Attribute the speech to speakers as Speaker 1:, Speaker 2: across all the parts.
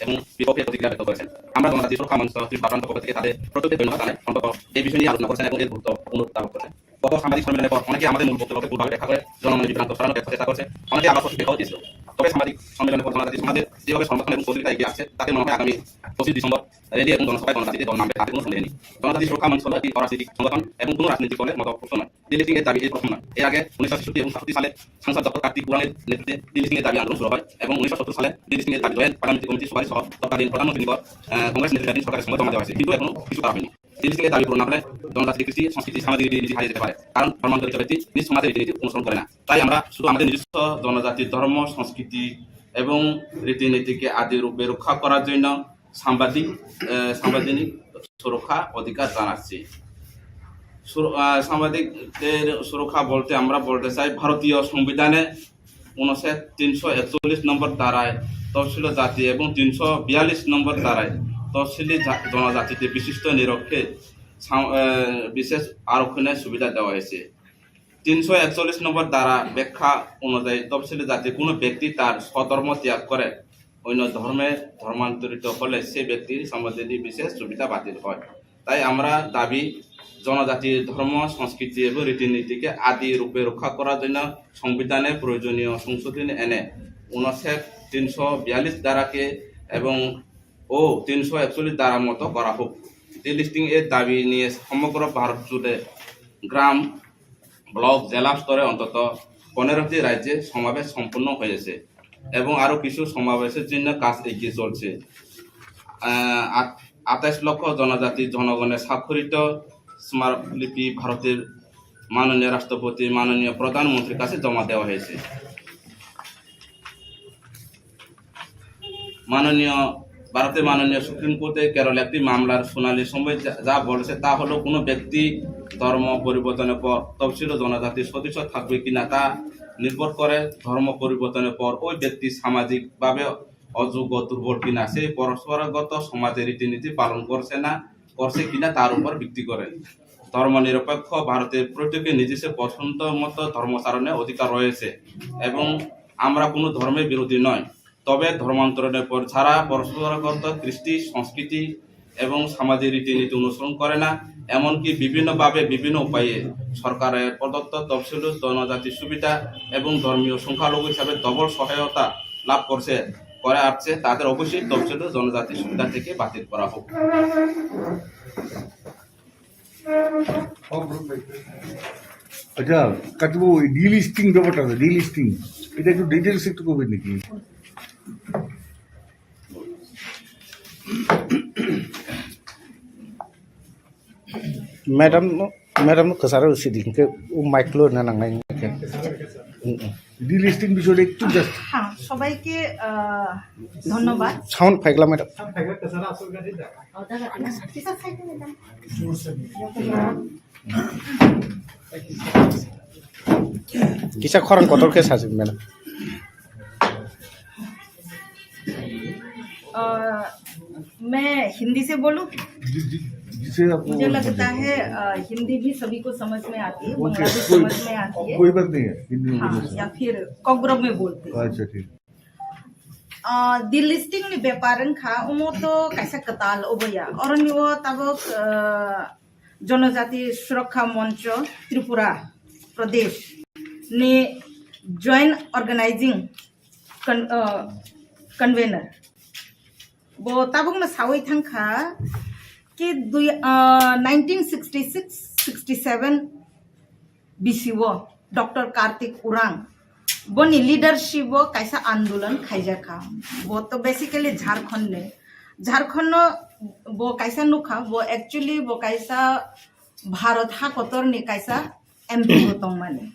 Speaker 1: এবং বিপক্ষে প্রতিক্রিয়া ব্যক্ত করেছেন। আমরা জনজাতি সুরক্ষা মঞ্চ ত্রিপুরা প্রান্ত পক্ষ থেকে তাদের প্রত্যেককে ধন্যবাদ জানাই। অন্তত এই বিষয় নিয়ে আলোচনা করেছেন এবং এর গুরুত্ব অনুধাবন করেছেন। গত সাংবাদিক সম্মেলনের পর অনেকে আমাদের মূল বক্তব্যকে ভুলভাবে ব্যাখ্যা করে জনমনে বিভ্রান্ত ছড়ানোর চেষ্টা করছে, অনেকে আবার সঠিক ব্যাখ্যাও দিয়েছিল। তবে সাংবাদিক সম্মেলনের পর জনজাতি সমাজের যেভাবে সংরক্ষণ এবং প্রতিযোগিতা এগিয়ে আসছে তাতে মনে হয় আগামী 25 ডিসেম্বর র্যালি এবং জনসভায় জনজাতিতে দল নামবে তাতে কোনো সন্দেহ নেই। জনজাতি সুরক্ষা মঞ্চ হল একটি অরাজনৈতিক সংগঠন এবং কোনো রাজনৈতিক দলের মতো প্রশ্ন নয়। দিল্লি সিং এর দাবি এই প্রথম নয়। এর আগে 1966 এবং 67 সালে সাংসদ ডক্টর কার্তিক পুরাণের নেতৃত্বে দিল্লি সিং এর দাবি আন্দোলন শুরু হয় এবং 1970 সালে দিল্লি সিং এর দাবি জয়েন্ট পার্লামেন্টারি কমিটির সুপারিশ সহ তৎকালীন প্রধানমন্ত্রী নিকট কংগ্রেস নেতৃত্বাধীন সরকারের সঙ্গে জমা দেওয়া হয়েছে, কিন্তু এখনো কিছু করা হয়নি। দিল্লি সিং এর দাবি পূরণ না হলে জনজাতি কৃষি সংস্কৃতি সামাজিক রীতিনীতি হারিয়ে যেতে পারে, কারণ ধর্মান্তরিত ব্যক্তি নিজ সমাজের রীতিনীতি অনুসরণ করে না। তাই আমরা শুধু আমাদের নিজস্ব জনজাতির ধর্ম সংস্কৃতি এবং রীতিনীতিকে আদি রূপে রক্ষা করার জন্য সাংবিধানিক সুরক্ষা অধিকার জানাচ্ছি। সাংবাদিকদের সুরক্ষা বলতে আমরা বলতে চাই, ভারতীয় সংবিধানে 341 নম্বর ধারায় তফসিল জাতি এবং 342 নম্বর ধারায় তফসিলি জনজাতিতে বিশিষ্ট নিরক্ষে বিশেষ আরক্ষণের সুবিধা দেওয়া হয়েছে। 341 নম্বর ধারা ব্যাখ্যা অনুযায়ী তফসিলি জাতি কোনো ব্যক্তি তার স্বধর্ম ত্যাগ করে অন্য ধর্মে ধর্মান্তরিত হলে সে ব্যক্তির সাংবিধানিক বিশেষ সুবিধা বাতিল হয়। তাই আমরা দাবি, জনজাতির ধর্ম সংস্কৃতি এবং রীতিনীতিকে আদি রূপে রক্ষা করার জন্য সংবিধানে প্রয়োজনীয় সংশোধনী এনে 342 ধারাকে এবং 341 ধারার মতো করা হোক। ডিলিস্টিং এর দাবি নিয়ে সমগ্র ভারত জুড়ে গ্রাম, ব্লক, জেলা স্তরে অন্তত 15টি রাজ্যে সমাবেশ সম্পন্ন হয়েছে এবং আরো কিছু সমাবেশের জন্য কাজ এগিয়ে চলছে। 28 লক্ষ জনজাতি জনগণের স্বাক্ষরিত স্মারকলিপি ভারতের মাননীয় রাষ্ট্রপতি, মাননীয় প্রধানমন্ত্রীর কাছে জমা দেওয়া হয়েছে। ভারতের মাননীয় সুপ্রিম কোর্টে কেরল একটি মামলার শুনানির সময় যা বলেছে তা হলো, কোনো ব্যক্তি ধর্ম পরিবর্তনের পর তফসিল জনজাতির সদস্য থাকবে কিনা তা নির্ভর করে ধর্ম পরিবর্তনের পর ওই ব্যক্তি সামাজিকভাবে অযোগ্য, দুর্বল কিনা, সেই পরস্পরগত সমাজের রীতিনীতি পালন করছে কিনা তার উপর ভিত্তি করে। ধর্ম নিরপেক্ষ ভারতের প্রত্যেকের নিজস্ব পছন্দ মতো ধর্মাচরণের অধিকার রয়েছে এবং আমরা কোনো ধর্মের বিরোধী নয়। তবে ধর্মান্তরণের পর ছাড়া পরস্পরগত কৃষ্টি, সংস্কৃতি এবং সামাজিক রীতিনীতি অনুসরণ করে না, এমনকি বিভিন্নভাবে বিভিন্ন উপায়ে সরকারের প্রদত্ত তফসিল জনজাতির সুবিধা এবং ধর্মীয় সংখ্যালঘু হিসাবে ডবল সহায়তা লাভ করে আসছে, তাদের অবশ্যই তফসিল জনজাতির সুবিধা থেকে বাতিল করা হোক।
Speaker 2: আচ্ছা কাকু, ডিলিস্টিং ব্যাপারটা, ডিলিস্টিং এটা একটু ডিটেলস একটু করবেন নাকি?
Speaker 3: मैडम कसारो सिदिंग के माइक्रो ना नांगनाय
Speaker 2: ডিলিস্টিং বিষয়টা একটু জাস্ট।
Speaker 4: হ্যাঁ, সবাইকে ধন্যবাদ।
Speaker 3: साउंड फाइगला मैडम किसा खरन कतर के साजिन मैडम।
Speaker 4: मैं हिंदी से बोलूं?
Speaker 2: जिसे
Speaker 4: मुझे लगता है हिंदी भी सभी को समझ में आती है, बंगला भी समझ में आती है।
Speaker 2: कोई बात नहीं है, हिंदी में
Speaker 4: हाँ,
Speaker 2: बोलो।
Speaker 4: या फिर कोकबोरोक में बोलते हैं।
Speaker 2: अच्छा ठीक।
Speaker 4: डिलिस्टिंग नि व्यापारन खा उमो तो कैसा कताल ओबया और निवो तबक जनजाति सुरक्षा मंच त्रिपुरा प्रदेश ने जॉइंट ऑर्गेनाइजिंग कन्वेनर वो तबक न सावई थंखा कि 1966-67 बीसीओ डॉक्टर कार्तिक उरांग बोनी लीडरशिप वो कैसा आंदोलन खाइजा खा। वो तो बेसिकली झारखंड वो कैसा नुखा, वो एक्चुअली वो कैसा भारत हा कोतर ने कैसा एमपी होता माने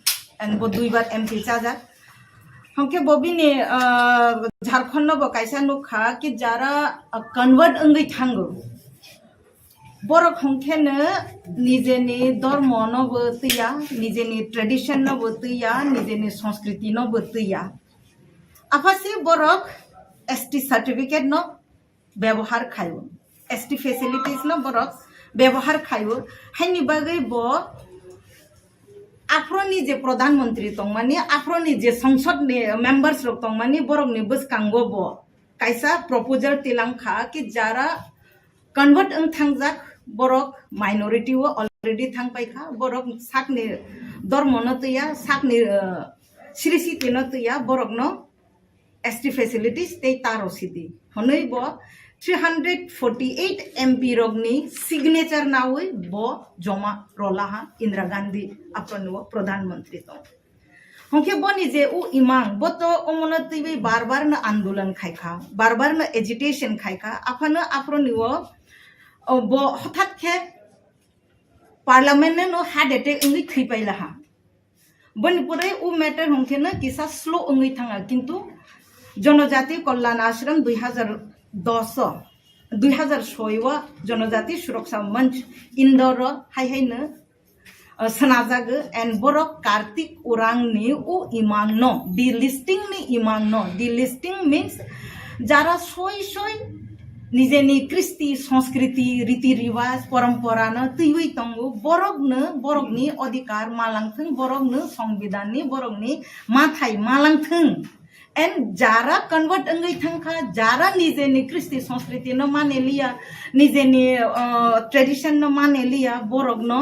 Speaker 4: एंड वो 2 बार एमपी चाजा हमके बॉबी ने झारखंड वो कैसा नुखा कि जारा कन्वर्ट अंगई थांगो बरक हंखेनो निजेनि धर्म न बतैया, निजेनि ट्रेडिशन न बतैया, निजेनि संस्कृति न बतैया। आफासी बरक एसटी सर्टिफिकेट न व्यवहार खायो, एसटी फैसिलिटीज न बरक व्यवहार खायो। हाइनि बागै ब आफ्रोनि जे प्रधानमंत्री तंमानि आफ्रोनि जे संसद ने मेंबर्स रक तंमानि बरक नि बसकांगो ब kaisa proposal tilang kha ki jara convert ang thangjak borok minority wo already thang pai kha borok sakni dormo no tuya sakni sirisi tino tuya borok no ST facilities te taro sidi honoi bo 348 MP rogni signature nawi bo joma rola ha Indira Gandhi apronwo pradhan mantri to honke boni je u imang boto omono tibi barbar na andolan khaika barbar na agitation khaika afana aproniwo bo hothat khe parliament no had attack ngi khipaila ha boni pore u matter honke na kisa slow ngi thanga kintu জনজাতি কল্যাণ আশ্রম 2006 জনজাতি সুরক্ষা মঞ্চ Indore হাইহাইনো সনাজাগো and বরক কার্তিক উরাং নি ও ইমাং ন দি listing নি ইমাং ন দি listing means যারা সই সই নিজেনি কৃষ্টি সংস্কৃতি রীতি রিবাজ পরম্পরা ন তুই তঙ্গু বরকনি অধিকার মালাংথং বরকনো সংবিধাননি বরকনি মাথায় মালাংথং and jara convert angai thangkha jara nije ni kristi sanskriti no mane liya nije ni tradition no mane liya borok no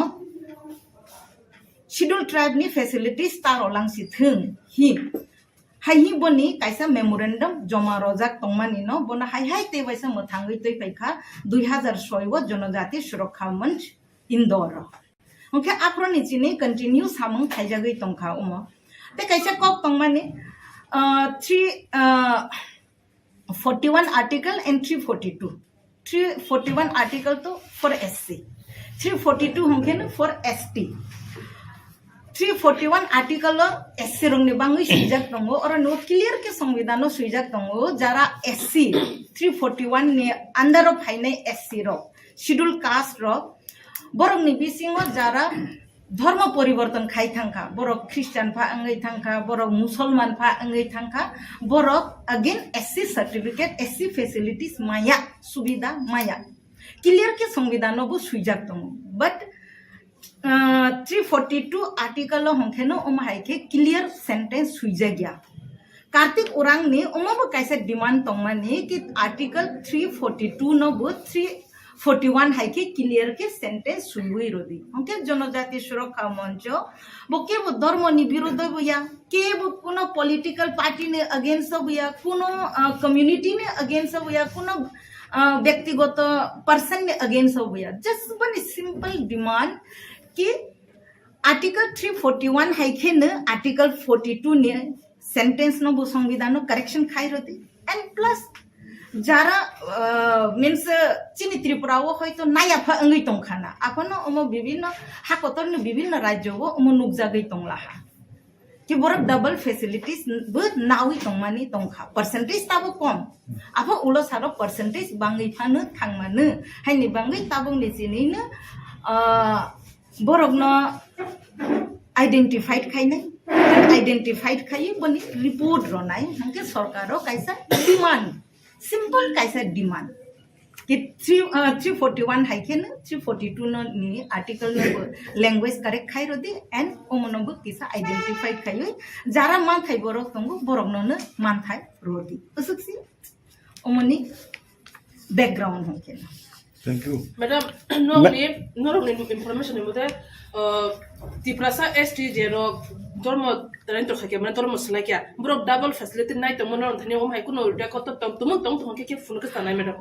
Speaker 4: scheduled tribe ni facilities taro langsi thung hi hai hi boni kaisa memorandum joma rojak tongmani no bona hai te baisa mothangai toi paikha 2006 wo janajati surakha manch indor okay aproni chini continue samung khaijagai tongkha umo te kaisa kok tongmani 341 article and 341 article to for SC 342 honke na for ST 341 article lo SC rongni bangui sujak tongo or no clear ke সংবিধান no sujak tongo jara SC 341 ni under of hainai SC ro scheduled caste ro borong ni bisingo jara ধর্ম পরিবর্তন খাই থাকা বরক খ্রিস্টান ফা আঙ্গাই থাকা বরক মুসলমান ফা আঙ্গাই থাকা বরক again SC certificate SC facilities माया सुविधा माया क्लियर के संविधान बो सुइजाक दङ बट 342 आर्टिकल हंखेनो ओमहायके क्लियर सेंटेंस सुइजा गया कार्तिक उरांग ने ओमबो काइसे डिमांड तंगमानि कि आर्टिकल 342 नो बो 341 हाइके क्लियर के सेंटेंस सुइबुइ रोदि ओके जनजाति सुरक्षा मंच बोके बो धर्म नि विरुद्ध बुया के बो कोनो पॉलिटिकल पार्टी ने अगेंस्ट बुया कोनो कम्युनिटी ने अगेंस्ट बुया कोनो व्यक्तिगत पर्सन ने अगेंस्ट बुया जस्ट वन सिंपल डिमांड कि आर्टिकल 341 हाइके न आर्टिकल 42 ने सेंटेंस न बो संविधान करेक्शन खाइ रोदि एंड प्लस যারা মিন্স চিনি ত্রিপুরাও হয়তো নাইয়াফা অঙ্গই তংখানা এখনো ওমো বিভিন্ন হাকতরনি বিভিন্ন রাজ্যও ওমো নুকজাগই তংলাহা কি বড় ডাবল ফ্যাসিলিটিস বহুত নাউই তংমানি তংখা পার্সেন্টেজ তাবো কম আফা উলো সারো পার্সেন্টেজ বাঙ্গই ফানো থাংমানো হাইনি বাঙ্গই তাবং নিচিনিনো বরগন आइडेंटिफाइड खाइने आइडेंटिफाइड खाइ बनि रिपोर्ट रनाय हंके सरकारो काइसा डिमांड सिंपल काइसा डिमांड कि 341 हाइके न 342 न नि आर्टिकल न लैंग्वेज करेक्ट खाइ रोदि एंड ओमनबो किसा आइडेंटिफाइड खाइ जारा मान थाइ बरक तंगो बरक न मान थाइ रोदि उसुक्सि ओमनि बैकग्राउंड हंके
Speaker 2: thank you
Speaker 5: madam no information मुदे तिप्रासा एसटी जेरो धर्म तरंतो खके मन धर्म सलाकिया ब्रो डबल फैसिलिटी नाइ त मन थने ओम हाइ कुनो रिटा कत तुम के फुल के सनाय मैडम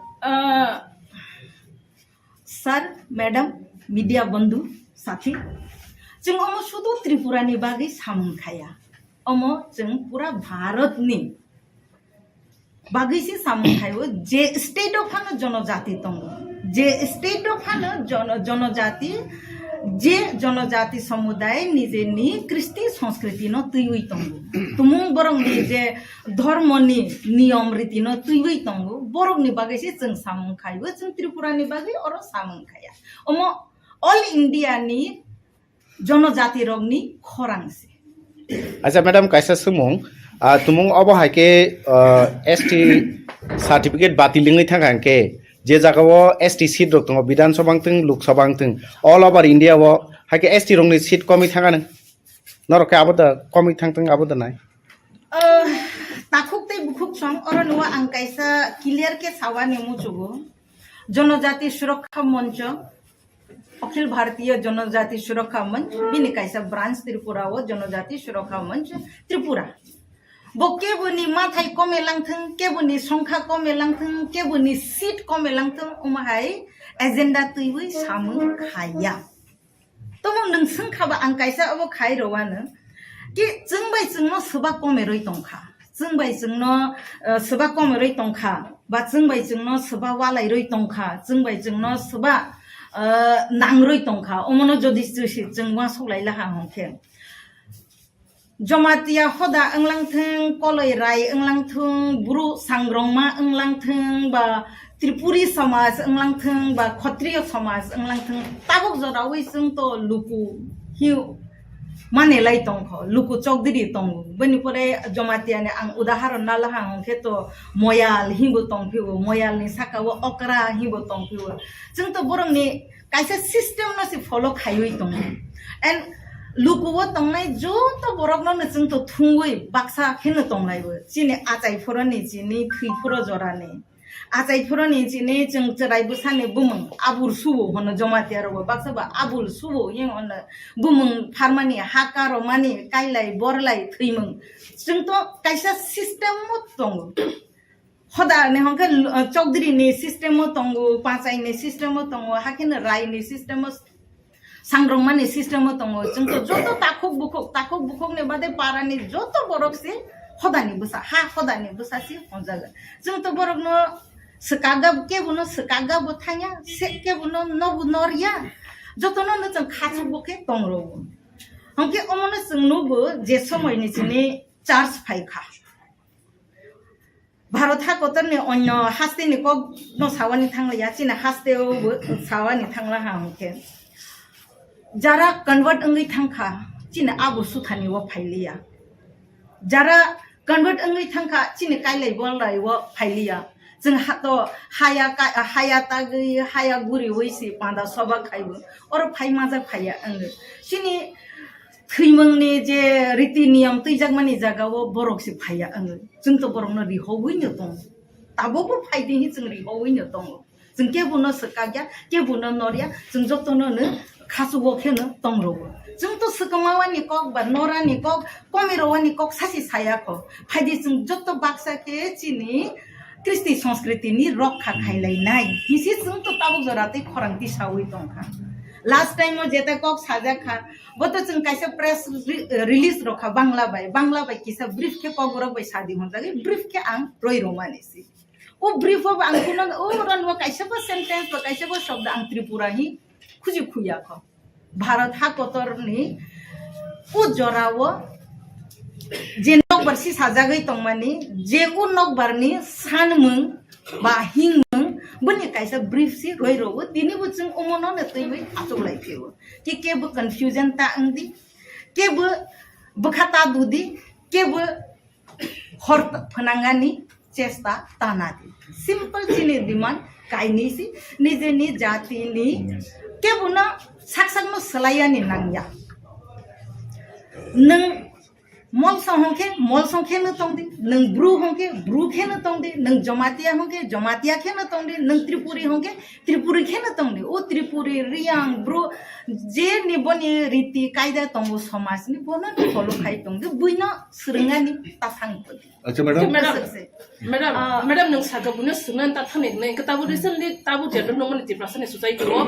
Speaker 4: सर मैडम मीडिया बंधु साथी जों अम सुदु त्रिपुरानि बागै सामुं खाया अम जों पूरा भारतनि बागैसे सामुं खायो जे स्टेट ऑफ हानो जनजाति दङ जे स्टेट ऑफ हानो जनजाति जे जनजाति समुदाय निजेनि कृष्टि संस्कृति न तुइवै तंगु तुमुं बरंनि जे धर्मनि नियम रीति न तुइवै तंगु बरंनि बागैसे जों सामुं खायो जों त्रिपुरानि बागै और सामुं खाया अम ऑल इंडिया नि जनजाति रंगनि खरांसे
Speaker 3: अच्छा मैडम कैसा सुमुं तुमुं अब हाइके एसटी सर्टिफिकेट बातिलिङै थांगांके जे जागाव एसटी सीट रक दङ विधानसभा थं लोकसभा थं ऑल ओवर इंडिया वो हाइके एसटी रंगनि सीट कमी थांगा नरके आबो द कमी थांथं आबो द नाय
Speaker 4: ताखुक ते बुखुक सम और नुआ अंकाइसा क्लियर के सावा नेमु चुगो जनजाति सुरक्षा मंच अखिल भारतीय जनजाति सुरक्षा मंच बिनि काइसा ब्रांच त्रिपुरा वो जनजाति सुरक्षा मंच त्रिपुरा बो केबुनि माथाय कमेलांथों केबुनि संख्या कमेलांथों केबुनि सीट कमेलांथों उमाहाय एजेंडा तैबै सामु खाया तो नों सोंखाबा आं काइसा अब खाय रवानो कि जोंबाय जोंनो सोबा कमेरै दंखा जोंबाय जोंनो सोबा कमेरै दंखा बा जोंबाय जोंनो सोबा वालायरै दंखा जोंबाय जोंनो सोबा नांरै दंखा अमनो जदि जोंवा सलायला हांखे जमातिया हदा अंलांथों कलय राय अंलांथों बुरु सांग्रंमा अंलांथों बा त्रिपुरी समाज अंलांथों बा क्षत्रिय समाज अंलांथों ताबक जरावै जों तो लुकु हिउ मानेलाय दंखो लुकु चौधरी दं बनिपरे जमातियाने आं उदाहरण नाला हांखे तो मयाल हिबो दंफिउ मयालनि साकावो अकरा हिबो दंफिउ जों तो बरंनि काइसा सिस्टेम नसि फलो खायoi दं एन्ड लुकुवो दंनाय जो तो बरकनो जों तो थुंगै बाक्सा खेनो दंनायबो जिने आजायफोरनि जिनि थैफोर जराने आजायफोरनि जिनि जों जरायबो साने बुमं आबुर सुबो होनो जमातियारबो बाक्साबा आबुल सुबो य होनो बुमं फारमानि हाकार मानि काइलाय बरलाय थैमं जों तो काइसा सिस्टेम दं हदा ने हंके चौधरीनि सिस्टेम दं पाचाइनि सिस्टेम दं हाकिन रायनि सिस्टेम सांग्रंमानि सिस्टेम दं जों तो जतो ताखुक बुखुक ने बादे पारानि जतो बरकसे हदानि बुसा हा हदानि बुसासि हंजागोन जों तो बरकनो सकागा केबुनो सकागा बथाया से केबुनो नबु नरिया जतनो न जों खासु बके दंरो हंके अमनो जों नबो जे समयनि जिनि चार्ज फाइखा भारत हाकतरनि अन्य हास्तेनि को न सावानि थांलाया चिना हास्तेयावबो सावानि थांला हांके जारा कन्वर्ट अंगै थांखा चिना आबु सुथानि व फाइलिया जारा कन्वर्ट अंगै थांखा चिने काइलाय बलराय व फाइलिया जों हातो हाया तागै हाया गुरि वैसि पांदा सबा खाइबो और फाइ माजा फाया अंग चिनि थैमंनि जे रीति नियम तैजागमानि जागाव बरकसि फाया अंग जों तो बरकनो रिहौवैनो दं ताबोबो फाइदिनि जों रिहौवैनो दं जों केबुनो सकाग्या केबुनो नरिया जों जतनो खासुबो खेनो दंरोबो जों तो सकमावानि कक बा नरानि कक कमेरवानि कक सासि सायाखो फाइदि जों जत बाक्सा के चिनि कृष्टि संस्कृतिनि रक्षा खाइलायनाय हिसि जों तो ताबुक जराते खरांति सावै दंखा लास्ट टाइम जेता कक साजाखा बत जों काइसा प्रेस रिलीज रखा बांग्ला बाय किसा ब्रीफ के कगरो बाय सादि हनजागे ब्रीफ के आं रोय रोमानिसि ओ ब्रीफ अब आं कुनो ओ रनवा काइसा बा सेंटेंस बा काइसा बा शब्द आं त्रिपुरा हि खुजि खुयाखो भारत हाकतरनि उ जरावो जे नकबारसि साजागै तंमानि जे उ नकबारनि सानमुं बा हिंमुं बनि काइसा ब्रीफ सि रोयरोबो दिनिबो जों अमनो ने तैबै आचौलायफेवो कि केबो कन्फ्यूजन ता अंदि केबो बखाता दुदि केबो हर फनांगानि चेष्टा तानादि सिंपल चिनि डिमान्ड काइनिसि निजेनि जातिनि केबुना साकसाकनो सलायानि नांया नों मलसा हंके न तंदि नों ब्रु हंके ब्रु खेन तंदि नों जमातिया हंके जमातिया खेन तंदि नों त्रिपुरी हंके त्रिपुरी खेन तंदि ओ त्रिपुरी रियांग ब्रु जे निबनि रीति कायदा तंगो समाजनि बना फलो खाइ तंदि बुइना सुरंगानि तासांपति
Speaker 2: अच्छा मैडम
Speaker 5: मैडम नों सागाबुनो सुनन ता थाने नै कताबु रिसेंटली ताबु जेदो नमनि तिप्रासने सुजाइ गो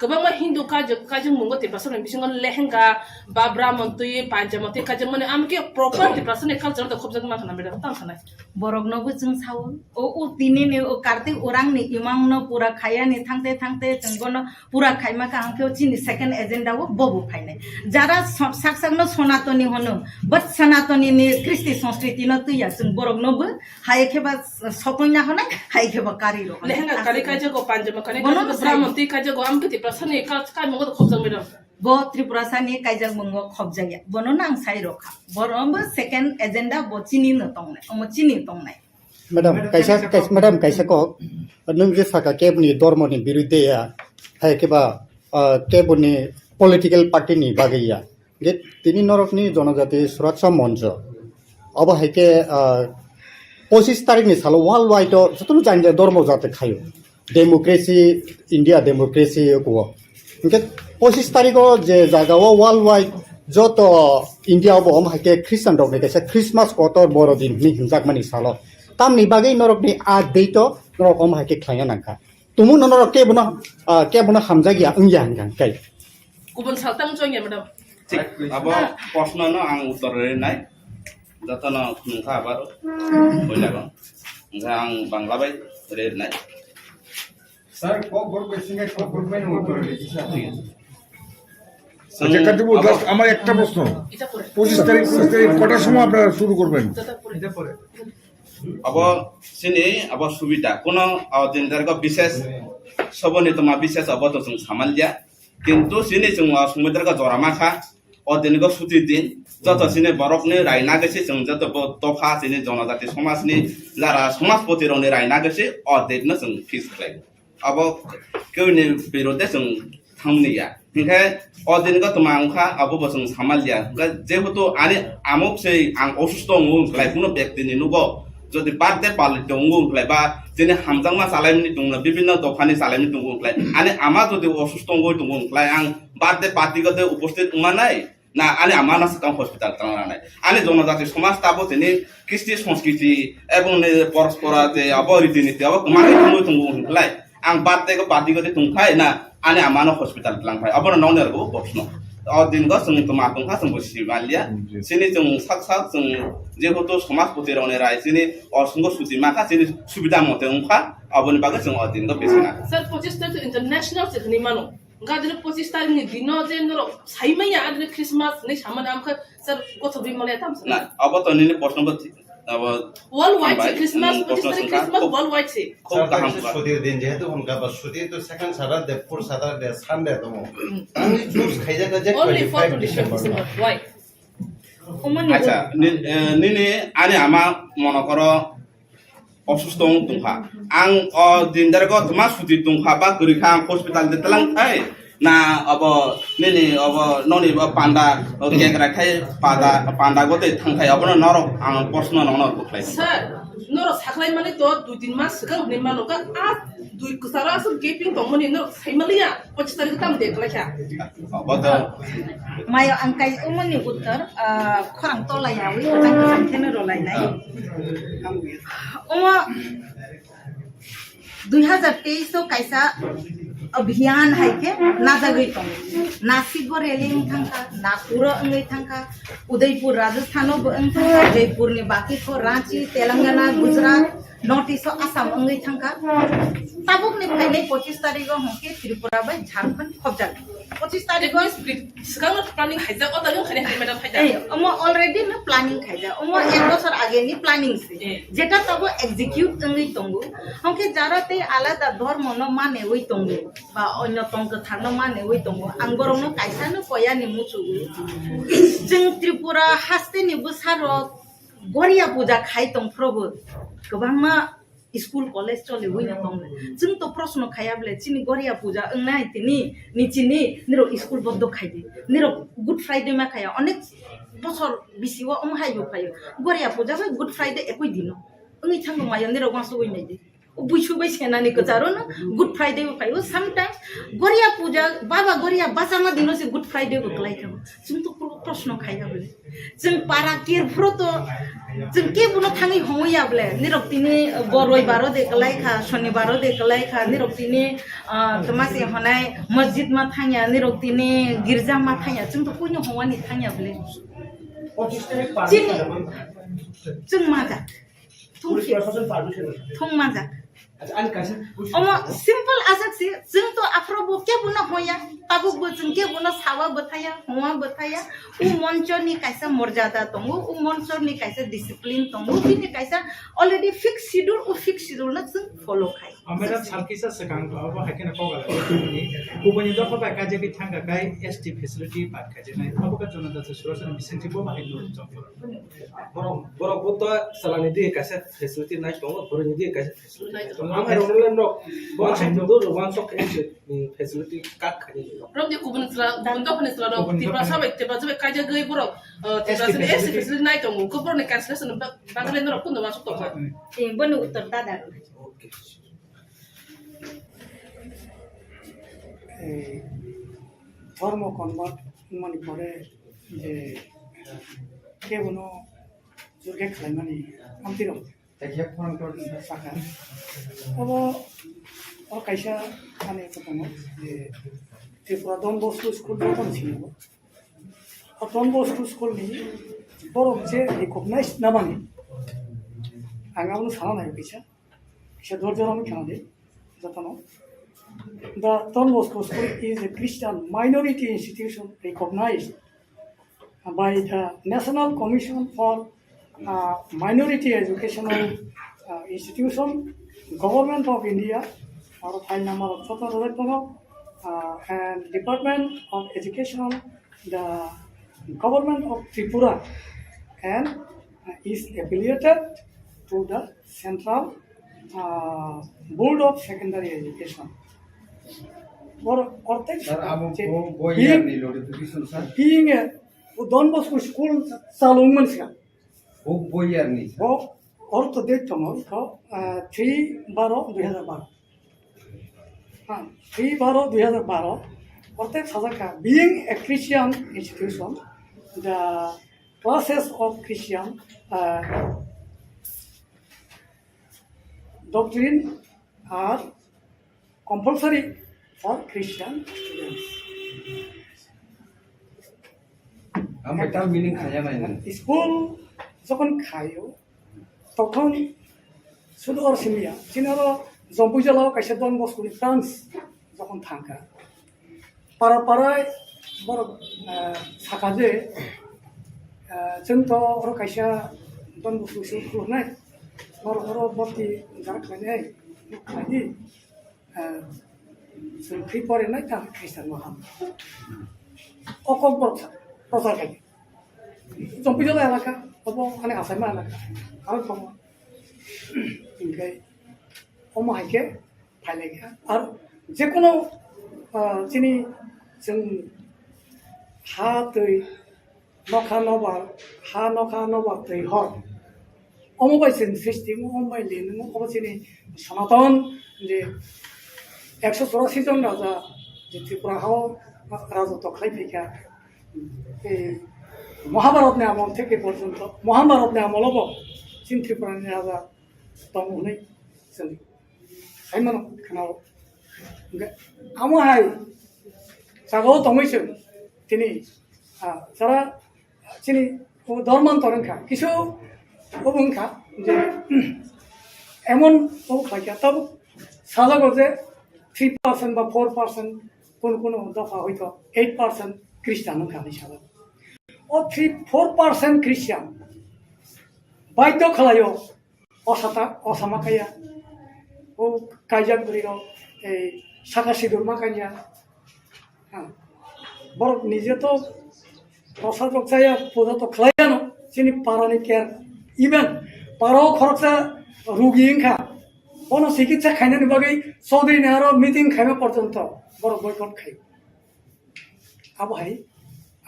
Speaker 5: गोबां हिन्दू काजों मुंगो तिप्रासने बिसिंगन लेहेंगा बा ब्राह्मण तुय पांजामति काजों माने आमके प्रॉपर तिप्रासने कल्चर द खबजों मा खाना मैडम तां खानाय
Speaker 4: बरगनोबो जों सावो ओ तिनिने ओ कार्तिक उरांनि इमांनो पुरा खायानि थांते जों गनो पुरा खायमा का आंखो चिनि सेकंड एजेंडा वो बबु फाइनाय जारा साकसाकनो सनातनी होनो बट सनातनी नि कृष्टि संस्कृति न तुया जों बरगनोबो हायखेबा सतोइना होनाय हायखेबा कारिरो
Speaker 5: लेहेंगा कारि काजों पांजामा कारि ब्राह्मण तुय काजों आमके तिप्रासने का मुंगो खबजों मैडम
Speaker 4: बो त्रिपुरा सानि कायजाक मंगो खबजाया बनो नां साइ रखा बरंबो सेकंड एजेंडा बो चिनि न तंनाय अमो चिनि तंनाय
Speaker 3: मैडम कैसा को नों जे साका केबनि धर्मनि बिरुद्धया हाय केबा केबनि पलिटिकल पार्टीनि बागैया जे तिनि नरकनि जनजाति सुरक्षा मंच अब हायके
Speaker 6: 25 तारिखनि सालो वर्ल्ड वाइड जतन जान धर्म जाते खायो डेमोक्रेसी इंडिया डेमोक्रेसी को इनके 25 तारिखो जे जागाओ वर्ल्ड वाइड जत इंडिया बो हम हाके क्रिश्चियन रok ने कैसे क्रिसमस कोतर बरो दिन नि हिंजाक मानि सालो तामनि बागै नरक नि आ देतो नरक हम हाके खाया नांका तुमु नरक के बना हामजागिया अंगियान गां kai
Speaker 5: गुबुन सालतां जोंया मैडम
Speaker 1: ठीक अब प्रश्न न आं उत्तर रेनाय जतन नोंखा आबार बयलागन ओंखा आं बांला बाय रेनाय
Speaker 2: স্যার কোকবোরক বেসিংয়ে কোকবোরক উত্তর দিয়েছে
Speaker 1: जों
Speaker 2: আচ্ছা কাটিবো জাস্ট আমার একটা প্রশ্ন
Speaker 5: এটা পরে
Speaker 2: 25 তারিখ কটার সময় আপনারা শুরু করবেন
Speaker 5: এটা পরে
Speaker 1: अब सिनी अब सुविधा कोनो दिन तारिख विशेष सबनि तमा विशेष अब तो जों सामालिया किन्तु सिनी जों समुद्रका जरामाखा अ दिनको छुट्टी दिन जत सिनी बरकनि रायना गेसे जों जत तफा सिनी जनजाति समाजनि जारा समाजपति रनि रायना गेसे अ देतनो जों फिक्स खालाय अब केउनि बिरोधे जों थामनिया ओंखाय अ दिनको तमा अंखा अब जों सामालिया जेहेतु आनि आमुक से आं असुस्थ खालाय कुनो व्यक्तिनि नुगो যদি বার্থডে পালে দঙ্গুলাই বা যিনি হামজাংমা চালাইনি দङ বিভিন্ন দফানি চালাইনি দঙ্গুলাই আনে আমা যদি অসুস্থ গই দঙ্গুলাই আং বার্থডে পার্টি গতে উপস্থিত উমা নাই না আনে আমানা সাকাম হসপিটাল তানা নাই আনে জনজাতি সমাজ তাবো তিনি কৃষ্টি সংস্কৃতি এবং পরস্পরাতে অবরীতিনীতি অব কুমারি দঙ্গুলাই আং বার্থডে গো পার্টি গতে তুংখাই না আনে আমানা হসপিটাল লাংফাই অবন ননেরগো প্রশ্ন दिन जों तमाखा जों सिमालिया सिनि जों साक साक जों जेहेतु समाजपति रने रायसिनि असंग सुति माखा सिनि सुविधा मते उखा अबनि बागे जों दिन बेसेना
Speaker 5: सर 25 तारिख इंटरनेशनल से नि मानो गादिनो 25 तारिख नि दिनो जे नरो साइमैया आदिनो क्रिसमस नै सामान आमखा सर गथबि मले तामस
Speaker 1: ना अब त निने प्रश्न अब
Speaker 5: वर्ल्ड वाइड से क्रिसमस 25 तारिख क्रिसमस वर्ल्ड वाइड से
Speaker 1: खूब कहां
Speaker 7: छुट्टीर दिन जेहेतु उनका बस छुट्टी तो second Saturday fourth Saturday Sunday तो only choose खाइजागा जे
Speaker 5: only 4 to
Speaker 7: 25 December
Speaker 5: December why
Speaker 1: আচ্ছা নিনে আনে আমা মনে করো অসুস্থ তুংখা আং অ দিন তারিখ তোমা ছুটি তুংখা বা গরিখা হসপিটাল দেতলাং থাই না अब নিনে अब ননি পান্ডা কেকরা খাই পান্ডা গতে থাংখাই अब নরক আং প্রশ্ন নন কইলাই
Speaker 5: सर नरो साखलाय माने तो 2 दिन मास सिगां नि मानो का आ 2 कुसारा सो गेपिंग तो मनि नरो साइमलिया 25 तारिख ताम देखलाखा
Speaker 1: अब त
Speaker 4: mayo angkai umani uttar khorang tolayawi tang thene rolainai uma 2023 तो kaisa अभियान है के नाजागई तो नासिक रेलिंग थंका नागपुर अंगई थंका उदयपुर राजस्थान थंका जयपुर ने बाकी को Ranchi Telangana Gujarat north east Assam अंगई thangka Tabuk ने फाइने 25 तारिख होके त्रिपुरा बाय झारखंड खबजा 25 तारिख
Speaker 5: सिगां प्लानिंग खाइजा अदालि खाने मैडम खाइजा
Speaker 4: ए अमो ऑलरेडी न प्लानिंग खाइजा अमो एक बছর आगे नि प्लानिंग से जेटा तब एग्जीक्यूट अंगई तंगु हमके जाराते आलादा धर्म न माने वई तंगु बा अन्य तंग थान माने वई तंगु आंगरन काइसानो कया नि मुचु जों त्रिपुरा हास्ते नि बसार गरिया पूजा खाइ तं प्रभु गोबांमा स्कूल कॉलेज चले हुई न तंग जों तो प्रश्न खायाब्ले चिनि गरिया पूजा अंगनाय तिनि निचिनि निरो स्कूल बद्द खाइदे निरो गुड फ्राइडे मा खाया अनेक बছর बिसिवा अम हाइबो फायो गरिया पूजा बा गुड फ्राइडे एकoi दिनो अंगि थांगो माया निरो गासो वइ नाइदे बुइसु बै सेनानि कचारो न गुड फ्राइडे फायो समटाइम्स गरिया पूजा बाबा गरिया बाचामा दिनो से गुड फ्राइडे को क्लाइथम जों तो प्रश्न खायाब्ले जों पारा केरफ्रो तो जों के बुनो थाङै होयाब्ले निरक्तिनि बरय बारो देखलाइखा शनिबारो देखलाइखा निरक्तिनि तमासे हनाय मस्जिद मा थाङया निरक्तिनि गिर्जा मा थाङया जों तो कुनो हवानि थाङयाब्ले
Speaker 8: 25 तारिख पार्टी
Speaker 4: जों माजा थं माजा
Speaker 8: अनि कैसे
Speaker 4: अमा सिंपल आजक से जों तो आफ्रोबो के बुनो होया ताबुक बो जों के बुनो सावा बताया हुआ बताया उ मंचनि कैसा मर्यादा तंगु उ मंचनि कैसा डिसिप्लिन तंगु बिनि कैसा ऑलरेडी फिक्स शेड्यूल उ फिक्स शेड्यूल न जों फॉलो खाइ
Speaker 8: Madam Salkisa Sakang, over Hakan Koga, when you talk about Kajabi Tanga Guy, ST facility, but Kajana, Abokaton, that's a source and Vicente Boma, I know it's
Speaker 9: Borokota Salanidi cassette facility night on Borodi cassette facility.
Speaker 5: Night
Speaker 9: I don't know. One sock facility cut.
Speaker 5: From the Kuban's Bundopanis, Tibrasabe, Kaja Gayborok, Tibrasan facility night on Koborok Castle and Bangalore Kundo was to
Speaker 4: Eh, bueno, uttar dada.
Speaker 9: Okay.
Speaker 10: ধর্ম convert মানে পরে যে কে বনো জোরকে খাইমানি আমতিরম সাকা अब কাইসা মানে প্রথম যে Tripura Don Bosco school যখন ছিল ডন বস্কো স্কুল নি বড় যে রিকগনাইজ না মানে আগামনো সারা নাই কাইসা সে ধৈর্যরম খানে যতন The Don Bosco School is a Christian minority institution recognized by the National Commission for Minority Educational Institution, Government of India, or file number of and Department of Education, the Government of Tripura, and is affiliated to the Central Board of Secondary Education. Being a Don Bosco school salon manusia. Orto date tomorrow 3/12/2012. 3/12/2012. Orte Sazaka being a Christian institution, the classes of Christian doctrine are compulsory for Christian students. School যখন খাইও তখন শুধু ওর সিমিয়া চিনারো জম্পুজলাও কাইসে দন বস্কুনি France যখন থাকা পাড়ায় বড় সাকাজে जोंथ' ओर कायसा दन बस्कु खुलुमनाय ओर बर्ति जाना खालायनाय खालायनि जों फ्रि फरायनाय दा ख्रिस्टान माहा KOKBOROK प्रचार खालाय जम्पिजला एलाका अब आने आसामा एलाका आरो दङ ओमफ्राय अमाहायके फायलायगा आरो जेकुनु दिनै जों हा दै Nokhlao ha Nokhlao दै हर अमबाय जों सिस्टेम अमबाय लिरनो अब दिनै सनातन जे 184 जन राजा जे त्रिपुरायाव राजत्व खालामफैखा महाभारतनि आमल থেকে পর্যন্ত महाभारतनि आमलावबो जों त्रिपुरानि राजा दं होननाय जों साइमन खोनाव आमहाय जागाव दंमैसो दिनै যারা চিনি ধর্মান্তরণখা কিছু অবংখা যে এমন খাইকা তব সাজাগো যে 3% বা 4% কোন দফা হয়তো 8% খ্রিস্টান খানি সাজা ও 3-4% খ্রিস্টান বাধ্য খালায়ও অসামাকাইয়া ও কাইজাগুলির এই শাখা সিঁদুর মাকাইয়া হ্যাঁ বড় নিজে তো প্রসাদ রক্ষায় পূজা তো খালাইয়ানো চিনি পারানি কেয়ার ইভেন পারাও খরচা রুগী ইনখা কোনো চিকিৎসা খাইনানি বাকি 14 দিন আরো মিটিং খাইমা পর্যন্ত বড় বয়কট খাই আবহাই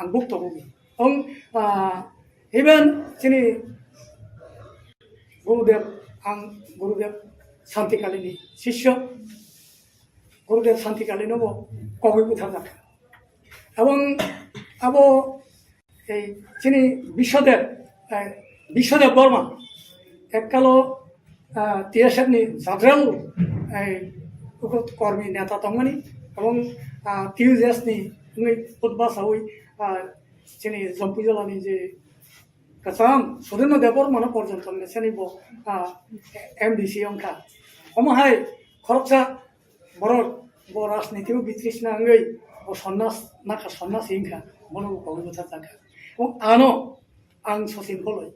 Speaker 10: আং ভুক্তভোগী এবং ইভেন চিনি গুরুদেব শান্তিকালীনী শিষ্য গুরুদেব শান্তিকালীনও কবি বুঝা রাখা এবং আবো এই চিনি বিশ্বদেব বর্মা এককালো টিএসএফনি জাদ্রেল এই কর্মী নেতা দংমানি এবং টিউজেসনি উদ্বাসাওই চিনি জম্পুজলানি যে কাচাম সুরেন্দ্রদেব বর্মা পর্যন্ত চিনিব এমডিসি অংখা সমহাই খরচা বড় রাজনীতিও বিতৃষ্ণা আঙ্গৈ ও সন্ন্যাস নাকা সন্ন্যাস ইংখা মনো কবি কথা থাকা এবং আনো আং সচিন বলই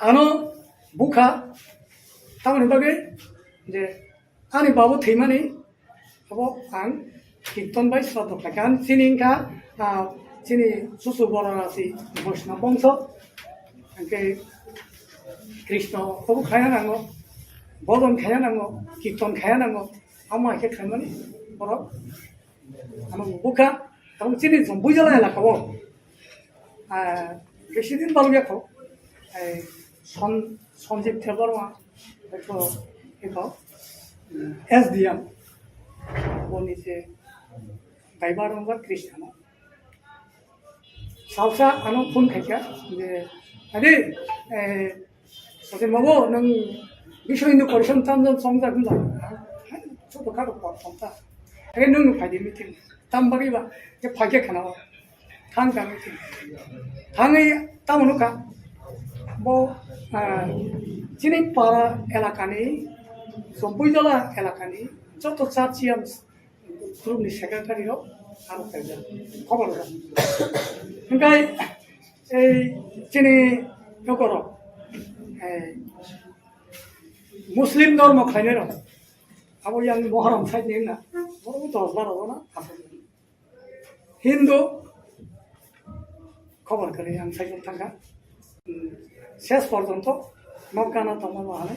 Speaker 10: আনো বুখা তাহলে বাকে যে Ani babu thimani abo ang kirtan bai sraddha kan sini ka sini susu borara si Vaishna bangsa angke Krishna obu khaya nango bhajan khaya nango kirtan khaya nango ama ke khamani borok amang buka ang sini zombujala elaka bo বেশিদিন বালু দেখো সঞ্জীব থেবরমা দেখো এখো SDM বনিছে driver নম্বর খ্রিস্টান সাউসা আনো phone খাইকা যে আরে সচিন বাবু নং বিশ্ব হিন্দু পরিষদ তামজন সংজাগন যান ছোটখাটো পথটা এই নং ফাইদি মিটিং তামবাগিবা যে ফাইকে খানাও থাঙ্কা মিটিং থাঙ্গাই তামনুকা bo sini para elakani Songchajaknai elakani joto chachiam group ni secretary ro aro kaja khobor ro engai ei sini yokoro muslim dharma khaine ro abo yang moharam sai ni na boro to baro na hindu খবর করে আমি cycle থাকা শেষ পর্যন্ত নৌকানা তোমার হালে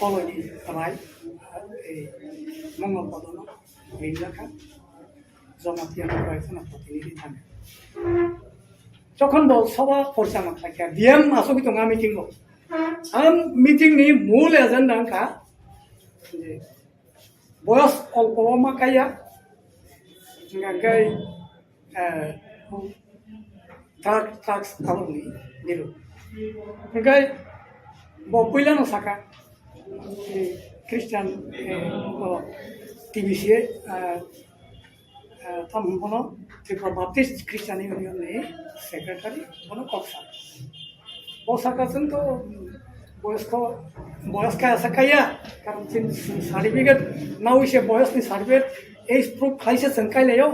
Speaker 10: colony রায় এই মঙ্গল পদন এই লেখা জমাতিয়া রয়েছেন প্রতিনিধি থাকে যখন দল সভা পরিচালনা থাকে ডিএম আসবি তো মিটিং আম মিটিং নি মূল এজেন্ডা কা যে বয়স অল্প মাকাইয়া গাই drugs probably niru ngai bo puila no saka Christian TBC tam bono Tripura Baptist Christian Union ni secretary bono koksa bo saka to বয়স ka sakaya karon sin certificate now is বয়স ni certificate age proof khaise sangkai leyo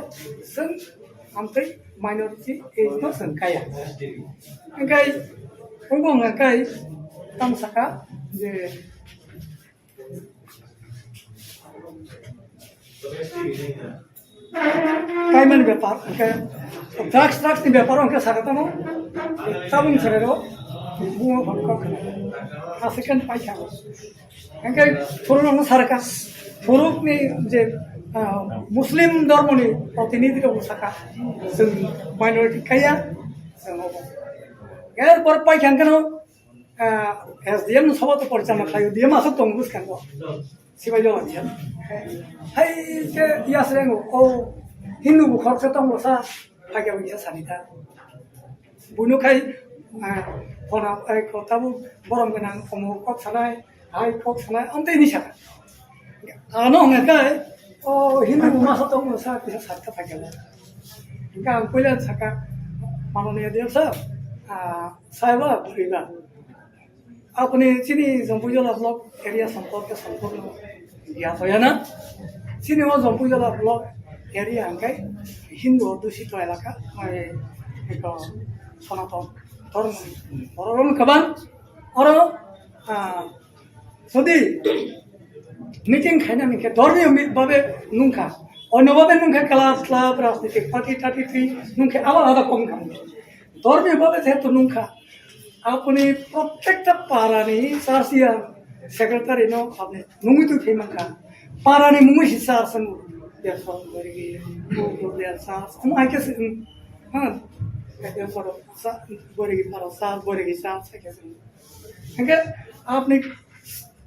Speaker 10: sang amtai minority age no sangkaya engkai ungong engkai tam saka je kaiman ব্যাপার engkai drugs ni ব্যাপার engkai saka tamo tabung serero bungo bangko asekan paisa engkai purun saraka puruk ni je Muslim ধর্ম ni প্রতিনিধি ro saka sing minority kaya এরপর পাইখান কেন SDM সভা তো পরিচালনা খাই ডিএম আসক তো মুস কেন সিবাই জমা দিয়া হাই যে ইয়াস রেঙ্গো ও হিন্দু খরচ তো মসা ফাগে হইয়া সানিতা বুনু খাই ফনা এই কথাবু বরম গোনাং অমুক কক সানাই হাই কক সানাই অন্তে নি সাকা আনো ngakai oh hindu masa to masa bisa sakta fakela ఇంకా কইলা থাকা মাননীয় দেব স্যার সাহেব বলিলা আপনি চিনি জম্পুজলা ব্লক এরিয়া সম্পর্কে সম্পূর্ণ জ্ঞাত হয় না চিনি ও জম্পুজলা ব্লক এরিয়া আঙ্কাই হিন্দু অধ্যুষিত এলাকা এক সনাতন ধর্ম বরং কাবান আর যদি মিটিং খাইনা মিকে ধর্মীয় ভাবে নুনখা অন্যভাবে নুনখা ক্লাব রাজনৈতিক পার্টি টাটি নুনখে আলাদা কম খান ধর্মীয় ভাবে যেহেতু নুনখা আপনি প্রত্যেকটা পাড়ানি সার্সিয়া সেক্রেটারি ন আপনি নুঙ্গি তো ফেমাখা পাড়ানি মুঙ্গি হিসা আসেন দেড়শো করে গিয়ে দেড়শো আমাকে হ্যাঁ দেড়শো করে গিয়ে পারো সার করে গিয়ে সার সেকেছে আপনি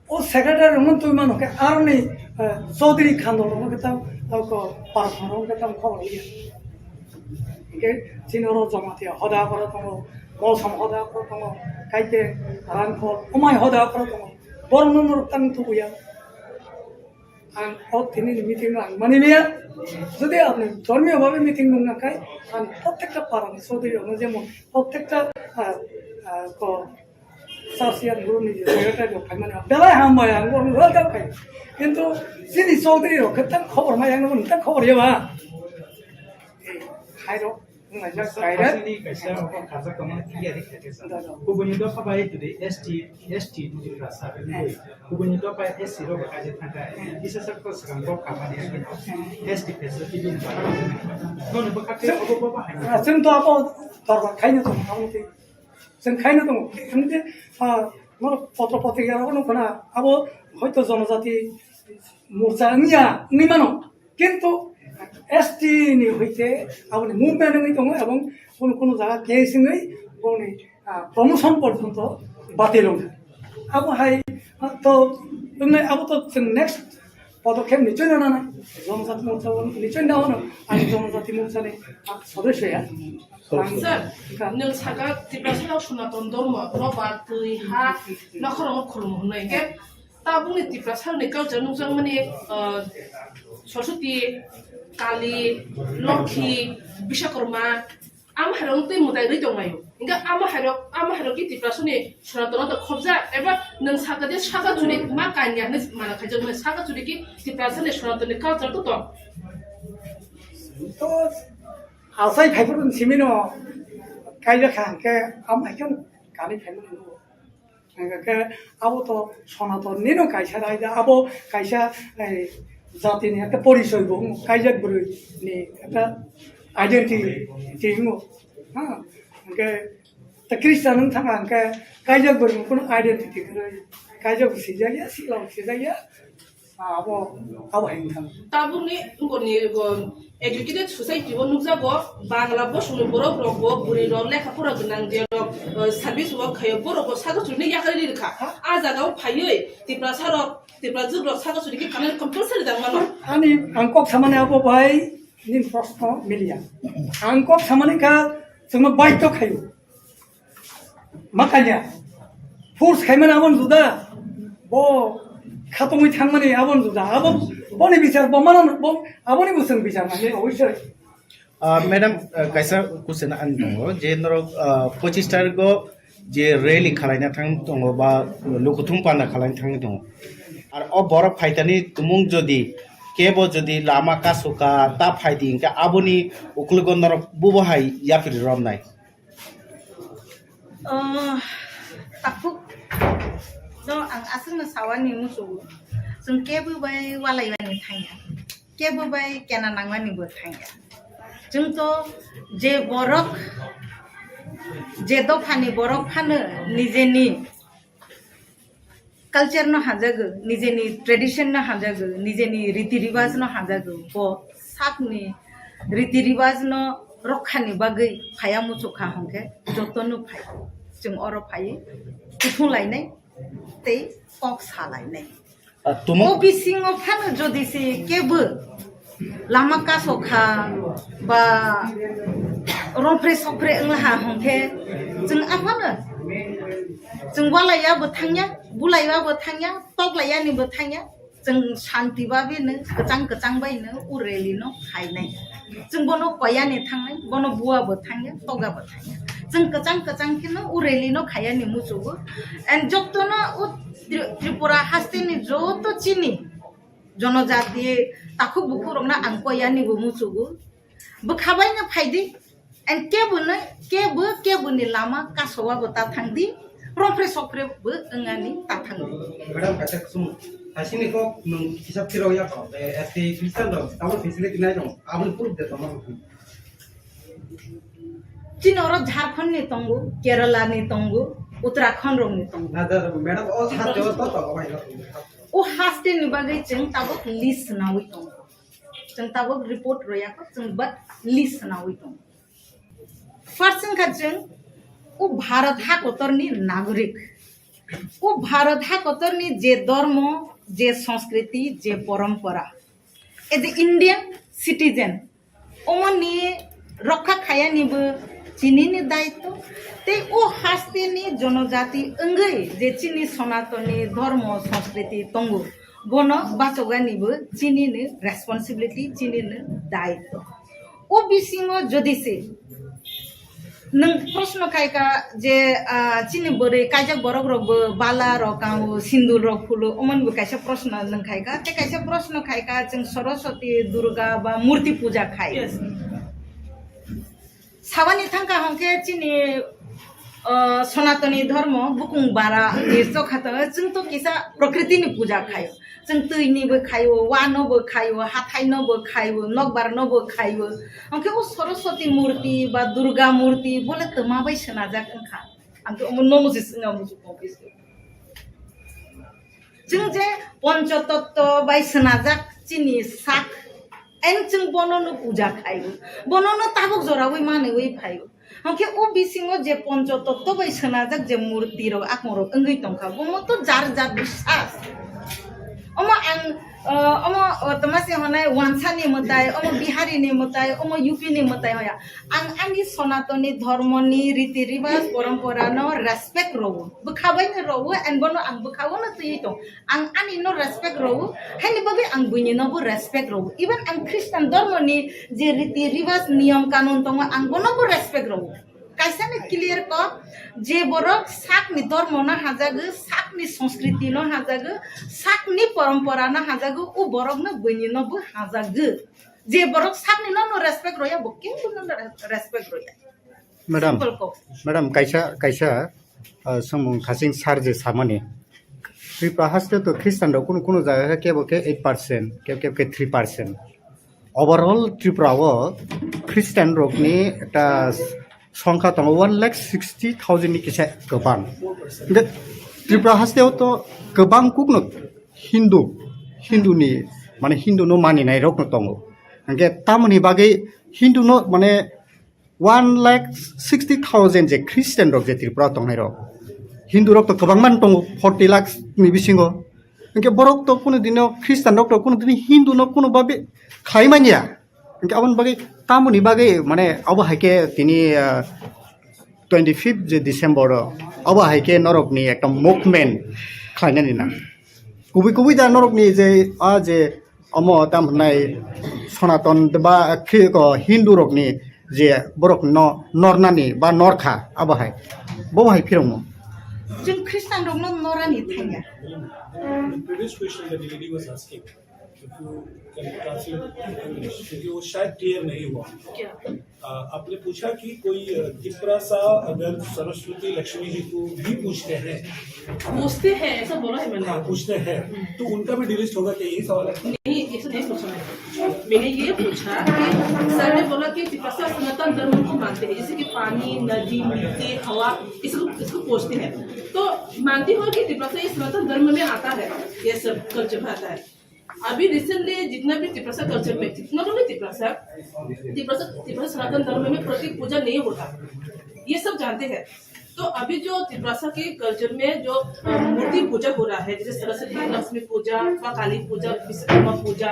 Speaker 10: ও সেক্রেটারি মন তুই মানুষকে আর নেই চৌধুরী খান্দল আমাকে তাও পারফার আমাকে তাও খবর ইয়ে চিনর জমাতে হদা করে তোমার মৌসুম হদা করে তোমার কাইতে রানফল অমায় হদা করে তোমার বড় নম্বর তাং তুইয়া আং তিনি মিটিং আং মানে নিয়ে যদি আপনি ধর্মীয়ভাবে মিটিং না খাই আর প্রত্যেকটা পারানি চৌধুরী যেমন প্রত্যেকটা সার্সিয়ার গুরু নিজে সেক্রেটারি মানে বেলায় হাম ভাই আং ওয়েলকাম খাই কিন্তু যিনি চৌধুরী রক্ষে তার খবর মাই আং তার খবর ইয়ে বা এই খাইর बुंनायजों
Speaker 8: Sa
Speaker 10: direct
Speaker 8: kasini kaisa obo kaza kamana tiya ri khate sa. Kubuni do khabai today ST di rasa ni. Kubuni do pa SC ro ka je thanga. Isa sa ko sakang ko kamani ST facility din ba. No no ba khate obo ba hai.
Speaker 10: जोंथ' आब' दरबार खायनो दं आब'नि जों खायनो दं एमते मोर पत्र पत्रिकायाव नुखोना आब' हयতো जनजाति मोर्चा निया निमानो किन्तु एसटी नि हইতে आब'नि मुभमेन्ट दङ এবং কোন কোন জায়গা কেসিङै गावनि प्रमोशन पर्यन्त बातिल दं आब' हाय तो आब' तो जों नेक्स्ट पदक्षेप निश्चय लानानै जनजाति मोर्चाव निश्चय दावनो आंनि जनजाति मोर्चानि सदस्यया
Speaker 5: Sir, nung saga tiprasa sunatun dormo robat tui ha nakhorong khulum hunai ke tabung ni tiprasa ni culture nung jang mani Saraswati Kali Lokhi Bishakarma am harong tui mutai ri dongayo inga am harong ki tiprasa ni sunatun to khobja eba nung saga de saga juri ma kanya ni mana khajong ni saga juri ki tiprasa ni sunatun ni culture to
Speaker 10: 또 아사히 100% 시민은 가이드한 게 아무 해경 가리 되는 거. 그러니까 아무도 손아도 니는 가이샤라이다 아버 가이샤 자티니 একটা পরিচয় বং কাইজাক বড় নি একটা identity জিমো হ্যাঁ 그 খ্রিস্টান은 থাকা 그 কাইজাক বড় কোন identity করে কাইজাক সিজাইয়া সিলাও সিজাইয়া আবো 행탕
Speaker 5: tabung ni ngoni educated society wo nukja go bangla bo sunu borok rok bo buri rok lekha pura gnang je rok service wo khayo borok bo saga chuni yakari ri kha a jaga o phayoi tipra jug rok saga chuni ki kanan compulsory dang mano
Speaker 10: 아니 안꼭 사만에 하고 바이 닌 프로스터 밀리야 안꼭 사만에가 정말 바이도 가요 막하냐 포스 가면 아번 주다 뭐 카통이 장만에 아번 주다 아번 번에 비자 뭐만은 뭐 아번이 무슨 비자만 내 어디서
Speaker 3: madam कैसा question आं दङ जे नरक 25 तारिखआव जे rally खालायना थां दङ बा लुकुथुम पान्दा खालायना थां दङ आरो अ बरफ फाइटानि तुमुं जदि केबो जदि लामा कासुका ता फाइदि इनका आबोनि उखलगन नरक बुबहाय याफिर रमनाय
Speaker 4: takuk do ang asing na sawani musu जों केबो बाय वालायवानि थांया केबो बाय केना नांगवानि बो थांया जों तो जे बरफ जे दफानि बरफ फानो निजेनि कल्चर न हाजागो निजेनि ट्रेडिशन न हाजागो निजेनि रीति रिवाज न हाजागो बो साकनि रीति रिवाज न रखानि बागै फाया मुचुखा हंके जतनु फाय जों अर फायो उथुं लायनाय तै कक सालायनाय
Speaker 3: तुमुं
Speaker 4: बिसिङाव फानो जदिसे केबो लामा कासखा बा रंफ्रे सफ्रे ओंलाहा हंके जों आफानो जों वालायाबो थांया बुलायाबो थांया तगलायानिबो थांया जों शान्तिबाबेनो गोजां गोजां बायनो उरेलिनो खायनाय जों बनो कयानि थांनाय बनो बुवाबो थांया तगाबो थांया जों गोजां गोजांखिनो उरेलिनो खायानि मुसुबो एन्ड जक्तनो त्रिपुरा हास्तेनि जत चिनि जनजाति ताखु बुखुरमना आंकयानिबो मुसुबो बखाबायनो फायदि एन्ड केबुनि लामा कासवाबो ता थांदि रंफ्रे सफ्रेबो ओंगानि ता थांदि
Speaker 9: मैडम कैसे सुन हासिनी को हिसाब थिरो या को एसटी क्रिस्टियन दो तावर फैसिलिटी नाइ दं आबुन प्रूफ दे तमा
Speaker 4: चिनोर झारखंड नि तंगु केरला नि तंगु उत्तराखंड रोग नि तंगु
Speaker 9: ना मैडम ओ हाथ देव तो भाई
Speaker 4: ओ हास्ते नि बागै जों ताबो लिस्ट नावै दं जों ताबो रिपोर्ट रोयाको जों बट लिस्ट नावै दं फर्स्ट का जों ओ भारत हा कोतरनि नागरिक ओ भारत हा कोतरनि जे धर्म जे संस्कृति जे परंपरा एज इंडियन सिटीजन ओमनि रक्षा खायानिबो चिनिनि दायित्व ते ओ हास्तेनि जनजाति अंगै जे चिनि सनातनी धर्म संस्कृति तंगु बनो बाचगानिबो चिनिनो रेसपन्सिबिलिटी चिनिनो दायित्व ओ बिसिङो जदिसे नों प्रश्न खायका जे चिनि बोरै कायजा बरक रबो बाला रकाउ सिन्दुर रफुलो अमनबो कायसा प्रश्न नों खायका ते कायसा प्रश्न खायका जों सरस्वती दुर्गा बा मूर्ति पूजा खाय सावानी थांका हमके चिनी सनातनी धर्म बुकुं बारा निर्चो खाता जों तो किसा प्रकृतिनि पूजा खायो जों दैनिबो खायो वानोबो खायो हाथाइनोबो खायो नगबारनोबो खायो हमके ओ सरस्वती मूर्ति बा दुर्गा मूर्ति बोले तो माबाय सोना जागोनखा आंथ' नमोजि सिङा मुजुखौ जों जे पंचतत्व बाय सोना जाग चिनि साक एन जों बननो पूजा खायो बननो ताबुक जरावै मानोवै फायो हमके ओ बिसिङो जे पंचतत्व बाय सोना जाग जे मूर्ति रो आखमरो अंगै तंखा बमो तो जार जार बिसास अमो तमासे हनाय वानसानि मताय अमो बिहारीनि मताय अमो यूपीनि मताय होया आंनि सनातनी धर्मनि रीति रिवाज परंपरा नो रेस्पेक्ट रवो बखाबाय न रवो एन बनो आं बखावो न तयै दं आंनि नो रेस्पेक्ट रवो हानि बाबे आं बुनि नबो रेस्पेक्ट रवो इवन आं ख्रिस्टान धर्मनि जे रीति रिवाज नियम कानुन दं आं बनोबो रेस्पेक्ट रवो कैसाने क्लियर को जे बरक साकनि धर्म न हाजागो साकनि संस्कृति न हाजागो साकनि परंपरा न हाजागो ओ बरक न बनि नबो हाजागो जे बरक साकनि न रेस्पेक्ट रया बके न रेस्पेक्ट रया
Speaker 6: मैडम कैसा समूह खासिं चार्जेस सामाने त्रिपुरा हास्ते तो ख्रिस्टान रो कोनो जायगा के 8% के 3% ओवरऑल त्रिपुरा वो ख्रिस्टान रोकनि एटा संख्या दङ 1,60,000 नि किसा गोबां त्रिपुरा हास्तेयाव तो गोबां कुकनो हिन्दुनि माने हिन्दुनो मानिनाय रकनो दङ ओंके तामनि बागै हिन्दुनो माने 1,60,000 जे ख्रिस्टान रक जे त्रिपुरा दंनाय रक हिन्दु रक तो गोबां मान दङ 40 लाख नि बिसिङो ओंके बरक तो कोनो दिनो ख्रिस्टान रक तो कोनो दिनो हिन्दुनो कोनो बाबे खायमानिया ओंके आबन बागै तामुनि बागै माने अब हाइके तिनी 25 जे डिसेम्बर अब हाइके नरकनि एकटा मुभमेन्ट खायनानि ना गुबै दा नरकनि जे जे अम ताम होननाय सनातन बा हिन्दु रकनि जे बरक नरनानि बा नरखा अब हाय बहाय फिरमो
Speaker 4: जों ख्रिस्टान रकनो नरानि थाया
Speaker 11: previous question that the lady was asking, if you can translate in English, क्योंकि वो शायद क्लियर नहीं हुआ। आपने पूछा कि कोई त्रिपुरा सा अगर सरस्वती लक्ष्मी जी को भी पूछते हैं
Speaker 5: ऐसा बोला है मैंने।
Speaker 11: हाँ, पूछते हैं तो उनका भी डिलीट होगा क्या, यही सवाल है?
Speaker 5: नहीं, ऐसा नहीं पूछा मैंने ये पूछा कि सर ने बोला कि त्रिपुरा सनातन धर्म को मानते हैं, जैसे कि पानी, नदी, मिट्टी, हवा इसको पूछते हैं, तो मानती हो कि त्रिपुरा ये सनातन धर्म में आता है, ये सब कल्चर में आता है। अभी रिसेंटली जितना भी त्रिपुरा कल्चर में जितना लोग त्रिपुरा सनातन धर्म में प्रतीक पूजा नहीं होता, ये सब जानते हैं। तो अभी जो त्रिपुरा के कल्चर में जो मूर्ति पूजा हो रहा है, जैसे सरस्वती लक्ष्मी पूजा, काली पूजा, विश्वकर्मा पूजा,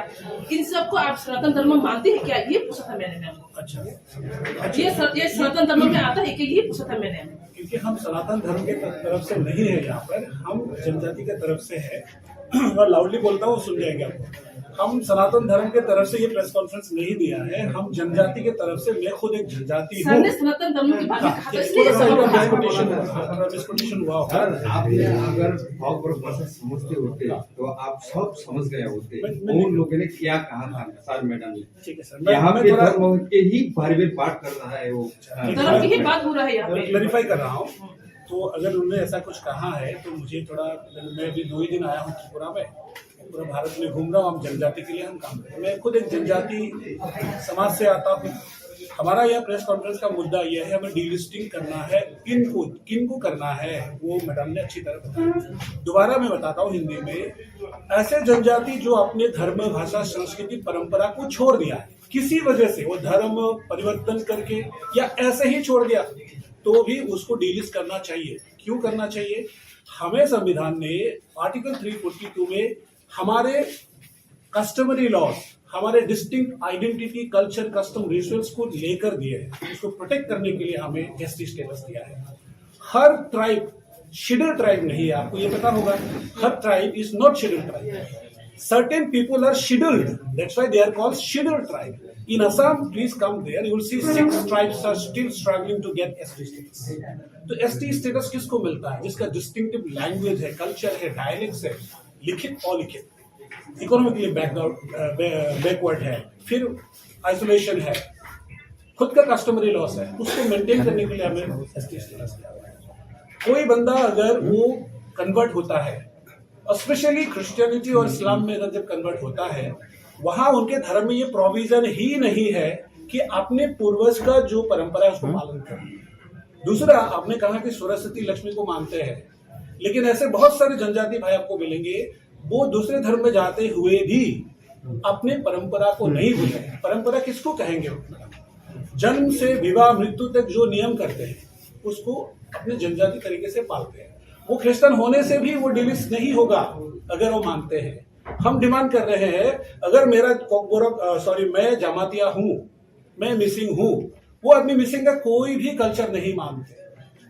Speaker 5: इन सबको आप सनातन धर्म मानते हैं क्या, ये पूछा था मैंने आपको।
Speaker 11: अच्छा,
Speaker 5: ये सनातन धर्म में आता है कि ये पूछा था मैंने।
Speaker 11: क्योंकि हम सनातन धर्म के तरफ से नहीं है, यहाँ पर हम जनजाति के तरफ से है। और लाउडली बोलता हूँ, सुन जाएंगे आपको। हम सनातन धर्म के तरफ से ये प्रेस कॉन्फ्रेंस नहीं दिया है, हम जनजाति के तरफ से, मैं खुद एक जनजाति हूँ।
Speaker 5: सनातन धर्म की बात
Speaker 11: हुआ।
Speaker 12: आपने अगर KOKBOROK भाषा समझते होते तो आप सब समझ गए होते। उन लोगों ने क्या कहा था सर मैडम ने,
Speaker 11: ठीक है सर,
Speaker 12: यहाँ पे धर्म के ही बारे में बात कर रहा है, वो
Speaker 5: धर्म की ही बात हो रहा है यहाँ पे,
Speaker 11: क्लैरिफाई कर रहा हूँ। तो अगर उन्होंने ऐसा कुछ कहा है तो मुझे थोड़ा, मैं अभी 2 ही दिन आया हूँ त्रिपुरा में, पूरा भारत में घूम रहा हूँ, हम जनजाति के लिए हम काम करते हैं। मैं खुद एक जनजाति समाज से आता हूँ। हमारा यह प्रेस कॉन्फ्रेंस का मुद्दा यह है, हमें डीलिस्टिंग करना है। किनको करना है वो मैडम ने अच्छी तरह बताया। दोबारा मैं बताता हूँ हिंदी में, ऐसे जनजाति जो अपने धर्म, भाषा, संस्कृति, परंपरा को छोड़ दिया है किसी वजह से, वो धर्म परिवर्तन करके या ऐसे ही छोड़ दिया, तो भी उसको डीलिस्ट करना चाहिए। क्यों करना चाहिए? हमें संविधान ने आर्टिकल 342 में हमारे कस्टमरी लॉज, हमारे distinct identity, culture, custom, rituals को लेकर दिए हैं। उसको प्रोटेक्ट करने के लिए हमें एसटी स्टेटस दिया है। हर ट्राइब शेड्यूल्ड ट्राइब नहीं है, आपको ये पता होगा। हर tribe is not scheduled tribe. Certain people are scheduled, that's why they are called scheduled tribe. In Assam, please come there, you will see 6 tribes are still struggling to get ST status. तो ST status किसको मिलता है? जिसका distinctive language है, culture है, dialects है, लिखित अलिखित, economically backward है, फिर आइसोलेशन है, खुद का कस्टमरी लॉस है, उसको मेंटेन करने के लिए हमें एसटी स्टेटस दिया हुआ है। कोई बंदा अगर वो कन्वर्ट होता है, स्पेशली क्रिश्चियनिटी और इस्लाम में अगर जब कन्वर्ट होता है, वहां उनके धर्म में ये प्रोविजन ही नहीं है कि अपने पूर्वज का जो परंपरा है उसको पालन करें। दूसरा, आपने कहा कि सरस्वती लक्ष्मी को मानते हैं, लेकिन ऐसे बहुत सारे जनजाति भाई आपको मिलेंगे, वो दूसरे धर्म में जाते हुए भी अपने परंपरा को नहीं भूले। परंपरा किसको कहेंगे? जन्म से विवाह मृत्यु तक जो नियम करते हैं उसको अपने जनजाति तरीके से पालते हैं। वो क्रिश्चियन होने से भी वो डिलीस नहीं होगा अगर वो मानते हैं। हम डिमांड कर रहे हैं, अगर मेरा मैं जमातिया हूं, मैं मिसिंग हूं, वो आदमी मिसिंग का कोई भी कल्चर नहीं मानते,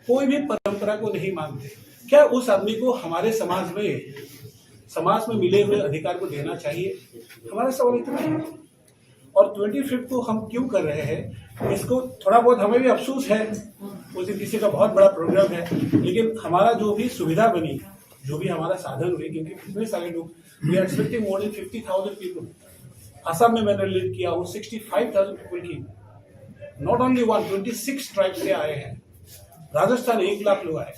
Speaker 11: कोई भी परंपरा को नहीं मानते, क्या उस आदमी को हमारे समाज में मिले हुए अधिकार को देना चाहिए? हमारा सवाल इतना है। और 25 को हम क्यों कर रहे हैं, इसको थोड़ा बहुत हमें भी अफसोस है, उस दिन किसी का बहुत बड़ा प्रोग्राम है, लेकिन हमारा जो भी सुविधा बनी, जो भी हमारा साधन हुए, क्योंकि कितने सारे लोग, we are expecting more than 50,000 people. Assam में मैंने लीड किया हूँ 65,000 पीपल की, नॉट ओनली 26 ट्राइब से आए हैं। राजस्थान 1 लाख लोग आए,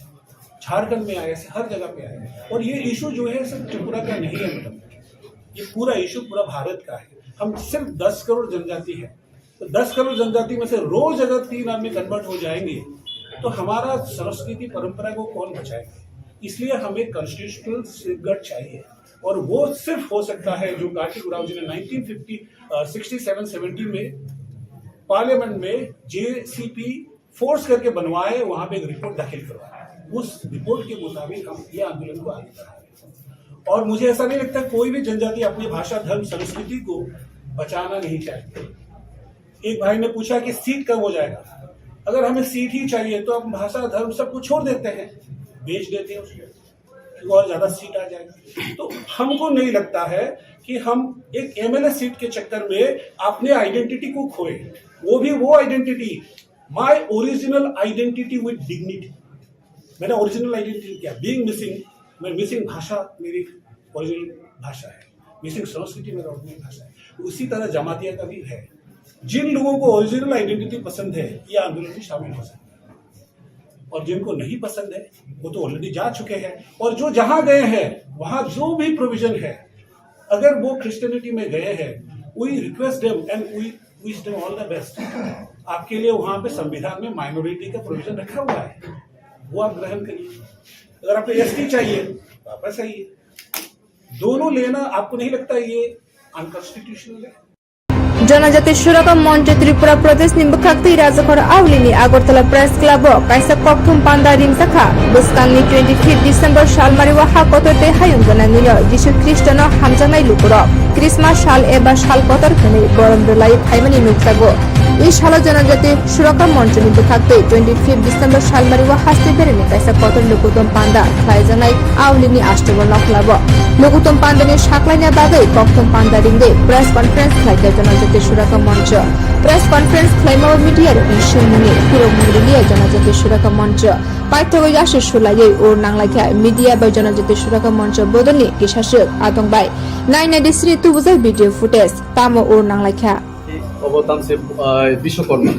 Speaker 11: झारखंड में आए, हर जगह पे आए। और ये इशू जो है सिर्फ त्रिपुरा का नहीं है मैडम, ये पूरा इशू पूरा भारत का है। हम सिर्फ 10 करोड़ जनजाति है, तो 10 करोड़ जनजाति में से रोज अगर 3 आदमी कन्वर्ट हो जाएंगे तो हमारा संस्कृति परंपरा को कौन बचाएगा? इसलिए हमें कॉन्स्टिट्यूशनल सेफगार्ड चाहिए, और वो सिर्फ हो सकता है जो कार्तिक उरांव जी ने 1967 में पार्लियामेंट में जेसीपी फोर्स करके बनवाए, वहां पे एक रिपोर्ट दाखिल करवाया। उस रिपोर्ट के मुताबिक हम ये आंदोलन को आगे बढ़ाएंगे। और मुझे ऐसा नहीं लगता कोई भी जनजाति अपनी भाषा, धर्म, संस्कृति को बचाना नहीं चाहती। एक भाई ने पूछा कि सीट कब हो जाएगा? अगर हमें सीट ही चाहिए तो हम भाषा, धर्म सब कुछ छोड़ देते हैं, बेच देते हैं उसको, और ज्यादा सीट आ जाएगी। तो हमको नहीं लगता है कि हम एक एमएलए सीट के चक्कर में अपने आइडेंटिटी को खोए। वो भी वो identity, my original identity with dignity. मेरा ओरिजिनल आइडेंटिटी क्या? बीइंग मिसिंग, मैं मिसिंग भाषा मेरी ओरिजिनल भाषा है, मिसिंग संस्कृति मेरा ओरिजिनल भाषा है। उसी तरह जमातिया का भी है। जिन लोगों को ओरिजिनल आइडेंटिटी पसंद है, ये आंदोलन में शामिल हो सकते हैं, और जिनको नहीं पसंद है वो तो ऑलरेडी जा चुके हैं। और जो जहां गए हैं वहां जो भी प्रोविजन है, अगर वो क्रिश्चियनिटी में गए हैं, we request them and we wish them all the best. आपके लिए वहां पे संविधान में माइनॉरिटी का प्रोविजन रखा हुआ है, वो आप ग्रहण करिए। अगर आपको एसटी चाहिए वापस आइए। दोनों लेना आपको नहीं लगता ये अनकॉन्स्टिट्यूशनल है?
Speaker 13: जनजाति सुरक्षा मंच त्रिपुरा प्रदेश निम्बखाक्ति राजखर आवलिनी आगरतला प्रेस क्लब काइसा कोकथुम पांडा रिमसाखा बस्कांनि 25 डिसेम्बर सालमारिवा हाकोतरते हायुंगना निलो जिसु ख्रिस्टान हामजानाय लुकुरक क्रिसमास साल एबा साल कोतर खनि बरमदलाई थाइमानि नुकसागो এই সাল জনজাতি সুরক্ষা মঞ্চ নিম্বখাক্তি 25 ডিসেম্বর সালমারিवा हास्ते बेरेनि काइसा कोतर लुकुथुम पांडा खायजानाय आवलिनि आस्ताबल नखलाबो लुकुथुम पांडानि साक्लायनाय बागै कोकथुम पांडा रिंगे प्रेस कन्फारेंस खालायदो जनजाति सुरक्षा मंच प्रेस कन्फारेंस खालायमाव मिडियार इशुमुनि पुरमुंगलिया जनजाति सुरक्षा मंच पाइथगो यासु सुलायै और नांलायखा मिडिया बा जनजाति सुरक्षा मंच बदनि किसासक आतंबाय नाइनादिस्रि तुबुजा भिडियो फुटेज तामो और नांलायखा
Speaker 14: অবতামসে বিশ্বকর্মা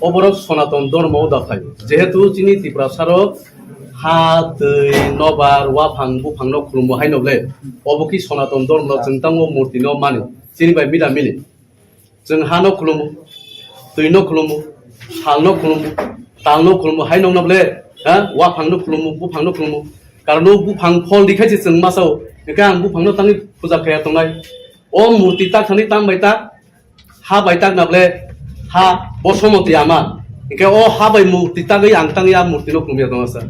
Speaker 14: অবরক সনাতন ধর্ম দাখায় যেহেতু চিনি ত্রিপুরা সারো হা दै নবার ওয়াফাং বুফাং ন খুলুম হাইনবলে অবকি সনাতন ধর্ম जों तांगो मूर्ति न माने चिनि बाय मिला मिले जों हा न खुलुम दै न खुलुम साल न खुलुम ताल न खुलुम हाइनबले हा वाफां न खुलुम बुफां न खुलुम कारण बुफां फल दिखाइसे जों मासाव एका आं बुफां न तांनि पूजा खाया तंनाय ओ मूर्ति ता थानि ताम बायता हा बायता नाबले हा बसमती आमा इनके ओ हा बाय मूर्ति तागै आं तांगै आ मूर्ति न खुलुम या दंसा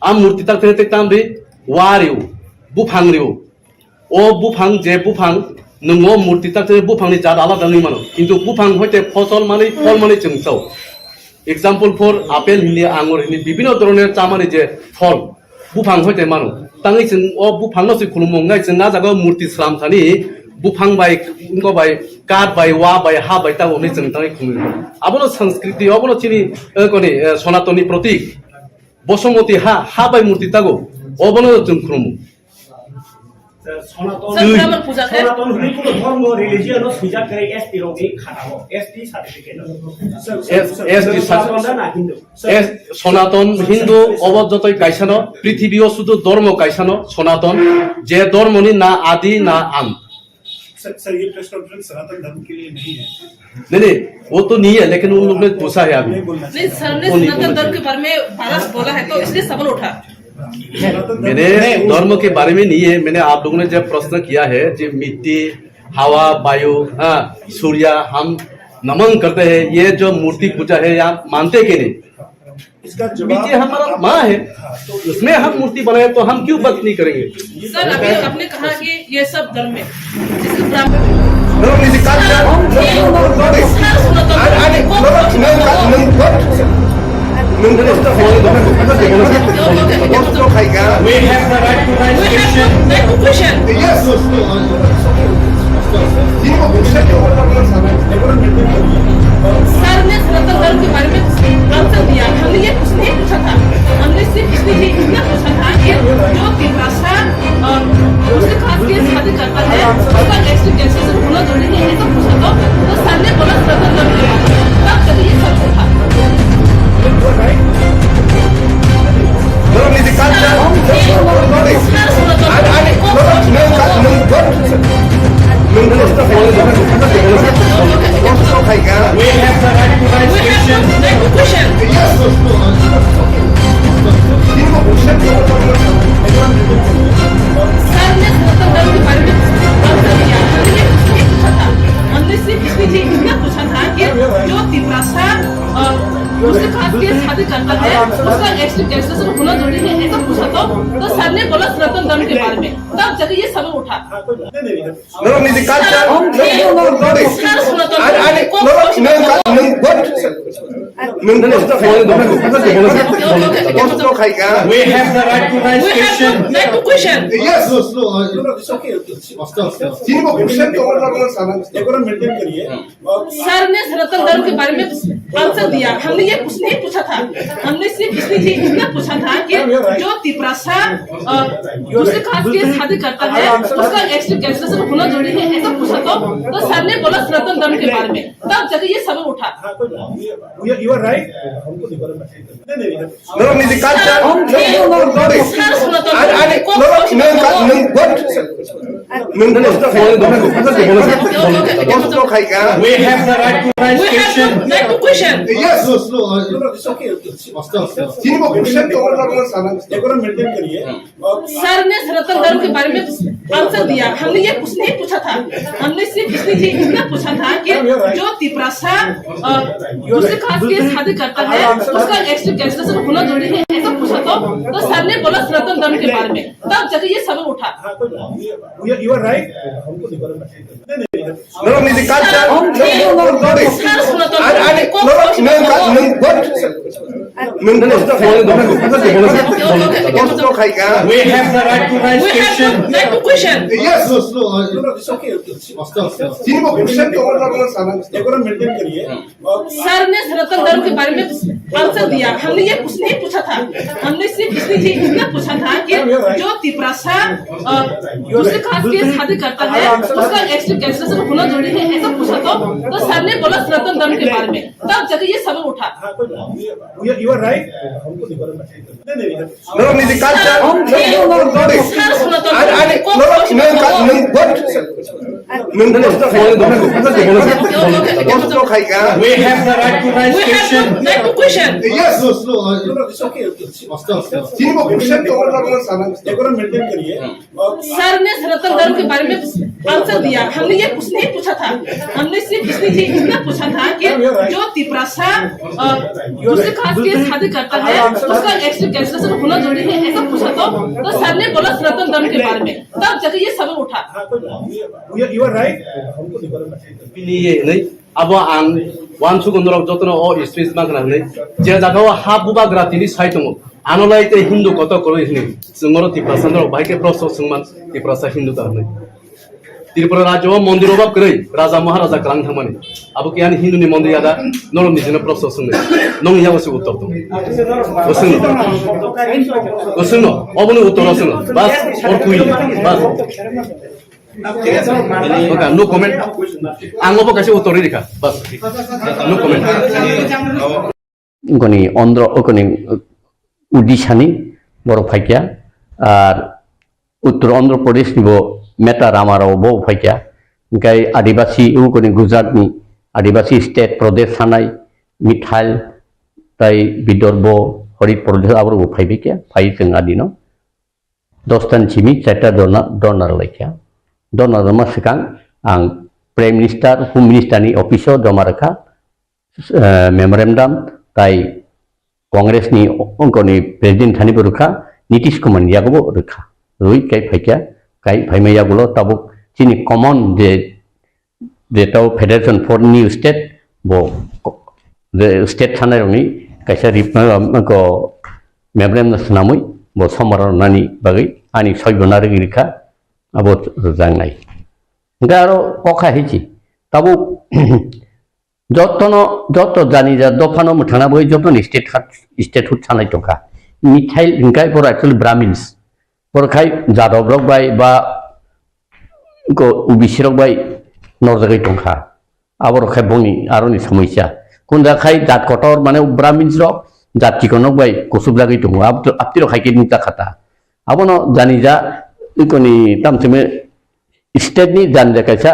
Speaker 14: आ मूर्ति ता ते ताम बे वारिउ बुफां रिउ ओ बुफां जे बुफां नंगो मूर्ति ता ते बुफांनि जात आलादा नै मानो किन्तु बुफां हयते फसल माने फल माने जोंसाव एग्जाम्पल फर आपेल हिनि आंगुर हिनि विभिन्न धरনের चामानि जे फल बुफां हयते मानो तांगै जों ओ बुफां नसि खुलुमंगाय जों ना जागा मूर्ति स्लाम थानि बुफां बाय उनको बाय काट बाय वा बाय हा बाय ता ओने जों तांगै खुलुम आबोनो संस्कृति आबोनो चिनि कोनि सनातननि प्रतीक बसमती हा बाय मूर्ति तागो अबोनो जों खुलुम
Speaker 8: सनातन हुने कुनो धर्म रिलिजियन सुजाकनाय एसटी रोगी खानाबो एसटी सर्टिफिकेट
Speaker 14: সনাতন হিন্দু অবদ্ধতই কাইসানো পৃথিবীও শুধু ধর্ম কাইসানো সনাতন যে ধর্মনি না আদি না আন্ত
Speaker 11: सर ये प्रेस कॉन्फ्रेंस सनातन धर्म के लिए नहीं है।
Speaker 14: नहीं वो तो नहीं है लेकिन उन लोग ने पूछा है अभी
Speaker 5: नहीं सर ने सनातन धर्म के बारे में भारत बोला है तो इसलिए सवाल उठा
Speaker 14: मैंने धर्म के बारे में नहीं है मैंने आप लोगों ने जब प्रश्न किया है जो मिट्टी हवा वायु हाँ सूर्य हम नमन करते हैं ये जो मूर्ति पूजा है यहाँ मानते कि नहीं
Speaker 11: इसका
Speaker 14: मिट्टी हमारा माँ है उसमें हम मूर्ति बनाए तो हम क्यों बात नहीं करेंगे
Speaker 5: सर अभी आपने कहा कि ये सब धर्म है जिससे ब्राह्मण
Speaker 14: We have the right to raise question.
Speaker 5: Yes. Sir ने सनातन धर्म के बारे में आंसर दिया हमने ये कुछ नहीं पूछा था हमने सिर्फ इसलिए इतना पूछा था कि जो तिब्रासा उसके खास के शादी करता है उसका नेक्स्ट कैसे से होना जरूरी है ऐसा पूछा तो सर ने बोला सनातन धर्म के बारे में तब चलिए ये सब था
Speaker 14: We have the right to raise question.
Speaker 5: Yes. Sir ने सनातन धर्म के बारे में आंसर दिया हमने ये कुछ नहीं पूछा था हमने सिर्फ इसलिए इतना पूछा था कि जो तिब्रासा उसके खास के शादी करता है उसका नेक्स्ट कैसे से होना जरूरी है ऐसा पूछा तो सर ने बोला सनातन धर्म के बारे में तब जगह ये सवाल उठा
Speaker 14: We have the right to raise question.
Speaker 11: Yes.
Speaker 5: Sir ने सनातन धर्म के बारे में आंसर दिया हमने ये कुछ नहीं पूछा था हमने सिर्फ इसलिए इतना पूछा था कि जो तिब्रासा उसके खास के शादी करता है उसका नेक्स्ट कैसे से होना जरूरी है ऐसा पूछा तो सर ने बोला सनातन धर्म के बारे में तब जगह ये सवाल उठा
Speaker 11: You are right.
Speaker 14: We have the right to raise question.
Speaker 11: Yes.
Speaker 5: Sir ने सनातन धर्म के बारे में आंसर दिया हमने ये कुछ नहीं पूछा था हमने सिर्फ इसलिए इतना पूछा था कि जो तिब्रासा उसके खास के शादी करता है उसका नेक्स्ट कैसे से होना जरूरी है ऐसा पूछा तो सर ने बोला सनातन धर्म के बारे में तब जगह ये सवाल उठा
Speaker 11: You are right.
Speaker 14: We have the right to raise question.
Speaker 11: Yes.
Speaker 5: Sir ने सनातन धर्म के बारे में आंसर दिया हमने ये कुछ नहीं पूछा था हमने सिर्फ इसलिए इतना पूछा था कि जो तिब्रासा उसके खास के शादी करता है उसका नेक्स्ट कैसे से होना जरूरी है ऐसा पूछा तो सर ने बोला सनातन धर्म के बारे में तब जगह ये सवाल उठा
Speaker 11: You are right.
Speaker 14: We have the right to raise question.
Speaker 11: Yes.
Speaker 5: Sir ने सनातन धर्म के बारे में आंसर दिया हमने ये कुछ नहीं पूछा था हमने सिर्फ इसलिए इतना पूछा था कि जो तिब्रासा उसके खास के शादी करता है उसका नेक्स्ट कैसे से होना जरूरी है ऐसा पूछा तो सर ने बोला सनातन धर्म के बारे में तब जगह ये सवाल उठा
Speaker 11: You are right.
Speaker 14: नहीं अब आं वान सुगंधराव जतन ओ स्ट्रीट मागनानै जे जागाव हा बुबा ग्रातिनि साइट दङ आनलाइते हिन्दु कत करो हिनि जोंमरो तिब्रासान्दर बाइके प्रसो सोंमान तिब्रासा हिन्दु दानै त्रिपुरा राज्य मंदिर अभाव करे राजा महाराजा कलां थांमानि आबो कियानि हिंदुनि मंदिर आदा नरम निजनो प्रश्न सोंनो नों इया बसे उत्तर दं गोसोनो अबनो उत्तर सोंनो बस और कुइ बस ओके नो कमेंट आंगोबो कासे उत्तर रेखा बस नो कमेंट
Speaker 15: गनि आंध्र गनि उड़ीसानि बर' फाइकिया और उत्तर आंध्र प्रदेश निबो मेटा रामाराव बो फाइकिया ओमफ्राय आदिवासी गनि गुजरातनि आदिवासी स्टेट प्रदेश थानाय मिथाइल ताई विदर्भ हरित प्रदेश आबो फाइबिकिया फाइ जों आदिनो 10 तान सिमि 4टा डनार लाइकिया डनार मा सिगां आं प्राइम मिनिस्टार होम मिनिस्टारनि अफिसाव जमा रखा मेमोरेन्डाम ताई कांग्रेसनि अंकनि प्रेसिडेंट थानि बरुखा नीतीश कुमार यागबो रखा रुई काई फाइकिया काई फाइमयागुलो ताबुक चिनि कमन जे ताव फेडरेशन फॉर न्यू स्टेट बो स्टेट थानायनि काइसा रिपको मेमोरेन्डाम सनामै बो समरनानि बागै आनि सयबनारि रिखा आबो रजांनाय गारो पखा हिची ताबुक जत जानी जा दफानो मथाना बय जतन स्टेट हुड सानाय टका मिथाइल इनकाय फर एक्चुअली ब्राह्मण्स फरखाय जादव रक बाय बा को उबिसि रक बाय नरजागै टका आबर खाय बंनि आरोनि समस्या कुनजाखाय जात कटर माने ब्राह्मण्स रक जाति कोनक बाय कुसुबलागै टंग आपतिरो खायके निता खाता आबनो जानी जा इकोनि तामसेमे स्टेट नि जानजा कायसा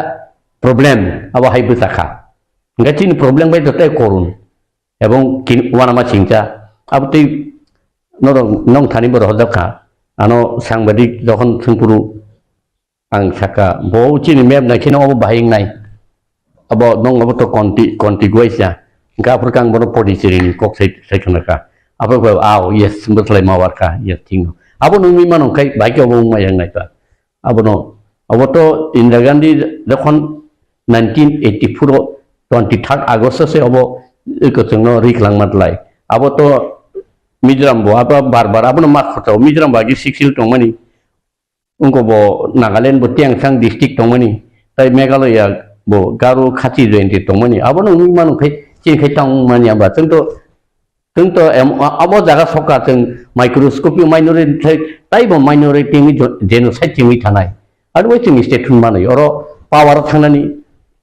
Speaker 15: प्रॉब्लेम आबो हाय बसाखा गचिन प्रॉब्लेम बाय दते कोरुन एवं किन वानामा चिंचा अब तै नों थानि बर हजाबखा आनो सांबादिक जखन सोंपुरु आं साका बौचिनि मेप नाखिनो अब बाहायनाय अब नों अब तो कन्टिगुइसा गाफोरखा आं बर पडिचेरिनि कक्साइ साइखनका अब आव यस बसलाय मावारका यस थिं अब नोंनि मानंखाय बाइक अब मायांनायता अब नो अब तो इंदिरा गांधी जखन 1984 23 आगस्ट से अब एक जोंनो रिखलांमातलाय अब तो मिजोराम बो अब बार अब मा खताव मिजोराम बागि सिक्सिल टंमानि उनको बो नागालैंड बो टेंगसां डिस्ट्रिक्ट टंमानि ताई मेघालय बो गारो खाथि जयन्ति टंमानि अब नो मानखाय चिनखाय टंमानि आबा जोंतो अब जागा सका जों माइक्रोस्कोपि माइनरिटि ताइबो माइनरिटि नि जेनोसाइड थिंनि थानाय आरो बै जों स्टेट मानै अर पावार थांनानि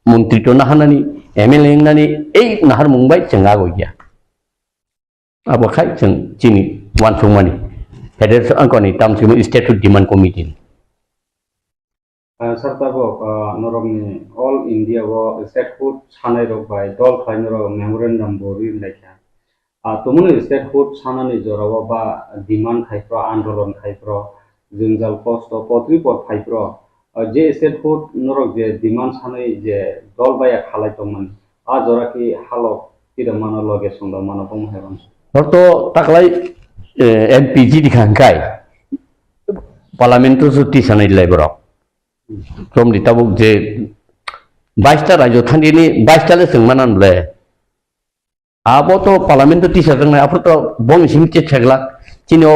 Speaker 15: मंत्री तो नाहानानि एमएलए नानि ए नाहार मुंबाय जों आगो गया अब खाय जों चिनि वानसुमानि फेडरेशन अंकनि तामसिम स्टेट डिमांड कमिटि
Speaker 12: सरताबो नरमनि ऑल इंडिया वो स्टेट फूड सानाय रक बाय दल खायनरो मेमोरेंडम बोरि लायखा तुमुनि स्टेट फूड सानानि जरावा बा डिमांड खायफ्रा आंदोलन खायफ्रा जोंजाल कस्ट पत्रि पट खायफ्रा जे स्टेट फूड नरक जे डिमांड सानाय जे दल बाया खालायतोमोन आ जराखि हालक तिरमानो लगे संदा मानो बम हेवन
Speaker 15: हरतो ताकलाय एमपीजी दिखांखाय पार्लियामेंट जुति सानाय लायबरा फ्रम दि ताबुक जे 22 टा राज्य थान्दिनि 22 टा लेसों मानानले आबो तो पार्लियामेंट टिसा जोंना आफर तो बं सिं चेकला चिनो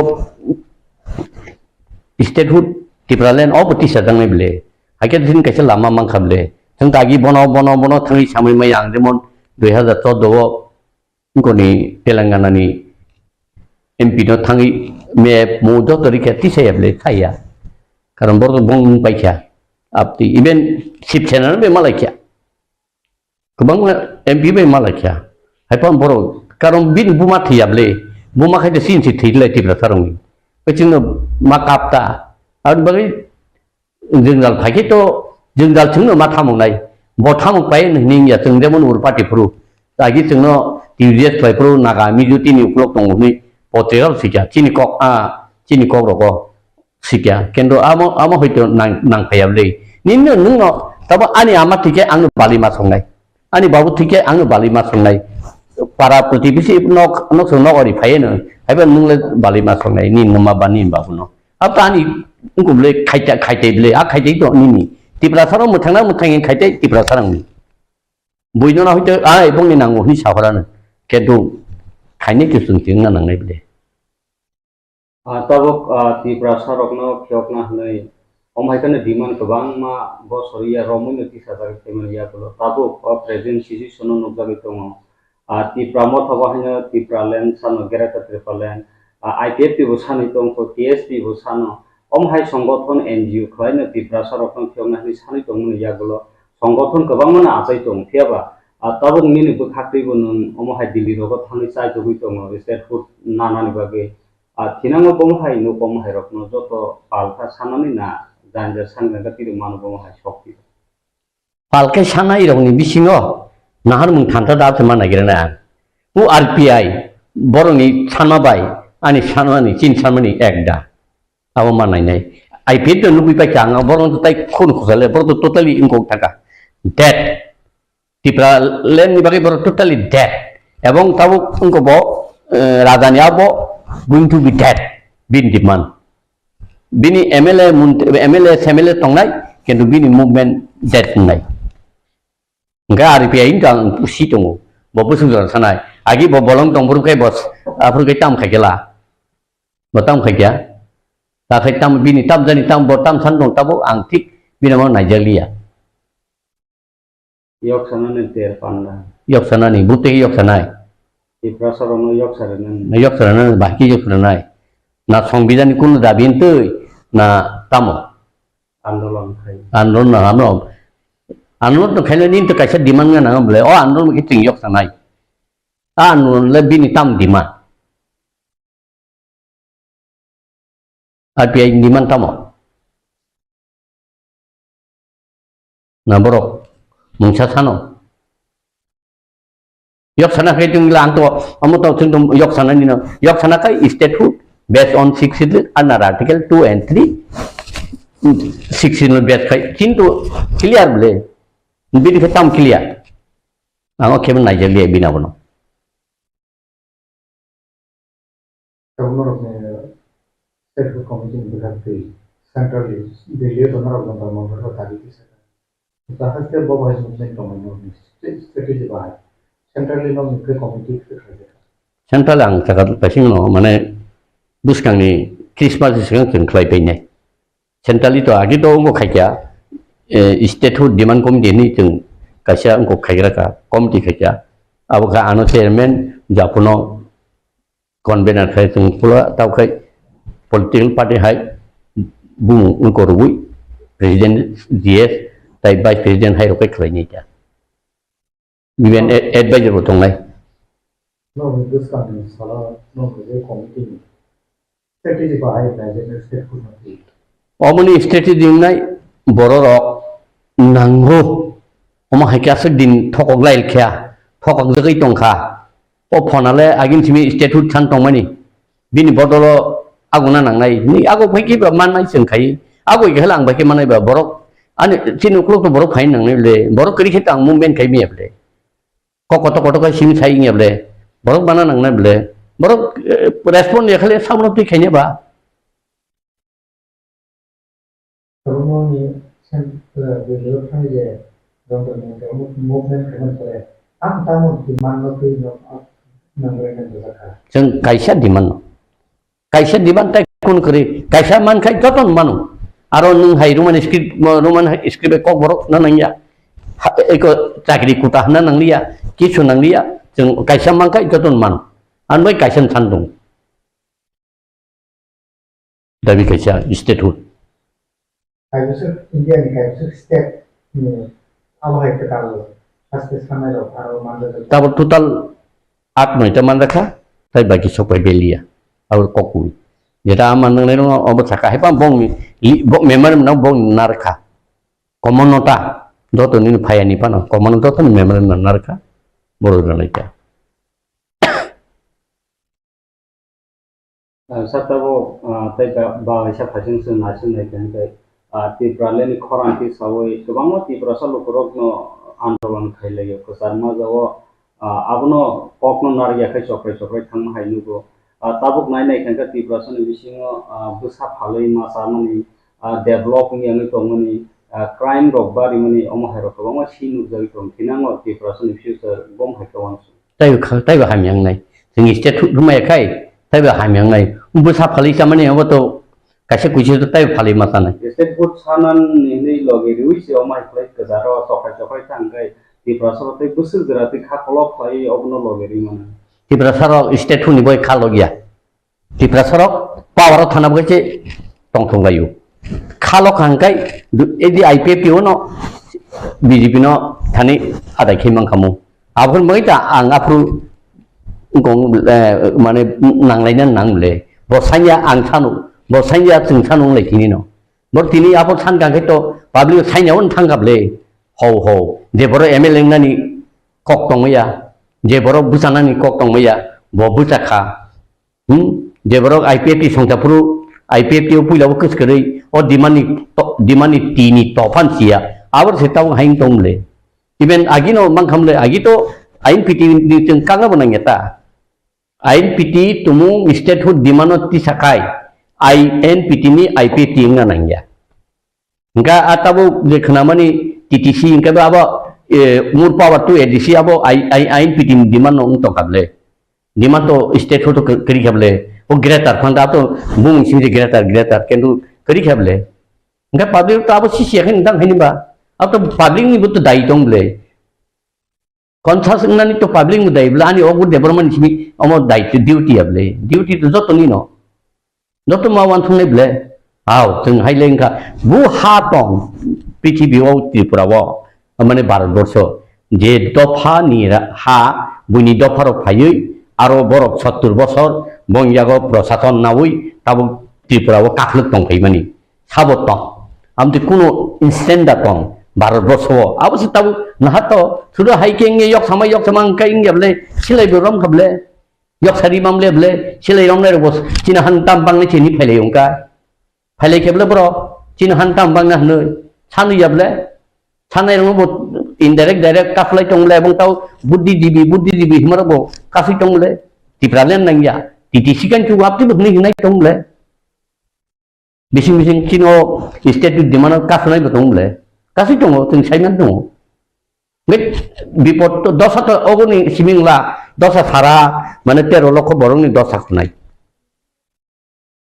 Speaker 15: स्टेट हुड टिप्रालेन अब टिसा जोंनाय बले हाके दिन कैसे लामा मांखाबले जों दागि बनो थाङै सामै मै आं जेमन 2014 गनि तेलंगाना नि एमपी नो थाङै मेप मोदो तरिका टिसायाबले थाया कारण बर बं बायखा आपति इभेन चिफ सेनार बे मालायखा गोबां एमपी बे मालायखा हायपान बर कारण बिन बुमा थैयाबले बुमा खायदे सिनसि थैलाय टिप्रा सारंनि बेथिनो मा कापता आरो बागै जोंजाल फायखे तो जोंजाल थिंनो मा थामंनाय बथाम पाय नैनिया जों जेमन उर पार्टीफोरु दागि जोंनो टिउजिएस फायफोरु नागा मिजुतिनि उक्लक दंनि पत्रिकाव सिका चिनि कक रक सिका केन्द्र आमो हयतो नांफायाबले निनो नोंनो तब आनि आमा थिके आंनो बालिमा संनाय आनि बाबु थिके आंनो बालिमा संनाय पारा प्रतिबिसि नक संनो ओरि फायनो हायबा नोंले बालिमा संनाय नि नमा बानि बाबुनो अब तानि उनको बले खायते बले आ खायते तो निनि तिप्रा सारो मोथांना मोथांनि खायते तिप्रा सारंनि बयनो हयतो आ बंनि नांगौ नि साफरानो केदु खायने किसुं थिंना नांनाय बले
Speaker 12: तबक त्रिपुरा सरकनो खेवकना हनै Omhaikana demand kabang ma bosoria romuno ti sadar temen ya bolo tabu present situation no nugari tongo ti pramo thawahnya ti pralen sano gerata tripalen IPF ti busani tongko TSP busano omhai সংগঠন NGO khlaina ti prasarokon thiongna ni sani tongmo ya bolo সংগঠন kabang mana apai tong thiaba tabu mini bukhakti bunun omhai dili rogo thani chai jogi tongo state food nana ni bage thinango bomhai no bomhai rokno joto palka sanani na Janjar sangga kiri manu bomhai shokti
Speaker 15: palke sana irong ni bisingo nahar mung thanta da thema nagirana u RPI boroni sanma bai ani sanma ni chin sanma ni ekda abo manai nai IPF to nubi pai changa borong to tai khun khosale bor to totally ingkok thaka dead tipra len ni bagi bor totally dead ebong tabu ungko bo radani abo going to be dead bin demand bini MLA tongnai kendu bini movement dead nai enggak RPI ingkang pusi tongo bo pusu sanai agi bo bolong tong buru kai bos afur kai tam khagela bo tam khagya ta khai tam bini tam jani tam bo tam san dong tabo ang tik bina mo Nigeria
Speaker 12: yok sana ne ter panda
Speaker 15: yok sana ni bute yok sanai
Speaker 12: ti prasarono yok sarana
Speaker 15: yok sana baki yok sanai na সংবিধান কোন দাবি তৈ না তামো আন্দোলন না আমরা আন্দোলন তো খাইলে দিন তো কাছে ডিমান্ড না বলে ও আন্দোলন কি তিং yok sanai আন্দোলন le bini tam demand RPI demand tamo na borok mungsa sano yok sana kai tung lang to amo to tung yok sana ni no yok sana kai statehood based on 6 under article 2 and 3 16 based kai kintu clear bole bini khatam clear ang okay Nigeria bina bono
Speaker 2: governor of state committee berarti central Delhi donor of the government of tadi itu sahaja ke bawah movement committee strategi bahaya centrally no committee
Speaker 15: central ang sakat pasing no mane buskang ni Christmas sekarang kelai penye. Central itu agi to ngko kaya statehood demand committee ni jeng kasya ngko kaya ka committee kaya. Apakah anu chairman Japono convener kaya jeng pula tau kaya political party hai bung ngko rubui presiden DS tai vice president hai rokai kelai ni ja. Even advisor botong lai.
Speaker 2: No, buskang ni salah no committee strategi bahaya belajar state food nanti.
Speaker 15: Omoni strategi nai bororok nanggo oma hakiasa din thokok lail kya thokok jagai tongkha o phonale agin simi state food chan tongmani bini bodolo aguna nangnai ni ago phaki ba manai sengkhai ago gelang ba ke manai ba borok ani chinu klok to borok phain nangnai le borok kri khetang movement khai mi able kokoto ka sim sai ngi able borok bana nangnai ble borok respond ya khale samno ti khene ba
Speaker 2: Kalau ni central beliau kan je dorang movement kan boleh am tamu di mana tu nangrengan berkah
Speaker 15: jeng kaisa di man tai kun kri kaisa man khai joton manu aro nung hai ruman script kokborok na nangya eko chakri kutah na nanglia kisu nanglia jeng kaisa man khai joton manu an bai kaisa sandung dabi kaisa statehood
Speaker 2: kaisa India ni kaisa state ni apa hai ketahu pasti sama lo aro manda
Speaker 15: tabur total 8 teman rakha tai bagi sopai belia au kokui jeta aman nang leno obat saka he pam bong member na bong narka komonota doto ni phayani pana komonota to member na narka boro ranaika
Speaker 12: satabo tai ba isa phasing sun nasin nai kan kai ti praleni khoran ti sawoi kobangmo ti prasal lokorok no आंदोलन खाइलायो कसारमा जाओ आबनो कोकनो नारया खाइ चक्रे थांग हाइनुगो Tabuk नाय खानका तिब्रासन बिसिङो बुसा फालै मासामनि डेभलपिंग यानि तंगनि crime रकबारि मनि अमहायरो गोबां सिनु जाय दं थिनाङो तिब्रासन फ्यूचर बम हाइकवान
Speaker 15: ताइबो हामियांनाय जोंनि स्टेट रुमाय खाय ताइबो हामियांनाय बुसा फालै सामानि अबतो kaisa kuisi to tai phali mata nai
Speaker 12: state food sanan ni loge ruisi o mai play kazaro sokai tangkai Tripura saro tai busur gerati khakolok play obno loge ri mana
Speaker 15: Tripura saro state food ni boy khalogia Tripura saro power thana boy tong gayu khalok hangkai edi IPP no BJP no thani adai khimang kamu abun mai ta ang apru gong mane nanglainan nangle bosanya ang thanu bosanya chung thanung le kini no bor tini apo than gang to public saina on thangap le ho je boro MLA nani kok tong ya je boro busana ni kok tong ya bo busakha je boro IPP Songchapuru IPP puila kus kare o dimani tini tofan sia awar setau haing tong le even agino mangkham le agito ain piti ni teng kanga bonang eta ain piti tumu statehood dimanot ti sakai INPT ni IPT nga nangya nga atabu je khnamani TTC nga ba abo mur power to ADC abo INPT dimano ung to kable dimato statehood to kri kable o greater phanda to bung sinje greater kendu kri kable nga public to abo sisi khin dang hini ba ato public ni but dai tong ble conscious nani to public mu dai blani o good development simi omo dai duty able duty to joto ni no Noto mawan thungne ble aw tung haileng ka bu ha tong ptv o Tripura wo amane bharatborsho je dopha ni ha buini dopha ro phayui aro borok 70 bochor bongyago proshashan nawui tabu Tripura wo kakluk tong khaimani sabot tong amti kuno instant da tong bharatborsho abose tabu nahato sudo hiking yok samang kai ngeble silai borom khable yok sari mamle ble silai rom le bos china han tam bang ni chini phele yongka phele keble bro china han tam bang na hnu chanu yable chanai rom bot indirect direct kaflai tongle bong tau buddhi jibi himara bo kasi tongle Tripura len nangya TTC kan chu apti bhni hinai tongle bising chino state dimana kaflai tongle kasi tongo tung saiman tongo met bipot to dosa to ogoni simingla dosa sara mane 13 লক্ষ borong ni dosa kunai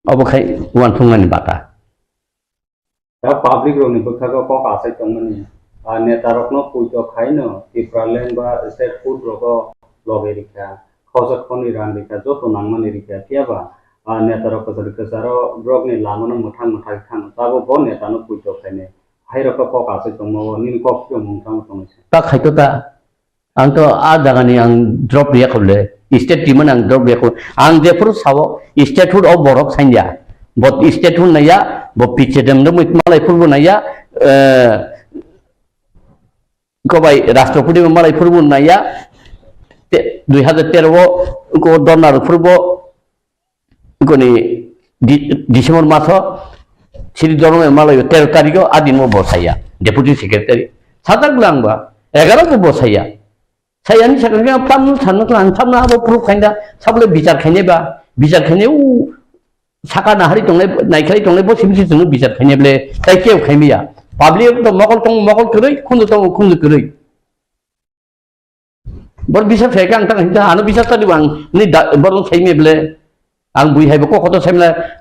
Speaker 15: obokai wan thungani bata
Speaker 12: ta public ro ni bukha ko ka sai tong mani neta rokno puito khaino Tripura len ba state food ro ko loge rikha khojak khoni ran rikha joto nangmani rikha tiaba neta ro ko saro brok ni lamono muthang khan tabo bo neta no puito khaine hairo ko ka sai tong mo nin ko pyo mungthang tong
Speaker 15: ta khaito ta ang to a dagani ang drop ya khole state team ang drop ya khol ang jefur sawo state food of borok sanja bot state food naya bo piche dem no malai furbu naya ko bai rashtrapati malai furbu naya 2013 ko donar furbo ko ni December maso siri dorme malai 13 tariko adin mo bosaya deputy secretary sadak lang ba 11 ko bosaya saya ni sekarang pam sana kan samna abo proof khainda sable bicar khaine ba bicar khaine u saka na hari tongle naikhai tongle bo simsi sunu bicar khaine ble tai keu khaimia public to mokol krai khundu krai bor bisa fekang tang hinta anu bisa tadi bang ni borong saime ble ang bui hai ko koto saimla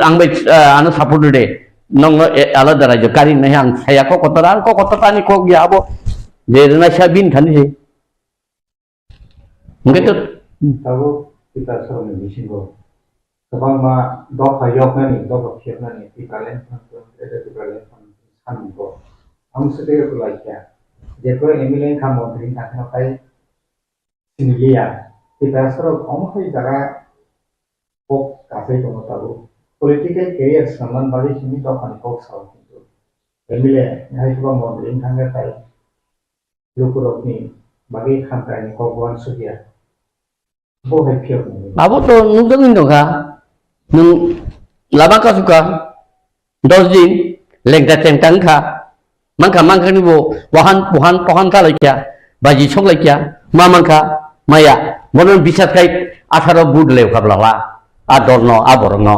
Speaker 15: ang bai anu support de nong ala dara jo kari nahi ang saya ko koto tani ko ya abo je na sabin thani je
Speaker 2: Mungkin tahu kita selalu di sini sebab ma dok hayok nani dok kiat nani di kalian ada di kalian kan ko am sedih ko laikya jeko emile kamu beri kan kai sinilia kita selalu kamu hai jaga kok kafe kamu tahu political career saman bagi sini dok kan kok saw itu emile hai ko mau beri kan kai Lukuthum ni bagi kan kai kok buan sudia
Speaker 15: Abo to nungdongin dong ka nung labang ka suka 10 din lengta tentang ka mangka ni bo pohan ka laikya baji chok laikya mamangka maya monon bisat kai 18 bud lew ka blala adorno aborno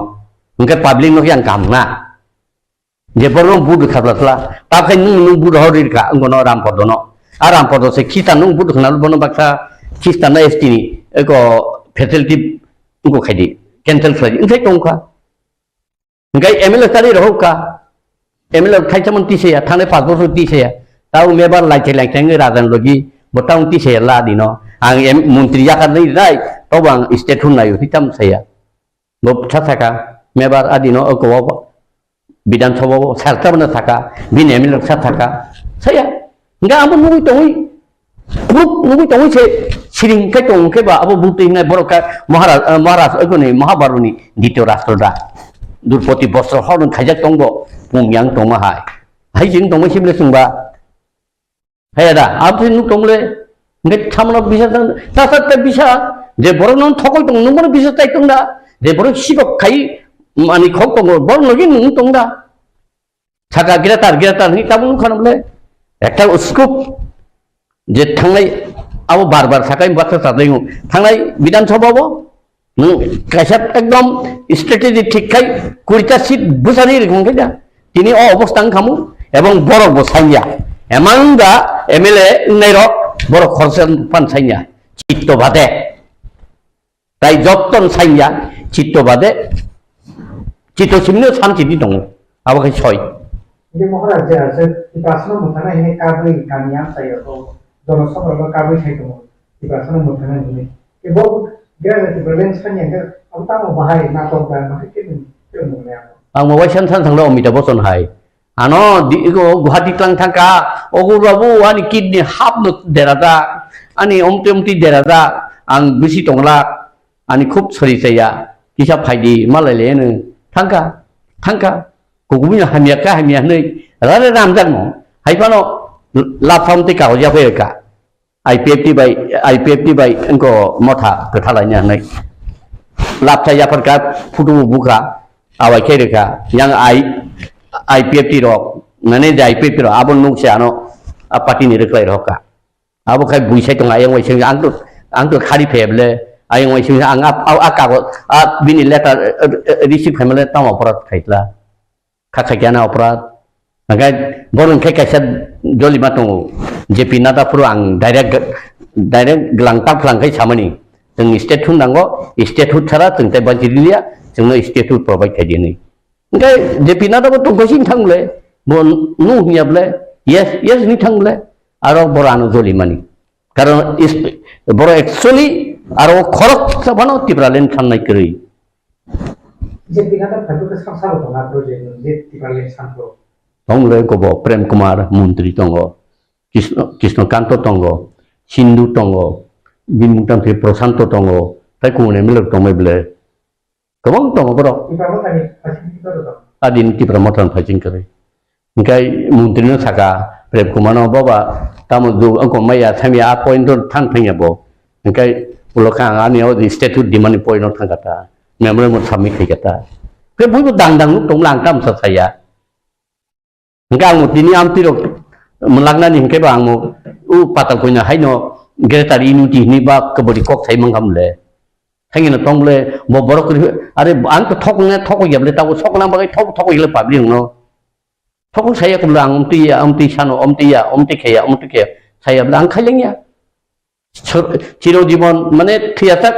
Speaker 15: ngke public no yang kamna je borong bud ka blala ta kai nung bud horir ka ngono ram podono aram podo se kita nung bud khnal bono baksa Kistan na ST ni eko facility ko khadi cancel khadi intai tong ka Enggak ML tadi rohka ML kai caman ti saya thang pas bos ti saya tahu mebar lai ceng radan logi botang ti saya lah di no ang menteri akan ni dai tau bang state hun layu hitam saya bob thaka mebar adino ko bidan sabha serta bana thaka bin ML thaka saya enggak amun nungui tongui se siring kai tong ke ba abu bukti ngai boroka maharaj ko ni mahabaruni dityo rashtra Durpoti bosro horun kajak tongbo pungyang tongma hai jing tongma sible sungba hai ada apa nu tongle nget samna bisa ta bisa je boronon thokol tong numor bisa tai tongda je borok sibok kai mani khok tong bor logi nu tongda chaka giratar ni tabun khanble ekta scoop je thanglai abo barbar sakai batsa sadai thanglai bidan sababo kaisat ekdom strategi ঠিক খাই 20টা seat বুঝানি রেখে কেডা তিনি অবস্থান খামু এবং বড় বসাইয়া এমানদা এমএলএ নাইর বড় খরচন পান সাইয়া চিত্তবাদে তাই যত্তন সাইয়া চিত্তবাদে চিত্তসিমনে শান্তি দङ আবাকে ছয়
Speaker 2: Ini mokraj je ase ipasno mutana ini kabri kamian saya ko জনসভা বা kabri sai ko ipasno mutana ini ibo gaya ti balance kan yang ang tamo bahay na tong ba makikin mo na
Speaker 15: ang mawasan san sang lo mi ta boson hai ano di ko guhati tlang thangka ogu babu ani kidney hap no derada ani omti derada ang bisi tongla ani khub sori saya kisah phaidi malale ne thangka kugunya hamia nei rare ram jang mo hai pano la phom ti ka ja phe ka IPFT by engko motha kethalanya nei lap saya perkat futu buka awai kereka yang IPFT rok mane ja IPFT rok abon nuk se ano party ni reklai roka abo kai buisai tong ayang wai sing angto khari pheble ayang wai sing ang aka ko bini letter receive family tam operat khaitla khakyana operat agai borun kai kaisat joli matong JP nata puru ang direct gelangtang pelangkai sama ni जों state हुन नांगौ state हुन थारा जों ताइ बाजिलिया जोंनो state हुन provide खायदि नै ओंखाय जेपि नादाबो तंगसिन थांले बन नु हियाबले यस नि थांले आरो बरानो जलिमानि कारण बर एक्चुअली आरो खरक साबानो तिब्रालेन थांनाय करै
Speaker 2: जेपि नादा फाटुके सासाव दंगा प्रोजेक्ट जे तिब्रालेन सानखौ
Speaker 15: दंले गब प्रेम कुमार मन्त्री दङ कृष्णकान्त दङ सिन्धु दङ बिमुंतां से प्रशांत दङ ताइ कुने मिलक दंबायब्ले गोबां दङ बर' आदिन तिब्रा मथान फाइजिं करे ओंखाय मन्त्रिनो साका प्रेम कुमारनो बाबा तामो दु अंको माया सामिया पॉइंट थां फैयाबो ओंखाय उलखा आनियाव स्टेट डिमान्ड पॉइंट थांगाता मेमोरे मो साबमिट खायगाता बे बयबो दांदां दंलां ताम साया ओंखाय आं दिनि आमतिरक मोनलांनानै ओंखायबा आं उ पाताल कइना हायनो गेरेटारि इउनिटि नि बा कबड्डी कक थाइ मंगामले थांगिना तंबले बो बरक अरे आं तो थक याबले ताव सकना बागै थक इले पाब्लिक न थक साया कुला आं अमति सानो अमति खेया सायाबले आं खाइलेंया चिर जीवन माने थियाता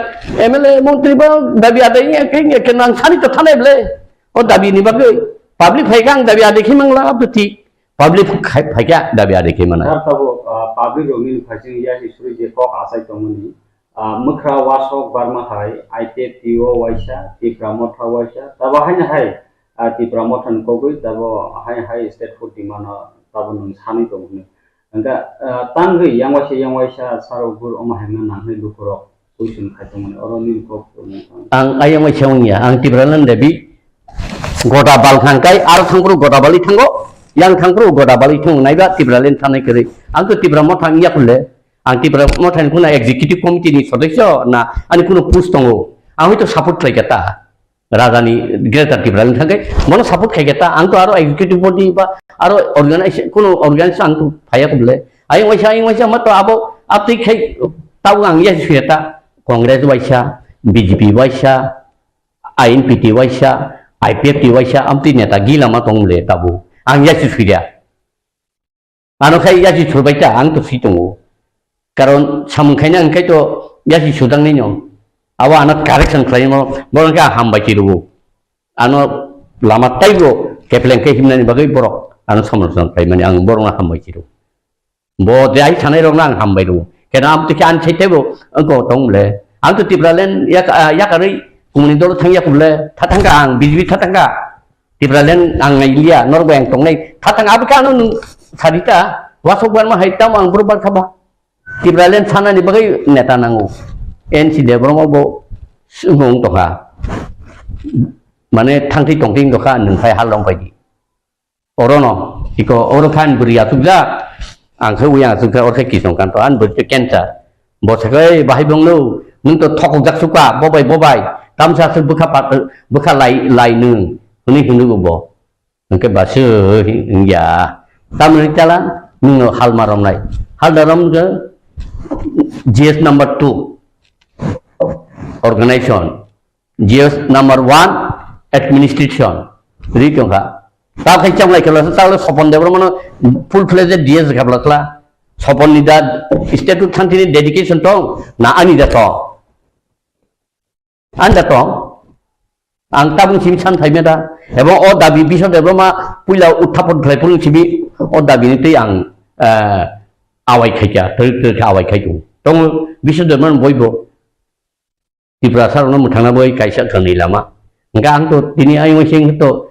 Speaker 15: एमएलए मंत्री बा दाबि आदैया के नां सानि तो थानायबले ओ दाबि नि बागै पाब्लिक फाइगा आं दाबि आदैखि मंगला बति पाब्लिक फाइगा दाबि आदैखि माने
Speaker 12: पाब्लिक रोमिन फाइजिं या हिस्ट्री जे कक आसाय तमनि मखरा वासक बारमा हाय आइटेटिओ वाइसा तिप्रा मथा वाइसा तब हायना हाय तिप्रा मथन कोगै तब हाय स्टेट फुड डिमान्ड तब नों सानै दंनो अंगा तांगै यांवाइसा सारौगुर अमाहायना नांहै लुकुरक कुइसन खायतमन अरनिल कक
Speaker 15: आं आयांवाइसावनिया आं तिप्रालन देबि गदा बालखांकाय आरो थांग्रु गदा बालि थांगो yang thangkru goda bali thung naiba tibralen thanai kare ang to tibra mothang ya kulle ang tibra mothang kuna executive committee ni sodasya na ani kuno post tongo ang to support khaigata rajani greater tibralen thangai mono support khaigata ang to aro executive body ba aro organization kuno organization ang to phaya kulle ayang waisa mato abo apti khai tawang ya sieta congress waisa bjp waisa INPT waisa IPFT waisa amti neta gila ma tongle tabu ang yasi sudah, anu kai yasi surbaita ang tu situngu, karon samungkainya ang kai tu yasi sudang ni nyong, awa anak correction klien mo, boleh kah hambai ciru, anu lama taibo kepleng ke himnani bagai borok anu samlosang kai mani ang borong hambai ciru bo dai thanai rong nang hambai ru kena am tu kan chai tebo angko tong le ang tu tibralen ya kari kumuni dol thang ya kuble thatanga ang bijbi thatanga tibralen ang ngai norbeng tong nei thatanga abka anu sarita wasokban ma haitam ang berbar khaba tibralen sana ni bagai neta nangu NC de borong bo sungong toka mane thangti tongting doka nung phai halong phai di orono iko oro khan buriya tugja ang khau yang sung khau orke kisong kan to an bur cancer bo sakai bahai bong lu nung to thok jak suka bobai tamsa su bukha lai nung ni hindu go bo nung ke ba su ya tamri jalan nung hal marom nai hal daram ke GS number 2 organization GS number 1 administration rikyong ka ta khai chang lai kala ta le sopon de bro full fledged DS gablatla sopon ni da statute thanti ni dedication to na ani da to anda to ang tabung sim chan thai meda ebong o dabi bisho de bro ma puila uthapon thlai pung sibi o dabi ni te ang awai khai ka te awai khai tu tong bisho de man boibo Tripura sarana muthana boi kaisa thani lama ngang to tini ai sing to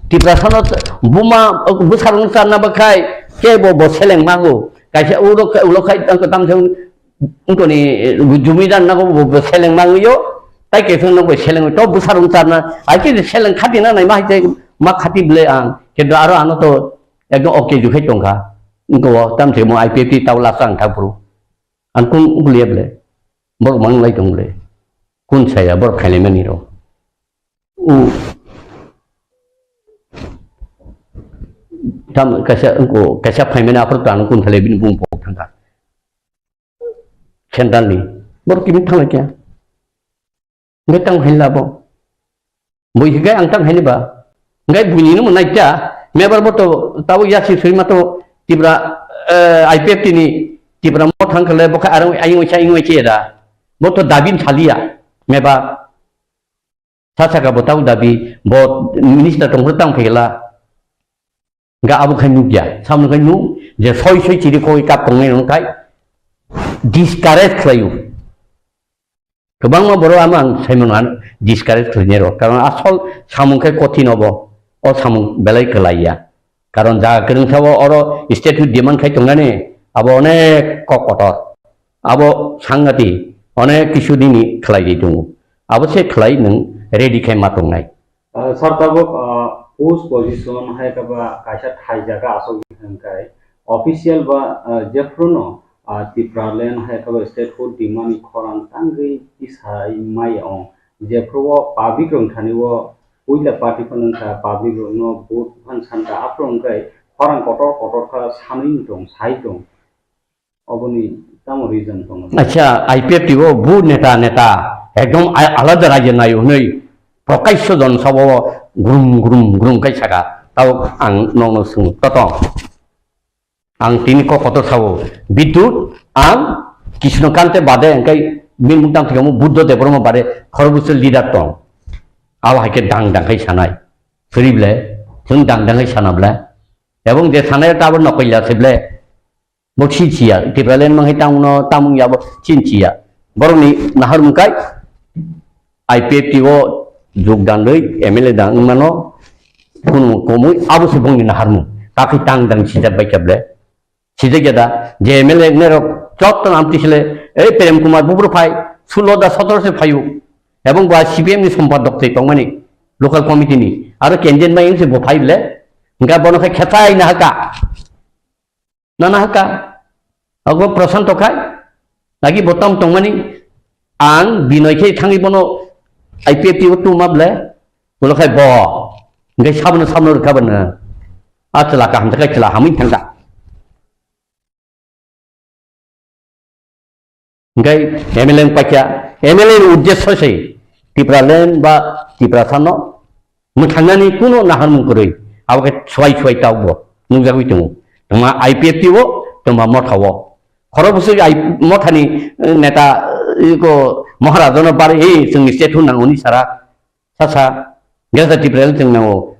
Speaker 15: Tripura sarana buma busarung sarana bakai ke bo seleng mangu kaisa ulo khai tang tam thung ungko ni jumidan na bo seleng mangu yo tai ke thung no bo seleng to busarung sarana ai ke seleng khati na nai ma te ma khati ble ang ke do aro ano to ekdom okay ju khai tong kha ungko tam the mo IPT taw la sang thapru an kun ulieb le bor mang lai tong le kun saya bor khale mani ro tam kasa phaimena aprutan kun thale bin bung pok thanga chendali bor kimi thang kya ngetang hela bo boi ga ang tang heli ba ngai buni nu nai cha me bar bo to taw ya si sui ma to Tripura IPF ni Tripura mo thang khale bo kha arang aing wai che da bo to dabin thalia meba sasa botau dabi bot minister tong tang phela ga abu khanu ya sam khanu je soi chiri koi kap tong nei kai discourage khlayu kebang ma boro amang saiman discourage khlnero karon asol samung khai kotin obo o samung belai kelaya karon ja kereng sawo oro statute demand khai tongnani abo onek kotor abo sangati অনেক কিছু দিনই খেলাই দিতুম অবশ্যই খেলাই নং ready খাই মাতং নাই
Speaker 12: সরকারক post position হাইকাবা কাইসা থাই জায়গা আসল হংকাই অফিসিয়াল বা জেফ্রনো ত্রিপুরালেন হাইকাবা স্টেট ফুড ডিমান্ড খরান তাঙ্গই ইসাই মাইও জেফ্রো পাবলিক রং থানিও উইলা পার্টি ফনকা পাবলিক রং ভোট ফান সানকা আপ্রংকাই খরান কটর খা সামিন দং সাই দং অবনি
Speaker 15: আচ্ছা IPF টিও বু নেতা একদম আলাদা রাজ্য নাই হই প্রকাশ্য জন সব গুরুম কাইসাকা তাও আং নং সুং তত আং তিনি কত সাবো বিদ্যুৎ আং কৃষ্ণকান্তে বাদে এঙ্কাই মিন মুতাম থেকে বুদ্ধ দেবরম বাদে খরবুসের লিডার তং আও হাইকে ডাং সানাই ফরিবলে जों दांदाङै सानाब्ला এবং যে সানায় তাবর নকইলা সেবলে বছিছিয়া টিপালেন মহে তাউনো তামুয়াবো চিনচিয়া বরনি নাহার মুকাই আইপিএফটিও যোগদান লই এমএলএ দাং মানো কোন কমুই আবসে বংনি নাহারমু কাকি তাংদাং সিজাব বাইকাবলে সিজেগেদা যে এমএলএ নের চত্তন আমতিছিলে এই প্রেম কুমার বুবরফাই 16 17 ফাইউ এবং বা সিপিএম নি সম্পাদক তৈ তংমানি লোকাল কমিটি নি আর কেন্দ্রেন মাই ইংসে বফাইলে nga bono khai khetai na haka nana haka ago prasanto khai lagi botam tongmani ang binoi khai thangi bono IPFT tu mable bono khai bo ngai sabno rkabana atla ka ham takai chla hamin thangda ngai MLN pakya MLN uddesho sei Tripura ba Tripura sano muthangani kuno naharmu koroi awake chwai tawbo nungjawi tu tuma IPFT wo tuma mothawo khorobusu ai mothani neta ko maharajono pare ei sing state hun nangoni sara sasa gasa Tripura teng nango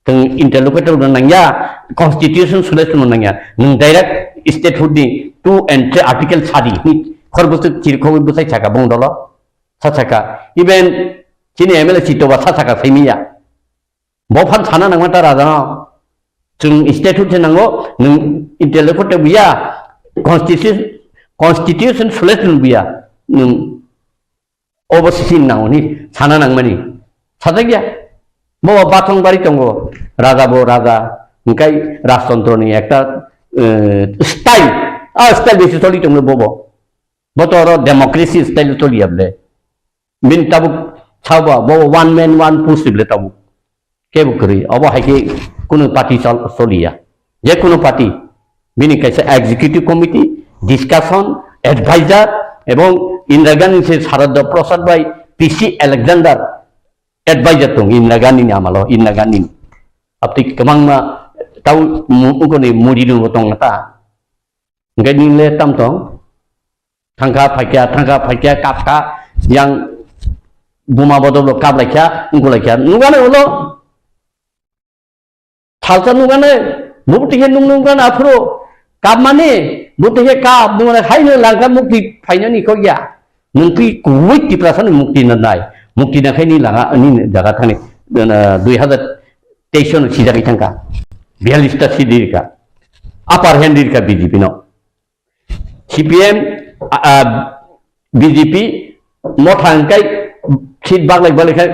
Speaker 15: teng interlocutor nangya constitution selection nangya nung direct statehood ni 2 and 3 article sadi ni khorbusu chirkho busai chaka bongdolo sachaka even chini MLA chito ba sachaka saimiya bophan sana nangma ta raja chung statehood nango nung interlocutor biya constitution selection biya nung overseas nango ni sana nangmani sadagya bawa batong bari tongo raja bo raja ngkai rajtantro ni ekta style style besi toli tongo bobo botoro democracy style toli able min tabu chawa bo one man one push ble tabu kebu kri abo haike kuno party soliya je kuno party bini kaise executive committee discussion advisor এবং Indira Gandhi se Sarada Prasad by PC Alexander advisor tong Indira Gandhi ni amalo Indira Gandhi apti kemang ma tau ko ni mudi nu tong ta ngai ni le tam tong thangka phaikia kapka yang buma bodolo kap lakya ngulakya nungane ulo thalta nungane mukti he nungane afro kap mane mukti he kap nungane haine langka mukti phaina ni ko ya nungki kuwait Tripura san mukti na nai mukti na khaini langa ani jaga thani 2023 sijari thangka 42 ta sidirka upper hand dirka BJP no CPM BJP mothangkai sit baglai balikai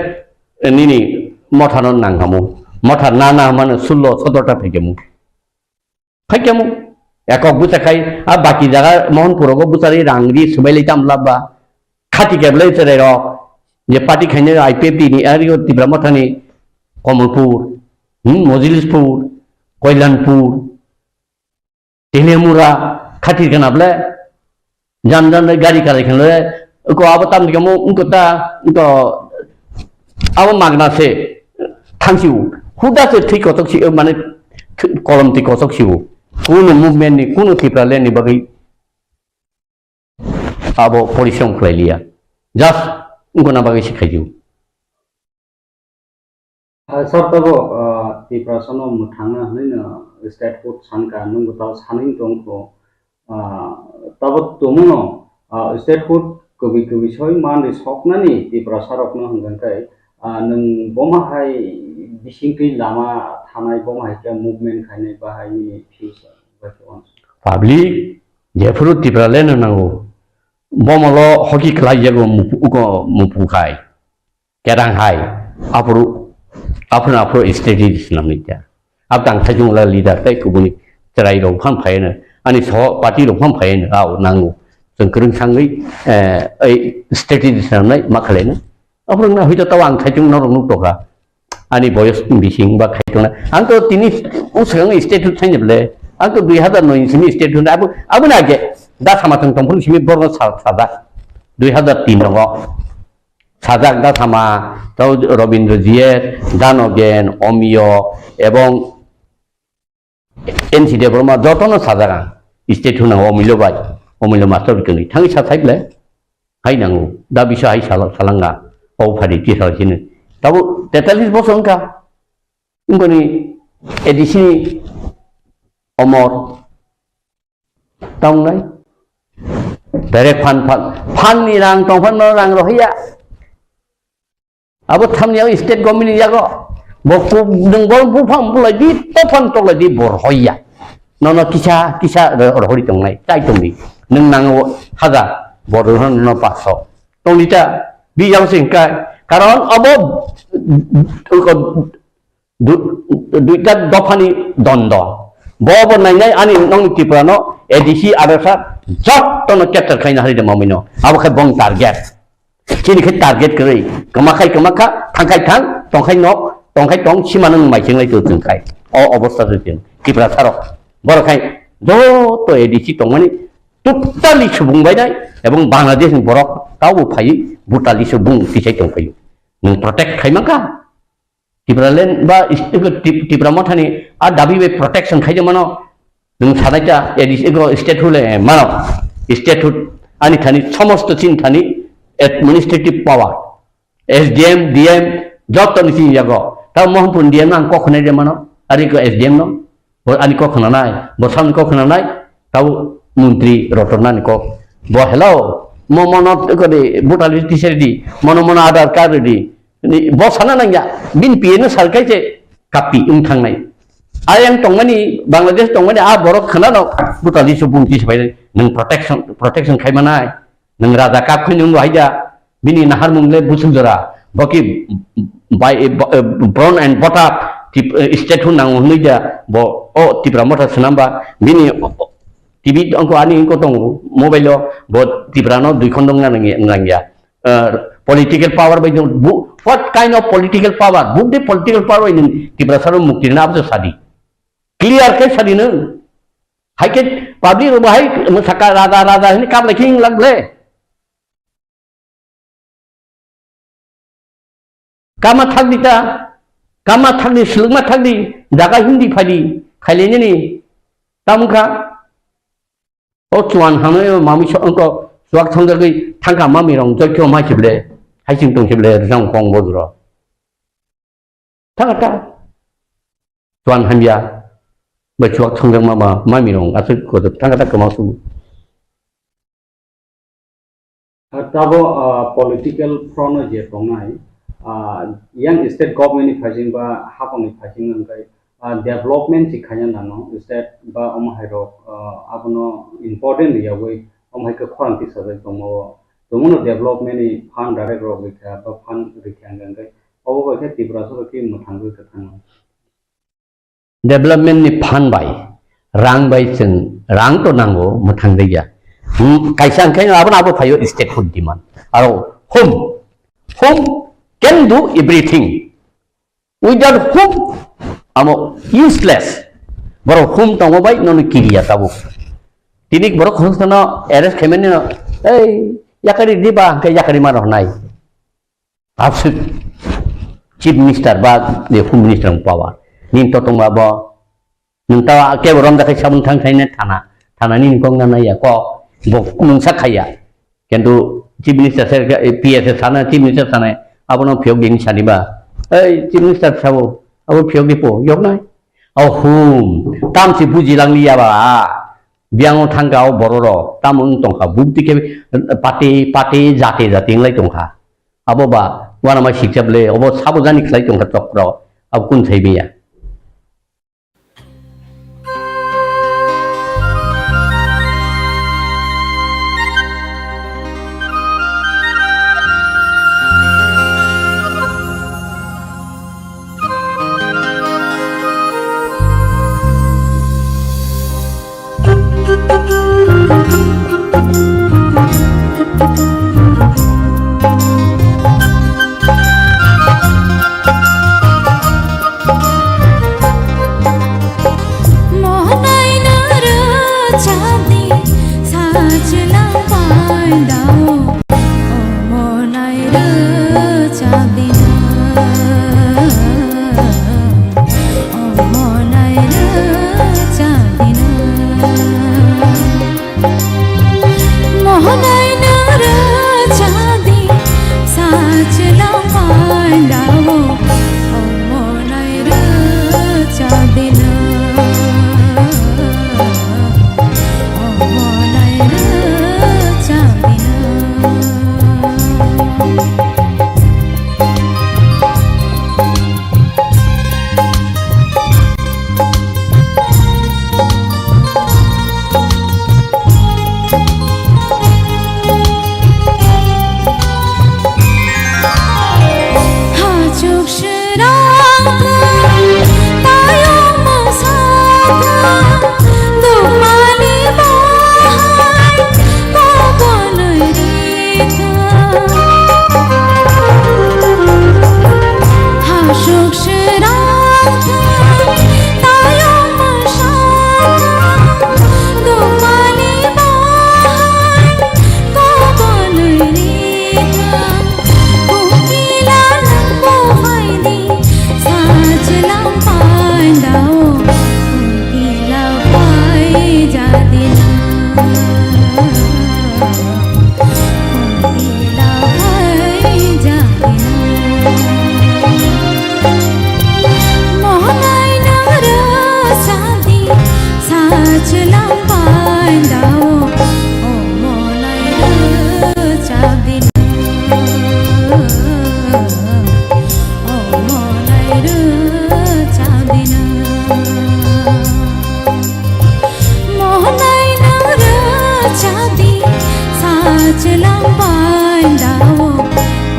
Speaker 15: nini mothanon nanghamu motha nana man 16 17 ta phekemu ekok busakai baki jaga mohanpuro go busari rangri subailai tamlaba khati keblai serero je party khaine IPP ni ario Tripura mothani Kamalpur Mojilispur Koilanpur Telemura khati kanable jan gari kare khanle ko abatam dikamo unkota to abo magna se thangsiu huda se thik kotok si mane kolom ti kotok siu kuno movement ni kuno Tripura le ni bagi abo polision khlelia just unkona bagi sikhaiu
Speaker 12: sartabo Tripura sono muthanga haina statehood sanka nungu taw sanin tongko tabo tomuno statehood kobi soy man soknani Tripura sarokno hangangkai nung bomahai bisingki lama thanai bomahai ka movement khaine bahai future
Speaker 15: public jefuru Tripura leno nango bomolo hoki khlai jago mupu khai kerang hai apru strategies namnitya abtang thajung la leader tai kubuni cerai rong phang phai na ani so party rong phang phai na au nangu sengkrung sangai strategies namnai makhale na apru na hoito tawang thajung norong nutoka ani boyos bising ba khaitona angto tini usang statehood thainble angto 2009 sini statehood abu na ge da samatang tongpul simi borgo sada 2003 rongo sajak da sama tau Robindra Jiet Danogen Omio ebong NC Debroma jotono sajagan statehood na omilo master bikini thangi sathaible hai nangu da bisa hai salanga o phari ti sini tabu 43 bosor ka ngoni edisi omor tong nai direct fan ni rang tong fan rang rohia abo thamniao state government yago boku dengol bufang bulai di tofan to lagi borhoya nono kisa rohori tong nai tai tong ni neng nang haza borhan no paso tong dita bi yang singka karon abo ko duita dofani dondo bobo nai ani nong Tripura no edisi arasa jot to no capture khaina hari de momino abo kha bong target chini khai target kari kamakai thangkai thang tongkai nok tongkai tong simanang mai chenglai tu tungkai o obostha tin Tripura sarok borokai do to edisi tongmani totally subung bai nai ebong Bangladesh ni borok tau phai brutally subung tisai tongkai nung protect khai maka Tripura len ba Tripura mothani a dabi we protection khai jamano nung sanaita edisi go statehood le mano statehood ani thani samosto chin thani administrative power SDM DM job to nisi jago tau mohon pun dia nang kok kena dia mana hari ke SDM no bo ani kok kena nai bo sam kok kena nai tau menteri rotorna ni kok bo hello mo mono ko de butal ti serdi mono aadhar card di ni bo sana nang ya bin pin sarkai che kapi thang nai ayang tongmani Bangladesh tongmani borok khana no butal di subung ti sebai nang protection khai manai nang raja kap khunung haija bini nahar mungle busul jara baki by brown and botap state hu nang hunija bo o tipra mota senamba bini TV angko ani ko tong mobile lo bo tipra no dui khondong nang ya political power by what kind of political power book the political power in tipra saro mukti na ab sadi clear ke sadi ne hai ke public ro hai saka raja ni kam laking lagle kama thagdi silma thagdi jaga hindi phadi khaileni ni tamka o chuan hanoy mami ko suak thongda gi thangka mami rong jokyo ma chible haising tong chible rang kong bodro thangata chuan hamya ba chuak thongda mami rong asu ko thangata kamasu
Speaker 12: tabo political front je tongai yang state government phasing ba hapang phasing ngai development sikhanya nano state ba omhairo abono important ya we omhai ka khorang ti sajai tomo tomono development ni fund direct ro bikha ba fund rikhang ngai obo ba ke Tripura so ki muthang ka thang
Speaker 15: development ni fund bai rang bai chen rang to nango muthang dei ya kaisang kai abo phayo state food demand aro home can do everything. Without whom, amo useless. Baro whom tango bay no kiriya tabu. Tinik baro khons na eres khemen no. Hey, yakari diba ke yakari maro nai. Absolute chief minister ba the home minister power. Nin to tong ba nunta ke borom da kai sabun thang thai ne thana nin kong na ya ko bo mun sakhaya. Kentu chief minister PS sana chief minister sana abono phiok ding saniba ei chief minister sabo abo phiok dipo yok nai au hum tam si buji lang liya ba biang thangao bororo tamung tongkha bukti ke pate jate lai tongkha abo ba wana ma sikjable abo sabo jani khlai tongkha chokro ab kun thaibiya
Speaker 16: नाचलां पांडाओ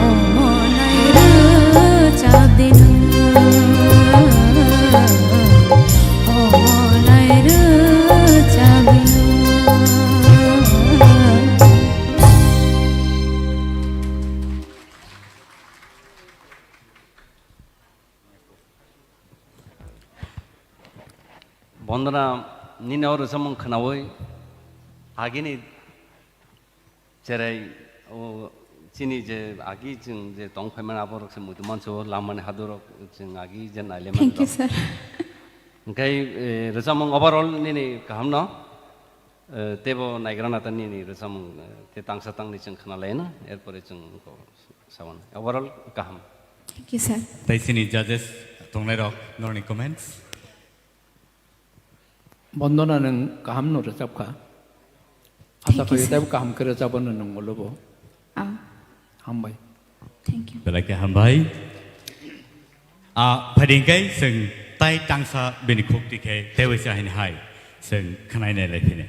Speaker 16: अमनाय रोजाबदेनो अमनाय रोजाबदेनो
Speaker 17: Bandana निनाव रोजामं खोनावै आगिनि जेरै चिनि जे आगि जों जे दंफायमान आबरक से मुदुमानसो लामानि हादरक जों आगि जेन आइलेमान
Speaker 16: thank you sir
Speaker 17: ओंखाय रोजामं overall निनि गाहाम न तेबो नायग्राना ता निनि रोजामं ते तांसा तांनि जों खोनालायना एरपरे जों सावन ओभारअल गाहाम
Speaker 16: थैंक यू सर
Speaker 18: ताइसिनि जजेस दंनाय रक नरनि कमेन्ट्स
Speaker 19: बन्दना नों गाहाम न रोजाबखा आसा खायो दाबो गाहामखौ रोजाबनो नंगौलबो हामबाय
Speaker 16: थैंक यू
Speaker 18: बेलाके हामबाय फैदिंखाय जों ताइ तांसा बेनि खुक्तिखाय तेवैसा हाय जों खोनायनाय लायफैनो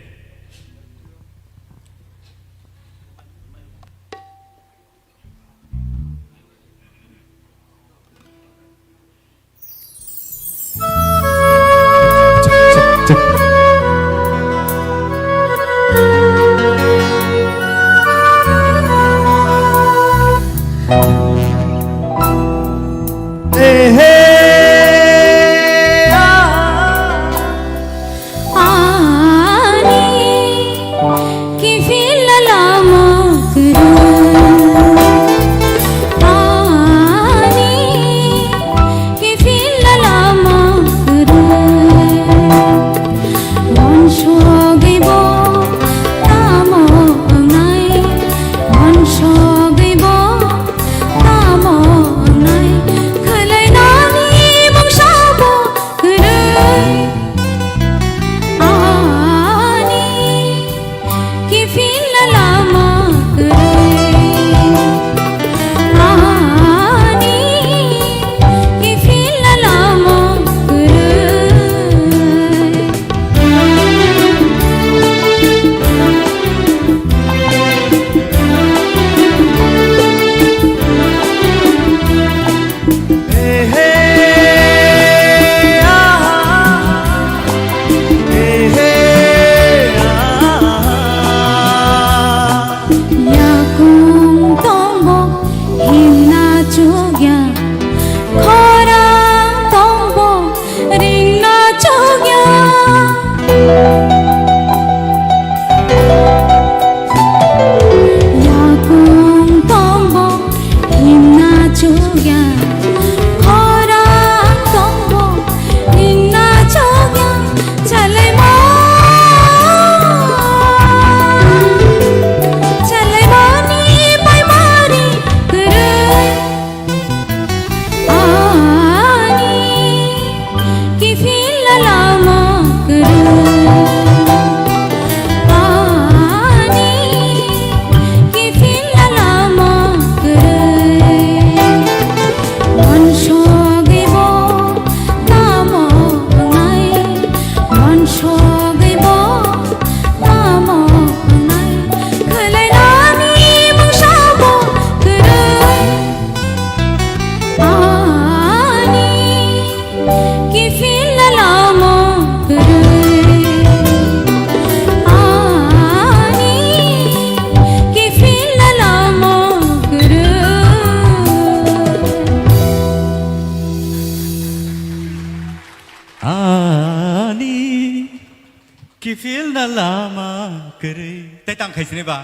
Speaker 18: खायसेनेबा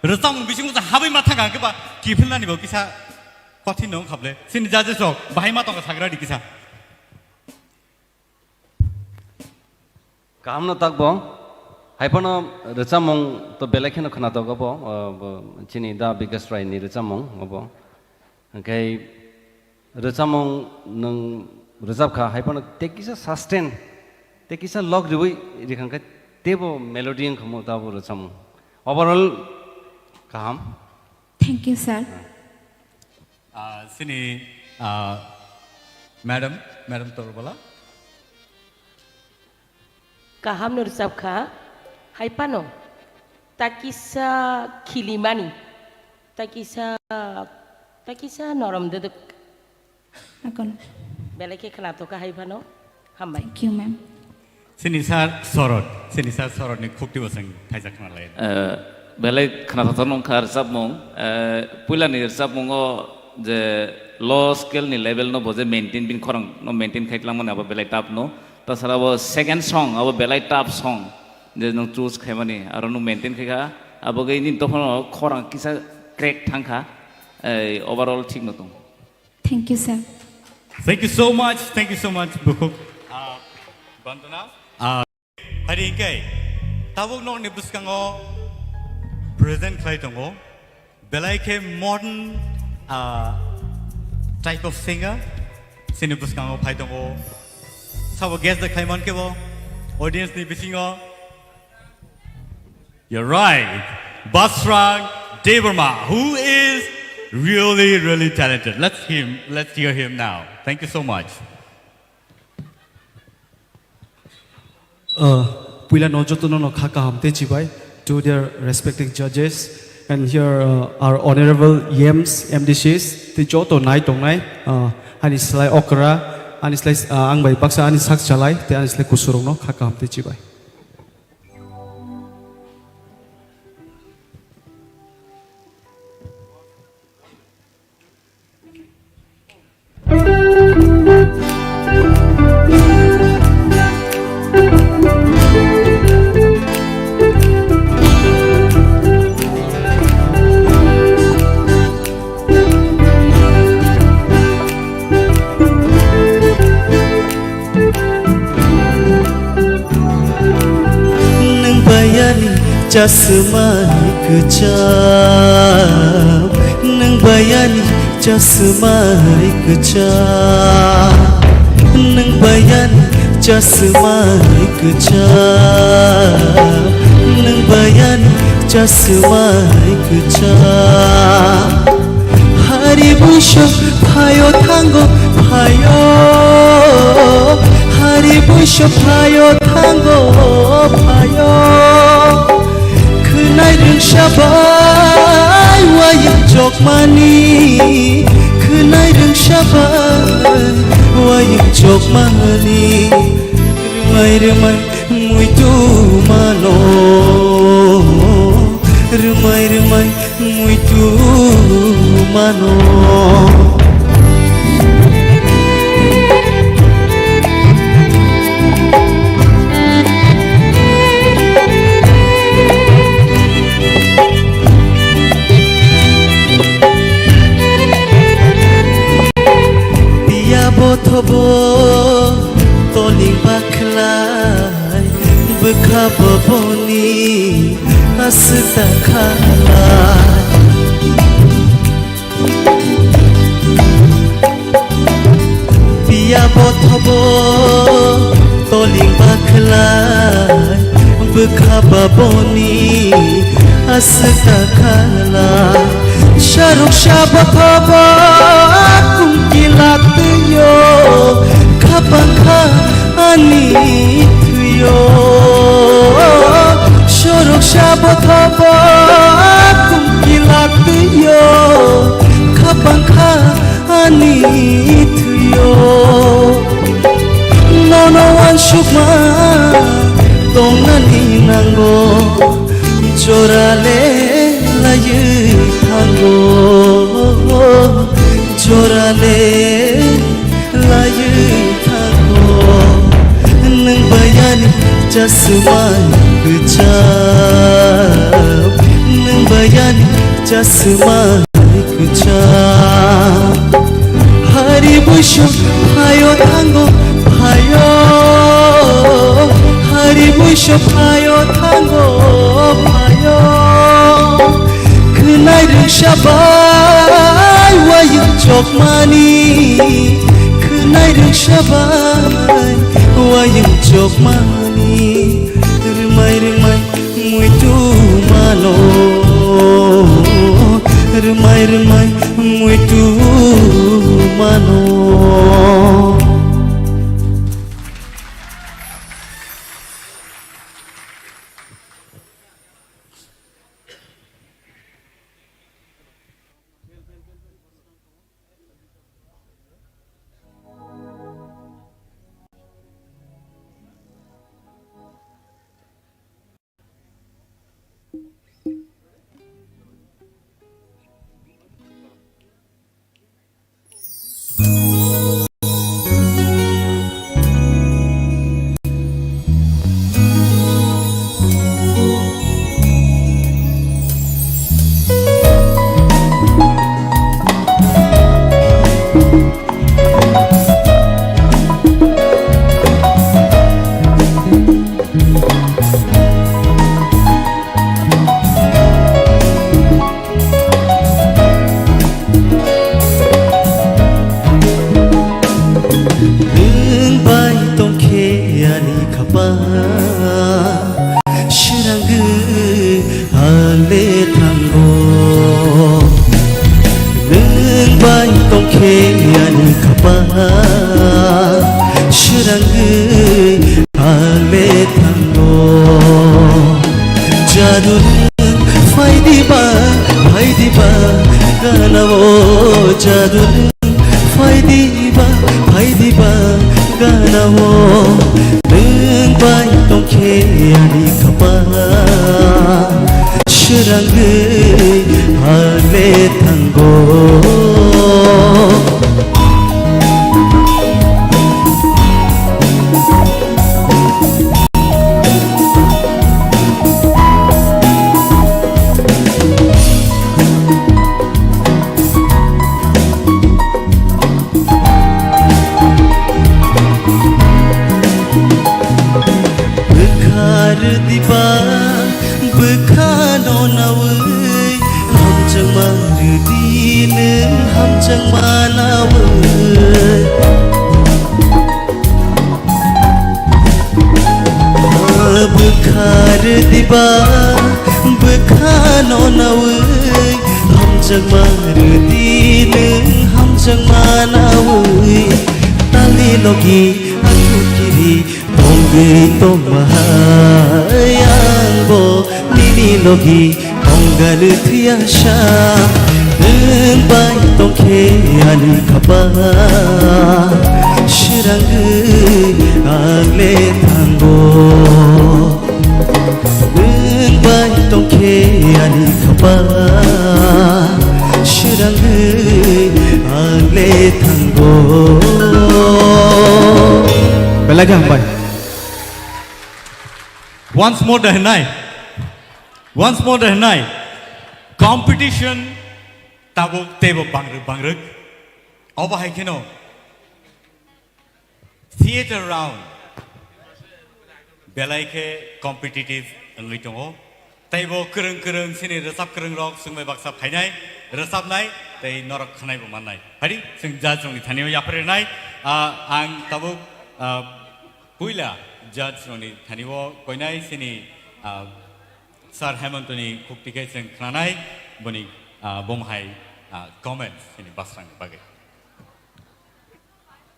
Speaker 18: रोजाम बिसिं जा हाबै मा थांगा केबा किफिलनानि बो किसा कथि नं खाबले सिनि जाजे सक बाहाय मा तंगा साग्रा दि किसा
Speaker 17: काम न तकबो हाइपन रोजामं तो बेलेखेन खना दगबो चिनि दा बिगेस्ट राय नि रोजामं अबो ओंखाय रोजामं नों रोजाबखा हाइपन तेकिसा सस्टेन तेकिसा लग जुबै रिखांका तेबो मेलोडी खमो दाबो रोजामं ओवरऑल काम
Speaker 16: थैंक यू सर
Speaker 18: सिनी madam तोरबला
Speaker 20: kaham nur sabkha haipano takisa kilimani takisa norom deduk
Speaker 16: Akan.
Speaker 20: beleke khanato ka haibano hambai.
Speaker 16: Thank you, ma'am.
Speaker 18: Sinisar sorot ni khukti wasang Songchajaknai.
Speaker 21: Belai khanato nong khar sabmong pula ni sabmongo je low scale ni level no boje maintain bin khorang no maintain khaitlang man aba belai tap no ta sara bo second song aba belai tap song je nong choose khaimani aro no maintain khaika abo gai ni tokhono khorang kisa crack thangkha overall thik no tong.
Speaker 16: Thank you, sir.
Speaker 18: Thank you so much Bukuk. Bandana. Hari kai tabuk nok ni buskango present khai tongo belai ke modern type of singer sini buskango phai tongo sabo guess the khai mon ke bo audience ni bisingo. You're right, Basrang Devarma, who is really talented. Let's hear him now. Thank you so much.
Speaker 22: Pila nojotono no khaka hamte chibai to their respective judges, and here our honorable yams MDCs the joto nai tongnai ani slai okra ani slai angbai paksa ani sak chalai te ani slai kusurong no khaka hamte chibai.
Speaker 23: Jasmani kejam nang bayani jasmani kejam nang bayani jasmani kejam nang bayani jasmani kejam hari busho phayo thango phayo hari busho phayo thango phayo Kunai rung shabai wayang jok mani Kunai rung shabai wayang jok mani Rumai mui tu mano Rumai mui tu mano Thobo toling baklai bekhaboni asta khalai biya bothobo toling baklai bekhaboni asta khalai sharuk shabothobo kumkilat yo kapangka ani tuyo shorok shabothabo kumkilat yo kapangka ani tuyo nono wan shukma tongani nango jorale laye thango jorale layu thango nang bayani jasmani kejam nang bayani jasmani kejam hari busho phayo thango phayo hari busho phayo thango phayo kunai rung shabai wayang jok mani Kunai rung shabai wayang jok mani Rumai mui tu mano Rumai mui tu mano tongkheani khapa shirang ale thango jadun faidiba ganawo jadun faidiba ganawo nung bai tongkheani khapa shirang ale thango diba bekhano nawe hamjang mardi neng hamjang manawe tali logi aku kiri bongge tomayang bo nini logi bonggal tiasha neng bai tongke ani khapa shirang ale thango bai tongkheani khapa shirang ale thango
Speaker 22: belaga hambai
Speaker 18: Once more dahnai competition tebo bangruk oba haikeno theater round belaike competitive ngaitongo taibo kereng sini resap kereng rok sungmai baksap khainai resapnai tei norok khanai bo mannai hari sing judge rokni thanio yaprenai ang tabuk puila judge rokni thanio koinai sini sir Hemantoni kuktikai sing khanai boni bomhai comments sini basrang bage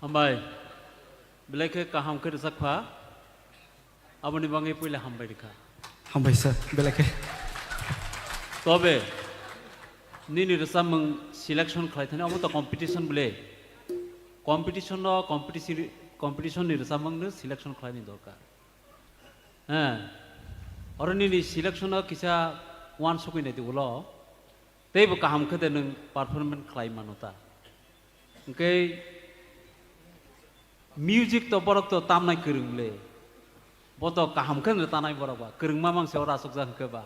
Speaker 1: ambai belaike kaham ke resapkha aboni bangai puila hambai dikha
Speaker 22: hambai sir belake
Speaker 1: tobe nini resamung selection khlaithani amo to competition bole competition ni resamung ne selection khlaini dorkar aro nini selection kisa one sokoi nai ulo teibo kaham khade nung performance khlai manota engkai music to borok to tamnai kerungle boto kaham kan tanai borokba kereng mamang se ora sokja hkeba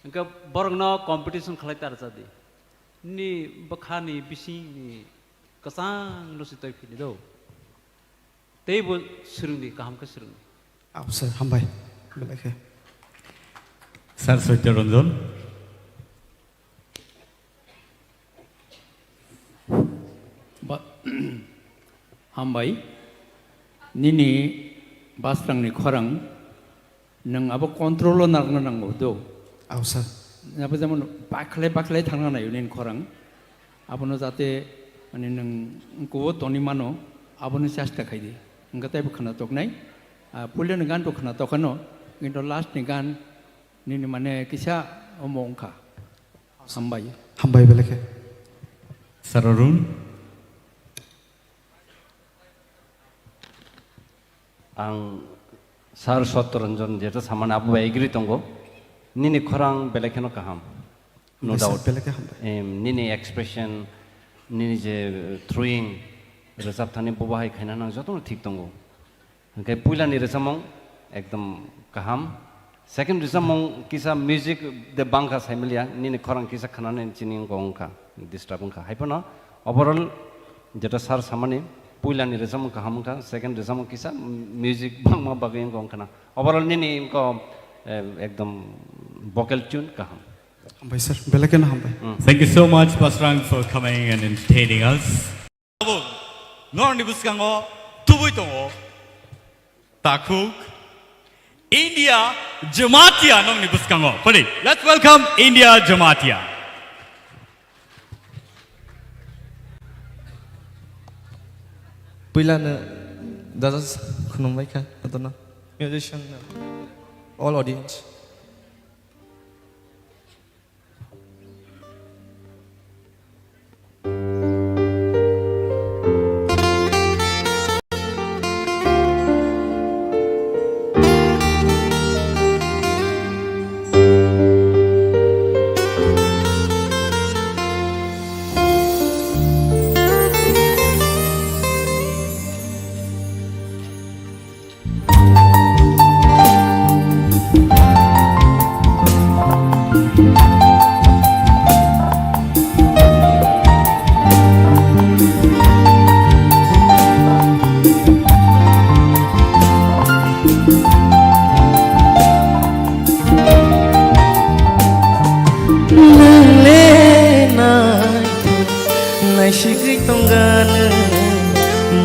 Speaker 1: engka borokno competition khlaitar jadi ni bakhani bisi ni kasang no sitoi phini do teibo surungni kaham ka surung
Speaker 22: sir hambai belake
Speaker 18: sir Satyaranjan
Speaker 19: hambai nini basrangni khorang nang abo control narna nangbo do
Speaker 22: sir
Speaker 19: abo যেমন bakhle thangna na yunin khorang abono jate mane nang ko toni mano abono chesta khaidi ngatai khana toknai pulen gan to khana tokano কিন্তু last ni gan nini mane kisa omongkha hambai
Speaker 22: belake
Speaker 18: Sararun
Speaker 17: ang sar Satyaranjan jeta saman abu agree tongo nini khorang belakeno kaham no doubt nini expression nini je throwing resap thani bobahai khaina nang joto thik tongo kai puila ni resamong ekdam kaham second resamong kisa music de bangka samilia nini khorang kisa khana ne chining gongka disturb ka haipona overall jeta sar samani puila ni resam kaham ka second resam kisa music bangma bageng gong kana overall nini ko ekdam vocal tune kaham
Speaker 22: hambai sir belake na hambai
Speaker 18: thank you so much Pasrang for coming and entertaining us norni buskango tubui tongo takuk India Jamatia norni buskango pari let's welcome India Jamatia
Speaker 3: पहिलानो Dadas खुलुमबाय Kotorno musician all audience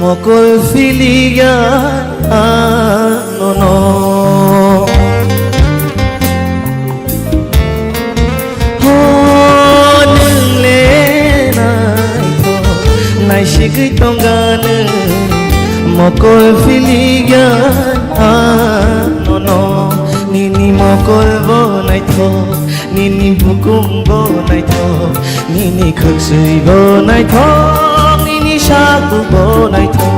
Speaker 3: Mokol filiga no no Honung le nai to nai shigui tongana Mokol filiga no no Nini mokol bo nai to Nini bukum bo nai to Nini kuksui bo nai to Shaku bo nai tho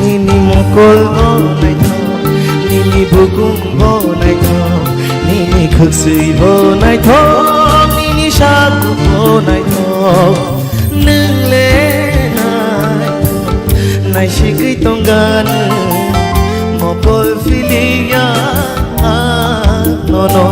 Speaker 3: nini mokol bo nai tho nini bukum bo nai tho nini khuksui bo nai tho nini shaku bo nai tho nung le nai nai shigui tonggan mokol filia no no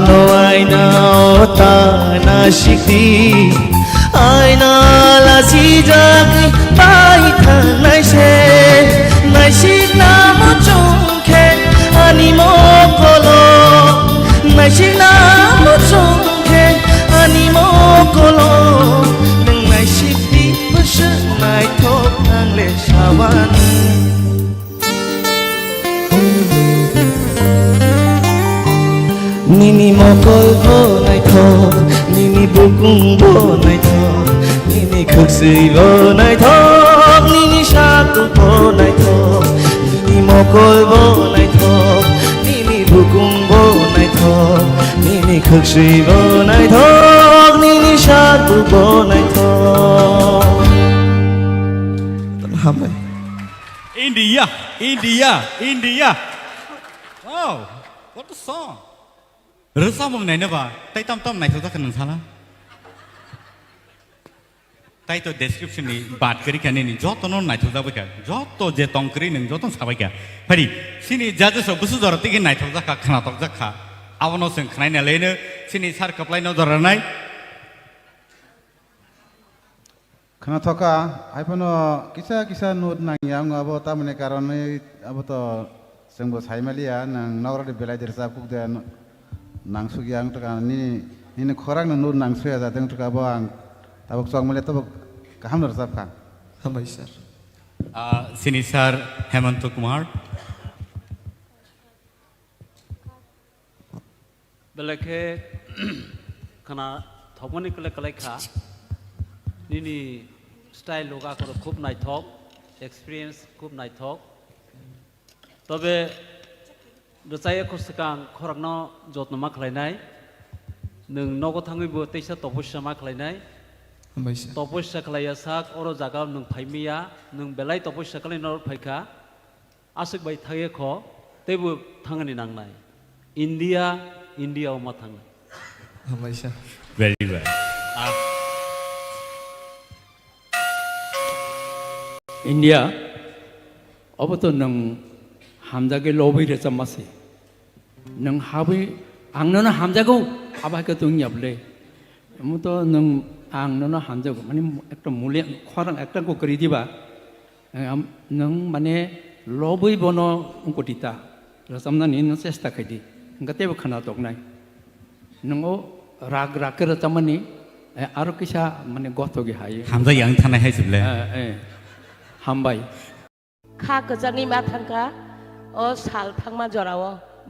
Speaker 3: no aina ota na shikti aina la si jag bai than nai se nai shik na mo chung khe ani mo kolo nai shik na mo chung khe ani mo kolo nang nai shik di push nai thok nang le shawan Nini mokol bo nai tho Nini bukum bo nai tho Nini khuksui bo nai tho Nini shaku bo nai tho Nini mokol bo nai tho Nini bukum bo nai tho Nini khuksui bo nai tho Nini shaku bo nai tho
Speaker 18: India India India Wow what a song Resam này nữa bà, tay tâm tâm này thôi ta cần sao tay to description này, bát kari cái này, gió to nó này thôi ta bây giờ, gió to je tong kari này, gió to sao bây giờ, phải đi, xin đi judges सब बुसु जरूरत है कि này thôi ta cả खाना तो ta खा, áo nó sinh खाने này lấy nữa, xin đi sar कपड़े nó जरूरत नहीं,
Speaker 7: खाना तो का, आई पनो किसा नोट नहीं आऊँगा अब ता मने कारण नहीं अब तो संग साई मलिया नंग नौकरी बेला जैसा कुछ दे nangsu yang tu kan ni korang nur nangsu ya datang tu kabang tabuk suang melihat tabuk kaham nar sab kan
Speaker 3: hamai sir
Speaker 18: sini sir Hemant Kumar
Speaker 1: belakhe kana thogmani kole Saklaikha nini style loga koro khub nai thok experience khub nai thok tobe Saya kusekang korangno jotno maklainai, nung nogo tangi bu teisa topusha maklainai, topusha kalaya sak oro jaga nung paimia, nung belai topusha kalai nor paika, asik bai thage ko, tebu thangani nangnai. India oma thang.
Speaker 18: Very well.
Speaker 19: India, apa tu nung hamzake lobby rasa masih. Nang habi आंनोनो हामजागौ आबाखौ तुंयाबले मुतो नों आंनोनो हामजागौ माने एकटा मुले खरां एकटा को करि दिबा नों माने लबै बनो उंकोटिता रसमनानि नों चेष्टा खायदि गतेबो खाना तकनाय नोंगो राग राग रचमनि आरो किसा माने गथोगे हायो
Speaker 18: हामजा yang थानाय हायजोबले
Speaker 19: हामबाय
Speaker 20: खा गोजांनि मा थांखा अ साल थांमा जराव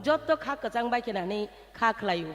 Speaker 20: जत्त खा गोजां बायखेनानै खा खलायो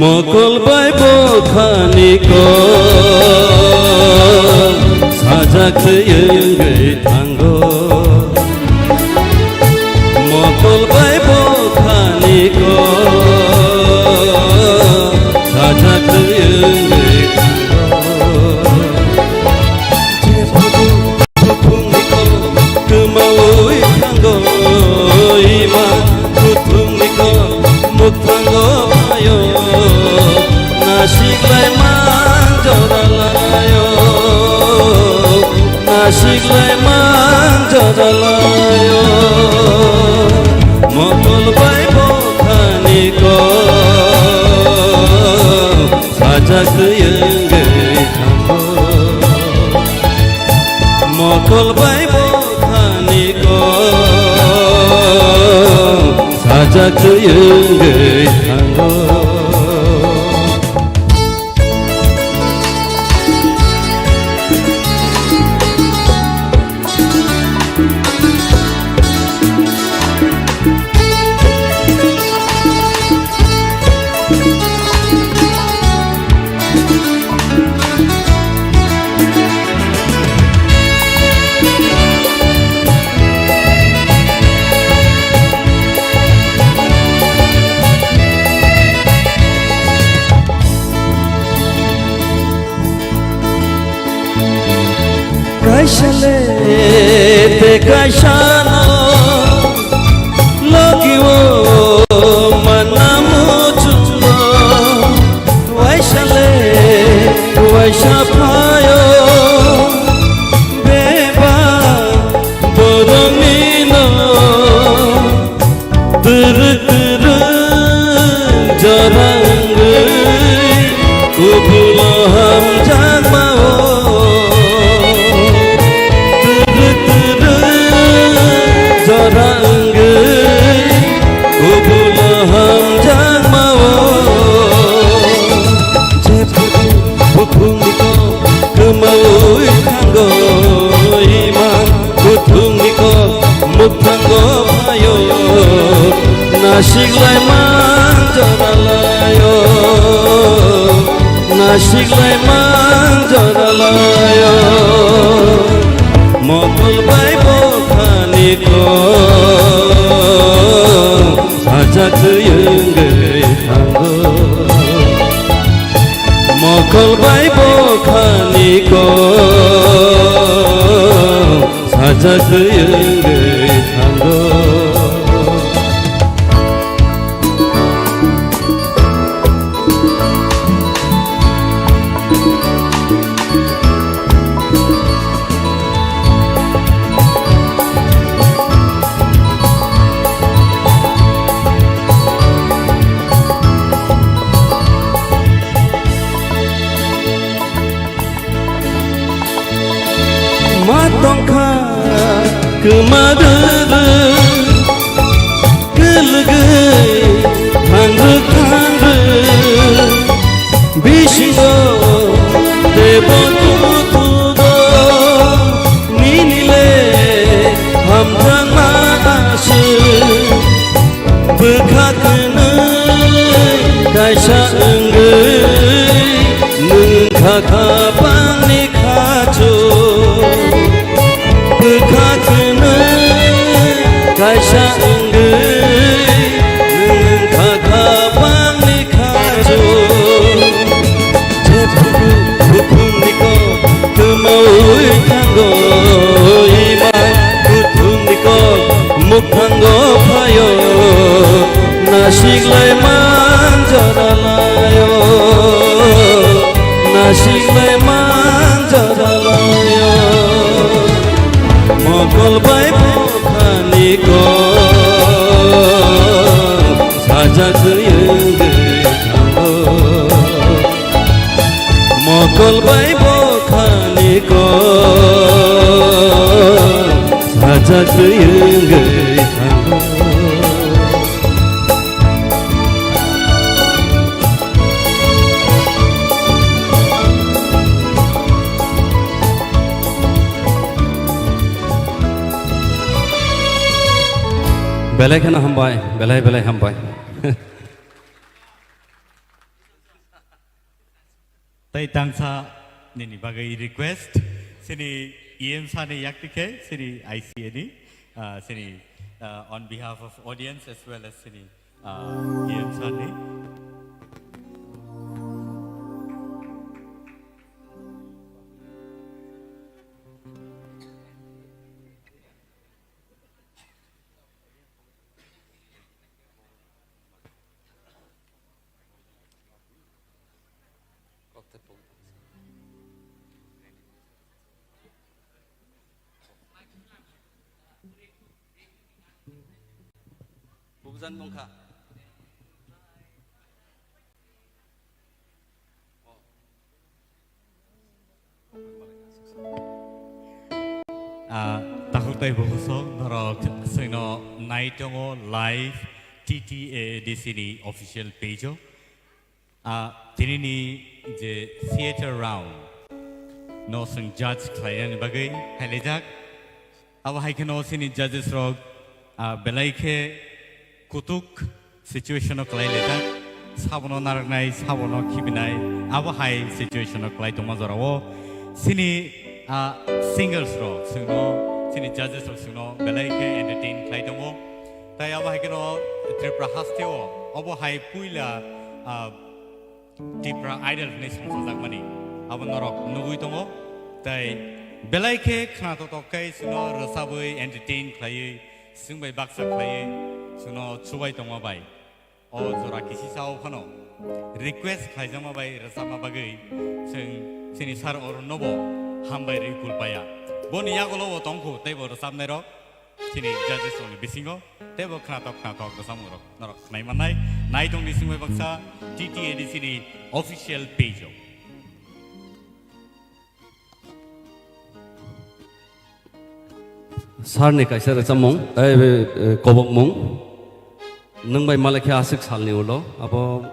Speaker 3: मकल बाय बखानिको साजाक यंगै थांगो मकल बाय बखानिको साजाक यंगै थांगो फुंनिको कमावै थांगो इमा फुंनिको मुक्तांगो आयो नासिकलाय मांजरालायो नासिकलाय मांजरालायो मकल बाय बखानिको साजाक यंगै थांगो मकल बाय बखानिको साजाक यंगै थांगो Kaishale te kaishano logiwo manamu chulo Waishale waishapayo beba boromino turu turu jarangai kubulo hamjamao Nasiklay manjaralayo Nasiklay manjaralayo Mokol bay bokhaniko Sajak yenggai tanggo Mokol bay bokhaniko Sajak yenggai tanggo Matongka kemadere kelgai tangre tangre bishingo debo tutudo ninile hamjang maase bekakene सांगै नों खाखाबांनि खाजो जेफोरखौ बुथुमनिखौ खोमावै थांगौ इमान बुथुमनिखौ मुखांगौ फायो नासिग्लाय मानजारालायो नासिग्लाय मानजारालायो मगलबाय बखानिखौ साजाखोयै थांगौ मगलबाय बखानिखौ साजाखोयै थांगौ
Speaker 17: बेलायखौनो हामबाय बेलाय बेलाय हामबाय
Speaker 18: तै तांसा निनि बागै रिक्वेस्ट सिनि EM सानि याक्तिके सिनि ICA नि सिनि on behalf of audience as well as सिनि EM सानि
Speaker 17: 부부산 농가
Speaker 18: Takutai bohusok norok sino naitongo live TTA di sini official page tini ni je theater round no sing judge klien bagai halejak awa haikeno sini judges rok belaike kutuk situation of klailetak sabono naraknai sabono khibinai awa hai situation of klai tomazarawo sini singers rok sino sini judges rok sino belaike entertain klai tomo tai awa haikeno tripura hasteo awa hai puila TRIPURA idol nation sojak awa norok nugui tomo tai belaike khnato tokai sino rasabui entertain klai singbai baksa klai sino chubai tongma bai o jora kisi sao phano request khaijama bai rasama bagai sini sar or nobo hambai ri kulpaya boni yagolo o tongku tebo rasam nero sini judges on bisingo tebo khnatok rasam ro norok nai manai nai tong ni singbai baksa TTA di sini official page
Speaker 17: sarni kaisa recamong kobokmong nang bai malakha asik salni ulo abo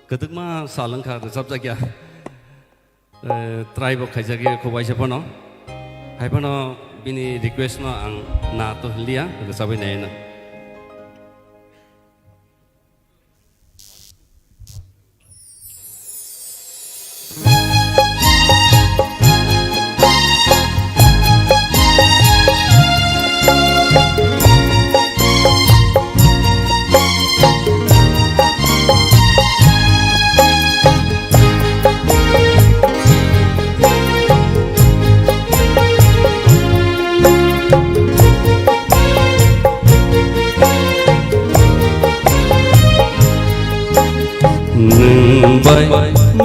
Speaker 17: ketukma salangkha recap jakya tribe khaijagi khobai sepano haipano bini request no ang na to lia recabai naina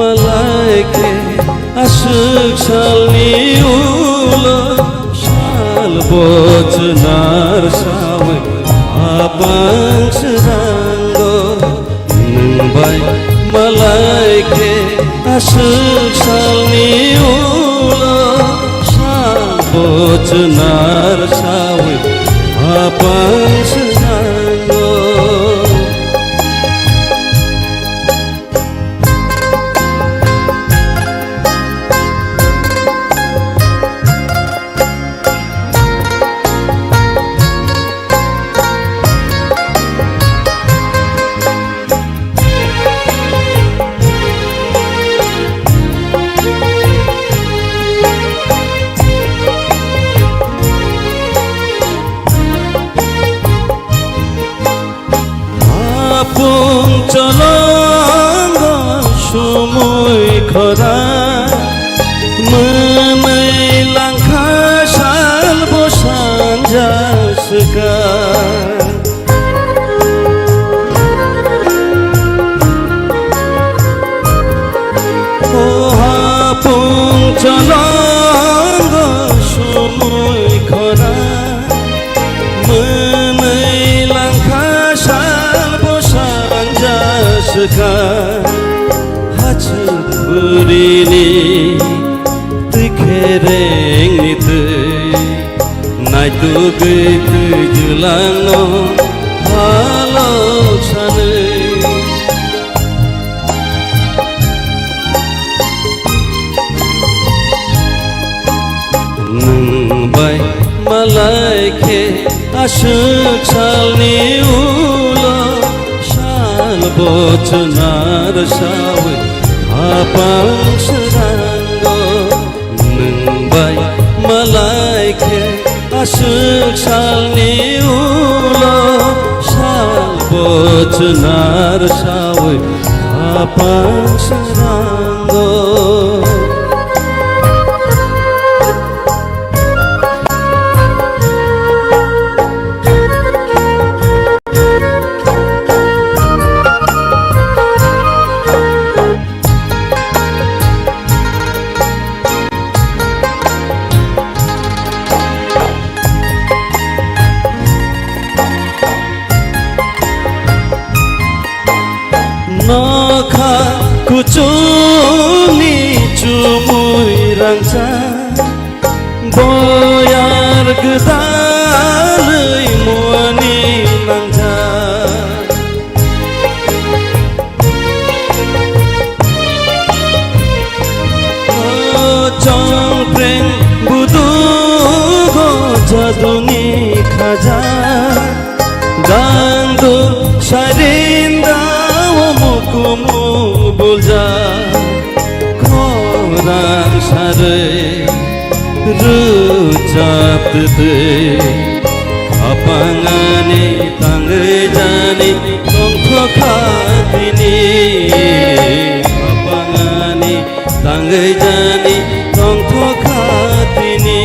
Speaker 3: Malaike asuk salni ulo sal bocnar sawe abang seranggo nungbai malaike asuk salni ulo sal bocnar sawe abang seranggo खरा मोनै लांखा साल बसानजासोखा চলঙ্গ সময় খরা মোनै লাंखा साल बसानजासोखा हाजोफोरनि दै खेरेंनि दै नायदुगै दैज्लांनो हालौसानै नोंबाय मालायखे आसुक सालनि उलो साल बचनार सावै हापां सोरांगो नोंबाय मालायखे आसुक सालनि उलो साल बचनार सावै हापां सोरांगो नखा कुचुनि चुमुय रांचा बयार गोदानै मुवानि नांजा चंप्रें बुदुगो जादुनि खाजा गांदु सारिंदा मुकुमु बुलजा खरां सारै रुजाबदो खापाङानि ताङै जानि दंथ'खादिनि खापाङानि ताङै जानि दंथ'खादिनि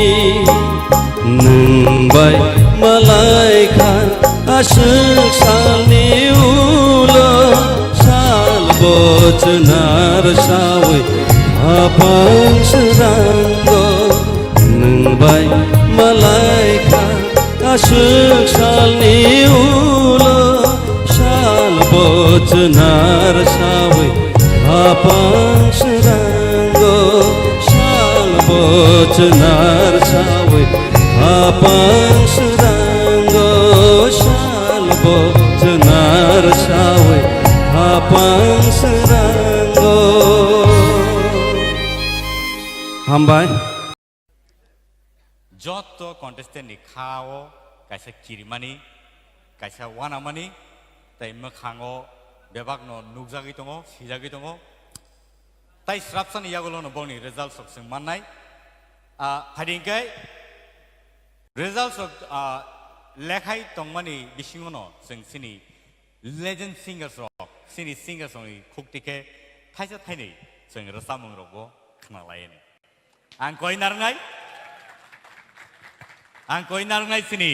Speaker 3: नोंबाय मालायखा आसुक सालनि उलो बचनार सावै हापां सोरांगो नोंबाय मालायखा आसुक सालनि उलो साल बचनार सावै हापां सोरांगो साल बचनार सावै हापां सोरांगो साल बचनार सावै हापां सोरांगो हामबाय
Speaker 18: जत कन्टेस्टेन्ट नि खाओ कायसा किरिमानि कायसा वानामानि ताई मोखाङो बेबागनो नुजागै दङ सिजागै दङ ताई स्रापसानि यागोलनो बनि रिजाल्ट जों माननाय हादिंकै रिजाल्ट लेखाय दंमानि बिसिङनो जों सिनि legend singers rock sini singers ongi khuktike thaisa thainei जों रोजामों रगो खोनालायनो आं कोई नारंगाय सिनि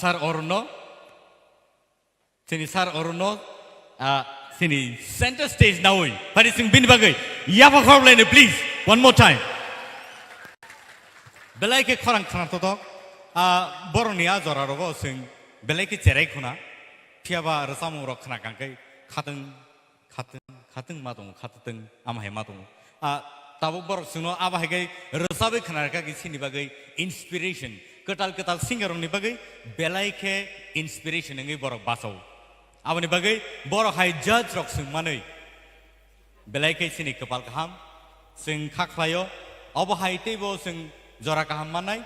Speaker 18: सार अरुणो सिनि center stage नावै फारि सिं बिन बागै याफा खरलायनो प्लीज one more time बेलायके खरां खोनाथ'द बर'नि आजरा रगो जों बेलायके चेराय खुना फियाबा रोजामों रग खोनागांखै खातों मा दं खातों आमाहाय मा दं ताबो बर' सुनो आबाहाय रोजाबै खोनारका सिनि बागै inspiration कटाल सिंगारनि बागै बेलायके inspiration नङै बर' बासाव आबानि बागै बर' हाय जज रग जों मानै बेलायके सिनि कपाल गाहाम जों खाख्लायो अबाहाय तेबो जों जरा गाहाम मानाय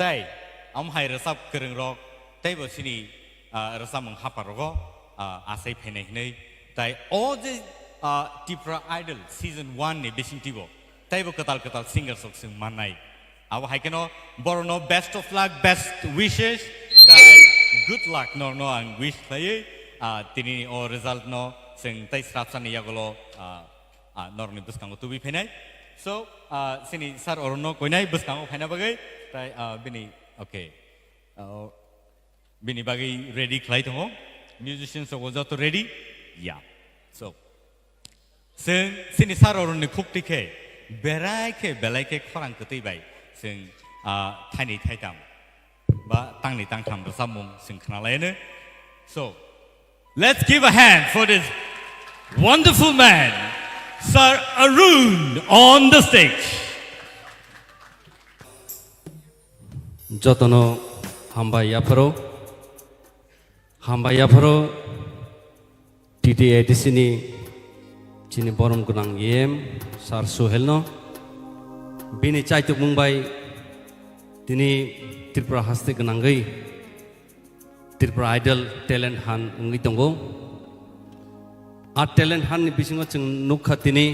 Speaker 18: ताई आमहाय रोजाब गोरों रग तेबो सिनि रोजामों हापा रगो आसाय फैनाय नै ताई all the Tripura Idol season 1 ni besing tibo taibo ketal singers sok sing manai awa haikeno borono best of luck best wishes good luck no ang wish play tini o result no जों ताइ स्राब सानैयागल' नरनि बुसखांगो तुबि फैनाय so सिनि सार अरनो गयनाय बुसखांगो फैना बागै ताइ बिनि ओके बिनि बागै रेडि खालाय दङ musicians of जत रेडि या so जों सिनि सार अरननि खुक्तिखे बेरायखे बेलायखे खरां खोतैबाय जों थाइनै थाइथाम बा तांनै तांथाम रोजाबमुं जों खोनालायनो so let's give a hand for this wonderful man Sir Arun on the stage
Speaker 17: যতনো হামবাইয়াফোরো TTADCनि चिनि बरम गोनां EM सार सुहेलनो बिनि चाइतुक मुंबाई दिनै त्रिपुरा हास्ते गोनांगै त्रिपुरा आइडल टेलेन्ट हान उंगै दंगौ टेलेन्ट हाननि बिथिङाव जों नुखा दिनै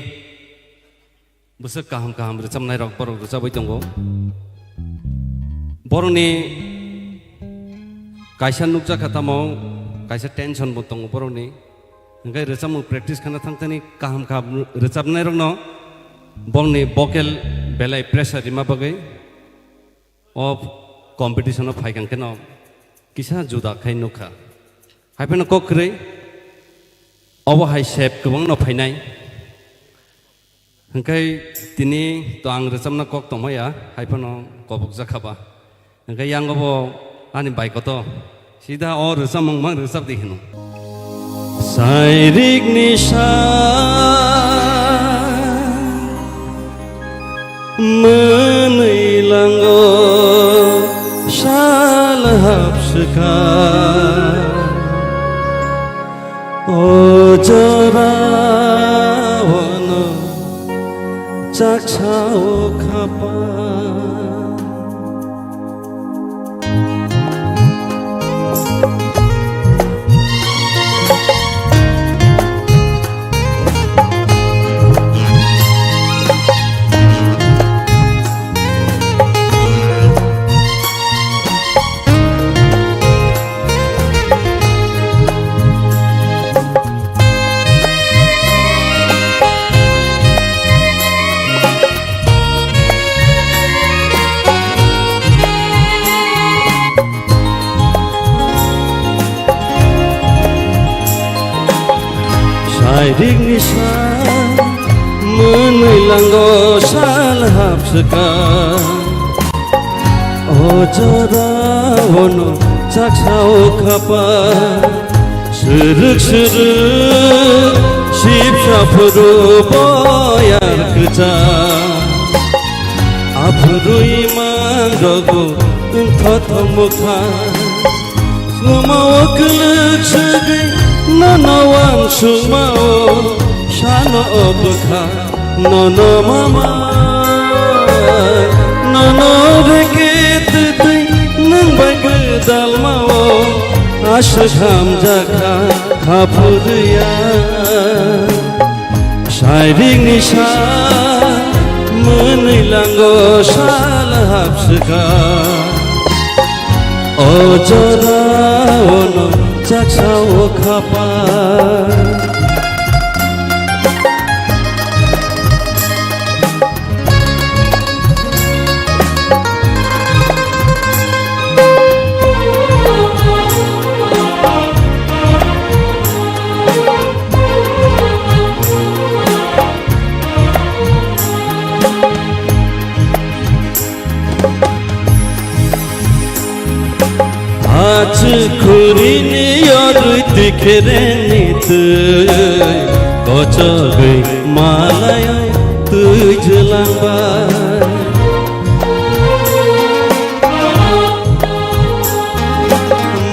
Speaker 17: बोसोर गाहाम गाहाम रोजाबनाय रक बरक रोजाबाय दंगौ बर'नि कायसा नुकजा खातामाव कायसा टेनसनबो दङ बर'नि ओंखाय रोजाबमु प्रेक्टिस खालामना थांथानि गाहाम गाहाम रोजाबनाय रंनो बर'नि भकेल बेलाय प्रेसार मा बागै कम्पिटिशनाव फायखांखेन किसा जुदा खाय नुखा हायफेन कक्रै अबहाय सेप गोबां न फायनाय ओंखाय दिनै तो आं रोजाबना कक दंमाया हायफेन कबक जाखाबा ओंखाय आंबो आंनि बाइकआवथ' सिदा रोजाबमों मा रोजाब दिहेनु
Speaker 3: साइरिक निशा मोनैलांगो शाल हाबसोखा अजरावनो जागसाव खापा साइरिक निशा मोनैलांगो शाल हाबसोखा अजरावनो जागसाव खापा सुरुक सुरुक सिबसाफोरो बयार गोजा आफुरुइ मांगगो थथमुखा समाव गोलोक सोगै ननवां सुमाओ शानो अबखा ननो मामा ननो रेकेत तै नों बागदाल माओ आशा खामजाखा खाफुरिया शाइरिक निशा मोनैलांगो शाल हाबसोखा अजरावनो जागसाव खापा खुरिनि अरुइ तिखेरेनि तै गचगै मालायाव तै जोलांबाय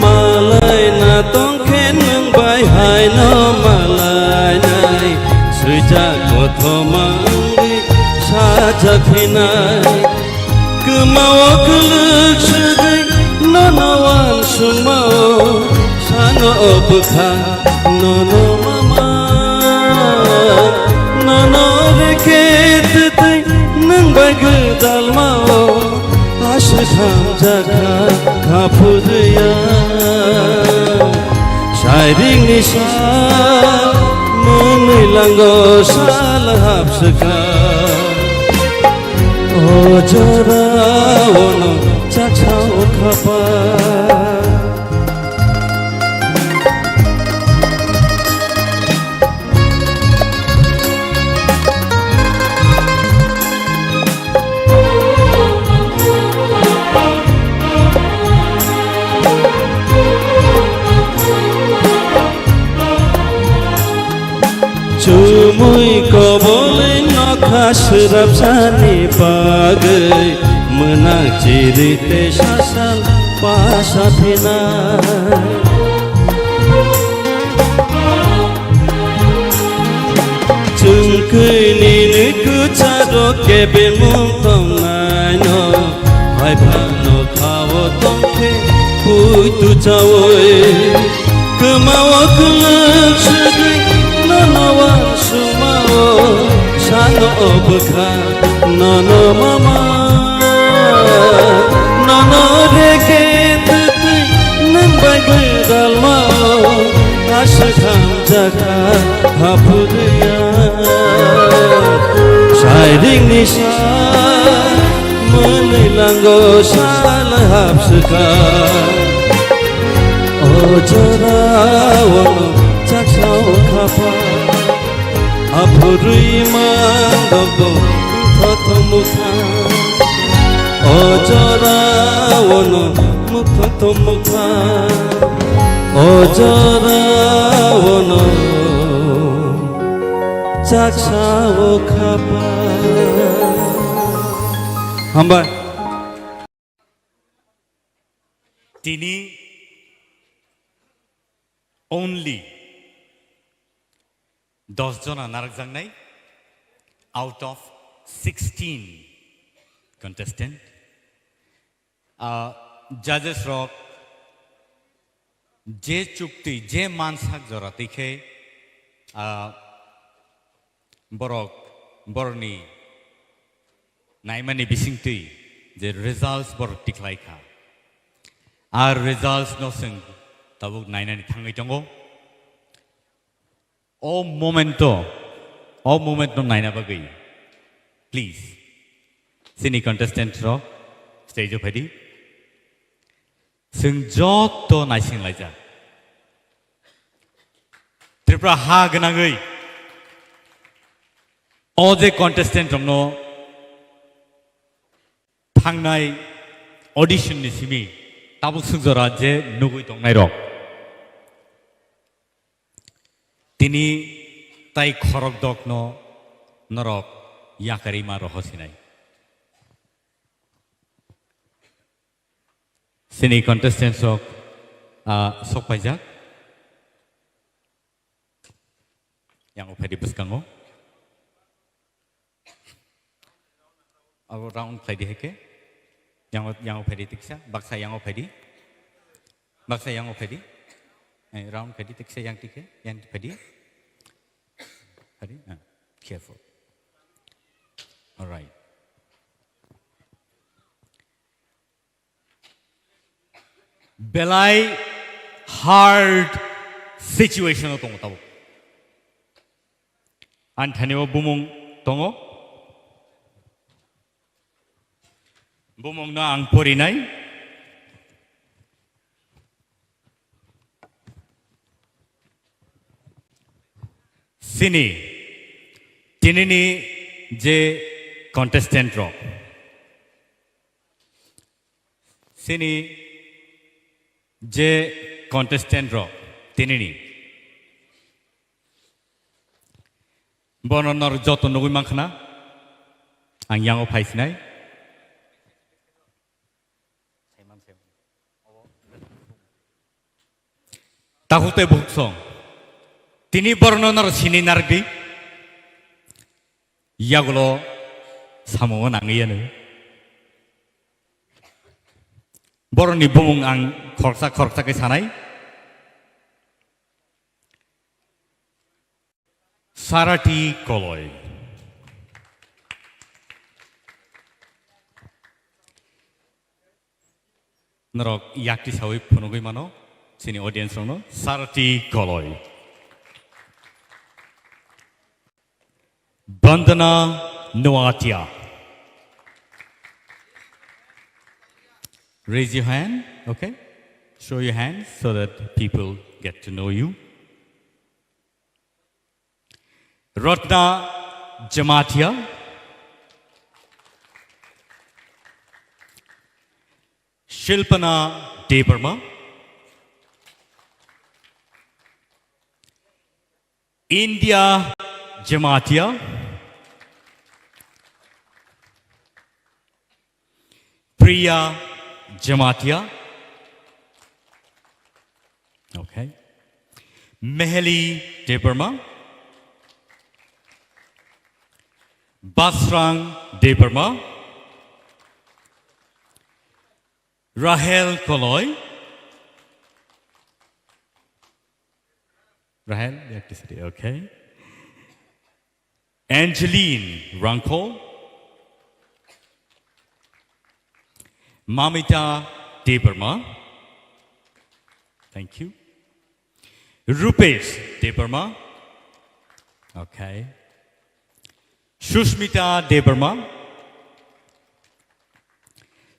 Speaker 3: मालाय ना तंखे नों बायहाय न मालायनाय सैजा गथमांगै साजाखैनाय गोमाव गोलोक सोगै ननवां सुमाओ शानो अबखा ननो मामा ननो रेकेत तै नों बागदाल माओ आशा खामजाखा खाफुरिया शाइरिक निशा lango sal hapsaka Ojora ono chachao khapa Cumui kobolin nokhasrap sani pagai menang cirite sasal pasapina Cungkini niku caro kebin muntong naino Hai pano kawo tongke puitu cawoy Kemawa kelak sedih Nono sumao sano obka nono mama nono reke tuti nambai dalmao ashkham jaka hapudiya shining nisha munilango sal hapsaka ojora wono chachao khapa apurui mandogo thotomukha ojora wono mukhotomukha ojora wono chachao khapa hamba
Speaker 18: tini only 10 jona narakjangnai out of 16 contestant judges rok je chukti je mansak jora tikhe borni naimani bisingti je results borok tiklaikha ar results no sing tabuk nainani thangai tongo o momento naina bagai please sini contestant ro stage of ready sing joto naising laija Tripura ha ganangai o je contestant rongno thangnai audition ni simi tabuk sungjora je nugui tongnai rok tini tai khorok dokno norok yakarima rohosinai sini contestants ok sokpaijak yang ophedi buskango abo round play heke yang ophedi tiksa baksa yang ophedi round phedi tiksa yang tike yang phedi careful all right belai hard situation tongo tabo anthaniwa bumung tongo bumung na ang porinai sini tinini je contestant ro sini je contestant ro tinini bononor joto nugui mangkhana ang yango phaisnai tahute buksong tini bornonor sini nargi yagulo samongon angiyanu boroni bumung ang khorsa ke sanai sarati koloi norok yakti sawi phunugui mano sini audience rono sarati koloi Bandana Noatia. Raise your hand, okay? Show your hands so that people get to know you. Ratna Jamatia. Shilpana Debarma. India Jamatia. Priya Jamatia. Okay. Meheli Debarma. Basrang Debarma. Rahel Koloy. Rahel, electricity, okay. Angeline Ranko. Mamita Debarma. Thank you. Rupesh Debarma. Okay. Shushmita Debarma.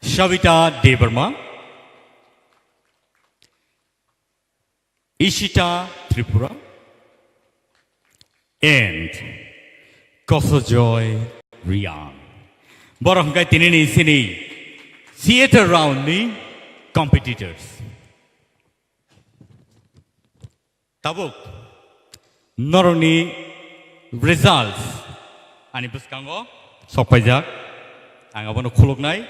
Speaker 18: Shavita Debarma. Ishita Tripura. And Kosojoy Rian. Borong kai tinini sini theater round ni competitors. Tabuk noroni results ani buskango sopajak angabono khuluknai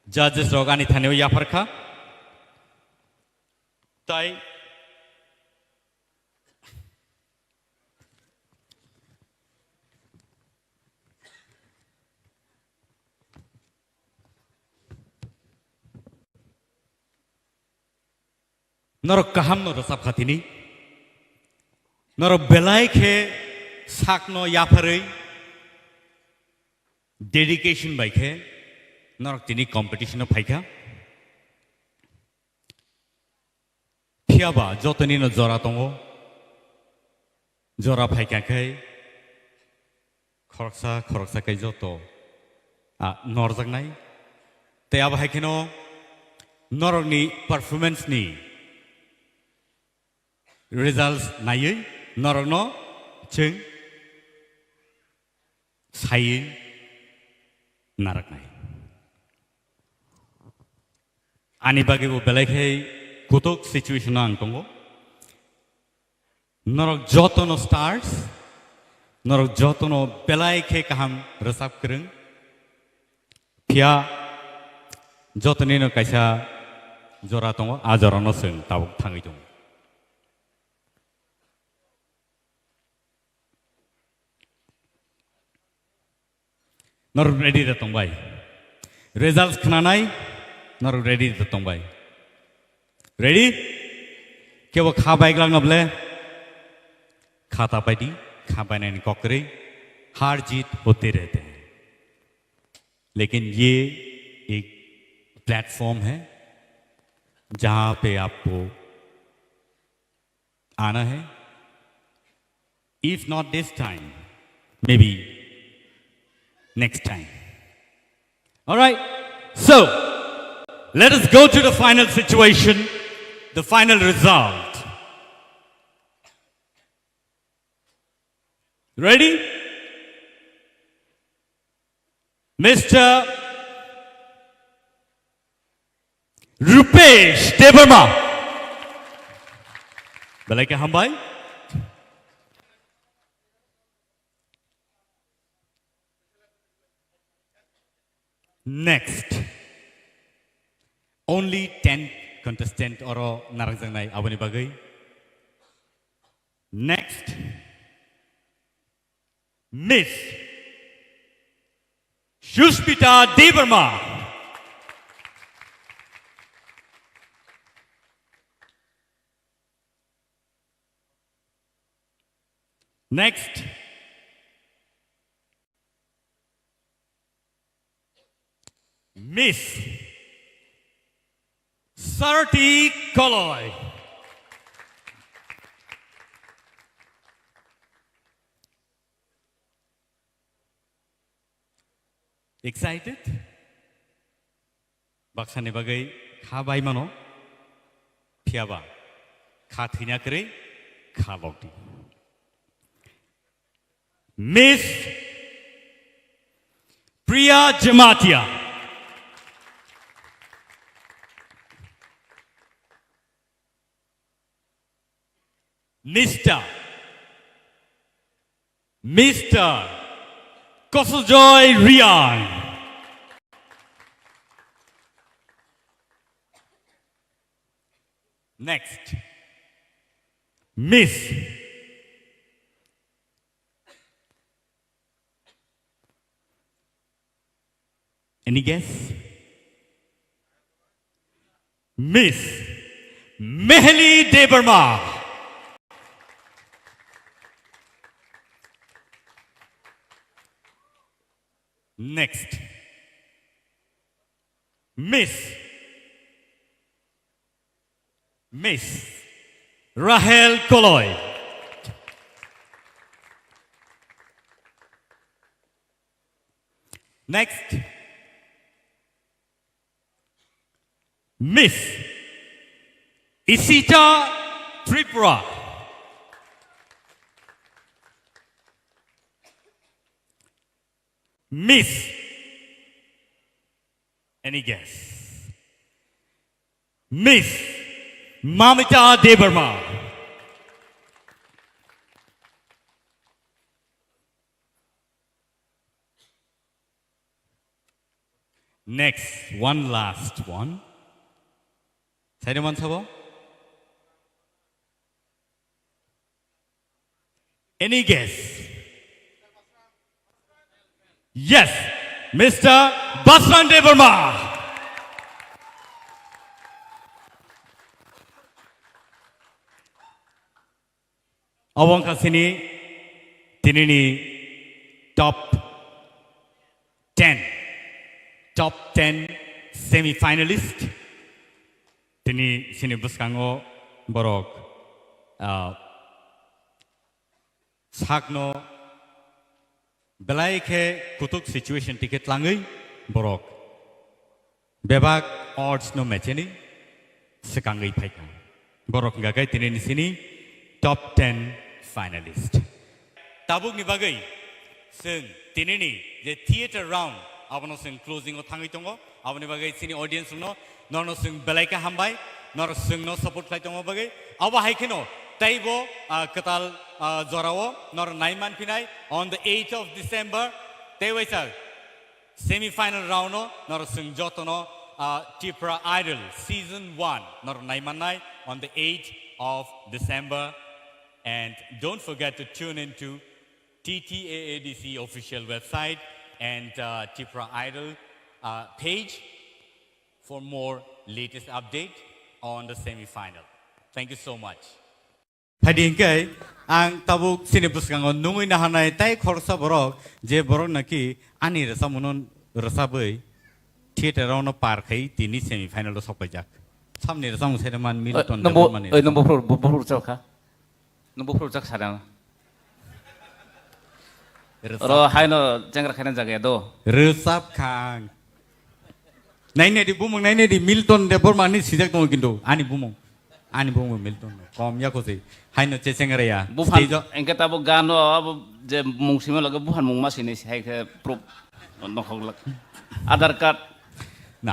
Speaker 18: judges rogani thaneo yafarkha tai Norok kaham no rasap khatini Norok belai khe sakno yafarei dedication by khe Norok tini competition of phaikha Phiaba jotoni no jora tongo jora phaikha khe khoroksa kai joto norjaknai te aba haikeno Norok ni performance ni results nayi Norok no chung sayin naraknai ani bagi bo belai khe kutok situation ang tongo Norok joto no stars Norok joto no belai khe kaham rasap krung phia jotoni no kaisa jora tongo a jora no sung tabuk thangai tongo Norok ready da tongbai results khnanai Norok ready da tongbai ready kebo khabai glang noble खाता पाइटी खाबाने निकोकरे हार जीत होते रहते हैं लेकिन ये एक platform है जहां पे आपको आना है if not this time maybe next time all right so let us go to the final situation the final result ready Mr. Rupesh Debarma Balai ke hambai next only 10 contestant oro narangjangnai aboni bagai next Miss Shushmita Debarma next Miss Sarti Koloy excited baksani bagai kha bai mano phiaba kha thina kare kha bokti Miss Priya Jamatia Mr. Kosojoy Rian Next Miss Any guess? Miss Mehli Debarma Next Miss Rahel Koloy Next Miss Isita Tripura Miss Any guess? Miss Mamita Debarma Next, one last one. Anyone sabo? Any guess? Yes, Mr. Basran Debarma. Awang kasini tinini top 10 semi-finalist. Tini sini buskango borok sakno belai ke kutuk situation tiket langai borok bebak odds no matchini sekangai paika borok gagai tini sini top 10 finalist. Tabuk ni bagai sing tini ni the theater round abano sing closing o thangai tongo abani bagai sini audience no nono sing belai ka hambai nor sing no support kai tongo bagai aba haikino taibo katal Zorawo nor Naiman Pinai on the 8th of December. Taiwaisa semi-final round nor sing jotono TRIPURA Idol season 1 nor Naiman Nai on the 8th of December. And don't forget to tune into TTAADC official website and TRIPURA Idol page for more latest update on the semi-final. Thank you so much. Padingkai ang tabuk sini buskango nungui nahanai tai khorsa borok je borok naki ani rasa munon rasa bai theater round par khai tini semi final lo sopajak samni rasa mu sereman Milton mani
Speaker 21: nomor pro chaka nomor pro chak sarang ro haino jangra khana jaga do
Speaker 18: resap khang naine di bumung naine di Milton de bormani sijak tong kindu ani bumung Milton kom ya ko se haino che sengraya
Speaker 21: stage engka tabo gano abo je mungsimo laga buhan mungma sini hai ke proof nokhok Aadhaar card
Speaker 18: na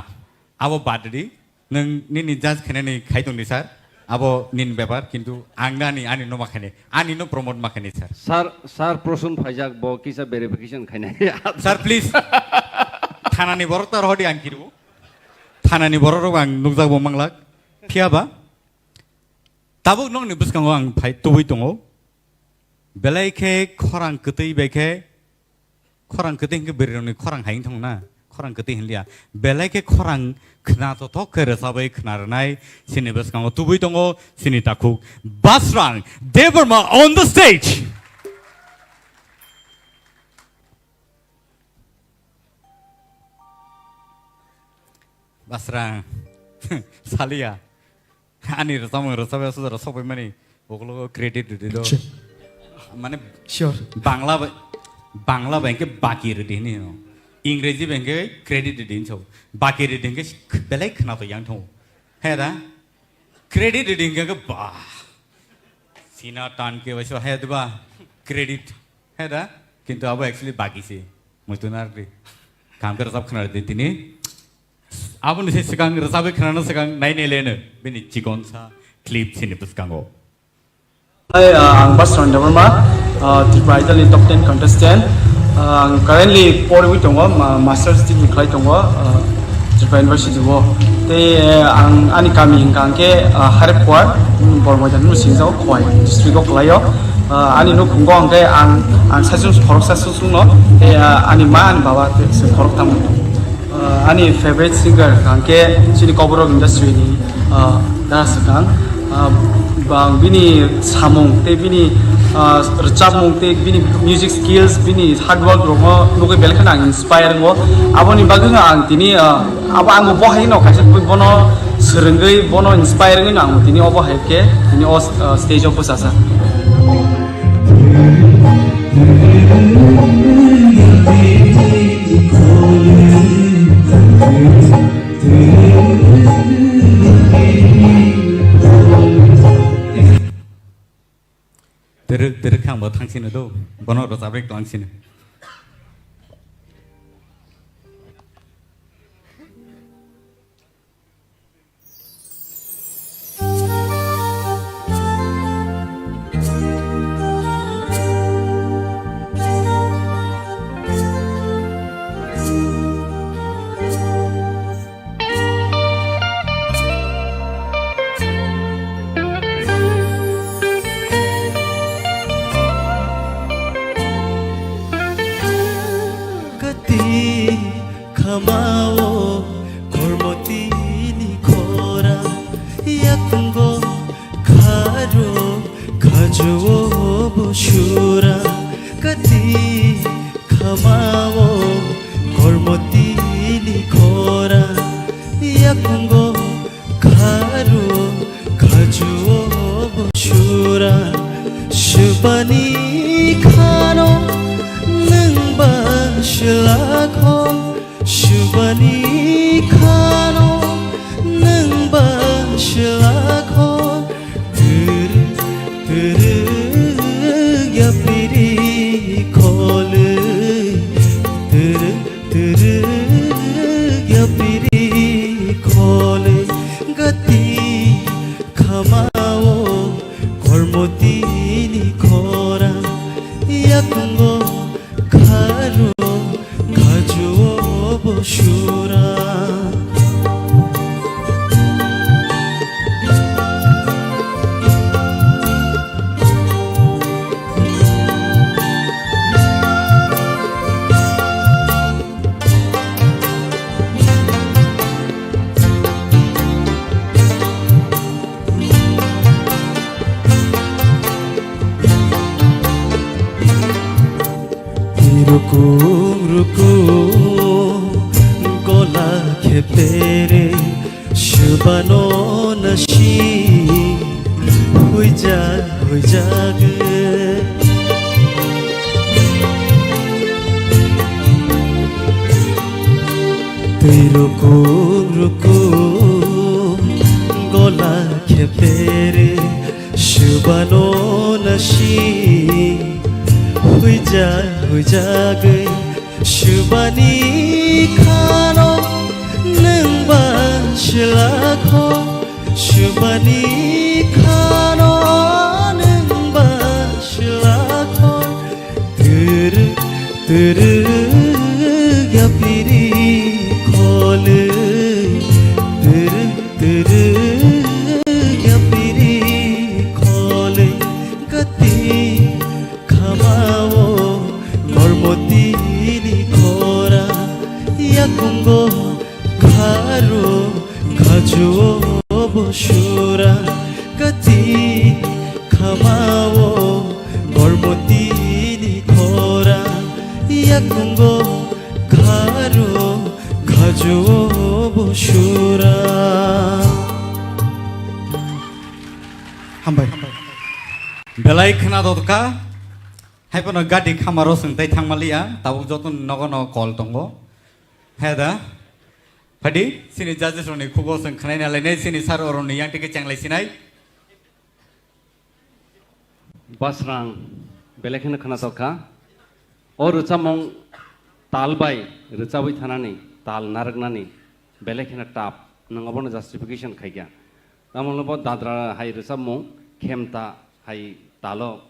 Speaker 18: abo badri nang nini judge khane ni khaitong ni sir abo nin bebar kintu angna ni ani no makhane ani no promote makhane
Speaker 1: sir prosun phaijak bo kisa verification khaine
Speaker 18: sir please thana ni borota rohdi angkiru thana ni bororo ang nukjak bo manglak phiaba tabuk nong ni buskango ang phai tubui tongo belai ke khorang ketei beke khorang ketei ke beroni khorang haing thongna khorang ketei hinlia belai ke khorang khna to thok ke resabai khnarnai sini buskango tubui tongo sini takuk Basran Debarma on the stage. Basran Salia ani rasamu rasabe asudara sobai mani oglo credit dido mane
Speaker 22: sure
Speaker 18: bangla bank ke baki redi ni no इंग्रेजी बेंगे credit reading छो बाकी reading के बेले खना तो यांग थो है दा क्रेडिट रिडिंग के बा सीना टान के वैसे है दुबा क्रेडिट है दा किंतु अब एक्चुअली बाकी से मुझे ना रे काम कर सब खना देती नहीं अब उनसे सकांग रसाबे खना सकांग नहीं नहीं लेने बिनी चिकन सा क्लिप सिने पुस्कांगो
Speaker 22: Hi, I'm Basran Devarma, Tripura Italy top 10 contestant. Currently, 4 weeks ago, master's degree class ago, Tripura University ago. They ani kami hingkang ke harap kuat, bormo jan nu sinjau kuai district of Layo. Ani nu kunggong ke ang sasun korok sasun no, ani ma ani bawa te korok tamu. Ani favorite singer kang ke sini KOKBOROK industry ni das kang. Bang bini samung te bini recapmung te bini music skills bini hard work romo nuke belkan ang inspire ngo aboni bagung ang tini abo ang bohai no kaisa bono serengai bono inspire ngi ang tini obo heke tini o stage opo sasa
Speaker 18: Terus kamu tangsin itu, bono rosabek tangsin.
Speaker 23: Kamao kormoti ni khora yakungo kharo khajo boshura kati kamao kormoti ni khora yakungo kharo khajo boshura shubani khano nangba shlakho Shubani khano nangba shlakho tere ya piri khole tere ya piri khole gati khamao kormoti ni khora yakungo kharo Shura Ruku gola khepere shubano nashi hui jag ruku gola khepere shubano nashi hui jag Shubani khano nangba shlakho Shubani khano nangba shlakho tere ya piri khole tere ya piri khole gati khamao kormoti yakungo kharo khajo boshura gati khamao kormoti ni khora yakungo kharo khajo boshura
Speaker 18: hambai belai khana dotka hai pono gadi khamaro sengtai thangmalia tabuk jotun nogono call tongo Heda Padi sini judges roni kugo sang khnai na lainai sini sar oroni yang tike changlai sinai
Speaker 17: Basrang belekhin khana toka or ruchamong talbai ruchawi thanani tal naragnani belekhin tap nangabon justification khaigya tamolbo dadra hai ruchamong khemta hai talo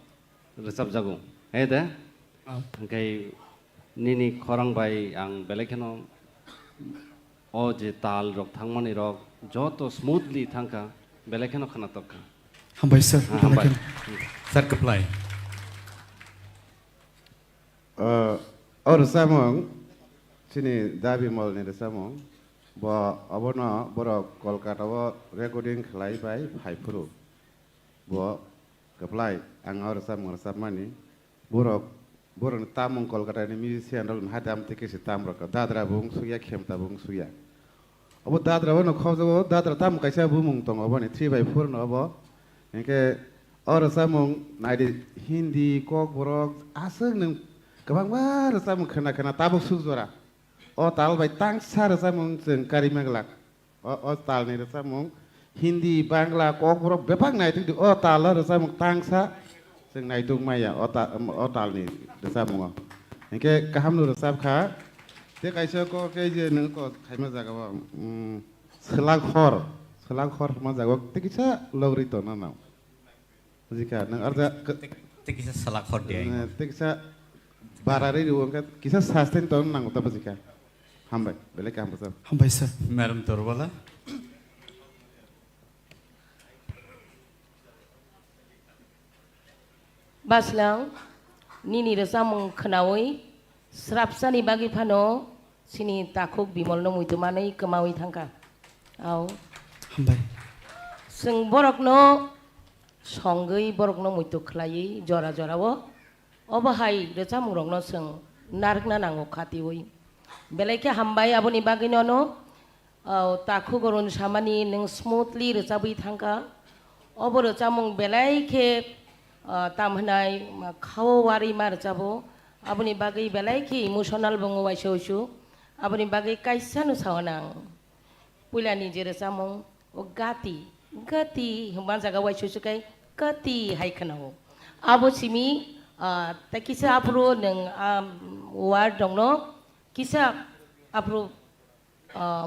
Speaker 17: ruchap jago hede kai nini khorang bai ang belekhino o je tal rok thangmani rok joto smoothly thangka belekhino khana toka
Speaker 22: Hambai sir.
Speaker 17: hambai
Speaker 18: sir apply
Speaker 7: or samong sini dabi mol ni samong bo abono boro kolkata bo recording khlai bai phaipuru bo kaplai ang or samong samani boro boro tamong kolkata ni musician rol hadam tike sitam rok dadra bung suya khemta bung suya abo dadra bono khojo dadra tam kaisa bumung tong abo ni 3/4 no abo engke or samong naidi hindi kokborok aseng nang kabang war samong khana khana tabuk sujora o tal bai tang sar samong jeng karimaglak o tal ni samong hindi bangla kokborok bepang nai tu o tal la samong tang sa jeng nai tung maya o tal ni samong engke kaham nu sab kha te kaisa ko ke je nang ko khaima jaga ba selangkhor ma jaga te kisa logri to na naw jika nang arja
Speaker 18: tikisa salak khor dia
Speaker 7: te kisa barare ruang ka kisa sustain to nang ta jika hambai bele kam sa
Speaker 22: Hambai sir.
Speaker 18: madam torbala
Speaker 20: Baslang nini ruchamong khnawi srapsani bagi phano sini takhuk bimolno muitumani kemawi thangka au
Speaker 22: Hambai.
Speaker 20: जों बरकनो संगै बरकनो मुइतु खलायै जरा जरावो अबहाय रोचामुरकनो जों नारकना नांगौ खातिवै बेलायखे हामबाय आबोनि बागैनो ताखु गरुन सामानि नों smoothly रोजाबै थांका अब रोचामुं बेलायखे तामहोनाय खाववारि मा रोजाबो आबोनि बागै बेलायखे इमोशनाल बङो वाइसौसु आबोनि बागै काइसानु सावनां पुलानि जे रोचामुं o gati hemban jaga wai susukai gati hai khanao abo simi ta kisa apro neng word dongno kisa apro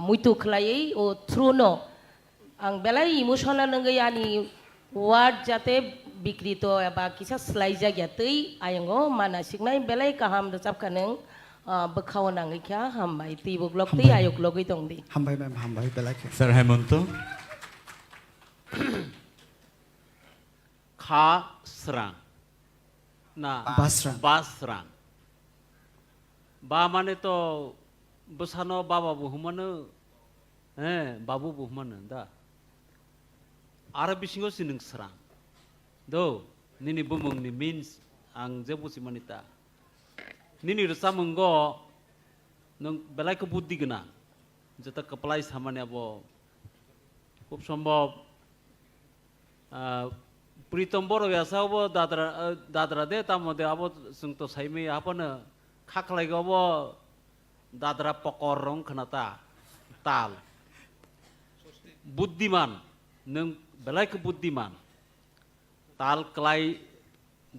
Speaker 20: muitu khlai o throno ang belai emotional ngai ani word jate bikrito aba kisa slai jagya tei ayango manasiknai belai kaham rajab kaneng bekhaw nangai kya hambai ti boglok tei ayok logai tongdi
Speaker 22: Hambai ma'am hambai belai
Speaker 18: sir hemonto
Speaker 1: kha srang na basrang ba mane to besano baba buhumano babu buhumano da ara bisingo sining srang do nini bumung ni means ang jebu simanita nini rusamunggo nung belai ko buddhi gna jeta kaplai samane abo খুব সম্ভব प्रीतम बर यासावबो दादरा दे तामदे आबो जों तो साइमे आपनो खाखलाइगबो दादरा पकर रं खनाता ताल बुद्धिमान नों बेलायखो बुद्धिमान ताल क्लाइ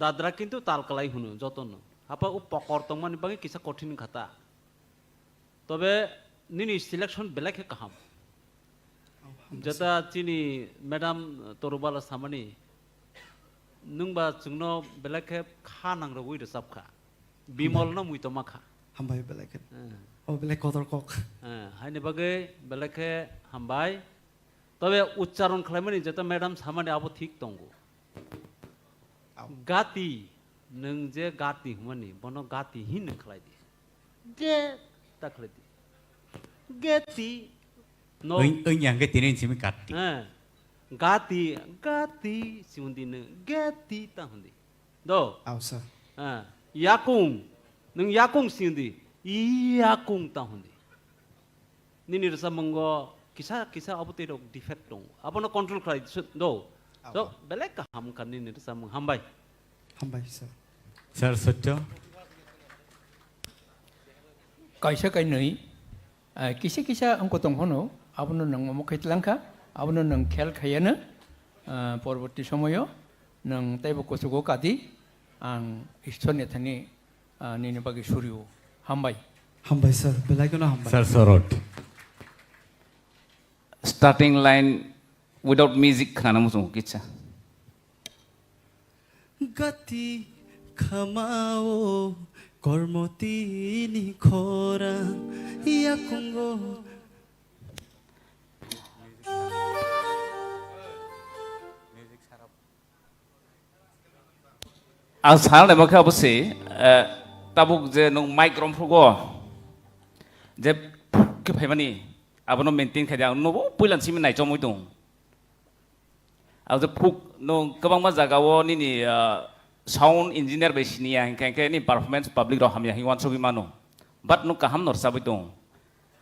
Speaker 1: दादरा किन्तु ताल क्लाइ हुनु जतन आपा उ पकर तंमानि बागे किसा कठिन खाता तबे निनि सिलेक्शन बेलायखे काहाम जता चिनी मैडम तोरबाला सामानी नोंबा जोंनो बेलाखे खा नांगौ उइद साबखा बिमल न मुइतो माखा
Speaker 22: Hambai belai o belai kotor kok
Speaker 1: हायनि बागै बेलाखे हामबाय तबे उच्चारण खालामनि जता मैडम सामानी आबो ठीक दंगो गाति नों जे गाति हमनि बनो गाति हिन खलायदि गे तखलदि गेति no
Speaker 18: yang ke tinin simi gati
Speaker 1: gati siundine gati ta hundi do
Speaker 22: ausa
Speaker 1: yakung nung yakung siundi yakung ta hundi nini rasa monggo kisa abote rok defect dong abono control krai do so belek ka ham kan nini rasa mong hambai
Speaker 18: sir sotto
Speaker 19: kaisa kai nei kisa kisa ang kotong hono abono nang mamukait langka abono nang khel khayana porborti somoyo nang taibo kosugo kadi ang istornya thani nini bagi suryo hambai
Speaker 22: sir belai kono hambai
Speaker 21: Sir Sorot. Starting line without music kana musung kitsa.
Speaker 23: Gati kamao kormoti ni khora yakungo
Speaker 21: Ang sal na baka bose tabuk je nung microphone fugo je ke phaimani abono maintain khaja no puilan simin nai chomoi dong au je phuk no kabang ma jaga wo ni sound engineer be sinia hingkai ni performance public ro hamya hingwan sobi mano but no kaham nor sabai dong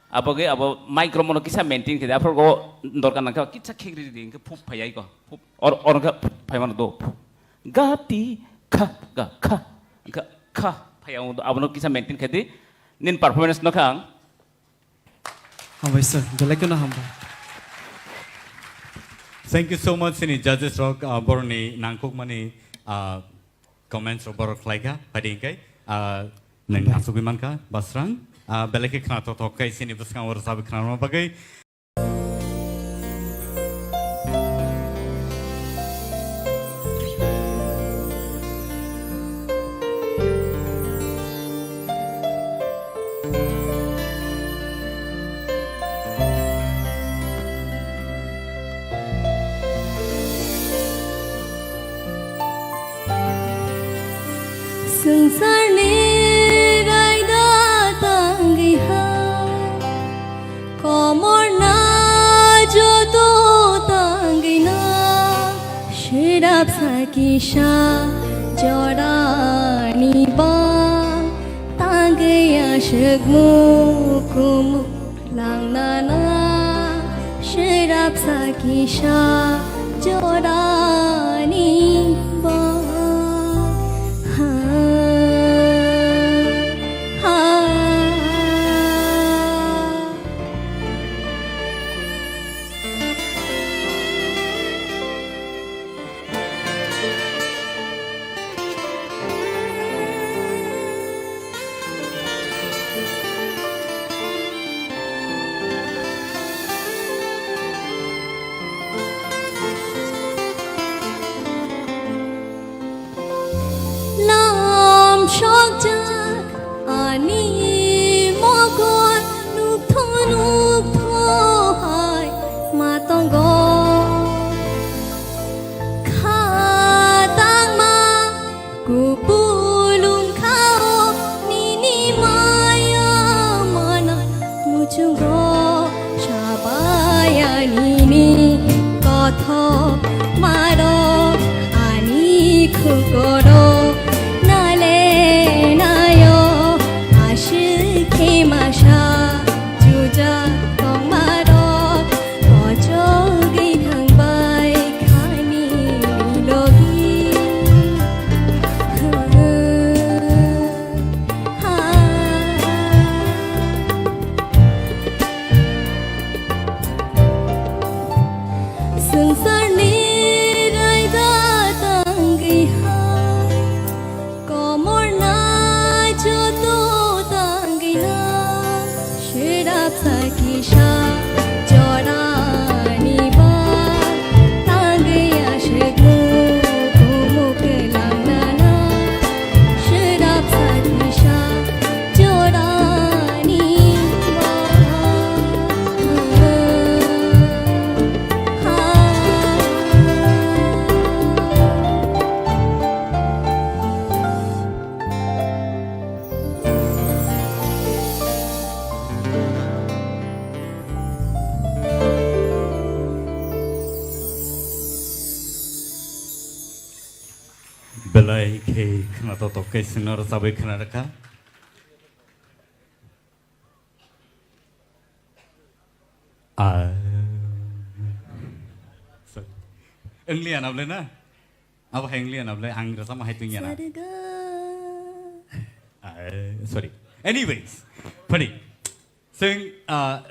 Speaker 21: aboge abo microphone kisa maintain khaja afro go dorkan nang ka kitsa khigri ding ke phuk phayai ko phuk or ka phaimano do gati kha phayau abono kisa maintain khadi nin performance no khang
Speaker 22: hambai sir belai kono hambai
Speaker 18: Thank you so much sini judges rock borni nangkuk mani comments borok laika padingkai nang asugi manka basrang beleke khana to kai sini buskang or sabi khana bagai
Speaker 6: संसार ने रायदा तांगी हा कमर ना जो तो तांगी ना शिराब साकिशा जोड़ानी बा तांगी आशिक मुकुम langna na शिराब साकिशा जोड़ानी बा Songchajaknai mogon Lukuthum hai matongo khatang ma kupulun khao nini maya mana muchungo shabaya nini Kotor maro ani khukoro belai ke khana to kai sinor sabai khana rakha English anable na अब English anable ang rasa mahai tunya na sorry anyways funny
Speaker 18: जों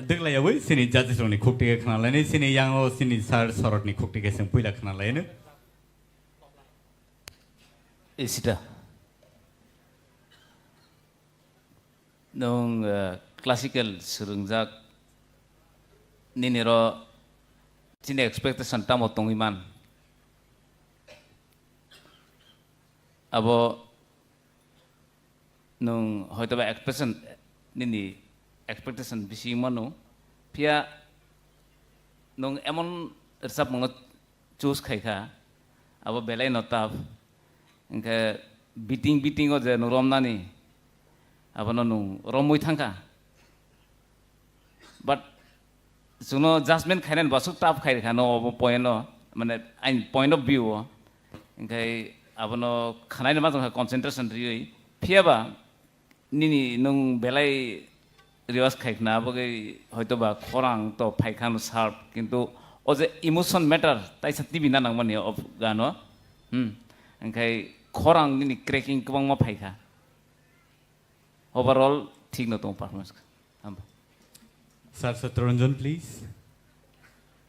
Speaker 18: देग्लायावबो सिनि जाजेसनि खुक्टिके खोनालायनो सिनि यांगो सिनि सार सरतनि खुक्टिके जों फैला खोनालायनो
Speaker 21: इसिता नों क्लासिकल सोलोंजाक निनेरो चिनि एक्सपेक्टेशन टामो तंगिमान abo nung hoito ba expectation nini expectation bisi mano pia nung emon resap mongot choose khaikha abo belai notap engke beating o je norom nani abo nung romoi thangka but suno judgment khainan basu tap khaikha no point no mane point of view engke abono khanai na ma concentration rioi phiaba nini nung belai riwas khaikna aboge hoito ba khorang to phaikhan sharp kintu oje emotion matter taisa tv na nangmani of gano engkai khorang nini cracking kwang ma phaikha overall thik na to performance
Speaker 18: Sir Satranjan please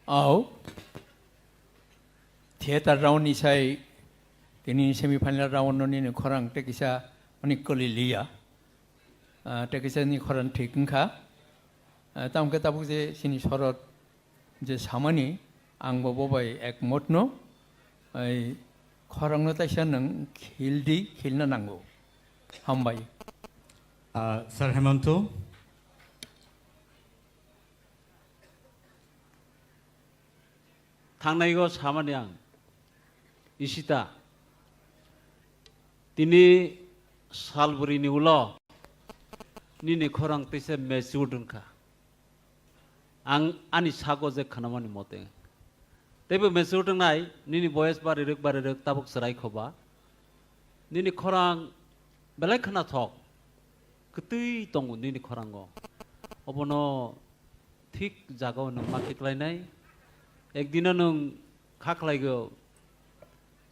Speaker 19: Ao theater round isai tini semi final round ni khorang te kisa ani kolilia te kisa ni khoran thikngkha tamke tabuk je sini sorot je samani angbo bobai ekmot no ai khorang no taisa nang khilna nango hambai
Speaker 18: Sir Hemanto
Speaker 1: थांनायगो सामानि आं इसिता तिनि सालबुरिनि उल निनि खरां तैसे मेचुरदोंखा आं आनि sago जे खानामानि मते तेबो मेचुरदोंनाय निनि बयस बारिरक Tabuk सराय खबा निनि खरां बेलाय खाना थक कतै दङ निनि खरांगो अबनो थिक जागाव नों माखिख्लायनाय एकदिन नों खाख्लायगो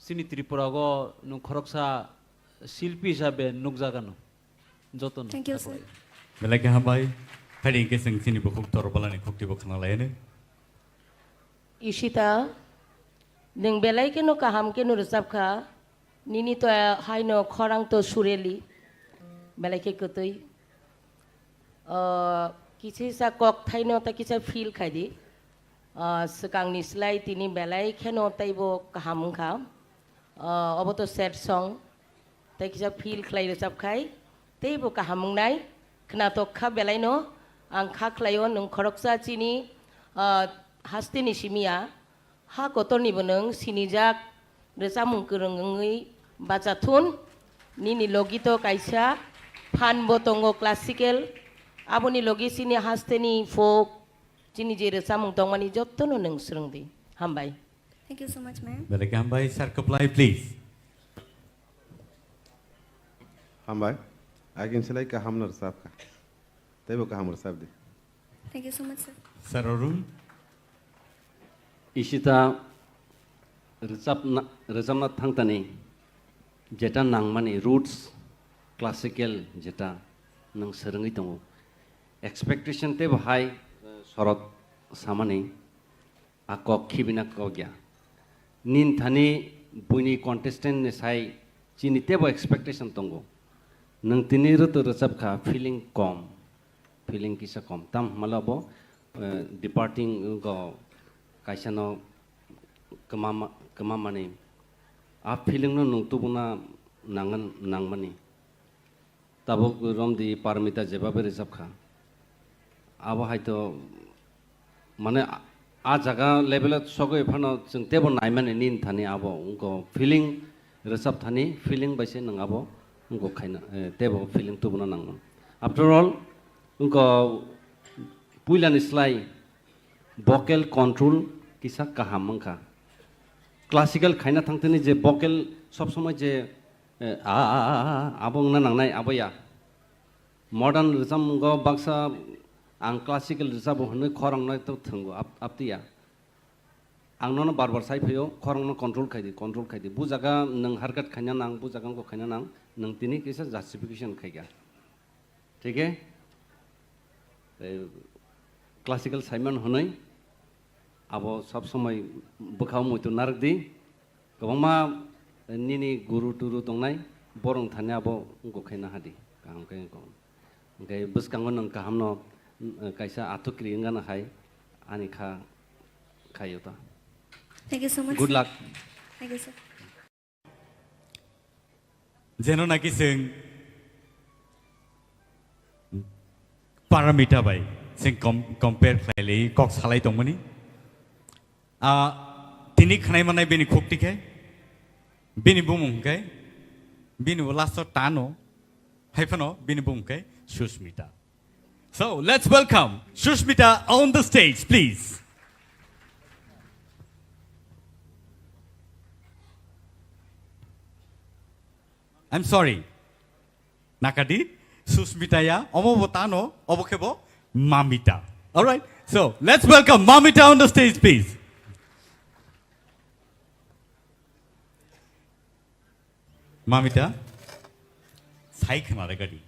Speaker 1: सिनि त्रिपुरागो नों खरकसा शिल्पी हिसाबै नुकजागानो जतन
Speaker 16: Thank you, sir.
Speaker 18: बेलायके हाबाय फाइडिंके जों सिनि बुकुक तरबलानि खुक्तिबो खोनालायनो
Speaker 20: इशिता नों बेलायके नो काहामके नो रजाबखा निनि तो हायनो खरां तो सुरेली बेलायके कतै किछि सा कक थाइनो ता किछि फील खायदि सकांनि स्लाइ तिनि बेलायके नो ताइबो काहामखा अब तो सैड सॉन्ग ताइ किछि फील खलाय रजाबखाय ताइबो काहामनाय खोनातखा बेलायनो आं खाख्लायो नों खरकसा चिनि हास्तिनि सिमिया हा कोतरनिबो नों सिनिजाक रोजामुं गोरोङै बाजाथुन निनि लगितो कायसा फान बतंगो क्लासिकल आबोनि लगी सिनि हास्तेनि फोक चिनि जे रोजामुं दंमानि जत्तनो नों सोलोंदि हामबाय
Speaker 16: Thank you so much, ma'am.
Speaker 18: बेलायके हाबाय सार कप्लाय प्लीज
Speaker 7: हामबाय आगिनसलाय काहामनर साबका तैबो काहामर साबदि
Speaker 16: Thank you so much, sir.
Speaker 18: Sir Arun
Speaker 17: इसिता रोजाबना थांतानि जेटा नांमानि रुट्स क्लासिकेल जेटा नों सोलोङै दङ एक्सपेक्टेशन ते बाहाय सरत सामानि आकक खिबिना कग्या निन थानि बुइनि कन्टेस्टेन्ट नि साइ चिनि तेबो एक्सपेक्टेशन दङ नों तिनि रुत रोजाबखा फिलिंग कम फिलिंग किसा कम ताम मालाबो डिपार्टिंग गो कायसानो कमा माने आ फिलिंग नो नुतुबुना नांगन नांमानि ताबो रमदि पारमिता जेबाबे रोजाबखा आबो हायतो माने आ जागा लेभेल सगै फानो जों तेबो नायमाने निन थानि आबो उनको फिलिंग रोजाब थानि फिलिंग बायसे नङाबो उनको खायना तेबो फिलिंग तुबुना नांगोन आफ्टर ऑल उनको पुइलानि स्लाइ भोकल कंट्रोल किसा काहामंखा क्लासिकल खायना थांतनि जे भोकल सब समय जे आबंना नांनाय आबया मॉडर्न रोजामगो बाक्सा आं क्लासिकल रोजाबो होनो खरंनाय तो थंगो आपतिया आंनो बार साइफयो खरंनो कंट्रोल खायदि बुजागा नों हारकाट खायना नां बुजागांगो खायना नां नों तिनि किसा जस्टिफिकेशन खायगा ठीक है क्लासिकल साइमन हनै आबो सब समय बखाव मयतो नारगदी गोबांमा निनि गुरु टुरु दंनाय बरं थाने आबो गखायना हादि कामके ओंखाय बसकांगो नों काहामनो कायसा आथुक्रि गाना हाय आनि खायोता
Speaker 16: Thank you so much.
Speaker 17: Good luck.
Speaker 16: Thank you, sir.
Speaker 18: जेनोनाखि जों पारामिटा बाय जों कम्पेयर खालायलै कक सालाय दंमोन दिनै खानाय मानाय बेनि खुक्तिखाय बेनि बुमुंखाय बेनि लास्ट टानो हायफानो बेनि बुमुंखाय Sushmita So let's welcome Sushmita on the stage, please. I'm sorry. Nakadi, Sushmitaya, Omobotano, Obokebo, Mamita. All right. So let's welcome Mamita on the stage, please. Mamita, Saikana Gadi.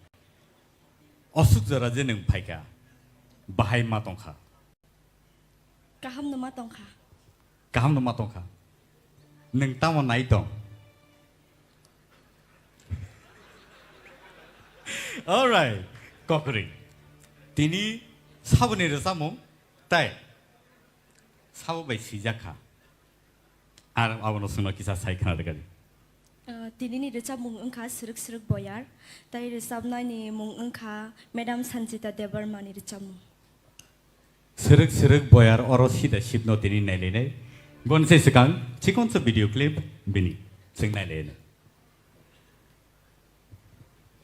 Speaker 18: Osuk Zarazen Paika. Bahai Matonka.
Speaker 16: Kaham no matongka.
Speaker 18: Kaham no Matonka. Neng Tama Naitong. All right, Kokori. Tini Sabuni Rasamum, Tai Sabu by Sijaka. I want to know Kisa Saikana.
Speaker 16: Tinini recap mung engka seruk boyar, tai recap nani mung engka Madam Sanjita Debarmani recap mung.
Speaker 18: Seruk boyar orosi the ship not in Nelene. Gon says second, Chikons a video clip, Bini, sing Nelene.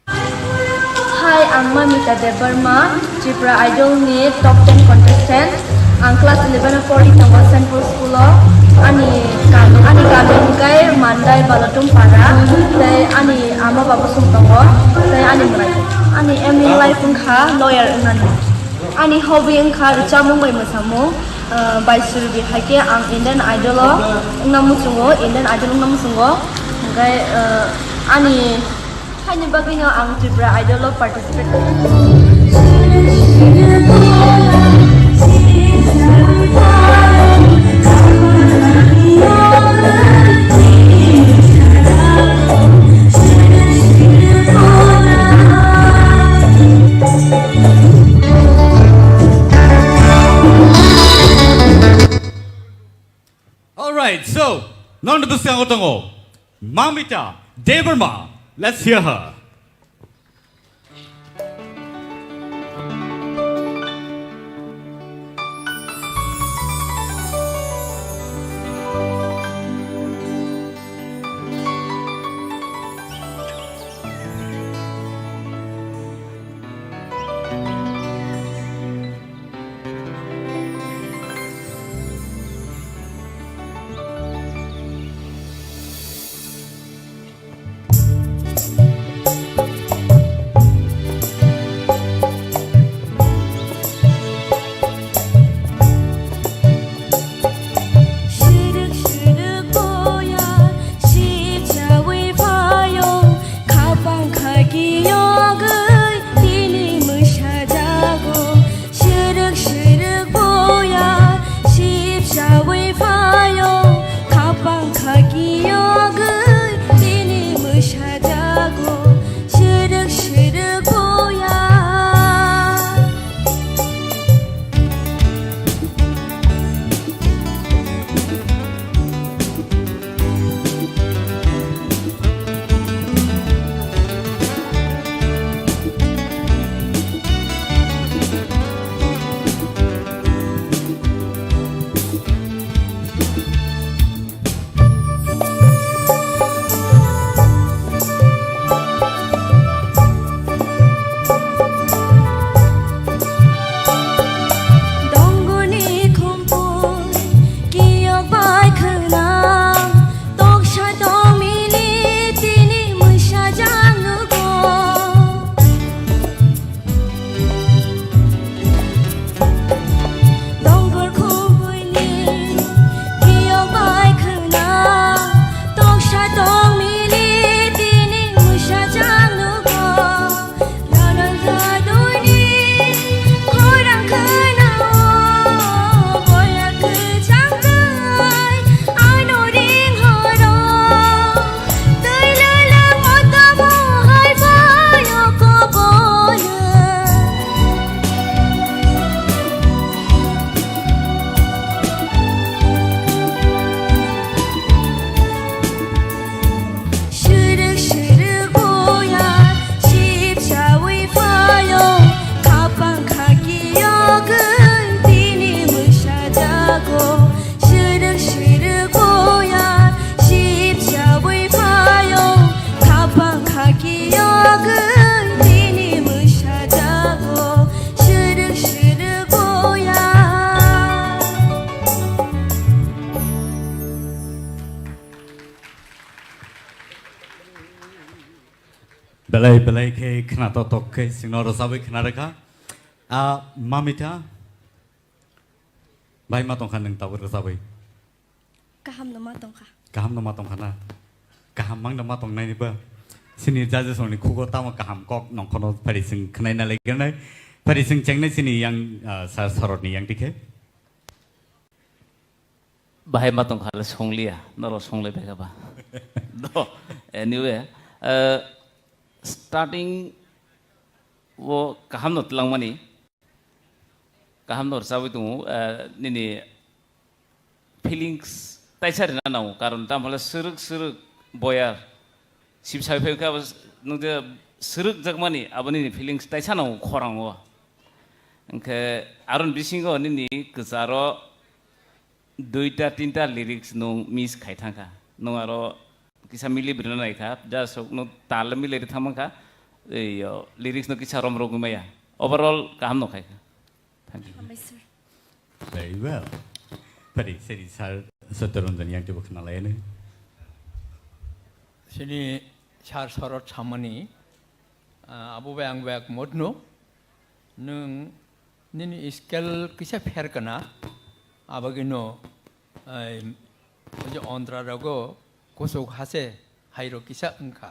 Speaker 13: Hi, I'm Mamita Debarma, Tripura Idol ni top 10 contestant. Ang class 11 40 tangwa Central School ani kami kai mandai balatum para sai ani ama babu sumtango sai ani mrai ani MA life ungkha lawyer ngani ani hobby ungkha chamung bai masamu bai surbi hake ang Indian Idol namusungo Indian Idol namusungo ngai ani Hani bagino ang Tripura Idol participate.
Speaker 18: All right, so non to Sangotongo, Mamita Debarma. Let's hear her. belai ke kena totok ke sing noro sabai kena reka mamita bai matong kan neng tahu sabai
Speaker 16: kaham nama tongka
Speaker 18: kaham nama tong kana kaham mang nama tong nai ni ba sini jaje soni kugo tama kaham kok nong kono pari sing kenai na lagi nai pari sing ceng nai sini yang sarot ni yang dike
Speaker 21: bahai matong kala songlia noro songle bega ba no anyway starting wo kaham not lang mani kaham nor sawi tu nini feelings taisar na nau karon tam hala suruk boyar sip sai phe ka nung de suruk jagmani abani feelings taisa nau khorang wo angke aron bisingo nini kezaro duita tinta lyrics nung miss khai thangka nung aro kisa mili brina nai kha ja sok no tal mili re thamangka ei lyrics no kisa rom rogumaya overall kaham no khai thank you
Speaker 18: very well pari seri sar sotorondan yang tu kenal lain
Speaker 19: sini char sorot chamani abu bang bak modno nung nini skill kisa fair kana abagino ojo ondra rago kosok hase hairo kisa engka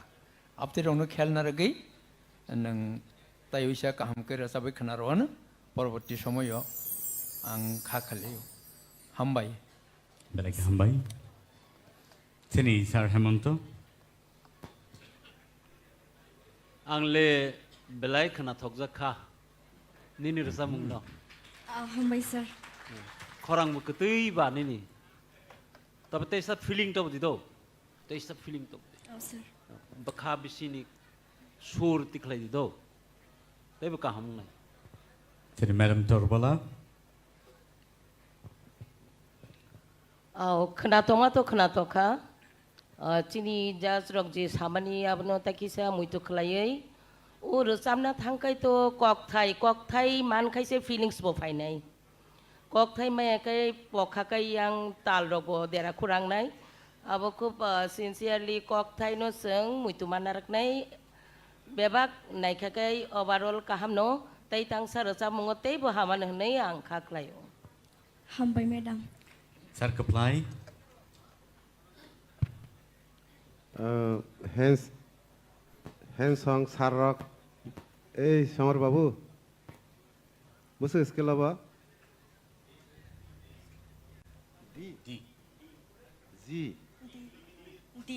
Speaker 19: apte rongno khel na ragi nang tayuisa kaham kera sabai khana ron পরবর্তী সময়ও আং খাখালে হামবাই
Speaker 18: বেলাকে হামবাই sini sar hemanto
Speaker 1: आंले belai khana thokja kha nini rasa mungno
Speaker 16: hambai sir
Speaker 1: khorang mu ketui ba nini tabe teisa feeling to dido teisa feeling to
Speaker 16: oh sir
Speaker 1: bakha bisini sur tiklai dido tebe ka hamnai
Speaker 18: sini madam torbala
Speaker 20: खोनाथोखा चिनी जाज रक जे सामानी आबनो ताकिसा मुइतो खलायै ओ रोजामना थांकाय तो ककथाय मानखायसे fillings बो फायनाय ककथाय मायाखाय पखाखाय आं ताल रगो देरा खुरांनाय आबो खूब सिनसियारलि ककथाय नो जों मुइतो मानारकनाय बेबाक नायखाखाय ओभारअल काहामनो तै तांसा रोजामुङो तैबो हामान होननाय आं खाख्लायो
Speaker 16: हामबाय madam
Speaker 18: Sir Kaplan.
Speaker 7: Hands song Sarok. Hey, Shamar Babu. What's the skill about? D. Z.
Speaker 16: D.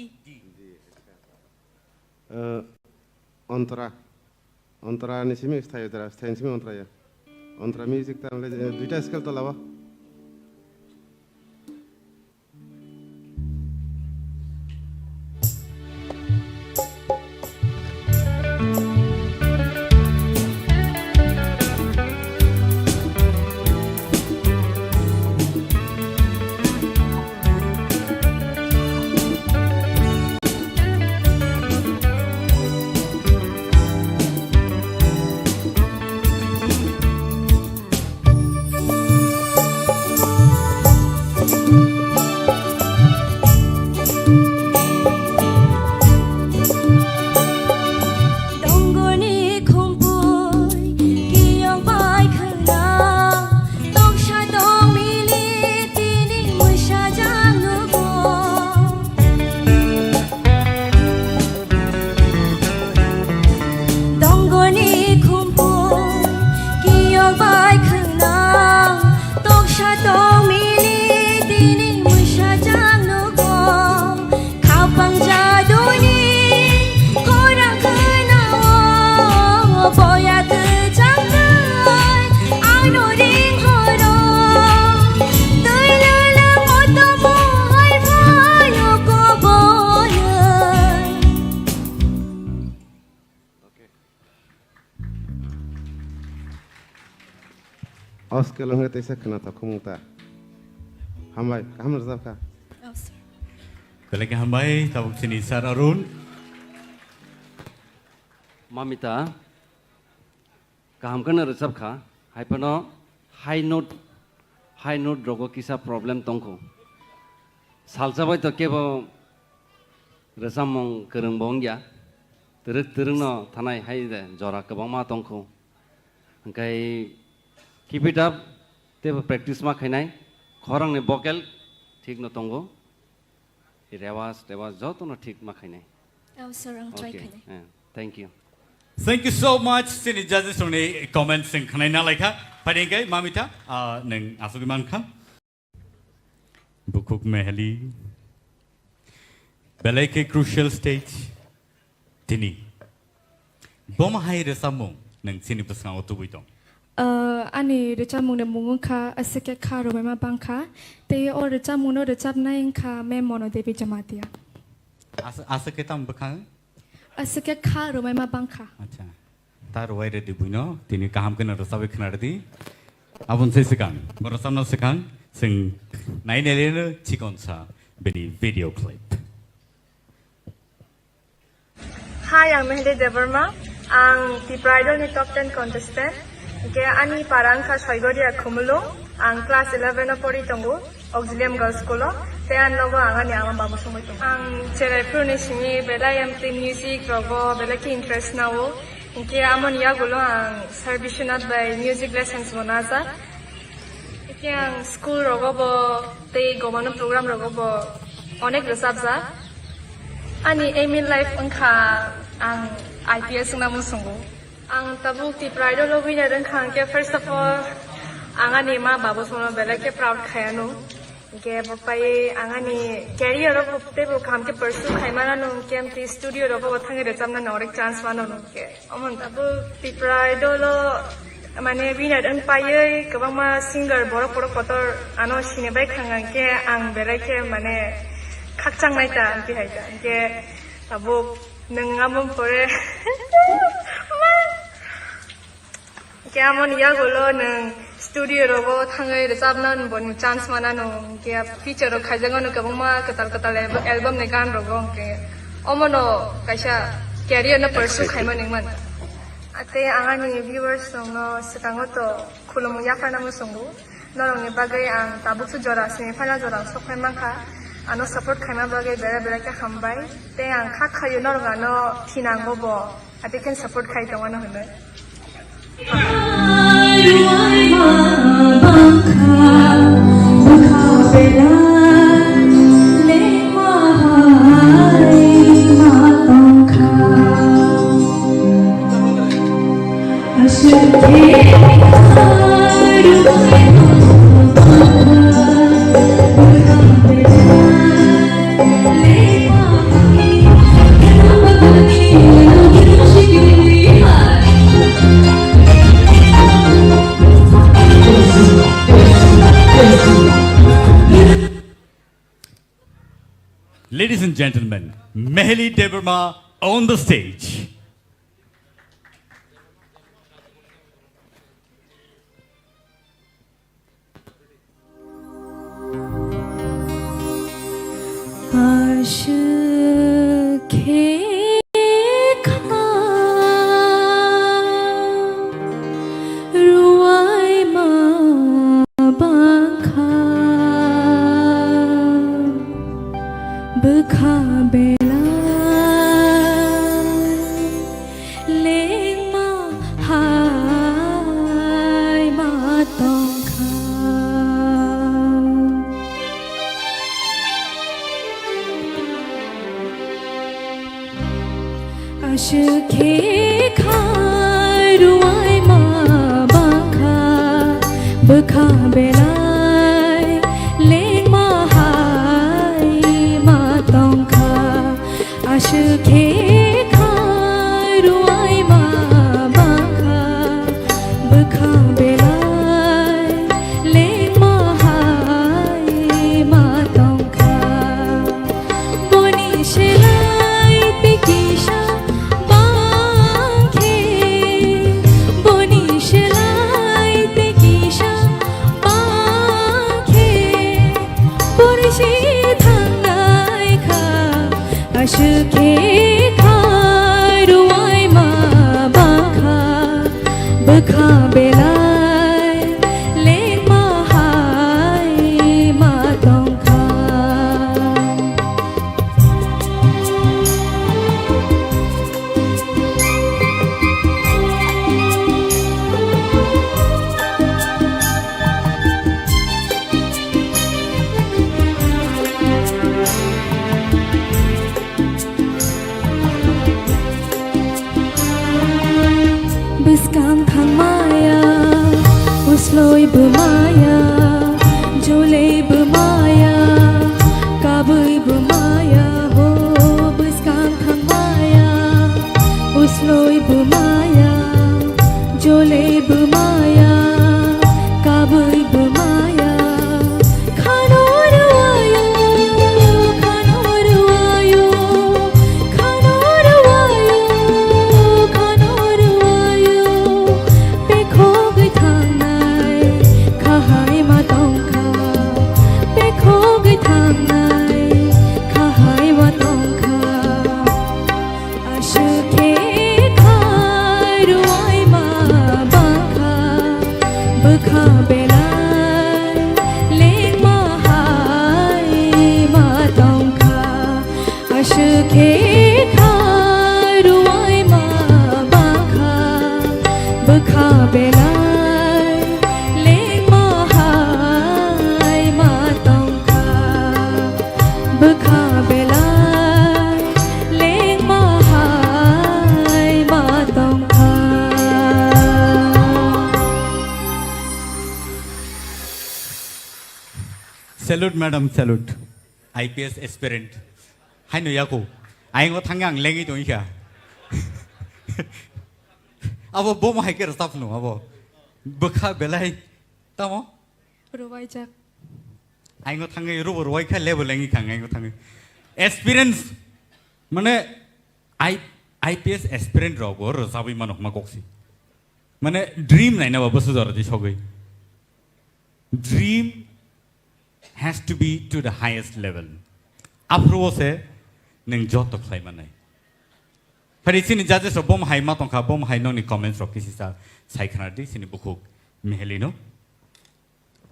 Speaker 7: Antara ni simi stay udara. Stay simi antara ya. Antara music ta हमले दुईटा skill तो लावा. Oscar lang ito isa kanata kumunta. Hamay, kaham rezap ka.
Speaker 16: oh sir
Speaker 18: Belai ke hambai tabuk sini Sir Arun.
Speaker 17: Mamita kaham kana rezap kha haipano high note rogo kisa problem tongko salsabai to kebo resamong kereng bongya Tereng tanai hai de jora kebang ma tongko. Angkai keep it up, te practice ma khainai. Khorang ne vocal ठीक न तंगो रेवाज जो तो न ठीक मा खाइने
Speaker 16: Okay.
Speaker 17: Thank you.
Speaker 18: Thank you so much. Sini judges only comments sing khanai na laika. Padengkai mamita neng asugi man kham. Bukuk mehli. Belai ke crucial stage. Tini. Bom hai resamung neng sini pesang otu buitong.
Speaker 4: Ani recap mung mung ka asake ka ro ma bang ka te or recap mung no recap nai ka me mono devi jamatia
Speaker 18: asake tam bakang
Speaker 4: asake ka ro ma bang ka
Speaker 18: acha tar wai re dibuino tini kaham kena rasabe khnardi abun se sekang borosam no sekang sing nai nele chikonsa video clip.
Speaker 9: Hi, I'm Mehdi Devarma. I'm the bridal ni top 10 contestant. Ke ani parang ka Soigoria Khumulo, ang class 11 na pori tongo, Auxilium Girls School. Te an logo ang ani ang babu sumoy tong. Ang Cherepur ni singi bela yam music rogo bela ki interest na wo. Ke amon ya gulo ang servitionat by music lessons monaza. Ke ang school rogo bo te gomano program rogo bo onek resabza. Ani aim in life angka ang IPS na mo sungo. Ang tabuk ti pride lo winner ang ke first of all ang ani ma babu sono bela ke proud khayano ke papai ang ani career ro te bo kam ke pursue khaimana no ke am ti studio ro bo thang re chamna norek chance mano no ke amon tabuk ti pride lo mane winner ang paye kabang ma singer borok borok kotor ano sine bai khangang ke ang bela ke mane khakchang nai ta ang ti haita ke tabuk nengamon pore Kaya mo niya gulo ng studio rogo thangay resab nan bon chance mana no kaya feature ro khajango no kabang ma katal album ne gan rogo ke omono kaisa career na pursue khaima ningman ate angani viewers no sekango to khulomu yakana mo songo norong ne bagay ang tabuk su jora sine phala jora so khaima kha ano support khaima bagay bera bera ka khambai te ang kha khayo norong ano thinango bo ate ken support khai tawano hone
Speaker 18: Ladies and gentlemen, Mehli Devarma on the stage.
Speaker 4: bumaya jole bumaya kabui bumaya ho buskang thangmaya usloi bumaya jole bumaya kabui bumaya khanoruayo khanoruayo khanoruayo khanoruayo bekhogai thangnai khahai ma tongkha bekhogai thangnai khahai ma tongkha ashke khairuai ma bangkha bukha belai leng ma hai ma tongkha ashke khairuai ma bangkha bukha belai leng ma hai ma tongkha bukha belai leng ma hai ma tongkha
Speaker 18: Salute, madam, salute. IPS aspirant. Hai no yako. Ai ngo thangang lengi to ikha. Abo bom hai ker stop no abo. Bukha belai. Tamo.
Speaker 4: Ruwai jak
Speaker 18: Ai ngo thangai ro roi kha level lengi khang ai ngo thangai. Experience. Mane IPS aspirant ro go ro sabi manok ma koksi. Mane dream nai na ba basu jara di sogai. Dream has to be to the highest level. Approval se neng joto klai manai. Pari sini judges ro bom hai ma tongkha bom hai no ni comments ro kisi sa sai khana di sini bukuk mehelino.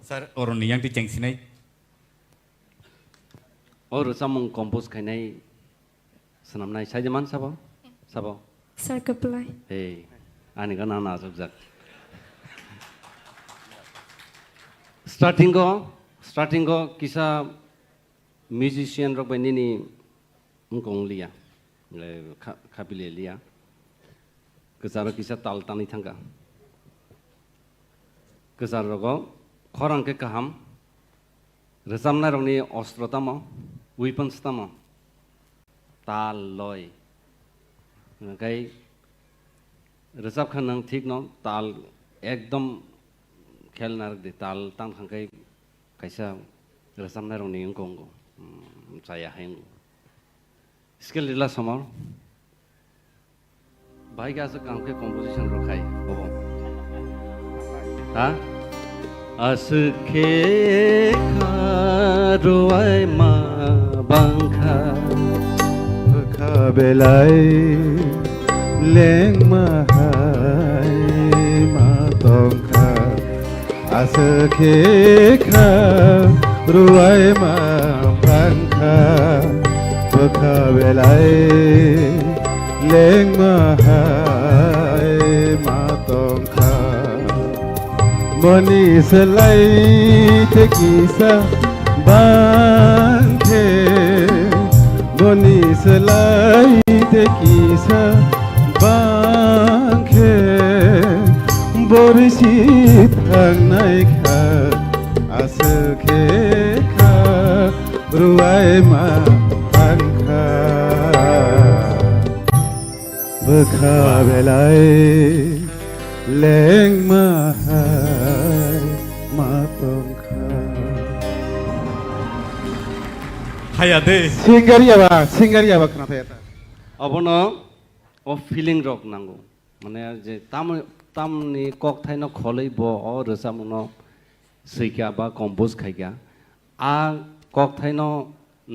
Speaker 18: Sir oron ni yang ti cheng sinai.
Speaker 17: Or samong compose khainai sanam nai sai jaman sabo sabo.
Speaker 4: sir kaplai
Speaker 17: Hey, ani ka na subject. Starting go kisa musician rok bani ni ngong lia le kapile lia kesara kisa tal tani thanga kesara go khorang ke kaham resamna roni ostrotama weapons tama tal loy kai resap khanang thik no tal ekdom khelnar de tal tang khangkai kaisa resamna roni ngong go saya heng skill dila samar भाई क्या से काम के composition रखाई बोलो हाँ असखे खारुआई मा बंखा
Speaker 7: bukha belai leng ma hai ma tongkha asakhe kha ruai ma bangkha bukha belai leng ma hai ma tongkha moni selai te kisa bangkhe moni selai te kisa bangkhe borisi thangnai kha asakhe kha ruai ma bangkha bukha belai leng ma hai ma tongkha
Speaker 18: Hayade.
Speaker 7: Singaria ba kana thayata
Speaker 17: abono o feeling rock nango mane je tam ni kok thaino kholei bo o resamno seikya ba compose khaikya a kok thaino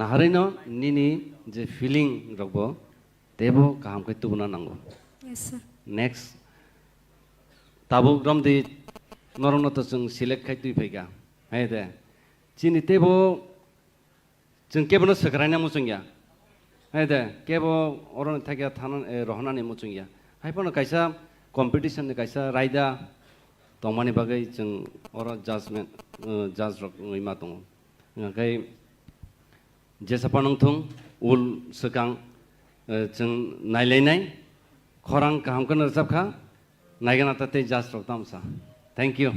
Speaker 17: naharino nini je feeling rock bo tebo kaham kai tubuna nango
Speaker 4: yes sir
Speaker 17: next tabu gram di norong to jeng select khai tui phaiga hai de chini tebo jeng kebono sakraina mo jengya hai de kebo oron thakya thanan rohna ni mo jengya hai pono kaisa competition ni kaisa raida tongmani bagai jeng oro judgment judge rok ngoima tong ngakai jesapanong thung ul sekang jeng nailai nai khorang kaham kan resap kha naigana tate judge rok tamsa Thank you.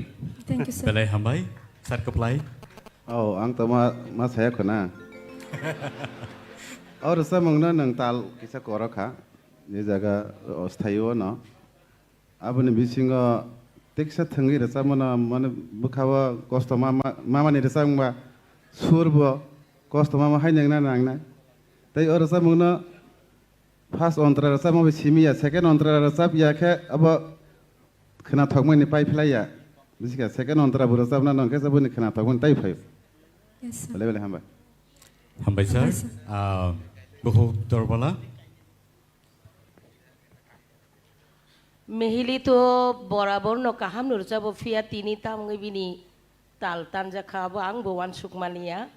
Speaker 4: Thank you, sir.
Speaker 18: Belai hambai, sar keplai.
Speaker 7: Oh, ang ma saya kena. और समंग ना नंग ताल किसा कोरा खा ये जगह अस्थायी हो ना अब ने बिसिंग टेक्सा थंगी रसा मना मन बुखावा कस्टमा मामा ने रसा मंगबा सुरब कस्टमा मा हाय नंगना नांगना तै और समंग ना फर्स्ट अंतरा रसा मबे सिमिया सेकंड अंतरा रसा बिया के अब खना थगमै ने पाइ फलाया बिसिका सेकंड अंतरा बुरसा ना नंगे सब ने खना थगमै ताइ फाइ
Speaker 4: Yes, sir.
Speaker 7: बेले हम
Speaker 18: Hambai sir, buku torbala.
Speaker 20: Mehili to borabor no kaham nur jabo fia tini tam ngai bini tal tanja khabo ang bo wan sukmania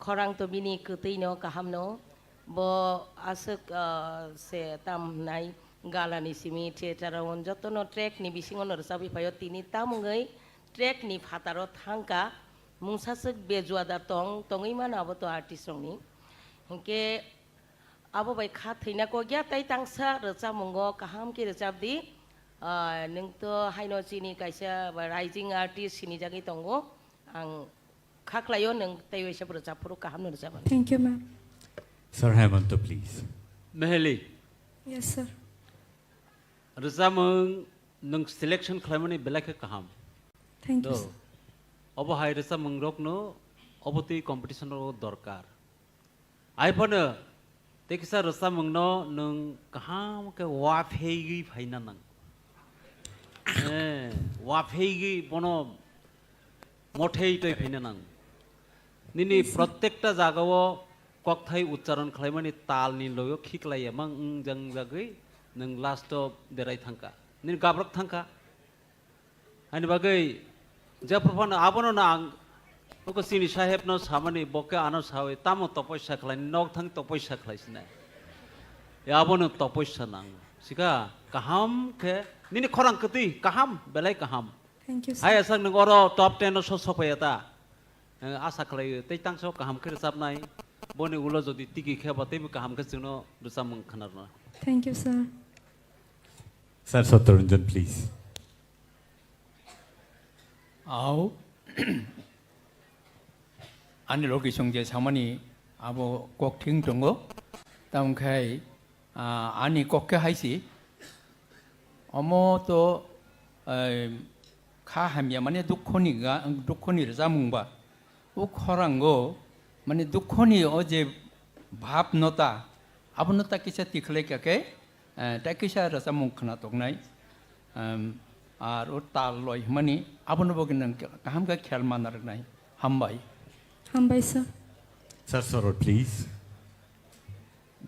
Speaker 20: khorang to bini kutai no kaham no bo asuk se tam nai galani simi theater on joto no track ni bisingon nur sabi payo tini tam ngai track ni phataro thangka mungsasuk bejuada tongi mana abo to artist ni hingke abo bai kha theina ko gya tai tangsa recha mungo kaham ki recap di nung to haino chini kaisa rising artist sini jagi tongo ang khaklayo nung tai wesa recap puru kaham no recap.
Speaker 4: Thank you, ma'am.
Speaker 18: Sir Hemanto, please.
Speaker 1: Meheli.
Speaker 4: Yes, sir.
Speaker 1: Rezamung nung selection klamani belaka kaham.
Speaker 4: Thank you, sir.
Speaker 1: Obo hai rezamung rokno obo ti competition ro dorkar. Ai pana tekisa rezamung no nung kaham ke wafhegi phaina nang. Wafhegi bono mothei toi phaina nang. Nini प्रत्येकटा जागाव कक्थाइ उच्चारण खालामनानै तालनि लयो खिक्लायो मां जं जागै नों लास्टआव देराय थांका नों गाब्रक थांका आनि बागै जाप्रफान आबनो ना आं ओको सिनि साहेब न सामानि बके आनो सावे तामो तपस्या खालाय नक थां तपस्या खालायसिना याबनो तपस्या नां सिका काहाम के निनि खरां कति काहाम बेलाय काहाम
Speaker 4: Thank you, sir.
Speaker 1: हाय असं नों अरो टॉप 10 न सफायता आशा खालायो तै तांसो काहाम के रोजाबनाय बने उलो जदि टिकि खेबा तैबो काहाम के जोंनो रोजाबमों खोनारना.
Speaker 4: Thank you, sir.
Speaker 18: Sir Sotoranjan, please.
Speaker 19: Ao ani loki songje samani abo kok thing tongo tam khai ani kok ke haisi omo to kha hamya mane dukhoni ramungba uk horango mane dukhoni oje bhab nota abnota kisa tikhle kake ta kisa rasamung khna tognai আর ও তাল লয় মানে আপন বগিন কাহাম কা খেয়াল মানার নাই হামবাই
Speaker 4: হামবাই sir
Speaker 18: Sir Sorot, please.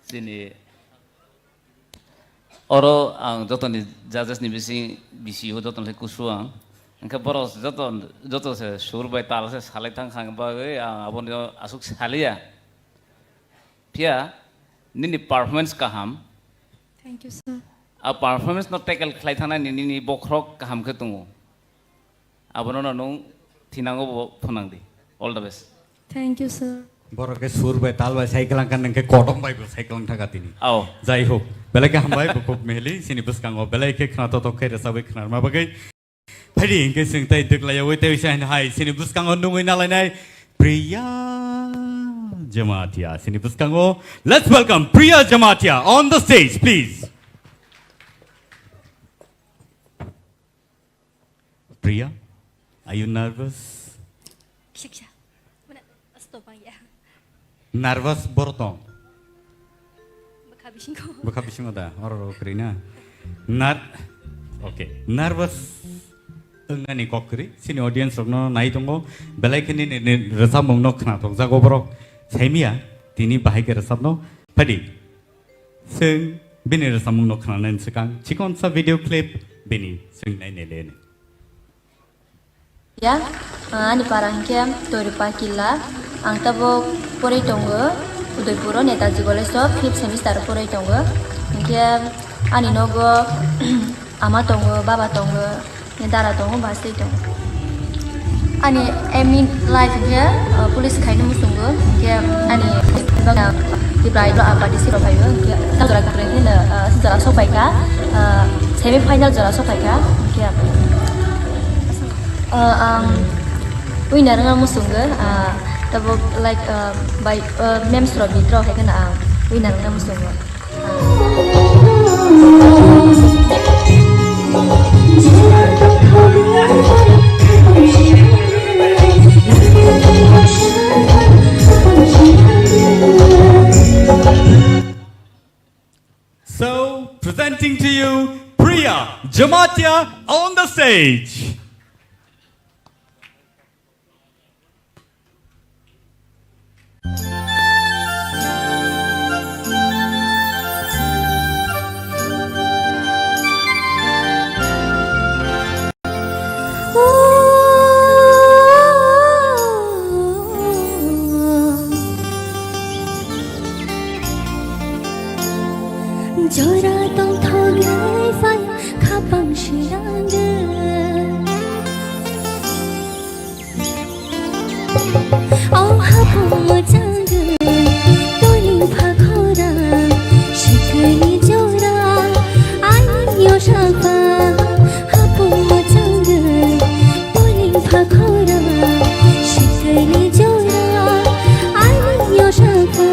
Speaker 21: Sini oro ang joton ni jajas ni bisi ho joton le kusuang angka boros joton se surbai tal se salai thang khang ba ge abon asuk salia pia nini performance kaham.
Speaker 4: Thank you, sir.
Speaker 21: A performance not tackle klai thana ni bokrok kaham ke tungu abono no nung thinango phonang di all the best.
Speaker 4: Thank you, sir.
Speaker 18: Borok ke surbai talbai cycle kan nang ke kodong bai cycle thaka tini.
Speaker 21: Ao
Speaker 18: jai ho belai ke hambai bukop mehli sini buskango belai ke khna to ke resabai khna ma bagai phari ke sing tai duklaya oi tai sai hai sini buskango nungoi nalai nai Priya Jamatia sini buskango. Let's welcome Priya Jamatia on the stage, please. Priya, are you nervous? Nervous borotong. Baka bising ada, orang Krina. Okay, nervous. Engani kokri, sini audience rokno nai tunggu. Belai kini ni resam mungno kena tung. Jago borok, semia, tini bahai ke resam no. Padi, seng bini resam mungno kena nen sekang. Cikon sa video clip bini seng nai nele.
Speaker 5: Ya, ani parang kem Toripa Killa, ang tabo pori tongo, Udaipuro Netaji College 5th semester pori tongo, kem ani nogo, ama tongo, baba tongo, nedara tongo, basti tongo. Ani emin live dia, police kainu musungo, kem ani banga di pride apa di sini payo, kem jara keren ni jara sopai ka, semi final jara sopai ka, kem. Ang winner nga musunga tabok like by memes ro bitro hay kana ang winner nga musunga.
Speaker 18: So, presenting to you Priya Jamatia on the stage.
Speaker 8: Jora tong thogai phai khapang shirang Oh hapong chang toling phakora shikei jora ai yo shapa hapong chang toling phakora shikei jora ai yo shapa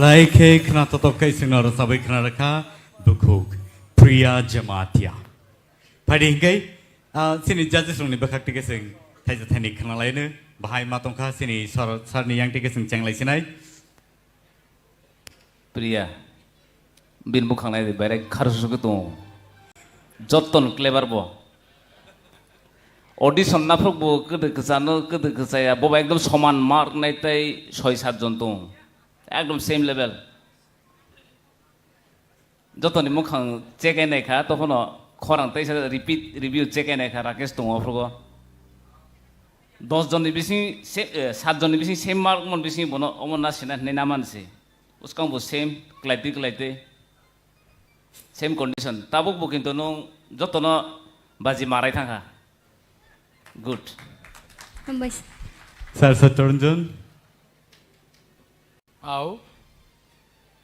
Speaker 18: Saklaikha khna totokai singna sabai khna rakha bukuk Priya Jamatia. Padingkai sini judges rongni bakhak tike sing thaija thani khna lainu bahai matongkha sini sarni yang tike sing changlai sinai.
Speaker 21: Priya bin bukhangnai de bare kharsuke to jotton clever bo audition na frog bo kede kesaya bo ekdom soman mark nai tai 6-7 jon to ekdom same level jotoni mukhang check nai kha tokhono khorang tai repeat review check nai kha rakesh to frogo 10 jon ni bisi 7 jon ni bisi same mark mon bisi bono omon na sina nei namanse uskang bo same klaite same condition tabuk bo kintu no jotono baji marai thanga good
Speaker 18: Sir Satranjan
Speaker 19: Au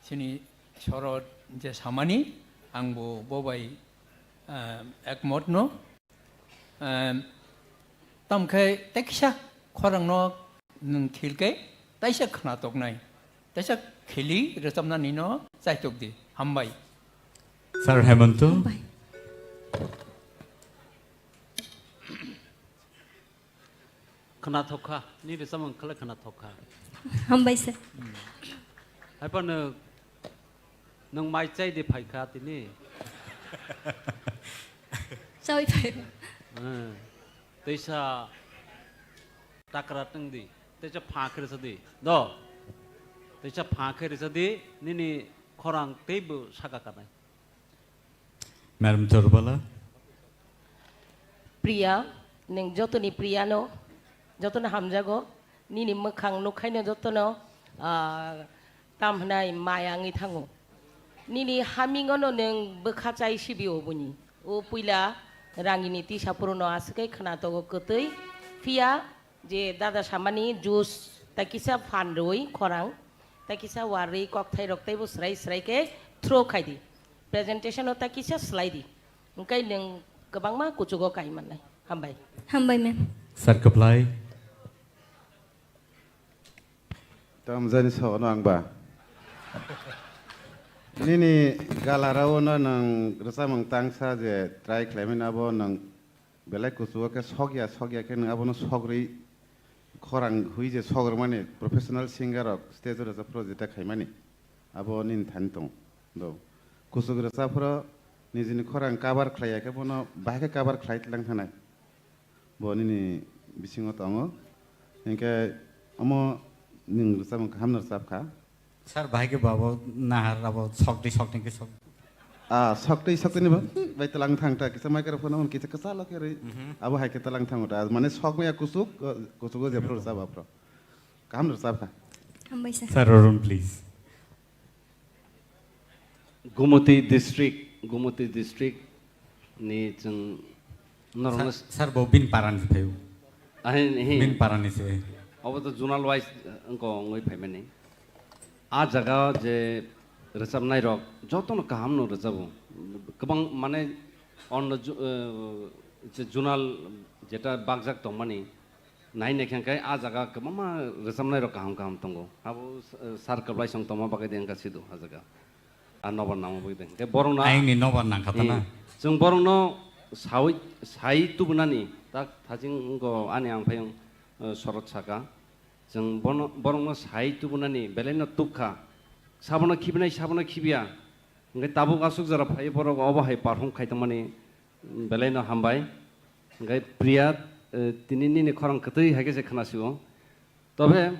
Speaker 19: sini sorot je samani angbo bobai ekmot no tam khai teksha khorang no nung thilke taisa khna tok nai taisa khili resam ni no sai tok di hambai
Speaker 18: Sir Hemanto
Speaker 1: khana thokha ni de samang khala khana thokha
Speaker 8: hambai se
Speaker 1: ai pan nang mai chai de phai kha ti ni
Speaker 8: chai phai
Speaker 1: teisa takrat nang di teisa pha khre sa di do teisa pha khre sa di ni korang teibu sakakanai.
Speaker 18: Madam Torbala.
Speaker 20: Priya, neng joto ni Priya no, joto na hamjago, ni mekang no kaino joto no, tam hanai mayangi tango. Ni hamingo no neng bekacai sibi obuni. O puila rangini ti sapurono askai khana togo kotoi. Pia je dada samani jus takisa fandoi korang, takisa wari kokthai roktai bu serai ke throw khaidi. Presentation o takisa slide. Engkai neng kebang ma kucugo kai manai. Hambai.
Speaker 8: Hambai ma'am.
Speaker 18: Sir Kaplai.
Speaker 7: Tam jani so no angba. Nini galarao no nang resamang tangsa je try claiming abo nang belai kusuwa ke sogya ke nang abo no sogri korang hui je sogr mane professional singer of stage rasa project khaimani abo nin thantong do kusug rasa pro nijini korang cover khlaya ke bono bahake cover khlait lang thanai bo nini bisingo tongo engke amo ning resamang hamnar sap kha
Speaker 6: Sir, bahai ke babo nahar abo sokti ke sok.
Speaker 7: Sokti ni ba? Bai telang thang ta kisa microphone on kisa kasala ke re. Abo hai ke telang thang uta. Mane sok me kusuk je pro sa ba pro. Kam ner sab ka.
Speaker 8: Hambai sir.
Speaker 18: Sir Arun, please.
Speaker 17: Gumati district ni jeng norong
Speaker 18: Sir bo bin paran phayu. Bin paran ni se.
Speaker 17: Abo to zonal wise engko ngoi phaimani. A jaga je resabnai rok jotono kaham no resabu kabang mane on je junal jeta bagjak tongmani nai nekhangkai a jaga kabama resabnai rok kaham tongo abo sar kablai song toma bagai den ka sidu a jaga a nobar namo bagai den ke borong na
Speaker 18: Aing ni nobar nang khatana.
Speaker 17: jeng borong no sai tubunani tak thajing go ani ang phayong sorot saka jeng borong no sai tubunani beleno tukha sabona khibia ngai tabuk asuk jara phai borok obo hai parhom khaitmani beleno hambai ngai priya tinini ni khorang khatui hage je khanasiu tobe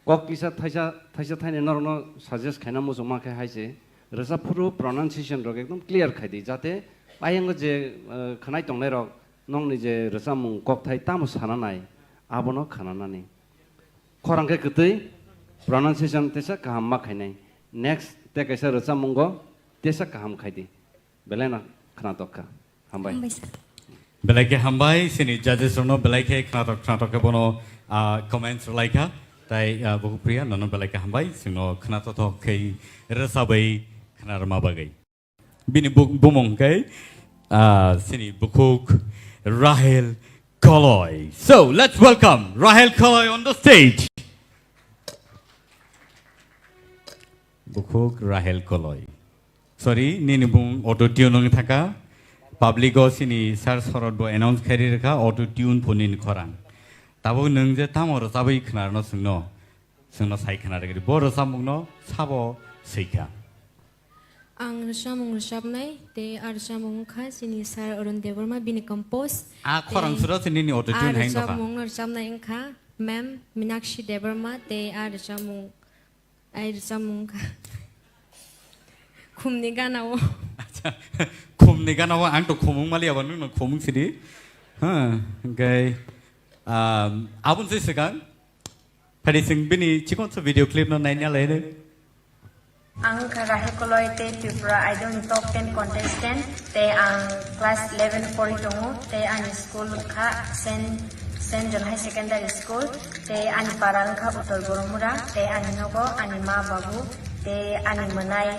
Speaker 17: kok kisa thaisa thaine norno suggest khaina mo joma khai haise rasa puru pronunciation rok ekdom clear khaidi jate ayang je khanai tongnai rok nongni je rasa mung kok thai tam sananai abono khananani khorang ke khatui pronunciation tesa kaham ma khainai next te kaisa rasa mungo tesa kaham khaidi belena khana tokka hambai
Speaker 18: Belai ke hambai sini judges rono belai ke khana tokka bono comments laika tai buku priya nono belai ke hambai sino khana tokka ke rasa bai khana rama bagai bini bumong kai sini buku Rahel Koloi. So let's welcome Rahel Koloi on the stage. Bukhuk Rahel Koloi. Sorry, nini bung auto tune nong thaka. Public go sini sar sorot bo announce khari rakha auto tune phonin khorang. Tabo nung je tamor sabai khnar no sungno sai khnar gari bo samung no sabo seika.
Speaker 10: Ang Rasamung Rasabnai, te Rasamung Kha sini sar Arun Devarma bini compose.
Speaker 18: Khorang sura sini ni auto tune hain no kha.
Speaker 10: Rasamung Rasabnai Kha, ma'am Minakshi Devarma te Rasamung Rasamung Kha. Khumni ganawo.
Speaker 18: Khumni ganawo ang to khumung mali aban no khumung sidi. Okay. Abun se sekan. Phadi sing bini chikon so video clip no nainya lele.
Speaker 11: Ang Rahel Koloi te Tripura Idol top 10 contestant te ang class 11 pori tongo te ang school kha Saint John High Secondary School te ani parang kha Uttar Boromura te ani nogo ani ma babu te ani manai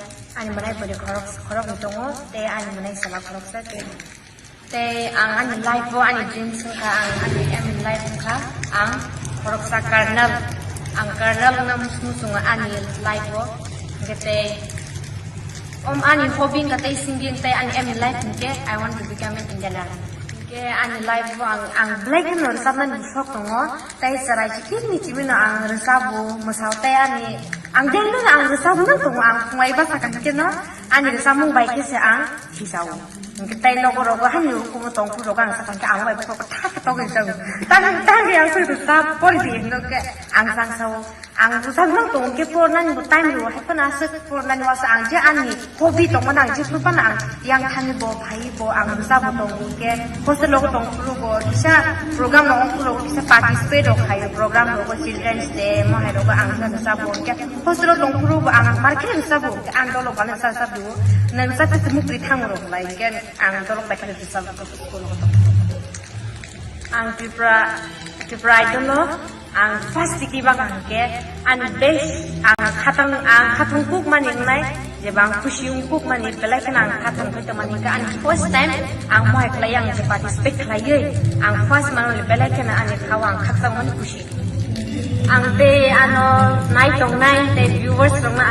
Speaker 11: pori khorok tongo te ani manai sala khorok sa te ang ani life bo ani dreams kha ang ani em life kha ang khorok sa karnal na musung ani life bo Kete ani hobby kate singing te ani em life ke I want to become an Indian ke ani life ang black no sabna ni sok tongo tai sarai chikit ni chibina ang resabu musau te ani ang delu ang resabu no tongo ang mai ba sakan ke no ani resamu bai ke se ang hisau ke tai logo rogo hani ku mo tong ku rogo ang sakan ke ang bai ko ta Toko isabu. Tang yang sudah sab polisi no ke angsang sawo. Ang susang lang tong ke pornan mo time ro ha pana sa pornan was ang ja ani hobi tong manang ji su pana yang thani bo bhai bo ang sa bo tong ke hostel lo tong pro bo isa program lo pro isa participate ro khai program lo children's day mo ha ro ang sa bo ke hostel lo tong pro bo ang market sa bo ke ang lo ban sa du nan sa ta mu pri thang ro lai ke ang lo ba ka sa bo ko ang Tripura idol ang first tikiba kangke an best ang khatang kuk maning nai je bang kusiung kuk mani belai kana ang khatang ko maning ka an first time ang moi klayang je participate klayai ang first manol belai kana an khawang khatang mani kusi ang te ano nai tong nai te viewers tong na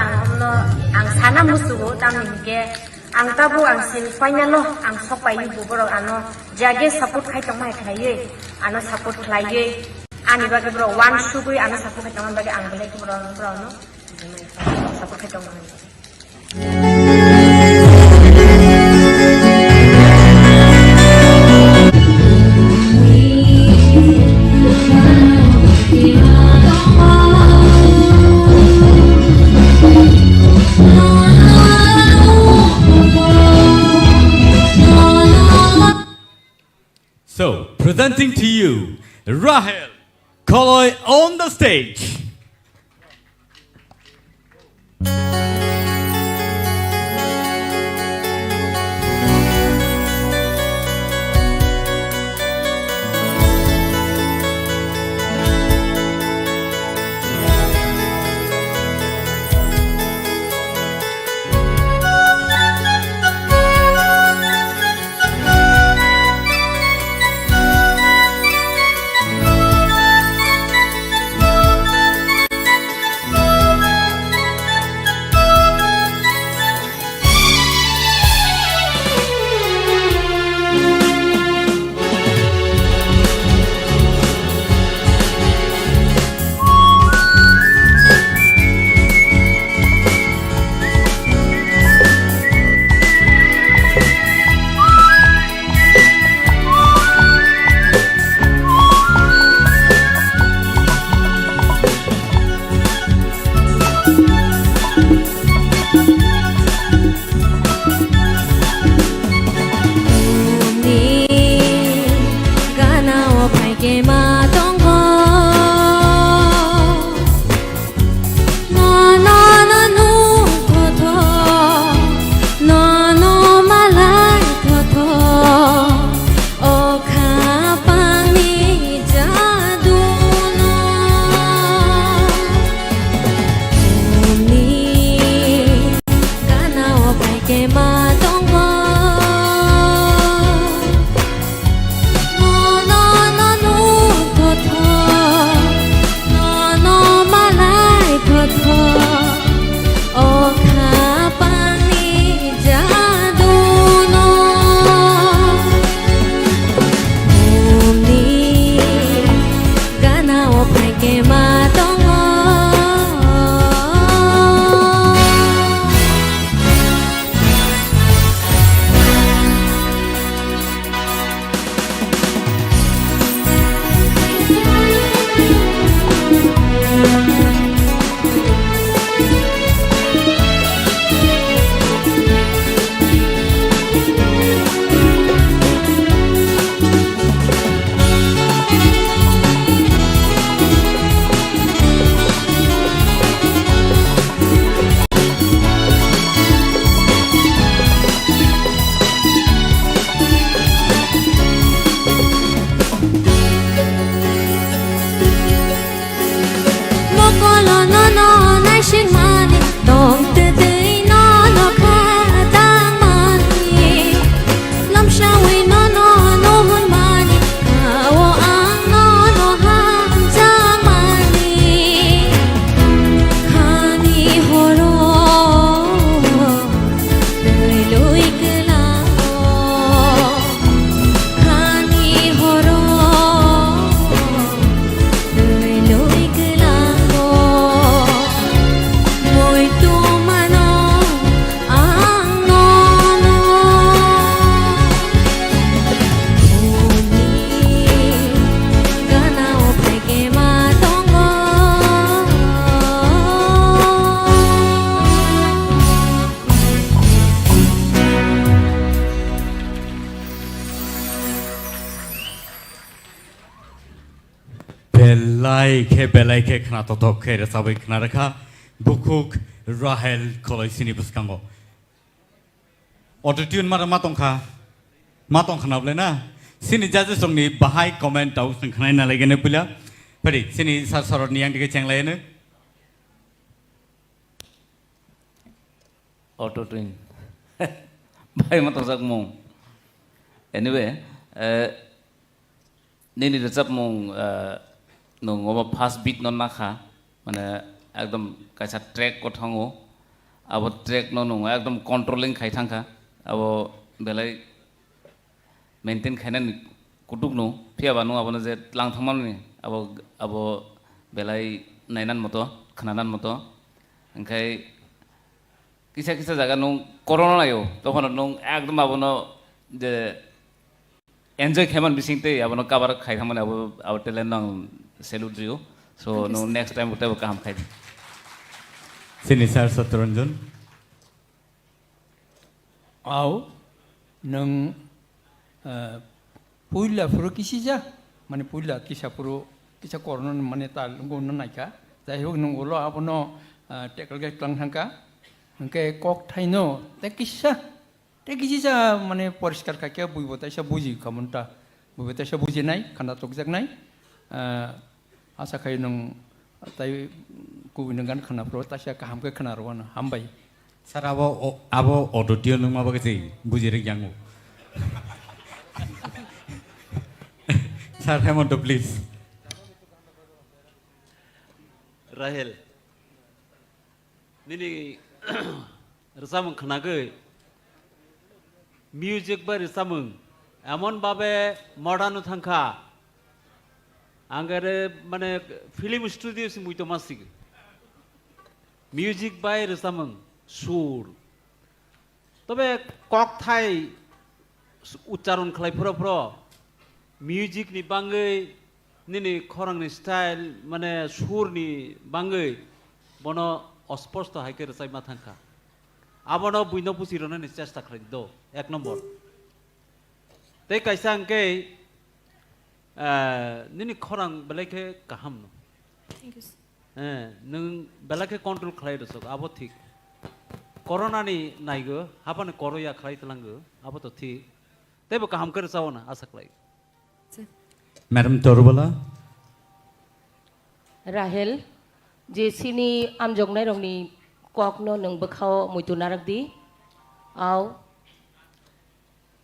Speaker 11: ang sana musu tamning ke ang tabu ang semi final lo ang sopai bu boro ano jage support khai tong mai klayai ano support klayai ani bagi bro one sugui ana support khai tong bagi ang belai ku bro no support khai tong
Speaker 18: So, presenting to you, Rahel Koloy on the stage.
Speaker 8: Tôi
Speaker 18: बेलाइखे खोनाथ'थ'खे रोजाबै खोनारोखा बुकुक राहेल खलय सिनि बुसखांगो अटोट्यून मा दंखानाबले ना सिनि जाजे संनि बाहाय कमेन्टआव जों खोनाय नालायगोन बुला फरि सिनि सार सरनि आं दिखे चेंलायनो
Speaker 21: अटोट्यून बाय मा तजाक मं एनिवे नैनि रोजाब मं नङाबा फार्स्ट बीट न नाखा माने एकदम कायसा ट्रैक को थांगो अब ट्रैक न नङा एकदम कंट्रोलिंग खाय थांखा अब बेलाय मेंटेन खायना कुटुक नो फियाबा नो अब जे लां थांमानि अब बेलाय नायनान मतो खोनानान मतो ओंखाय किसा जागा नं कोरोना नायो तखन नं एकदम अब न जे एन्जॉय खायमान बिसिंते अब न कवर खाय थांमानि अब टेलेन्ट नं salute you so no next time whatever काम खाय
Speaker 18: सिनि सार सत्यरंजन
Speaker 19: आओ नों पुइला फुरो किसिजा माने पुइला किसा कोरोना माने ता गन नायका जाय हो नंगो ल आपनो टेकल गे क्लां थांका ओंके कक थाइनो ते किसिजा माने परिष्कार खाके बुइबतायसा बुजि खामनता बुइबतायसा बुजिनाय खाना तकजाकनाय आशा खायो नों ताई गुबुन गान खोनाफ्राव तासिया गाहामखौ खोनारवानो हामबाय
Speaker 18: सार आबो अटोट्यून नों माबा गैसै बुजिरै गांगो सार हेमंत प्लीज
Speaker 1: राहेल निनि रसामं खोनागै मिउजिक बा रसामं एमन भाबे मडार्न थांखा आंगरे माने फिल्म स्टूडियो से मुइतो मासिग म्यूजिक बाय रसामं सुर तबे कक थाई उच्चारण खालाय फ्रो म्यूजिक नि बांगै निनि खरंग नि स्टाइल माने सुर नि बांगै बनो अस्पष्ट हायके रसाय मा थांखा आबनो बुइनो पुसिरनो नि चेष्टा खालाय दो एक नंबर ते कैसा अंके निनि खरं बेलायखे गाहाम न नों बेलायखे कंट्रोल खालाय दसक आबो ठीक कोरोना नि नायगो हाबानो करया खालाय तलांगो आबो तो ठीक तेबो गाहाम कर सावना आशा खालाय
Speaker 18: मैडम तोरबला
Speaker 20: राहेल जे सिनि आमजगनाय रंनि ककनो नों बखाव मुइतु नारकदि आव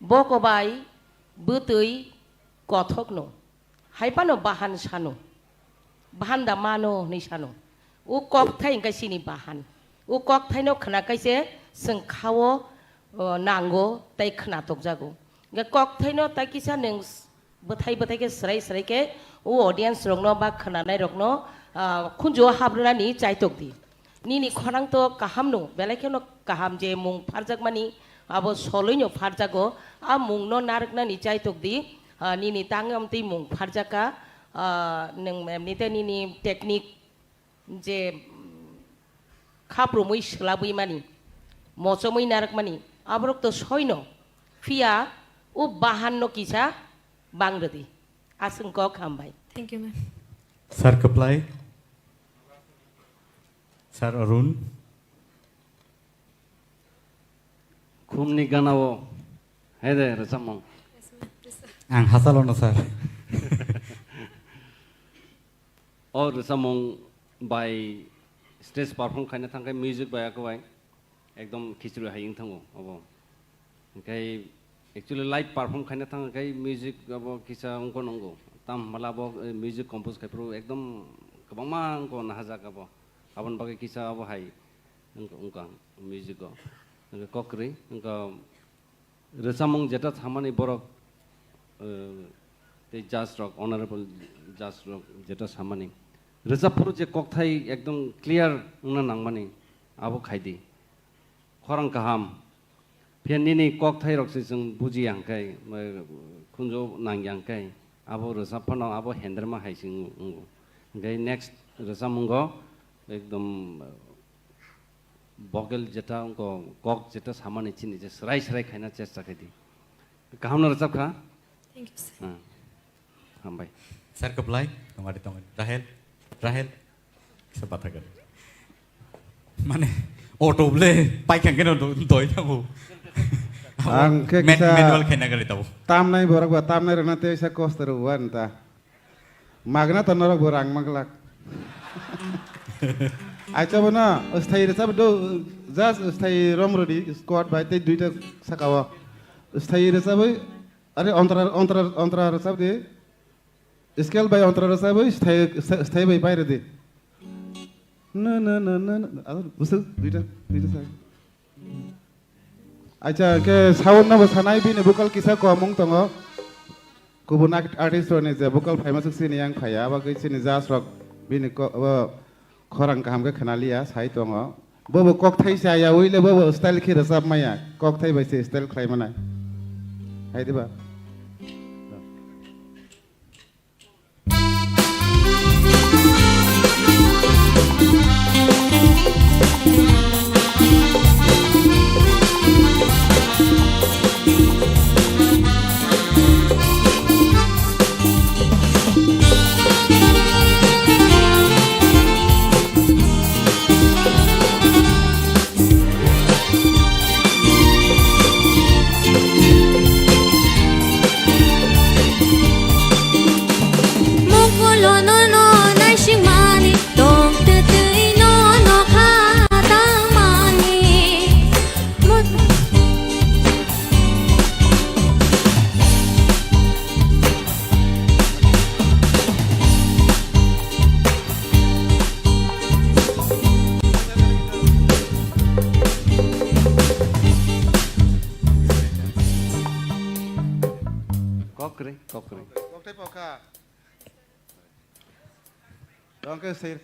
Speaker 20: बकबाय बोतै कथकनो हाइपानो बाहान सानो बाहान दा मानो नै सानो उ कक थाइ गायसिनि बाहान उ कक थाइनो खना काइसे जों खावो नांगो ताइ खनातक जागो गे कक थाइनो ताइ किसा नों बोथाय के सराय के उ ऑडियंस रंनो बा खनानाय रंनो खुंजो हाब्रनानि चाइतक दि निनि खनांग तो काहामनो बेलायखेनो काहाम जे मुं फारजाक मानि आबो सलैनो फारजागो आ मुंनो नारकनानि चाइतक दि निनि तांगम ति मुं फारजाका नों निते निनि टेक्निक जे खाप्रमै सोलाबै मानि मचमै नारक मानि आब्रक तो सयनो फिया उ बाहाननो किसा बांग्रदि आसंक खामबाय
Speaker 10: थैंक यू मैम
Speaker 18: सर कप्लाई सर अरुण
Speaker 17: खुमनि गानाव हे दे रसामं
Speaker 18: आं हासालनो सर
Speaker 17: और रसामं बाय स्टेज परफॉर्म खायना थांखाय म्यूजिक बायाखौहाय एकदम खिचुरि हायिं थांगो अब ओंखाय एक्चुअली लाइव परफॉर्म खायना थांखाय म्यूजिक अब किसा अंको नंगो ताम मला अब म्यूजिक कंपोज खायफ्रो एकदम गोबां मा अंको नाहाजाक अब आबन बागै किसा अब हाय अंका म्यूजिक ककरि अंका रसामं जेटा थामानि बरक ते जाज रक ऑनरेबल जाज रक जेटा सामानि रोजाबफोर जे ककथाय एकदम क्लियर उना नांमानि आबो खायदि खरं काहाम फेनिनि ककथाय रकसे जों बुजियांखाय खुंजो नांयांखाय आबो रोजाबफोरनाव आबो हेंद्रमा हायसिं ओंखाय नेक्स्ट रोजामंगो एकदम बगल जेटा अंको कक जेटा सामानि चिनि जे सराय खायना चेष्टा खायदि गाहामनो रोजाबखा
Speaker 10: थैंक यू सर
Speaker 17: हामबाय
Speaker 18: Sir keplai, kemarin teman. Rahel, sempat agar. Mana? Auto boleh, pakai kan auto, toy tahu.
Speaker 7: Ang
Speaker 18: Manual kena kali tahu.
Speaker 7: Tam nai borak buat tam nai rena teh saya kos teruan ta. Magna tanor borang maglak. Acha bana, ustai resab do, jas ustai romrodi squad by te duita sakawa. Ustai resab, are ontra resab de. Scale by ontra resab, ustai by bayar de. No, ada usul duita saya. Acha ke sound na basanai bin vocal kisa ko among tongo. Kubun artist one je vocal famous sini yang khaya ba ke sini jazz rock bin ko khorang kaham ke khanalia sai tongo. Bo kok thai sa ya uile bo style khi rasab maya kok thai bai se style khai mana. Hai diba. Danke sehr.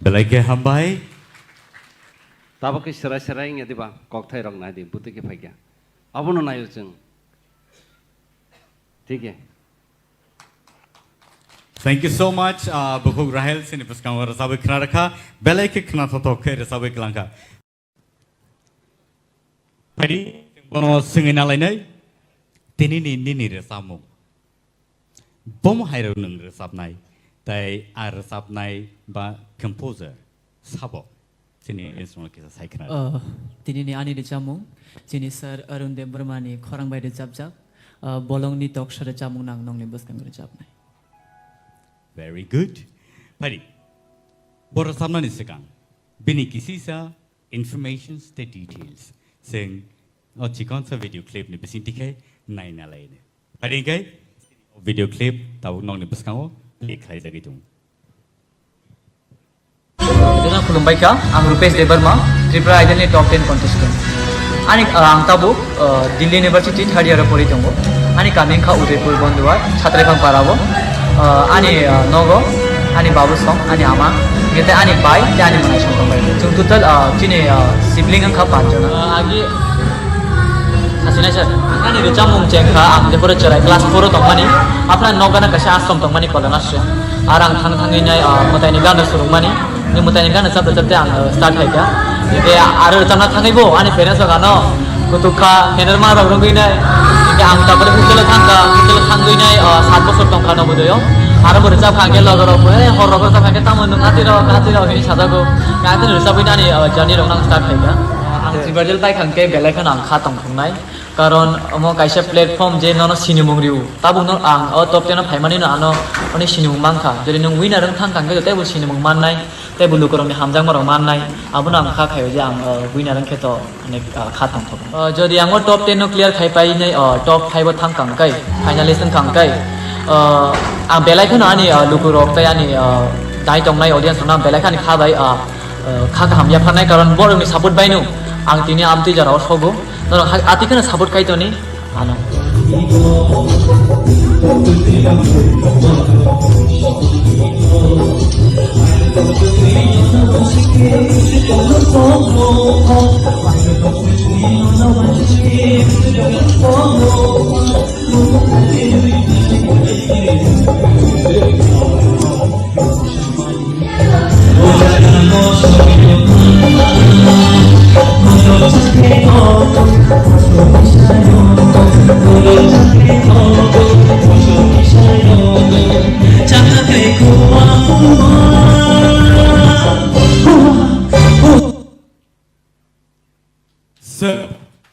Speaker 18: Belai hambai.
Speaker 17: Tapi ke serai-serai ini tiba koktai rong nadi butuh ke pagi. Apa nu nayu jeng? Tiga.
Speaker 18: Thank you so much, Bukuk Rahel. Sini paskan war sabai kena rakha. Belai ke kena toto ke sabai kelangka. Hari, bono sengina lainai. Tini ni resamu. Bom hairu neng resapnai. Tai resapnai ba composer sabo. Sini instrument kita saya kenal.
Speaker 2: Tini ni ani recamung. Sini sir Arun Debarma ni korang bay recap. Bolong ni talk show recamung nang nong ni baskan recap nai.
Speaker 18: Very good. Pari. Bora samna ni sekang. Bini kisi sa information the details. Sing chikon sa video clip ni besin tikai nai na lain. Pari kai video clip tahu nong ni baskan wo lihat lagi tu.
Speaker 12: Dengan Kulumbaika, ang Rupesh Debarma, Tripura Idol ni top 10 contestant. Ani ang tabu Delhi University third year pori tongo. Ani kami kha Udaipur Bonduar, Saklaikha parabo. Ani Nogo, ani Babu Song, ani Ama. kita ani bai te ani manai song bai jung total chini sibling ang kha panjona agi asina sir ani re chamung chengkha ang de pore charai class 4 tongmani apna nogana kasha asom tongmani kolanasya arang thang thangi nai mutai ni gana surumani ni mutai ni gana sabda sabda ang start haika ike ar chamna thangai bo ani parents gano kutukha henerma rogrongui nai ike ang tapore hutelo thangui nai 7 বছর tongkha no bodoyo आरो बोरजाब खांगे लगरो ए हर रगो ता खांगे तामन खातिरो हे साजागो गाते रसाबैना नि journey रंनां start खायगा आं सिबारजेल bye खांगे बेलायखन आं खा तंखुंनाय कारण अमो कायसे प्लेटफर्म जे ननो सिनिमुंरिउ ताबु न आं अ टप 10 फाइमानि न आनो अनि सिनिमुं मांखा जरि नों विनार थां खांगे तेबु सिनिमुं माननाय तेबु लुकरंनि हामजां मरं माननाय आबुन आं खा खायो जे आं विनार खेतो अनेक खा तंखो जदि आं टप 10 नो क्लियर खाय पाइ नै टप 5 थां खांगै finalist खांगै ang belaikan ani lukurok tay ani dai tongnai audience na belaikan khabai kha ham ya phanai karon borong ni support bainu ang tini amti jara osogo no atikana support kai toni ano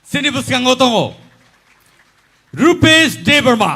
Speaker 18: Sini buskan ngotongo Rupesh Devarma.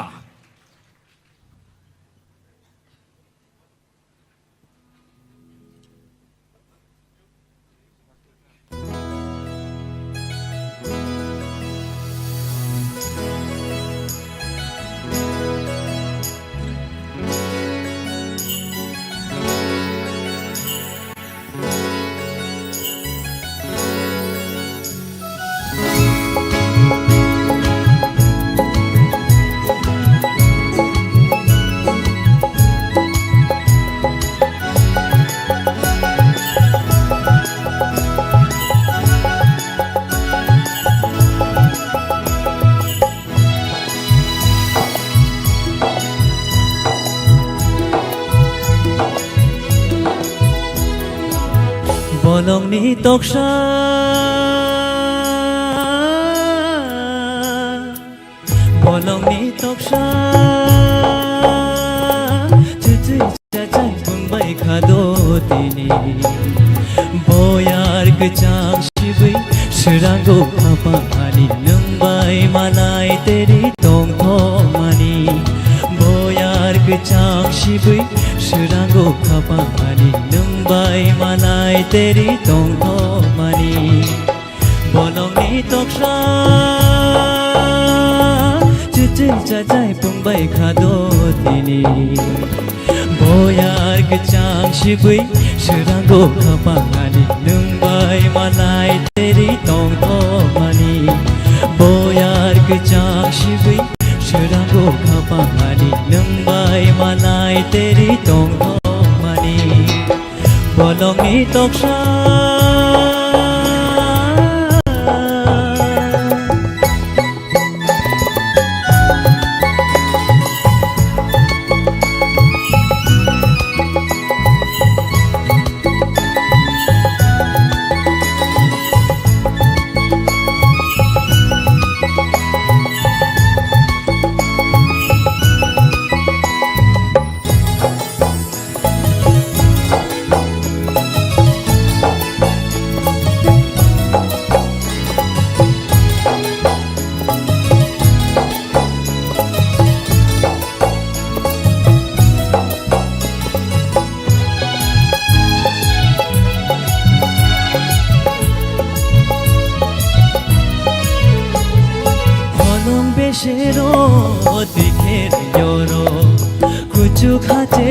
Speaker 23: Bolongni toksha Cucu cacai pungbai khado tini Boyar kecang shibai Seranggo apa ani Nungbai malai teri tong tong mani Boyar kecang shibai Seranggo apa ani Nungbai malai teri tong tong mani Bolongni toksha Cucu cacai pungbai khado tini Boyar kecang shibai Seranggo kapangani Nungbai malai teri tong tong mani Boyar kecang shibai Seranggo kapangani Nungbai malai teri tong tong mani Bolongni toksha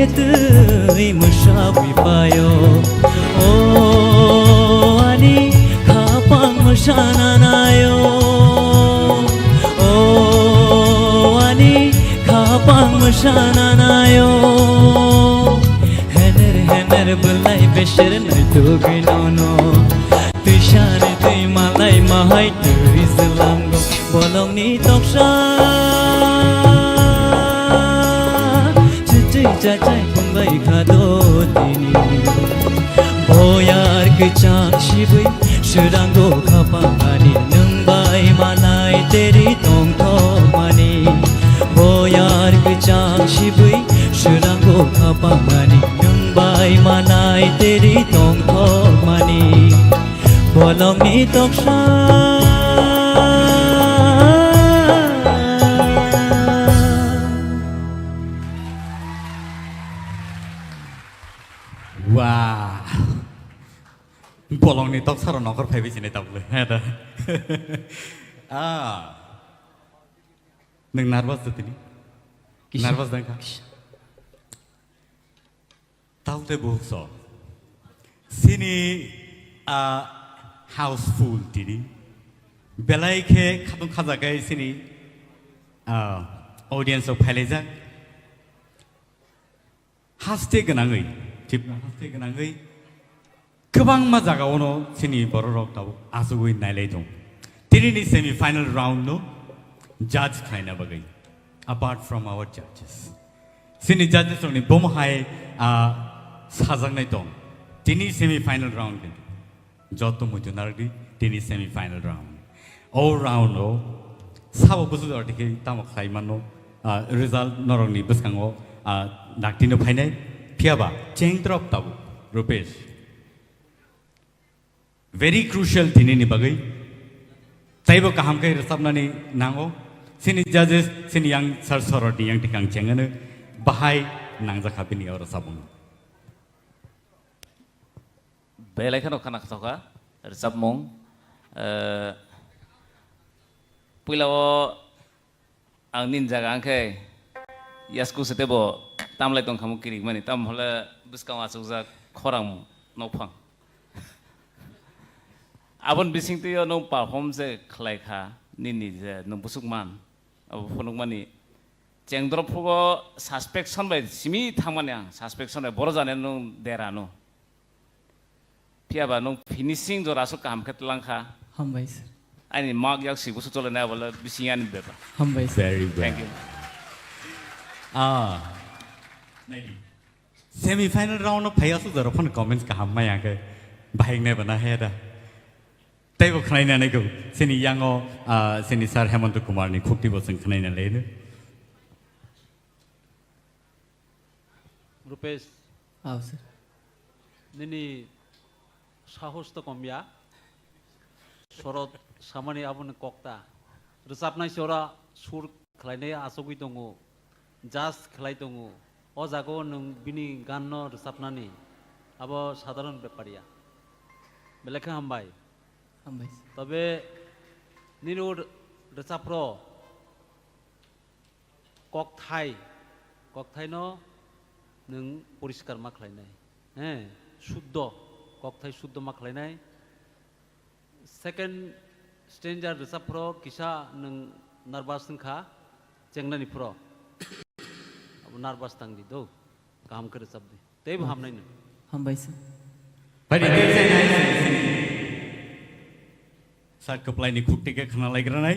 Speaker 23: Tui musyawi payo Oh ani kapang musyananayo Oh ani kapang musyananayo Hener hener belai নাই তোকে ননো তুই সারে তুই মালাই মাহাই তুই জলাঙ্গ বলংনি তকসা চুচুই চাচাই বুংলাই খাদো তিনি বয়ার কেচাং শিবই সোरांगो खापांगानि नोंबाय मानाय तेरि तंथमानि बयार केचां शिबै सोरांगो खापांगानि नोंबाय मानाय तेरि तंथमानि बलंनि तकसा
Speaker 18: Wow. Bolong ni tok saro nokor phai bi sini tabule. Ada. Ah. Neng nervous tu tini. Nervous dah kah? Tahu te buh so. Sini houseful tini. Belai ke khatung khaza kai sini audience of phaileja. Haste ganangai. Tip haste ganangai. Kebang mazaga ono sini borok tahu asugui nailai dong. Tini ni semi final round no judge kaina bagai. Apart from our judges, sini judges oni bom hai sajang nai dong. Tini semi final round ni. Joto muju nardi tini semi final round. All round no sabo busu dorti ke tamak sai mano result norong ni beskango daktino phainai piaba cheng drop tahu Rupesh. Very crucial tini ni bagai. Taibo kaham kai resapna ni nango. Sini judges sini yang sar di yang tikang cengane bahai nang zakhapi ni orang sabung.
Speaker 21: Belai kan okanak toka resap mong. Pulau ang ninja angkai. Yasku setebo tamlai tong kamu kiri mani tam hola buskang asukza korang nopang. Abon bising tu yo nong perform se Saklaikha nini je nong busuk man abo phonok mani cengdrop phugo suspension bai simi thangmani ang suspension bai boro jane nong derano piaba nong finishing jo rasu kam khetlang kha
Speaker 2: hambai sir
Speaker 21: ani mark yak si busu chole na bola bising ani beba
Speaker 2: hambai sir
Speaker 18: Very well.
Speaker 21: Thank you.
Speaker 18: Semi final round no phaya su jaro phone comments ka hamma yang ke bahing ne bana hai da. Taibo khnai na nei ko sini yango sini sir Hemant Kumar ni khukti boseng khnai na le ne.
Speaker 1: Rupesh.
Speaker 2: Aw sir.
Speaker 1: Nini sahos to komya. Sorot samani abun kokta. Resapnai sora sur khlainai asogui tongo. Jas khlai tongo. O jago nung bini ganno resapnani. Abo sadharon beparia. Belakha hambai. তবে নিরুর রেসাপ্র ককথাই ন নং পরিষ্কার মাখলাইনাই হ্যাঁ শুদ্ধ ককথাই শুদ্ধ মাখলাইনাই second stranger রেসাপ্র কিসা নং nervous নখা চেংনানি প্র nervous তাংদি দো কাম করে সাবদি তেব হামনাই ন
Speaker 2: হামবাইছে
Speaker 18: Saat keplai ni khukti ke khana lai granai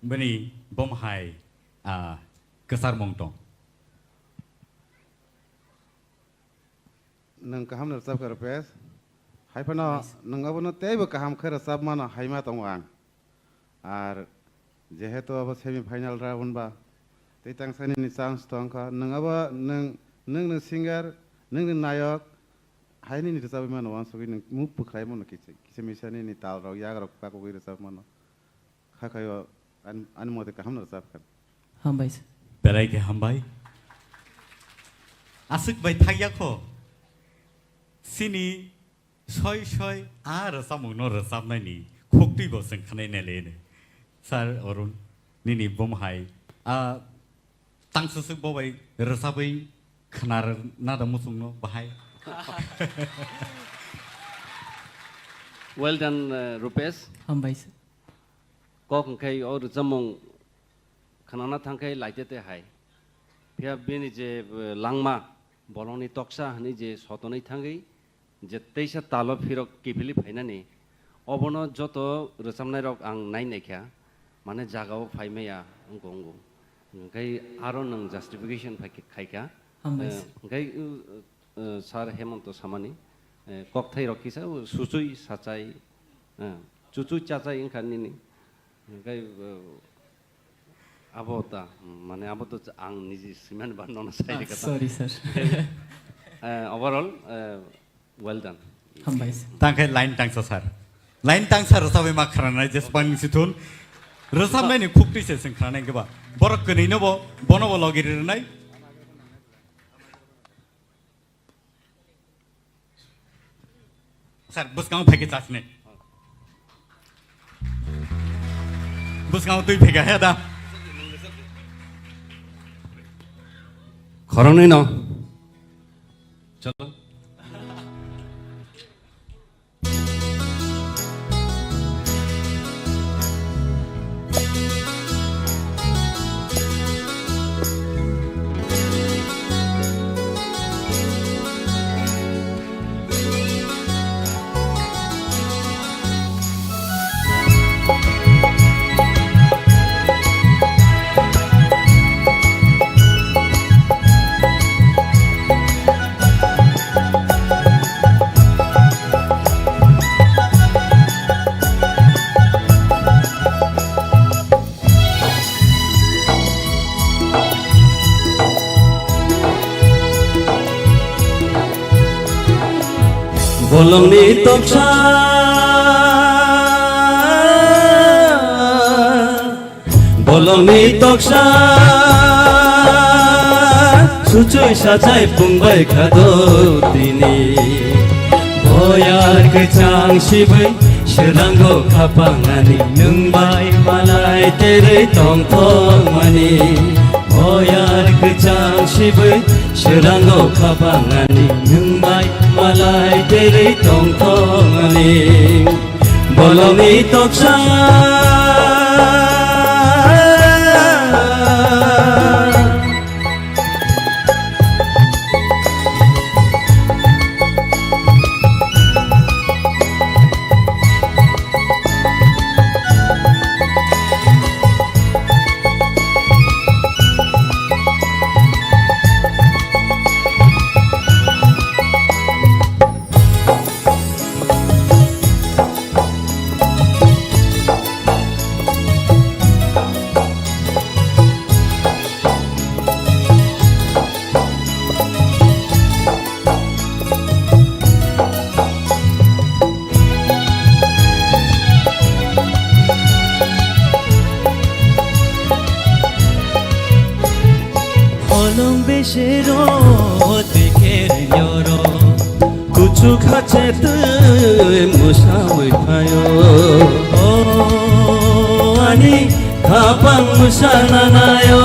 Speaker 18: bani bom hai kesar mongtong
Speaker 7: nang kaham nar sab kar pes hai pano nang abono teibo kaham khar sab mana haima tongwang ar jehetu abo semi final round ba teitang sani ni chance tongka nang abo nang singer nang nayak hai ni resap mana wan sogi nang muk pukhai mana kise misani ni tal rok yag rok pa ko resap mana khakayo an mode kaham nar sab kar
Speaker 2: hambai
Speaker 18: belai ke hambai asuk bai thagya ko sini soi ar samung no resap nai ni khukti bo seng khanai ne le ne sir Arun nini bom hai tang susuk bo bai resabai khanar na da musung no bahai.
Speaker 17: Well done, Rupesh.
Speaker 2: Hambai sir.
Speaker 17: Kok kai or jamong khanana thangkai laitete hai. Pia bini je langma bolong ni toksa ni je sotonai thangai যে তেইশা তালো ফিরক কিফিলি ফাইনানি অবনো যত রোজামনাই rock आं नायनायखा माने जागाव फाइमाया अंगो अंगो ओंखाय आरो नों जास्टिफिकेशन खायखा ओंखाय सार हेमंत सामानि ककथाय रखिसा सुचुय साचाय चुचुय चाचाय ओंखारनिनि ओंखाय आबोता माने आबोत आं निजि सिमान बानना साइड कथा
Speaker 2: sorry sir
Speaker 17: overall well done
Speaker 18: तांखाय लाइन तांसा सार लाइन तांसा रसाबै मा खरानाय जेसबां सिथुन रोजाबनायनि खुक्तिसे जों खरानाय गोबा बरक गनैनोबो बनबो लगिरनाय सार बुसगाव फैके जासने बुसगाव तुई फैगा है दा
Speaker 17: खरनै न चलो
Speaker 23: bolongni toksa bolongni toksa sucuy sajai pungbai khado tini boyar kecang sibai serango kapangani nungbai malai tere tong tong mani boyar kecang sibai serango kapangani nungbai malai tere tong tong mani bolongni toksa Shero tiker nyoro kuchu khache tu musawai phayo oh ani khapang musana nayo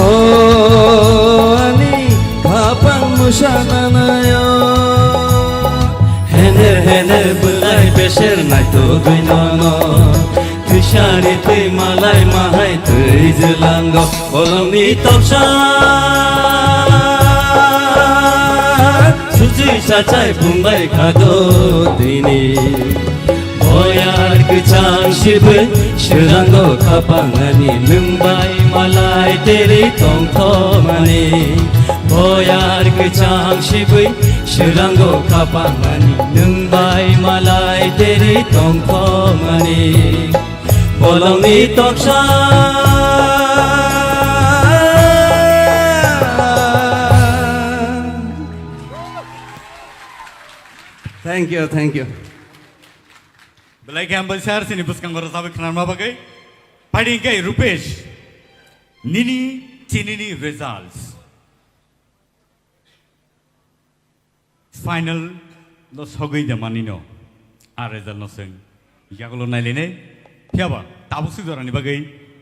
Speaker 23: oh ani khapang musana nayo hener bulai besher nai to duinono Tushari tui malai mahai tui zelango bolongni toksa sucui sacai pungbai khado tini boyar kecang sibai serango kapangani nungbai malai tere tong thomani boyar kecang sibai serango kapangani nungbai malai tere tong thomani bolongni toksa
Speaker 17: thank you
Speaker 18: belai gambar share sini buskang rosabai khanan ma bagai pading kai rupesh nini chinini results final no sogai jamani no a result no sing yagulo nailene Tiaba, tabu sudara ni bagai,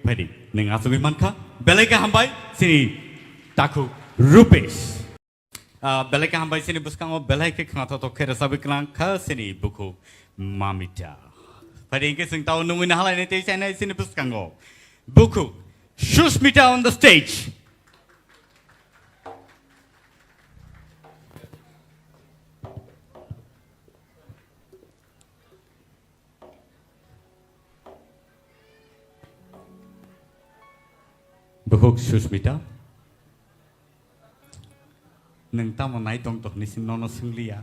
Speaker 18: pedi, nengas sugi manka, beleka hambai, sini taku rupees. Beleka hambai sini buskango beleka kangata to kera sabi kangka sini buku mamita. Pedi ingke sing tahu nungguin hal ini teh saya sini buskango buku Susmita on the stage. Bukhuk Sushmita Nang tamo nai tong tok nisin nono singlia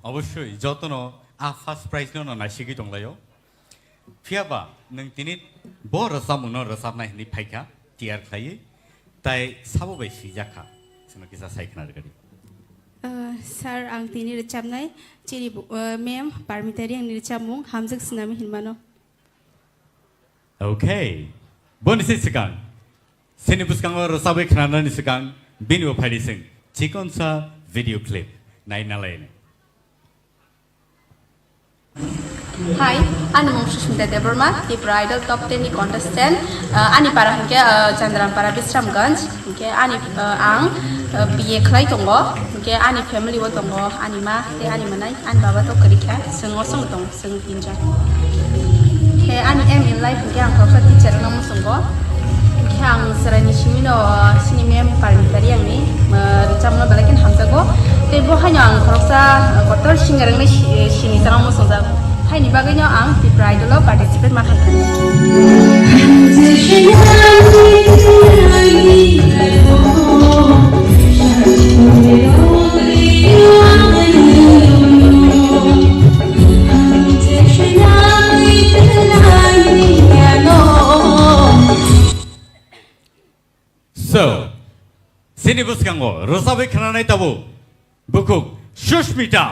Speaker 18: অবশ্যই যতনো first prize no না শিখি দংলাयो ফিয়াবা নং তিনি बर सामुनो रसाबनाय नि फाइखा TR खायो ताय साबो bye सिजाखा जोंनो किसा सायखना रगादि
Speaker 3: सार आं तिनि रोजाबनाय चिरि मेम पारमितारि आंनि रोजाबमुं हामजों सिनामि हिनमानो
Speaker 18: ओके बोनिसे सिगां सेनि बुसकांग रसाबै खनानानि सिगां बिनि फाइदिसों चिकनसा भिडियो क्लिप नायनालायनो
Speaker 14: Hi, I'm Songchajaknai Deborma, the bridal top 10 contestant. Ani para hingke Chandran para Bisramganj, hingke ani ang BA khlai tongo, hingke ani family wo tongo, ani ma, te ani manai, ani baba to kerika, seng osong tong, seng pinja. He ani aim in life hingke ang professor teacher nang musonggo, hingke ang serani shimino sini mem parmitari ang ni, recamno balakin hamzago, te bo hanya ang professor Kotor singarang ni sini sarang musongza. Hai ni bagainya ang TRIPURA idol participate makan.
Speaker 18: So, sini buskango rosabe khananai tabu Bukhuk Sushmita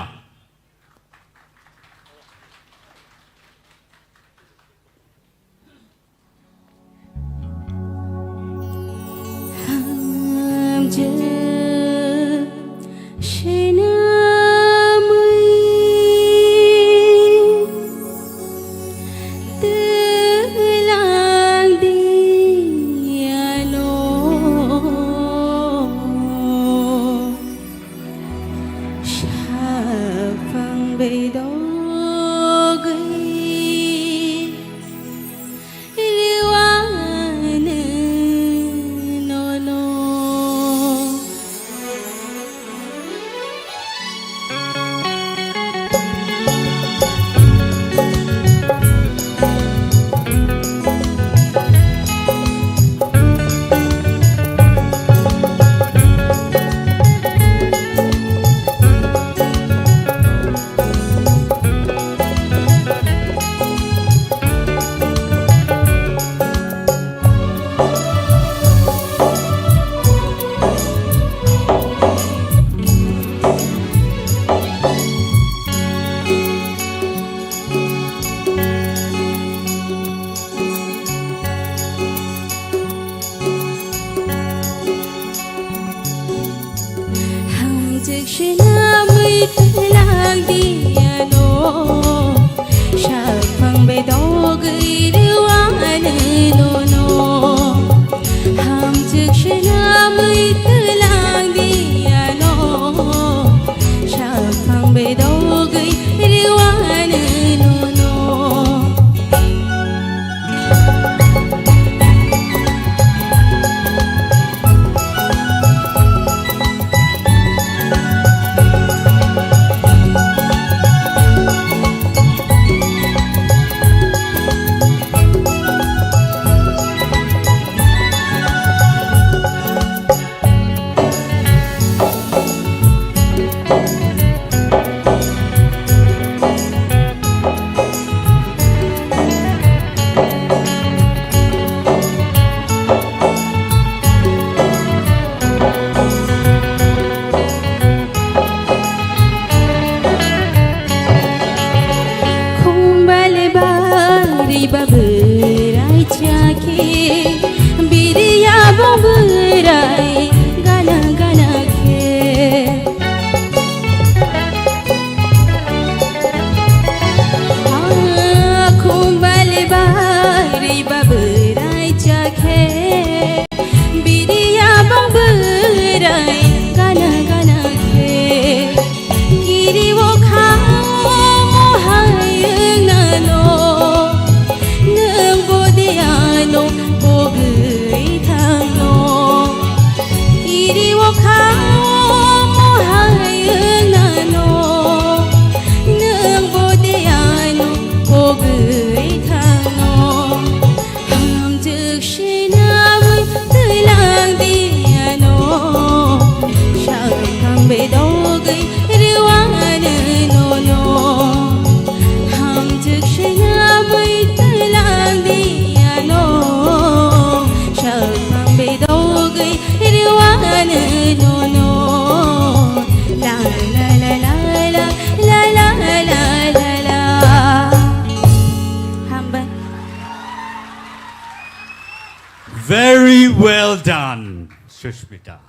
Speaker 18: Shushmita.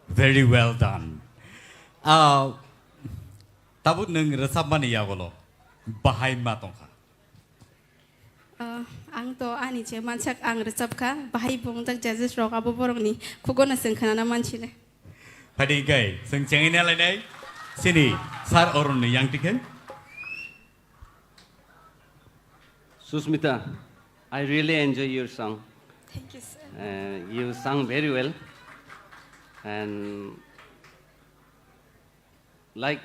Speaker 18: Very well done. Tabut nung resap mana ya golo? Bahai matongka.
Speaker 3: Ang to ani je manchak ang resap ka bahai bung tak judges rok abo borong ni kugona sengkana manchi ne.
Speaker 18: Padi kai seng cengin ala nai sini sar orun ni yang tiken.
Speaker 17: Susmita, I really enjoy your song.
Speaker 3: Thank you, sir.
Speaker 17: You sang very well, and like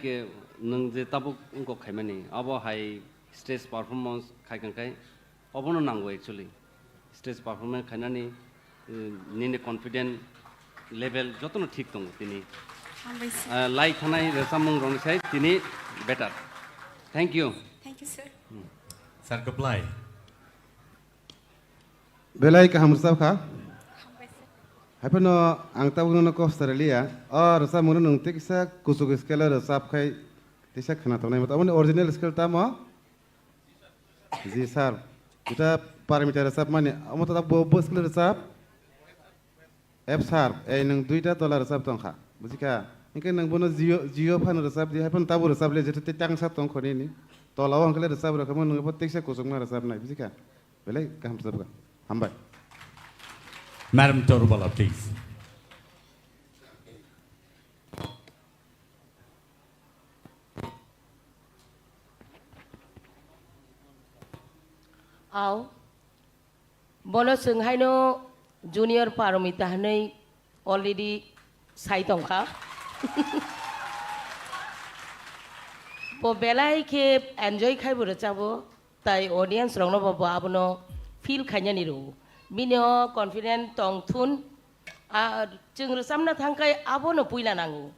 Speaker 17: nung je tabuk ungko khaimani abo hai stage performance khaikan kai abono nango actually stage performance khainani nini confident level jotono thik tong tini like khanai resamung rong sai tini better. Thank you.
Speaker 3: Thank you, sir.
Speaker 18: Sir Koplai.
Speaker 7: Belai ka hamsab kha. Haipano ang tabung no ko Australia or resamung nung tiksa kusuk skela resap khai tisa khana tonai mata amone original skill tama. Ji sir. Kita parameter resap mane amota ta bo skill resap. F sharp nung duita tola resap tong kha. Bujika ingke nang bono zio phan resap di haipon tabu resap le jete tang sat tong khoni ni. Tola wang kale resap rakam nung pot tiksa kusuk na resap nai bujika. Belai ka hamsab ka. Hambai.
Speaker 18: Madam Torubala, please.
Speaker 20: Ao bono sung hai no junior paramita hanai already sai tongkha po belai ke enjoy khai bura chabo tai audience rong no baba abono feel khanya ni ro bino confident tong thun jeng resam na thangkai abono puila nangu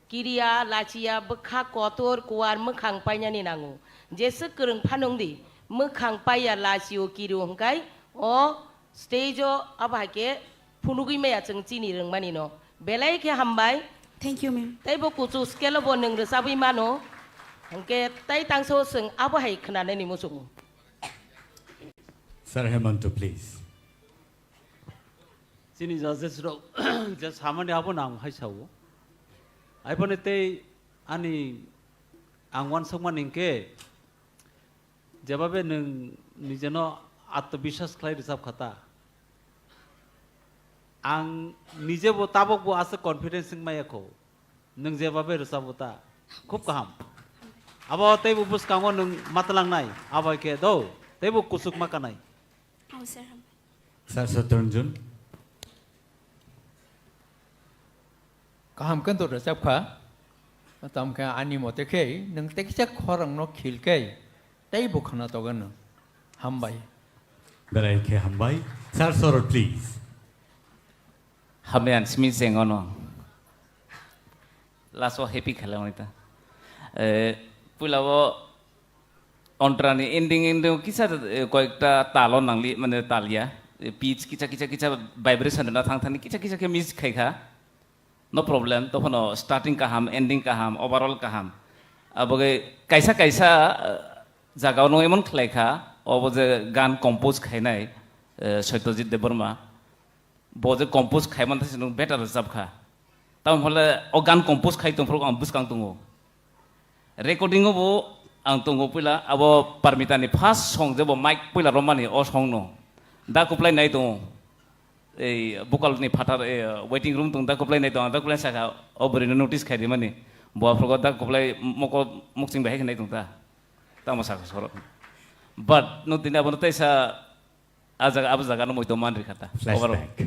Speaker 20: kiria lachia bekha kotor kuar mekhang paina ni nangu jese kereng phanong di mekhang paya lachio kiru hangkai o stage o abake phunugui meya jeng chini reng mani no belai ke hambai.
Speaker 3: Thank you, ma'am.
Speaker 20: Tai bo kuchu scale bo neng resabi mano hangke tai tangso seng abo hai khana ni musung.
Speaker 18: Sir Hemanto, please.
Speaker 1: Sini judges rok just hamani abo nang hai sawo. Ai pone te ani angwan songman ingke jababe nung nijeno atbishas khlai resap khata. Ang nije bo tabok bo asa confidence sing maya ko nung jababe resap bota khub kaham. Abo te bo bus kamo nung matlang nai abo ke do te bo kusuk makanai.
Speaker 3: Oh, sir.
Speaker 18: Sir Saturjun.
Speaker 19: Kaham kan to resap kha tam ka ani mote ke nang teksa khorang no khil ke tai bu khana to gan hambai.
Speaker 18: Belai ke hambai. Sir Sorot, please.
Speaker 21: Hamian Smith sengono. Laso happy khala wanita. Pulawo ontrani ending kisa koekta talon nangli mane talia pitch kicha vibration na thang thani kicha ke miss khaikha no problem to phono starting kaham ending kaham overall kaham aboge kaisa jagao no emon khlaikha oboje gan compose khainai Satyajit Devarma boje compose khaiman thasinu better resap kha tam hole o gan compose khai tong pro am buskang tungo recording bo ang tungo pula abo parmita ni first song jebo mic pula romani o song no da ko play nai to ei vocal ni phatar waiting room tung da ko play nai to da ko play saka obri no notice khai di mani bo afro da ko play moko muksing bahai nai tung ta ta ma saka soro but no tin abo tai sa ajaga no moito man ri khata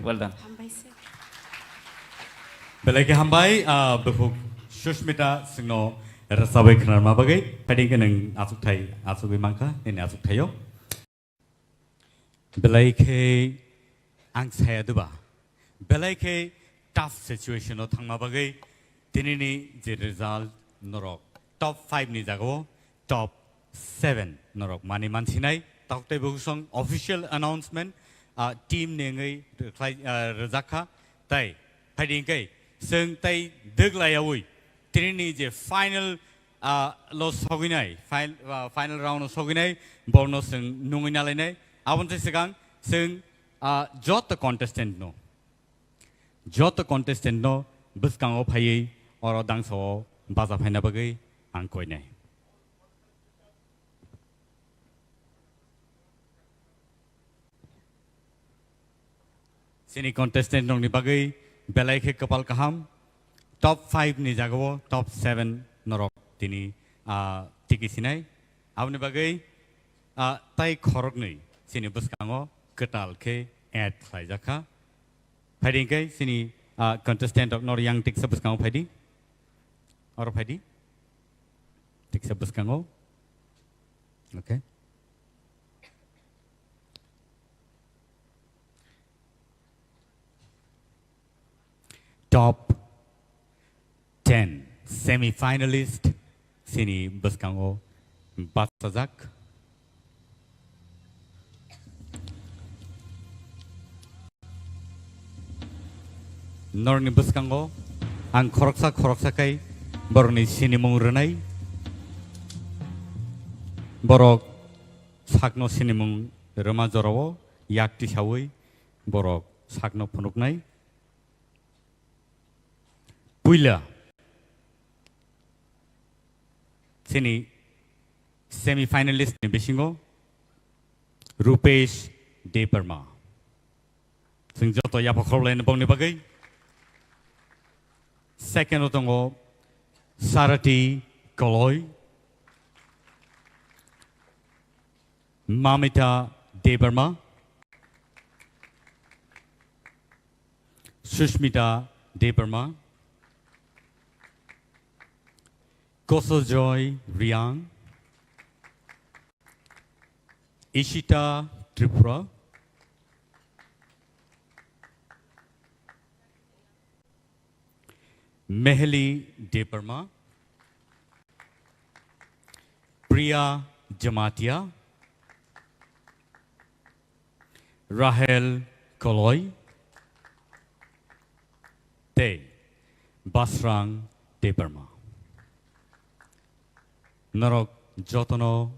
Speaker 21: well done.
Speaker 18: Belai ke hambai before Shushmita singno rasabai khnar ma bagai padi ke nang asuk thai asuk bimangka ni asuk thayo belai ke ang saya duba belai ke tough situation o thangma bagai tinini je result norok top 5 ni jago top 7 norok mani mansinai takte bugusong official announcement team nengai razakha tai padi ke seng tai deglayawui Trini je final loss hoginai final round of hoginai borno sing nunginalai nai abon te segang sing jot the contestant no Jat कन्टेस्टेंट no बसकांगो फायै और दांसो बाजा फायना बगै आं कोयनाय सिनी कन्टेस्टेंट नंनि बगै बेलायखे कपाल काहाम top 5 नि जागो top 7 नरक तिनी टिकिसिनाय आवनि बगै ताई खरक नै सिनी बसकांगो कटाल के एड खायजाखा फाइदिंकै सिनी कन्टेस्टेंट नर yang टिक सब बसकांगो फाइदि और फाइदि टिक सब बसकांगो okay Top 10 semi-finalist sini beskango Batsazak Norni beskango ang koroksa kai borni sini mungrenai borok sakno sini mung rema jorowo yakti sawi borok sakno phunuknai Puila sini semi-finalist ni besingo Rupesh Deparma sing joto ya pakhollen bongni bagai second otongo Sarati Koloi Mamita Deparma Sushmita Deparma Koso Joy Riang Ishita Tripura Meheli Deparma Priya Jamatia Rahel Koloi Te Basrang Deparma Norok jotono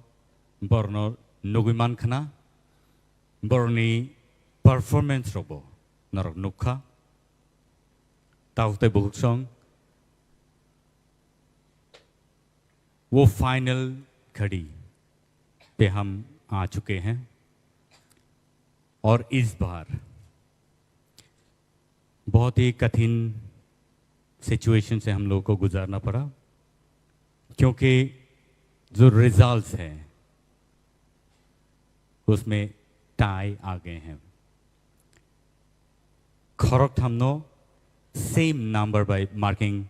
Speaker 18: borno nuguman khana borni performance robo norok nukha taute buksong वो final घड़ी पे हम आ चुके हैं और इस बार बहुत ही कठिन सिचुएशन से हम लोगों को गुजारना पड़ा क्योंकि जो रिजल्ट्स हैं उसमें टाई आ गए हैं खरक हमनो सेम नंबर बाय मार्किंग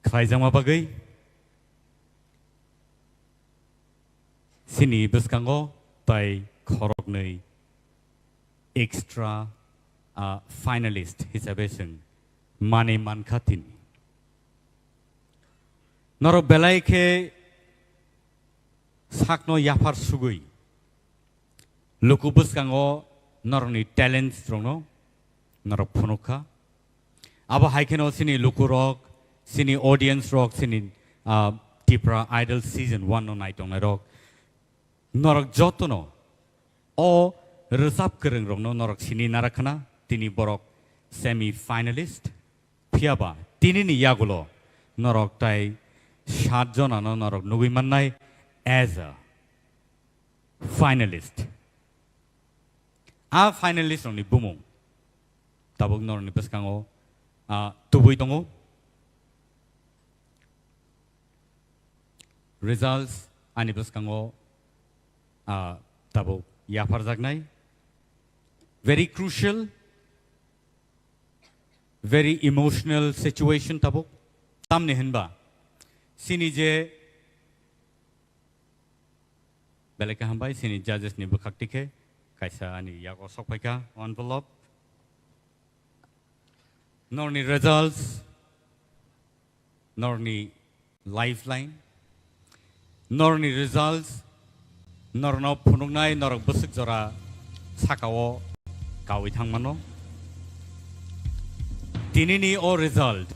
Speaker 18: खाइजामा बागै सिनी बसकांगो बाय खरक नै एक्सट्रा फाइनलिस्ट हिसाबै जों माने मानखाथिन नर बेलायखे sakno yapar sugui lukubus kango norni talents strono norok phonuka aba haikeno sini lukurok sini audience rock sini TRIPURA idol season 1 no night on rock norok jotono o resap kereng rong no norok sini narakana tini borok semi finalist phiaba tini ni yagulo norok tai 7 jon ano norok nugui mannai as a finalist a finalist oni bumung tabuk norni peskango tubui tongo results ani peskango tabuk Janajati very crucial very emotional situation tabuk tamne henba sini je Belaka hambai sini judges ni bukaktike kaisa ani yago sokpaika envelope norni results norni lifeline norni results norno phunungnai norok busuk jora sakao kawi thangmano tinini o result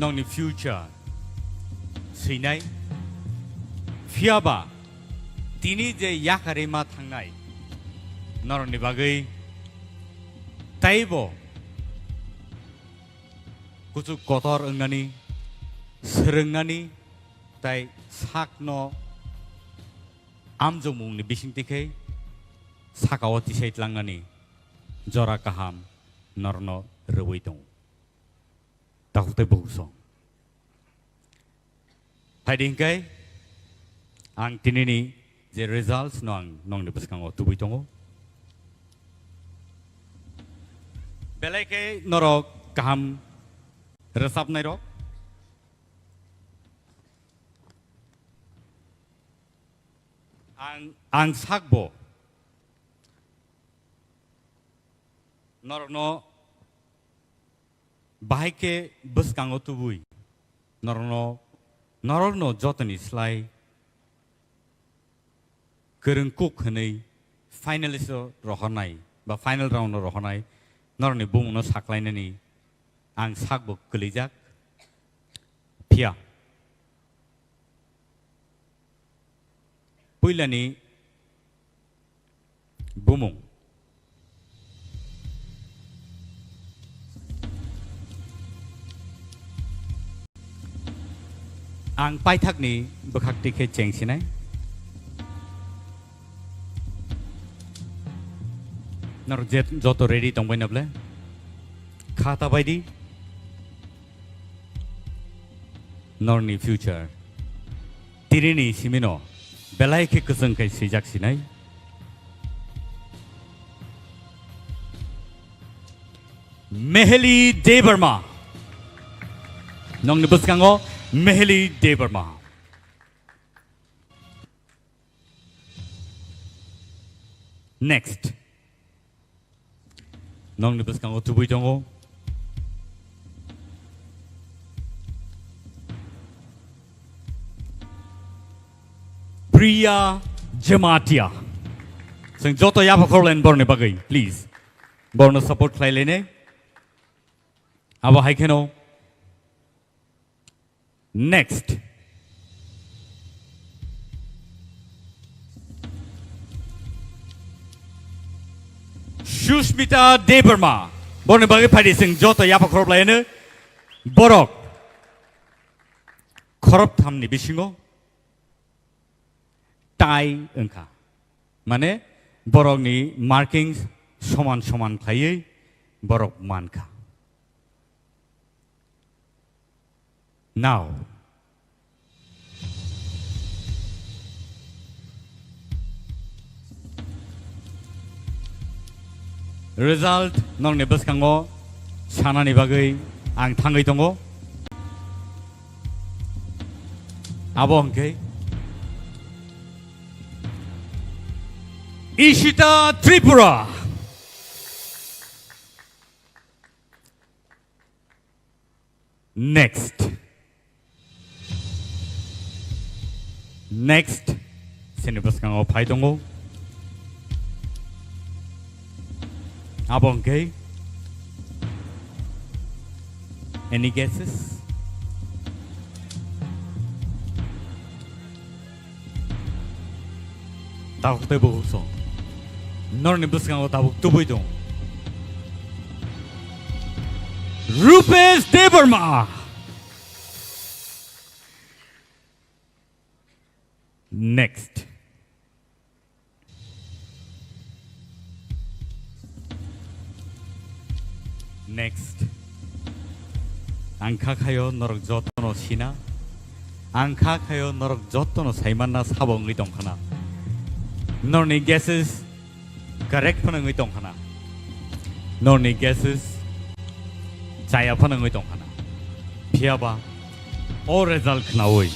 Speaker 18: norni future sinai fiaba tini je yakarima thangnai norni bagai taibo kucu kotor enggani serengani tai sakno amjomung ni bising tikai sakawati sait langani jora kaham norno rewaitong takute bugusong Haidingkai ang tinini je results nong nong ni beskango tubuitongo belai ke norok kaham resap nairok ang sakbo norok no bahai ke beskango tubui norok no jotani slai kereng kuk henei finalist rohonai ba final round rohonai norni bung no saklainani ang sakbo kelijak pia puilani bumung ang paithakni bekhakti ke chengsinai nor jet joto ready tongbai nable khata baidi norni future tirini simino belai ke kusang kai sejak sinai Meheli Debarma nong nibuskango Meheli Debarma next nong nibuskango tubui tongo Priya Jamatia sing joto yapa korlen borne bagai please borno support khlailene abo haikeno next Shushmita Debarma borne bagai phadi sing joto yapa korlene borok korop thamni bisingo tai engka mane borok ni markings soman soman khaye borok manka now result nong ne beskango sanani bagai ang thangai tongo abo angke Ishita Tripura next sinibus kango phaitongo abongke any guesses tawuk te bohuso norni buskango tawuk tubuidong Rupesh Debarma next angka kayo norok jotono sina angka kayo norok jotono saimanna sabongi tongkhana norni guesses correct phanangi tongkhana norni guesses Saya panang itong kana. Piaba o result knaoi.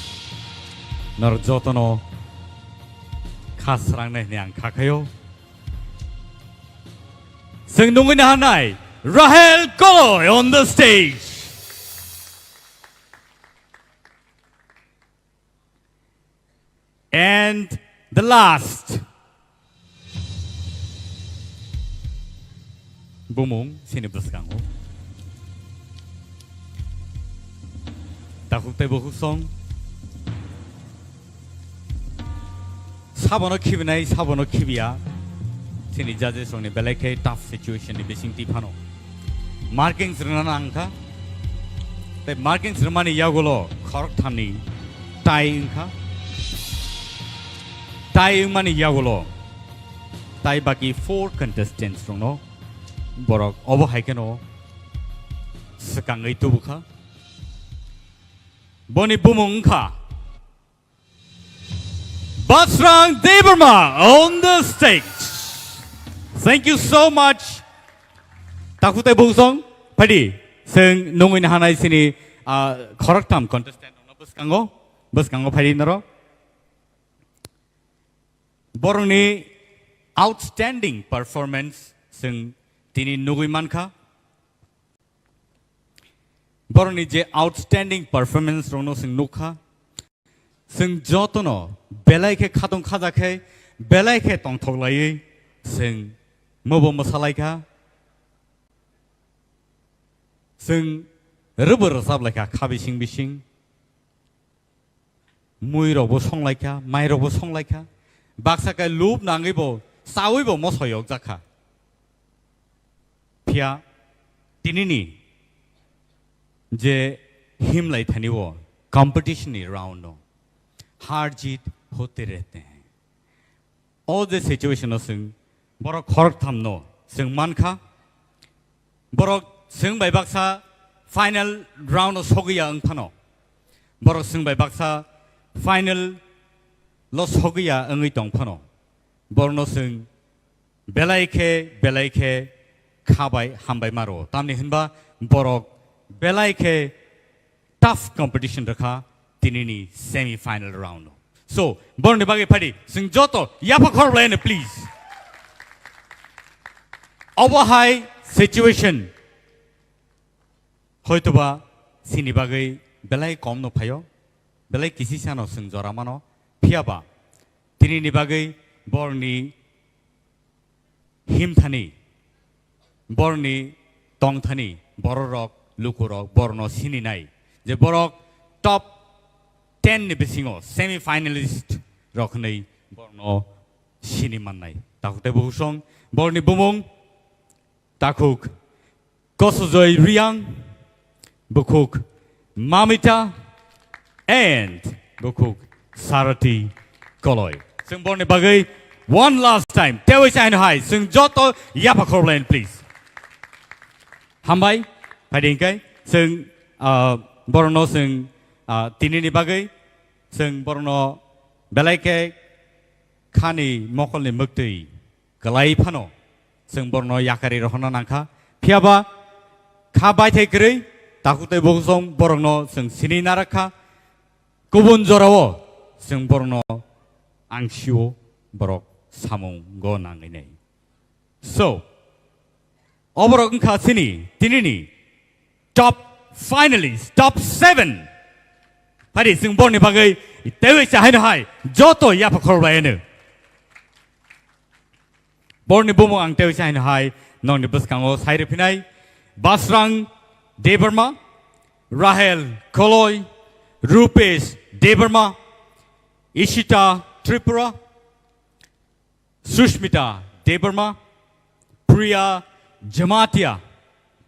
Speaker 18: Nor jotono khasrang ne nyang khakayo. Sengnungin hanai Rahel Koloy on the stage. And the last Bumung sinibuskango. Takukte bohusong sabono kibinai sabono kibia sini judges ongni belai ke tough situation ni besing tipano markings rana angka te marking ceremony yagolo khorok thamni tai ingkha tai mani yagolo tai baki 4 contestants rongno borok obo haikeno sekangai tubukha boni bumung kha Basrang Deberma on the stage. Thank you so much. Takute Bungsong, Padi, Sing Nungin Hanai Sini, Koraktam contestant on Buskango Padi Naro. Boroni outstanding performance, Sing Tini Nugimanka. Boroni J outstanding performance, Rono Sing Nuka. Sing Jotono, Belaike Katong Kazake, Belaike Tong Tolai, Sing Mobo Masalaika, Sing Rubber Sablaka, Kabishing Bishing, Muirobo Song Laika, Myrobo Song Laika, Baksaka Loop Nangibo, Sawibo Mosoyo Zaka, Pia Tinini, J him like Taniwo, competition around. हार जीत होते रहते हैं all the situation sing borok khorok thamno sing manka borok sing bai baksa final round of sogiya angphano borok sing bai baksa final lo sogiya angi tongphano borno sing belaike khabai hambai maro tamni hinba borok belaike tough competition rakha Tinini semi-final round. So, born the bagi party, sing Joto, Yapa Korblane, please. Our high situation. Hoitoba, Sinibagi, Belai Komno Payo, Belai Kisisano sing Zoramano, Piaba, Tinini bagi, Borni Himthani, Borni Tongthani, Bororok, Lukurok, Borno Sininai. The Borok top 10 nibisingo semi-finalist rokhnei borno sinimanai takute busong borni bumung takuk kosujoy riang bukuk mamita and bukuk sarati koloi sing borni bagai one last time tewi sign high sing joto yapa korlen please hambai padingkai sing borno sing tinini bagai sing borno belaike khani mokolni mukti galai phano sing borno yakari rohna nangkha phiaba khabai thekri takute bosong borno sing sini narakha kubun jorao sing borno angshio borok samung go nangine so oborok kha sini tinini top finalists top 7 Pari sing borni bagai tewe chahin hai joto yapa korbaene borni bumo ang tewe chahin hai nong ni buskango saire pinai Basrang Deberma Rahel Koloi Rupesh Deberma Ishita Tripura Sushmita Deberma Priya Jamatia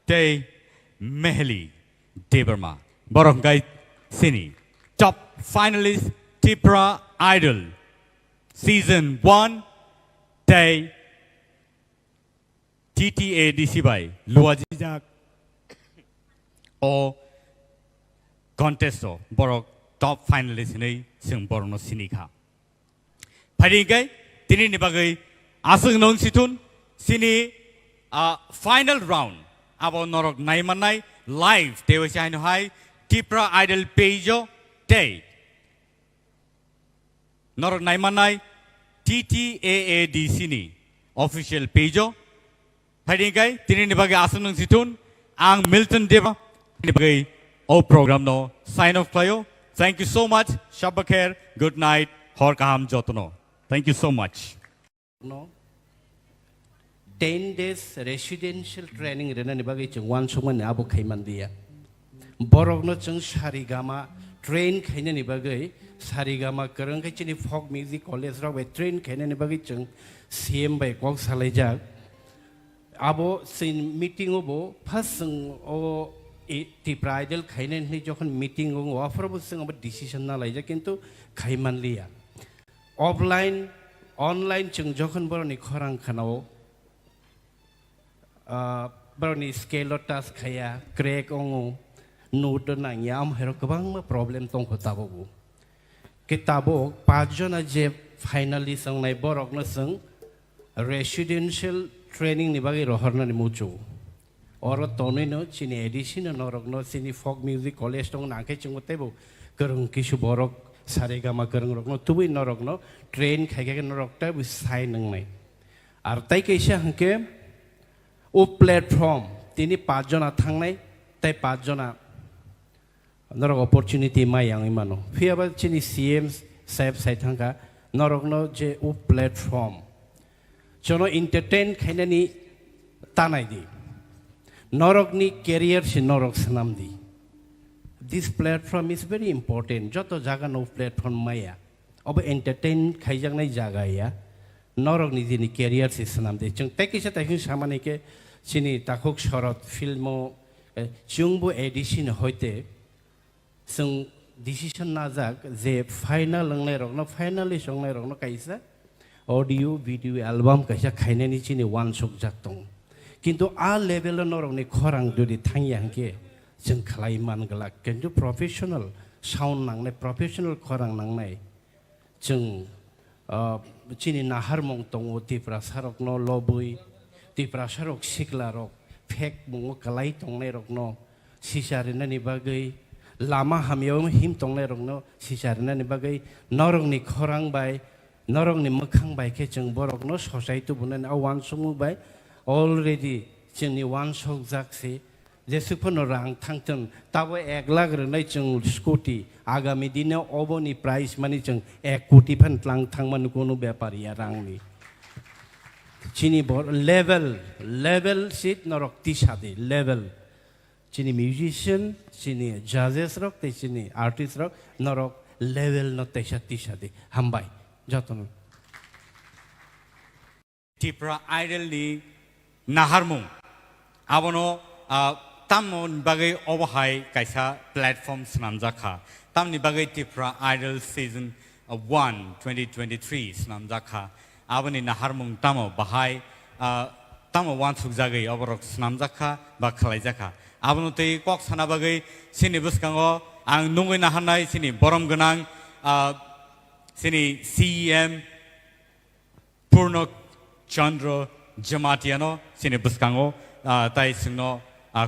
Speaker 18: Te Mehli Deberma Borongkai Sini top finalist TRIPURA Idol season 1 day TTADC by Luajijak or contesto borok top finalist nei sing borno sinikha pharigai tini ni bagai asung non situn sini final round abo norok naimanai live dewe chaino hai TRIPURA Idol page day norok naimanai TTAADC ni official page pharigai tini ni bagai asung non situn ang Milton Deva ni bagai all program no sign off playo. Thank you so much. Shabakher. Good night. Hor kaham jotono. Thank you so much.
Speaker 13: No. 10 days residential training rena ni bagi chung wan suman abu khaiman dia. Borok no chung sarigama train khaina ni bagi sarigama karang kai chini folk music college ro be train khaina ni bagi chung CM bai kok salai jak. Abo sin meeting obo first o Tripura idol खायनायनि जखन meeting वाफोरावबो जों decision ना लायजा किन्तु खायमानलिया offline online जों जखन बर'नि खरां खानाव बर'नि scalar टास खाया क्रेक अंगो नोट नांगिया आमहेर गोबां प्रब्लेम दंखो ताबावो किताबो 5 जना जे फाइनाली संनाय बर'कनो जों रेसिडेंशियल ट्रेनिंग नि बागै रहरनानै मुचो और तनैनो चिनि एडिशन नरकनो चिनि फक म्यूजिक कॉलेज दं नाखे जों तेबो गोरों किसु बरक सारेगामा गोरों रकनो तुबै नरकनो ट्रेन खायगे नरकता बु साइ नंनाय आर ताइ कैसे हंके ओ प्लेटफॉर्म तिनि 5 जना थांनाय ताइ 5 जना नरक अपॉर्चुनिटी मायांग मानो फियाबा चिनि सीएम साहेब साइथांगा नरकनो जे ओ प्लेटफॉर्म जनो एंटरटेन खायनानि तानायदि नरकनि कैरियर से नरक सनामदि this platform is very important जत जागा नो प्लेटफॉर्म माया अब एंटरटेन खायजांनाय जागाया नरकनि दिनि कैरियर से सनामदि जों तैकिसे तैखि सामाने के चिनि ताखुक शरत फिल्मो जोंबो एडिशन होते जों डिसिशन नाजाक जे फाइनल लंनाय रकनो फाइनली संनाय रकनो कायसा ऑडियो वीडियो एल्बम कैसा खायनायनि चिनि वान शक जाक दं किन्तु आ लेभेल नरकनि खरां जुदि थांयांके जों खालाय मानगला किन्तु प्रोफेशनल साउन्ड नांनाय प्रोफेशनल खरां नांनाय जों चिनि नाहार मं दङ त्रिपुरा सारकनो लबुइ त्रिपुरा सारक सिखला रक फेक मङो खालाय दंनाय रकनो सिसारिनानि बागै लामा हामियाव हिम दंनाय रकनो सिसारिनानि बागै नरकनि खरां बाय नरकनि मोखां बायखे जों बरकनो ससाइटी बुनानै वान सङो बाय अलरेडी जोंनि वान सक जाकसे जेसेफोरनो रां थांथों ताबो 1 लाख रनै जों स्कुटी आगामी दिनाव अबनि प्राइस माने जों 1 कोटी फानलां थांमान कोनो व्यापारिया रांनि चिनि बर लेवल सीट नरक तिसादि लेवल चिनि म्यूजिशियन चिनि जजेस रक ते चिनि आर्टिस्ट रक नरक लेवल न तैसा तिसादि हामबाय जातन
Speaker 18: त्रिपुरा आइडल नि नाहारमुं आबनो तामन बागै अबहाय कायसा प्लेटफॉर्म स्नामजाखा तामनि बागै त्रिपुरा आइडल सीजन 1 2023 स्नामजाखा आबनि नाहारमुं तामो बाहाय तामो वान सुगजागै अबरक स्नामजाखा बा खलायजाखा आबनो तै कक साना बागै सिनि बुसकांगो आं नंगै नाहारनाय सिनि बरम गोनां सिनि सीएम पूर्ण चंद्र जमातियानो सिनि बुसकांगो ताइ सिंनो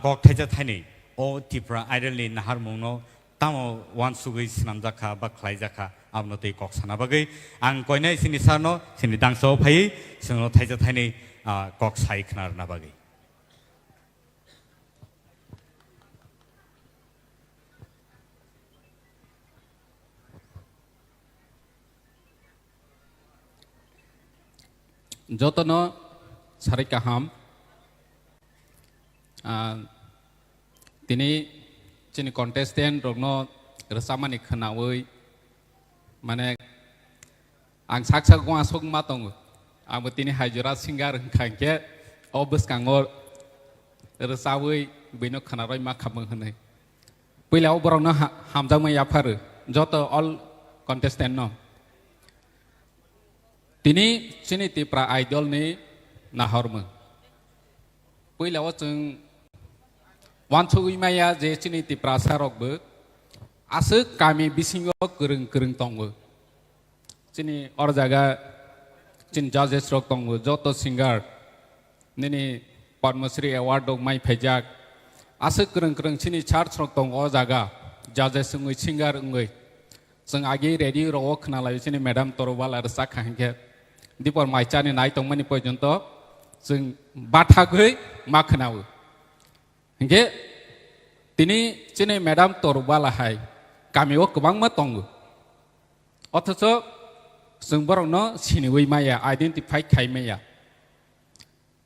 Speaker 18: कक थाइजा थाइनै ओ त्रिपुरा आइडलनि नाहारमुंनो तामो वान सुगै स्नामजाखा बा खलायजाखा आबनो तै कक साना बागै आं कयनाय सिनि सारनो सिनि दांसो फायै सिंनो थाइजा थाइनै कक साइ खनारना बागै
Speaker 15: जतनो सारिका हाम दिनै चिनि कन्टेस्टेन्ट रगनो रसामानि खोनावै माने आं साक्सा गवा सग मा दङ आंबो दिनै हाजिरा सिंगार खांखे अबस्कांगो रसावै बेनो खोनाराय मा खामो होनै पहिलाव बरावनो हामजामै याफारो जत अल कन्टेस्टेन्ट न दिनै चिनि त्रिपुरा आइडलनि नाहरमो पहिलाव जों वानसुगैमाया जे चिनि त्रिपुरा सारकबो आसो गामि बिसिङाव गोरों गोरों दङो चिनि अर जागा चिनि जजेस रक दङो जत सिंगार निनि पद्मश्री एवार्ड दं माइ फाइजाक आसो गोरों गोरों चिनि चार्ज रक दङ अ जागा जजेस उङै सिंगार उङै जों आगे रेडी रक खोनालायो चिनि मेडाम तरबाल आरो साखांखे दीपर माइचानि नाय दंमोन पर्यन्त जों बाथागै मा खोनावो हिंगे दिनै चिनि मेडाम तरबालाहाय गामियाव गोबां मा दङ अथच जों बर'नो सिनिवै माया आइडेन्टिफाइ खायमाया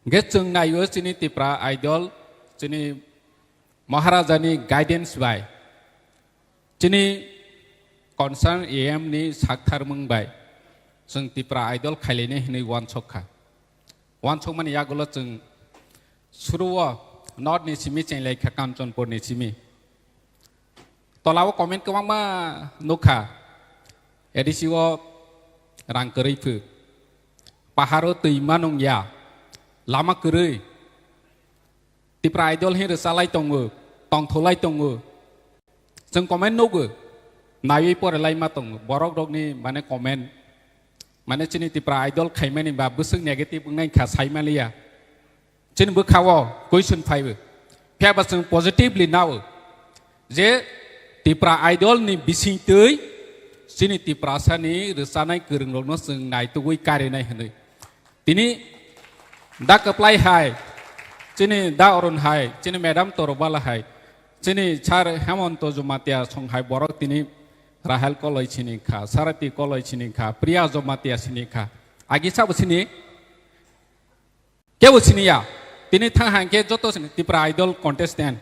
Speaker 15: हिंगे जों नायो चिनि त्रिपुरा आइडल चिनि महाराजानि गाइडेन्स बाय चिनि कनसार्न एएम नि साक्थार मुंबाय जों त्रिपुरा आइडल खायलायनाय होनै वान सखा वान सक माने यागोल जों सुरुआ नर्थ नि सिमी चेंलाइखा कांचनपुर नि सिमी तलाव कमेन्ट गोबां मा नुखा एडिसिओ रांकरैफो पाहारो दैमा नंया लामा गोरै तिप्रा आइडल हे रोसालाय दङो तंथलाय दङो जों कमेन्ट नौगो नायै फरायलाय मा दङ बरक दगनि माने कमेन्ट माने चिनि तिप्रा आइडल खायमानि बा बोसों नेगेटिभ नायखा सायमालिया चिन बोखावो कुइसन फाइबो फेबा जों पजिटिभलि नावो जे तिप्रा आइडल नि बिसिंतै चिनि तिप्रासानि रोसानाय गोरोंलनो जों नायतुगै कारिनाय होनो दिनै दा कप्लाय हाय चिनि दा अरुण हाय चिनि मैडम तरबाला हाय चिनि सार हेमंत जुमातिया संहाय बरक दिनै राहेल कलय चिनिखा सारथी कलय चिनिखा प्रिया जमातिया चिनिखा आगिसा बसिनि के बसिनिया दिनै थांहांके जत तिप्रा आइडल कन्टेस्टेन्ट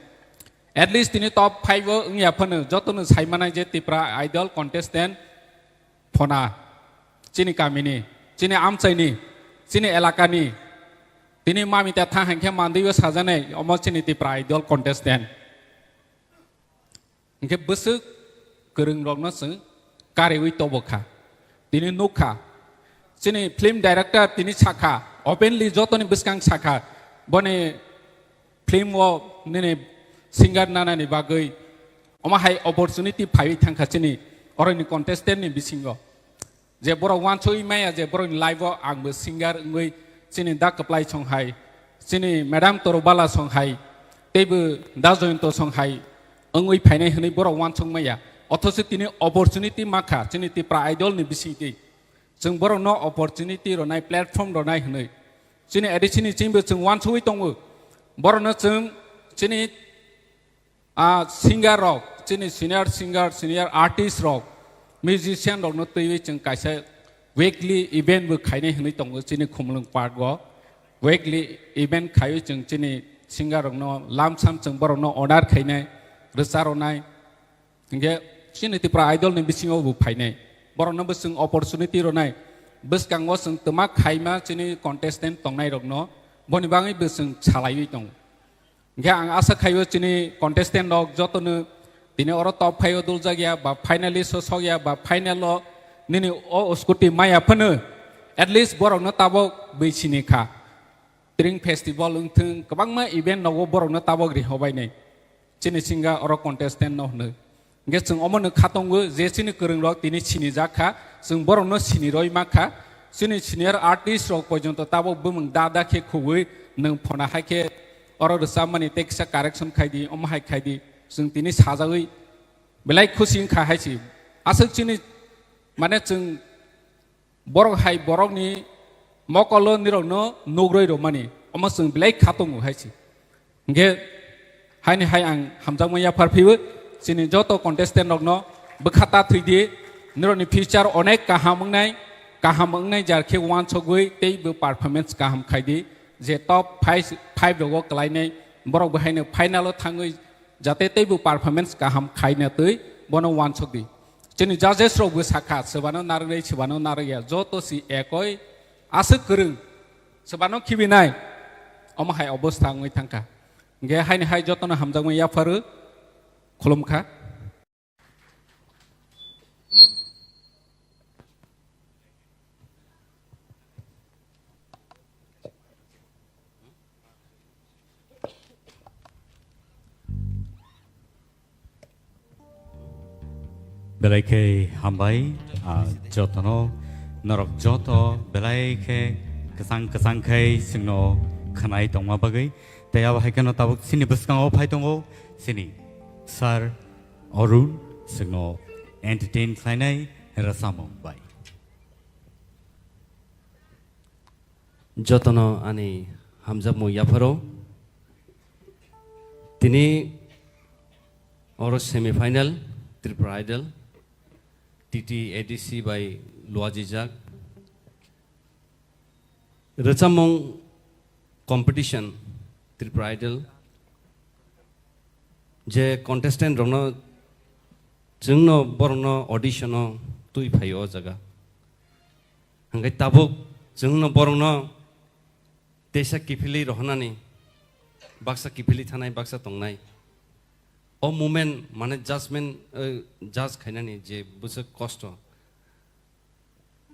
Speaker 15: एटलिस्ट दिनै टप 5 ओंया फनो जतनो सायमानाय जे तिप्रा आइडल कन्टेस्टेन्ट फना चिनि गामिनि चिनि आमचाइनि चिनि एलाकानि दिनै मामिता थांहांके मान्दैबो साजानाय अमर चिनि तिप्रा आइडल कन्टेस्टेन्ट इनके बोसो गोरों रंनो जों कारेवै तबखा दिनै नुखा चिनि फिल्म डाइरेक्टर दिनै साखा ओपेनलि जतनि बिस्कां साखा बने फिल्म वो निने सिंगार नानानि बागै अमाहाय अपरचुनिटी फाइ थांखा चिनि अरनि कन्टेस्टेन्ट नि बिसिंगो जे बर वानसोइ माया जे बर लाइव आंबो सिंगार ओंगै चिनि दा कप्लाय संहाय चिनि मैडम तरबाला संहाय तेबो दा जयन्त संहाय ओंगै फाइनाय हनै बर वानसों माया अथच तिनि अपरचुनिटी माखा चिनि तिप्रा आइडल नि बिसिंति जों बर न अपरचुनिटी रनाय प्लेटफर्म रनाय हनै चिनि एडिसिनि चिंबो जों वानसोइ दङो बर न जों चिनि सिंगार रक चिनि सिनियर सिंगार सिनियर आर्टिस्ट रक म्यूजिशियन रक न तैवै जों कायसा weekly event बो खायनाय हनै दङो चिनि खुमलुं पार्क ग weekly event खायो जों चिनि सिंगार रक न लामसाम जों बर न ऑर्डर खायनाय रोसारनाय इंगे चिनि तिप्रा आइडल नि बिसिङाव बो फायनाय बर न बो जों अपरचुनिटी रनाय बसकांगो जों तमा खायमा चिनि कन्टेस्टेन्ट तंनाय रक न बनि बाङै बो जों सालायै दं इंगे आं आसा खायो चिनि कन्टेस्टेन्ट रक जतनो दिनै अर टप 5 दुल जागिया बा फाइनाली ससगिया बा फाइनल निनि ओ स्कुटी माया फनो एटलिस्ट बरक न ताबो बैसिनिखा ट्रिं फेस्टिवल उंथों गोबां मा इभेन्ट नगो बरक न ताबो ग्रिहबायनाय चिनि सिंगा अर कन्टेस्टेन्ट न होनो इंगे जों अमनो खातंगो जे चिनि गोरों रक दिनै सिनि जाखा जों बरक न सिनि रय माखा चिनि सिनियर आर्टिस्ट रक पर्यन्त ताबो बुमं दादा के खुबै नों फना हाके अर रसा माने टेक्सा कारेक्शन खायदि अमहाय खायदि जों दिनै साजायै बेलाय खुसि खाहायसि आसो चिनि माने जों बरक हाय बरकनि मकल निरक न नग्रै र माने अम जों बेलाय खातंगो हायसि इंगे हायनि हाय आं हामजामैया फारफैबो चिनि जत कन्टेस्टेन्ट रक न बखाता थैदि निरनि फिउचार अनेक गाहाम ओंनाय जारखे वान सगै तेबो पारफॉर्मेंस गाहाम खायदि जे टप 5 रग कलायनाय बरक बहायनो फाइनाल थाङै जाते तेबो पारफॉर्मेंस गाहाम खायनो तै बनो वान सगि चिनि जजेस रगबो साखा सोबानो नारगै सोबानो नारगैया जतसि एकय आसो गोरों सोबानो खिबिनाय अमहाय अबस्था ओंै थांखा गे हायनि हाय जतनो हामजाङै याफारो खुलुमखा
Speaker 18: बेलायखे हामबाय जतनो नरक जत बेलायखे गोसां जोंनो खोनाय दंमा बागै तयाव हायखनो ताबुक सिनि बसकाङाव फाय दङ सिनि सार अरुण जोंनो एन्टारटेन खालायनाय रसामबाय
Speaker 13: जतनो आनि हामजामु याफारो दिनै और semifinal Tripura idol TT ADC by Luajijak Rechamong competition Tripura Idol je contestant rongno jungno borno audition tui phayo jaga hangai tabuk jungno borno tesa kifili rohnani
Speaker 23: baksa kipili thanai baksa tongnai o moment mane judgment judge khainani je busa kosto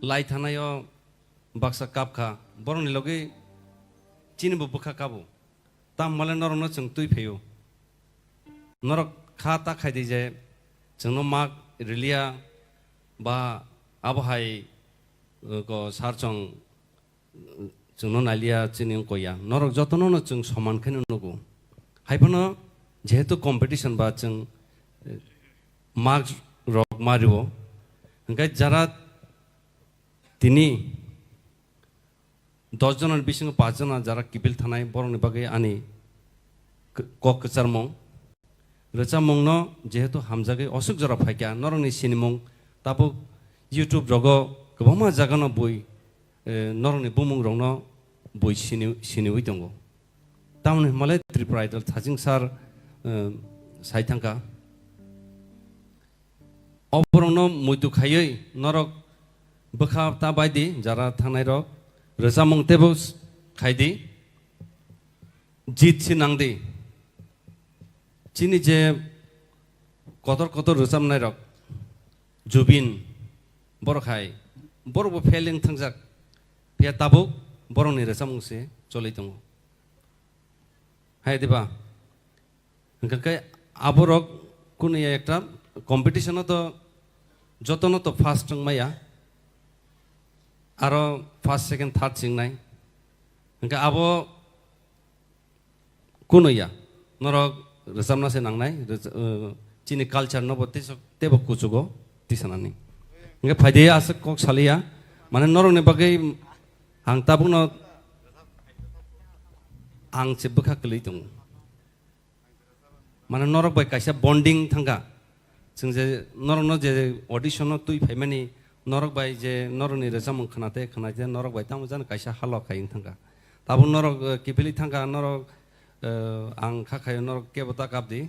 Speaker 23: lai thanayo baksa kapkha boroni loge chini bu bukha kabu tam male norong no chung tui pheu norok kha ta khai di je chungno mak rilia ba abhai ko sarchong chungno nalia chini koya norok jotono no chung saman khenu nugo haibano jehetu competition ba chung mak rok maribo ngai jara tini 10 জনের বিসঙ্গে 5 জন যারা কিপিল থানায় বরংনি বাগে আনি cock চারমং রচামং ন যেহেতু হামজাগে অসুখ জরা ফাইকা নরংনি সিনিমং তাবো YouTube রগ গোबांमा জাগানো বই নরংনি বুমং রং ন বই সিনিউই দङ তামনে মালাই ত্রিপুরা আইডল থাজিং সার সাইথাঙ্কা অবরং ন মইদু খাयै নরক বখা তা বাইদি যারা থানায় রক রসামং তেবো খাইদি জিত সিনাংদি চিনি যে কতর কতর রসামনাই রক জুবিন বড় খাই বড় ফেলিং থাংজাক ফিয়া তাবুক বড়নি রসামংসে চলে দङ হাই দিবা কাই আবরক কোন একটা কম্পিটিশন তো যতন তো ফার্স্ট মাইয়া আরো ফার্স্ট সেকেন্ড থার্ড সিংনাই ইনকা আবো কোনইয়া নরক রসামনা সে নাংনাই চিনি কালচার নবতি তেবো কুচুগো তিসানানি ইনকা ফাইদে আস কক সালিয়া মানে নরংনি বাগै आं ताबुनो आं से बखा कलै दङ माने नरक बाय कायसा बन्डिं थांगा जों जे नरकनो जे अडिशन तुइ फाइमानि नरक बाय जे नरकनि रसामं खनाते नरक बाय ताम जान कायसा हालक खायिं थांगा ताबु नरक किपिलि थांगा नरक आं खाखाय नरक केबता कापदि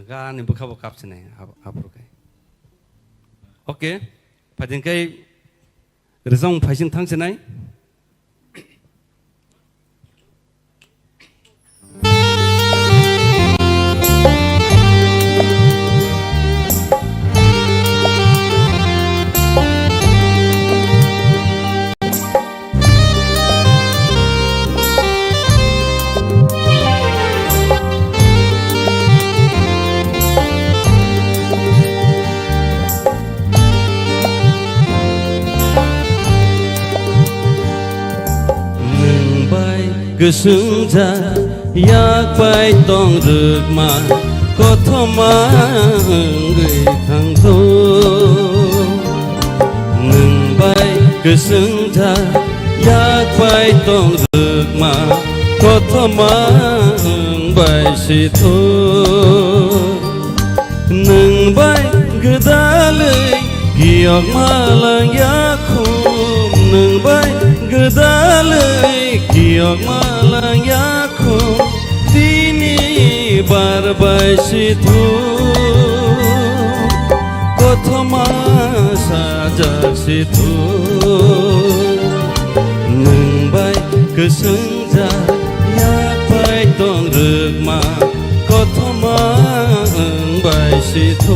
Speaker 23: गानि बखाबो कापसिनाय हाबरखाय ओके फादिनखाय रसामं फाइसिं थांसिनाय गोसोंजा याकबाय दं रोगमा कथमा थांथ' नोंबाय गोसोंजा याकबाय दं रोगमा कथमा बायसेथ' नोंबाय गोदालै गियक मालायाखौ नोंबाय गोदालै गियक मालायाखौ दिनै बारबायसेथ' कथमा साजासेथ' नोंबाय गोसोंजा याकबाय दं रोगमा कथमा बायसेथ'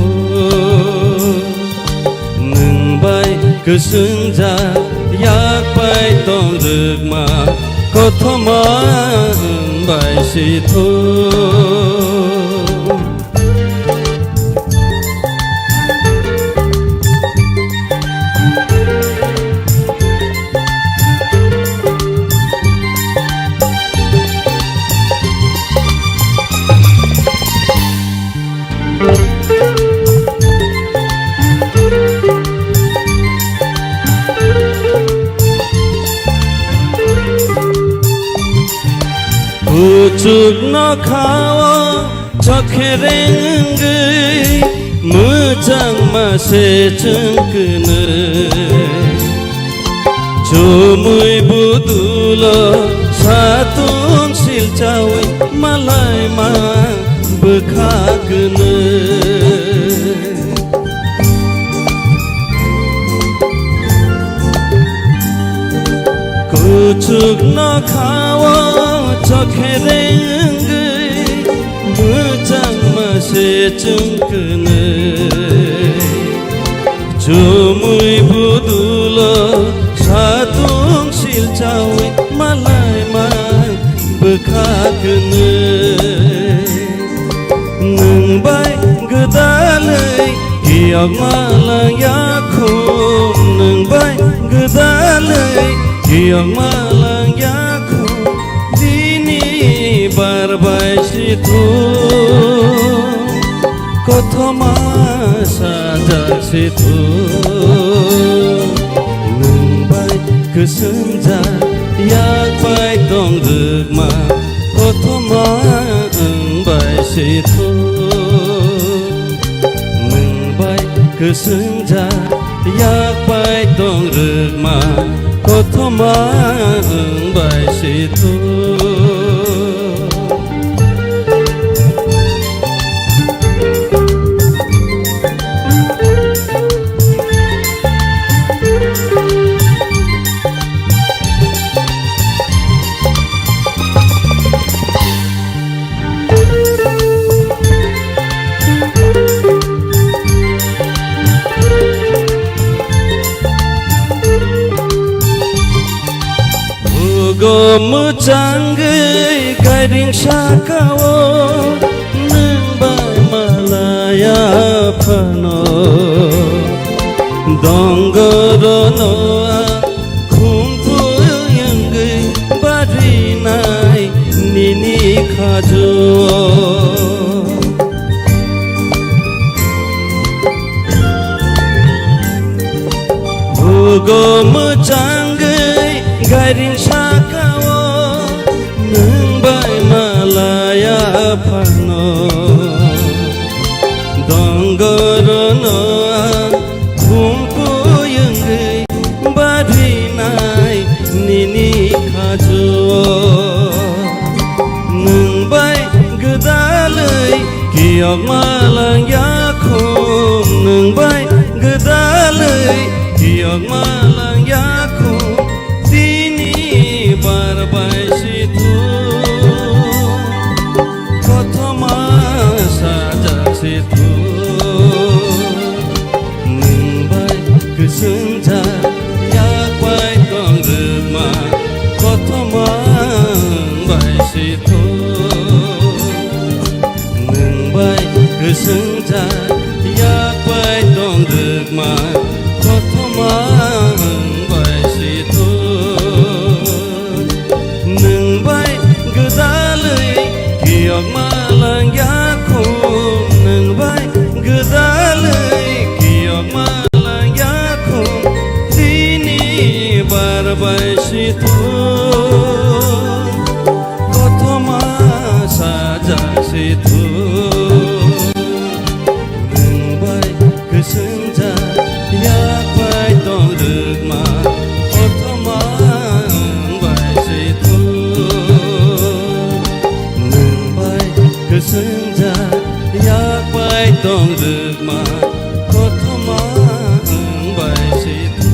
Speaker 23: नोंबाय गोसोंजा याकबाय दं रोगमा कथमा बायसेथ' Pucuk Nokhlao cokherengै मोजां मासे जोंखोनो जमै बुदुल सातुन सिलचावै मालाय मा बोखागोनो Pucuk Nokhlao cokherengै जोंखोनो जुमुय बुदुल सादुं सिलचावै मालाय माय बोखागोनो नोंबाय गोदालै गियाव मालायाखौ नोंबाय गोदालै गियाव मालायाखौ दिनै बारबाय सिथु कथमा साजासिथु नोंबाय गोसोम जा याकबाय दं रोगमा कथमा ओंबाय सिथु नोंबाय गोसोम जा याकबाय दं रोगमा कथमा ओंबाय सिथु Mocanggay gading sakawo nembay malaya pano donggorono kumpu yanggay barinay nini kajo Hugo mocanggay gading sakawo nembay malaya pano donggorono kumpu yanggay barinay nini kajo nembay gedalay kiyok malayakkum nembay gedalay kiyok malayakkum dini barbay situ kotoma sajak situ nembay kesenja yakbai tong rema kotoma bay situ nembay kesenja yakbai tong rema kotoma bay situ nembay gedalay kiyok malayakkum nembay gedalay kiyok malayakkum dini barbay situ kotoma sajak situ nembay kesenja yakbai tong rema kotoma bay situ nembay kesenja yakbai tong rema kotoma bay situ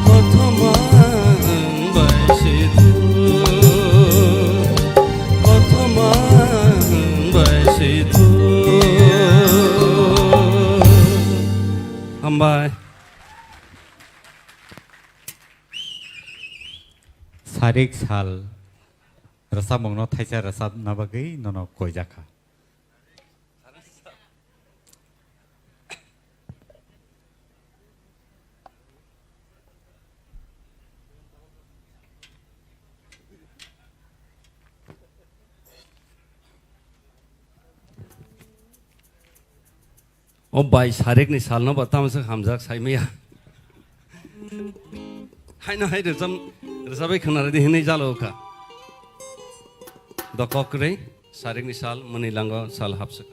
Speaker 23: kotoma bay situ kotoma bay situ Hambai
Speaker 6: Sarik sal Rasab mongno thaisa rasab nabagay nono koijaka
Speaker 23: O bai sarek ni sal no batam se hamjak saimaya Haina hai resabai khana re hinai jalo ka dokokre sarek ni sal mani lango sal hapsak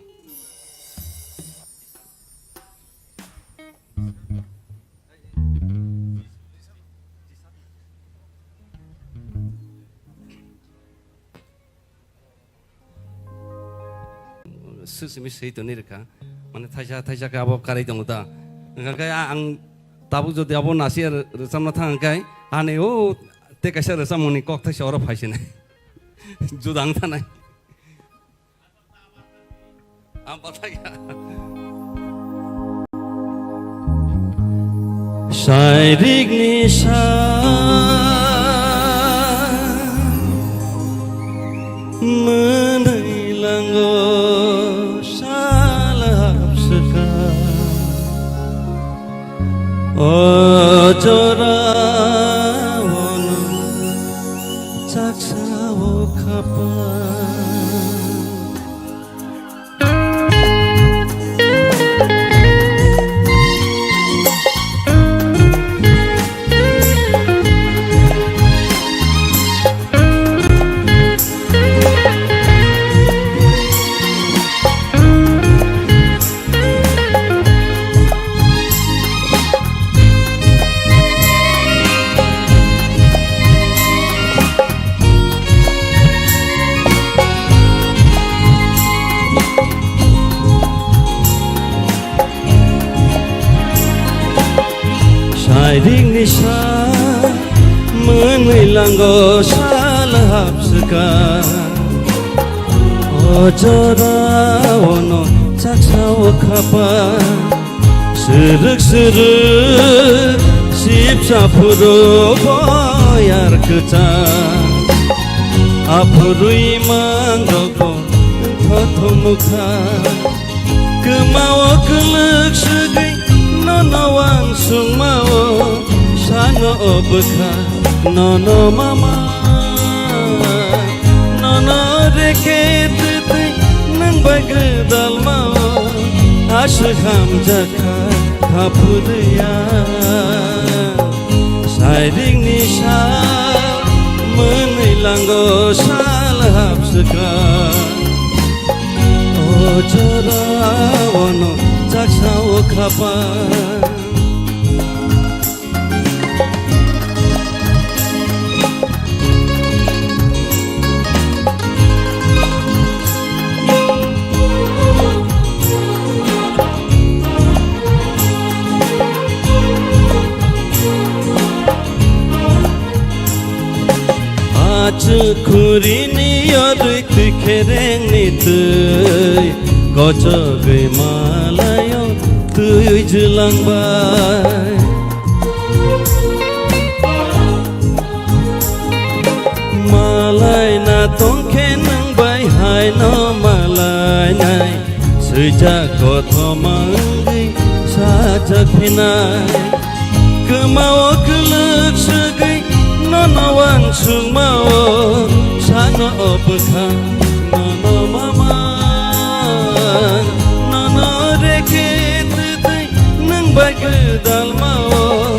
Speaker 23: sesimi sei to ni reka mane thaisa ka abo karai dong ta ngkai ang tabu jodi abo nasi resam na thang kai ane o te kaisa resam moni kok thaisa ora phaisine judang thanai Syairik nisa menilanggo salahap seka ojora wono caksawo kapan Syairik nisa menilanggo salahap seka ojora wono caksawo kapan Serek-serek sip sapuro boyar kecang Apurui mangroko Kotomuka Kemawa kelek segai Nono sung mau Sano obeka Nono mama Nono reke tete Nang bagedal mau Asyham jaka Kapudaya Syairik nisa Menilanggo salahap seka Ojora wono Caksawo kapan Kurini yodui kereng ni tui Kocoge malayo tui jelang bay Malay na tongke nang bay hai no malay nai Sejak koto manggi sajak pinai Kemawa kelek segai Nono sung mau Sano obeka Nono mama Nono reke tete Nang bagedal mau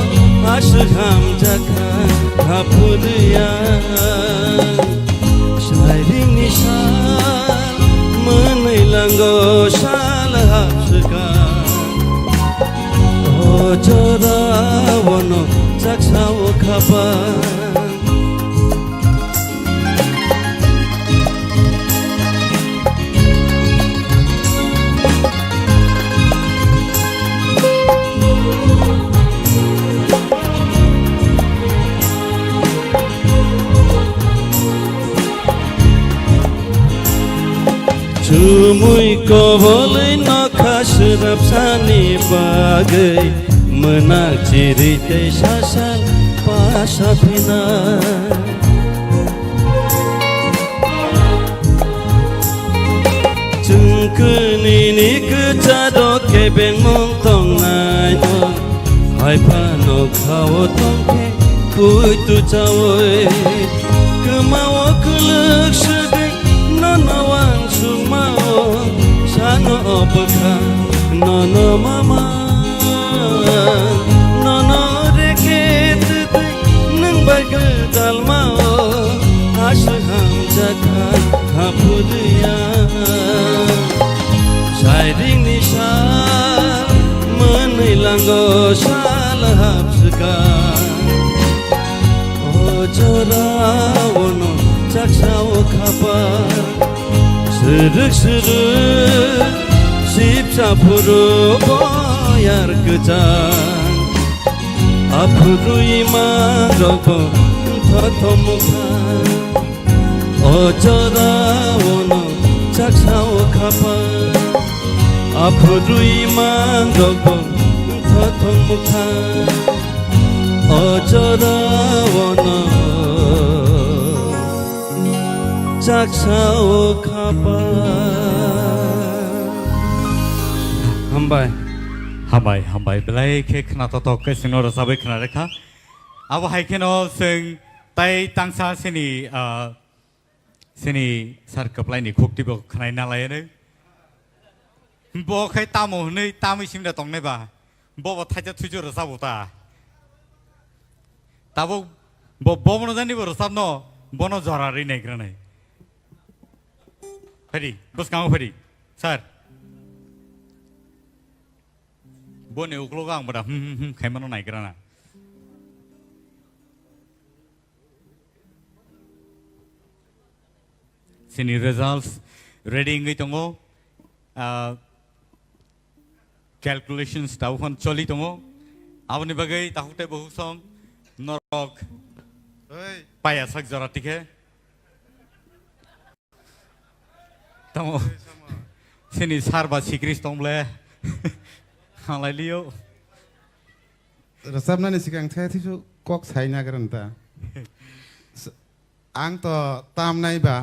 Speaker 23: Asyham jaka Kapudaya Syairik nisa Menilanggo salahap seka Ojora wono Caksawo kapan Cumui kobolai nokha serap sani bagai Menak cerita sasal pasapina Cengkeni ni kecado kebeng montong nayo Hai panok kawo tongke puitu cawoy Kemawa kelek segai Nono sung mau Sano obeka Nono mama Nono reke tete Nang bagedal mau Asyham jaka Kapudaya Syairik nisa Menilanggo salahap seka Ojora wono Caksawo kapan Serek-serek Sip sapuro boyar kecang Apurui mangroko Kotomuka Ojora wono Caksawo kapan 아프루이 만덕봉 터통무카 어쩌다워너 짝사오 카바
Speaker 18: हामबाय बेलाय के खोनाथाव के सिंनो रसाबै खोनारेखा आबो हायखेनो जों ताय तांसा सेनि सार कप्लायनि खुक्तिबो खोनाय नालायनो बखाय तामो नै तामैसिमदा तंनायबा बबा थाइजा थुजो रसाबोता ताबो बबनो जानिबो रसाबनो बनो जरारै नायग्रानाय फरि बसकाङो फरि सार बने उक्लोगा आं बड़ा खायमानो नायग्राना सिनि रिजल्ट्स रेडी इंगै दङ कैलकुलेशंस दाउफोन चलि दङ आबनि बागै ताहुते बहु सम नरक पाया सक जरातिखे दङ सिनि सारबा सिक्रिस दंब्ले हालायलियो
Speaker 7: रोजाबनायनि सिगां थेथिसु कक सायना गोरन्ता आं तो तामनायबा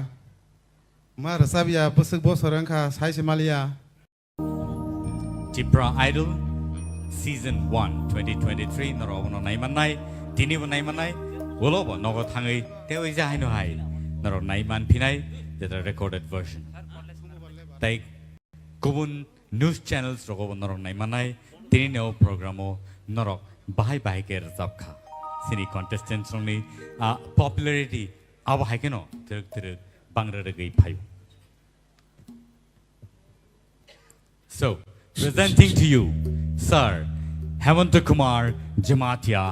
Speaker 7: मा रोजाबिया बोसोक बोसोरंखा सायसे मालिया
Speaker 18: TRIPURA Idol Season 1 2023 नरबनो नायमाननाय दिनिबो नायमाननाय गलबो नगो थाङै तेव जाहायनो हाय नर नायमान फिनाय that are recorded version ताई गुबुन न्यूज चैनल्स रगबो नरक नायमानाय तिनि नेव प्रोग्रामो नरक बाहाय बाहाय के रजाबखा सिनि कन्टेस्टेंट्स रंनि पॉपुलैरिटी अब हायकेनो तिरक तिरक बांग्रगै five So presenting to you Sir Hemant Kumar Jamatia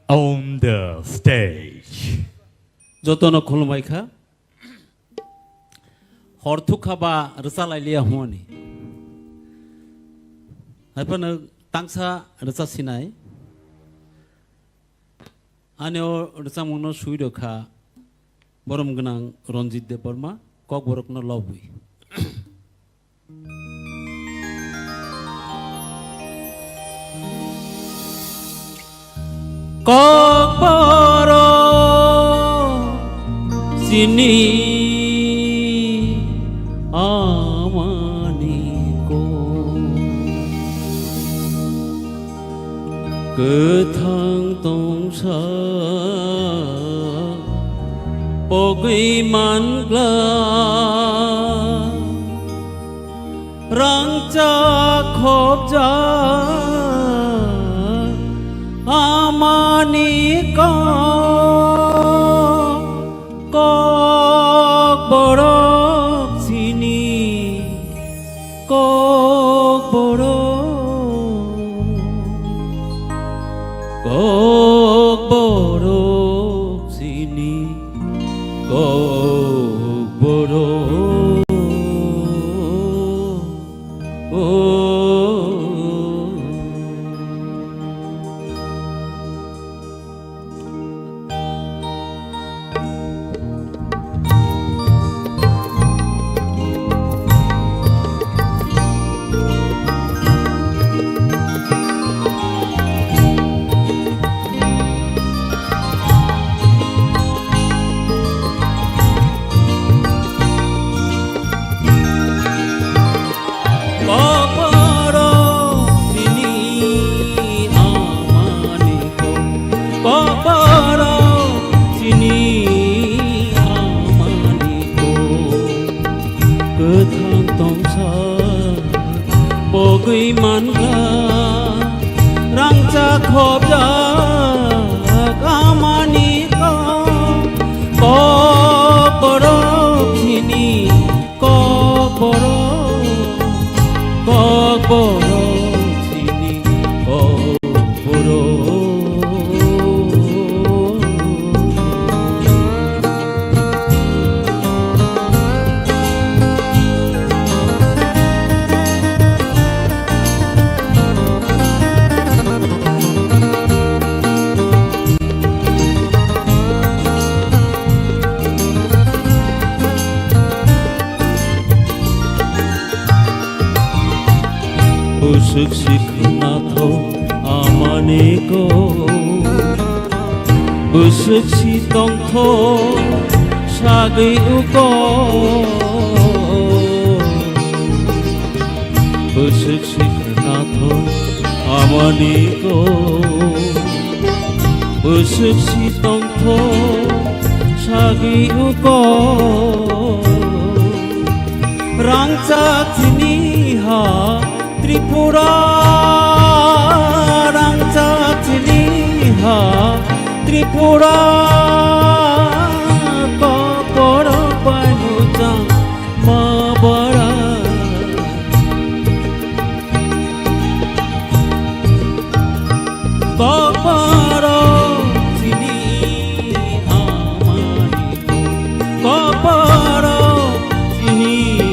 Speaker 18: on the stage
Speaker 1: जतनो खुलमायखा हरथुखाबा रसालायलिया हुनी हायफोनो तांसा रसा सिनाय आनेव रसा मुनो सुइदखा बरम गनां रंजित देबबर्मा ककबरकनो लबुइ ककबरक सिनि गोथां दंसा बगै मानग्ला रांचा खबजा आमानि ककबरक सिनि Kokborok KOKBOROK sini KOKBOROK
Speaker 9: Usuksi nato amaniko Usuksi tongtho sagai uko Usuksi nato amaniko Usuksi tongtho sagai uko Rangchakni ha Tripura Rangchakni ha Tripura KOKBOROK panujang mabara KOKBOROK sini amaniko KOKBOROK sini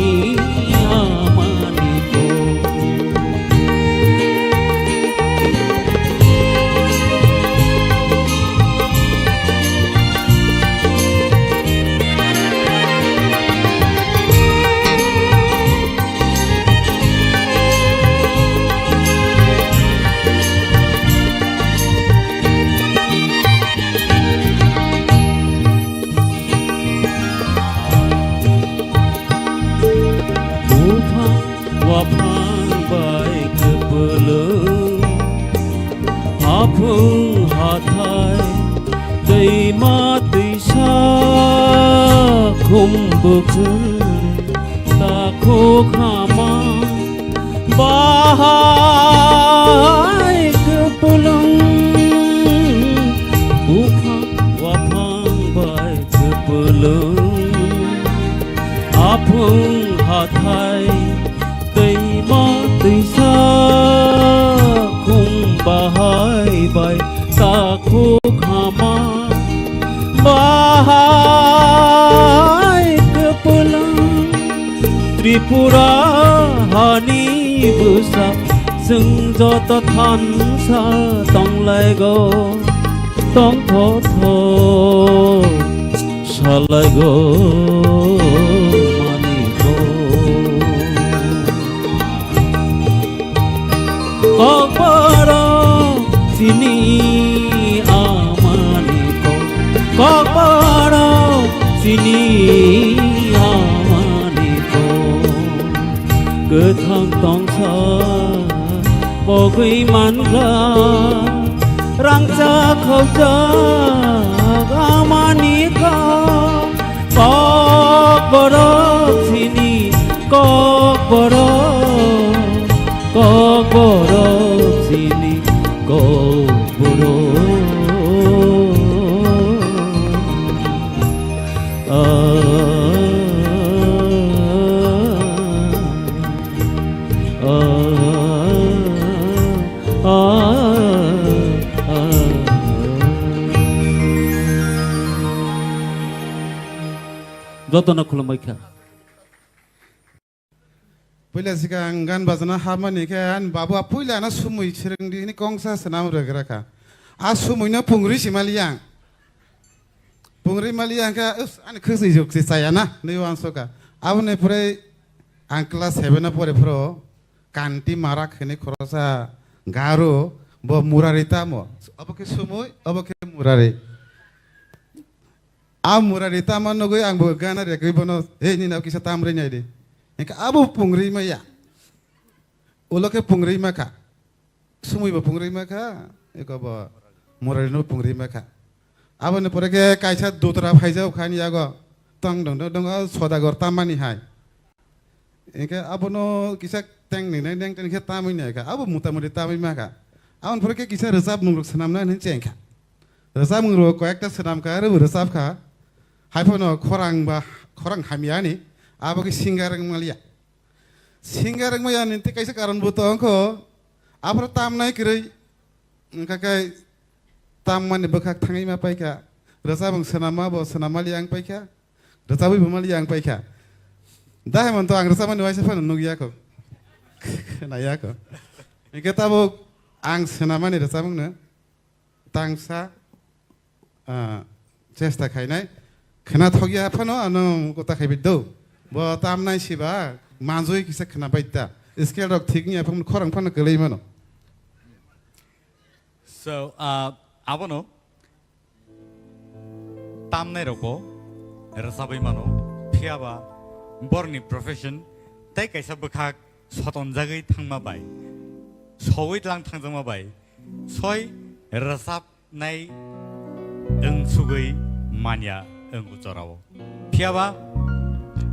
Speaker 9: Apung hatai Daima tisa kumbukul Tako kama Bahai kepulung Upang wapang bai kepulung Apung hatai Daima tisa bahai bai taku khama bahai kepulang Tripura hani busa sung joto than sa tong lai go tong tho tho sa lai go mani go KOKBOROK sini amaniko KOKBOROK sini amaniko Gethang tongsa bogui manla rangcha khauja amaniko KOKBOROK sini KOKBOROK KOKBOROK sini KOKBOROK Jotona khulamaikha
Speaker 7: Pula sigang gan bazana hamani kan babu pula na sumui serengdi ini kongsa senam regraka asumui na pungri simaliang pungri maliang ka ani khusi juk si saya na niwan soka abune pure ang class 7 na pore pro kanti marak ini khorosa garo bo murarita mo abake sumui abake murare a murarita man nogoi ang bo gana rekoi bono ni na kisa tamre nyai de Eka abu pungri maya, uloke pungri maka, sumui ba pungri maka, eka ba moralino pungri maka. Abu ne pore ke kaisa dutra bhaija ukhani yago, tang dong sodagor tamani hai. Eka abu no kisa teng ni neng teng kisa tamani eka, abu mutamuri tamani maka. Abu pore ke kisa resab mungruk senam na cengka. Resab mungruk koyekta senam ka, resab ka, hai pono korang hamiani. Apa ke singgareng malia, singgareng malia nanti kaisa karan butong ko, apa tam naik kiri, kakai tam mana bekak tangi ma paika, rasa bang senama bo senama liang paika, rasa bu liang paika, dah mantu ang rasa mana wajah pun nugia ko, naya ko, ini tahu ang senama ni rasa bang na, tangsa, cesta kainai, kena thogia apa no anu kota kaibiddo. Bo tam nai siba manjoi kisa khna baita scale rok thik ni apun khorang phana kelei mano.
Speaker 18: So abono tamne roko rasabai mano phiaba borni profession tai kaisa bkhak soton jagai thangma bai sowit lang thangjama bai soi rasap nai eng sugui mania eng ucorao phiaba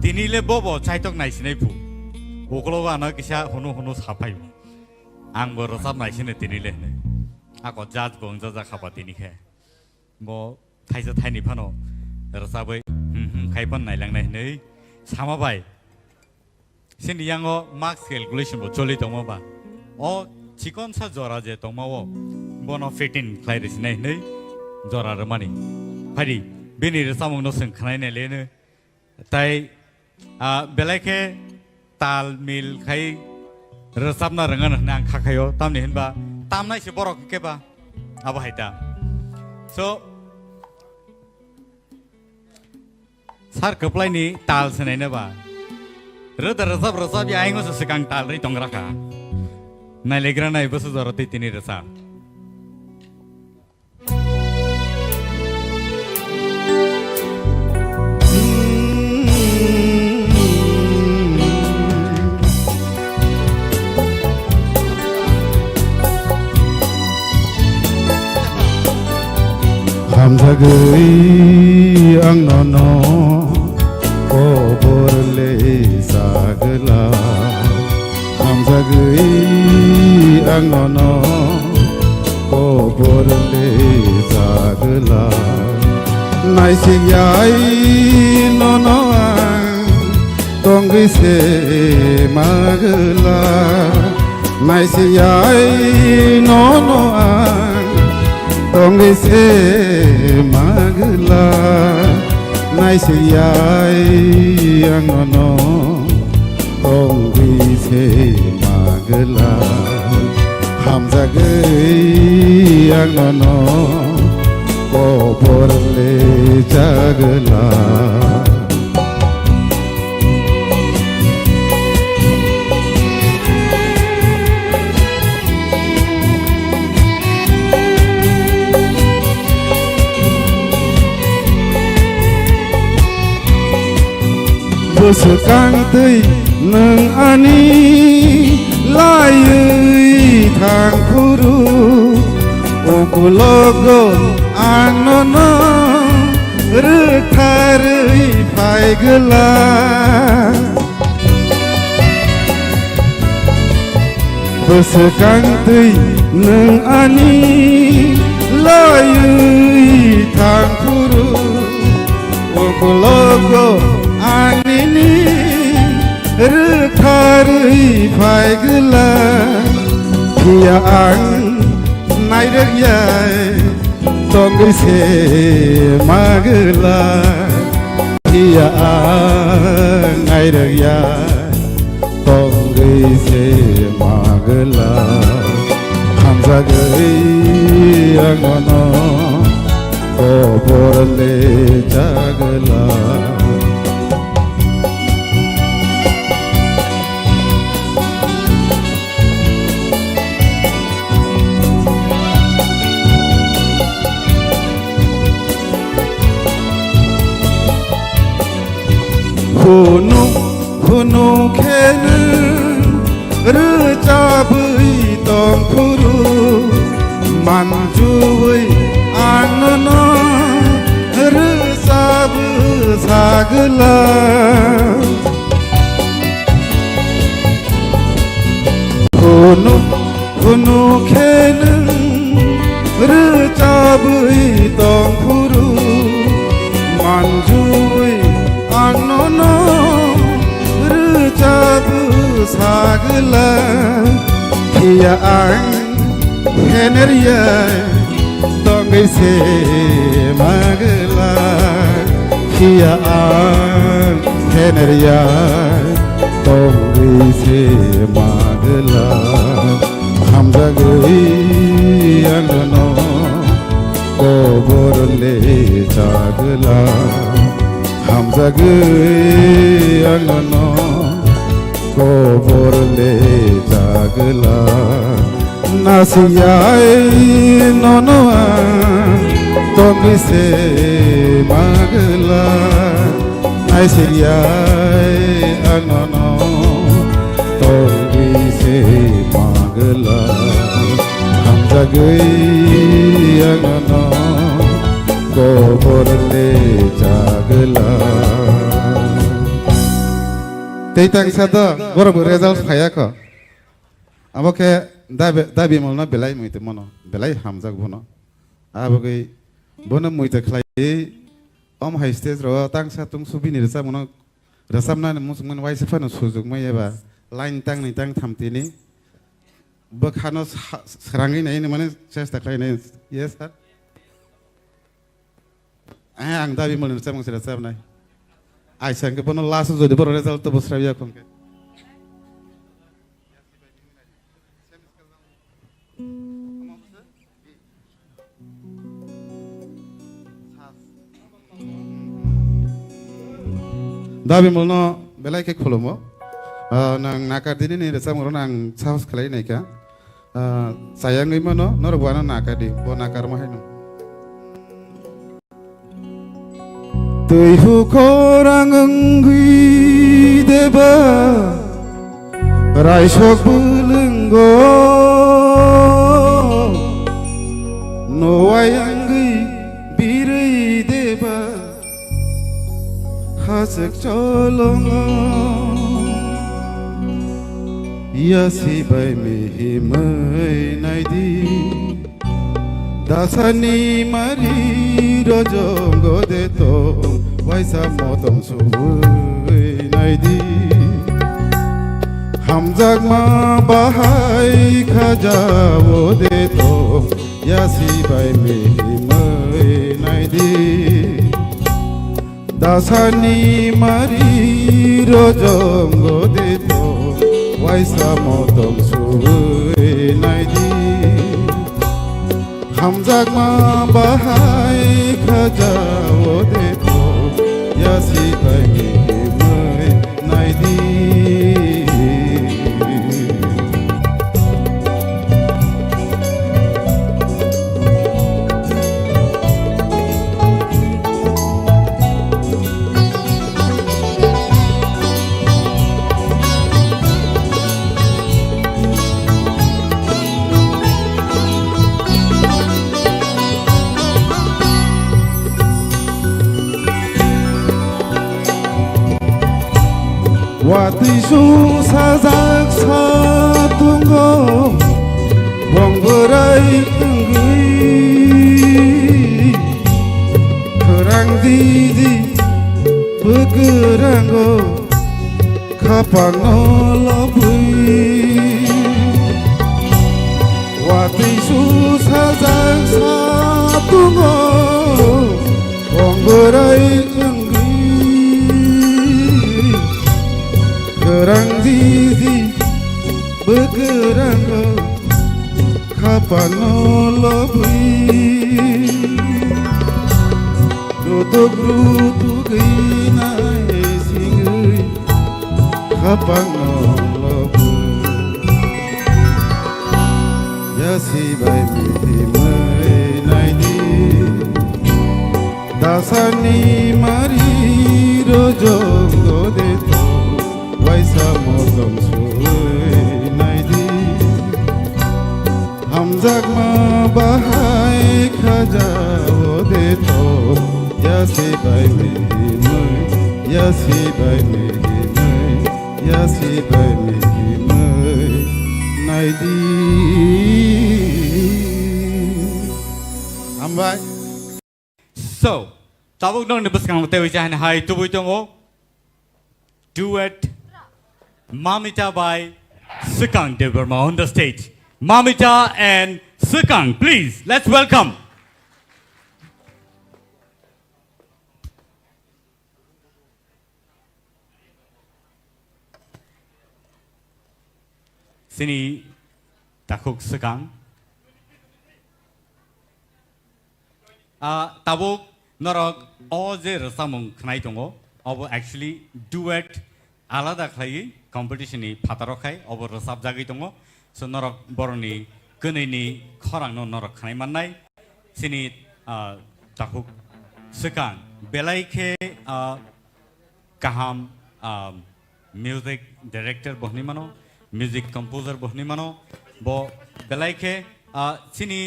Speaker 18: tinile bobo chaitok nai sinai pu okolo ana kisa hono sapai ang bo rasap nai sine tinile ne ako jaj bong jaja khapa tini khe bo thaisa thaini phano rasabai khaipan nai lang nai nei sama bai sini yango marks calculation bo choli tongma ba o chikon sa jora je tongma o bono 15 khlairis nei nei jora ra mani phari bini re samong no sing khnai ne le ne tai belaike tal mil khai rasapna rangan nang khakhayo tamni hinba tamnai se borok ke ba aba haita so sar kaplai ni tal senai ne ba rada rasap ya aingo se sekang tal ri tongraka nai legra nai basu zorati tini rasa
Speaker 7: hamzagui ang nono koborle sagla hamzagui ang nono koborle sagla naisigyai nono ang tonggi se magla naisigyai nono ang tonggi se magla naisigyai ang nono tonggi se magla hamzagui ang nono koborle jagla sekang tei neng ani layui thang puru ukulogo anono rekharui pai gela sekang tei neng ani layui thang puru ukulogo anini rekharui pai gela kia ang nai rek yai tonggi se magla kia ang nai rek yai tonggi se magla hamzagui ang nono koborle jagla Hunu kene recabui tong puru manjui anono resabu sagla hunu kene recabui tong puru manjui anono recabu sagla kia ang heneria tonggi se magla kia ang heneria tonggi se magla hamzagui anono koborle jagla hamzagui anono koborle jagla nasiyai nonoa tomi se magla naisiyai anono tomi se magla hamzagai anono koborle jagla Teitang sada borok result khayako aboke dabi molna belai muite mono belai hamjak bono aboke bono muite khlai om high stage ro tang sa tung subini resa mono rasamna musman wai se fano sujug mai eba line tang ni tang thamtini bokhano srangi nai ne mane chesta khlai nai yes sir ang dabi molna resa mong resa nai ai sang ke bono last jodi bor result to bosrabiya konke dabi molno belai ke kholomo nang nakadini ni resam ro nang saus khlai nai ka sayangai mano nor buana nakadi bo nakar ma haino Tui hu korang ngui deba rai shok bulungo no ayangui birai deba hasek cholongo ya si bai mi mai naidi dasani mari rojongo deto waisa motom suwei naidi hamjak ma bahai khajawo deto yasi bai me mai naidi dasani mari rojongo deto waisa motom suwei naidi hamjak ma bahai khajawo deto yasi bai mai naidi Wati su sajak satungo bongberai enggui kerang didi begerango kapang nolobui Wati su sajak satungo bongberai enggui Kerang didi begerang kapan nolobui Rutuk inai singui kapan nolobui Yasi bai miti mai naidi dasani mari rojongo deto waisa motom suwei naidi hamjak ma bahai khajawo deto yasi bai me mai yasi bai me mai yasi bai me mai naidi ambai
Speaker 18: So tabuk nong nebus kang tewi chahan hai tubu tongo duet Mamita by Sukang Devarma on the stage. Mamita and Sukang, please, let's welcome. Sini Takuk Sukang. Tabuk Norok all the Rasamung Knaitongo, or actually duet Alada Clay. कम्पिटिशननि फातारखाय अबर रोजाब जागै दङ स नरक बर'नि गोनैनि खरांनो नरक खानाय माननाय सिनि जाहुक सिगां बेलायखे गाहाम मिउजिक डाइरेक्टर बहनि मानो मिउजिक कम्पोजर बहनि मानो ब बेलायखे सिनि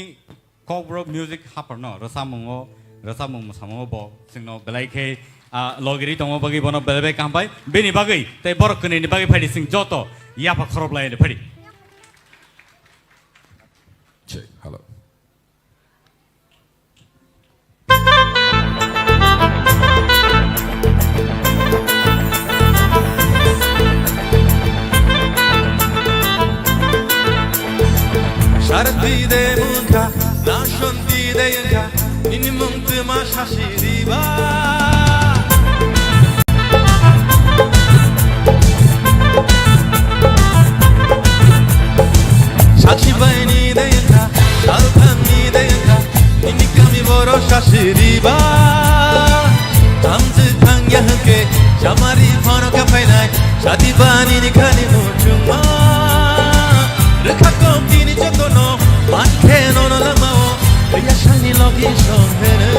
Speaker 18: ककब्रक मिउजिक हाफारनो रोजामुं मोसामुङो ब जोंनो बेलायखे लगिरि दङ बागै बनो बेलेबे कामबाय बेनि बागै तै बर' गोनैनि बागै फायदि सिं जत याफा खरबलायनो फायदि
Speaker 4: Hello.
Speaker 16: Şartide munka, naşontide yanka, nini muntu ma şaşiriba. Şakşi bayni de yanka, şaltanni de yanka, nini kami boro şaşiriba. Tamzı tangya hınke, jamari pano kapaynay, şadi bani nikani murchuma. Rekako tini jotono, manke nono lamao, riyashani logi shonhene.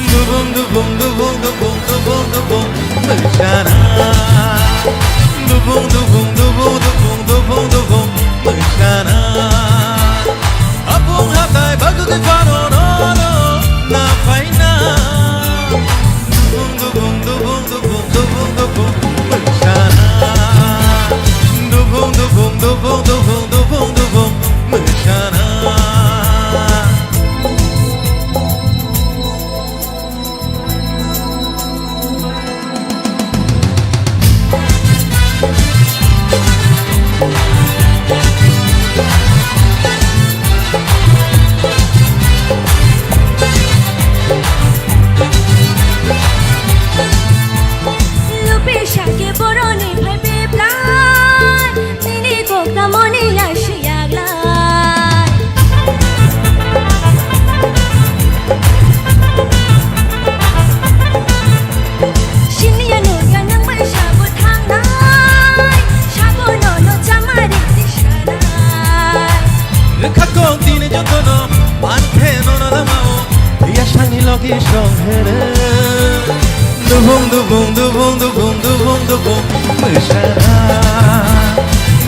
Speaker 16: Dubung dubung dubung dubung dubung dubung meshana. Dubung dubung dubung dubung dubung dubung meshana. Apung hatay bagu de pano no no na paina. Dubung dubung dubung dubung dubung dubung meshana. Dubung dubung dubung dubung dubung dubung meshana.
Speaker 8: Lupi shake boroni bhai piplai, nini kokta moni yashi yaglai. Shiniya no yanang mai shabu thangnai, shabu no no chamari dishanai.
Speaker 16: Rekako tini jotono, manke nono lamao, riyashani logi shonhene. Dubung dubung dubung dubung dubung dubung meshana.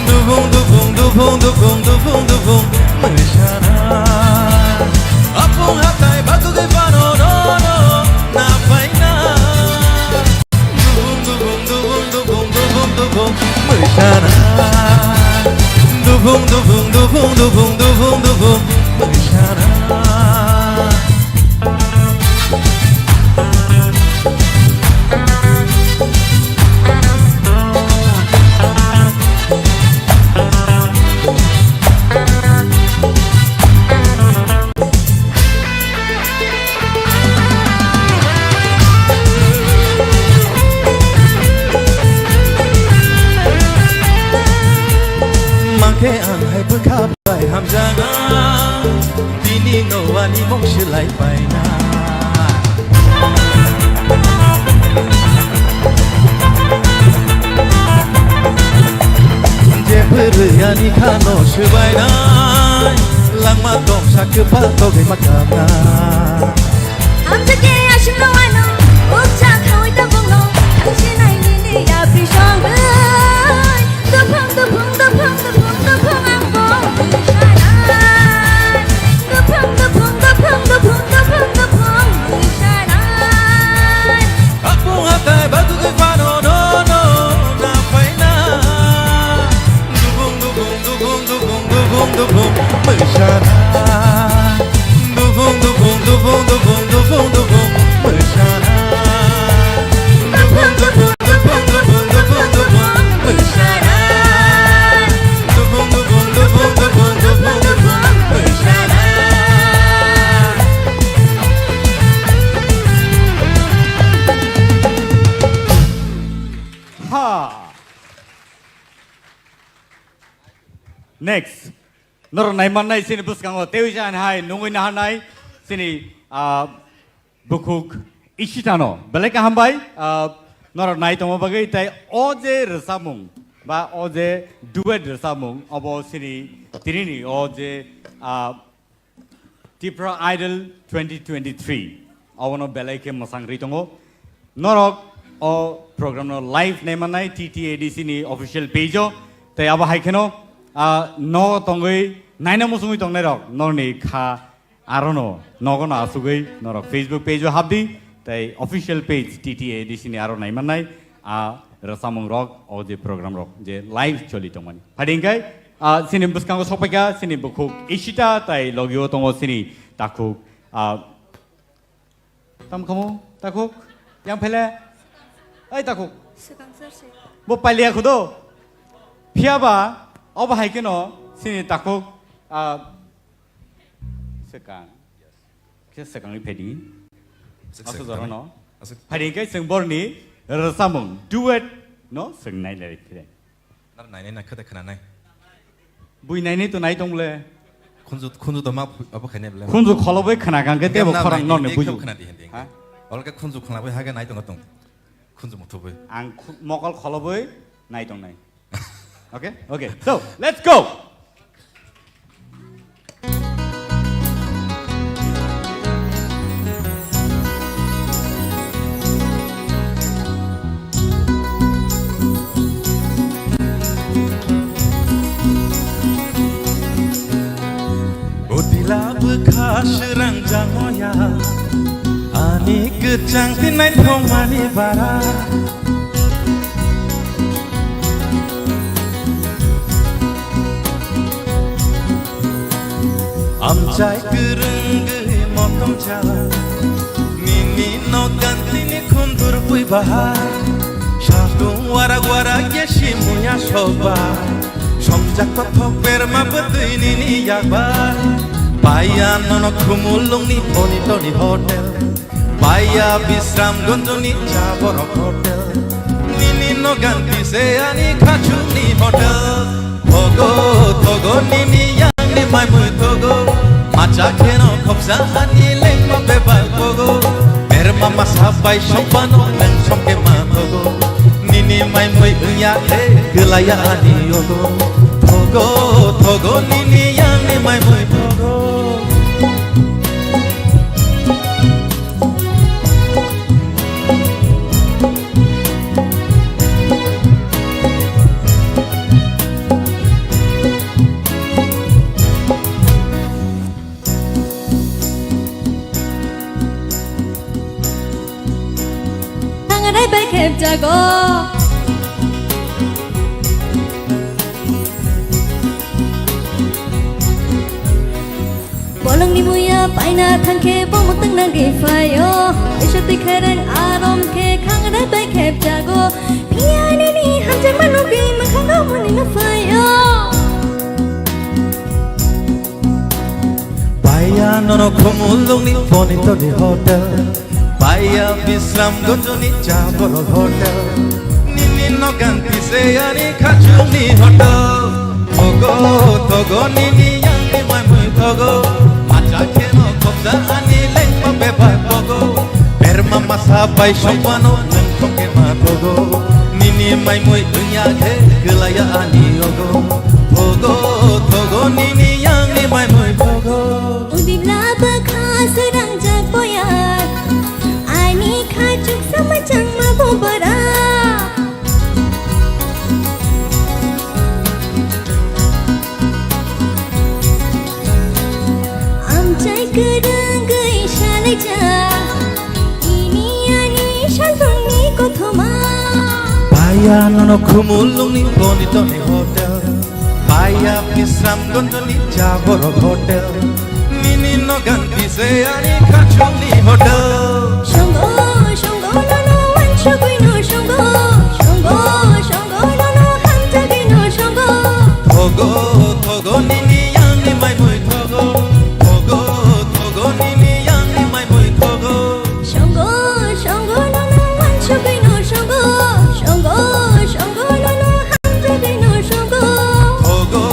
Speaker 16: Dubung dubung dubung dubung dubung dubung meshana. Apung hatay bagu de pano no no na paina. Dubung dubung dubung dubung dubung dubung meshana. Dubung dubung dubung dubung dubung dubung meshana. Mangke anhai berkapai hamzana, dini no wani mong silai paina. Jeperani kano shibaina, langma tong sakpa toge makana.
Speaker 8: Amjake ashimno ano, ukcha khawai ta bongno, 당신의 니니 앞이 샹글. Dupung dupung dupung dupung dupung angbo meshana. Dupung dupung dupung dupung dupung dupung meshana.
Speaker 16: Apung hatay bagu de pano no no na paina. Dubung dubung dubung dubung dubung dubung meshana. Dubung dubung dubung dubung dubung dubung meshana. Dubung dubung dubung dubung dubung dubung meshana. Dubung dubung dubung dubung dubung dubung meshana.
Speaker 18: Ha. Next. Nor naiman nai sini buskango teujan hai nungui nahanai sini bukuk ishitano beleka hambai नरक नाय तंग बागै ताई अजे रसामुं बा अजे दुवेट रसामुं अब सिनि तिरिनि अजे त्रिपुरा आइडल 2023 अवनो बेलाइके मसांग्रि तंगो नरक अ प्रोग्राम नो लाइव नेमानाय TTADC नि ऑफिशियल पेजो ताई अब हाइखेनो न तंगै नाइना मुसुङै तंगनाय रक नरनि खा आरोनो नगनो आसुगै नरक फेसबुक पेजो हाबदि ताई ऑफिशियल पेज TTADC नि आरो नाइमानाय रसामुं रक अजे प्रोग्राम रक जे लाइव चलि तंगमोन फादिंगाय सिनि बुसकांगो सपायका सिनि बुखुक इशिता ताई लगियो तंगो सिनि ताखुक तमखमो ताखुक yang pele ai takuk bo palia khudo phiaba ob haikeno sini takuk sekang ke sekang ni phedi asu jara no phedi kai sing borni rasamung duet no sing nai le phede
Speaker 16: nar nai na khada khana nai
Speaker 18: bui nai ni to nai tongle
Speaker 16: khunju to ma abo khane bele
Speaker 18: khunju kholobai khana kang ke tebo khorang no ne buju
Speaker 16: ha অলকে খুনজু খলাবই হাগে নাই দङ দङ খুনজু মুথবই
Speaker 18: आं मकल खलबै नाय दं नाय okay okay so let's go
Speaker 16: Odilabu khasrang jangoya Ani kecang tinai thomani bara Amjai kerengge motom ja Nini no gantini kundur pui bahar Shadung wara-wara yeshimu ya shoba Somjak patok berma bedui nini yakbar Bayan nono kumulung ni toni toni hotel Baya Bisram Gonjoni Jaborok Hotel Nini no ganti se ani khachuni hotel Thogo thogo nini yang ni mai mui thogo Macha keno khopsa ani leng ma beba thogo Mer mama sabai sompano nang somke ma thogo Nini mai mui uya he gelaya ani yogo Thogo thogo nini yang ni mai mui thogo
Speaker 8: jago bolong ni muya paina thangke bom tang nang ge fayo ishati kharan arom ke khangna bai khep jago piani ni hamja manu ge makhanga muni na fayo
Speaker 16: baya nono khomulung ni bonito di hotel Baya Bisram Gonjoni Jaborok Hotel Nini no ganti se ani khachuni hotel Thogo thogo nini yang ni mai mui thogo Macha keno khopsa ani leng ma beba thogo Per mama sabai sompano nang thongke ma thogo Nini mai mui unya ge gelaya ani yogo Thogo thogo nini yang ni mai mui thogo
Speaker 8: Udibla bakha serang jagoyar Kacuk sama cang mabu bara Amcai kerenggai shalai ja Ini ani shalung ni kothoma
Speaker 16: Baya nono kumulung ni bonito ni hotel Baya Bisram Gonjoni Jaborok Hotel Nini no ganti se ani khachung ni hotel
Speaker 8: Shongo shongo no no wan shogui no shongo Shongo shongo no no hamjagi no shongo
Speaker 16: Thogo thogo nini yang ni mai mui thogo Thogo thogo nini yang ni mai mui thogo
Speaker 8: Shongo shongo no no wan shogui no shongo Shongo shongo no no hamjagi no shongo
Speaker 16: Thogo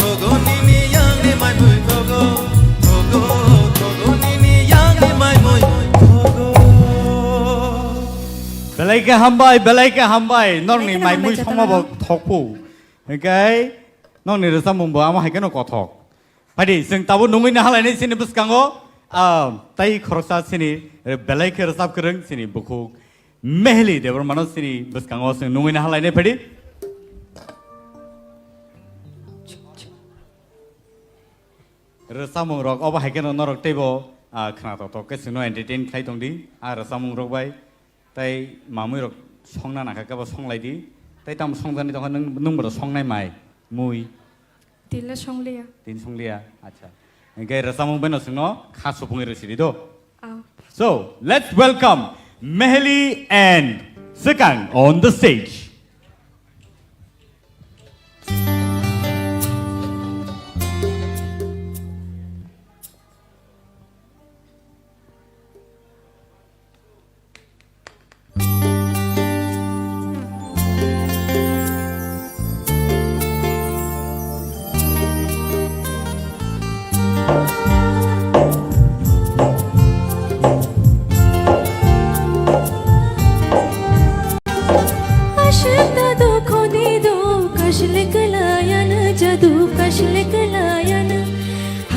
Speaker 16: thogo nini yang ni mai mui thogo Thogo thogo nini yang ni mai mui thogo
Speaker 18: Belai
Speaker 6: बेलाइके हामबाय नरनि माइमुइ समाबो थकफु ओंखाय नरनि रोजामुंबो आमा हायकेनो कथक फायदि जों ताबो नङैनो हालायनाय सिनि बुसकाङो ताइ खरसा सिनि बेलाइके रोजाब गोरों सिनि बुखु मेहली देबर मानो सिनि बुसकाङो जों नङैनो हालायनाय फायदि रोजामुं रक अबा हायकेनो नरक टेबो खोनाथावथाव केसिनो एन्टारटेन खालायदोंदि आरो रोजामुं रकबाय ताई मामुइ रक संना नाखाकाबा संलायदि ताई ताम संजानि दंखा नोंबो संनाय माइ मुइ
Speaker 3: तिला संलिया
Speaker 6: तीन संलिया अच्छा इनके रसामुं बेनो सिनो खासु पुंगे रसिदि दो so let's welcome Mehli and Sekang on the stage.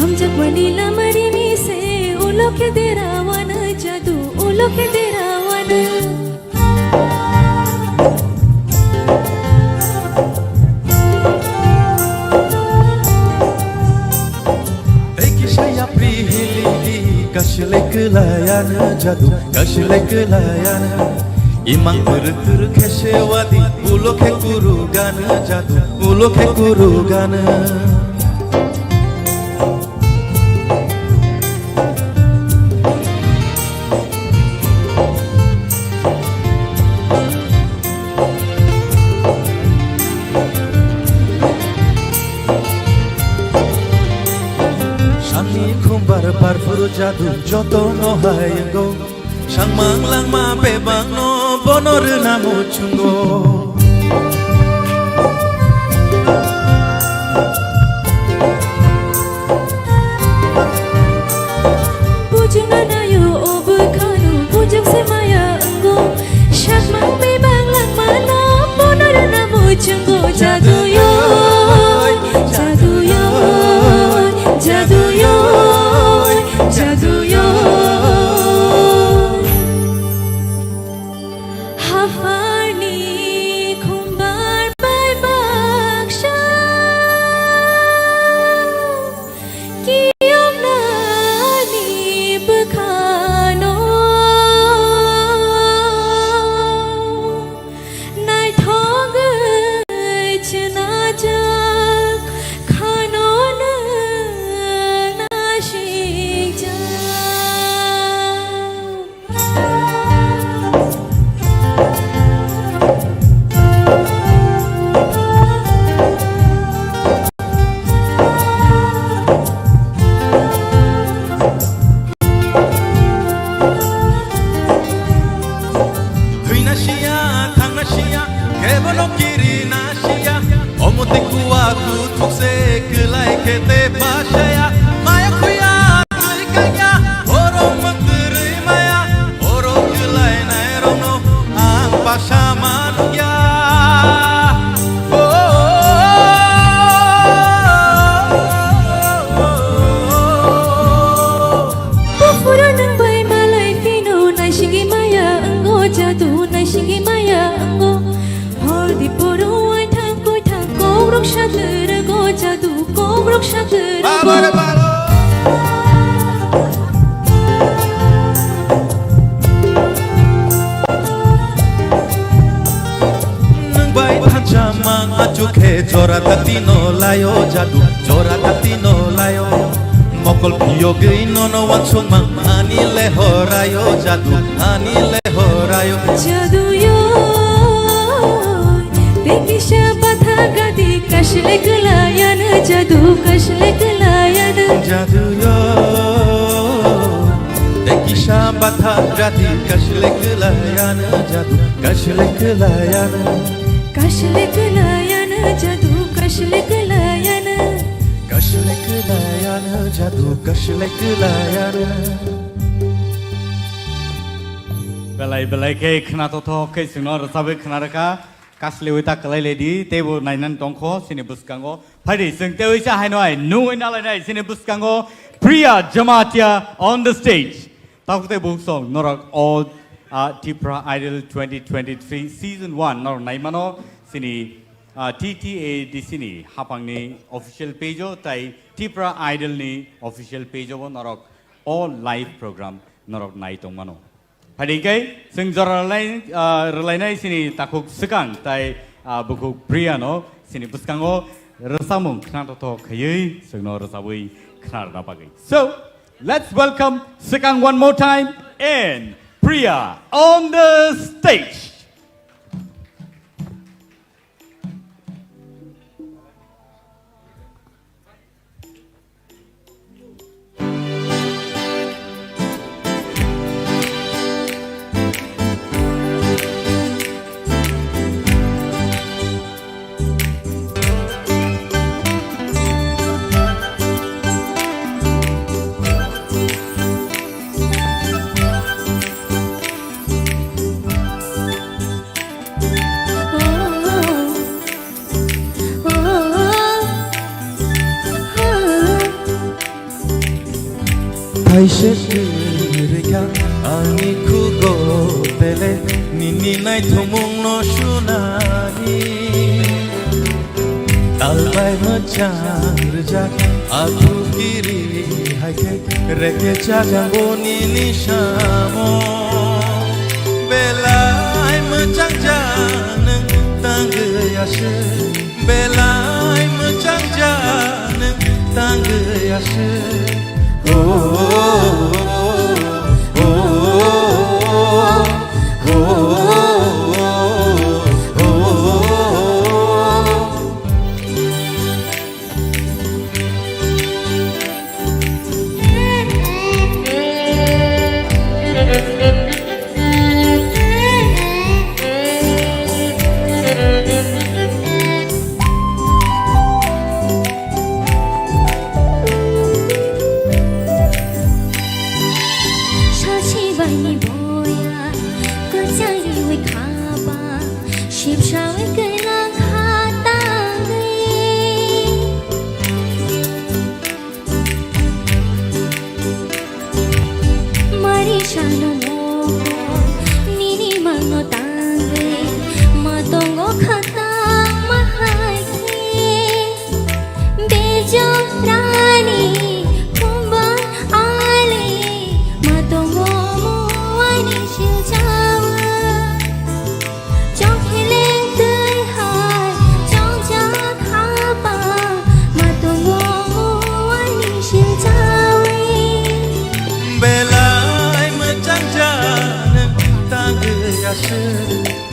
Speaker 8: हम जब वनीला मरी मी से उलो के देरावन जादू उलो के देरावन
Speaker 16: Ekishaya prihili kashlek layan jadu kashlek layan Imang tur kheshewadi ulo ke kuru gan jadu ulo ke kuru gan Parfuru jadu joto no hayengo Sang manglang ma bebang no bonor namo chungo
Speaker 8: Bujuna na yo obu khanu bujang se maya ango Sang mang bebang lang ma no bonor namo chungo Jadu yo Jadu yo Jadu yo Jadu yo Hafani kumbar bai baksha Kiyom nani bekhano Nai thong chna jak khano na Jora tatino layo jadu jora tatino layo mokol piyo geino no wansung mang ani lehorayo jadu ani lehorayo jadu yo dekisha batha gadi kashle galayan jadu kashle galayan
Speaker 16: jadu yo dekisha batha gadi kashle galayan jadu kashle galayan
Speaker 8: kashle galayan jadu kashle galayan
Speaker 16: kashle galayan jadu kashle galayan
Speaker 6: belai ke khna to ke sino sabe khna ka kaslewi ta kalai ledi tebo nainan tongkho sini buskango phari sing tewi sa hainoi nu ina lai nai sini buskango Priya Jamatia on the stage takute book song norak all TRIPURA Idol 2023 season 1 nor naimano sini TTA di sini hapangni official page tai TRIPURA Idol ni official page bo norok all live program norok nai tongmano Hadikai sing relai sini takuk sekang tai bukuk Priya no sini buskango resamung kena to kayui sing no resabui kena dapagai. So let's welcome sekang one more time and Priya on the stage.
Speaker 16: Kaishereka ani kugo bele nini nai thumung no shunani talbai machang rejak aku kiri haike reke chagango nini shamo belai machang janang tanggayashe belai machang janang tanggayashe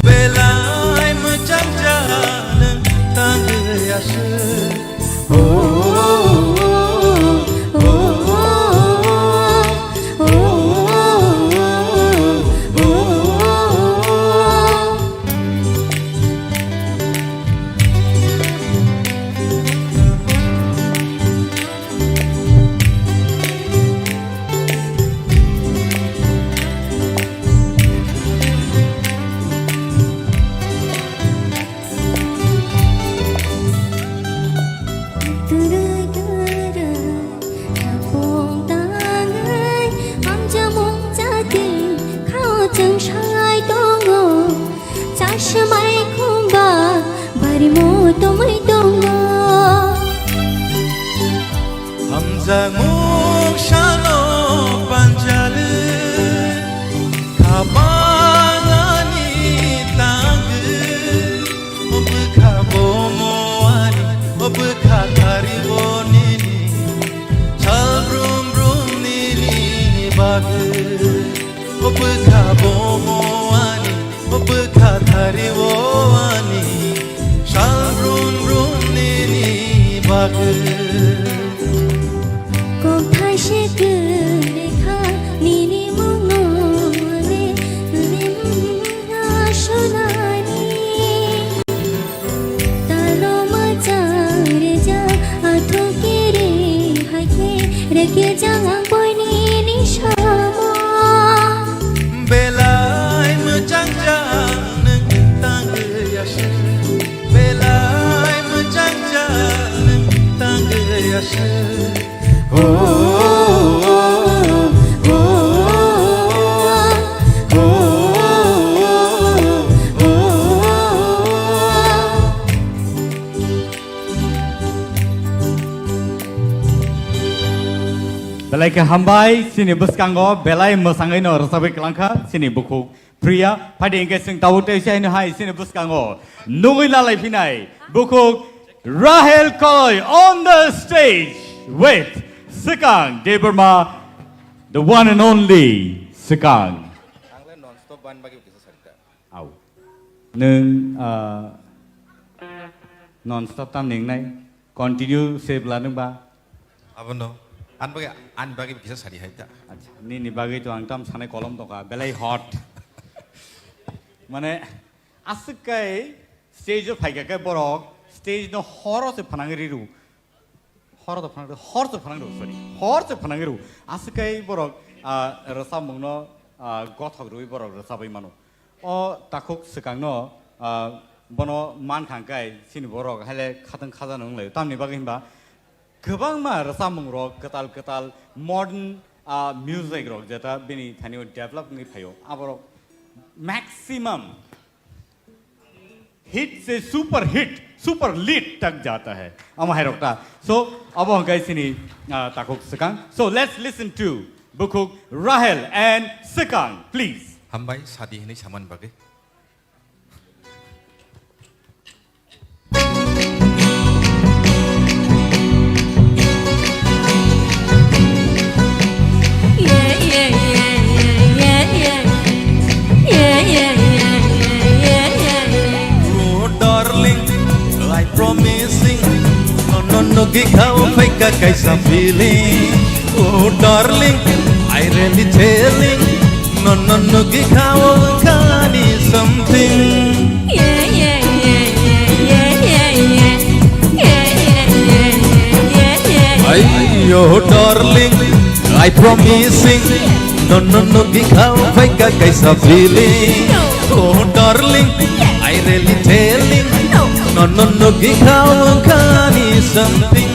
Speaker 16: belai machang janang tanggayashe Hamzanguk shano panjalu kabangani tangu obka bomoani obka taribonini chalbrum brum nini bagu obka bomoani obka tariboni chalbrum brum nini bagu belai
Speaker 6: Belai ke hambai sini buskango belai mesangai no rasabai kelangka sini buku pria pada ingke sing tahu te sini hai sini buskango nungui lalai pinai buku Rahel Koi on the stage with Sekang Deberma, the one and only Sekang. Au. Nung non-stop tam ning nai continue save la nung ba.
Speaker 4: Apa no? An bagi bisa sari hai ta.
Speaker 6: Ni bagi tu ang tam sanai kolom toka belai hot. Mane asukai stage of haiga kai borok stage no horror se phanangriru. Horror se phanangriru. Asukai borok rasa mungno gothok rui borok rasa bai mano. O takuk sekang no bono man khangkai sini borok hale khatang khaja nong le tam ni bagi himba गोबां मा रसामुं रक कताल modern music rock जैसा बिनी थानियो develop नहीं भयो अब रक maximum hit से super lit तक जाता है अमा है रखता so अब हम गए सिनी Takuk Sekang so let's listen to Bukuk Rahel and Sekang please
Speaker 4: हम भाई शादी है नहीं सामान बागे
Speaker 16: Promising, no gikaw fake kaisa feeling. Oh darling, I really telling, no gikaw kani something. Ayo darling, I promising, no gikaw fake kaisa feeling. Oh darling, I really telling. No gikaw kani something.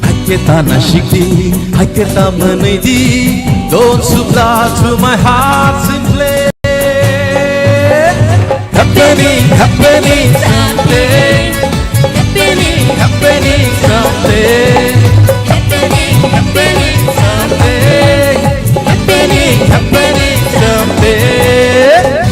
Speaker 16: Haketa na shiki, haketa manaidi. Don't supply to my heart simply. Happening someday. Happening someday. Happening someday. Happening someday.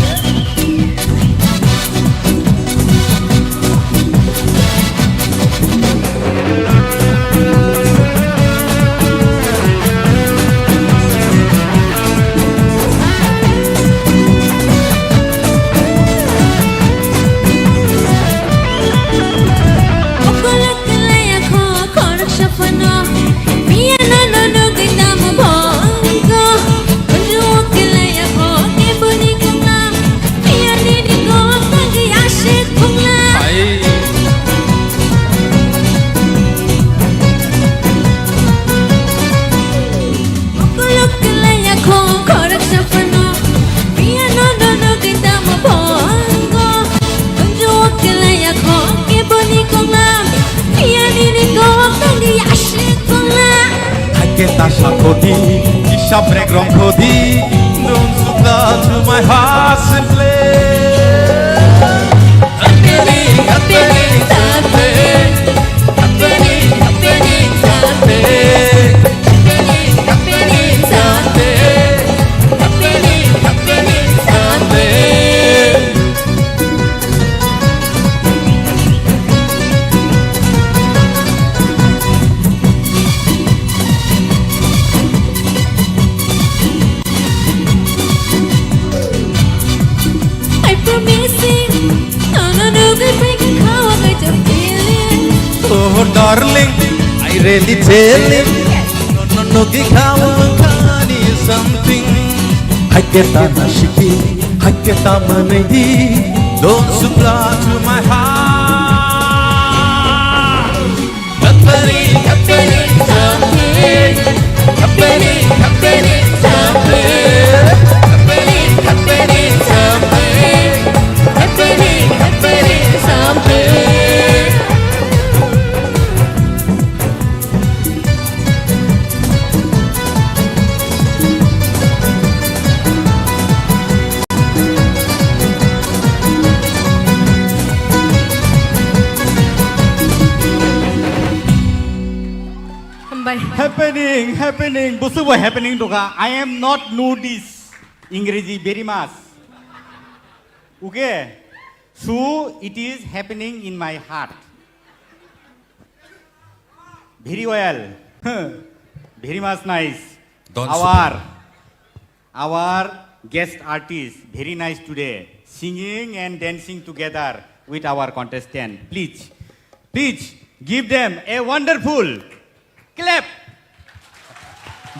Speaker 16: Kita sakodi, kisah bregrong kodi, don't supply to my heart simply. Happening someday. Happening someday. Happening someday. Happening someday. Oh darling, I really telling, no gikaw kani something. Haketa na shiki, haketa manaidi. Don't supply to my heart. Happening someday. Happening someday. Happening someday. Happening someday.
Speaker 6: happening. Busu what happening toka. I am not know this English very much. Okay. So it is happening in my heart. Very well. Very much nice. Our guest artist very nice today, singing and dancing together with our contestant. Please give them a wonderful clap.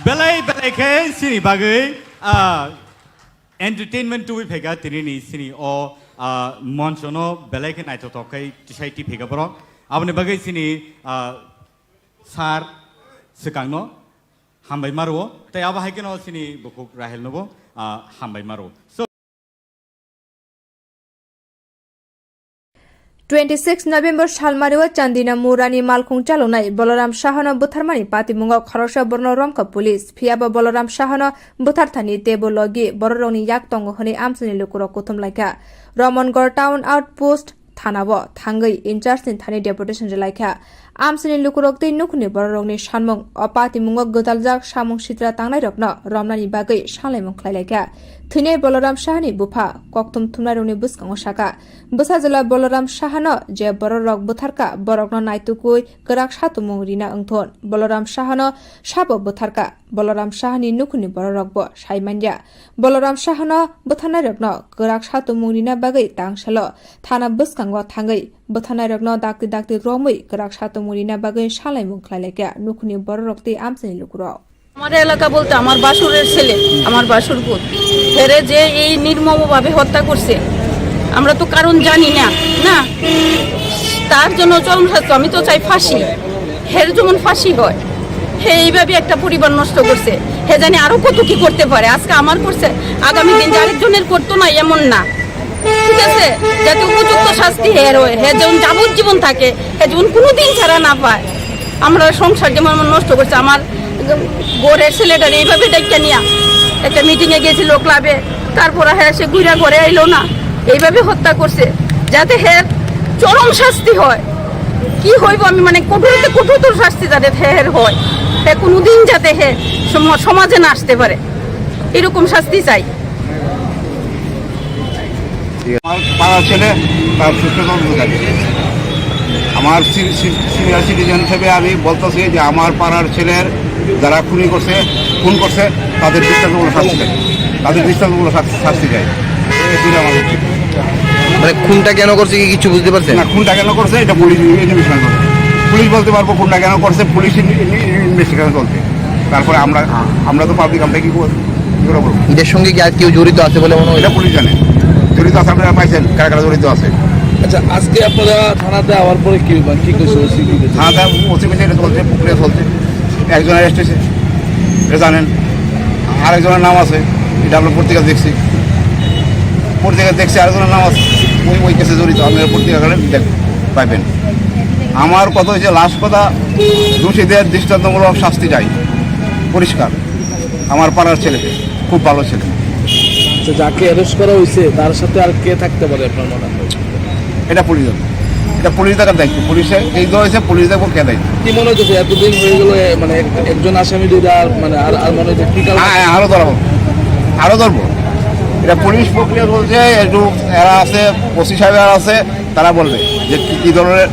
Speaker 6: Belai ke sini bagai entertainment tu phega tini sini o monchono belai ke nai to kai tisai ti phega bro abne bagai sini sar sekangno hambai maro tai aba haikeno sini bukuk rahel nobo hambai maro. So
Speaker 5: 26 November Shalmariwa Chandina Murani Malkung Chalonai Bolaram Shahana Butharmani Patimunga Kharosha Borno Romka Police Fiaba Bolaram Shahana Butharthani Tebologi Bororoni Yaktongo Honi Amsini Lukuro Kutumlaika Romangor Town Outpost Thanabo Thangai in charge in Thani Deputation Jalaika Amsini Lukurokti Nukuni Bororoni Shanmong Opatimunga Gotaljak Shamong Shitra Tangnai Rokno Romnani Bagai Shalemong Klailaka Thine Bolaram Shahani Bupa Koktum Tunaruni Buskango Shaka Busazala Bolaram Shahano Je Bororok Butharka Borokno Naitukui Gerak Shatumong Rina Ungthon Bolaram Shahano Shabo Butharka Bolaram Shahani Nukuni Bororokbo Shaimanja Bolaram Shahano Buthana Rokno Gerak Shatumong Rina Bagai Tangshalo Thana Buskango Thangai Buthana Rokno Dakti Romui Gerak Shatumong Rina Bagai Shalemong Klailaka Nukuni Bororokti Amsini Lukuro
Speaker 11: আমার এলাকা বলতে আমার বাসুরের ছেলে আমার বাসুর বোন হেরে যে এই নির্মমভাবে হত্যা করছে আমরা তো কারণ জানি না না তার জন্য চরম শাস্তি আমি তো চাই ফাঁসি হের যেমন ফাঁসি হয় হে এইভাবে একটা পরিবার নষ্ট করছে হে জানি আরো কত কি করতে পারে আজকে আমার করছে আগামী দিন যে আরেকজনের করতো না এমন না ঠিক আছে যাতে উপযুক্ত শাস্তি হের হয় হে যেমন যাবজ্জীবন থাকে হে যেমন কোনোদিন ছাড়া না পায় আমরা সংসার যেমন নষ্ট করছে আমার গোরের ছেলেটার এইভাবে ডাইকা নিয়া একটা মিটিংয়ে গেছিল ক্লাবে তারপরে হ্যাঁ সে ঘুরা ঘরে আইলো না এইভাবে হত্যা করছে যাতে হ্যাঁ চরম শাস্তি হয় কি হইব আমি মানে কঠোরতর শাস্তি যাতে হ্যাঁ হয় হ্যাঁ কোনোদিন যাতে হ্যাঁ সমাজে না আসতে পারে এরকম শাস্তি চাই
Speaker 22: আমার পাড়ার ছেলে তার সুস্থ আমার সিনিয়র সিটিজেন হিসেবে আমি বলতেছি যে আমার পাড়ার ছেলের যারা খুন করছে তাদের দৃষ্টান্তমূলক শাস্তি চাই শাস্তি চাই
Speaker 24: মানে খুনটা কেন করছে কি কিছু বুঝতে পারছেন
Speaker 22: না খুনটা কেন করছে এটা পুলিশ ইনভেস্টিগেশন করবে পুলিশ বলতে পারবো খুনটা কেন করছে পুলিশ ইনভেস্টিগেশন চলছে তারপরে আমরা তো পাবলিক আমরা কি করবো
Speaker 24: এদের সঙ্গে কি আর কেউ জড়িত আছে বলে মনে হয়
Speaker 22: এটা পুলিশ জানে জড়িত আছে আপনারা পাইছেন কারা জড়িত আছে
Speaker 24: আচ্ছা আজকে আপনারা থানাতে আওয়ার পরে কি করছে
Speaker 22: থানাতে ওসি কেসে এটা চলছে প্রক্রিয়া চলছে একজন অ্যারেস্ট হয়েছে এটা জানেন আরেকজনের নাম আছে এটা আমরা পত্রিকা দেখছি আরেকজনের নাম আছে ওই কেসে জড়িত আপনারা পত্রিকা গেলে পাইবেন আমার কথা হচ্ছে লাস্ট কথা দোষীদের দৃষ্টান্তমূলক শাস্তি চাই পরিষ্কার আমার পাড়ার ছেলেকে খুব ভালো ছেলে
Speaker 24: যাকে অ্যারেস্ট করা হয়েছে তার সাথে আর কে থাকতে পারে আপনার মনে হয়
Speaker 22: এটা পুলিশ দেখার দায়িত্ব পুলিশে এই হয়েছে পুলিশ দেখবো কে দায়িত্ব
Speaker 24: কি মনে হচ্ছে এতদিন হয়ে গেল মানে একজন আসামি দুইটা মানে আর মনে হচ্ছে কি
Speaker 22: আরো ধরবো এটা পুলিশ প্রক্রিয়া বলছে একটু এরা আছে ওসি সাহেব আছে তারা বলবে যে কি ধরনের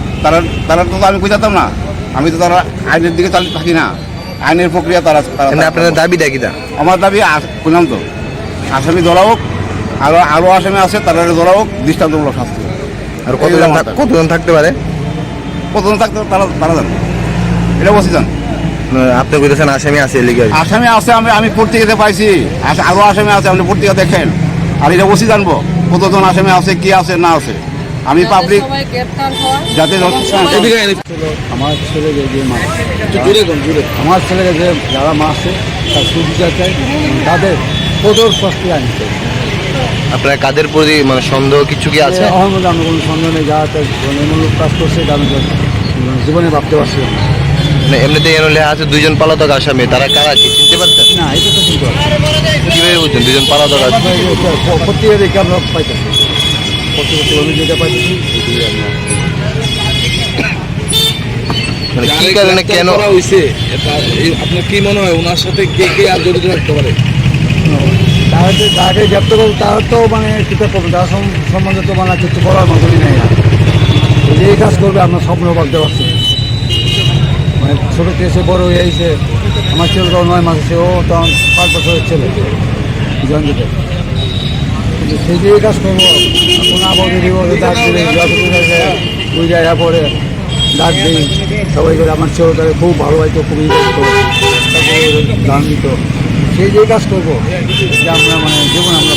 Speaker 22: তারা তো আমি বুঝাতাম না আমি তো তারা আইনের দিকে থাকি না আইনের প্রক্রিয়া তারা
Speaker 24: আপনাদের দাবিটা কি
Speaker 22: আমার দাবি বললাম তো আসামি ধরা হোক আরো আসামি আছে তারা ধরা হোক দৃষ্টান্তমূলক শাস্তি
Speaker 24: আর কতজন থাকতে পারে
Speaker 22: তারা জানে এটা বসে যান
Speaker 24: আপনি বলেছেন আসামি আছে
Speaker 22: আসামি আছে আমি পত্রিকাতে পাইছি আরো আসামি আছে আপনি পত্রিকা দেখেন আর এটা বসে জানবো কতজন আসামি আছে কি আছে না আছে আমি পাবলিক যাতে
Speaker 25: আমার ছেলেকে যে মাছ আমার ছেলেকে যে যারা মারছে তার সুবিধা চাই তাদের কঠোর শাস্তি আনতে
Speaker 24: আপনার কাদের প্রতি মানে সন্দেহ কিছু কি আছে
Speaker 25: আমার কোনো সন্দেহ নেই যারা নির্মূলক কাজ করছে আমি জীবনে ভাবতে পারছি
Speaker 24: না এমনিতে এর লেখা আছে দুইজন পলাতক আসামি তারা কারা কি চিনতে পারছেন
Speaker 25: না এটা তো চিনতে পারছি
Speaker 24: কীভাবে বুঝছেন দুজন পলাতক আসামি
Speaker 25: পত্রিকা দেখে আমরা পাইতেছি পত্রিকা যেটা পাইতেছি
Speaker 22: মানে কি কারণে কেন
Speaker 24: করা হয়েছে আপনার কি মনে হয় ওনার সাথে কে কে আর জড়িত থাকতে পারে?
Speaker 25: তাকে গ্রেপ্তার করবো তার তো মানে কিতাব করবো তার সম্বন্ধে তো মানে কিছু করার মতনই নেই না। এই কাজ করবে আপনার স্বপ্ন ভাবতে পারছি মানে ছোটো থেকে বড় হয়ে এসে আমার ছেলেটা 9 মাস আছে, ও তখন 5 বছরের ছেলে জঞ্জিতে সেই যে কাজ করবো কোনো আবহাওয়া দিব ডাক দিলে ওই জায়গা পরে ডাক দিই সবাই করে আমার ছেলেটাকে খুব ভালোবাসতো, খুবই গান দিত। সেই যে কাজ করবো যে আমরা মানে জীবন আমরা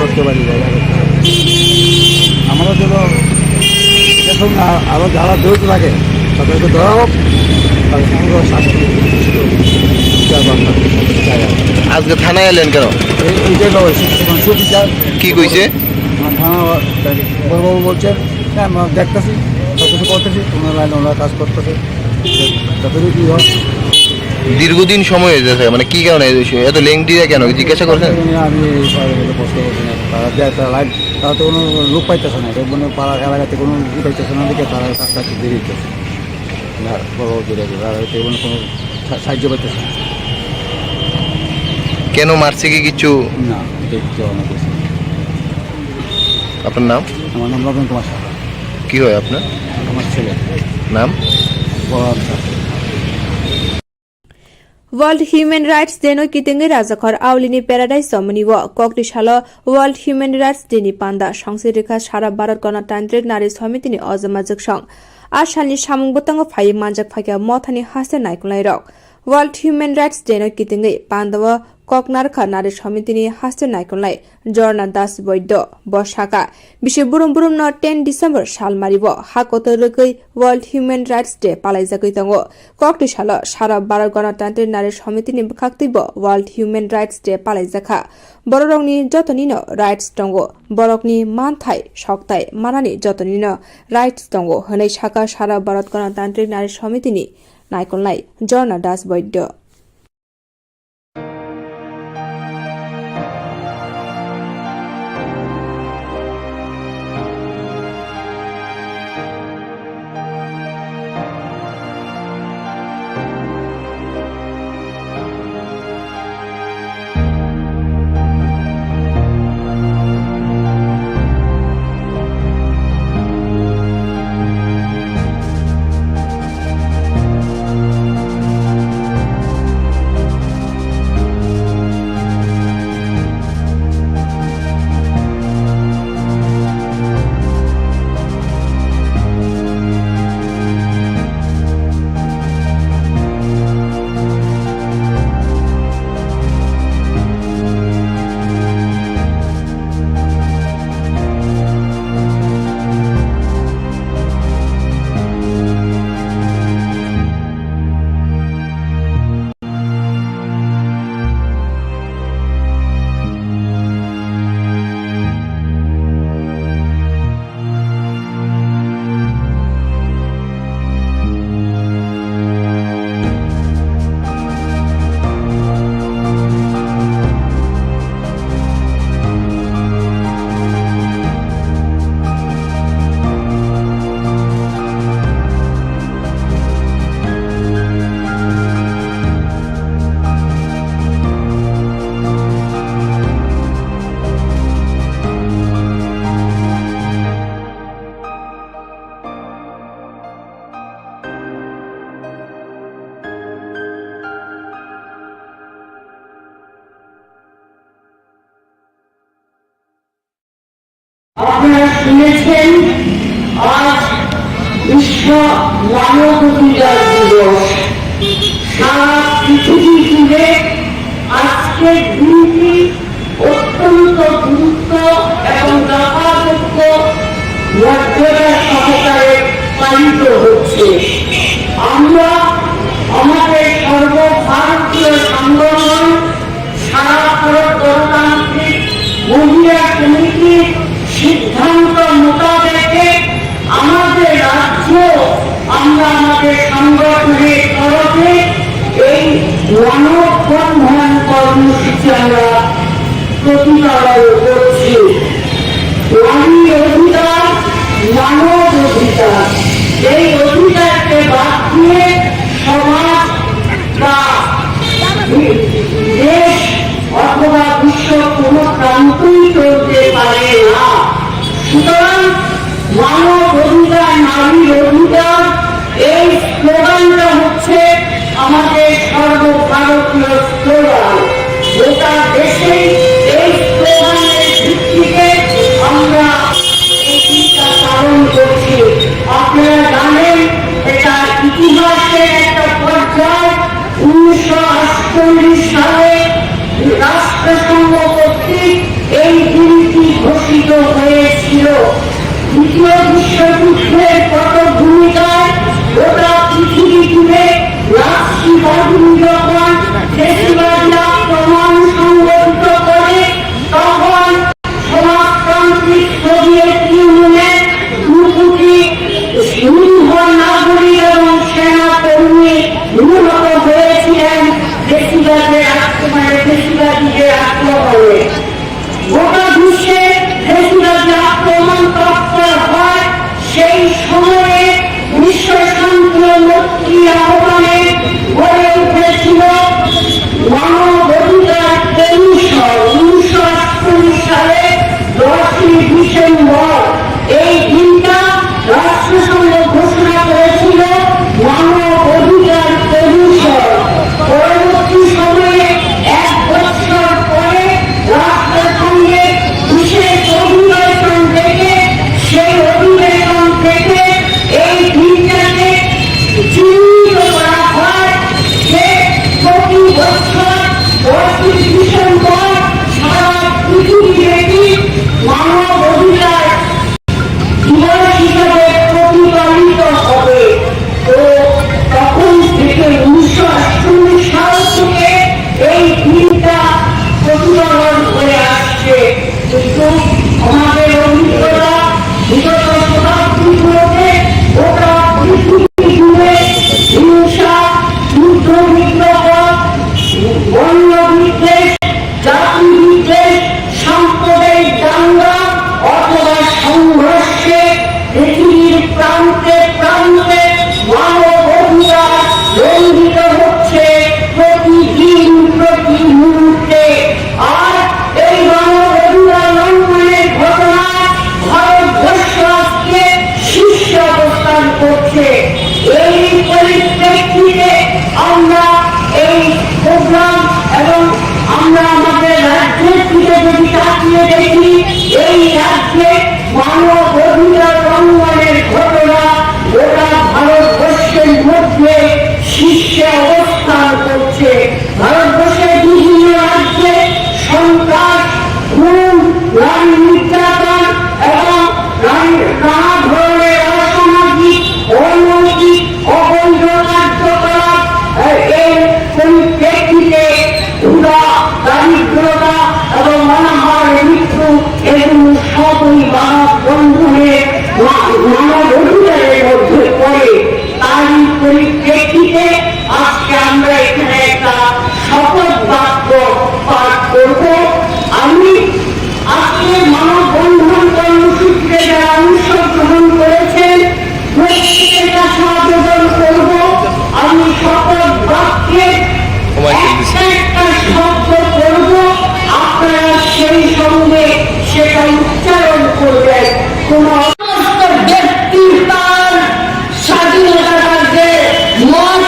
Speaker 25: করতে পারি আমাদের জন্য দেখুন আরও যারা জড়িত থাকে তাদেরকে ধরা হোক, তাদের পুরো শাস্তি
Speaker 22: আজকে থানায় এলেন কেন? কি কইছে?
Speaker 25: থানা বড়বাবু বলছেন হ্যাঁ আমরা দেখতেছি সব কিছু করতেছি, ওনার লাইনে ওনারা কাজ করতেছে, তাদের কি হয়।
Speaker 22: দীর্ঘদিন সময় হয়ে যাচ্ছে, মানে কি কারণে এত লেংটি কেন জিজ্ঞাসা করছেন?
Speaker 25: আমি প্রশ্ন করছি না, তারা দেয় তারা লাইন তারা তো কোনো লোক পাইতেছে না, কোনো পাড়ার এলাকাতে কোনো ই পাইতেছে না, দেখে তারা কাজটা একটু দেরি হইতেছে কোনো সাহায্য পাইতেছে না।
Speaker 22: কেন মারছে কি কিছু
Speaker 25: না দেখতে অনেক।
Speaker 22: আপনার নাম?
Speaker 25: আমার নাম রবীন্দ্র কুমার সাহা।
Speaker 22: কি হয় আপনার?
Speaker 25: আমার ছেলে
Speaker 22: নাম?
Speaker 5: वर्ल्ड ह्युमन राइट्स डेनो कितिंगे राजाखर आवलिनी प्याराडाइज समनी व कक्टिशाल वर्ल्ड ह्युमन राइट्स डेनि पान्दा संसिरेखा सारा भारत गणतान्त्रिक नारी समितिनि अजमाजक सं आसालनि सामुं बतंग फाइ मानजाक फाइका मथानि हासे नायकुलाय रक वर्ल्ड ह्युमन राइट्स डेनो कितिंगे पान्दा व ककनारखा नारी समितिनि हासे नायकुलाय जर्ना दास वैद्य बसाका बिसे बुरुम बुरुम न 10 डिसेम्बर सालमारिब हाकोतरकै वर्ल्ड ह्युमन राइट्स डे पालाइजाकै दङ कक्टिशाल सारा भारत गणतान्त्रिक नारी समितिनि बखाक्तिब वर्ल्ड ह्युमन राइट्स डे पालाइजाखा बररंनि जतनिन राइट्स दङ बरकनि मानथाय सक्ताय मानानि जतनिन राइट्स दङ हनै साका सारा भारत गणतान्त्रिक नारी समितिनि नायकुलाय जर्ना दास वैद्य
Speaker 2: আপনারা শুনেছেন আজ বিশ্ব মানবাধিকার দিবস। সারা পৃথিবী জুড়ে আজকের দিনটি অত্যন্ত গুরুত্ব এবং যথাযোগ্য মর্যাদা সহকারে পালিত হচ্ছে। আমরা আমাদের সর্বভারতীয় সংগঠন সারা ভারত গণতান্ত্রিক মহিলা কমিটির সিদ্ধান্ত মোতাবেকে আমাদের রাজ্য আমরা আমাদের সংগঠনের তরফে এই মানববন্ধন কর্মসূচি আমরা প্রতিপালন করছি। নারী অধিকার, মানব অধিকার, এই অধিকারকে দিয়ে সমাজ বা দেশ অথবা বিশ্ব কোনো প্রান্তই চলতে পারে না। সুতরাং মানব অধিকার, নারীর অধিকার, এই স্লোগানটা হচ্ছে আমাদের সর্বভারতীয় স্লোগান। গোটা দেশে এই স্লোগানের ভিত্তিতে আমরা এই দিনটা পালন করছি। আপনারা জানেন এটা ইতিহাসের একটা পর্যায়। 1948 সালে রাষ্ট্রসংঘ কর্তৃক এই দিনটি ঘোষিত হয়েছিল। দ্বিতীয় বিশ্বযুদ্ধের পটভূমিকায় গোটা পৃথিবী জুড়ে রাষ্ট্রবাদী যখন দেশবাদী আক্রমণ সংগঠিত করে, তখন সমাজতান্ত্রিক সোভিয়েত ইউনিয়নের 2 কোটি নিরীহ নাগরিক এবং সেনা কর্মী নিহত হয়েছিলেন দেশবাদীদের আক্রমণে। গোটা বিশ্বে দেশবাদী আক্রমণ তৎপর হয়। সেই সময়ে বিশ্ব শান্তি ও মুক্তির আহ্বানে গড়ে উঠেছিল মানব অধিকার কমিশন। 1948 সালে 10ই ডিসেম্বর এই দিনটা রাষ্ট্রসংঘ ঘোষণা করেছিল মানব অধিকার কমিশন। পরবর্তী সময়ে 1 বছর পরে রাষ্ট্রসংঘে বিশেষ অধিবেশন ডেকে সেই অধিবেশন থেকে এই দিনটাকে চিহ্নিত করা হয় যে প্রতি বছর 10ই ডিসেম্বর সারা পৃথিবীব্যাপী মানব অধিকার দিবস হিসাবে প্রতিপালিত হবে। তো তখন থেকে 1948 সাল থেকে এই দিনটা প্রতিপালন করে আসছে। কিন্তু আমাদের অভিজ্ঞতা বিগত শতাব্দীগুলোতে গোটা পৃথিবী জুড়ে হিংসা, যুদ্ধ বিগ্রহ, বর্ণ বিদ্বেষ, জাতি বিদ্বেষ, সাম্প্রদায়িক দাঙ্গা অথবা সংঘর্ষে পৃথিবীর প্রান্তে প্রান্তে মানব অধিকার লঙ্ঘিত হচ্ছে প্রতিদিন, প্রতি মুহূর্তে। আর এই মানব অধিকার লঙ্ঘনের ঘটনায় ভারতবর্ষ আজকে শীর্ষ অবস্থান করছে। এই পরিপ্রেক্ষিতে আমরা এই প্রোগ্রাম এবং আমরা আমাদের রাজ্যের দিকে যদি তাকিয়ে দেখি, এই রাজ্যে মানব অধিকার লঙ্ঘনের ঘটনা গোটা ভারতবর্ষের মধ্যে শীর্ষে অবস্থান করছে। ভারতবর্ষের বিভিন্ন রাজ্যে সন্ত্রাস, খুন, নারী নির্যাতন এবং নানা ধরনের অসামাজিক, অনৈতিক, অবৈধ কার্যকলাপ, এর পরিপ্রেক্ষিতে ক্ষুধা, দারিদ্রতা এবং অনাহার, মৃত্যু, এগুলো সবই মানব বন্ধনের মানব অধিকারের মধ্যে পড়ে। তারই পরিপ্রেক্ষিতে আজকে আমরা এখানে একটা শপথ বাক্য পাঠ করব। আমি আজকে মানব বন্ধন কর্মসূচিতে যারা অংশগ্রহণ করেছেন প্রত্যেকের কাছে আবেদন করব, আমি শপথ বাক্যে একটা শব্দ করব, আপনারা সেই সঙ্গে সেটা উচ্চারণ করবেন। কোন সমস্ত ব্যক্তির তার স্বাধীনতা রাজ্যে মত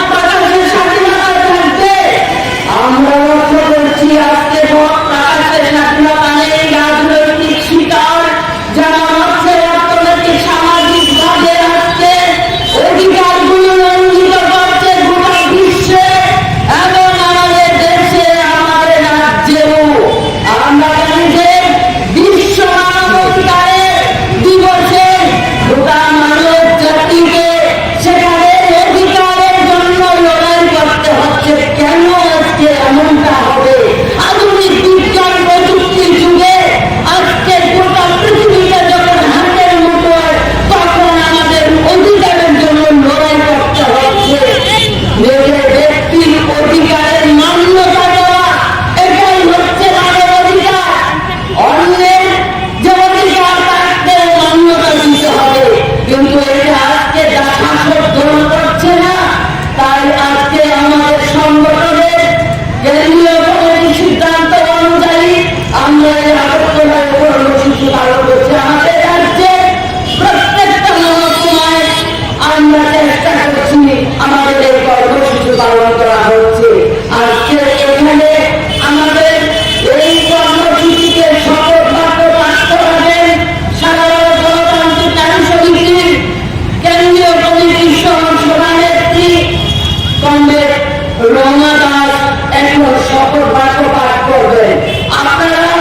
Speaker 2: রমা দাস এখন শপথ বাক্য পাঠ করবেন। আপনারা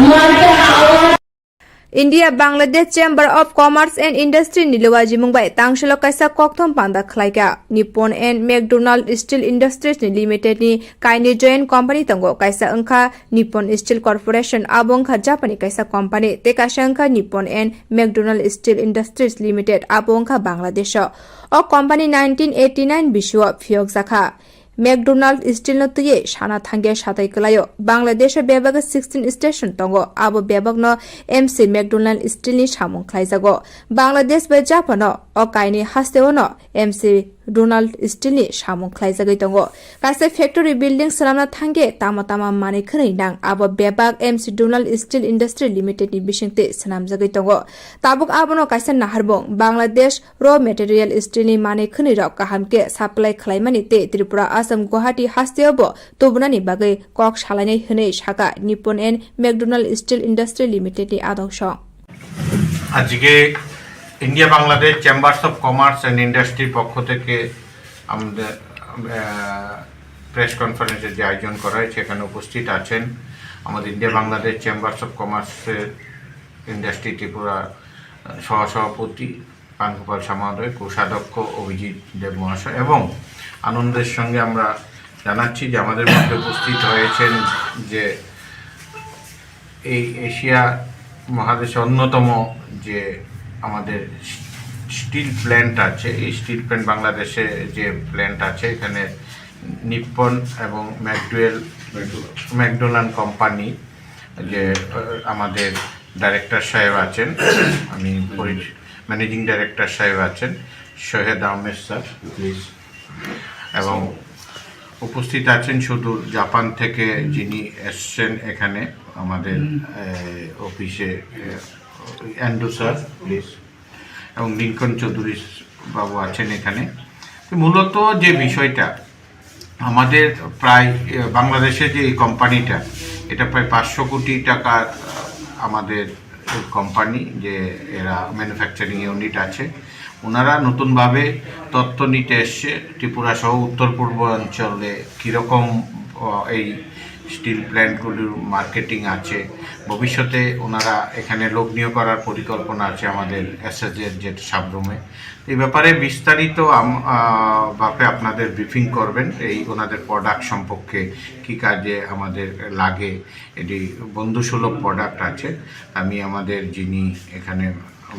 Speaker 2: মাইকে আওয়াজ
Speaker 5: India Bangladesh Chamber of Commerce and Industry Niluwaji Mumbai Tangshilo kaisa kokthom panda khlaika Nippon and McDonald Steel Industries Limited ni kaini joint company tango kaisa angkha Nippon Steel Corporation abongkha Japanese kaisa company te kaisa angkha Nippon and McDonald Steel Industries Limited abongkha Bangladesh o company 1989 bisho phiok jakha McDonald Steel no tuye shana thangge satai kalayo Bangladesh bebag 16 station tongo abo bebag no MC McDonald Steel ni samung khlaijago Bangladesh be Japan o kaini hasteo no MC Donald Steel ni samung khlaijagai tongo kaisa factory building salamna thangge tama mani khrai nang abo bebag MC Donald Steel Industry Limited ni bisingte sanamjagai tongo tabuk abono kaisa naharbong Bangladesh raw material steel ni mani khani rok kahamke supply khlaimani te Tripura Assam Guwahati hasteobo tobunani bagai kok salainai hene shaka Nippon and McDonald Steel Industry Limited ni adongsh
Speaker 10: আজকে India Bangladesh chambers of commerce and ইন্ডাস্ট্রির পক্ষ থেকে আমাদের press কনফারেন্সের যে আয়োজন করা হয় সেখানে উপস্থিত আছেন আমাদের ইন্ডিয়া বাংলাদেশ চেম্বার্স অফ কমার্সের ইন্ডাস্ট্রি ত্রিপুরা সহসভাপতি পানগোপাল সামোদয় কোষাধ্যক্ষ অভিজিৎ দেব মহাশয় এবং আনন্দের সঙ্গে আমরা জানাচ্ছি যে আমাদের মধ্যে উপস্থিত হয়েছেন যে এই এশিয়া মহাদেশে অন্যতম যে আমাদের স্টিল প্ল্যান্ট আছে এই স্টিল প্ল্যান্ট বাংলাদেশে যে প্ল্যান্ট আছে এখানে নিপ্পন এবং ম্যাকডোনাল্ড কোম্পানি যে আমাদের ডাইরেক্টর সাহেব আছেন আমি ম্যানেজিং ডাইরেক্টর সাহেব আছেন শহীদ আহমেদ স্যার প্লিজ এবং উপস্থিত আছেন সুদূর জাপান থেকে যিনি এসছেন এখানে আমাদের অফিসে অ্যান্ড্রু স্যার প্লিজ এবং লিঙ্কন চৌধুরী বাবু আছেন এখানে মূলত যে বিষয়টা আমাদের প্রায় বাংলাদেশে যে এই কোম্পানিটা এটা প্রায় 500 কোটি টাকার আমাদের কোম্পানি যে এরা ম্যানুফ্যাকচারিং ইউনিট আছে ওনারা নতুনভাবে তথ্য নিতে এসছে ত্রিপুরা সহ উত্তর পূর্ব অঞ্চলে কীরকম এই স্টিল প্ল্যান্টগুলির মার্কেটিং আছে ভবিষ্যতে ওনারা এখানে লোক নিয়োগ করার পরিকল্পনা আছে আমাদের এসএসের যে সাবরুমে এই ব্যাপারে বিস্তারিত ভাবে আপনাদের ব্রিফিং করবেন এই ওনাদের প্রোডাক্ট সম্পর্কে কী কাজে আমাদের লাগে এটি বন্ধুসুলভ প্রোডাক্ট আছে আমি আমাদের যিনি এখানে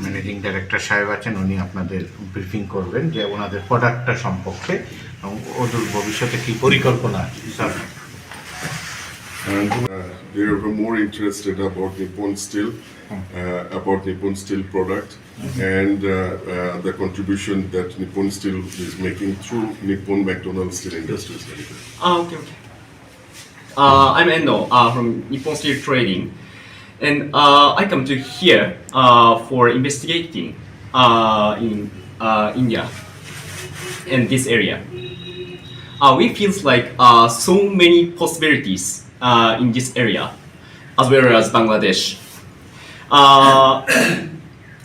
Speaker 10: ম্যানেজিং ডাইরেক্টর সাহেব আছেন উনি আপনাদের ব্রিফিং করবেন যে ওনাদের প্রোডাক্টটা সম্পর্কে এবং ওদের ভবিষ্যতে কী পরিকল্পনা আছে sir
Speaker 12: And they were more interested about Nippon Steel product and the contribution that Nippon Steel is making through Nippon McDonald Steel Industries.
Speaker 14: Okay. I'm Endo from Nippon Steel Trading, and I come to here for investigating in India in this area. We feels like so many possibilities. In this area, as well as Bangladesh.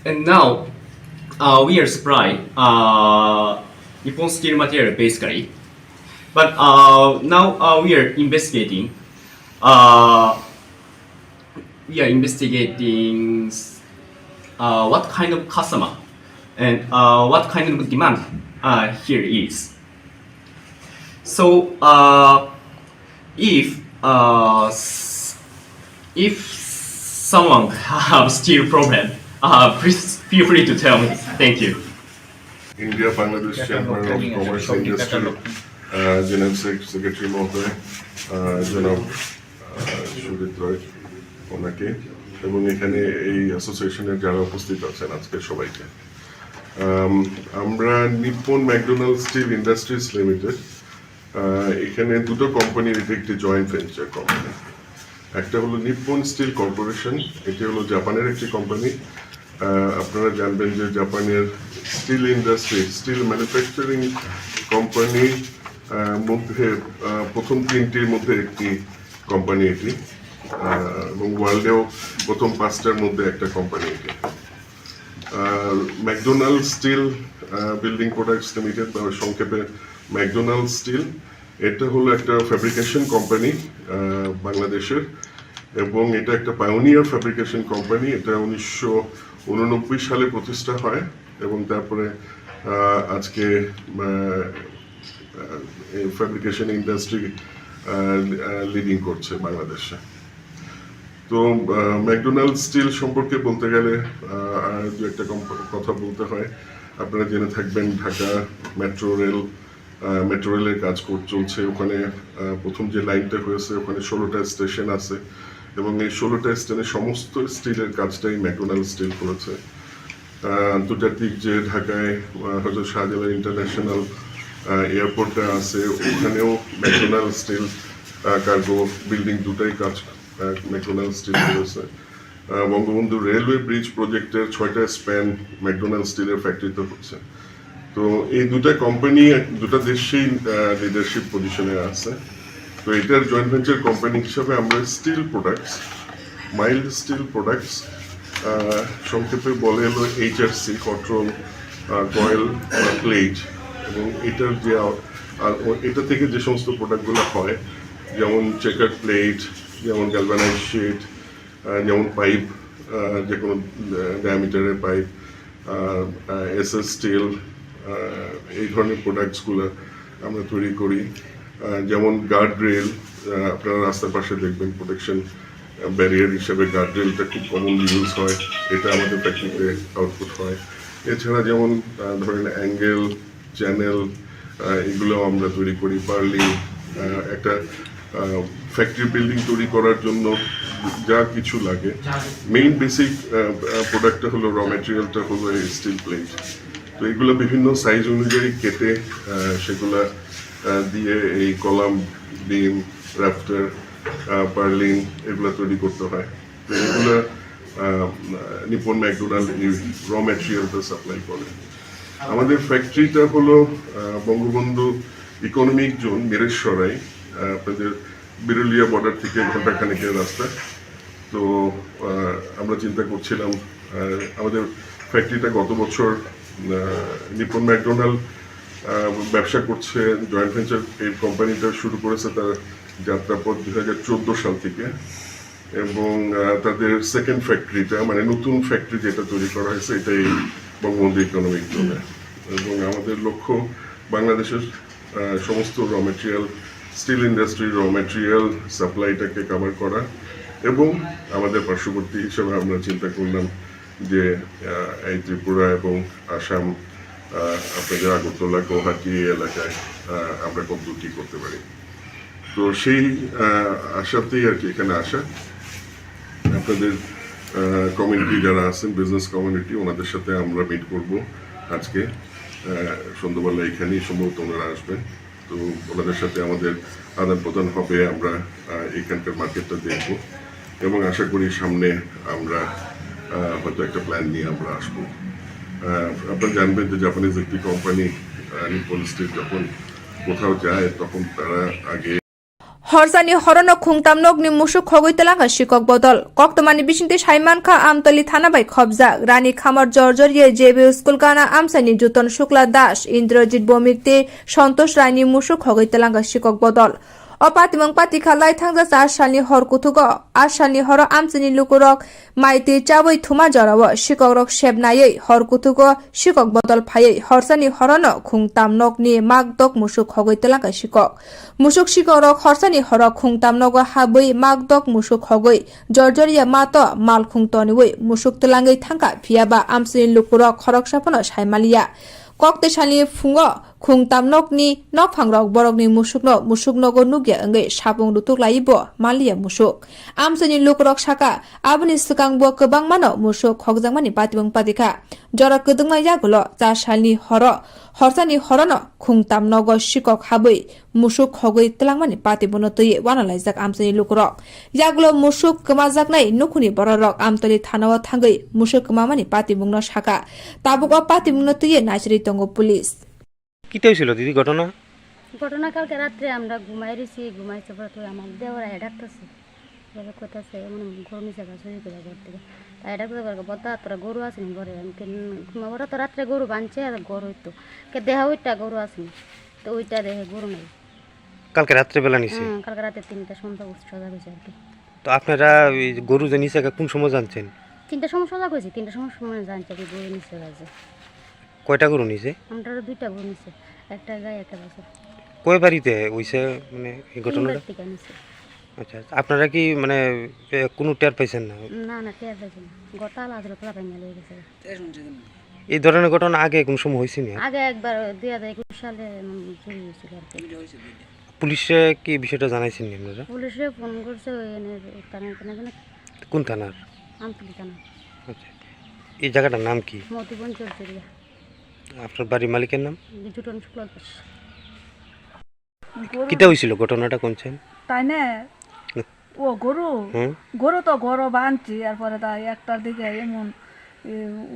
Speaker 14: And now we are supplying Nippon steel material basically. But now we are investigating. What kind of customer and what kind of demand here is. So if someone have steel problem, please feel free to tell me. Thank you.
Speaker 12: India Bangladesh Chamber of Commerce and Industry, General Secretary Mohoday, Janab Sudit Roy, ওনাকে এবং এখানে এই অ্যাসোসিয়েশনের যারা উপস্থিত আছেন আজকে সবাইকে আমরা Nippon McDonald steel industries limited এখানে দুটো কোম্পানির এটা একটি জয়েন্ট ভেঞ্চার কোম্পানি একটা হলো নিপ্পন স্টিল কর্পোরেশন এটি হলো জাপানের একটি কোম্পানি আপনারা জানবেন যে জাপানের স্টিল ইন্ডাস্ট্রি স্টিল ম্যানুফ্যাকচারিং কোম্পানির মধ্যে প্রথম তিনটির মধ্যে একটি কোম্পানি এটি এবং ওয়ার্ল্ডেও প্রথম পাঁচটার মধ্যে একটা কোম্পানি এটি McDonald steel building products limited বা সংক্ষেপে ম্যাকডোনাল্ড স্টিল এটা হলো একটা ফ্যাব্রিকেশন কোম্পানি বাংলাদেশের, এবং এটা একটা পায়োনিয়ার ফ্যাব্রিকেশন কোম্পানি। এটা 1989 সালে প্রতিষ্ঠা হয় এবং তারপরে আজকে ফ্যাব্রিকেশন ইন্ডাস্ট্রি লিডিং করছে বাংলাদেশে। তো ম্যাকডোনাল্ড স্টিল সম্পর্কে বলতে গেলে আর দু একটা কথা বলতে হয়। আপনারা জেনে থাকবেন ঢাকা মেট্রো রেলের কাজ চলছে। ওখানে প্রথম যে লাইনটা হয়েছে ওখানে 16টা স্টেশন আছে এবং এই 16টা স্টেশনে সমস্ত স্টিলের কাজটাই ম্যাকডোনাল্ড স্টিল করেছে। আন্তর্জাতিক যে ঢাকায় হয়তো শাহজালাল ইন্টারন্যাশনাল এয়ারপোর্টটা আছে, ওখানেও ম্যাকডোনাল্ড স্টিল কার্গো বিল্ডিং দুটাই কাজ ম্যাকডোনাল্ড স্টিল করেছে। বঙ্গবন্ধু রেলওয়ে ব্রিজ প্রজেক্টের 6টা স্প্যান ম্যাকডোনাল্ড স্টিলের ফ্যাক্টরিতে হচ্ছে। তো এই দুটা কোম্পানি দুটা দেশেই লিডারশিপ পজিশনে আছে। তো এটার জয়েন্ট ভেঞ্চার কোম্পানি হিসাবে আমরা steel products, mild steel products, সংক্ষেপে বলে হলো HRC, কট্রল, কয়েল, প্লেট, এবং এটার যে এটা থেকে যে সমস্ত প্রোডাক্টগুলো হয়, যেমন চেকার প্লেট, যেমন গ্যালভানাইজ শিট, যেমন পাইপ, যে কোনো ডায়ামিটারের পাইপ, SS স্টিল, এই ধরনের প্রোডাক্টসগুলো আমরা তৈরি করি। যেমন গার্ড রেল, আপনারা রাস্তার পাশে দেখবেন প্রোটেকশন ব্যারিয়ার হিসেবে গার্ড রেলটা খুব কমনলি ইউজ হয়, এটা আমাদের ফ্যাক্টরিতে আউটপুট হয়। এছাড়া যেমন ধরেন অ্যাঙ্গেল, চ্যানেল, এগুলো আমরা তৈরি করি। পার্লিং, একটা ফ্যাক্টরি বিল্ডিং তৈরি করার জন্য যা কিছু লাগে, মেইন বেসিক প্রোডাক্টটা হলো র ম্যাটেরিয়ালটা হলো এই স্টিল প্লেট। তো এগুলো বিভিন্ন সাইজ অনুযায়ী কেটে সেগুলা দিয়ে এই কলাম, বিম, রাফটার, পার্লিং এগুলো তৈরি করতে হয়। তো এগুলো নিপন ম্যাকডোনাল্ড এই র ম্যাটেরিয়ালটা সাপ্লাই করে। আমাদের ফ্যাক্টরিটা হলো বঙ্গবন্ধু ইকোনমিক জোন, মিরেশ্বরাই, আপনাদের বিরুলিয়া বর্ডার থেকে ঘন্টাখানেকের রাস্তা। তো আমরা চিন্তা করছিলাম আমাদের ফ্যাক্টরিটা গত বছর নিপন ম্যাকডোনাল্ড ব্যবসা করছে, জয়েন্ট ভেঞ্চার এই কোম্পানিটা শুরু করেছে তার যাত্রাপথ 2014 সাল থেকে, এবং তাদের সেকেন্ড ফ্যাক্টরিটা মানে নতুন ফ্যাক্টরি যেটা তৈরি করা হয়েছে এটাই বঙ্গবন্ধু ইকোনমিক জোনে। এবং আমাদের লক্ষ্য বাংলাদেশের সমস্ত র ম্যাটেরিয়াল, স্টিল ইন্ডাস্ট্রির র ম্যাটেরিয়াল সাপ্লাইটাকে কভার করা, এবং আমাদের পার্শ্ববর্তী হিসেবে আমরা চিন্তা করলাম যে এই ত্রিপুরা এবং আসাম, আপনাদের আগরতলা, গুয়াহাটি এলাকায় আমরা কতটুকু করতে পারি। তো সেই আশাতেই আর কি এখানে আসা। আপনাদের কমিউনিটি যারা আছেন, বিজনেস কমিউনিটি, ওনাদের সাথে আমরা মিট করব আজকে সন্ধ্যাবেলা, এখানেই সম্ভবত ওনারা আসবেন। তো ওনাদের সাথে আমাদের আদান প্রদান হবে, আমরা এখানকার মার্কেটটা দেখব এবং আশা করি সামনে আমরা হয়তো একটা প্ল্যান নিয়ে আমরা আসবো। আপনারা জানবেন যে জাপানিজ একটি কোম্পানি নিপন স্টিল যখন কোথাও যায় তখন তারা আগে
Speaker 5: হরজানি হরন খুংতাম নগনি মুসুক খগৈতলাঙ্গা শিকক বদল কক্তমানি বিশিন্তি সাইমানখা আমতলি থানাবাই খবজা রানী খামার জর্জরিয়ে জেবি স্কুল গানা আমসানি জুতন শুক্লা দাস ইন্দ্রজিৎ বমিকতে সন্তোষ রানী মুসুক খগৈতলাঙ্গা শিকক বদল অপাতিমং পাতিখা লাইথাংজা 4 সালনি হর কুথুগ 8 সালনি হর আমচিনি লুকুরক মাইতি চাবই থুমা জরাব শিকরক সেবনাयै হর কুথুগ শিকক বদল ফাयै হরসানি হরন খুংতাম নগনি মাগদক মুসুক হগৈতলাঙ্গা শিকক মুসুক শিকরক হরসানি হর খুংতাম নগ হাবৈ মাগদক মুসুক হগৈ জর্জরিয়া মাত মাল খুংতনিwei মুসুক তলাঙ্গै থাঙ্কা ফিয়াবা আমচিনি লুকুরক খরক সাপন সাইমালিয়া কক্তে সালি ফুঙ্গ খুংতাম নকনি নকফাংরক বরকনি মুসুকনগর নুগিয়া अंगै সাবং লুতুক লাইব মালিয়া মুসুক আমসনি লুকরক সাকা আবনি সুকাংবো गोबां मानो मुसुक खगजांमानि पातिबं पातिखा जरा कदुंनाय जागुलो 4 सालनि हरसानि हरन खुंताम नग शिकक हाबै मुसुक खगै तलांमानि पातिबनो तयै वानालायजाक आमसनि लुकरक जागुलो मुसुक कमाजाकनाय नुखुनि बररक आमतलि थानाव थांगै मुसुक कमामानि पातिबंनो साका ताबुक पातिबंनो तयै नाचरि तंग पुलिस
Speaker 15: কি হয়েছিল দিদি ঘটনা?
Speaker 17: কালকে রাত্রে আমরা ঘুমাইছি পর তো আমার দেওরা ডাকতেছে বলে কোথাছে মানে গরু নিচে চুরি করে ঘর থেকে তাই ডাকতে পারবো বদা তোরা গরু আসেনি ঘরে ঘুমাবো তো রাত্রে গরু বাঁধছে আর গরু হইতো কে দেহা ওইটা গরু আসেনি তো ওইটা দেখে গরু নাই
Speaker 15: কালকে রাত্রেবেলা নিছে
Speaker 17: কালকে রাতে 3টার সময় সজাগ হয়েছে আর কি।
Speaker 15: তো আপনারা ওই গরু যে নিছে কোন সময় জানছেন?
Speaker 17: 3টার সময় সজাগ হয়েছে, 3টার সময় জানছে কি গরু নিচে গেছে।
Speaker 15: কয়টা গরু নিছে?
Speaker 17: আমরা 2টা গরু নিছে, একটা গায়ে একটা বাছুর।
Speaker 15: কয় বাড়িতে হইছে মানে এই ঘটনাটা?
Speaker 17: থেকে নিছে।
Speaker 15: আচ্ছা, আপনারা কি মানে কোনো টের পাইছেন না?
Speaker 17: না টের পাইছি না, গতাল আজরে পুরো ভাঙা লেগে গেছে।
Speaker 15: এই ধরনের ঘটনা আগে কোন সময় হয়েছে না?
Speaker 17: আগে একবার 2021 সালে চুরি হয়েছিল আর কি।
Speaker 15: পুলিশে কি বিষয়টা জানাইছেন আপনারা?
Speaker 17: পুলিশে ফোন করছে ওই থানা
Speaker 15: কোন থানার?
Speaker 17: আমতলী থানা।
Speaker 15: আচ্ছা, এই জায়গাটার নাম কি?
Speaker 17: মতিবন চৌধুরী।
Speaker 15: আপনার বাড়ির মালিকের নাম?
Speaker 17: জুটন শুক্লদাস।
Speaker 15: কিটা হয়েছিল ঘটনাটা কোনছেন?
Speaker 13: তাই না ও গরু গরু তো গরু বাঁধছি এরপরে তাই একটার দিকে এমন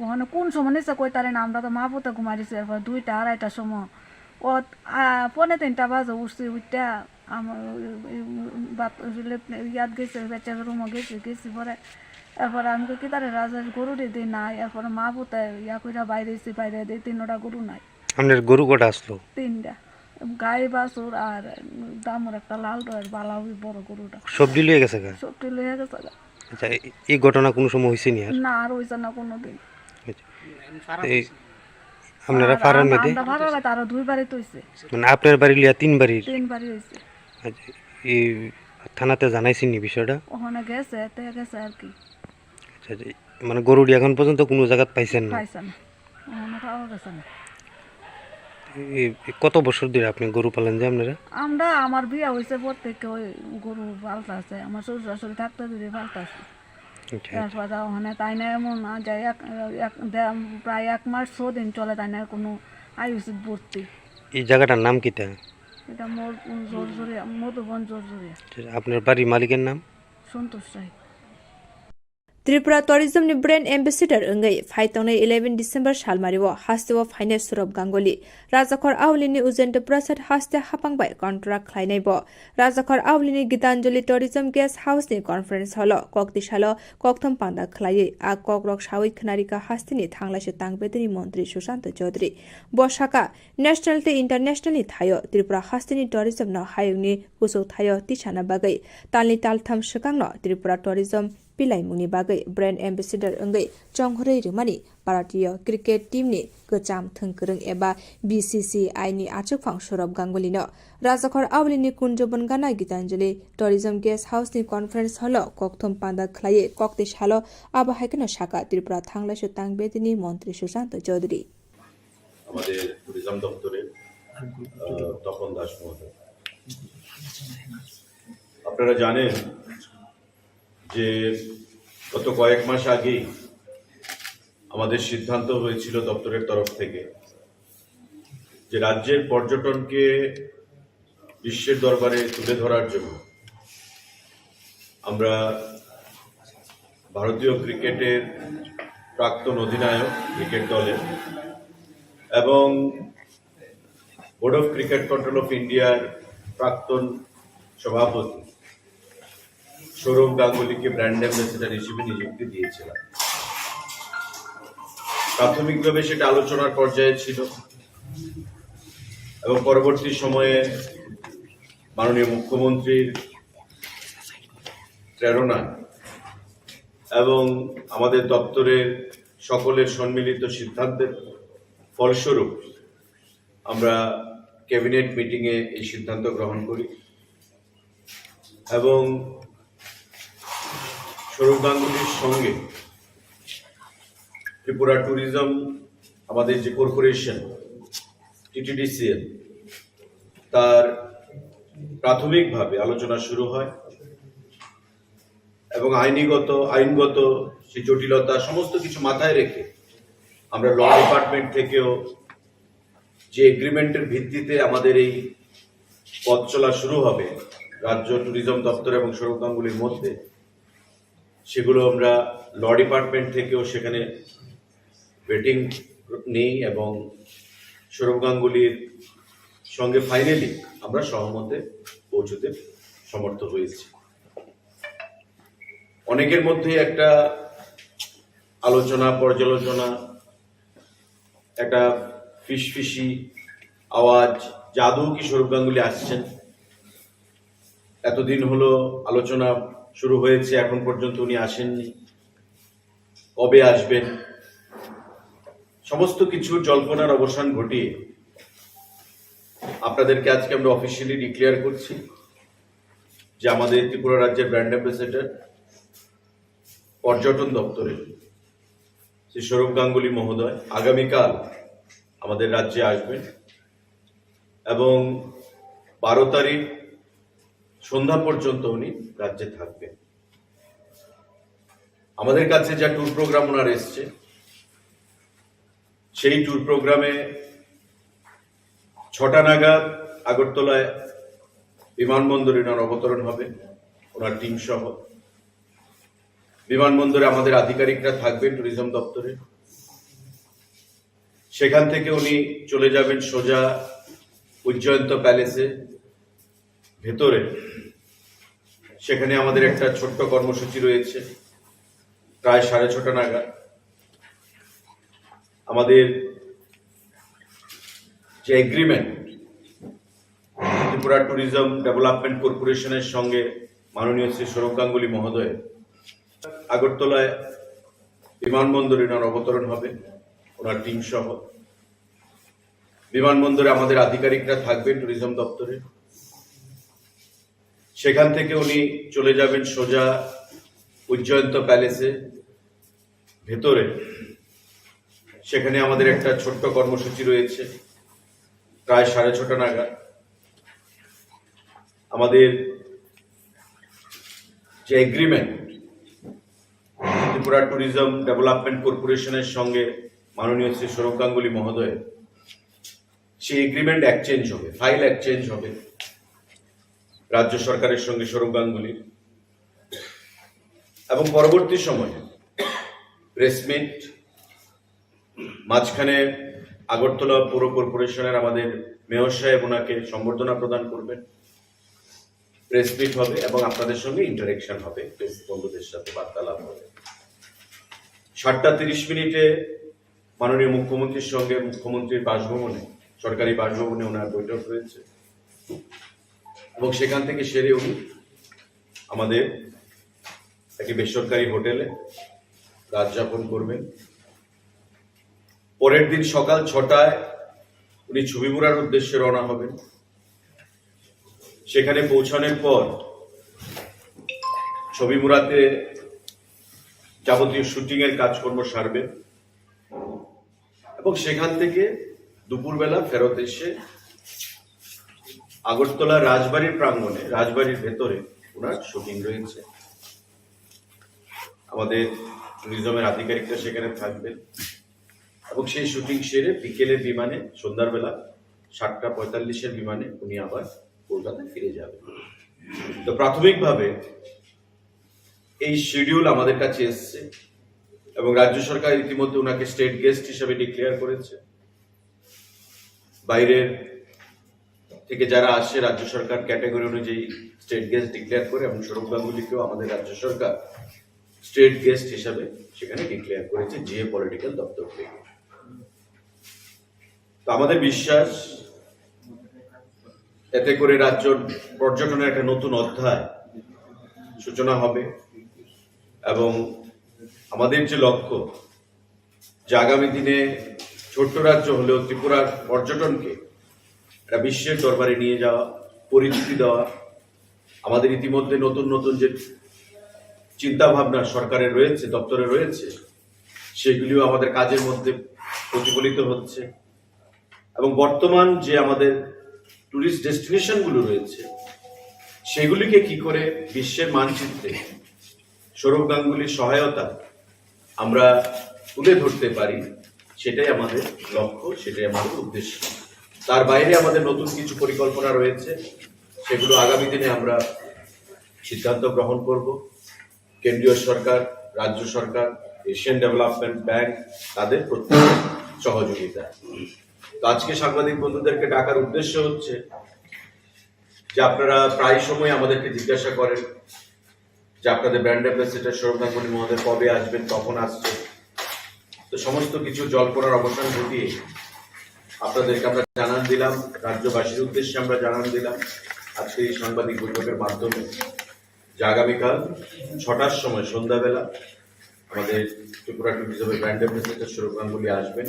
Speaker 13: ওখানে কোন সময় নিচে কই তারে না, আমরা তো মা পুতে ঘুমাইছি। এরপর 2টা 2:30টার সময় ও 2:45 বাজে উঠছি, উঠটা আমার ইয়াদ গেছে বেচার রুমও গেছি পরে। এরপরে আমি কি তারে রাজার গরু দিই নাই। এরপরে মা পুতে ইয়া কইরা বাইরে দিই 3টা গরু নাই।
Speaker 15: আপনার গরু কটা আসলো?
Speaker 13: 3টা, গাই বাছুর আর দামর একটা লাল রয়ের বালা বড় গরুটা।
Speaker 15: সবজি লয়ে গেছে গা?
Speaker 13: সবজি লয়ে গেছে গা।
Speaker 15: আচ্ছা, এই ঘটনা কোনো সময় হয়েছে নি? আর
Speaker 13: না, আর হইছে না কোনোদিন।
Speaker 15: আপনারা ফারার মধ্যে?
Speaker 13: আমরা ফারার মধ্যে আরো 2 বাড়ি হইছে।
Speaker 15: মানে আপনার বাড়ি লিয়া 3 বাড়ি?
Speaker 13: 3 বাড়ি হইছে।
Speaker 15: আচ্ছা, এই থানাতে জানাইছেন নি বিষয়টা?
Speaker 13: ওখানে গেছে আর কি।
Speaker 15: আচ্ছা, মানে গরুটি এখন পর্যন্ত কোনো জায়গা পাইছেন না?
Speaker 13: পাইছেন না, ওখানে পাওয়া গেছে না।
Speaker 15: কত বছর ধরে আপনি গরু পালন যে আপনারা?
Speaker 13: আমার বিয়া হয়েছে পর থেকে ওই গরু পালতা আছে, আমার শ্বশুর শাশুড়ি থাকতে ধরে পালতা আছে। তারপরে ওখানে তাই না এমন যায় প্রায় 1 মাস 6 দিন চলে, তাই না কোনো আয়ুষিক ভর্তি।
Speaker 15: এই জায়গাটার নাম কিটা?
Speaker 13: এটা জোরজোরিয়া, মধুবন জোরজোরিয়া।
Speaker 15: আপনার বাড়ির মালিকের নাম?
Speaker 13: সন্তোষ রায়।
Speaker 5: त्रिपुरा टूरिज्म नि ब्रांड एम्बेसिडर अंगै फाइतंनै 11 डिसेम्बर सालमारिव हास्तेव फाइने सुरभ गांगुली राजाखर आवलिनि उजेन्ट प्रसाद हास्ते हापांबाय कन्ट्राक्ट ख्लायनायबो राजाखर आवलिनि गीतांजलि टूरिज्म गेस्ट हाउसनि कन्फरेन्स हल कक्तिशाल कक्थम पान्दा ख्लायै आ ककरक सावै खनारिका हास्तेनि थांलायसे तांबेदनि मन्त्री सुशांत चौधरी बसाका नेशनल ते इंटरनेशनल नि थायो त्रिपुरा हास्तेनि टूरिज्म न हायुंनि उसौ थायो तिसाना बागै तालनि तालथाम सकांनो त्रिपुरा टूरिज्म पिलाई मुनि बागै ब्रांड एम्बेसिडर अंगै चंघरै रिमानि भारतीय क्रिकेट टीमनि गोजाम थोंगोरों एबा BCCI नि आचुकफां सौरभ गांगुलीनो राजाखर आवलिनि कुंजबन गाना गीतांजलि टूरिज्म गेस्ट हाउसनि कन्फरेन्स हल कक्थम पान्दा ख्लायै कक्तिशाल आबाहायकन शाखा त्रिपुरा थांलायसो तांबेदिनि मन्त्री सुशांत चौधरी
Speaker 19: আমাদের টুরিজম দপ্তরের তপন দাস মহোদয়, আপনারা জানেন যে গত কয়েক মাস আগেই আমাদের সিদ্ধান্ত হয়েছিল দপ্তরের তরফ থেকে যে রাজ্যের পর্যটনকে বিশ্বের দরবারে তুলে ধরার জন্য আমরা ভারতীয় ক্রিকেটের প্রাক্তন অধিনায়ক ক্রিকেট দলের এবং board of cricket control of ইন্ডিয়ার প্রাক্তন সভাপতি সৌরভ গাঙ্গুলিকে ব্র্যান্ড অ্যাম্বাসেডর হিসেবে নিযুক্তি দিয়েছিলাম। প্রাথমিকভাবে সেটা আলোচনার পর্যায়ে ছিল এবং পরবর্তী সময়ে মাননীয় মুখ্যমন্ত্রীর প্রেরণা এবং আমাদের দপ্তরের সকলের সম্মিলিত সিদ্ধান্তের ফলস্বরূপ আমরা ক্যাবিনেট মিটিংয়ে এই সিদ্ধান্ত গ্রহণ করি এবং সৌরভ গাঙ্গুলির সঙ্গে ত্রিপুরা ট্যুরিজম আমাদের যে কর্পোরেশন TTDCL তার প্রাথমিকভাবে আলোচনা শুরু হয় এবং আইনগত সেই জটিলতা সমস্ত কিছু মাথায় রেখে আমরা ল ডিপার্টমেন্ট থেকেও যে এগ্রিমেন্টের ভিত্তিতে আমাদের এই পথ চলা শুরু হবে রাজ্য ট্যুরিজম দপ্তর এবং সৌরভ গাঙ্গুলির মধ্যে, সেগুলো আমরা ল ডিপার্টমেন্ট থেকেও সেখানে ওয়েটিং নেই এবং সৌরভ গাঙ্গুলির সঙ্গে ফাইনালি আমরা সহমতে পৌঁছতে সমর্থ হয়েছি। অনেকের মধ্যে একটা আলোচনা পর্যালোচনা, একটা ফিসফিসি আওয়াজ, যে আদৌ কি সৌরভ গাঙ্গুলি আসছেন এতদিন হলো আলোচনা শুরু হয়েছে, এখন পর্যন্ত উনি আসেননি, কবে আসবেন, সমস্ত কিছু জল্পনার অবসান ঘটিয়ে আপনাদেরকে আজকে আমরা অফিসিয়ালি ডিক্লেয়ার করছি যে আমাদের ত্রিপুরা রাজ্যের ব্র্যান্ড অ্যাম্বাসেডর পর্যটন দপ্তরে শ্রী সৌরভ গাঙ্গুলি মহোদয় আগামীকাল আমাদের রাজ্যে আসবেন এবং 12 তারিখ সন্ধ্যা পর্যন্ত উনি রাজ্যে থাকবেন। আমাদের কাছে যা ট্যুর প্রোগ্রাম ওনার এসছে, সেই ট্যুর প্রোগ্রামে 6টা নাগাদ আগরতলায় বিমানবন্দরে ওনার অবতরণ হবে ওনার টিম সহ। বিমানবন্দরে আমাদের আধিকারিকরা থাকবেন ট্যুরিজম দপ্তরে। সেখান থেকে উনি চলে যাবেন সোজা উজ্জয়ন্ত প্যালেসে ভেতরে। সেখানে আমাদের একটা ছোট্ট কর্মসূচি রয়েছে প্রায় 6:30 নাগাদ। আমাদের যে এগ্রিমেন্ট ত্রিপুরা ট্যুরিজম ডেভেলপমেন্ট কর্পোরেশনের সঙ্গে মাননীয় শ্রী সৌরভ গাঙ্গুলি মহোদয় আগরতলায় বিমানবন্দরে ওনার অবতরণ হবে ওনার টিম সহ। বিমানবন্দরে আমাদের আধিকারিকরা থাকবেন ট্যুরিজম দপ্তরে। সেখান থেকে উনি চলে যাবেন সোজা উজ্জয়ন্ত প্যালেসে ভেতরে। সেখানে আমাদের একটা ছোট্ট কর্মসূচি রয়েছে প্রায় 6:30 নাগাদ। আমাদের যে এগ্রিমেন্ট ত্রিপুরা ট্যুরিজম ডেভেলপমেন্ট কর্পোরেশনের সঙ্গে মাননীয় শ্রী সৌরভ গাঙ্গুলি মহোদয়, সেই এগ্রিমেন্ট এক্সচেঞ্জ হবে, ফাইল এক্সচেঞ্জ হবে রাজ্য সরকারের সঙ্গে সৌরভ গাঙ্গুলির। এবং পরবর্তী সময়ে প্রেসমিট, মাঝখানে আগরতলা পৌর কর্পোরেশনের আমাদের মেয়র সাহেব ওনাকে সম্বর্ধনা প্রদান করবেন, প্রেসমিট হবে এবং আপনাদের সঙ্গে ইন্টারেকশন হবে, প্রেস বন্ধুদের সাথে বার্তালাপ হবে। 7:30 মাননীয় মুখ্যমন্ত্রীর সঙ্গে মুখ্যমন্ত্রীর বাসভবনে, সরকারি বাসভবনে ওনার বৈঠক রয়েছে এবং সেখান থেকে সেরে উনি আমাদের একটি বেসরকারি হোটেলে রাত যাপন করবেন। পরের দিন সকাল 6টায় উনি ছবিমুড়ার উদ্দেশ্যে রওনা হবেন। সেখানে পৌঁছানোর পর ছবিমুড়াতে যাবতীয় শুটিং এর কাজকর্ম সারবেন এবং সেখান থেকে দুপুরবেলা ফেরত এসে আগরতলা রাজবাড়ির প্রাঙ্গণে, রাজবাড়ির ভেতরে ওনার শুটিং রয়েছে। আমাদের ট্যুরিজমের আধিকারিকরা সেখানে থাকবেন এবং সেই শুটিং সেরে বিকেলের বিমানে, সন্ধ্যার বেলা 7:45 বিমানে উনি আবার কলকাতায় ফিরে যাবেন। তো প্রাথমিকভাবে এই শিডিউল আমাদের কাছে এসছে এবং রাজ্য সরকার ইতিমধ্যে ওনাকে স্টেট গেস্ট হিসেবে ডিক্লেয়ার করেছে। বাইরের থেকে যারা আসে রাজ্য সরকার ক্যাটাগরি অনুযায়ী স্টেট গেস্ট ডিক্লেয়ার করে এবং সৌরভ গাঙ্গুলিকেও আমাদের রাজ্য সরকার স্টেট গেস্ট হিসেবে সেখানে ডিক্লেয়ার করেছে জিএ পলিটিক্যাল দপ্তর থেকে। তো আমাদের বিশ্বাস এতে করে রাজ্য পর্যটনের একটা নতুন অধ্যায় সূচনা হবে এবং আমাদের যে লক্ষ্য, যে আগামী দিনে ছোট্ট রাজ্য হলেও ত্রিপুরার পর্যটনকে একটা বিশ্বের দরবারে নিয়ে যাওয়া, পরিচিতি দেওয়া। আমাদের ইতিমধ্যে নতুন নতুন যে চিন্তা ভাবনা সরকারের রয়েছে, দপ্তরে রয়েছে, সেগুলিও আমাদের কাজের মধ্যে প্রতিফলিত হচ্ছে এবং বর্তমান যে আমাদের টুরিস্ট ডেস্টিনেশন গুলো রয়েছে সেগুলিকে কি করে বিশ্বের মানচিত্রে সৌরভ গাঙ্গুলির সহায়তা আমরা তুলে ধরতে পারি, সেটাই আমাদের লক্ষ্য, সেটাই আমাদের উদ্দেশ্য। তার বাইরে আমাদের নতুন কিছু পরিকল্পনা রয়েছে, সেগুলো আগামী দিনে আমরা সিদ্ধান্ত গ্রহণ করব। কেন্দ্রীয় সরকার, রাজ্য সরকার, এশিয়ান ডেভেলপমেন্ট ব্যাংক, তাদের প্রত্যেক সহযোগিতা। তো আজকে সাংবাদিক বন্ধুদেরকে ডাকার উদ্দেশ্য হচ্ছে যে আপনারা প্রায় সময় আমাদেরকে জিজ্ঞাসা করেন যে আপনাদের ব্র্যান্ড অ্যাম্বাসেডর সৌরভ গাঙ্গুলি মহোদয় কবে আসবেন, কখন আসছেন। তো সমস্ত কিছু জল্পনার অবসান ঘটিয়ে আপনাদেরকে আমরা জানান দিলাম, রাজ্যবাসীর উদ্দেশ্যে আমরা জানান দিলাম আজকে এই সাংবাদিক বৈঠকের মাধ্যমে যে আগামীকাল 6টার সময় সন্ধ্যাবেলা আমাদের ত্রিপুরা ট্যুরিজমের ব্র্যান্ড অ্যাম্বাসেডর সুরক্ষা আসবেন।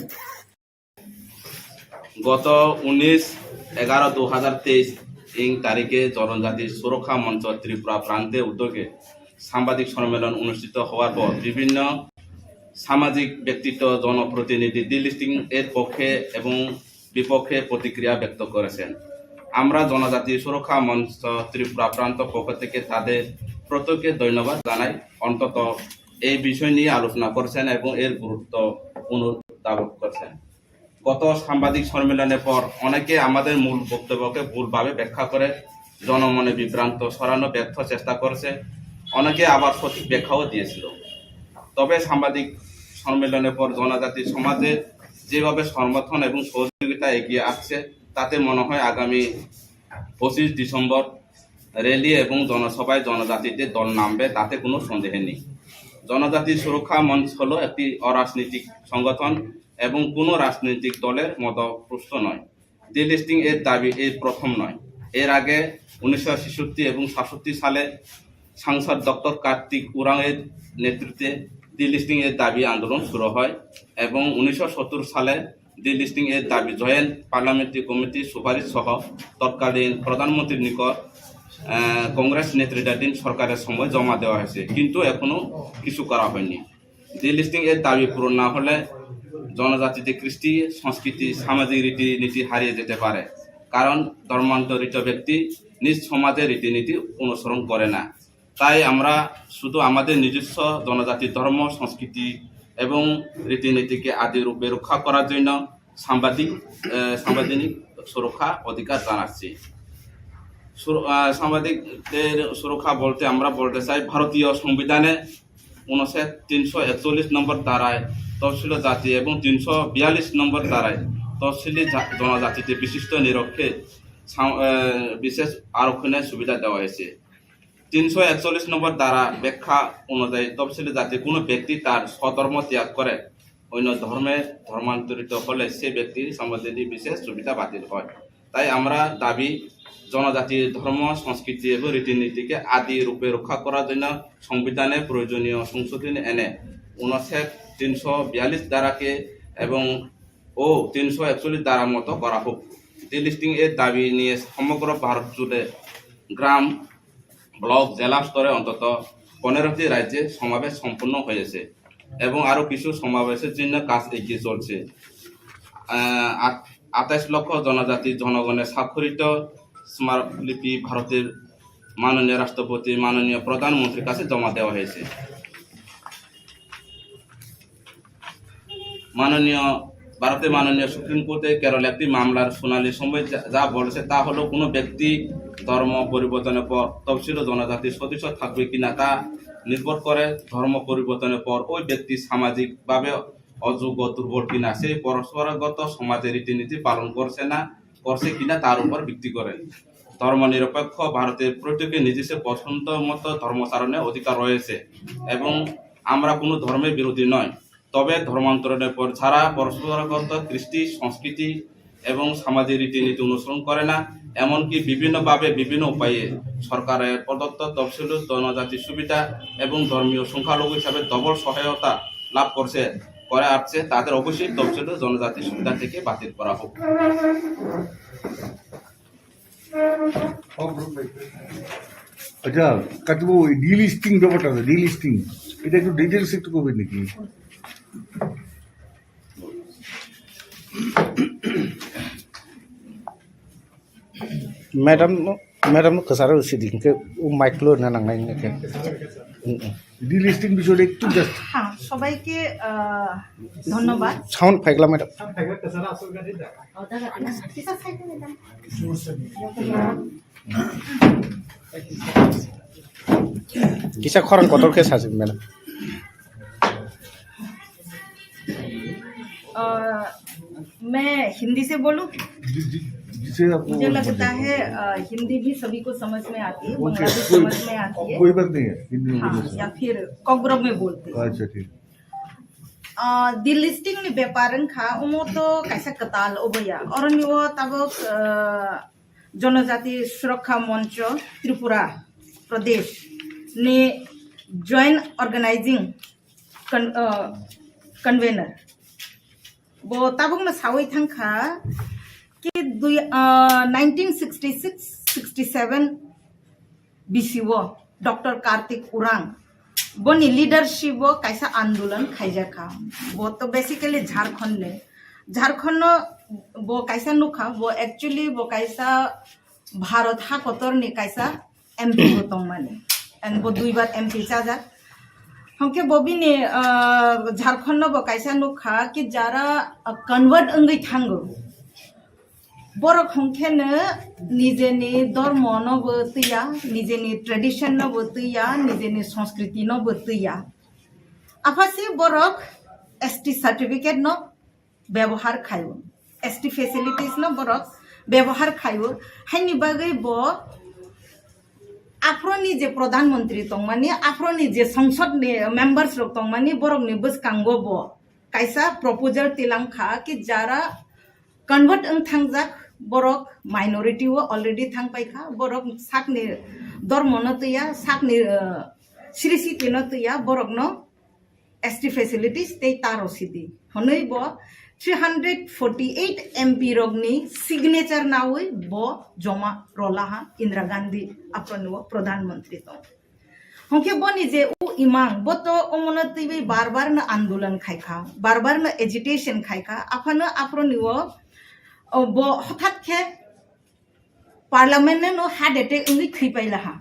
Speaker 1: গত 19/11/2023 তারিখে জনজাতি সুরক্ষা মঞ্চ ত্রিপুরা প্রান্তে উদ্যোগে সাংবাদিক সম্মেলন অনুষ্ঠিত হওয়ার পর বিভিন্ন সামাজিক ব্যক্তিত্ব জনপ্রতিনিধি ডিলিস্টিং এর পক্ষে এবং বিপক্ষে প্রতিক্রিয়া ব্যক্ত করেছেন। আমরা জনজাতি সুরক্ষা মঞ্চ ত্রিপুরা প্রান্ত পক্ষ থেকে তাদের প্রত্যেককে ধন্যবাদ জানাই। অন্তত এই বিষয় নিয়ে আলোচনা করছেন এবং এর গুরুত্ব অনুধাবন করছেন। গত সাংবাদিক সম্মেলনের পর অনেকে আমাদের মূল বক্তব্যকে ভুলভাবে ব্যাখ্যা করে জনমনে বিভ্রান্ত সরানো ব্যর্থ চেষ্টা করেছে। অনেকে আবার সঠিক ব্যাখ্যাও দিয়েছিল। তবে সাংবাদিক সম্মেলনের পর জনজাতি সমাজের যেভাবে সমর্থন এবং সহযোগিতা এগিয়ে আসছে তাতে মনে হয় আগামী 25 ডিসেম্বর র্যালি এবং জনসভায় জনজাতিদের দল নামবে, তাতে কোনো সন্দেহ নেই। জনজাতি সুরক্ষা মঞ্চ হলো একটি অরাজনৈতিক সংগঠন এবং কোনো রাজনৈতিক দলের মদতপুষ্ট নয়। ডিলিস্টিং এর দাবি এই প্রথম নয়। এর আগে 1966 এবং 67 সালে সাংসদ ডক্টর কার্তিক উরাংয়ের নেতৃত্বে ডিলিস্টিং এর দাবি আন্দোলন শুরু হয় এবং 1970 সালে ডিলিস্টিং এর দাবি জয়েন্ট পার্লামেন্টারি কমিটির সুপারিশ সহ তৎকালীন প্রধানমন্ত্রীর নিকট কংগ্রেস নেতৃত্বাধীন সরকারের সময় জমা দেওয়া হয়েছে, কিন্তু এখনো কিছু করা হয়নি। ডিলিস্টিং এর দাবি পূরণ না হলে জনজাতিতে কৃষ্টি সংস্কৃতি সামাজিক রীতিনীতি হারিয়ে যেতে পারে, কারণ ধর্মান্তরিত ব্যক্তি নিজ সমাজের রীতিনীতি অনুসরণ করে না। তাই আমরা শুধু আমাদের নিজস্ব জনজাতির ধর্ম সংস্কৃতি এবং রীতিনীতিকে আদি রূপে রক্ষা করার জন্য সাংবিধানিক সুরক্ষা অধিকার জানাচ্ছি। সাংবাদিকদের সুরক্ষা বলতে আমরা বলতে চাই, ভারতীয় সংবিধানে 341 নম্বর ধারায় তফসিল জাতি এবং 342 নম্বর ধারায় তফসিলি জনজাতিতে বিশিষ্ট নিরক্ষে বিশেষ আরক্ষণের সুবিধা দেওয়া হয়েছে। 341 নম্বর ধারা ব্যাখ্যা অনুযায়ী তফসিলি জাতি কোনো ব্যক্তি তার স্বধর্ম ত্যাগ করে অন্য ধর্মে ধর্মান্তরিত হলে সে ব্যক্তির সাংবিধানিক বিশেষ সুবিধা বাতিল হয়। তাই আমরা দাবি জনজাতির ধর্ম সংস্কৃতি এবং রীতিনীতিকে আদি রূপে রক্ষা করার জন্য সংবিধানে প্রয়োজনীয় সংশোধনী এনে 342 ধারাকে এবং 341 ধারা মতো করা হোক। ডিলিস্টিং এর দাবি নিয়ে সমগ্র ভারত জুড়ে গ্রাম, ব্লক, জেলা স্তরে অন্তত 15টি রাজ্যে সমাবেশ সম্পন্ন হয়েছে এবং আরো কিছু সমাবেশের জন্য কাজ এগিয়ে চলছে। 28 লক্ষ জনজাতি জনগণের স্বাক্ষরিত স্মারকলিপি ভারতের মাননীয় রাষ্ট্রপতি, মাননীয় প্রধানমন্ত্রীর কাছে জমা দেওয়া হয়েছে। ভারতের মাননীয় সুপ্রিম কোর্টে কেরল একটি মামলার শুনানির সময় যা বলেছে তা হলো কোনো ব্যক্তি ধর্ম পরিবর্তনের পর তফসিল জনজাতির সদস্য থাকবে কিনা তা নির্ভর করে ধর্ম পরিবর্তনের পর ওই ব্যক্তি সামাজিকভাবে অযোগ্য, দুর্বল কিনা, সেই পরস্পরগত সমাজের রীতিনীতি পালন করছে কিনা তার উপর ভিত্তি করে। ধর্ম নিরপেক্ষ ভারতের প্রত্যেকের নিজস্ব পছন্দ মতো ধর্মাচরণের অধিকার রয়েছে এবং আমরা কোনো ধর্মের বিরোধী নয়। তবে ধর্মান্তরণের পর যারা পরস্পরগত কৃষ্টি সংস্কৃতি এবং সামাজিক রীতিনীতি অনুসরণ করে না, এমনকি বিভিন্নভাবে বিভিন্ন উপায়ে সরকারের প্রদত্ত তফসিল জনজাতির সুবিধা এবং ধর্মীয় সংখ্যালঘু হিসাবে ডবল সহায়তা লাভ করে আসছে, তাদের অবশ্যই তফসিল জনজাতির সুবিধা থেকে বাতিল করা হোক।
Speaker 25: আচ্ছা কাটবো, ডিলিস্টিং ব্যাপারটা, ডিলিস্টিং এটা একটু ডিটেলস একটু করবেন নাকি?
Speaker 22: ম্যাডাম কেসারা সিদিনকে ও মাইক্লো না নাংনাই নাকি
Speaker 25: ডিলিস্টিং বিষয়টা একটু জাস্ট।
Speaker 9: হ্যাঁ, সবাইকে ধন্যবাদ।
Speaker 22: সাউন্ড ফাইগলা ম্যাডাম কিসা খরন কতরকে সাজে ম্যাডাম?
Speaker 9: मैं हिंदी से बोलूं? मुझे लगता है हिंदी भी सभी को समझ में आती है, बंगला भी समझ में आती है।
Speaker 25: कोई बात नहीं है,
Speaker 9: हाँ, या फिर कोकबोरोक में बोलते हैं।
Speaker 25: अच्छा ठीक।
Speaker 9: डिलिस्टिंग व्यापारन खा उमो तो कैसे कताल ओबया और निवो तब जनजाति सुरक्षा मंच त्रिपुरा प्रदेश ने जॉइंट ऑर्गेनाइजिंग कन्वेनर बो ताबुंग ना सावै थांखा कि 1966-67 बीसीओ डॉक्टर कार्तिक उरांग बोनी लीडरशिप वो कैसा आंदोलन खाइजाखा वो तो बेसिकली झारखंड वो कैसा नुखा वो एक्चुअली वो कैसा भारत हा कोतर ने कैसा एमपी होता माने एंड वो 2 बार एमपी चाजा हमके बॉबी ने झारखंड वो कैसा नुखा कि जारा कन्वर्ट अंगै थांगो बरक हमके न निजेनि धर्म न बतैया निजेनि ट्रेडिशन न बतैया निजेनि संस्कृति न बतैया आफासे बरक एसटी सर्टिफिकेट न व्यवहार खायो एसटी फैसिलिटीज न बरक व्यवहार खायो हाइनि बागै बो आफ्रोनि जे प्रधानमंत्री तंगमानि आफ्रोनि जे संसद ने मेंबर्स रक तंगमानि बरक नि बसकांगो बो कैसा प्रपोजल तिलांखा कि जारा कन्वर्ट अंग थांगजाक बरक माइनॉरिटी वो ऑलरेडी थांग पाइखा बरक साकनि धर्म न तैया साकनि सिरिसिति न तैया बरक न एसटी फैसिलिटीज ते तारो सिदि हनै बो 348 एमपी रगनी सिग्नेचर नावै बो जमा रोलाहा इंदिरा गांधी अपनो प्रधानमंत्री तो हमके बनी जे उ इमांग बो तो ओमन तैबै बार-बार न आंदोलन खाइखा बार-बार न एजिटेशन खाइखा आफानो आफ्रोनिवो बो हठात के पार्लियामेंट नो हार्ट अटैक अंगै खैपाइला हा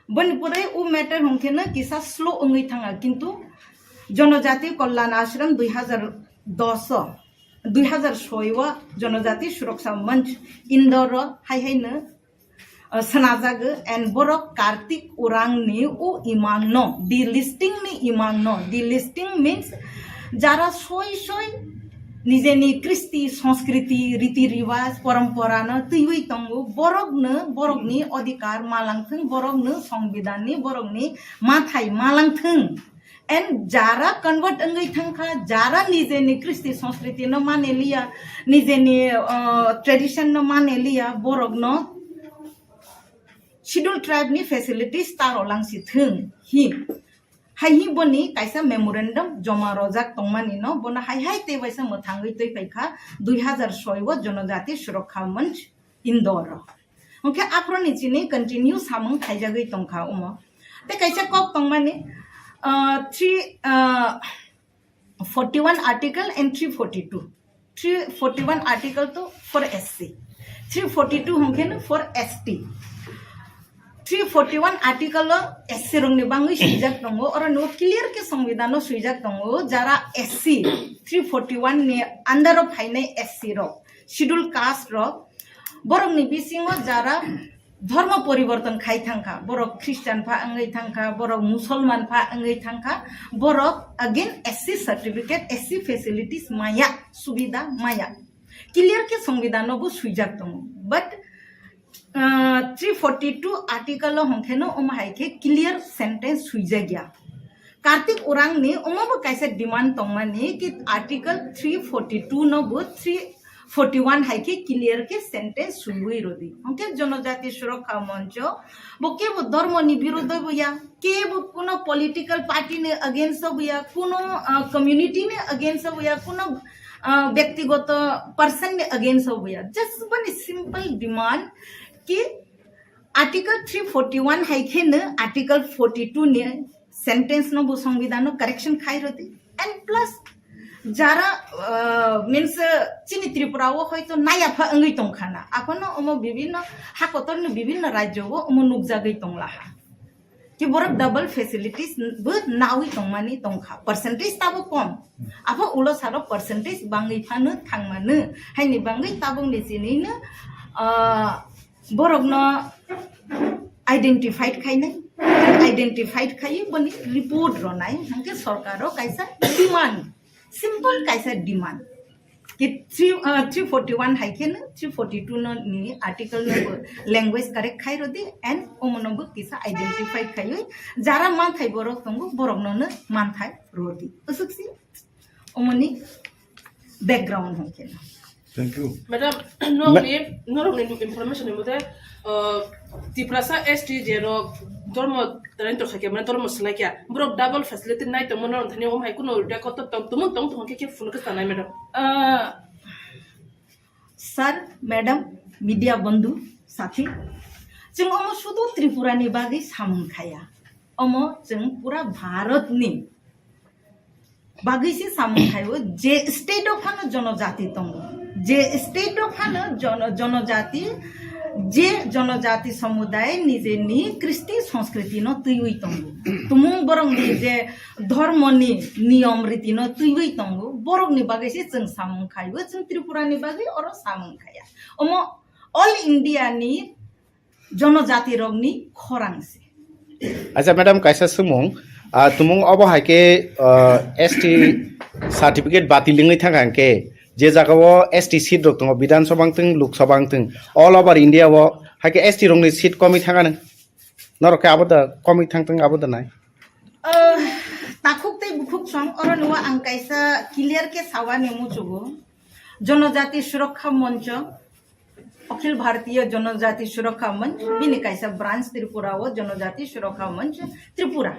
Speaker 9: बनि पुरै उ मैटर हमके न किसा स्लो अंगै थांगा किंतु जनजाति कल्याण आश्रम 2006 जनजाति सुरक्षा मंच इंदौर हाइहाइन सनाजाग एंड बरक कार्तिक उरांग नि उ इमांग न डिलिस्टिंग नि इमांग न डिलिस्टिंग मीन्स जारा सोय निजेनि कृष्टि संस्कृति रीति रिवाज परंपरा न तैवै तंगो बरकनि अधिकार मालांथों बरकनो संविधान नि बरकनि माथाय मालांथों एंड जारा कन्वर्ट अंगै थांखा जारा निजेनि कृष्टि संस्कृति न माने लिया निजेनि ट्रेडिशन न माने लिया बरकनो शेड्यूल ट्राइब नि फैसिलिटीज तारो लांसि थों हि हाइहि बनि कैसा मेमोरेंडम जमा रजाक तंगमानि न बना हाइहाइ ते वैसा मथांगै तै पैखा 2006 जनजाति सुरक्षा मंच इंदौर ओके आफ्रोनि चिनि कंटिन्यू सामंग खाइजागै तंखा उम ते कैसा कप तंगमानि 341 आर्टिकल एंड 341 आर्टिकल तो फॉर एससी 342 हमके न फॉर एसटी 341 आर्टिकल एससी रंगनि बांगै सुइजाक दंगो और नो क्लियर के संविधान सुइजाक दंगो जारा एससी 341 ने अंडर ऑफ फाइनाय एससी रो शेड्यूल कास्ट रो बरकनि बिसिङो जारा धर्म परिवर्तन खाइ थांखा बरक ख्रिस्टान फा अंगै थांखा बरक मुसलमान फा अंगै थांखा बरक again SC certificate SC facilities माया सुविधा माया क्लियर के संविधान बो सुइजाक दंगो बट 342 आर्टिकल हमखेनो ओमहाइके क्लियर सेंटेंस सुइजा गया कार्तिक उरांग ने ओमबो कैसे डिमांड तंगमानि कि आर्टिकल 342 न बो 341 हाइके क्लियर के सेंटेंस सुइबै रोदि हमके जनजाति सुरक्षा मंच बोके वो धर्म नि विरुद्ध बया के वो कोनो पॉलिटिकल पार्टी ने अगेंस्ट बया कोनो कम्युनिटी ने अगेंस्ट बया कोनो व्यक्तिगत पर्सन ने अगेंस्ट बया जस्ट वन सिंपल डिमांड कि आर्टिकल 341 हाइके न आर्टिकल 42 ने सेंटेंस न बो संविधान करेक्शन खाइ रोदि एंड प्लस जारा मीन्स चिनी त्रिपुरा वो हयतो नायाफा अंगै तंखाना आफनो ओमो विभिन्न हाकोतरनि विभिन्न राज्य वो ओमो नुकजागै तंलाहा कि बरक डबल फैसिलिटीज बो नावै तंमानि तंखा परसेंटेज ताबो कम आफा उलो सारो परसेंटेज बांगै फानो थांमानो हाइनि बांगै ताबोंनि चिनिनो बरक न आइडेंटिफाइड खाइनाय आइडेंटिफाइड खाइ बनि रिपोर्ट रनाय हंके सरकारो कैसा डिमांड सिंपल कैसा डिमांड कि 341 हाइके न 342 नि आर्टिकल न लैंग्वेज करेक्ट खाइ रोदि एंड ओमनबो किसा आइडेंटिफाइड खाइ जारा मान थाइ बरक तंगो बरक न मान थाइ रोदि असुक्सि ओमनि बैकग्राउंड हंके
Speaker 12: Thank you.
Speaker 7: Madam, no information about TRIPURA ST jero dormo talento khake man dormo slakia bro double facility night to mono thani om hai kuno da koto tong ke phone ka tanai madam
Speaker 9: sir madam media bandhu sathi जों अमो शुधु त्रिपुरानि बागै सामोन खाया अमो जों पूरा भारतनि बागैसो सामोन खायो जे state of हानो जनजाति दङ जे स्टेट अफ हानो जनजाति जे जनजाति समुदाय निजेनि कृष्टि संस्कृति न तुइ दङ तुमुं बरंनि जे धर्मनि नियम रीति न तुइ दङ बरंनि बागैसो जों सामोन खायो जों त्रिपुरानि बागै अरो सामोन खाया अमो ऑल इंडिया नि जनजाति रंगनि खरांसे
Speaker 18: अच्छा मैडम कैसा सुमुं तुमुं अब हाके एसटी सर्टिफिकेट बातिलिङै थांगांके जे जागाव एसटी सीट रक दङ विधानसभांथिं लोकसभांथिं ऑल ओवर इंडिया व हाके एसटी रंगनि सीट कमी थांगानो नरके आबोदा कमी थांथों आबोदा नाय
Speaker 9: ताखुक ते बुखुक सं अर नवा आं कैसा क्लियर के सावा नेमु जुगो जनजाति सुरक्षा मंच अखिल भारतीय जनजाति सुरक्षा मंच बिनि कैसा ब्रांच त्रिपुरा व जनजाति सुरक्षा मंच त्रिपुरा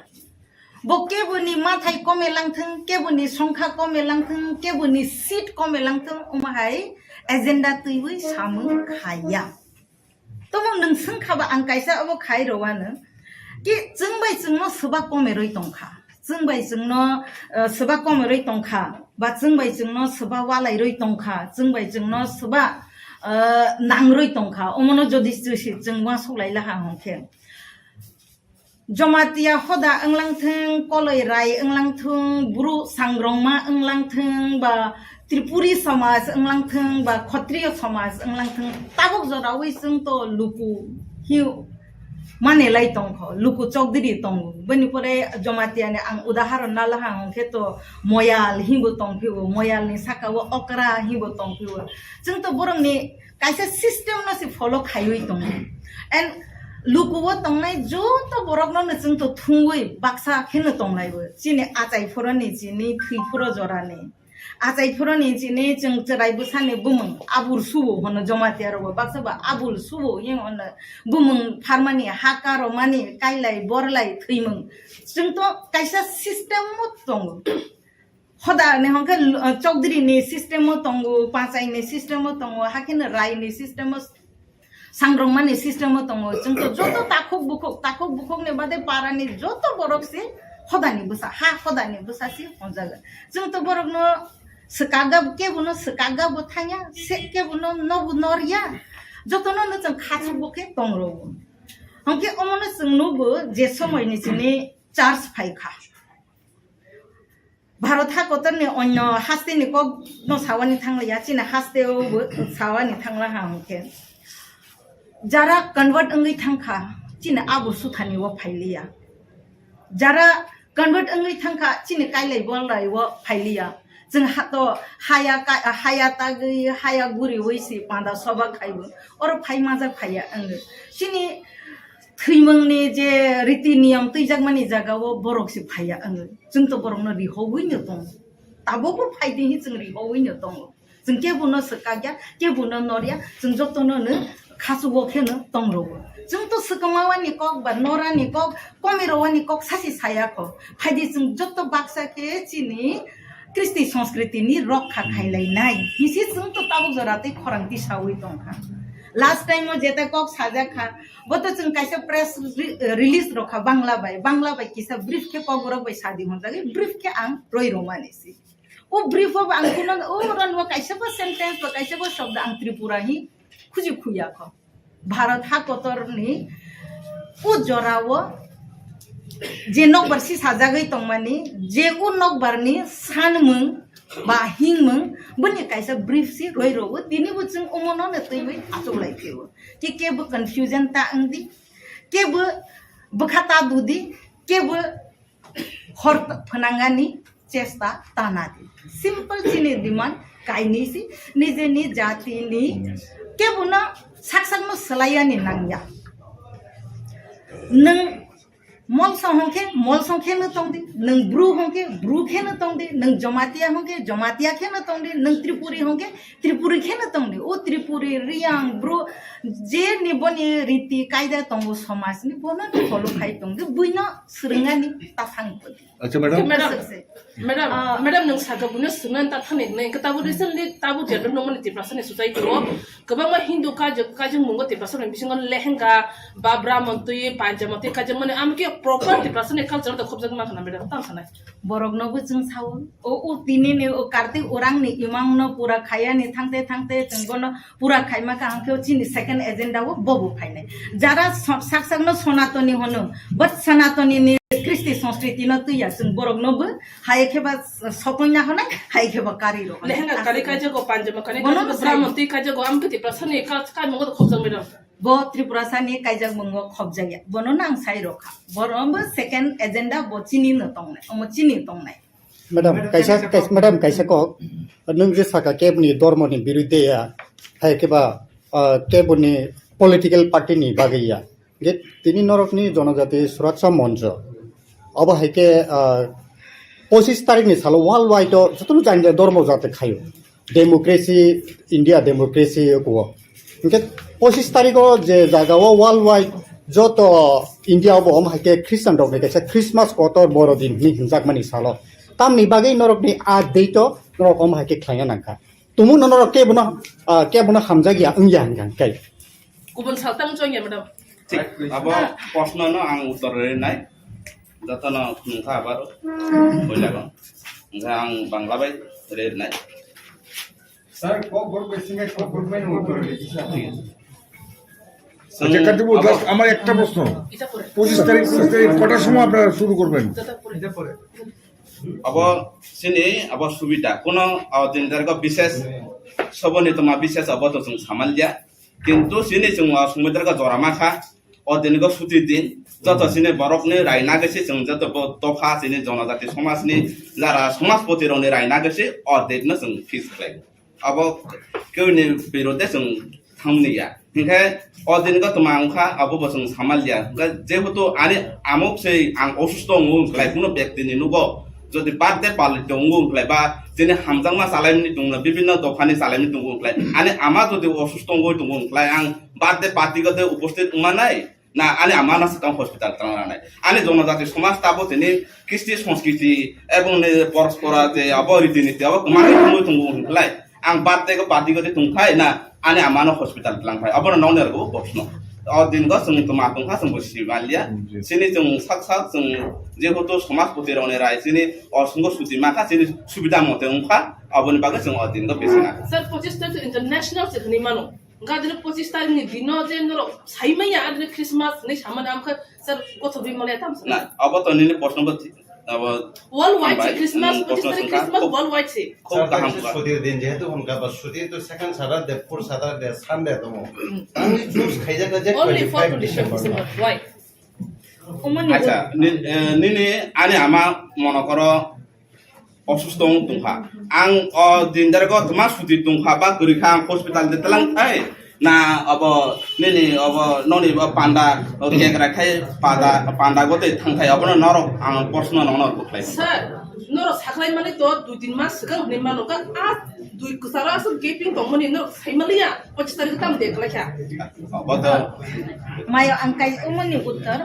Speaker 9: बो केबुनि माथाय कमेलांथों केबुनि संख्या कमेलांथों केबुनि सीट कमेलांथों उमाहाय एजेंडा तुइबै सामोन खाया तमो नोंसों खाबा आं कैसा अब खाय रवानो कि जोंबाय जोंनो सोबा कमेरै दंखा जोंबाय जोंनो सोबा कमेरै दंखा बा जोंबाय जोंनो सोबा वालायरै दंखा जोंबाय जोंनो सोबा नांगरै दंखा अमनो जदि जों वा सलायला हांखे जमातिया हदा अंलांथों कलय राय अंलांथों ब्रु सांग्रंमा अंलांथों बा त्रिपुरी समाज अंलांथों बा क्षत्रिय समाज अंलांथों ताबक जरावै जों तो लुकु हिउ मानेलाय दंखो लुकु चौधरी दं बनिपरे जमातियाने आं उदाहरण नाला हांखे तो मयाल हिबो दंफिउ मयालनि साकाव अकरा हिबो दंफिउ जों तो बरंनि कायसे सिस्टेम नसि फलो खायै दं एन्ड लुकुबो दंनाय जो तो बरकनो जों तो थुंगै बाक्सा खेनो दंनायबो जिने आजायफोरनि जिनि थैफोर जराने आजायफोरनि जिनि जों जरायबो साने बुमं आबुर सुबो होनो जमातियारबो बाक्साबा आबुल सुबो हिं होनो बुमं फारमानि हाकार मानि कायलाय बरलाय थैमं जों तो कायसा सिस्टेम दं हदा ने हंके चौधरी नि सिस्टेम दं पांचायनि सिस्टेम दं हाकिन रायनि सिस्टेम सांग्रंमानि सिस्टेम दं जों तो जतो ताखुक बुखुक ने बादे पारानि जतो बरक से हदानि बसा हा हदानि बसा से हजागो जों तो बरकनो सकागा केबुनो सकागा बथाया से केबुनो नबु नरिया जतनो न जों खासु बके दंरो हंके अमनो जों नबो जे समयनि जिनि चार्ज फाइखा भारत हाकतरनि अन्य हास्तेनि क न सावानि थांलाया चिना हास्तेयावबो सावानि थांला हांके जारा कन्वर्ट अंगै थांखा चिना आबुर सुथानि व फाइलिया जारा कन्वर्ट अंगै थांखा चिने कायलाय बलराय व फाइलिया जों हातो हाया तागै हाया गुरि वैसि पांदा सबा खायबो और फाइ माजा फाया अंगो चिनि थैमंनि जे रीति नियम तैजागमानि जागाव बरकसि फाया अंगो जों तो बरकनो रिहौवैनो दं ताबोबो फायदिनि जों रिहौवैनो दं जों केबुनो सकाग्या केबुनो नरिया जों जतनो खासुबो खेनो दंरो जों तो सकमावानि कक बा नरानि कक कमेरवानि कक सासि सायाखो फायदि जों जत बाक्सा के चिनि कृष्टि संस्कृतिनि रक्षा खायलायनाय हिसि जों तो ताबुक जराते खरांति सावै दंखा लास्ट टाइम जेता कक साजाखा बत जों कायसे प्रेस रिलीज रखा बांग्ला बाय किसा ब्रीफ के कगरक बाय सादि होनजागे ब्रीफ के आं रोय रोमानेसि ओ ब्रीफ अब आं कुनो ओ रनवा कायसे बा सेंटेंस बा कायसे बा शब्द आं त्रिपुरा हि खुजि खुयाखो भारत हाकतरनि उ जराव जे नकबारसि साजागै तंमानि जे उ नकबारनि सानमों बा हिंमों बनि कायसा ब्रीफसि रोयरोबो दिनिबो जों अमननो तैबै आचौलायफेबो कि केबो कन्फ्यूजन ता अंदि केबो बखाता दुदि केबो हर फनांगानि चेष्टा तानादि सिंपल चिनि डिमांड कायनिसि निजेनि जातिनि केबुना साकसाकनो सलायानि नांया नों Molsa hongke molsa khena tongdi nang bru hongke bru khena tongdi nang jamatia hongke jamatia khena tongdi nang tripuri hongke tripuri khena tongdi o tripuri riang bru je ni boni riti kaida tongo samas ni bona follow khai tongdi buina srengani ta sang podi
Speaker 24: আচ্ছা madam
Speaker 7: Madam nang saga buna sungan ta thane nai ka tabu recently tabu jer no mani tiprasan ni society ro kabang ma hindu ka jeng mungo tiprasan ni bisingon lehenga babra montui panjamati ka jeng mani amke proper tiprasan ni culture ta khobjak ma khana madam tang khana
Speaker 9: borok no bu jeng saw o tini ni o kartik orang ni imang no pura khaya ni thangte jenggono pura khaima ka angke chini second agenda wo bobu khaine jara saksak no sonatoni hono but sanatoni ni Kristi সংস্কৃতি না তুই আসুন বরক নব high খেবা সপনা হনা high খেবা কারি ro
Speaker 7: lehenga kari ka jago panjama kani ka brahman ti ka jago amke tiprasan ni ka mungo khobjak madam
Speaker 9: bo tripura sani kaijak mungo khobjaya bono nang sai rokha borom second agenda bo chini no tongnai omo chini tongnai
Speaker 3: madam kaisa ko nung je saka kebni dormoni birudeya hai keba kebni political party ni bagaiya ge tini norokni janajati surakha manch अब हाइके 25 तारिख नि सालो world wide जतनो जानिया धर्म जाते खायो democracy India democracy को इनके 25 तारिख जे जागाव वर्ल्ड वाइड जत इंडिया अब हम हाइके क्रिश्चियन रक ने क्रिसमस कोतर बरो दिन नि हिंजाक मानि सालो ताम नि बागै नरक नि आ देट नरक हम हाइके खाया नाका तुमु नरक के बनो हामजागिया अंगिया हांगां काई
Speaker 7: गुबुन सालतां जयया madam
Speaker 1: अब प्रश्न न आं उत्तर नाय जतन खुंखा बारो बोलागन ओंखा आं बांला बाय रेरनाय
Speaker 24: স্যার কোকবোরক বেসিংয়ে কোকবোরক মেন উত্তর দিয়েছে
Speaker 12: আচ্ছা কাটিবো জাস্ট আমার একটা প্রশ্ন 25 তারিখ কটার সময় আপনারা শুরু করবেন
Speaker 1: अब सिनि अब सुबिदा कोनो दिनदारको विशेष सबनि तमा विशेष अब त जों सामालिया किन्तु सिनि जों समुद्रको जरामाखा अदिनको सुति दिन जत सिने बरकनि रायना गसे जों जत तफा सिने जनजाति समाजनि जारा समाजपति रौनि रायना गसे अदेनो जों फिक्स खालाय अब केउनि बिरोधे जों थांनिया ओंखाय अदिनको तमा अंखा अब जों सामालिया जेहेतु आनि आमुक से आं असुस्थ ngु खालाय कुनो व्यक्तिनि नुगो যদি বার্থডে পালি দঙ্গু উংলাই বা যিনি হামজাংমা সালাইমনি দङ বিভিন্ন দফানি সালাইমনি দঙ্গু উংলাই আনি আমা যদি অসুস্থ ngoi দঙ্গু উংলাই আং বার্থডে পার্টি গতে উপস্থিত উমানাই না আনি আমা না সাকাম হসপিটাল তানানাই আনি জনজাতি সমাজ তাবো তিনি কৃষ্টি সংস্কৃতি এবং পরস্পর যে অবরীতিনীতি অব কুমারি দঙ্গু উংলাই আং বার্থডে গো পার্টি গতে তুংখাই না আনি আমা না হসপিটাল লাংখাই অবন ননেরগো প্রশ্ন अदिनको जों मातुंखा जों सिमालिया सिनि जों साक जों जेहेतु समाजपति रौनि रायसिनि असंग सुति माखा सिनि सुबिदा मते उखा अबनि बागे जों अदिनको बेसिना
Speaker 7: सर 25 तारिख इंटरनेशनल से मानो गादिनो 25 तारिख नि दिनो जे नरो साइमैया आदिनो क्रिसमस नै सामान आमखा सर कथो बिमले ताम
Speaker 1: ना अब त निने प्रश्न अब
Speaker 7: वर्ल्ड वाइड क्रिसमस 25 तारिख क्रिसमस वर्ल्ड वाइड से
Speaker 8: खूब काम छुट्टीर दिन जेहेतु उनका बस छुट्टी तो second Saturday fourth Saturday Sunday तो only choose खाइजाक जे 25 डिसेम्बर
Speaker 7: why
Speaker 1: আচ্ছা নিনে আনি আমা মনে করো অসুস্থ তুংখা আং দিনদারগো তোমা সুতি তুংখা বা গরিখা হসপিটাল দে তলাং থাই না अब নিনে अब ননি পান্ডা কেকরা খাই পান্ডা গতে থাংখাই अब নরক আং প্রশ্ন ননর বকলাই
Speaker 7: স্যার नरो साखलाय माने तो 2-3 मास सिगां ने मानो का आ दुई कुसारा सब गेपिंग तो मनि नरो साइमलिया 25 तारिख ताम देखलाख्या
Speaker 1: अब
Speaker 9: मायो angkai umoni उत्तर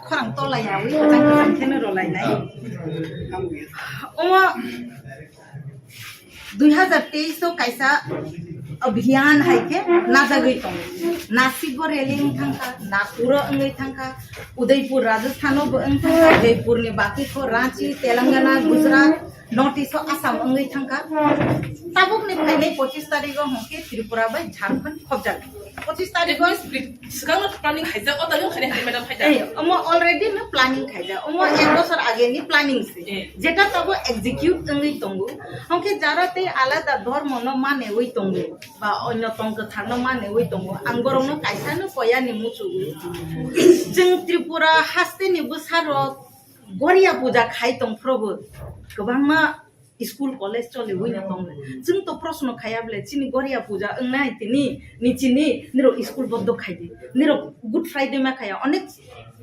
Speaker 9: खरang तलायाwi जang खेनो रलायनाय ओमा 2023 कायसा अभियान हाइके नाजागै तङ नासिक रेलिंग थांखा नागपुर अंगै थांखा उदयपुर राजस्थान थांखा जयपुर नि बाकी को रांची तेलंगाना गुजरात नॉर्थ ईस्ट आसाम अंगै थांखा ताबुक नि फाइने 25 तारिख होके त्रिपुरा बाय झारखंड खबजा 25 तारिख
Speaker 7: सिगां प्लानिंग खाइजा अदाल खने मैडम खाइजा
Speaker 9: ए अम अलरेडी न प्लानिंग खाइजा अम एक बছর आगे नि प्लानिंग से जेटा तब एग्जीक्यूट अंगै तंगु होके जाराते आलादा धर्म न माने वइ तंगु बा अन्य तंग थानो माने वइ तंगु आंगरनो कायसानो पया नि मुचु जों त्रिपुरा हास्ते नि बसार गरिया पूजा खाइ तं प्रभु गोबांमा स्कुल कलेज चले हुइना दंले जों तो प्रश्न खायाब्ले चिनि गरिया पूजा ओंनाय तिनि निचिनि निरो स्कुल बद्द खाइदि निरो गुड फ्राइडे मा खाया अनेक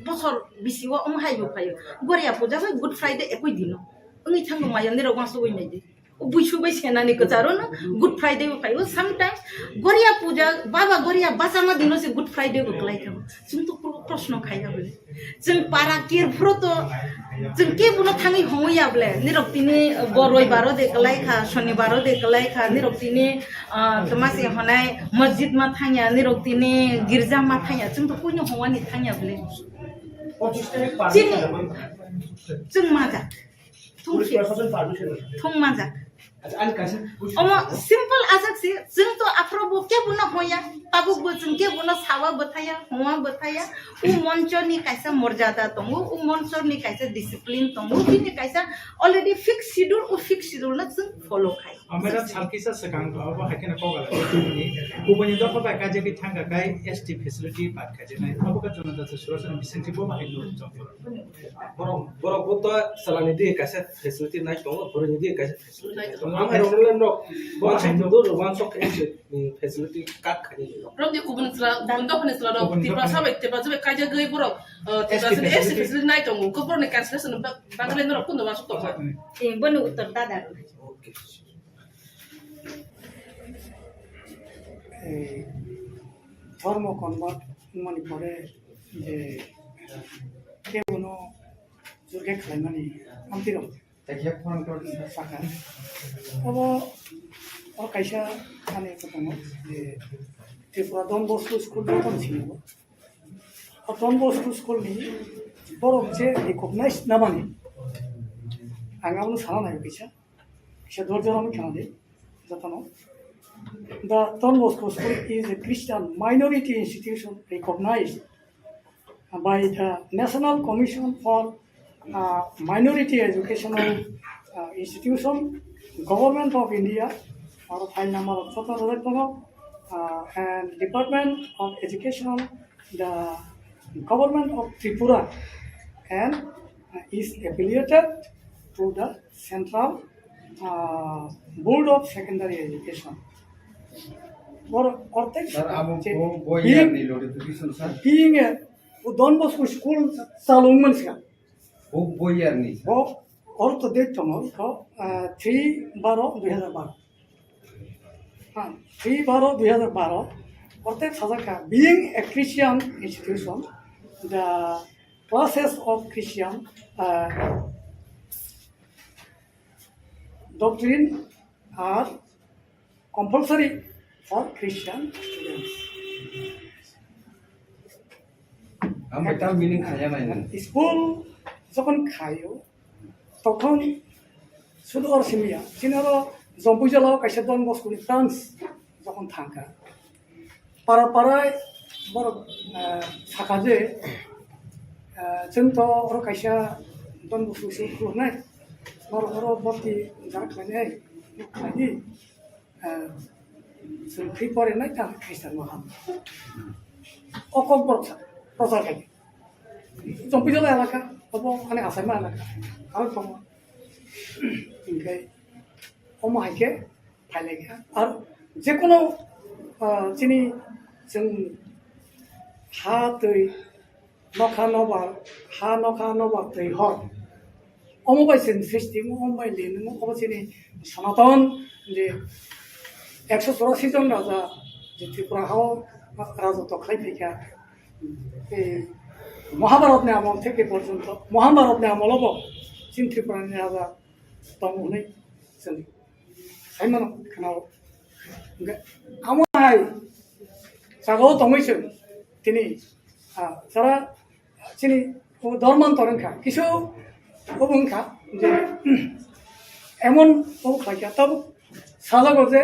Speaker 9: बছর बिसिवा हाइबो फायो गरिया पूजा बै गुड फ्राइडे एकoi दिनो ओंइ थांगो माया निरो वासो होइनाय दि बुइसु बै सेनानि गजारो न गुड फ्राइडे फायो समटाइम्स गरिया पूजा बाबा गरिया बासामा दिनो से गुड फ्राइडे बकलाय थां जों तो प्रश्न खायाब्ले जों पारा केरफ्रो तो जों के बुनो थाङै हङैयाब्ले निरक्तिनि बरय बारो देखलायखा शनिबारो देखलायखा निरक्तिनि तमासे हनाय मस्जिद मा थाङया निरक्तिनि गिर्जा मा थाङया जों तो कुइनो हवानि थाङयाब्ले जों माजा थं माजा अमा सिंपल आजाक से जों तो आफ्रोबो के बुनो होया पाबुबो जों के बुनो सावा बताया हवा बताया उ मंचनि कायसा मर्यादा दंगो उ मंचनि कायसा डिसिप्लिन दंगो बिनि कायसा अलरेडी फिक्स शेड्यूल उ फिक्स शेड्यूल न जों फॉलो खाय
Speaker 4: अमेरा सालकिसा सकां अब हाकेना कोगाला कुबनि कुबनि दखो बा काजे कि थांगा काय एसटी फेसिलिटी बात काजे नाय अब का जन दस सुरक्षण बिसेंटिबो बाहाय नो जं बरक बत सलानि दि कासे फेसिलिटी नाय दंगो बरनि दि कासे फेसिलिटी नाय दंगो आम हेरोलन रो वन साइड दो वन सक फेसिलिटी काट खानि
Speaker 7: रब दि कुबन स्ला बन्द खने स्ला रो तिब्रा साबे तिब्रा जबे काजे गय बरक तिब्रा से एसटी फेसिलिटी नाय दंगो कबरनि कैंसलेशन बागले नो कुन वासु तो ए बनु उत्तर दादा
Speaker 16: ধর্ম কনভার্ট মানে পরে যে কে কোনো জোরকে খাইমানি আমতির সাকা अब কাইসা মানে প্রথম যে ত্রিপুরা ডন বস্কো স্কুল প্রথম ছিল ডন বস্কো স্কুল নি বড় যে রিকগনাইজ না মানে আঙাবনো সারা নাই কাইসা সে ধৈর্য আমি খাওয়া যতন The Don Bosco School is a Christian minority institution recognized by the National Commission for Minority Educational Institution, Government of India, or file number of and Department of Education, the Government of Tripura, and is affiliated to the Central Board of Secondary Education. Being a Don Bosco school salon manusia. Or to date tomorrow 3/12/2012. 3/12/2012. Orte Sazaka being a Christian institution, the classes of Christian doctrine are compulsory for Christian students. School যখন খাইও তখন শুধু আর সিমিয়া scenario জম্পুজলাও কাইসা দন বস্কুনি France যখন থাকা পাড়ায় বড় থাকা যে जोंथ' और कायसा दन बस्कु स्कुल नाय बड़ बर्ती जाना खायनाय खायनि जों फ्रि फरायनाय दा ख्रिस्टान माहा KOKBOROK प्रचार खायनि जम्पिजला एलाका अब माने आसामा एलाका आरो दङ ओमफ्राय अमाहायके फायलायखा आरो जेखुनु दिनै जों हा दै नखा नबार दै हर अमबाय जों सृष्टि अमबाय लिरनो अबसेनि सनातन जे 184 জন রাজা যে ত্রিপুরাও রাজত্ব খাইফেকা এই মহাভারতनि আমল থেকে পর্যন্ত মহাভারতनि আমলব চিন ত্রিপুরাनि রাজা দंगनै जों साइमन खानाव आमाय जागाव दंगैसो दिनै যারা চিনি ধর্মান্তরণখা কিছু অবংখা যে এমন খাইকা তব সাজাগো যে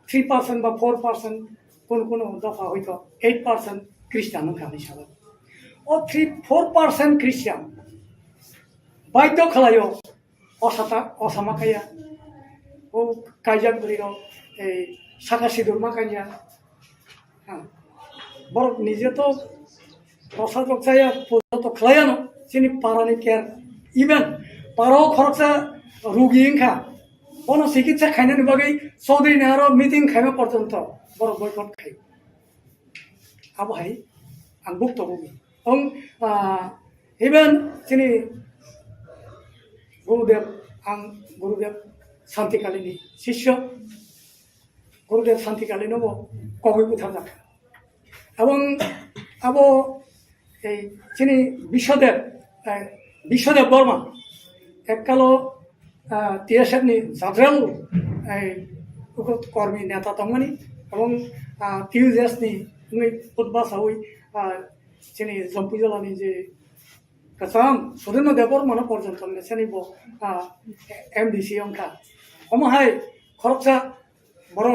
Speaker 16: 3% বা 4% কোন দফা হয়তো 8% খ্রিস্টান খালি সাজা ও 3-4% খ্রিস্টান বাধ্য খালাইও অসামাকাইয়া ও কাইজাক বলিও এই শাখা সিঁদুর মাকাইয়া হ্যাঁ বড় নিজে তো প্রসাদ রক্ষাইয়া পূজা তো খালাইয়ানো চিনি পারানি কেয়ার ইভেন পারাও খরচা রুগী ইনখা কোনো চিকিৎসা খাইনানি বাকি 14 দিন আরো মিটিং খাইবা পর্যন্ত বড় বয়কট খাই আবহাই আং ভুক্তভোগী এবং ইভেন তিনি গুরুদেব শান্তিকালীনী শিষ্য গুরুদেব শান্তিকালীনও কবি বুঝার দেখা এবং আবো এই তিনি বিশ্বদেব বর্মা এককালো টিএসএফনি জাদ্রাল এই কর্মী নেতা দংমানি এবং টিউজেসনি ফুটবাসাওই তিনি জম্পুজলানি যে কাসাম সুরেন্দ্র বর্মা পর্যন্ত মেসেনিব এমডিসি অংখা অমহাই খরচা বড়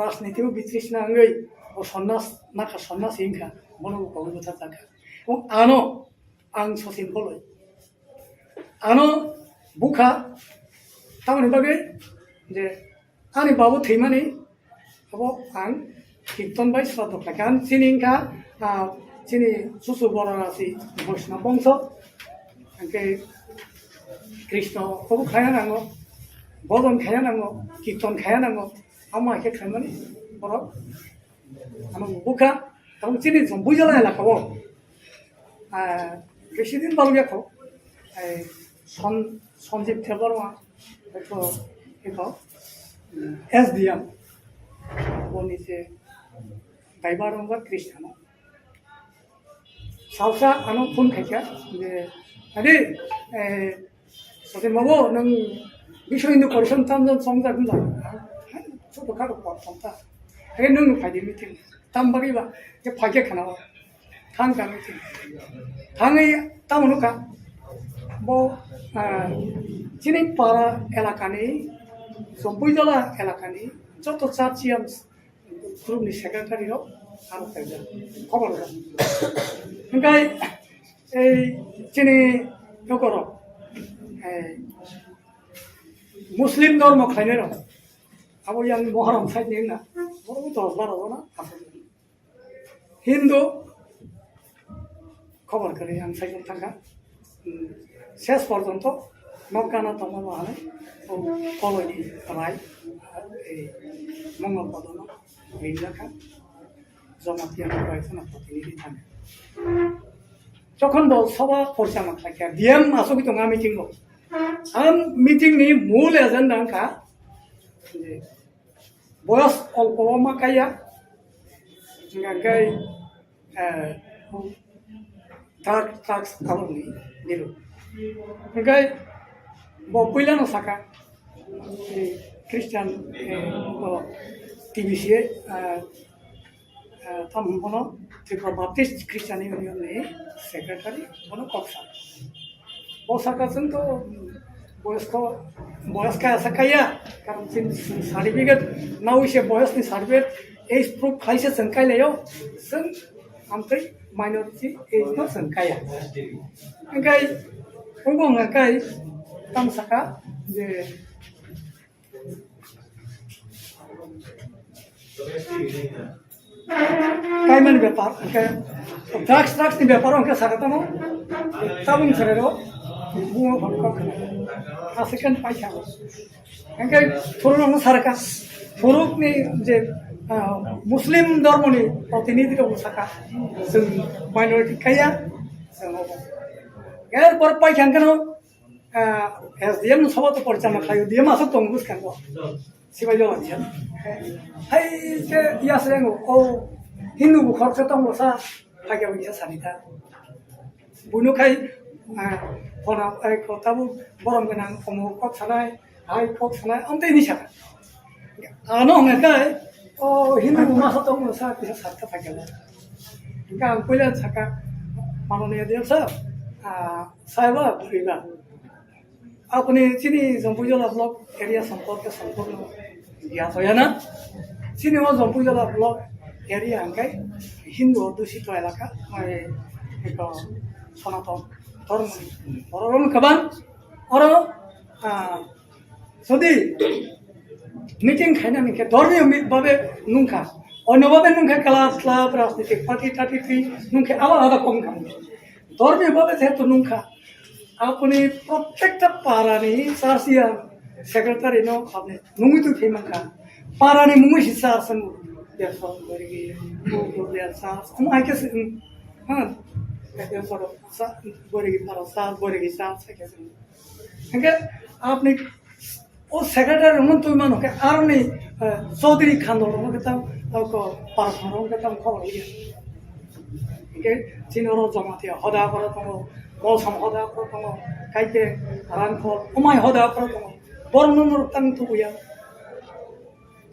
Speaker 16: রাজনীতিও বিতৃষ্ণা আঙ্গই ও সন্ন্যাস নাখা সন্ন্যাস হিংখা মনে কবি কথা থাকা এবং আনো আং সচিন বলই আনো বুখা তামানি বাগে যে আনি বাবু থৈমানি হবো আং কীর্তন বাই শ্রাদ্ধ খান চিনি হিংখা চিনি সুসু বড় রাশি বৈষ্ণব বংশ আংকে কৃষ্ণ হবো খায়া নাঙ্গো বদন খায়া নাঙ্গো কীর্তন খায়া নাঙ্গো আমাকে খাইমানি বড় আমার বুখা এবং চিনি বুঝালা এলাকাও বেশি দিন বালু দেখো সঞ্জীব বর্মা এখো SDM নিচে ড্রাইভার নম্বর কৃষ্ণ সালসা আনো ফোন খাইকা যে আরে সচিন বাবু নং বিশ্ব হিন্দু পরিষদ তামজন সংজাগনাই ছোটখাটো পথা হে নং ফাইদে মিটিং তামবাগিবা যে ফাইকে খানাবা থাঙ্কা মিটিং থাঙै তামনুকা বো চিনি পাড়া এলাকানি জম্পুইজলা এলাকানি যত চাচিয়াম গ্রুপনি সেক্রেটারিও আরো থাকবে খবর ওখাই এই চিনি নকর মুসলিম ধর্ম খাইনে রকম আবো ইয়াং মহরম সাইড নিন না বড় 10-12 না হিন্দু খবর করে আং সাইজন থাকা শেষ পর্যন্ত নৌকানা তমানো হালে কলনি রায় এই মঙ্গল পদন এই লেখা জমাতিয়া কয়েকজন প্রতিনিধি থাকে যখন দল সভা পরিচালনা থাকে ডিএম আসবি তো মিটিং আম মিটিং নি মূল এজেন্ডা কা বয়স অল্প মাকাইয়া গাই ট্রাক্স কালনি দিলো গাই বপিলানো সাকা খ্রিস্টান টিভিসি থামবনো ত্রিপুরা বাপ্টিস্ট খ্রিস্টান ইউনিয়নে সেক্রেটারি বনো কপসা বসাকাছেন তো বয়স্কা সাকাইয়া কারণ সার্টিফিকেট নাও এসে বয়সনি সার্টিফিकेट एज प्रूफ खाइसे संकायलायो जों आमफ्राय माइनरिटी एज नो संकाया ओंखाय ओंखाय तामसाका जे कायमान व्यापार ड्राग्स नि व्यापार ओंखाय साकातानो ताबुं सरेरो बुङो भनका आसेकन पाइसा ओंखाय थोरनो सारका फुरुकनि जे मुस्लिम धर्मनि प्रतिनिधि दं साका जों माइनरिटी खाया जों एरपर पाइखांखोनो एसडीएम सभा तो परिचालना खायो डीएम आसो दं बुसखांगो सिबाय जलानिया हाय जे यासरेंगो ओ हिन्दु खरचा दं सा फागे बिया सानिता बुनुखाय फना आइ खताबु बरम गोनां अमु कक सानाय हाय कक सानाय अन्तेनि साका आनो हंगाय ओ हिन्दू मासा दं सा बिसा सारका फागेला इनका पहिला साका माननीय देव साहब साहेब बुरिबा अपने चिनी जम्पुजला ब्लॉक एरिया संपर्क संपूर्ण दिया तो है ना चिनी वो जम्पुजला ब्लॉक एरिया हंगाय हिन्दू दूषित एलाका एक सनातन धर्म बरम कबान और सदी मीटिंग खाना निके धर्मीय भावे नुंखा अन्यभावे नुंखा क्लास क्लाब राजनीतिक पार्टी टाटी नुंखे आलादा कम खाम धर्मीय भावे जेहेतु नुंखा अपनी प्रत्येकटा पारानि सासिया secretary no apne mungi tu phimaka parani mungi hissa asan therefore bori ko dia sa am I guess ha therefore sa bori para sa bori sa sekese henge apne o secretary mun tu mano ke arni chaudhary khando no ke tam ko par kharo ke tam khobor ye henge chinoro jamati hoda kora tomo bol sam hoda kora tomo kaite ran khol umai hoda kora tomo bornumur tang tu ya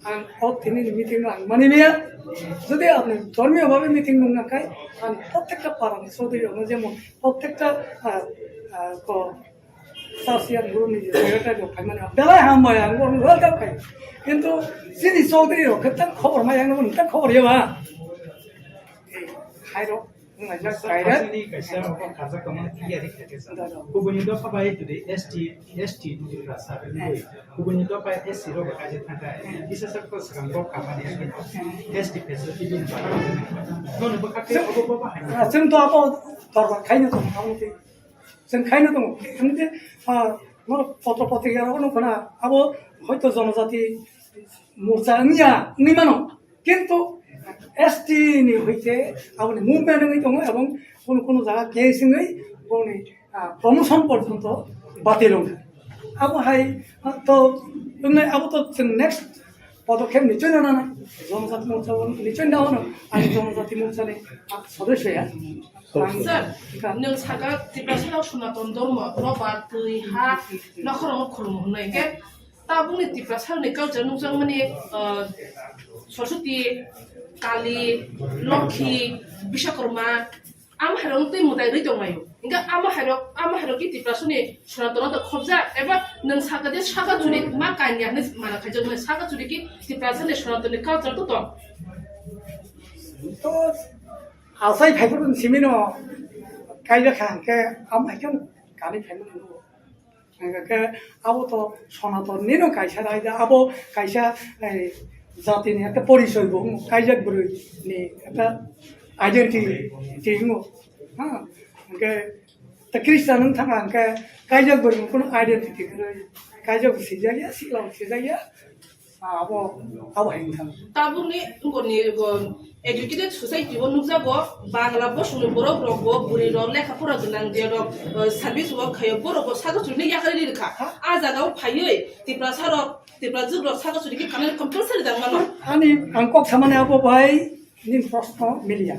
Speaker 16: ang তিনি meeting ang মানিমিয়া যদি আপনি ধর্মীয় ভাবে meeting না খাই আর প্রত্যেকটা পারানি চৌধুরী হলো যেমন প্রত্যেকটা সাসিয়ার গুরু নিজে সেক্রেটারি খাই মানে বেলায় হাম ভাই আং ওয়েলকাম খাই কিন্তু যিনি চৌধুরী হোক তার খবর মাই আং তার খবর ইয়া খাইরো
Speaker 4: Ini kaisa apa kaza kaman tiari kesa. Kubunyi do papai today ST di rasa. Kubunyi do papai SC ro kaje thata. Isa sakko sakam ko kamani ST facility din ba. Kono ba kake obo ba hai.
Speaker 16: Sing to apo torba khaina to amti. Sing khaina to amti মোর পত্র পত্রিকা কোনো কোনা আবো হয়তো জনজাতি মোর্চা নিমানো কিন্তু ST নি হইতে আপনি মুভমেন্ট হই দङ এবং কোন কোন জায়গা কেসিংই কোনি প্রমোশন পর্যন্ত বাতিল হল আবো হাই তো আবো তো নেক্সট পদক্ষেপ নিশ্চয় না না জনজাতি মোর্চা নিশ্চয় না হন আমি জনজাতি মোর্চানি সদস্যয়া
Speaker 7: Sir, nung saga tiba salah sunatan dorma, robat tui ha, nak orang kolom hunai ke, tabung ni tiba salah ni kau jangan nung mani Saraswati, Kali, Lokhi, Bishakarma, am harong tu muda itu mayu. Inga am harong kita tiba suni sunatan ada khobza, eba nung saga dia saga curi makanya ni mana kerja nung saga curi ki tiba salah sunatan ni kau jangan tu toh.
Speaker 16: Asai phaipurun simino kaija khangke amaikan kani phaipurun ke abo to sonaton nino kaisa raida abo kaisa jati ni ekta porisoy bong kaija buru ni ekta identity tingo ha ke ta kristian thanga ke kaija buru kono identity kaija sijagia silaw sijagia abo hingthang
Speaker 7: tabung ni ngoni educated society wo nukja go bangla bo sunu borok rok bo buri rok lekha pura gunang je rok service wo khayo borok bo saga chuni yakari likha a jaga phayoi tipra sarok tipra jug rok saga chuni ki kanal compulsory dang mano
Speaker 16: ani angkok samane abo bai nin prosto milia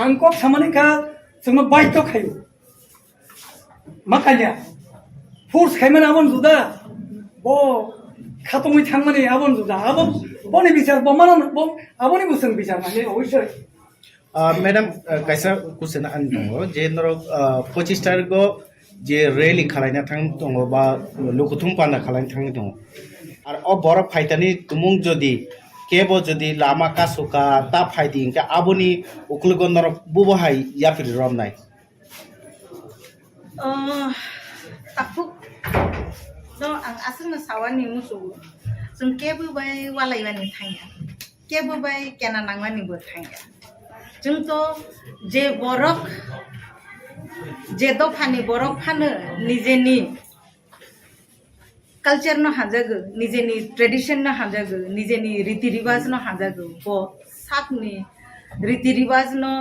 Speaker 16: angkok samane ka suma bai to khayo makanya force khaimana abon juda bo খাতমই থাকমানে আবন জুদা আবন বনে বিচার বমানো আবনি বুসং বিচার মানে অবশ্যই
Speaker 18: madam কাইসা কুসেন আন দङ যে নরক 25 তারিখ যে rally খালাইনা থাং দङ বা লুকুথুম পান্ডা খালাইনা থাং দङ আর অ বড় ফাইতানি তুমুং যদি কেবো যদি লামা কাসুকা তা ফাইদি ইনকা আবনি উকুলগন নরক বুবহাই ইয়াফির রমনাই
Speaker 9: tapuk do ang asing na sawani musu sung kebu bai walai wani thanya kebu bai kena nangwani bo thanya jung to je borok je do phani borok phane nijeni culture no hajago nijeni tradition no hajago nijeni riti riwaj no hajago bo sakni riti riwaj no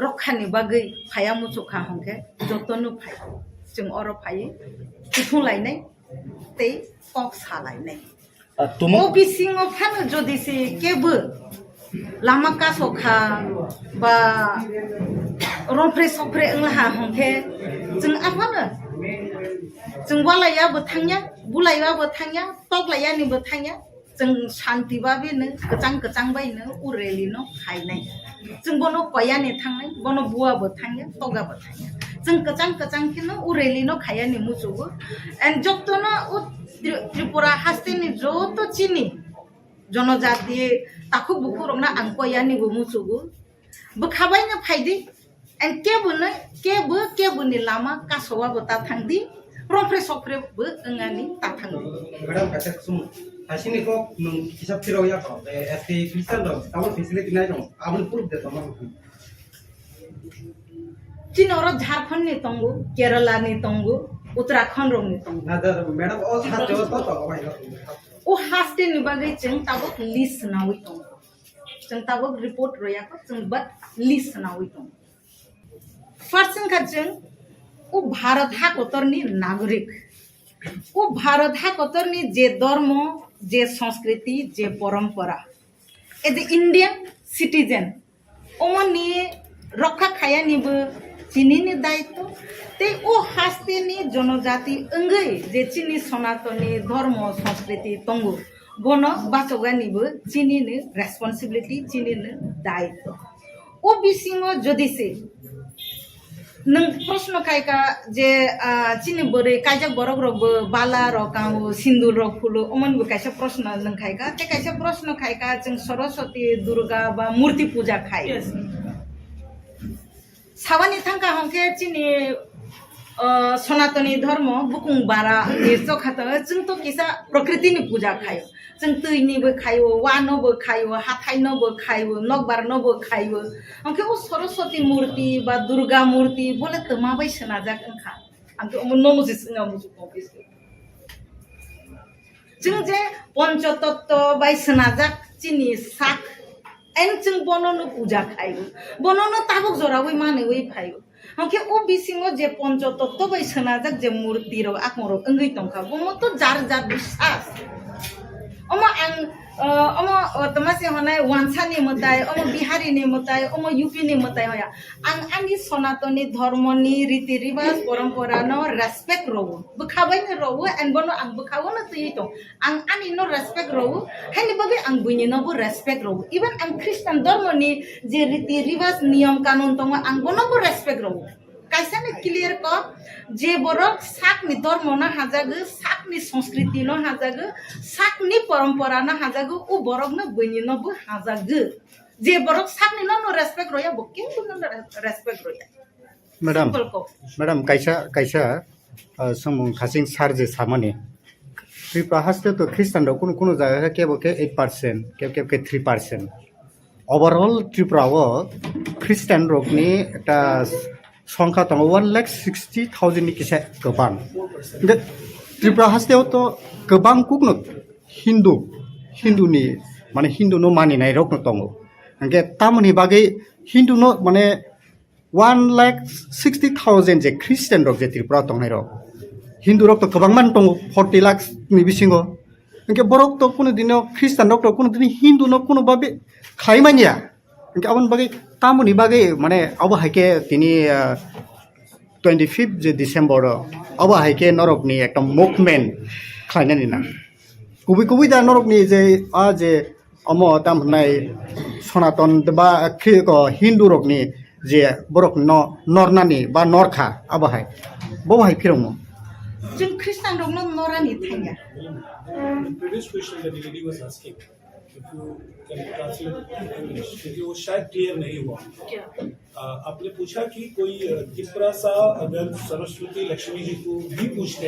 Speaker 9: rokhani bagai phaya musu kha hongke jotonu phai jung oro phai iphung lainai tei kok salainai tumo bisingo phano jodi se kebu lama ka sokha ba rompre sopre nglaha hongke jung afana jung walaya bo thangya bulaiwa bo thangya toklaya ni bo thangya jung shanti ba be ne kachang bai ne ureli no khainai jung bono koya ni thangnai bono buwa bo thangya toga bo thangya jung kachang kino ureli no khaya ni musugo and joktono Tripura hastini joto chini Janajati taku buku romna angkoya ni bu musugo bekhabai na phaidi and kebu ni lama kasowa bo ta thangdi rompre sopre bu ngani ta thangdi
Speaker 15: madam kata sum hasini ko nung hisab tiro ya ko esti kristal do tawon facility nai dong abun proof de tomar
Speaker 9: Chinoro Jharkhand ni tongo Kerala ni tongo Uttarakhand रोग नि तंग
Speaker 15: madam ओ हाथ जो तो भाई
Speaker 9: ओ हास्ते नि बागै जों ताबो लिस्ट नावै दं जों ताबो रिपोर्ट रोयाखौ जों बट लिस्ट नावै दं फार्स्ट का जों ओ भारत हा कोतरनि नागरिक ओ भारत हा कोतरनि जे धर्म जे संस्कृति जे परंपरा एज ए इंडियन सिटीजन ओमनि रक्षा खायानिबो चिनिनि दायित्व ते ओ हास्तेनि जनजाति अंगै जे चिनि सनातनी धर्म संस्कृति तंगो बनो बाचगानिबो चिनिनो रेस्पॉन्सिबिलिटी चिनिनो दायित्व ओ बिसिङो जदिसे नों प्रश्न खायका जे चिनि बोरै कायजा बरक रबो बाला रकाउ सिन्दूर रखुलो अमनबो कायसा प्रश्न नों खायका ते कायसा प्रश्न खायका जों सरस्वती दुर्गा बा मूर्ति पूजा खाय सावानि थांका हंके चिनि सनातनी धर्म बुकुं बारा निर्चो खाता जों तो किसा प्रकृतिनि पूजा खायो जों तैनिबो खायो वानोबो खायो हाथाइनोबो खायो नगबारनोबो खायो हंके ओ सरस्वती मूर्ति बा दुर्गा मूर्ति बोले त माबाय सोना जाखा आंखो नमोजि सिङा मुजु कपिस जों जे पंचतत्व बाय सोना जाक चिनि साक एन जों बननो पूजा खायो बननो ताबक जरावै मानेवै फायो हंके ओ बिसिङो जे पंचतत्व बाय सोना जाक जे मूर्ति रो आकमरो अंगै तंखा बमो तो जार जार विश्वास अमा तमासे हनाय वानसानि मताय अमा बिहारीनि मताय अमा यूपीनि मताय होया आं आंनि सनातनी धर्मनि रीति रिवाज परंपरा न रेस्पेक्ट रवो बखाबायनो रवो एन बनो आं बखावो न तयै दं आं आंनि न रेस्पेक्ट रवो हेनि बगे आं बुनि नबो रेस्पेक्ट रवो इवन आं ख्रिस्टान धर्मनि जे रीति रिवाज नियम कानुन दं आं बनबो रेस्पेक्ट रवो कायसाने क्लियर क जे बरक साकनि धर्म न हाजागो साकनि संस्कृति न हाजागो साकनि परंपरा न हाजागो ओ बरक न बनि नबो हाजागो जे बरक साकनि न रेस्पेक्ट रया बकिं न रेस्पेक्ट रया
Speaker 3: मैडम कैसा समूह खासिं सारजे सामाने त्रिपुरा हास्ते तो ख्रिस्टान रो कुनो जायगा के 8% के 3% ओवरऑल त्रिपुरा वो ख्रिस्टान रोकनि एकटा संख्या दङ 1,60,000 नि किसा गोबां त्रिपुरा हास्तेयाव तो गोबां कुकनो हिन्दुनि माने हिन्दुनो मानिनाय रकनो दङ अंके तामनि बागै हिन्दुनो माने 1,60,000 जे ख्रिस्टान रक जे त्रिपुरा दंनाय रक हिन्दु रक तो गोबां मान दङ 40 लाख नि बिसिङो अंके बरक तो कुनो दिनो ख्रिस्टान रक तो कुनो दिनो हिन्दुनो कुनो बाबे खायमानिया अंके आवन बागै तामुनि बागै माने अब हाइके तिनी 25 जे डिसेम्बर अब हाइके नरकनि एकदम मुभमेन्ट खायनानि ना कुबि दा नरकनि जे जे अम ताम होननाय सनातन बा हिन्दु रकनि जे बरक नरनानि बा नरखा अब हाय बहाय फिरङ
Speaker 9: जों ख्रिस्टान रकनो नरानि थाया
Speaker 6: previous question that the lady was asking, if you can translate in English, क्योंकि वो शायद क्लियर नहीं हुआ। आपने पूछा कि कोई त्रिपुरा सा अगर सरस्वती लक्ष्मी जी को भी पूछते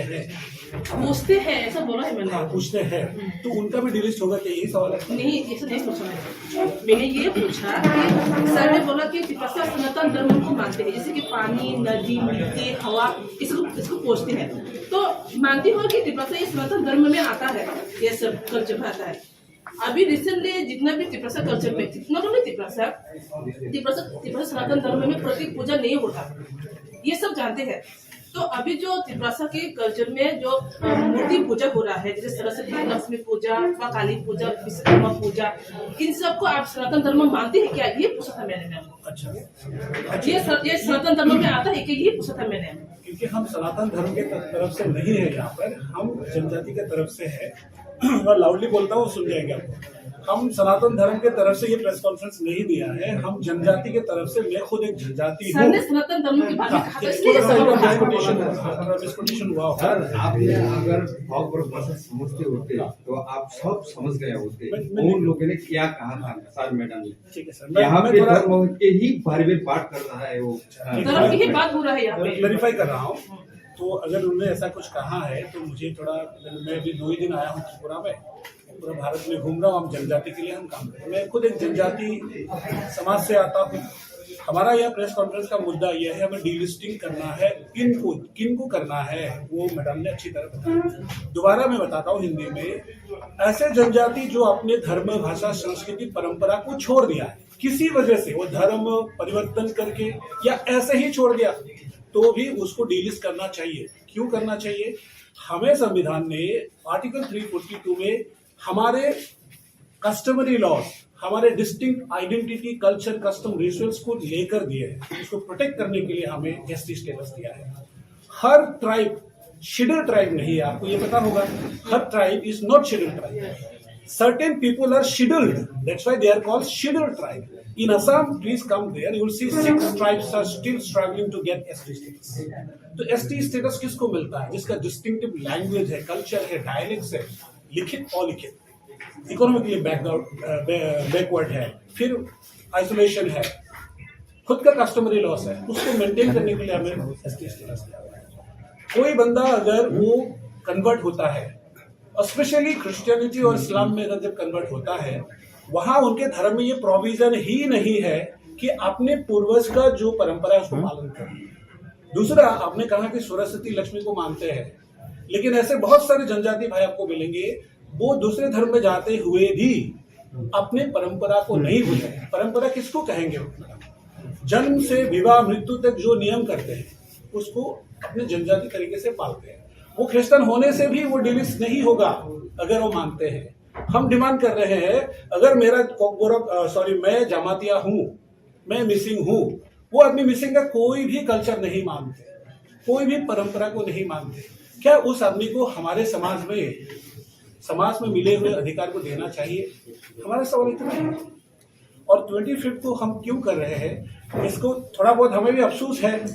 Speaker 6: हैं
Speaker 7: ऐसा बोला है मैंने।
Speaker 6: पूछते हैं तो उनका भी डिलीट होगा क्या, यही सवाल है?
Speaker 7: नहीं, ऐसा नहीं पूछा मैंने ये पूछा कि सर ने बोला कि त्रिपुरा सनातन धर्म को मानते हैं, जैसे कि पानी नदी मिट्टी हवा इसको पूछते हैं, तो मानती हो कि त्रिपुरा ये सनातन धर्म में आता है, ये सब कल्चर में आता है। अभी रिसेंटली जितना भी त्रिपुरा कल्चर में जितना तो नहीं त्रिपुरा सनातन धर्म में प्रतीक पूजा नहीं होता, ये सब जानते हैं। तो अभी जो त्रिपुरा के कल्चर में जो मूर्ति पूजा हो रहा है, जैसे सरस्वती लक्ष्मी पूजा व काली पूजा विश्वकर्मा पूजा, इन सबको आप सनातन धर्म मानते हैं क्या, ये पूछा था मैंने मैम।
Speaker 6: अच्छा,
Speaker 7: ये सनातन धर्म में आता है कि ये पूछा था मैंने।
Speaker 6: क्योंकि हम सनातन धर्म के तरफ से नहीं है, यहाँ पर हम जनजाति के तरफ से है। मैं लाउडली बोलता हूँ, सुन जाएंगे आपको। हम सनातन धर्म के तरफ से ये प्रेस कॉन्फ्रेंस नहीं दिया है, हम जनजाति के तरफ से, मैं खुद एक जनजाति हूँ।
Speaker 7: सनातन धर्म की बात
Speaker 6: हुआ।
Speaker 11: आपने अगर KOKBOROK भाषा समझते होते तो आप सब समझ गए होते। उन लोगों ने क्या कहा था सर मैडम ने,
Speaker 6: ठीक है सर,
Speaker 11: यहाँ पे धर्म के ही बारे में बात कर रहा है, वो
Speaker 7: धर्म की ही बात हो रहा है यहाँ पे,
Speaker 6: क्लैरिफाई कर रहा हूँ। तो अगर उन्होंने ऐसा कुछ कहा है तो मुझे थोड़ा, मैं अभी 2 ही दिन आया हूँ त्रिपुरा में, पूरा भारत में घूम रहा हूँ, हम जनजाति के लिए हम काम करते हैं। मैं खुद एक जनजाति समाज से आता हूँ, हमारा यह प्रेस कॉन्फ्रेंस का मुद्दा यह है, हमें डीलिस्टिंग करना है। किनको करना है वो मैडम ने अच्छी तरह बताया। दोबारा मैं बताता हूँ हिंदी में, ऐसे जनजाति जो अपने धर्म, भाषा, संस्कृति, परंपरा को छोड़ दिया है किसी वजह से, वो धर्म परिवर्तन करके या ऐसे ही छोड़ दिया, तो भी उसको डीलिस्ट करना चाहिए। क्यों करना चाहिए? हमें संविधान ने आर्टिकल 342 में हमारे कस्टमरी लॉज, हमारे distinct identity, culture, custom, rituals को लेकर दिए हैं। उसको प्रोटेक्ट करने के लिए हमें एसटी स्टेटस दिया है। हर ट्राइब शेड्यूल्ड ट्राइब नहीं है, आपको ये पता होगा। हर tribe is not scheduled tribe. Certain people are scheduled. That's why they are called scheduled tribe. In Assam, please come there. You will see 6 tribes are still struggling to get ST status. तो ST status किसको मिलता है? जिसका distinctive language है, culture है, dialects है, लिखित अलिखित, economically backward है, फिर आइसोलेशन है, खुद का कस्टमरी लॉस है, उसको मेंटेन करने के लिए हमें ST status दिया हुआ है। कोई बंदा अगर वो कन्वर्ट होता है, स्पेशली क्रिश्चियनिटी और इस्लाम में अगर जब कन्वर्ट होता है, वहां उनके धर्म में ये प्रोविजन ही नहीं है कि अपने पूर्वज का जो परंपरा है उसको पालन करें। दूसरा, आपने कहा कि सरस्वती लक्ष्मी को मानते हैं, लेकिन ऐसे बहुत सारे जनजाति भाई आपको मिलेंगे, वो दूसरे धर्म में जाते हुए भी अपने परंपरा को नहीं भूले। परंपरा किसको कहेंगे? जन्म से विवाह मृत्यु तक जो नियम करते हैं उसको अपने जनजाति तरीके से पालते हैं। वो क्रिश्चियन होने से भी वो डिलिस्ट नहीं होगा अगर वो मानते हैं। हम डिमांड कर रहे हैं, अगर मेरा मैं जमातिया हूँ, मैं मिसिंग हूँ, वो आदमी मिसिंग का कोई भी कल्चर नहीं मानते, कोई भी परंपरा को नहीं मानते, क्या उस आदमी को हमारे समाज में मिले हुए अधिकार को देना चाहिए? हमारा सवाल इतना है। और 25 को हम क्यों कर रहे हैं, इसको थोड़ा बहुत हमें भी अफसोस है।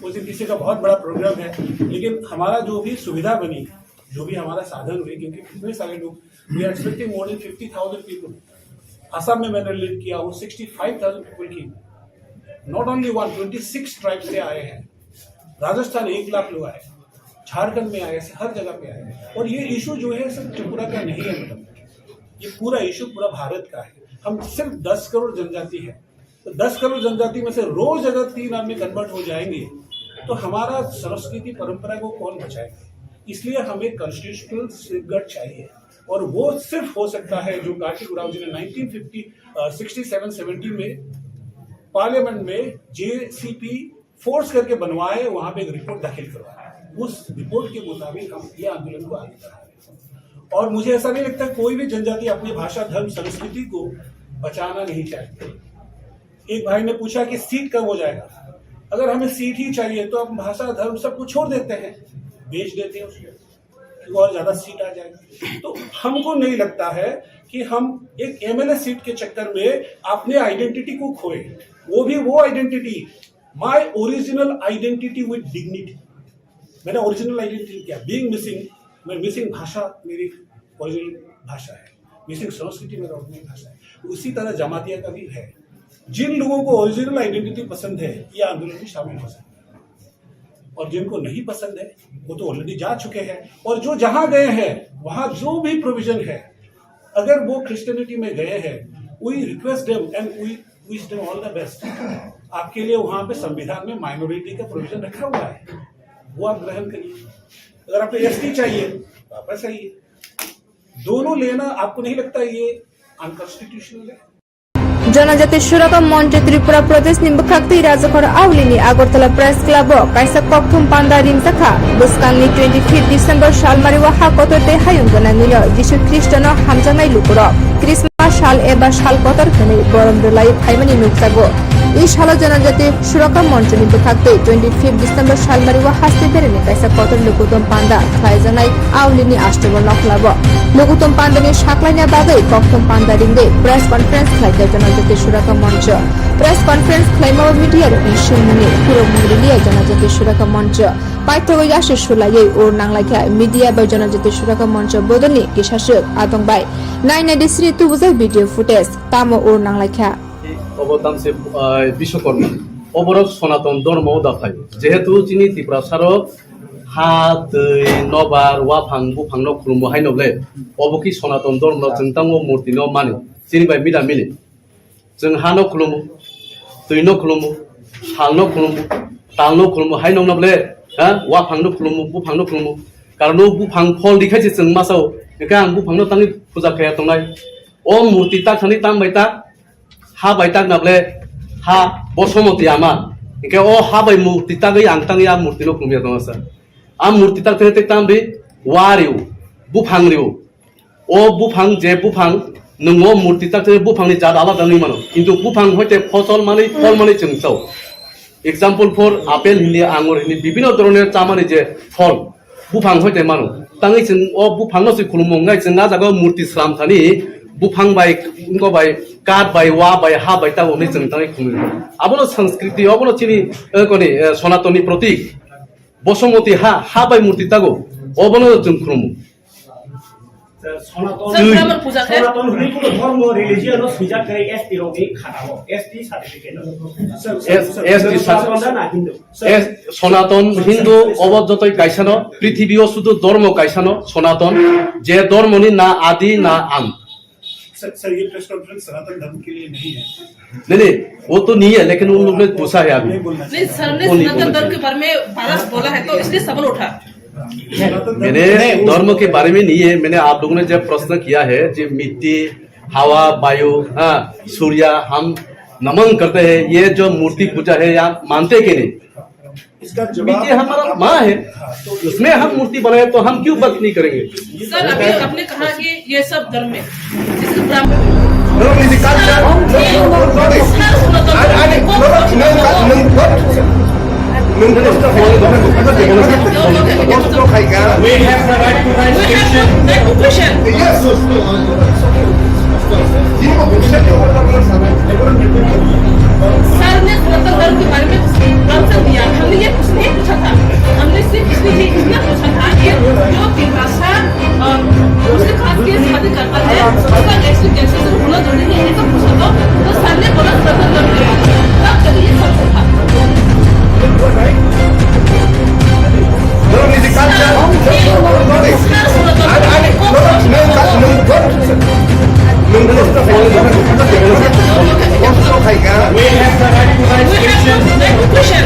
Speaker 6: उस दिन किसी का बहुत बड़ा प्रोग्राम है, लेकिन हमारा जो भी सुविधा बनी, जो भी हमारा साधन हुए, क्योंकि कितने सारे लोग, we are expecting more than 50,000 people. Assam में मैंने लीड किया, वो 65,000 पीपल की, नॉट ओनली 126 ट्राइब से आए हैं। राजस्थान 1 लाख लोग आए, झारखंड में आए, हर जगह पे आए। और ये इशू जो है सिर्फ त्रिपुरा का नहीं है मैडम, ये पूरा इशू पूरा भारत का है। हम सिर्फ 10 करोड़ जनजाति है, तो 10 करोड़ जनजाति में से रोज अगर 3 आदमी कन्वर्ट हो जाएंगे तो हमारा संस्कृति परंपरा को कौन बचाएगा? इसलिए हमें कॉन्स्टिट्यूशनल सेफगार्ड चाहिए, और वो सिर्फ हो सकता है जो कार्तिक उरांव जी ने 1967-70 में पार्लियामेंट में JCP फोर्स करके बनवाए, वहां पे एक रिपोर्ट दाखिल करवाया। उस रिपोर्ट के मुताबिक हम ये आंदोलन को आगे बढ़ा रहे हैं। और मुझे ऐसा नहीं लगता कोई भी जनजाति अपनी भाषा, धर्म, संस्कृति को बचाना नहीं चाहती। एक भाई ने पूछा कि सीट कब हो जाएगा? अगर हमें सीट ही चाहिए तो हम भाषा, धर्म सब कुछ छोड़ देते हैं, बेच देते हैं उसको, और ज्यादा सीट आ जाएगी। तो हमको नहीं लगता है कि हम एक MLA सीट के चक्कर में अपने आइडेंटिटी को खोए, वो भी वो identity, my original identity with dignity. मैंने ओरिजिनल आइडेंटिटी क्या? बीइंग मिसिंग, मैं मिसिंग भाषा मेरी ओरिजिनल भाषा है, मिसिंग संस्कृति मेरा ओरिजिनल भाषा है। उसी तरह जमातिया का भी है। जिन लोगों को ओरिजिनल आइडेंटिटी पसंद है, ये आंदोलन में शामिल हो सकते हैं, और जिनको नहीं पसंद है वो तो ऑलरेडी जा चुके हैं। और जो जहां गए हैं वहां जो भी प्रोविजन है, अगर वो क्रिश्चियनिटी में गए हैं, we request them and we wish them all the best. आपके लिए वहां पे संविधान में माइनॉरिटी का प्रोविजन रखा हुआ है, वो आप ग्रहण करिए। अगर आपको ST चाहिए वापस आइए। दोनों लेना आपको नहीं लगता ये अनकॉन्स्टिट्यूशनल है?
Speaker 5: जनजाति सुरक्षा मंच त्रिपुरा प्रदेश नि बखाक्ति राजखर आवलिनी आगरतला प्रेस क्लब काइसा कोकथुम पांडा रिमताखा बुस्कांनि 25 डिसेम्बर सालमारि वाहा कोतर ते हायुंगना मिलो जिसु ख्रिस्टान हामजानाय लुकुरक क्रिसमास साल एबा साल कोतर खनि बरम दोलाई फाइमानि नुकसागो ई साल जनजाति सुरक्षा मंच नि बखाक्ति 25 डिसेम्बर सालमारि वाहा स्टेफेरनि काइसा कोतर लुकुथुम पांडा खायजानाय आवलिनी आस्ताबल नखलाबो लुकुथुम पांडानि साख्लायना बागै कोकथुम पांडा रिंगे प्रेस कॉन्फ्रेंस खालायदो जनजाति सुरक्षा मंच प्रेस कॉन्फ्रेंस खालायमा मीडिया इशुमुनि पुरमुंगलिया जनजाति सुरक्षा मंच पाइथगो यासु सुलायै और नांलायखा मीडिया बा जनजाति सुरक्षा मंच बोदनि किसासुक आदंबाय 993 तुबुजाय भिडियो फुटेज तामो और नांलायखा
Speaker 2: अबतामसे विश्वकर्मा अबरक सनातन धर्म दाखाय जेहेतु चिनि त्रिपुरा सारो हा दै नबार वाफां बुफांनो खुलुमो हायनोले अबकी सनातन धर्म जों तांगो मूर्तिनो माने चिनि बाय मिला मिले जों हानो खुलुमो tuino khulumu salno khulumu talno khulumu hai nong nable ha wa phangno khulumu bu phangno khulumu karno bu phang phol dikhai se cheng masao ka ang bu phangno tangi puja khaya tongnai o murti ta thani tam baita ha baita nable ha bosomoti ama ke o ha bai murti ta gai ang tangi a murti no khumya tonga a murti ta thete tambi wariu bu phangriu o buphang je buphang nungo murti tak buphangni jat alada ni mano কিন্তু buphang হইতে ফসল মানে ফল মানে চংচাও example फर apple Hindi आंगुर हिंदी विभिन्न धरনের চামানি যে ফল buphang হইতে মানো তাঙ্গি जों ओ buphang नो से खुलुमंगाय जों ना जागा मूर्ति स्लाम थानि buphang बाय इंगो बाय काट बाय वा बाय हा बाय ता ओनि जों तांगि खुलु आबनो संस्कृति अबनो चिनि कोनि सनातनी प्रतीक बसुमती हा बाय मूर्ति तागो अबनो जों खुलुमु
Speaker 10: সনাতন হই কোনো ধর্ম রিলিজিয়ন সুজা করে এসটি রোগী খাটাবো এসটি সার্টিফিকেট
Speaker 2: এসটি সনাতন হিন্দু অবজ্ঞতই কাইসানো পৃথিবীও শুধু ধর্ম কাইসানো সনাতন যে ধর্মনি না আদি না আম
Speaker 6: सर ये प्रेस कॉन्फ्रेंस सनातन धर्म के लिए नहीं है
Speaker 2: नहीं वो तो नहीं है लेकिन उन लोगों ने पूछा है अभी
Speaker 7: नहीं सर ने सनातन धर्म के बारे में भारत बोला है तो इसलिए सवाल उठा
Speaker 2: मैंने धर्म के बारे में नहीं है मैंने आप लोगों ने जब प्रश्न किया है जो मिट्टी हवा वायु सूर्य हम नमन करते हैं ये जो मूर्ति पूजा है या मानते कि नहीं
Speaker 6: इसका
Speaker 2: मिट्टी हमारा माँ है उसमें हम मूर्ति बनाए तो हम क्यों बात नहीं करेंगे
Speaker 7: सर अभी आपने कहा कि ये सब धर्म में जिसके ब्राह्मण
Speaker 10: We have the right to raise question.
Speaker 22: Yes.
Speaker 7: Sir ने सनातन धर्म के बारे में आंसर दिया हमने ये कुछ नहीं पूछा था हमने सिर्फ इसलिए इतना पूछा था कि जो तिब्रासा उसके खास के शादी करता है उसका एक्सट्री कैसे से होना जरूरी है ऐसा पूछा तो सर ने बोला सनातन धर्म के बारे में तब जब ये सब था
Speaker 10: We have the right to raise question.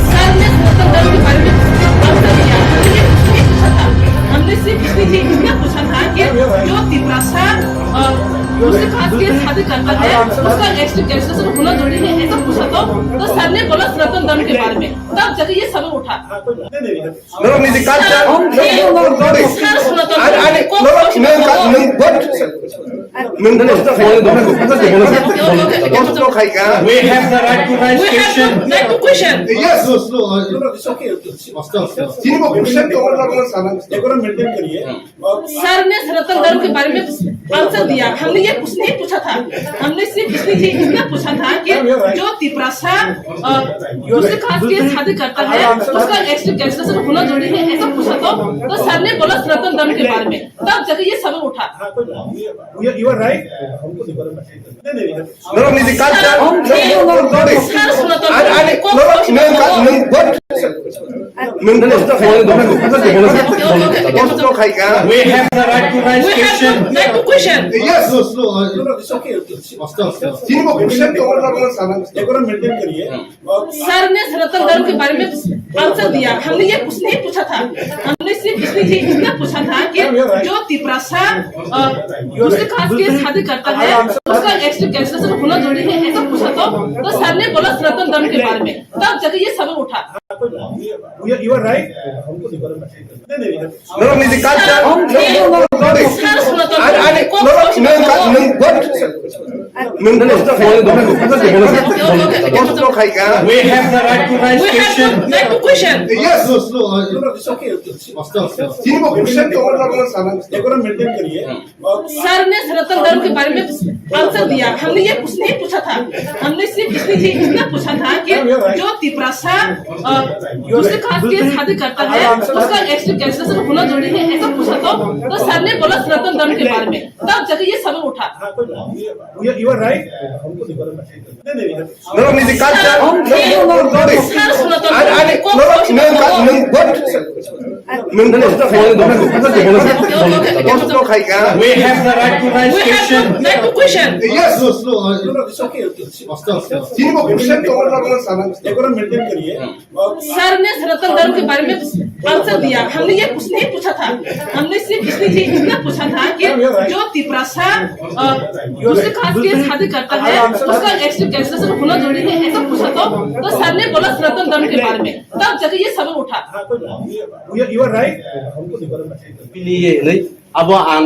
Speaker 7: Sir ने सनातन धर्म के बारे में आंसर दिया हमने सिर्फ इसलिए इतना पूछा था कि जो तिब्रासा उसके खास के शादी करता है उसका एक्सट्री कैसे से होना जरूरी है ऐसा पूछा तो सर ने बोला सनातन धर्म के बारे में तब जब ये सवाल उठा
Speaker 10: We have the right to raise question.
Speaker 6: Yes. It's okay.
Speaker 7: Sir ने सनातन धर्म के बारे में आंसर दिया हमने ये कुछ नहीं पूछा था हमने सिर्फ इसलिए इतना पूछा था कि जो तिब्रासा उसके खास के शादी करता है उसका एक्सट्री कैसे से होना जरूरी है ऐसा पूछा तो सर ने बोला सनातन धर्म के बारे में तब जब ये सवाल उठा
Speaker 6: You are right.
Speaker 10: We have the right to raise question.
Speaker 6: Yes. It's okay.
Speaker 7: Sir ने सनातन धर्म के बारे में आंसर दिया हमने ये कुछ नहीं पूछा था हमने सिर्फ इसलिए इतना पूछा था कि जो तिब्रासा उसके खास के शादी करता है उसका एक्सट्री कैसे से होना जरूरी है ऐसा पूछा तो सर ने बोला सनातन धर्म के बारे में तब जब ये सवाल उठा
Speaker 6: You are right.
Speaker 10: We have the right to raise question.
Speaker 6: Yes. It's okay.
Speaker 7: Sir ने सनातन धर्म के बारे में आंसर दिया हमने ये कुछ नहीं पूछा था हमने सिर्फ इसलिए इतना पूछा था कि जो तिब्रासा उसके खास के शादी करता है उसका एक्सट्री कैसे से होना जरूरी है ऐसा पूछा तो सर ने बोला सनातन धर्म के बारे में तब जब ये सवाल उठा
Speaker 6: You are right.
Speaker 10: We have the right to raise question.
Speaker 7: Right to question.
Speaker 6: Yes. It's okay.
Speaker 7: Sir ने सनातन धर्म के बारे में आंसर दिया। हमने ये कुछ नहीं पूछा था, हमने सिर्फ इसलिए पूछा था कि जो त्रिपुरा दूसरे कास्ट के शादी करता है उसका एक्सटेंशन होना जरूरी है, ऐसा पूछा तो सर ने बोला सनातन धर्म के बारे में, तब जाके ये सवाल उठा।
Speaker 6: You are right.
Speaker 2: अब आं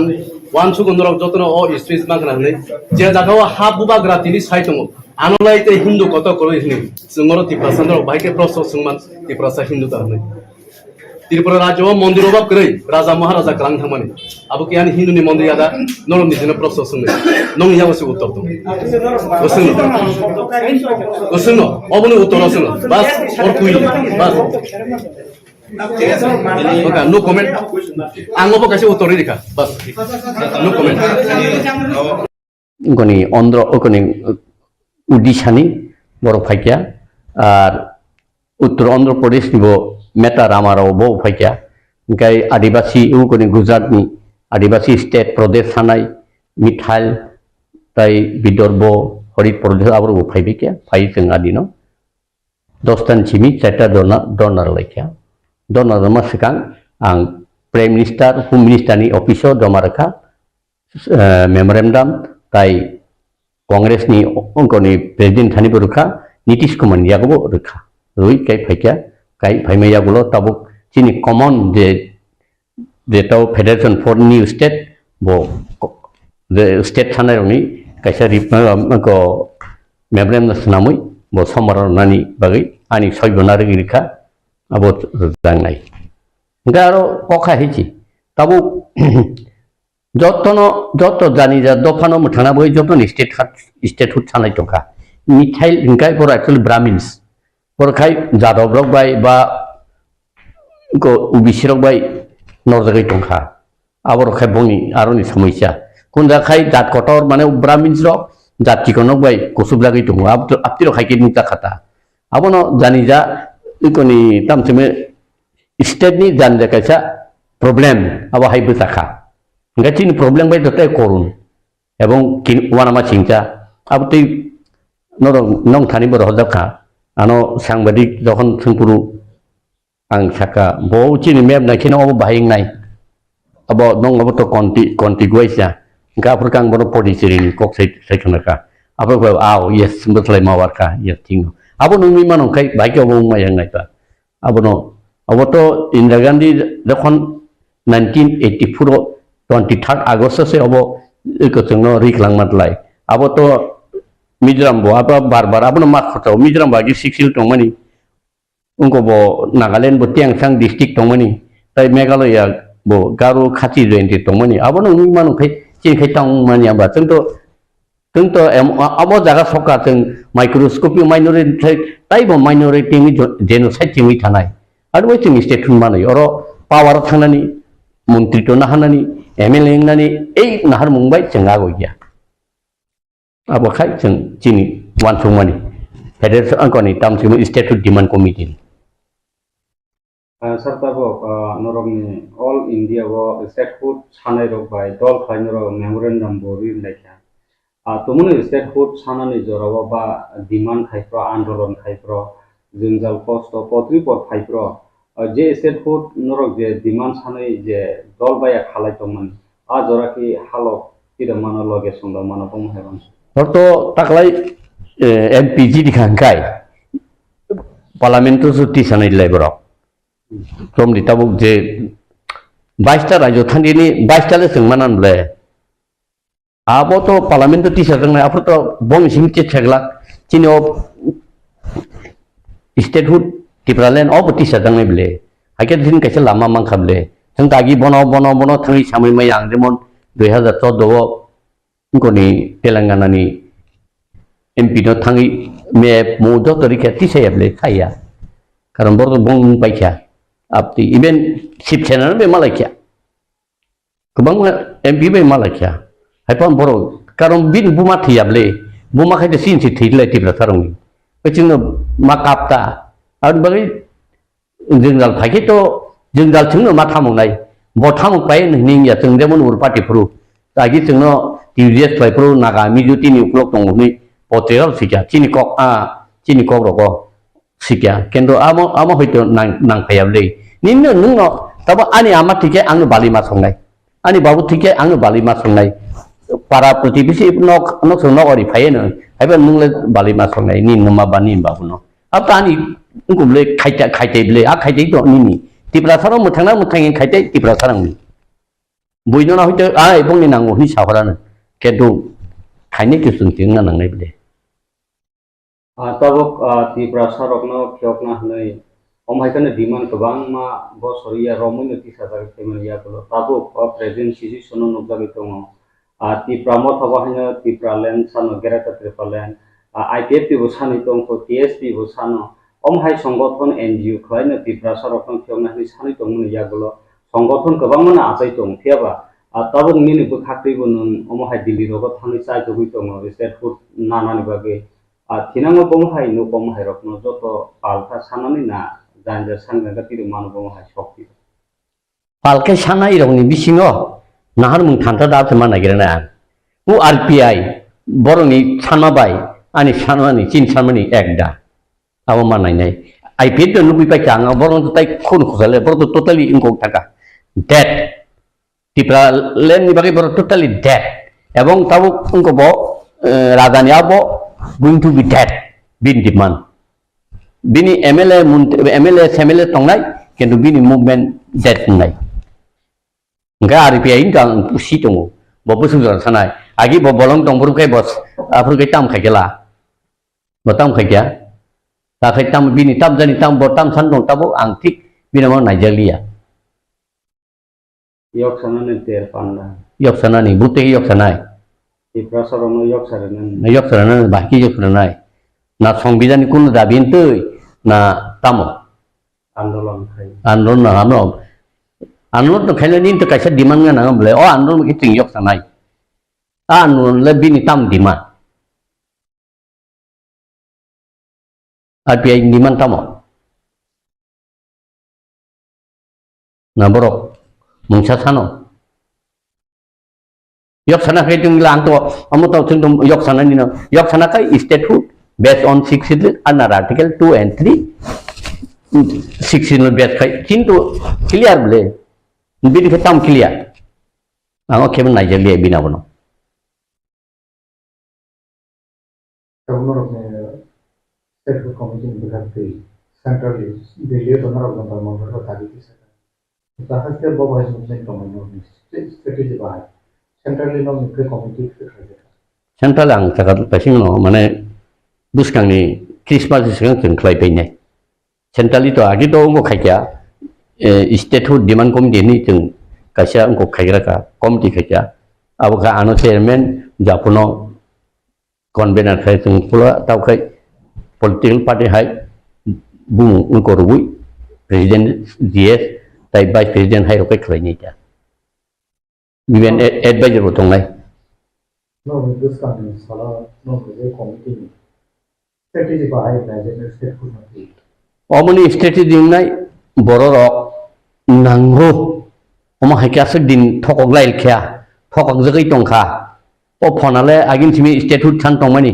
Speaker 2: वान सुगंधराव जतन ओ स्पेस मागनानै जे जागाव हा बुबाग्रातिनि साइ दङ आनलाय ते हिन्दु कत करैनि जोंगर त्रिपुरा बाइके प्रश्न सोंमान त्रिपुरा हिन्दु दानै त्रिपुरा राज्यआव मन्दिराव बाकरै राजा महाराजा ग्रां थांमानि अब कियानि हिन्दुनि मन्दिर आदा नरमनि दिनो प्रश्न सोंनो नों यावसे उत्तर दं गोसोनो अबनि उत्तर सोंनो बास और कुइ बास Okay, no comment. Ang opo kasi utoro dika. Bas. No comment.
Speaker 14: Goni Andhra goni Odisha ni boro phaikya ar Uttor Andhra Pradesh ni bo Meta Ramarao bo phaikya. Gai Adivasi goni Gujarat ni Adivasi state Pradesh sanai Mithal tai Bidorbo Horit Pradesh abro bo phaibikya. Phai sing adino. Dostan chimi chata donor laikya. Donor rumah sekarang ang Prime Minister, Home Minister ni officer domaraka memorandum tai Kongres ni ongko ni Presiden thani beruka Nitish Kumar ya go beruka rui kai phaikia kai phaimai ya gulo tabuk chini common de tau Federation for New State bo the state thana ni kaisa ripna ko memorandum sanamui bo somar nani bagi ani soibonari rika abot jangnai garo kokha hichi tabu joto jani ja dofano muthana boi joto state hut sanai toka mithail inkai por actually brahmins por khai jadov rok bai ba ko ubisirok bai norjagai toka abor khai bongi aroni samoisa kunja khai jat kotor mane brahmins rok jati konok bai kosublagi tongo aptiro khai ke nita khata abono jani ja ikoni tamsime state ni jan kaisa problem abo hai besakha ngachin problem bai dotai korun ebong kin wanama chingcha abtei nong thani bor hojaka ano sangbadik jokhon sungpuru ang saka bo chini map na kino abo bahing nai abo nong abo to contiguousya ngapur kang bor podisirin kok sai khonaka abo ko aw yes mbutlai mawarka yes tingo abo nungmi manong kai baike abo mayang nai ta abo to Indira Gandhi jokhon 1984 23 August se abo ko jongno riklang matlai abo to Mizoram bo apa barbar abo mak khotau Mizoram bagi siksil tongmani ungko bo Nagaland bo Tiangsang district tongmani tai Meghalaya bo Garo Khasi jointi tongmani abo nungmi manong kai chin kai tongmani aba Tungto abo jaga soka teng microscopic minority taibo minority ni genocide tingi thanai adwai tingi state manai oro power thanani mantri to nahanani MLA nani ei nahar mumbai chenga goya abo khai cheng chini wansungmani federation angkoni tamsimu state demand committee
Speaker 17: sartabo norogni all India go state food sanai rok bai dol khainoro memorandum bo rin laikha तुम्हें state food सानानि जरावा बा demand खाइफ्रा आंदोलन खाइफ्रा जोंजाल कष्ट पत्री पर खाइफ्रा जे state food नरक जे demand सानै जे दल बाया खालायतोमोन आ जराखि हालो किदा मानो लगे संदा मानो बम हेरन
Speaker 14: हरतो ताकलाय एमपीजी दिखांखाय पार्लियामेंट जुति सानै लाइब्रो तम दिताबुक जे 22 टा राज्य थांदिनि 22 टाले जोंमानानले abo to parliament to tisa jangnai apro to bong sing che chegla chino statehood tipraland ob tisa jangnai ble hake din kaisa lama mang khable thang tagi bono thangi samai mai ang jemon 2014 ngoni telangana ni mp no thangi map mo do torika tisa yable khaya karon bor bong paikha apti even sip channel be malakya kubang mp be malakya Haipan boro, karong bin bumati able, बुमा खायदे सिन सि थैलाय तिब्रा सारंनि जोंनो मा कापता आरो बागै जोंगाल फाइके तो जोंगाल जोंनो मा थामनाय बथाम पाय नैनिया जों देमन उर पार्टीफ्रु तागि जोंनो टिउजिएस फाइफ्रु नागा मिजुति नि उक्लक दंनि पटेल सिका चिनि कक रको सिका केन्दो आमो हयतो नांफायाबलै निनो नोंनो तब आनि आमा थिके आंनो बालि मा संनाय आनि बाबु थिके आंनो बालि मा संनाय para प्रतिबिसि nok sung nok ori phaye no haiba nungle bali ma songai ni noma bani babu no apani ngumle khaite ble a khaite to ni tipra sarang muthang khaite tipra sarang ni buino na hoite a ebong ni nango ni sahora no kedu khaine ki sung ting na nangai ble
Speaker 17: tabuk tipra sarok no kyok na hnai omhaikane demand kabang ma bo soria romun ti sadar temen ya ko tabuk present situation no nokjagi tongo tipra mo thawahina tipra land sano gerata tripaland IPFP bo sani tongko TSP bo sano omhai সংগঠন NGO khwaina tipra sarokon khewna ni sani tongmuni yagulo সংগঠন kabangmana achai tong thiaba tabuk mini bo khakri bo nun omhai Delhi rogo thani chai to tongo state food nana ni bage thinango bomhai no bomhai rokno joto palka sanani na janja sanga gati manu bomhai shokti
Speaker 14: palka sanai rokni bisingo nahar mung thanta da thama nagirana u RPI boroni sanma bai ani sanmani chin sanmani ekda abo manai nai IPF to nubi pai changa boron to tai khun khosale bor to totally ingok taka dead tipra len ni bagi bor totally dead ebong tabu ungko bo radani abo going to be dead bin demand bini MLA semele tongnai kendu bini movement dead nai enggak RPI ingkang pusi tongo bo busung sanai agi bo bolong tong buru kai bos afur kai tam khagela bo tam khagya ta khai tam bini tam jani tam bo tam san dong tabo ang tik bina mo Nigeria
Speaker 17: yok sanane ter panda
Speaker 14: yok sanani bute yok sanai
Speaker 17: tipra sarono yok saranan
Speaker 14: yok saranan baki yok sanai na সংবিধান কোন দাবিন তৈ না tamo
Speaker 17: andolon
Speaker 14: na hamno anun to khaile nin to kaisa demand nga na ble o anun ki ting yok sanai anun le bini tam demand RPI demand tamo na borok mungsa sano yok sana kai tung lang to amu to tung yok sana ni no yok sana kai statehood based on 6 under article 2 and 3 16 based kai kintu clear ble bini ke tam clear ang kemen Nigeria bina bono
Speaker 13: Central Committee berarti Central Delhi itu orang orang memperoleh tadi kisah. Bahas dia bawa movement committee strategi bahas. Central ini mungkin committee kerja.
Speaker 14: Central ang sakat pasing no mana buskang ni Christmas sekarang tengklai penye. Central itu agi to ngo kaya statehood demand committee ni teng kasya ngo kaya ka committee kaya. Abuka ano chairman Japono convener kaya teng pula tau kaya political party hai bung unko rubui president DS tai vice president hai rokai khlai ni ta even advisor botong lai
Speaker 13: No, this company sala no the committee strategi bahai management state committee
Speaker 14: omoni strategy nai bororok nangro oma haikasek din thokok lai kya thokok jagai tongkha o phonale agin simi statehood chan tongmani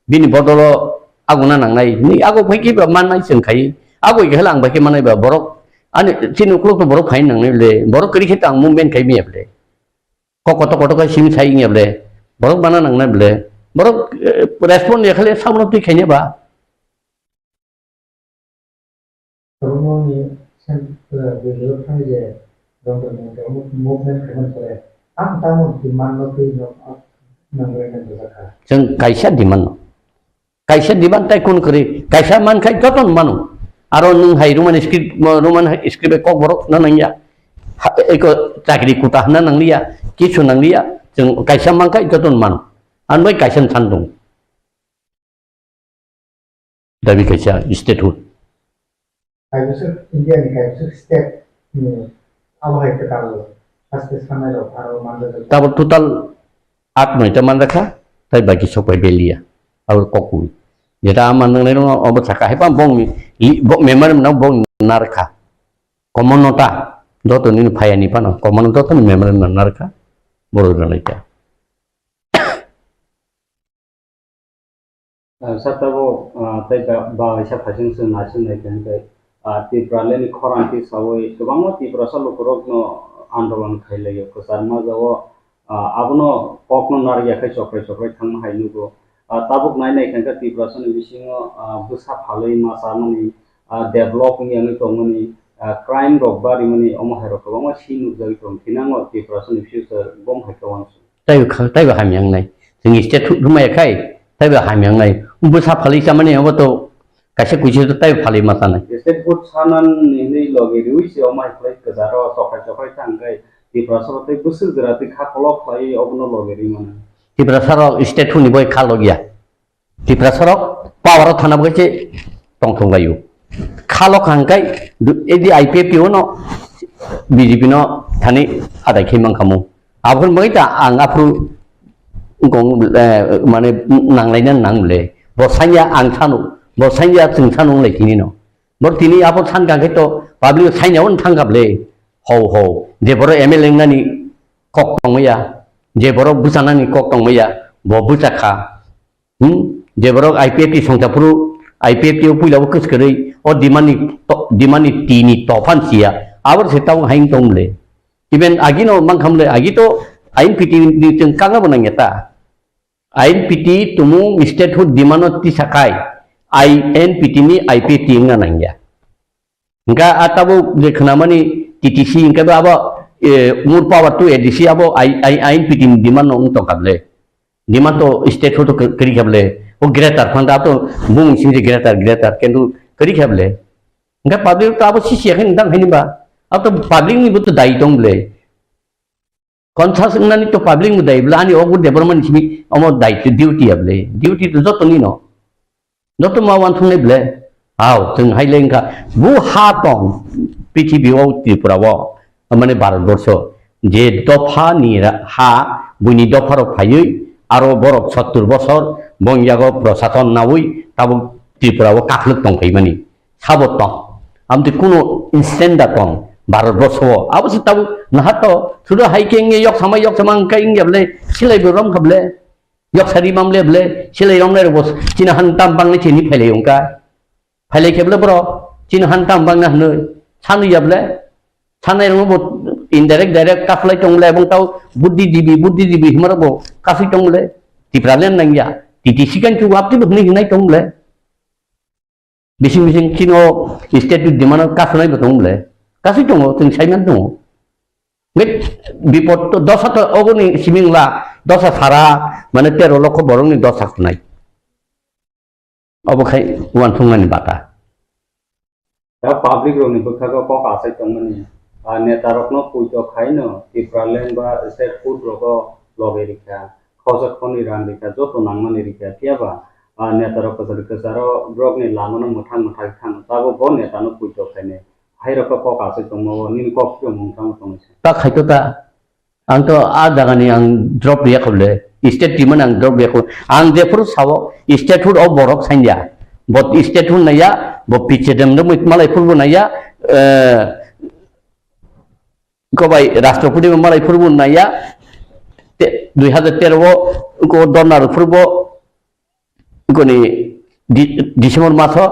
Speaker 14: bini bodolo aguna nangnai ni ago phaki ba manai sengkhai ago gelang ba ke manai ba borok ani chinu klok to borok phain nangnai le borok kri khetang movement khai mi able koto ka sim sai ngi able borok bana nangnai ble borok respond ye khale samno ti khaine ba
Speaker 13: Kalau ni central Delhi kerja orang movement kerja boleh. Tamu di mana tu nangren berzakat.
Speaker 14: jeng kaisa diman kaisa diman tai kun kri kaisa man khai joton manu aro nung hai ruman script kok borok na nangya eko chakri kutah na nanglia kichu nanglia jeng kaisa man khai joton manu anbai kaisa thandung dabi kaisa statehood
Speaker 13: Kaisa India ni kaisa state ni apa itu kalau pasti sama lo aro mandor
Speaker 14: tabur total 8 noita man rakha tay bagi sopai belia au kokui jeda aman nang leno obo saka hepa bong memar menang bong narka komonota doto ni phayani pano komonota to memar narka boro nalika
Speaker 17: Satabo taiga ba isa phasing sun nasin nai kan kai Tripura ni khoranti sawoi tubangmo Tripura sa lokorok no andolan khaile yo kusarma jawo abno kokno narya khai chokre thang hainu go tabuk nai nai kan ka Tripura sa ni bisingo busa phaloi ma samani develop ni ani tongani crime rok bari mani omo hero ko ma sinu jai tong tinango Tripura sa ni future bom haikawan
Speaker 14: tay ba hamyang nai singi state rumai khai tay ba hamyang nai busa phali samani obo kaisa kuisi to tay phali masana
Speaker 17: state food sanan ni loge ruisi omai play kazaro sokai tangkai Tripura sa tai busur grati khakolok khai obno loge ri mana
Speaker 14: Tripura sa state food ni boy khalogia Tripura sa power thana bage tong layu khalok hangkai edi IPP no BJP no thani adai khimang kamu abun bai ta ang apru gong mane nanglainan nangle bosanya ang thanu bosanya chung thanung le kini no bor tini apo than ga to public saina on thangap le ho je boro MLA ngani kok tongya je boro busana ni kok tongya bo busakha je boro IPP Songchapuru IPP puila wakus kere o dimani tini tofan sia awar setau haing tomle even agino manghamle agito ain piti ni tengkanga bonangeta ain piti tumu statehood dimano ti sakai INPT ni IPT nga nangya nga atabu de khnamani TTC nga ba aba mur power to ADC abo INPT dimano ung to kable dimato statehood to kri kable o greater phanda to mung sing greater kendu kri kable nga public to abo si sekhen dang hini ba ato public ni buto dai tongle conscious nani to public mu dai blani ogu development simi omo dai duty able duty to joto ni no Noto mawan thungne ble aw thung haileng ka bu ha tong pthibi o Tripura wo amane bharatborsho je dofa ni ha buini dofa ro phayui aro borok 70 bochor bongyago proshashan nawui tabu Tripura wo kakluk tong khaimani sabo tong amti kuno instant da tong bharatborsho abusi tabu nahato sudo hiking yok samang kaing yable silai borom khable yok sari mamle ble silai romle bos cina hantam bang ni chini phele yongka phele keble bro cina hantam bang na hnu sanu yable sanai ro bo indirect kaflai tongle bong tau buddhi dibi himara bo kafi tongle Tripura len nangya TTC kan chu apti bni hinai tongle bising kino state dimana kaflai bo tongle kafi tongo tung saiman tongo nget bipot to dosa to ogoni simingla dosa sara mane 13 লক্ষ borong ni dosa kunai obo khai wan thungani bata
Speaker 17: ta public ro ni bukha ko ka sai tongmani neta rokno puito khaino Tripura len ba state food ro ko loge rikha khojak khoni ran rikha joto nangmani rikha tiaba neta ro ko saro brok ni lamono muthang thang tabo bo neta no puito khaine hai ro ko ka sai tongmo nin ko pyo mungthang tongse
Speaker 14: ta khaito ta ang to a dagani ang drop dia khole state team ang drop dia khole ang defur sawo state food of borok sanya bot state food naya bo pichedem no malai furbu naya ko bai rashtrapati malai furbu naya 2013 ko donar furbo ko ni December maso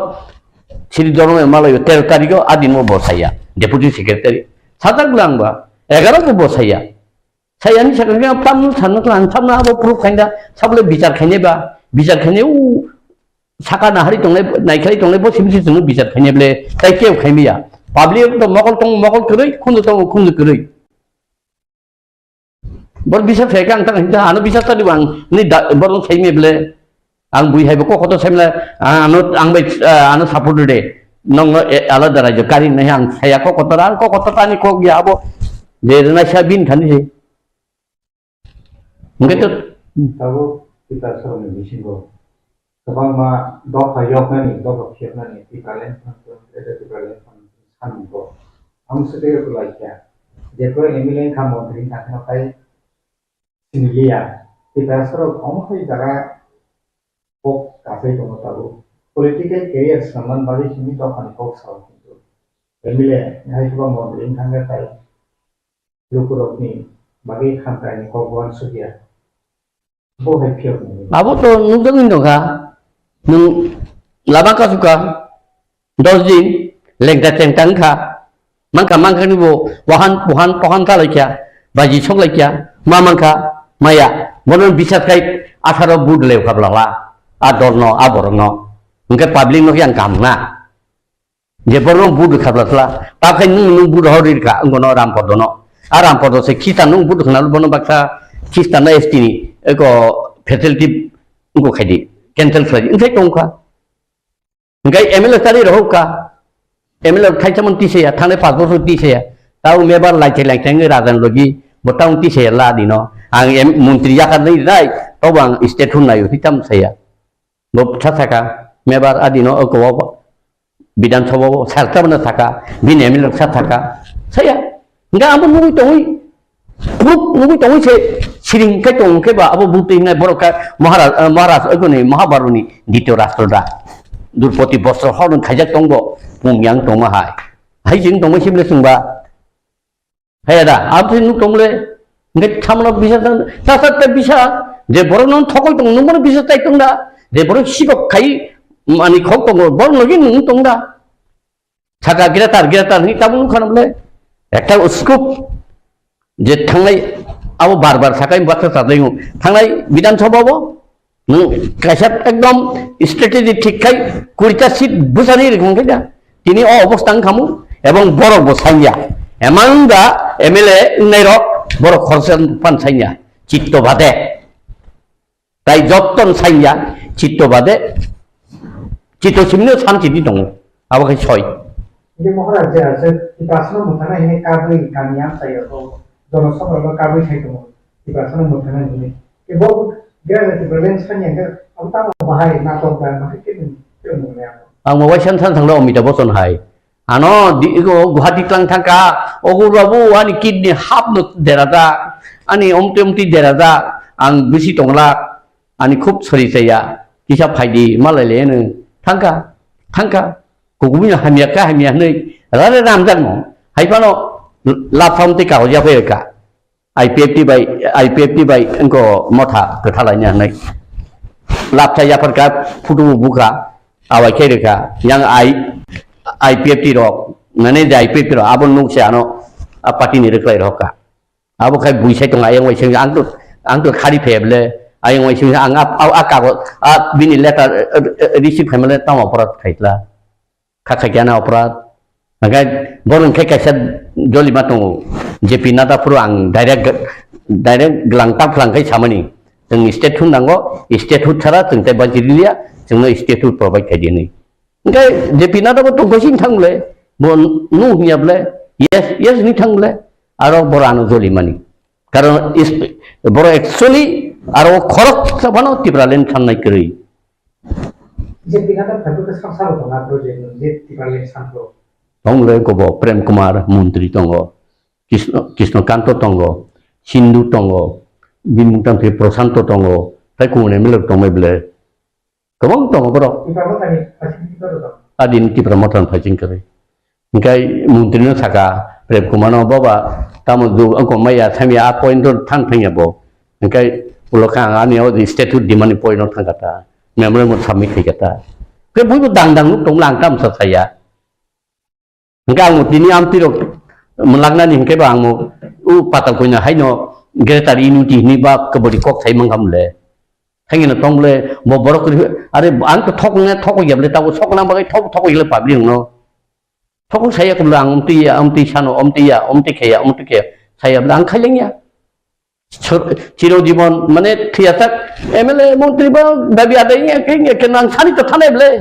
Speaker 14: siri jorome malai 13 tariko adin mo bosaya deputy secretary sadak langba 11 ko bosaya saya ni sekarang pam sana tu antam na abo proof kanda sabole bicar khane u saka na hari tongle naikhai tongle bo simsi sunu bicar khane ble tai keu khaimia public to mokol krei khundu krei bor bisa fekang tang hinda anu bisa tadi bang ni bor saime ble ang bui hai ko koto saimla ang bai anu support de nong ala daraja kari nahi ang saya ko koto tani ko ya abo je na sabin khani he
Speaker 13: Begitu. Tahu kita selalu di sini. Sebab ma dok hayok nani, dok siap nani. Di kalian ada di kalian kan go. Am sedih aku lagi ya. Jadi MLA kamu beri nak kai sinilia. Ipasaro omhai jaga kok kasai tomo tabu political career saman bagi sini to kan kok saw kintu emile hai ko mo in thanga tai lukurok ni bagi khamkai ni kok wan sudia bo hai phio ni
Speaker 14: abo to nungdang dong ka nung labang ka suka 10 din lengda tentang ka mangka ni bo wahan ka laikya baji chok laikya mamangka maya monon bisat kai 18 bud lew kablala adorno aborno ngke public no yang kamna je borno bud kablala ta kai nung bud horir ka ngono ram podono aram podo se kita nung bud khna bono baksa kita na estini eko facility ngo khaidi cancel khai ngke tongka ngai ML tari rohka ML khai chamon ti se ya thane passport ti se ya tau mebar lai ngai rajan logi botang ti se la dino ang menteri akan nai to bang state hun nayo hitam saya bob thaka mebar adino ko bidan sabha sarta bana thaka bin ML thaka saya nga amun nui tongui se siring kai tong ke ba abo buti nai boroka maharaj agoni mahabaruni dityo rashtra durpoti bosro horun khajak tongbo pungyang tongma hai jing tongma simle sungba hai ada apni nu tongle ngai thamna bisa ta bisa je boronon thokoi tong numon bisa tai tongda je borok sikok khai mani khok tong bor logi nu tongda thaka giratar ni tabun khanamle ekta scoop je thangnai abo barbar sakai bathra sadaiu thangnai bidan sababo kaisat ekdom strategy ঠিক খাই 20টা seat বুসানি রকম খাইদা তিনি অবস্থান খামু এবং বড় বসাইয়া এমানদা MLA Nair বড় খরচন পান সাইয়া চিত্তবাদে তাই যত্তন সাইয়া চিত্তবাদে চিত্তসিমনে শান্তি দङ আবাখাই ছয়
Speaker 13: ini mohara je ase ipasno muthana ini kabri kamiam sayo to jonosabha kabri sai to ipasno muthana ini ebo gaya ti balance kan yang apa bahai na to ba makin
Speaker 14: ang mawasan thanglo omita boson hai ano di go guhati tlang thangka ogu babu ani kidney hap no derada ani omti derada ang bisi tongla ani khub sori saya kisah phaidi malale ne thangka kugumin hamia nei rare ram jang mo hai pano la phom ti ka ja phe ka IPFT by engko motha kethalanya nei lap saya perka futu buka awai kere ka yang IPFT ro nane ja IPFT ro abon nuk se ano party ni reklai ro ka abo khai buisai tong ayang wai sing ang to khari pheble ayang wai sing ang aka bini letter receive family tam aparat khaitla khakhakiana aparat nagai boron khai kaisa joli matong JP nada pro ang direct gelangtap gelangkai samani जों state हुन नांगौ state हुन थारा जों ते बाजिलिया जोंनो state हुन provide खायदिनि ओंखाय JP नादाबो तंगसिन थांले बन नु हियाबले यस नि थांले आरो बरानो जलिमानि कारण बर एक्चुअली आरो खरक साबानो तिब्रालेन थांनाय करै
Speaker 13: जेपि नादा फाटुके संसार दंना प्रोजेक्ट जे तिब्रालेन सानफ्रो
Speaker 14: दंले गबो प्रेम कुमार मन्त्री दङ कृष्णकान्त दङ सिन्धु दङ Bintang di Prosanto tongo, tapi kemudian melek tongo bela, kemang tongo bro. Adin di promotan pacing kere. Ingkai muntirnya saka, prep kumano bawa, tamu tu angko maya, kami apa itu tang tanya bo. Ingkai ulokang ani au di statute di mana poin orang kata, memang mau submit kata. Kau pun dang lu tong lang tam saya. Ingkai angmu ini ampirok melanggan ingkai bang mu, patal punya haino. Geretar ini ni bab kebodi kok saya mengkamle, hanya tonggle mau borok ada angka thoknya thok ya boleh tahu thok nama bagai thok ya lepas dia no, thok saya kebelang omti sano omti kaya saya bilang kayaknya ciro jimon mana tiada MLA menteri bang dabi adanya kayaknya kenang sani tu thane boleh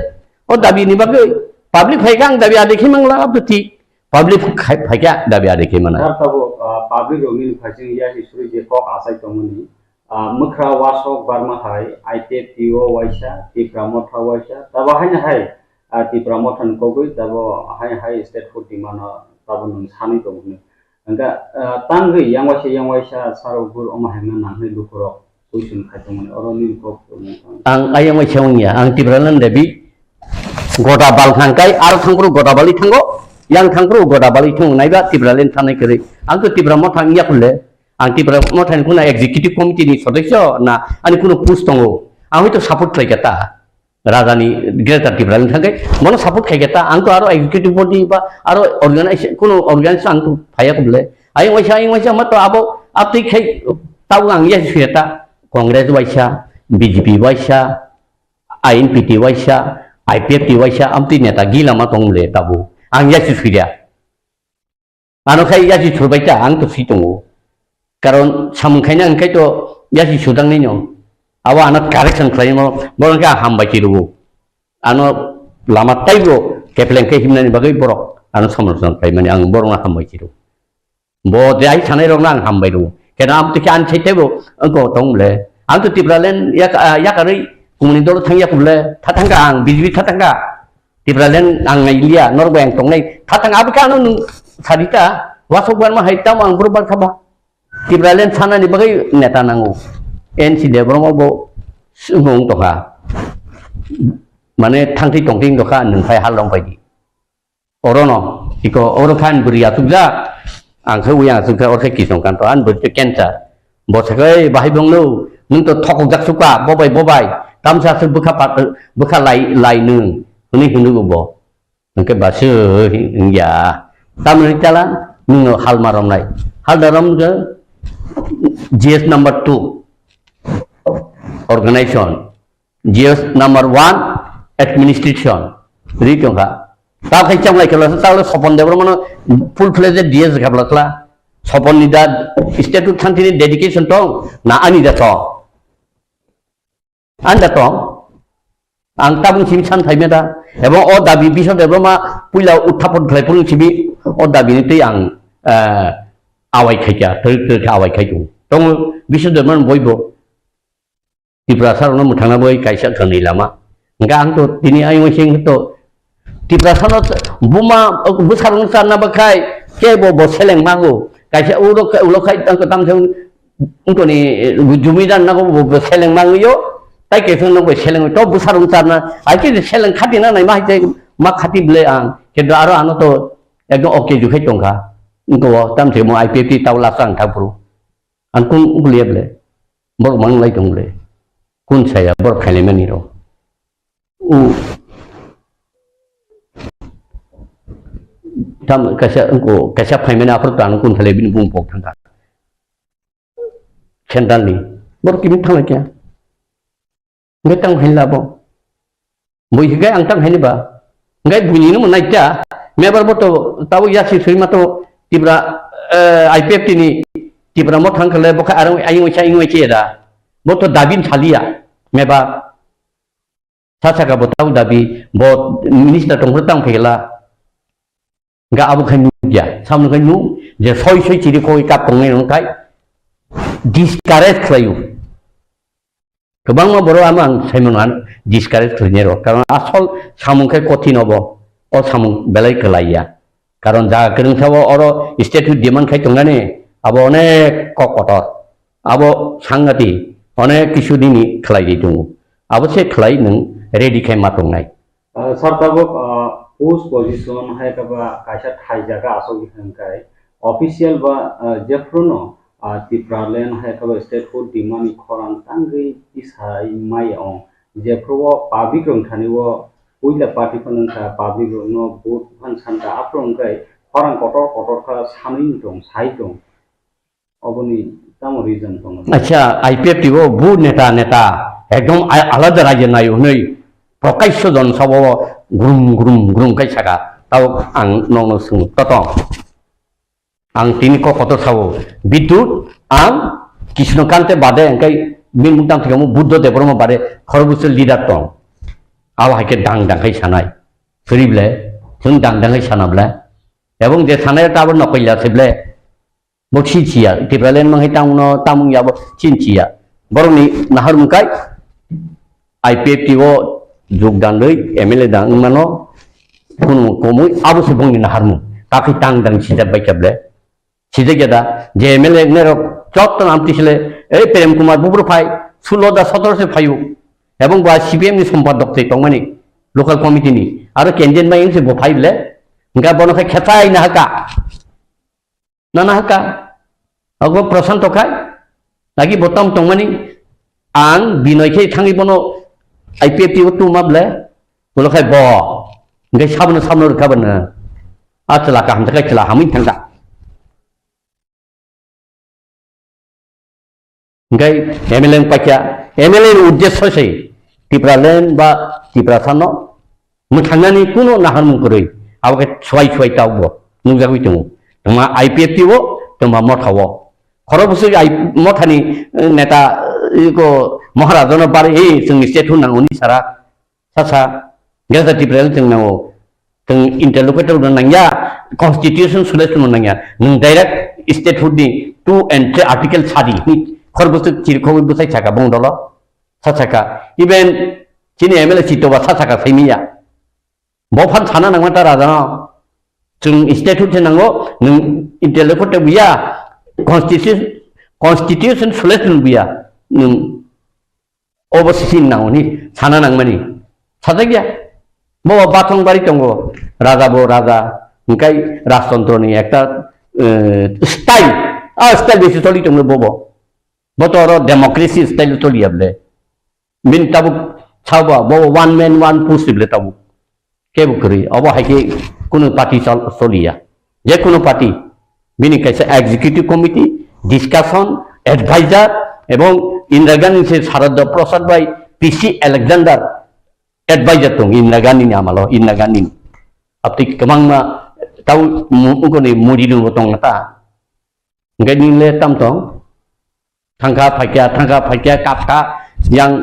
Speaker 14: oh dabi ni bagai public pegang dabi ada kimanglah berarti public pegang dabi ada kimana
Speaker 17: public roaming phajing ya history je kok asai tomuni mukra wasok barma hai ITTO waisa ti pramotha waisa taba hanya hai ti pramothan kogoi taba hai state food dimana tabun sani tomuni angka tangri yang waisa sarobur omahena nangni lukurok kuisun khaito mane oroni kok
Speaker 14: ang ayang mai sewangnya ang tibralan debi goda bal thangkai ar thangpru goda bali thango yang thangpru goda bali thang naiba tibralen thanai kare ang to tibra mo thang ya kulle ang tibra mo thang kuna executive committee ni sodasya na ani kuno post tongo ang hoito support khai kata rajani greater tibralen thangkai mono support khai kata ang to aro executive body ba aro organization kuno organization ang to phaya kulle ayang waisa mato abo apti khai taw ang ya seta Congress waisa BJP waisa INPT waisa IPFT waisa amti neta gila ma tongle tabu ang yasi suria ano khai yasi surbaita ang to sitongo karon samkhaina ang kai to yasi sudang ni nyong awa anat correction khlai mo borangka hambai tiru ano lama taibo kepleng ke himnani bagai borok ano samrsan kai mani ang borong hambai tiru bo dai thanai rong nang hambai ru kena amti kan chaitebo angko tongle ang to tibralen ya kari Kumunidor thangya kuble tatangga ang BJP tatangga tibralen ang ngailia norbeng tongnai tatang abika anu sarita wasokban ma haitam ang berubah khaba tibralen sana ni bagai neta nangu NC de bromo bo sumong toka mane thangti tongting toka nung phai halong pai di orono iko oro khan buriya tugja ang khawya sukha orkhe kisong kan to an bur cancer bo sakai bahai bonglo nung to thokok jak suka bobai tamsa se bukha lai nung ni hunu bo nungke basu ya tamri jalan nung hal marom nai hal daram ke GS number 2 organization GS number 1 administration ri tongka ta khai chamlai kala ta sopon debro mano full fledged DS gablatla sopon nida statute thantini dedication tong na ani da to anda tong ang tabung simi chan thaimeda ebong o dabi bisho debroma puila uthapon khlaipun simi o dabi ni te ang awai khaikya ter awai khaitu tong bisho debroma boibo Tripura sarono muthangna boi kaisa thani lama nga ang to tini ai sing to Tripura sano buma busarung sana bakai kebo bo seleng mangu kaisa ulo khai tang ko tam thung unto ni jumidan na ko bo seleng mangu yo tai ke thung no ko seleng to busarung sana ai ke seleng khatina nai ma hai ma khati ble ang ke do aro ano to ekdom okay ju khai tongkha unto tam the mo IPFT tawla sang thapru an kun ulie ble bor mang lai tong ble kun saya bor khaile mani ro tam kasa phaimena apro tan kun thale bin bung pok thangka central ni bor kim thang kya ngai tang haila bo boi higai ang tang haini ba ngai buni no nai ta mebar boto tabu yasi sima to Tripura IPFT ni Tripura mo thang khale bokha arang ayu cha ingo che da boto dabin thalia meba sasaka botau dabi bo minister tong tang phela ga abu khan ya sam khan nu je soi chiri ko kap tong ngai kai discourage khlayu kebang ma boro amang saimonan discourage khlnero karon asol samung khai kotin obo o samung belai kelaya karon ja kereng sawo oro state demand khai tongnani abo onek kotor abo sangati onek kisu dini khlai di tung abo se khlai nang ready khai matongnai
Speaker 17: sartabok post position hai kaba kaisa thai jaga asogi hangkai official ba jefrono Tripura land hai kaba state food demand khorang tangi isai mai on jefro public rong thani wo puila party phanang ka public no vote phan santa aprong kai khorang kotor kha saming tong sai tong oboni tamo reason tong
Speaker 14: acha IPFT wo bu neta ekdom alada rajya nai hunoi prakaisho jon sabo grum kai saka tau ang nong sung totong ang tini ko kotor sabo bidut ang Krishna kante bade kai min mutang thigamu buddha debroma bade khorbusel leader tong awa hake dang kai sanai frible jung dang kai sanabla ebong je sanai ta bo nokoila seble boksi chia Tripura mang hitang no tamung ya bo chin chia boroni nahar mukai IPFT wo যোগদান লৈ MLA dang mano kunu komui abu sebong ni naharmu kaki tang dang sijat baikable sijat gada je MLA nero chot nam tisle এই প্রেম Kumar বুবুর phi 16-17 ফাইও এবং বা CPM नि সম্পাদক তে তংমানি local committee नि আর কেন্দ্রেন মাই से बो फाइले इनका बनखाय खेथाय ना हका ना हका अगो प्रशांत खाय lagi botam tongmani ang binoy ke thangi bono IPFT tu mable bolo khai bo ngai sabno rekaban atla ka hamta kai khla hamin thangda ngai MLA pakya MLA uddesho sei Tripura land ba Tripura sano muthangani kuno nahar mun koroi awake chwai tawbo nungjawi tungu tama IPFT wo tama mothawo खरबसो मथानि नेता eco महाराजन बारे जों state होनांगौनि सारा सासा गेजेर ट्रिपुरा जों नांगौ जों interlocutor नांगया constitution सोलेसन नांगया नों direct state हुडनि 2 and 3 article सादि खरबसो चिरखौ बुसाय थाका बुंदल सासाका even चिनि MLA सिटबा सासाका Samia बफान थाना नांगता राजा जों स्टेट हुड नांगौ नों इंटरलोकेटर बिया constitution selection biya nung overseas nauni sana nangmani sadagya bo batong bari tongo raja bo raja ngai rajtantro ni ekta style besi toli tongo bobo botoro democracy style toli able min tabu chawba bo one man one possible tabu kebu kri abo haike kuno party soliya je kuno party bini kaisa executive committee discussion advisor এবং ইন্দিরা গান্ধী से শারদ প্রসাদ ভাই PC Alexander advisor tong Indira Gandhi ni amalo Indira Gandhi apti kemangma tau mungkoni mudi nu tong ta ngai ni le tam tong thangka phakya kapka yang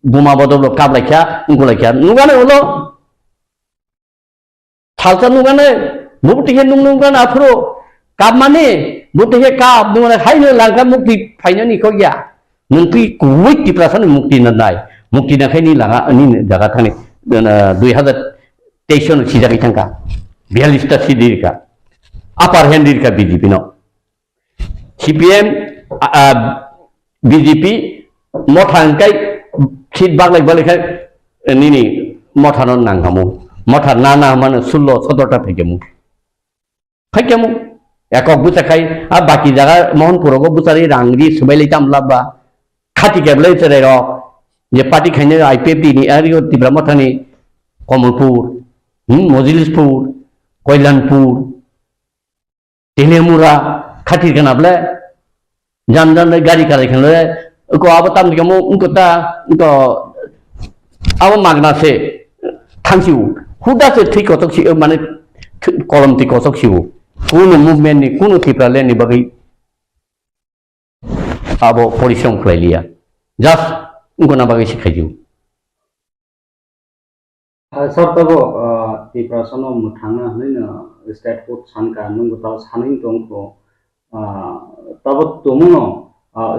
Speaker 14: buma bodolo kablakya ngulakya nugane ulo thalsa nugane mukti he nunggan afro kap mane mukti he kap nungane haino langka mukti phainani ko ya nungki kuwit ti prasan mukti nanai mukti na khaini langa ani jaga thani 2023 sijaki thangka 42 ta sidirka upper hand ka BJP no CPM BJP mothangkai sit baglai balikai nini mothanon nanghamu mothar nana mane 16-17 ta phekemu ekok busakai a baki jaga mohanpuroko busari rangri subailai tamlaba khati keblai serero je party khaine IPFT ni ario Tripura mothani Kamalpur Mojilispur Koilanpur Telemura khati kanable janjan gari kare khanle ko abatam dikamo unkota to awa magna se thangsiu huda se thik kotok si mane kolom ti kotok siu kuno movement ni kuno Tripura land ni bagi abo परिश्रम खालायलिया just उनको बगी सिखाइजु
Speaker 17: sir तब Tripura सनो मुथांना हनैना state food सानका नंगो ता सानै दंखो तब तमुनो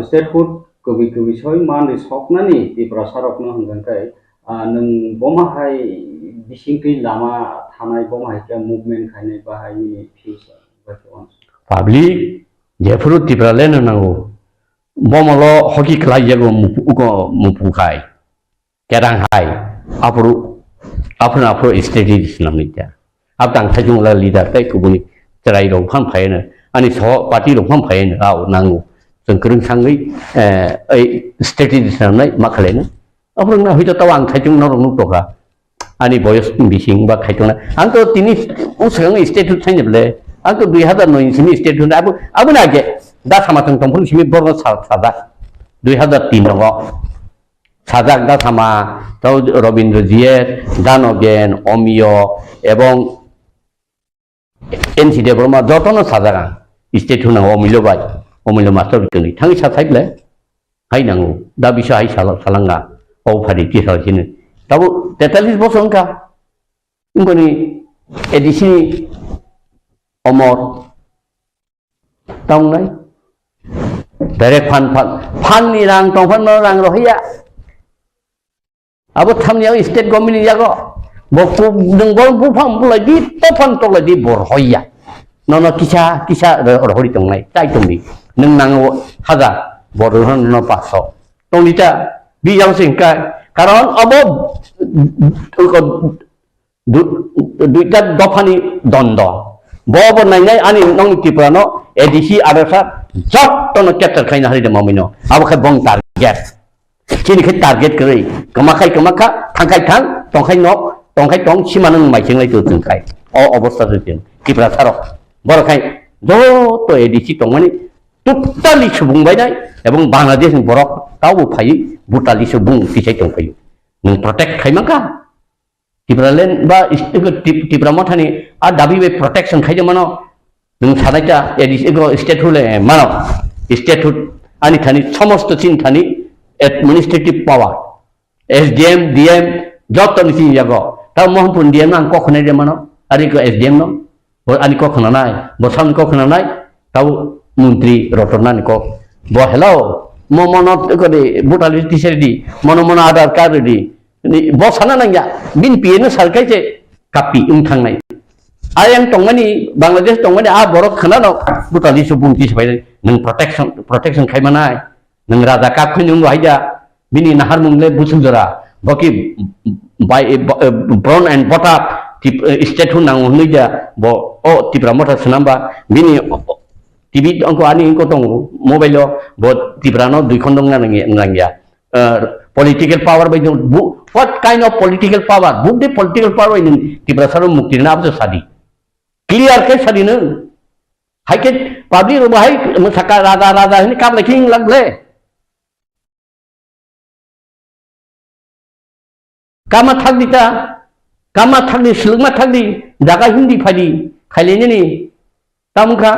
Speaker 17: state food कबि सय मान सकनानि Tripura सारकनो हंगनखाय नों बमाहाय बिसिंकै लामा थानाय बमाहायका मुभमेन्ट खायनाय बाहायनि फिउचार
Speaker 14: public जेफुरु Tripura land नांगौ bomolo hoki khlayago uko mupukai kerang hai apru strategies namnita aptang thajungla leader kai kubuni cerai ro pham phaina ani so party ro pham phaina au nangu jengkrung sangai ai strategies namnai makhlena apru na hoito tawang thajung na rong toka ani boyos bising ba khaitona angto tini usang state thainble angto 2009 sini state abu na ge दा सामाथों तंफुं सिमि बर्ग साजा 2003 रो साजा दा सामा तो Ravindra GS दानगेन अमियो एवं NC Debbarma जतन साजा state हुना अमिलो master बितनि थांनि साथाइले हाइनांगौ दा बिसा हाइ सालांगा औ फारि तिसालसिनो दाबो 43 बोसोरनका उनगनि ADC Amar तांनाय direct fan ni rang tong fan rang rohia abo thamnya state government yago boku deng bol bu pham lagi to fan to lagi bor hoya nono kisa rohori tong nai tai tong ni neng nang haza বড় পাঁচশ টংনিটা বিজাং সিংকায় কারণ of দুইটা দফানি দ্বন্দ্ব Bob নাইনাই আনি নং ত্রিপুরানো ADC ARSA যতন ক্যাপ্টার খাইনা হারিদে মামিনো আবখাই বং target চিনিখাই target করে কমাখাই কমাখা থাংখাই থাং টংখাই নক টংখাই টং সিমানো মাইसिंलाय তো जोंखाय অবস্থা जों ত্রিপুরা সার বড়খাই যত এডিসি টংমানি টোটালি সুবुंबायनाय এবং বাংলাদেশ বরক তাও ফাই বুটালি সুবुं কিসাই টংखायो नों प्रटेक्ट खाइमाखा ত্রিপুরালেন বা ত্রিপুরা মথানি আর দাবি বে প্রটেকশন খাইজে মানো नों सानायटा स्टेट हुले मानो स्टेट हुड आनी थानी समस्त चिन थानी एडमिनिस्ट्रेटिव पावर एसडीएम डीएम जत निसि जागो ता मोहनपुर डीएम आं कखने दे मानो आरि को एसडीएम नो बो आनी कखना नाय बसाम कखना नाय ताव मंत्री रतनानि को बो हेलो मो मनत को दे बुटाली टिसरी मनो मनो आधार कार्ड दी बो साना नांगा बिन पिएनो सरकाइसे कापि उन थांनाय आयं टंगमानि बांग्लादेश टंगमानि आ बरक खानानो बुटाली सुबुं तिसबाय नों प्रटेक्शन खाइमानाय नों राजा काप खैनुं हाइजा बिनि नाहार मुंले बुसुंजरा बकि बाय ब्राउन एंड बटाप स्टेट हु नांगौ हनैजा ब ओ टिप्रा मथा सनामबा बिनि टीवी अंको आनि अंको दं मोबाइल ब टिप्रानो दुइ खन दं Nangia political power by what kind of political power book the political power in Tipra सारो मुक्ति ना अब सादी क्लियर के सादी न हाय के पब्लिक रो हाय सका राजा राजा नि काम लेखिं लगले कामा थागदि सिलुमा थागदि जागा हिंदी फादि खाइलेनि नि तामुखा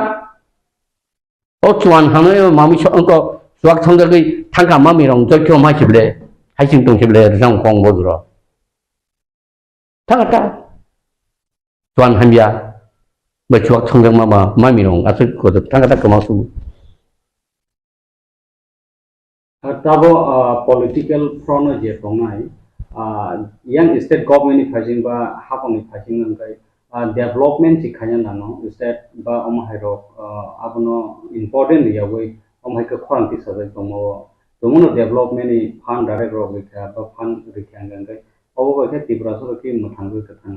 Speaker 14: ओ चुवान हानो मामि अंको सुवाक संगगै थांखा मामि रं जयख्य माइसिबले हाइसिं दंसिबले रं खं बजुर थांगाटा चुवान हामिया बचुवाक संगं मामा मामि रं आसे को थांगाटा कमासु
Speaker 17: ताबो पॉलिटिकल फ्रंट जे दंनाय yang state government फाइजिं बा हापनि फाइजिं नंगाय डेवलपमेंट सिखाया नानो स्टेट बा अमहायरो आबनो इम्पोर्टेंट यावै अमहायको खरांति सजाय दमो दमनो डेवलपमेंट नि फान डाइरेक्ट रो बिखा बा फान रिखां नंगाय अबो के टिप्रा सरकि मथांगो कथां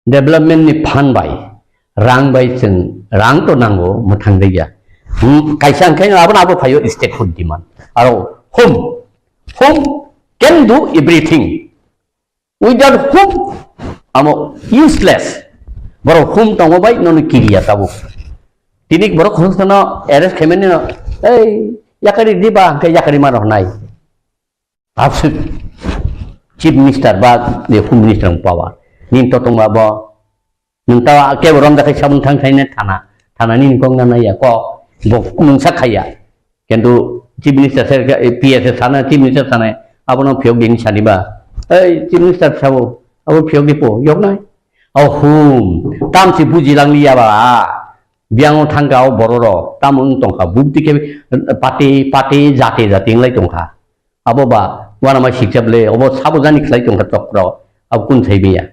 Speaker 14: डेवलपमेंट नि फान बाय रां बाय जों रां तो नांगौ मथां दैया कायसा अंखाय आबो फायो स्टेट फुड डिमांड आरो home can do everything without whom amo useless boro whom tongo bai non kiriya tabu tinik boro khonsana arrest khemen no ei yakari diba ke yakari maro nai absu chief minister ba the home minister power nin to tong ba ning ta ke borom da kai sabung thang thaine thana nin kong na ya ko bo mung sakhaya kentu chief minister ps sana chief minister sana abano phiok din saniba ei chief minister sabo abo phiok dipo yok nai au hum tam si buji lang liya ba biang thangga bororo tamung tongkha bukti ke pate jate nglai tongkha abo ba wana ma sikjable abo sabo jani khlai tongkha tokro ab kun thaibiya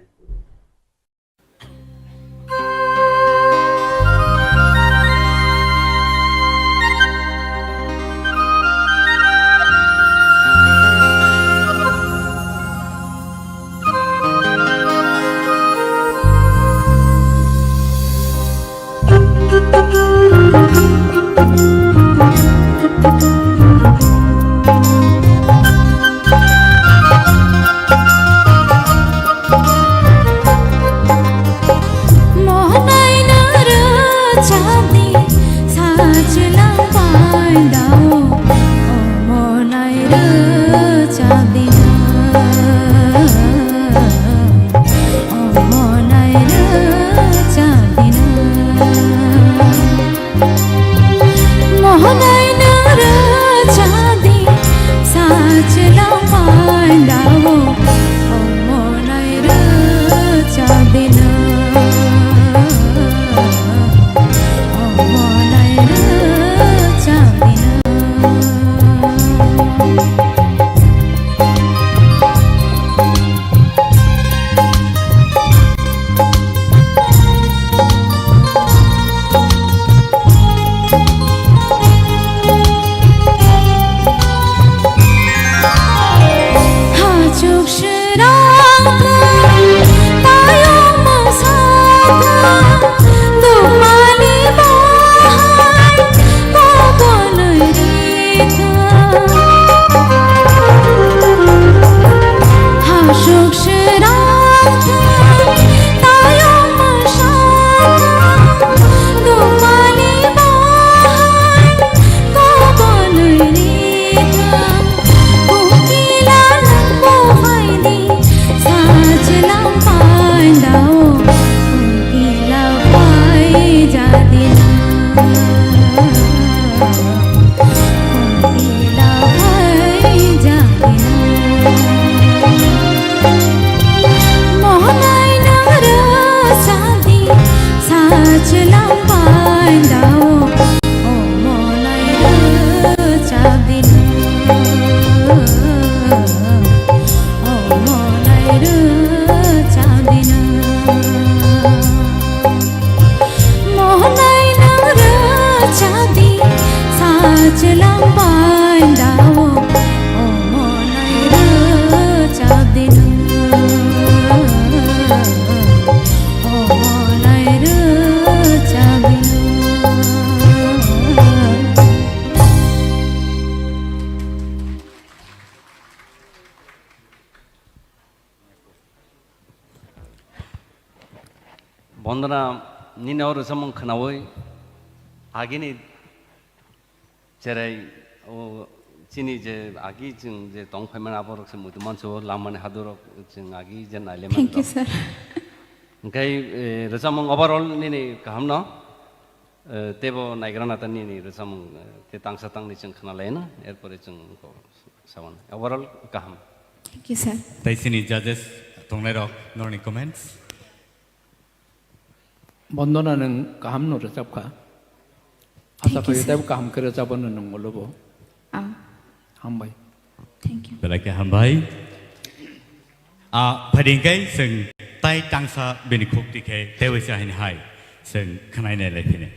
Speaker 19: বন্দনা নিনাও রসমং খনাওই আগেনি जेरै चिनी जे आगि जों जे दंफायमोन आबरक से मुदु मानसो लामानि हादरक जों आगि जे नायलेमोन
Speaker 5: thank you sir
Speaker 19: ओंखाय रजामं overall निनि गाहाम न तेबो नायग्राना ता निनि रजामं ते तांसा तांनि जों खोनालायना एरपरे जों सावन ओभारअल गाहाम
Speaker 5: थैंक यू सर
Speaker 20: ताइसिनि जजेस दंनाय रक नरनि कमेन्ट्स
Speaker 21: बन्दना नों गाहाम न रोजाबखा आसा खालामो दा गाहाम रोजाबनो नंगौलबो हामबाय
Speaker 5: थैंक यू
Speaker 20: बेलाके हामबाय फैदिंखाय जों ताइ तांसा बेनि खुक्तिखाय तेवै जाहैनाय जों खोनायनाय लायफिनो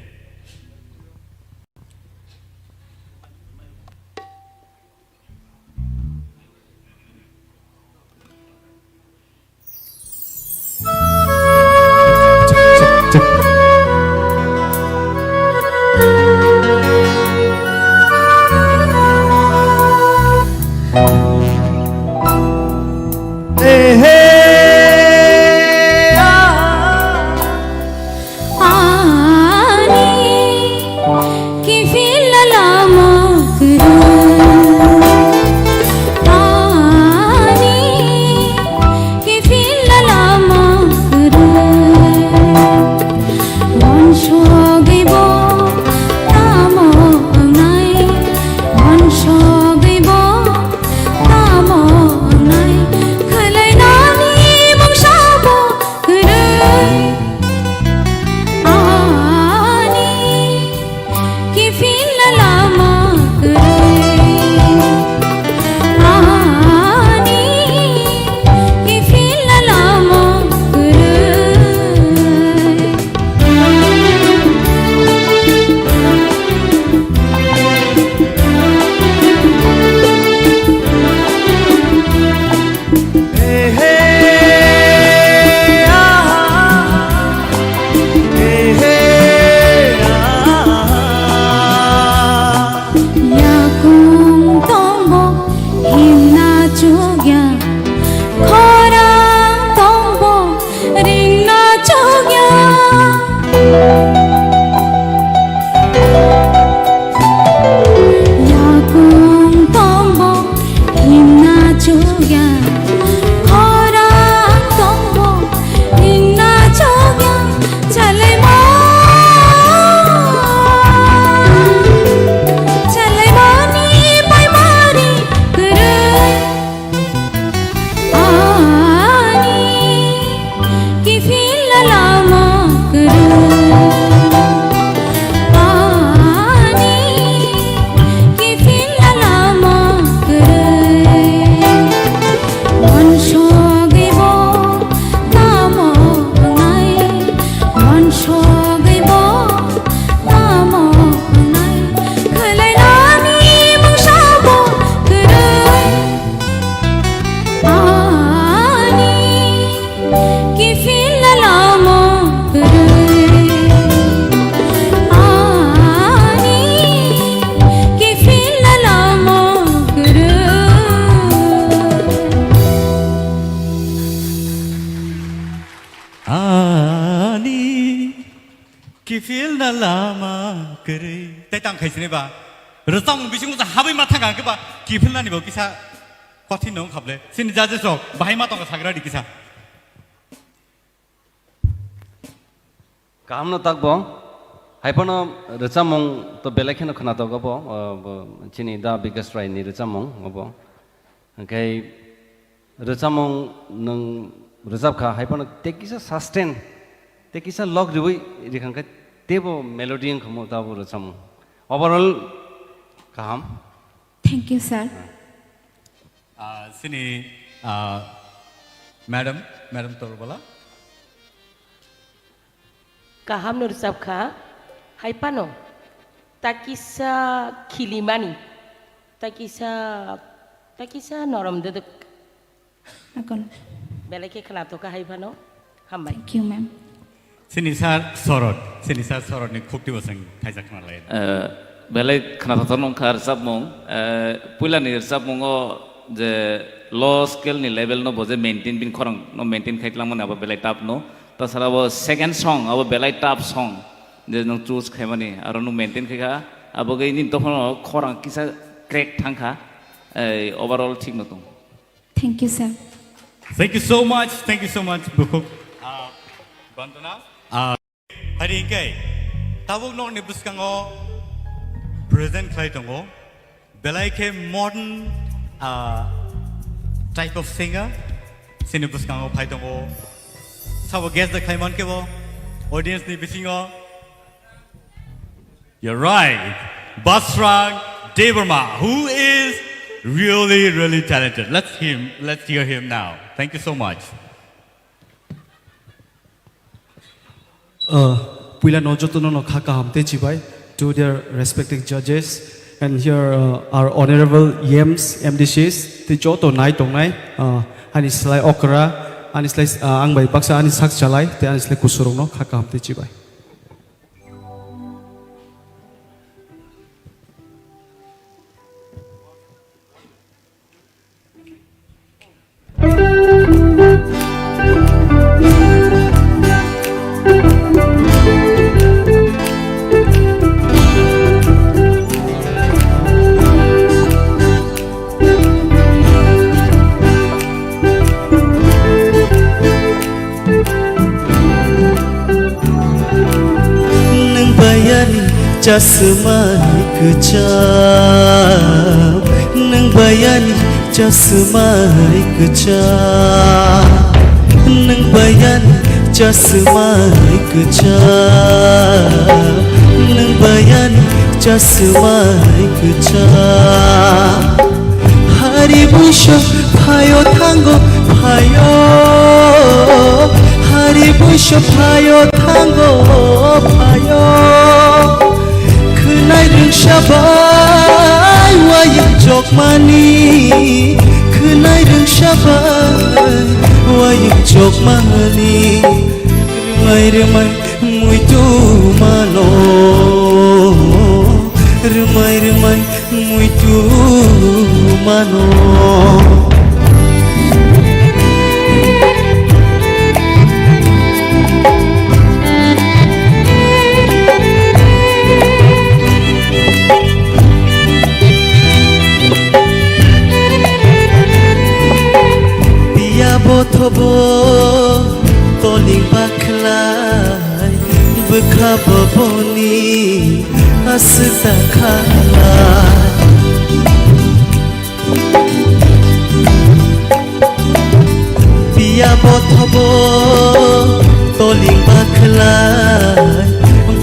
Speaker 20: खायसेनेबा रजां बिसिं जा हाबै मा थांगा गोबा किफिलनानि बो किसा कठिन नं खाबले सिनि जाजे सक बाहाय मा तंगा साग्रा दि किसा
Speaker 19: गाहाम न ताकबो हायपनो रजामं तो बेलेखेनो खोनातो गबो चिनि दा बिगेस्ट राय नि रजामं गबो ओंखाय रजामं नों रजाबखा हायपनो तेकिसा सस्टेन तेकिसा लग रिबै रिखांका तेबो मेलोडियन खमो ताबो रजामं ओवरऑल काम
Speaker 5: थैंक यू सर
Speaker 20: सिनी madam तोरबला
Speaker 8: kaham nur sabkha hai pano takisa kilimani takisa norom dedek
Speaker 12: Akon.
Speaker 8: belai kenapa toka hai pano hambai
Speaker 12: Thank you, ma'am.
Speaker 20: Sinisar sorot ni khukti basang Songchajaknai.
Speaker 23: Belai kenapa tornong kar sabmong pula ni sabmongo je low skill ni level no boje maintain bin korang no maintain khaitlang mana apa belai tap no tasara bo second song abo belai tap song je no choose khaimani aro no maintain khaika abo gai ni tokhono korang kisa crack thangkha overall thik no tong.
Speaker 12: Thank you, sir.
Speaker 20: Thank you so much Bukuk. Bandana. Hari ingkai tabuk nok ni buskango present khai tongo belai ke modern type of singer sini buskango phai tongo sabo guess the khaimon ke bo audience ni bisingo. You're right, Basrang Deverma, who is really talented. Let's hear him now. Thank you so much.
Speaker 24: Pila no jotono no khaka hamte chibai to their respective judges, and here our honorable yams MDCs the joto nai tongnai ani slai okra ani slai angbai baksa ani sak chalai te ani slai kusurong no khaka hamte chibai.
Speaker 25: Jasmani kejam nang bayani jasmani kejam nang bayani jasmani kejam nang bayani jasmani kejam hari busho phayo thango phayo hari busho phayo thango phayo Kunai rung shabai wayang jok mani Kunai rung shabai wayang jok mani Remai muito mano Remai muito mano Botobo toling baklai bekaboni asita kalai Biya botobo toling baklai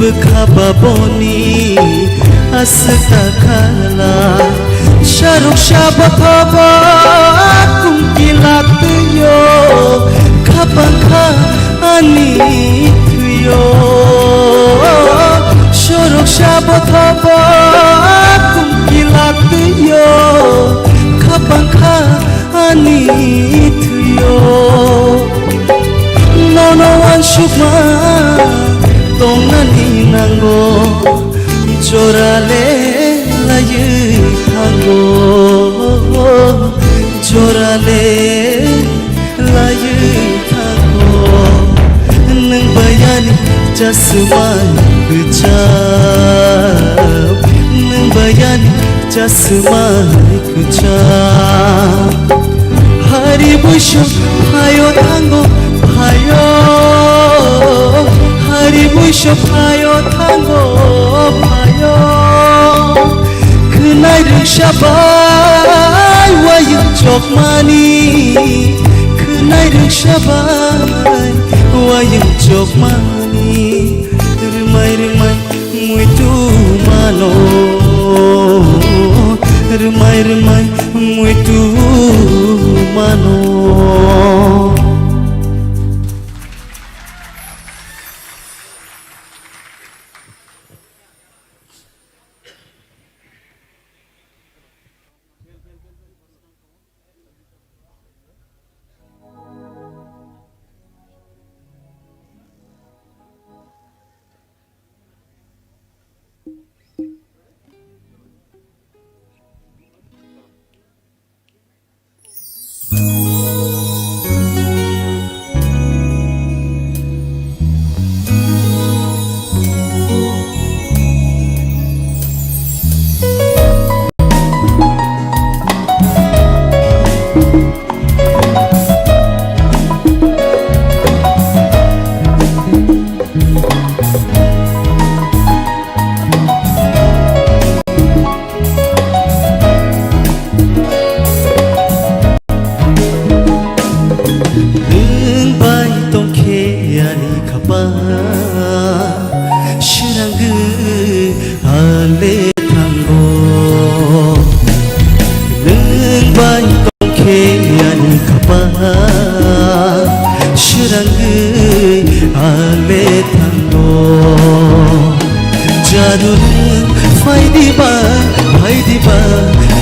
Speaker 25: bekaboni asita kalai Sharuk shabotobo kumkilat yo kapangka ani tuyo Sharuk shabotobo kumkilat yo kapangka ani tuyo Nono wan shukma tongani nango jorale laye hango jorale laye hango nang bayani jasmani kejam nang bayani jasmani kejam hari busho phayo thango phayo hari busho phayo thango phayo Kunai rung shabai wayang jok mani Kunai rung shabai wayang jok mani Remai muito mano Remai muito mano ani khapa shirang ale thango nung bai tong khe ani khapa shirang ale thango jadu faidi ba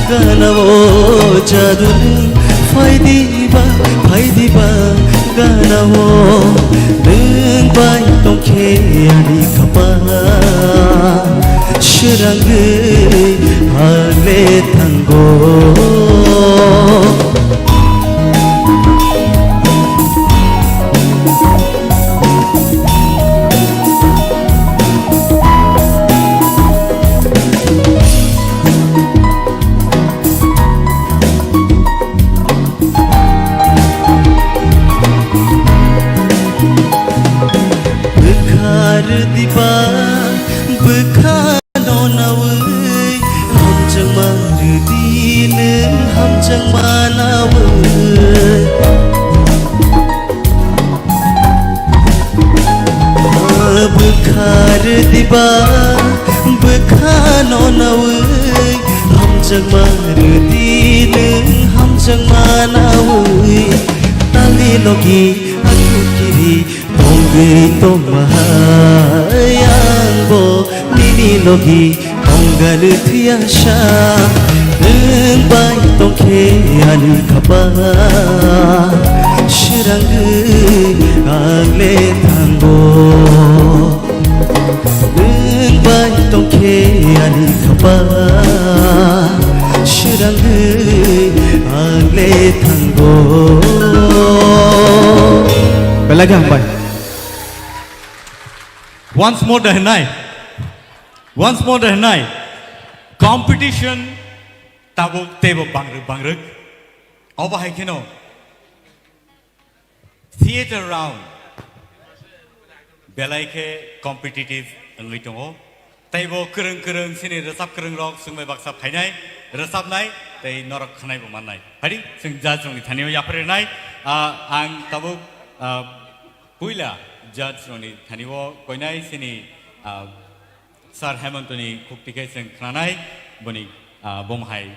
Speaker 25: ganavo jadu faidi ba ganavo nung bai tong khe ani khapa shirang ale thango diba bekhano nawe hamjang marudin hamjang manawe bekhar diba bekhano nawe hamjang marudin hamjang manawe tali logi aku kiri Ongito mahayang bo nini logi onggal tiasha nembay tongke anu kapa shirang ale tango nembay tongke anu kapa shirang ale tango
Speaker 24: Belagang bay.
Speaker 20: Once more the night. Competition tabo bangruk. Over haikeno. Theater round. Belaike competitive ngitongo. Tabo kereng sini resap kereng rock sungmai baksap khainai. Resap nai tei norak khanai bo manai. Hari sing jajong ni thanio yapre nai. Ang tabo puila judge roni thaniwo koinai sini sir Hemantoni kuktike sing khanai boni bomhai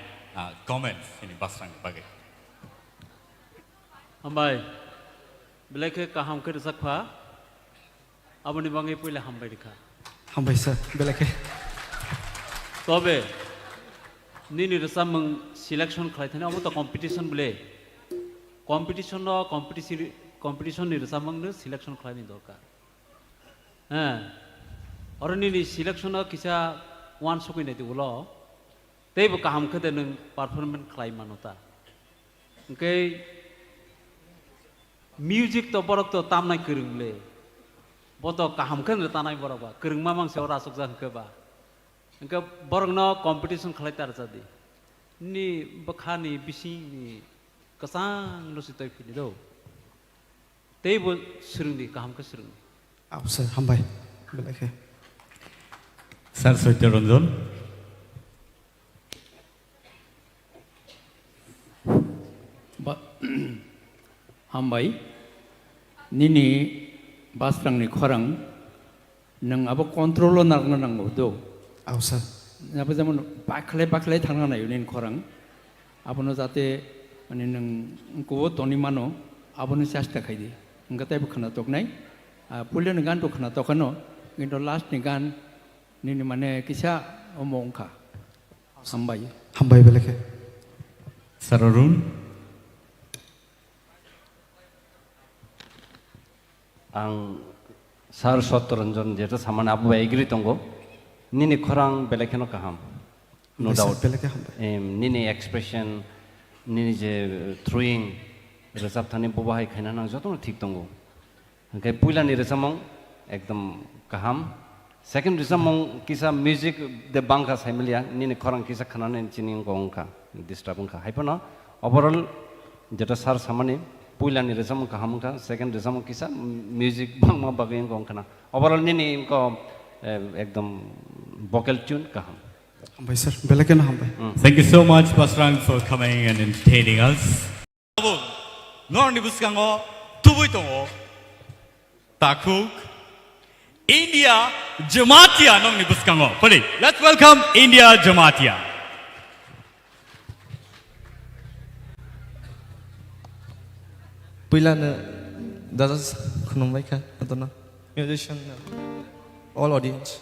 Speaker 20: comments sini basrang bage
Speaker 1: hambai belake kaham ke sakha aboni bangai puila hambai dikha
Speaker 24: hambai sir belake
Speaker 1: tobe nini resamang selection khlai thani amo to competition bole competition ni resamang ne selection khlai ni dorkar और निनी selection किसा one सको नहीं उलो तेब काम खते नंग performance खाई मानोता उनके म्यूजिक तो बरक तो ताम नहीं करूँले वो तो काम खन रहता नहीं बरबा करूँ मामंग से और आसुक जान के बा उनके बरक ना कंपटीशन खाई तार जाती नि बखानी बिसी नि कसांग लो सिताई फिर दो तेब सुरुंगी काम के सुरुंगी
Speaker 24: आप सर हम भाई belake
Speaker 20: Sir Satyaranjan.
Speaker 21: Hambai, nini basrang ni korang, nang apa kontrol nak nang mudo.
Speaker 24: Ausah.
Speaker 21: Apa zaman bakle thang na yunin korang, apa no zate, ani nang kuat toni mano, apa no siasta kai di. Enggak tahu kena tok nai, pulen negan tok kena tok kano, itu last negan. Nini mana kisah omong ka,
Speaker 24: hambai belake.
Speaker 20: Sararun.
Speaker 19: Ang Sar Satyaranjan jeta saman abu agree tonggo. Nini korang belake no kaham. No doubt. Nini expression, nini je throwing, resap thani boba hai khaina nang joto no thik tonggo. Kai puila ni resamong ekdam kaham. Second resamong kisa music de bangka familia nini korang kisa khanan chini gongka disturb ka haipana overall jeta sar samani puila ni resamong kaham ka second resamong kisa music bangma bageng gongka na overall nini ko ekdam vocal tune kaham
Speaker 24: hambai sir belake na hambai
Speaker 20: Thank you so much Pasrang for coming and entertaining us Nor ni buskango tubui tongo takuk India Jamatia nong ni buskango. Pari, let's welcome India Jamatia.
Speaker 3: Pilana does Kunumaika, I don't know. Musician, all audience.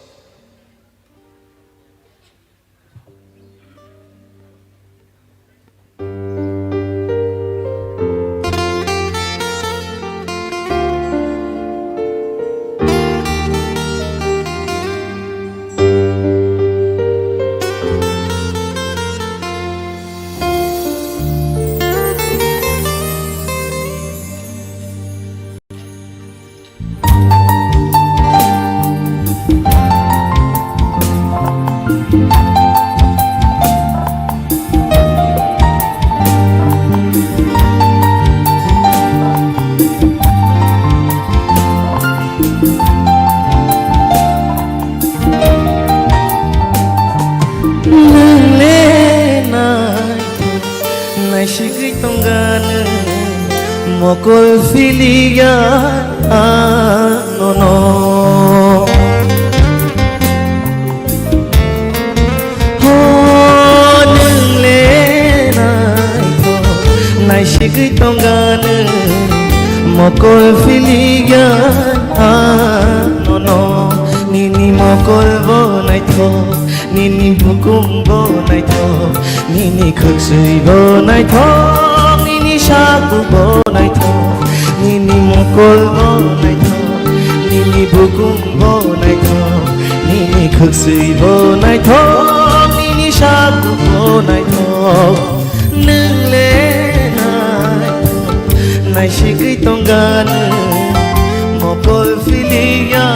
Speaker 25: Mokol filia no no ho nung le nai ko nai shigui tongan mokol filia no no nini mokol bo nai tho nini bukum bo nai tho nini khuksui bo nai tho shaku bo nai tho nini mokol bo nai tho nini bukum bo nai tho nini khuksui bo nai tho nini shaku bo nai tho nung le nai shigui tongan mokol filia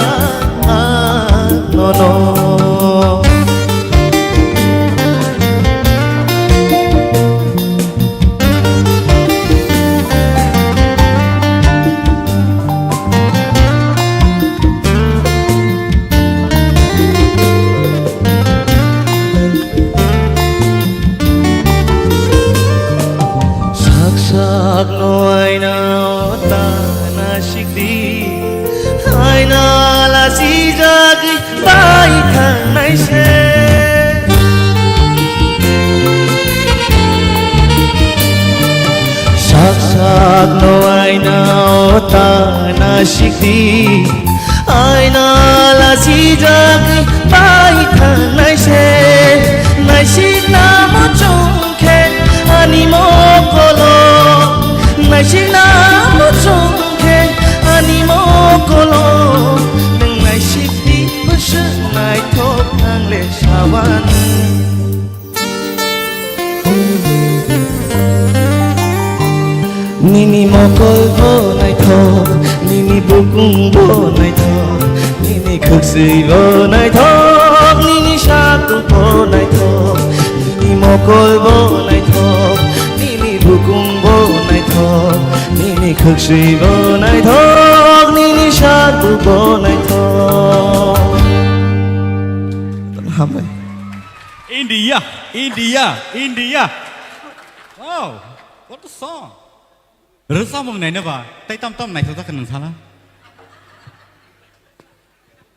Speaker 25: no no no aina ota na shikti aina la si jag pai than nai se nai shik na mo chung khe ani mo kolo nai shik na mo chung khe ani mo kolo nang nai shikti push nai thok nang le shawan nini mokol bo nai tho nini bukum bo nai tho nini khuksui bo nai tho nini shaku bo nai tho nini mokol bo nai tho nini bukum bo nai tho nini khuksui bo nai tho nini shaku bo nai tho
Speaker 20: India, India, India. Wow, what a song. Resam này nữa bà, tay tâm này thôi ta cần sao lá?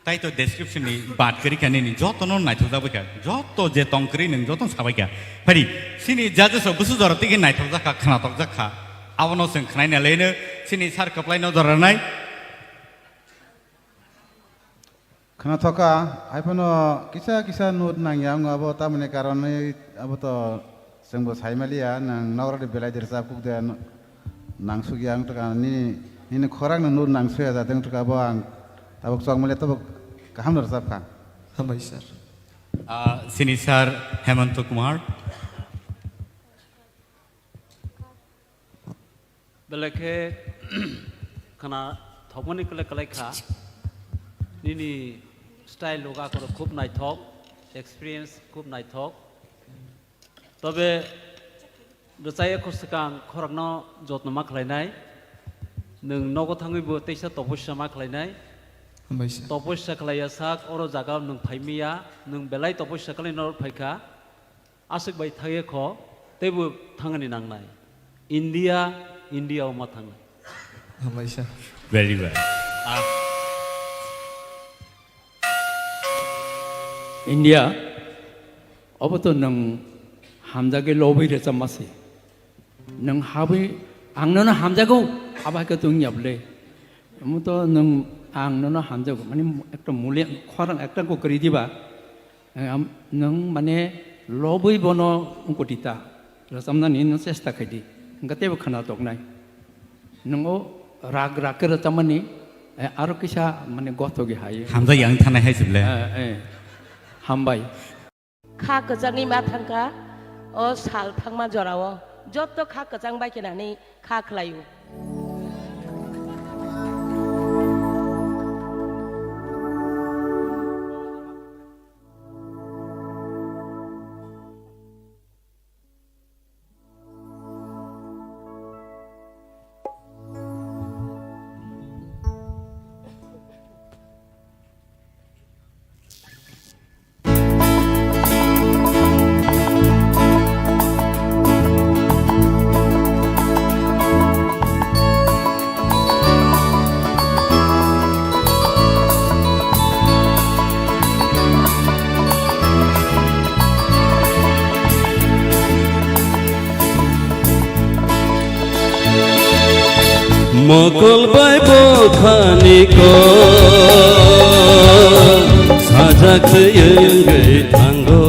Speaker 20: Tay tôi description này, bát kiri cái này, jot tôi nói này thôi ta bây giờ, jot tôi je tong kiri này, jot tôi sao bây giờ? Phải đi, xin đi judge số bớt số rồi cái này thôi ta cả khana thôi ta cả, áo nó sinh khana này lấy nữa, xin đi sar cấp lại nó rồi này.
Speaker 4: khana thoka aipano kisa nut nang yang abo tamne karone abo to sengbo saimalia nang nawra de belai der sap kuk de nang sugyang to kan ni khorang na nut nang suya da teng to ka bo ang tabok chong male tabok kaham der sap ka
Speaker 3: hamai sir
Speaker 20: sini sir Hemant Kumar
Speaker 1: belake khana thomoni kale Saklaikha nini style loga koro khub nai thok experience khub nai thok tobe rachai khosakang khoragno jotno ma khlainai nung nogo thangui bo teisa topusya ma khlainai topusya khlaiya sak oro jaga nung phaimia nung belai topusya khlai nor phaika asuk bai thage kho tebu thangani nangnai India oma thangai
Speaker 20: very well
Speaker 21: India apa tu nang hamzah ke lobby rasa masih nang habi ang nana hamzah ko apa ke tu nyap le kamu tu nang ang nana hamzah ko mana ekta mulia orang ekta ko keri tiba nang mana lobby bono unko tita rasa mana ni nang sesta kadi enggak tahu kena tok nai nang o rag ke rasa mana aru kisah mana gotoh ke hai
Speaker 20: hamzah yang tanah hai sebelah
Speaker 21: hambai
Speaker 8: खा गोजांनि मा थांखा अ साल थांमा जराव जत खा गोजां बायखेनानै खा खलायो
Speaker 9: Mokol bay bokhani ko sajak yengai tango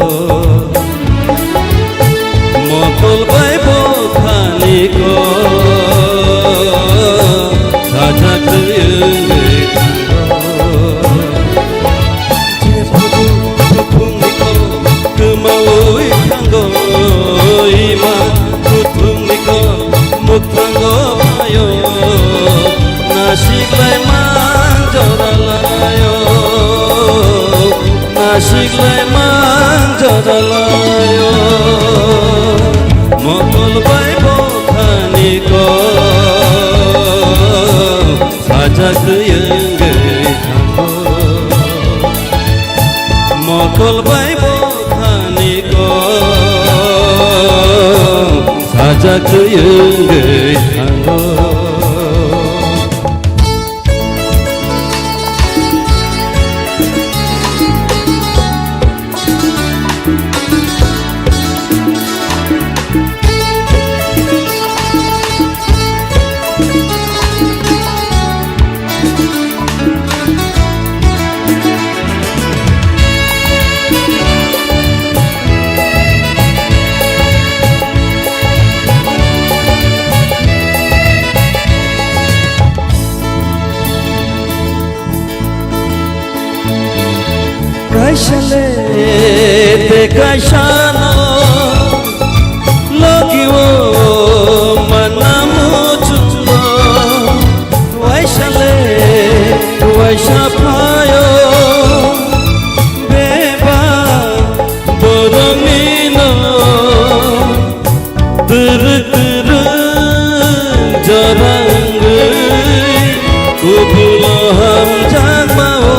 Speaker 9: Mokol bay bokhani ko sajak yengai tango kemaui tango ima kutung niko muktango ayo Nasiklay manjodalayo Nasiklay manjodalayo Mokol bay bokhani ko sajak yengai tango Mokol bay bokhani ko sajak yengai tango Kaishale te kaishano logiwo manamu chulo Waishale waishapayo beba boromino tur jarangai kubulo ham jagmao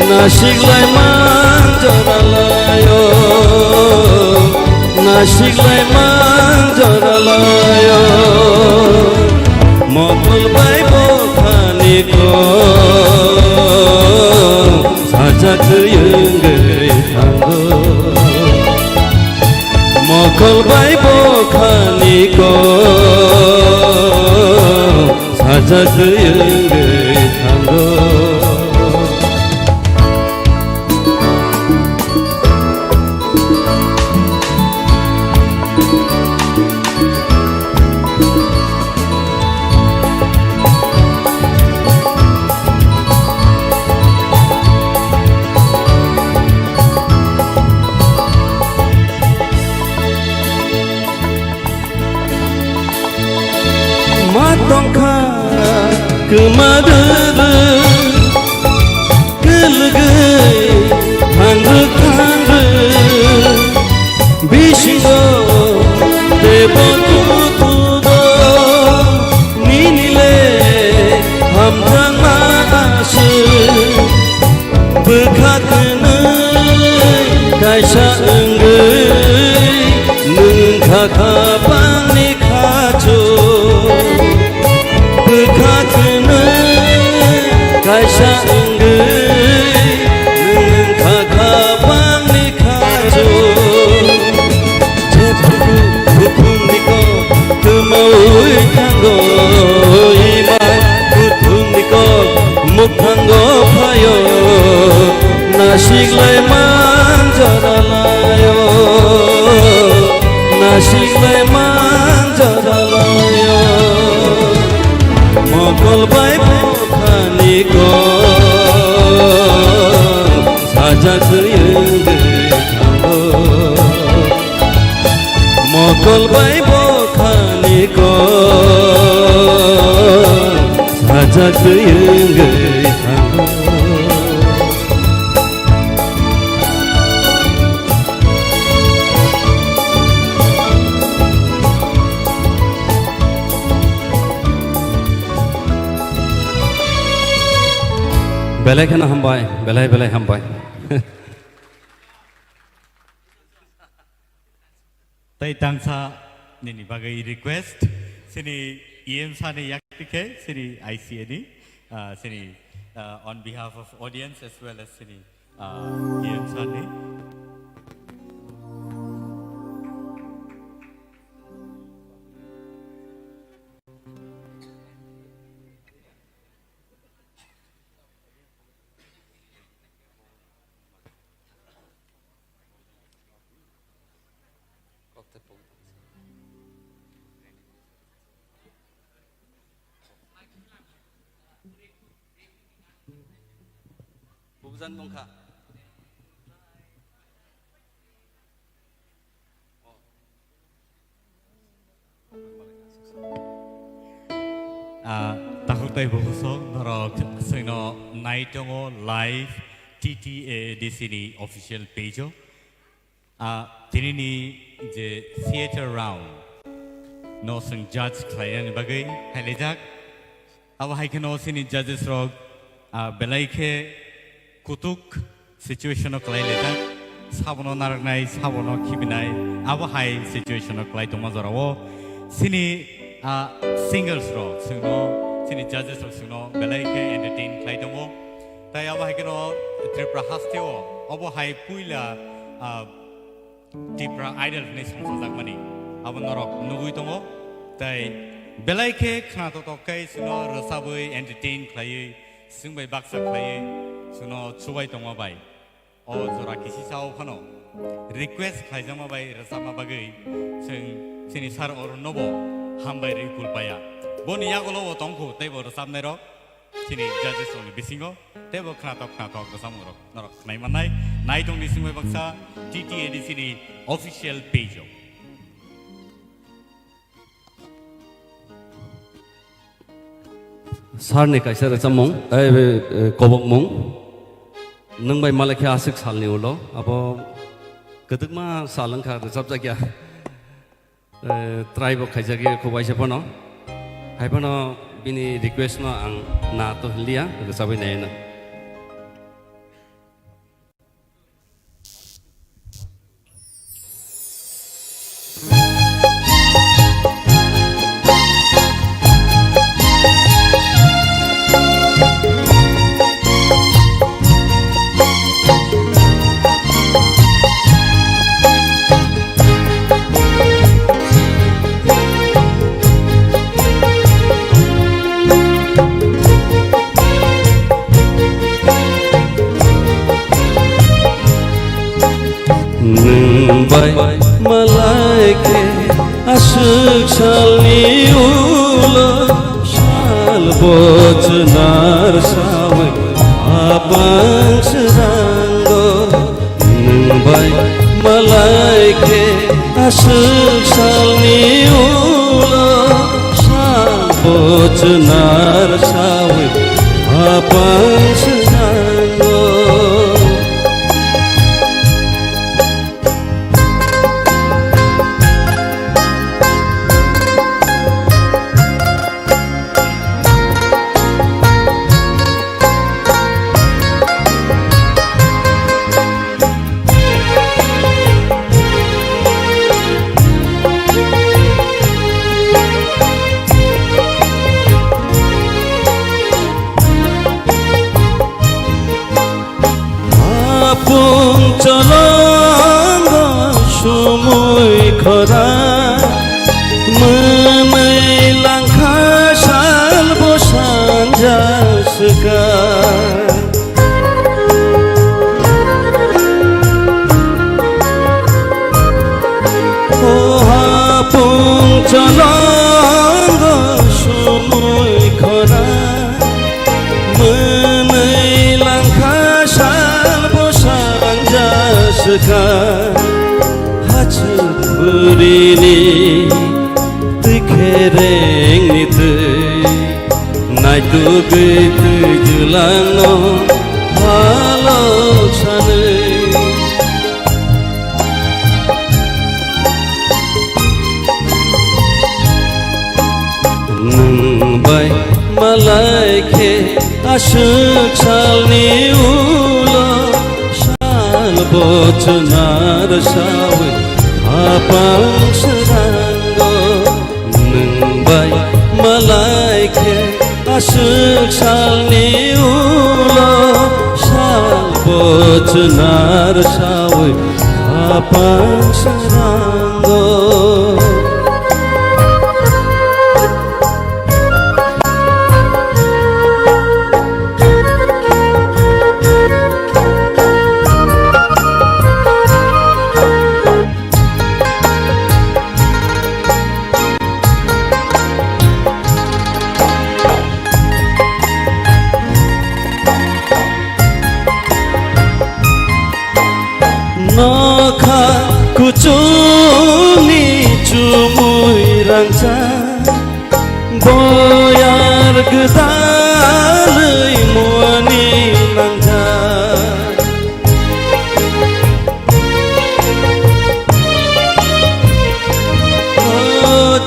Speaker 9: Nasiklay manjodalayo Nasiklay manjodalayo Mokol bay bokhani ko sajak yengai tango Mokol bay bokhani ko sajak yengai tango Matongkha kemadere kelgai tangre bishingo debo tudo nini kakapangni kacu bekakena kaisa enggai neng kakapangni kacu jepuku hukum niko kemaui tanggo iman hukum niko mukhango payo nasik lai manjaralayo nasik lai manjaralayo mokol bai pokhani ko sajak yeungge thango mokol bai pokhani ko sajak yeungge thango belai kana hambai belai hambai
Speaker 20: tai tangsa nini bagai request sini em sane yaktike sini ICAD sini on behalf of audience as well as sini em sane
Speaker 19: Bubusan mongka
Speaker 20: takut tay bubusok norok sino night tongo live TTA di sini official page tini ni je theater round no sing judge klien bagai halejak awa haikeno sini judges rok belaike kutuk situation of klai lejak sabono naraknai sabono khibinai awa hai situation of klai toma jorao sini singles rok sino sini judges rok sino belaike entertain klai tomo tai awa haikeno tripura hasteo awa hai puila TRIPURA idol nation sajak mani awa norok nugui tomo tai belaike khna to kai sino rasabui entertain klai singbai baksa klai sino chubai tongo bai o jora kisi sao phano request khaijama bai rasama bagai sing sini sar or nobo hambai ri kulpaya boni yagolo o tongku tebo rasam nero sini judges on bisingo tebo khna to rasam ro norok nai manai nai tong ni singbai baksa TTA di sini official page
Speaker 19: sarni kaisa rechamong kobokmong nangbai malakhe asik salni ulo abo kedukma salangkha recap jakya tribe khaijagi khobai sepono haipono bini request no ang na to hlia recabai naina Bai malaike asuk salni ulo sal bojnar sawai abang seranggo bai malaike asuk salni ulo sal bojnar sawai abang seranggo
Speaker 25: खरा मोनै लांखा साल बसानजासोगा চলঙ্গ সময় খরা মোनै লাंखा साल बसानजासोगा हाजोबुरिनि दै खेरेंनि दै नायदुगै दै जुलांनो हालौ सानै नोंबाय मालायखे आसुक सालनि उलो साल बचनार सावै हापां सोरांगो नोंबाय मालायखे आसुक सालनि उलो साल बचनार सावै हापां सोरांगो Nokha kucuni cumuy rangca boyar gedalai muani nangca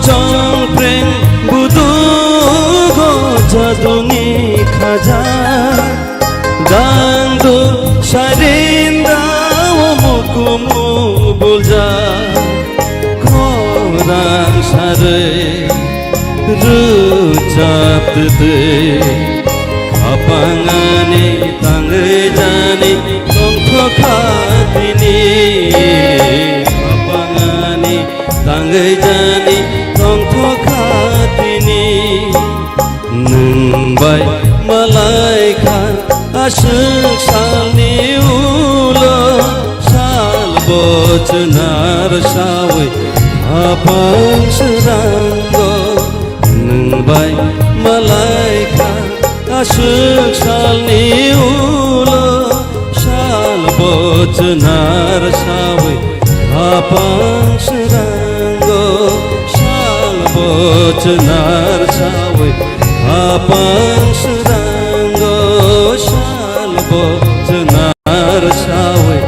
Speaker 25: Congpreng budu go jaduni khaja Gangdu sarinda Kumu bulja khorang sare rucap tete apangani tangai jani tongtho khatini apangani tangai jani tongtho khatini nungbai malaikha asuk salni ulo बचनार सावै हापां सोरांगो नोंबाय मालायखा आसुक सालनि उलो साल बचनार सावै हापां सोरांगो साल बचनार सावै हापां सोरांगो साल बचनार सावै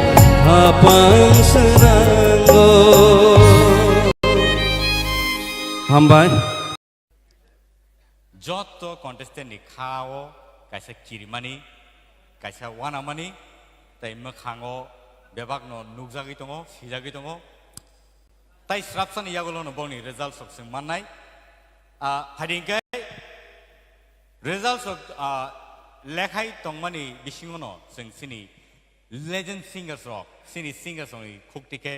Speaker 24: हामबाय
Speaker 20: जत contestant नि खाओ कायसा किरिमानि कायसा वानामानि ताइ मोखाङो बेबागनो नुगजागै दङ सिजागै दङ ताइ स्रापसानि यागोलनो बनि रिजाल्ट सक माननाय हादिंगाय रिजाल्ट सक लेखाय दंमानि बिसिङनो जों सिनि लेजेन्ड सिंगार्स रक सिनि सिंगार्स नि खुक्तिके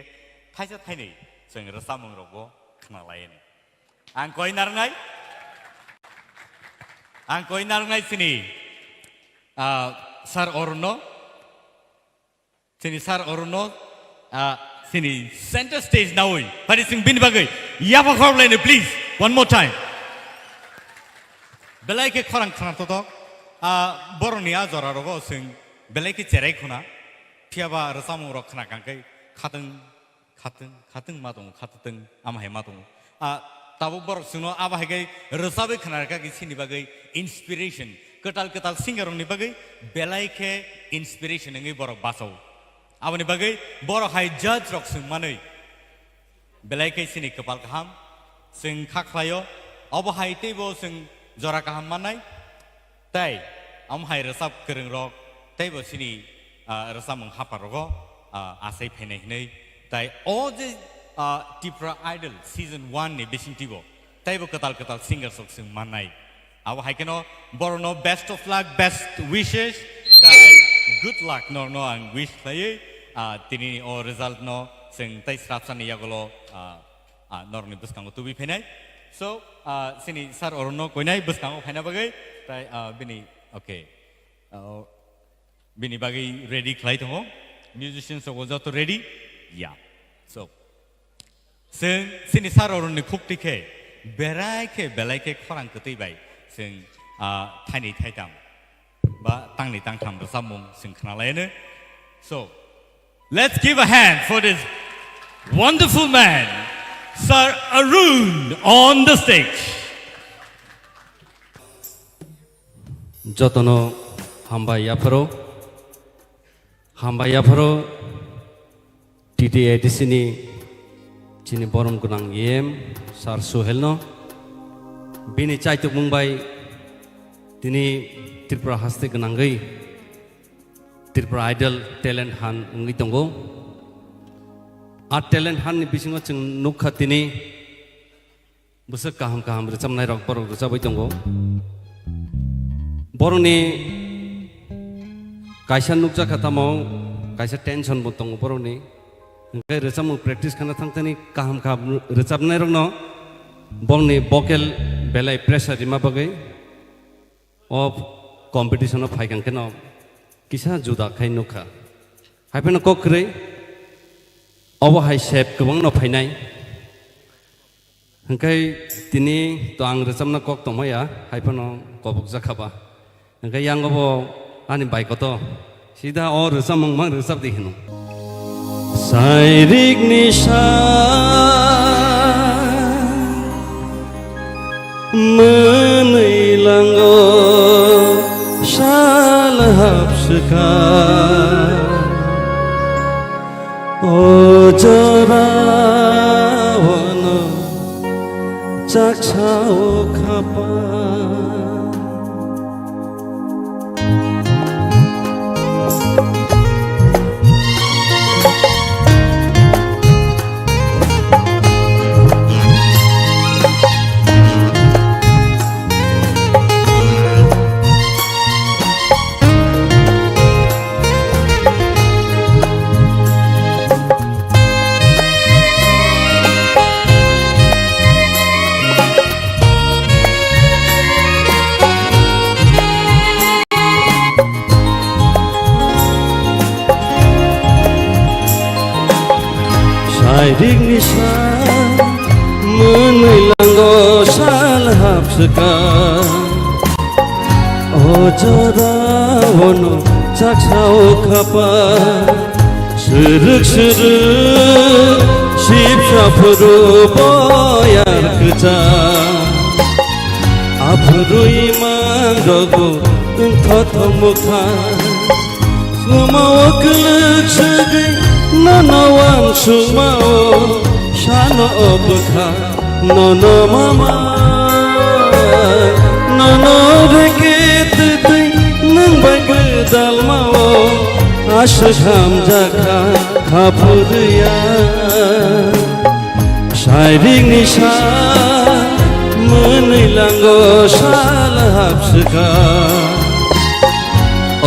Speaker 20: थाइसे थाइनै जों रोजाबमों रकबो खोनालायनो आं कय नारनाय सिनि सार अरुण सिनि सेन्टर स्टेज नावै फारि सिं बिन बागै याबा खरलायनो प्लिज वन मोर टाइम बेलायके खरां खोनाथ'थ बर'नि आजरा रग जों बेलायके जेराय खुना फियाबा रोजाबमों रक खोनागांखै खाथों मा दं खाथों आमाहाय मा दं ताबो बर सुनो आबाहाय रोजाबै खोनारका सिनि बागै इन्सपिरेसन कताल सिंगारनि बागै बेलायके इन्सपिरेसन नङै बर बासाव आबानि बागै बर हाय जज रक सोंमानै बेलायके सिनि कपाल गाहाम जों खाख्लायो अबहाय तेबो जों जरा गाहाम मानाय ताइ आमहाय रोजाब गोरों रक ताइबो सिनि रोजाबमों हापा रग आसाय फैनाय नै ताइ अ जे TRIPURA Idol Season 1 ni bising tibo. Taibo ketal singers sok sing manai. Awa haikeno borono best of luck, best wishes. Good luck no ang wish tayo. Tini o result no जों ताइ स्राब सानि यागलो नरनि बुसखांगो तुबि फैनाय सो सिनि सार अरनो कोइनाय बुसखांगो फैना बागै ताइ बिनि ओके बिनि बागै रेडी खालाय दङ म्युजिशियान्स अगो जतो रेडी या सो जों सिनि सार अरननि खुक्तिखे बेरायखे बेलायखे खरां खोतैबाय जों थाइनै थाइथाम बा तांनै तांथाम रोजाबमुं जों खोनालायनो so let's give a hand for this wonderful man Sir Arun on the stage
Speaker 9: যতনো হামবাইয়াফারো TTADCनि चिनि बरम गोनां येम सार सुहेलनो बिनि चाइतुक मुंबाई दिनै त्रिपुरा हास्ते गोनांगै त्रिपुरा आइडल टेलेन्ट हान उंगै दंगौ टेलेन्ट हाननि बिथिङाव जों नुखा दिनै बोसोर गाहाम रोजाबनाय रक बरक रोजाबाय दंगौ बर'नि कायसा नुकजाखातामाव कायसा टेनसनबो दङ बर'नि ओंखाय रोजाबमु प्रेक्टिस खालामना थांथानि गाहाम रोजाबनाय रंनो बंनि भकेल बेलाय प्रेसार मा बागै अफ कम्पिटिशनाव फायखांखेन किसा जुदा खाय नुखा हायफेन कक्रै अबहाय सेप गोबां न फायनाय ओंखाय दिनै तो आं रोजाबना कक दंमाया हायफेन कबक जाखाबा ओंखाय आंबो आंनि बाइकआवथ' सिदा रोजाबमु मा रोजाब दिहेनु Sairik nisha menilanggo salahap sekar ojorawono caksao kapan Sairik nisha menilanggo salahap sekar ojorawono caksao kapan Sırık sipsapuru boyar kejar Apurui mangrogo entothomukan Sumawa kelek segay Nanawan sumao Shano obka Nono mama Nono rekit tay Nang bagdal mao Ashkham jaka Khapurya Sairik nisha Menilanggo salahap sekar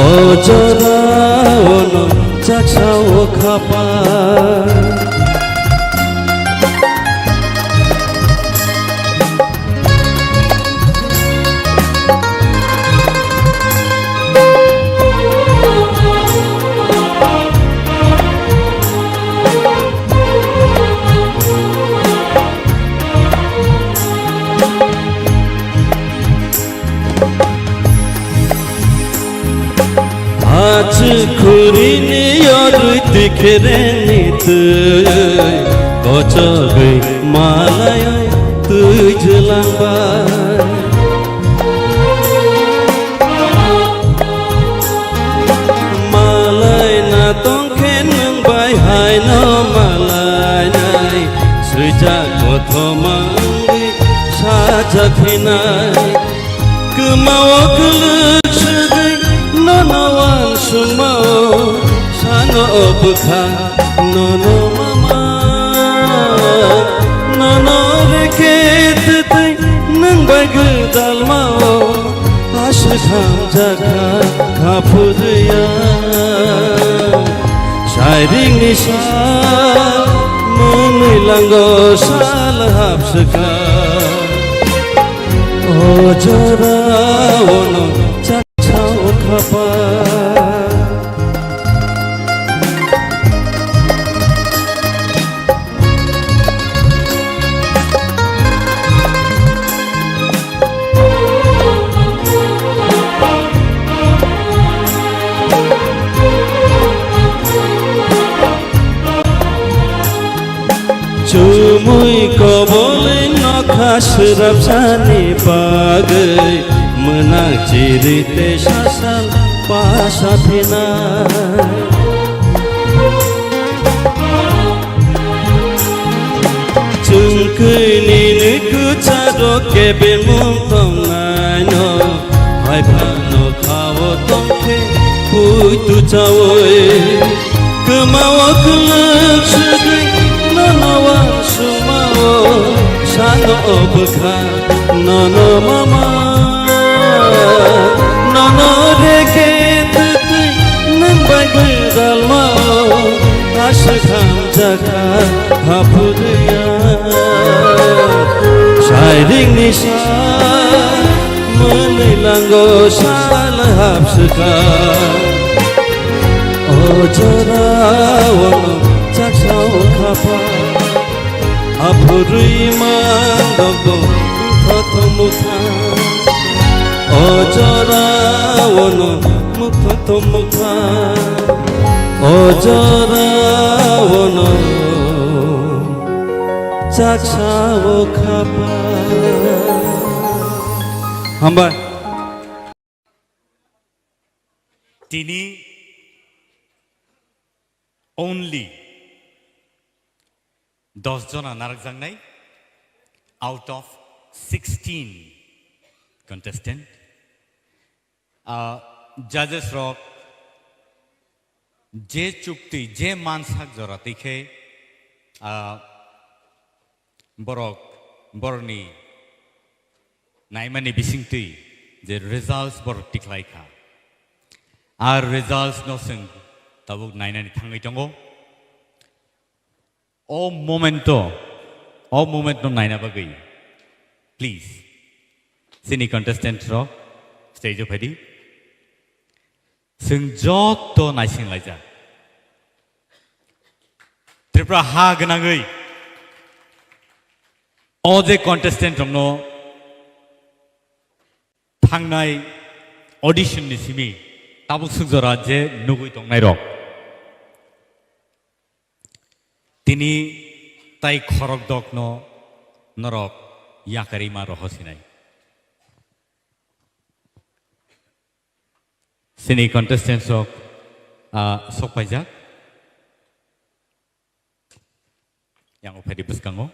Speaker 9: Ojorawono caksao kapan Kurini yorui tikereni tui Kocogai malayai tui jelangbai Malay na tongken nang bai hai no malay nai Sujak kotomangi sajaknai Kemawa kelek segay Nanawan sumao Sano obka Nono mama Nono rekit tay Nang bagdal mao Ashkham jaka Khapurya Shiring nisa menilanggo sal hapseka Ojora wono cacau kapa Cumui ko boleh nokha serap sani bagai menang cerita sasal pasapina Cungkini niku caro kebel muntong nano Hai pano kawo tongke puitu cawoi Kemawa kelak sedih Nono sumao sano obka nono mama nono reke tuti nembagai dalmao ashkham jaka hapudya shiring nisa menilanggo salah hapseka ojora wono cacau kapa Apurui mandogo mukha mukha Ojora wono mukha mukha Ojora wono cacau kapa Hamba
Speaker 20: Tini only 10 jona narakjangnai out of 16 contestant judges rok je chukti je mansak jora tikhe borni naimani bisingti je results bor tiklaikha our results no sing tabuk nainani thangai tongo O momento naina bagai. Please. Sini contestant ro stage of ready. Sing joto naising laja. Tripura ha ganangai. All the contestant no thangnai audition ni simi tabuk sujora je nugui tongnai ro. Tini tai khorok dok no norok yakari ma rohosinai. Sini contestants of sok pajak yang opedi buskango.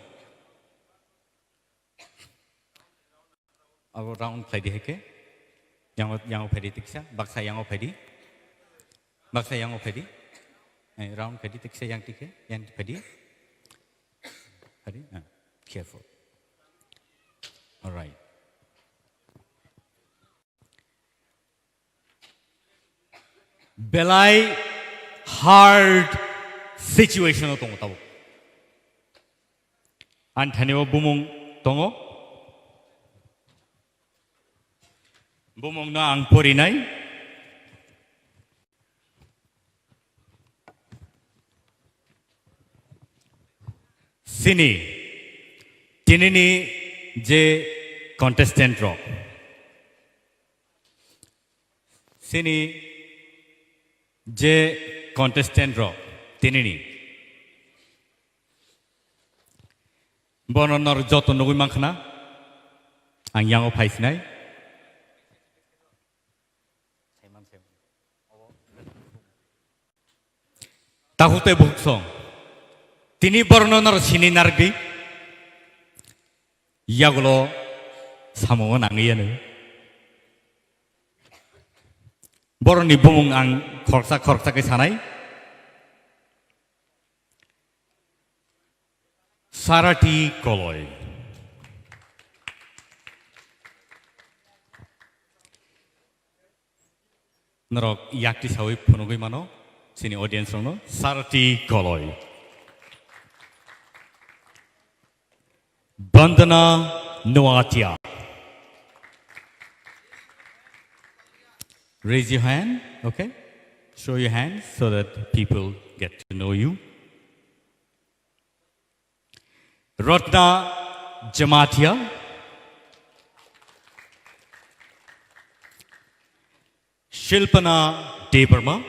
Speaker 20: Abo round play di heke yang opedi tiksa baksa yang opedi round pedi tiksa yang tike yang pedi careful all right belai hard situation o tongo tabo anthaneo bumung tongo bumung na ang porinai Sini, tinini je contestant ro. Sini je contestant ro. Tinini. Bono nor joto nugui mangkhana. Ang yango paisinai. Tahute buksong. Tini bornonor sini nargi, yagulo samo nangianu. Borni bumung ang korsa ke sanai. Sarati koloi. Norok yakti sawi punugui mano. sini audience rono Sarati Koloi. Bandana Noatia. Raise your hand, okay? Show your hand so that people get to know you. Ratna Jamatia. Shilpana Debarma.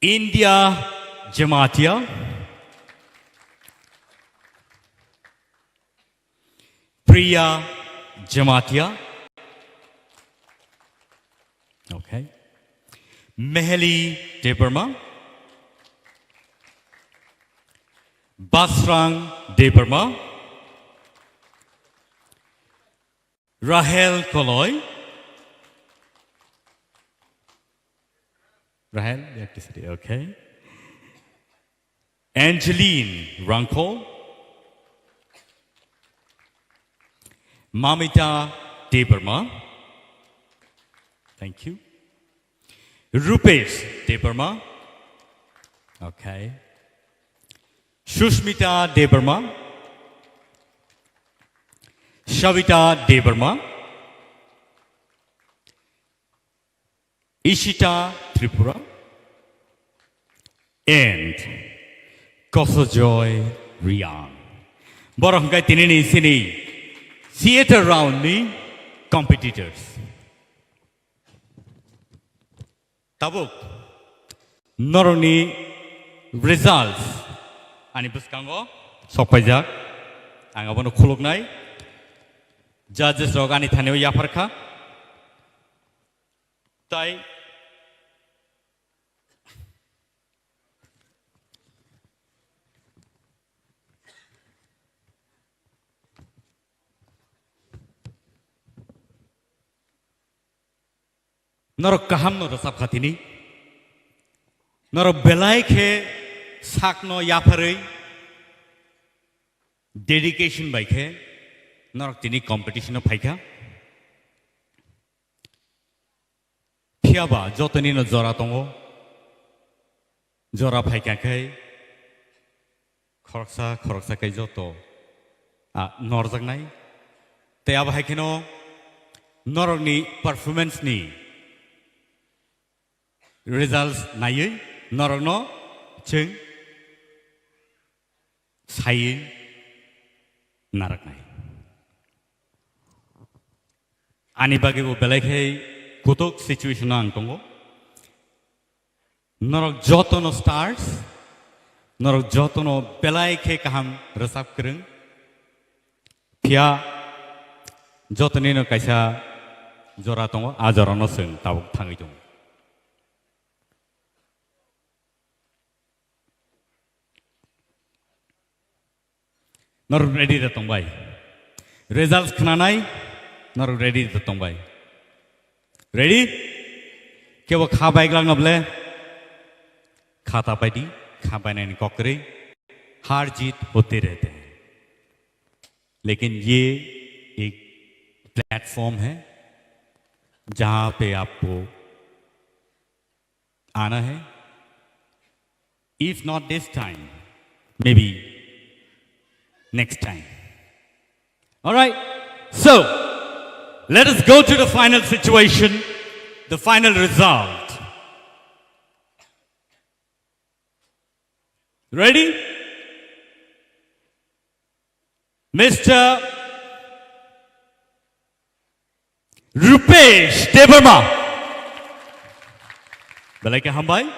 Speaker 20: India Jamatia. Priya Jamatia. Okay. Meheli Debarma. Basrang Debarma. Rahel Koloi. Rahel, you have to say, okay. Angeline Ranko. Mamita Debarma. Thank you. Rupesh Debarma. Okay. Shushmita Debarma. Shavita Debarma. Ishita Tripura. And Kosojoy Rian. Borong kai tinini sini theater round ni competitors. Tabuk noroni results ani buskango sokpajak angabono khuluknai judges rogani thaneo yafarkha tai Norok kaham no rasap khatini norok belai khe sakno yafarei dedication by khe norok tini competition of phaikha phiaba jotoni no jora tongo jora phaikha khe khoroksa kai joto norjaknai te aba haikeno norok ni performance ni results nai norok no cheng sai narak nai ani bagi bo belai khai kutok situation ang tongo norok joto no stars norok joto no belai khai kaham rasap kreng pia joto ni no kaisa jora tongo a jora no seng tabuk thangai tongo Nor ready to tongbai. Results khananai nor ready to tongbai. Ready? Ke wo kha bai glang able खाता पाई खा पाने नहीं कॉकरे हार जीत होते रहते हैं लेकिन ये एक प्लेटफॉर्म है जहां पे आपको आना है if not this time may be next time. All right, so let us go to the final situation, the final result. Ready? Mr. Rupesh Debarma. Belai ke hambai?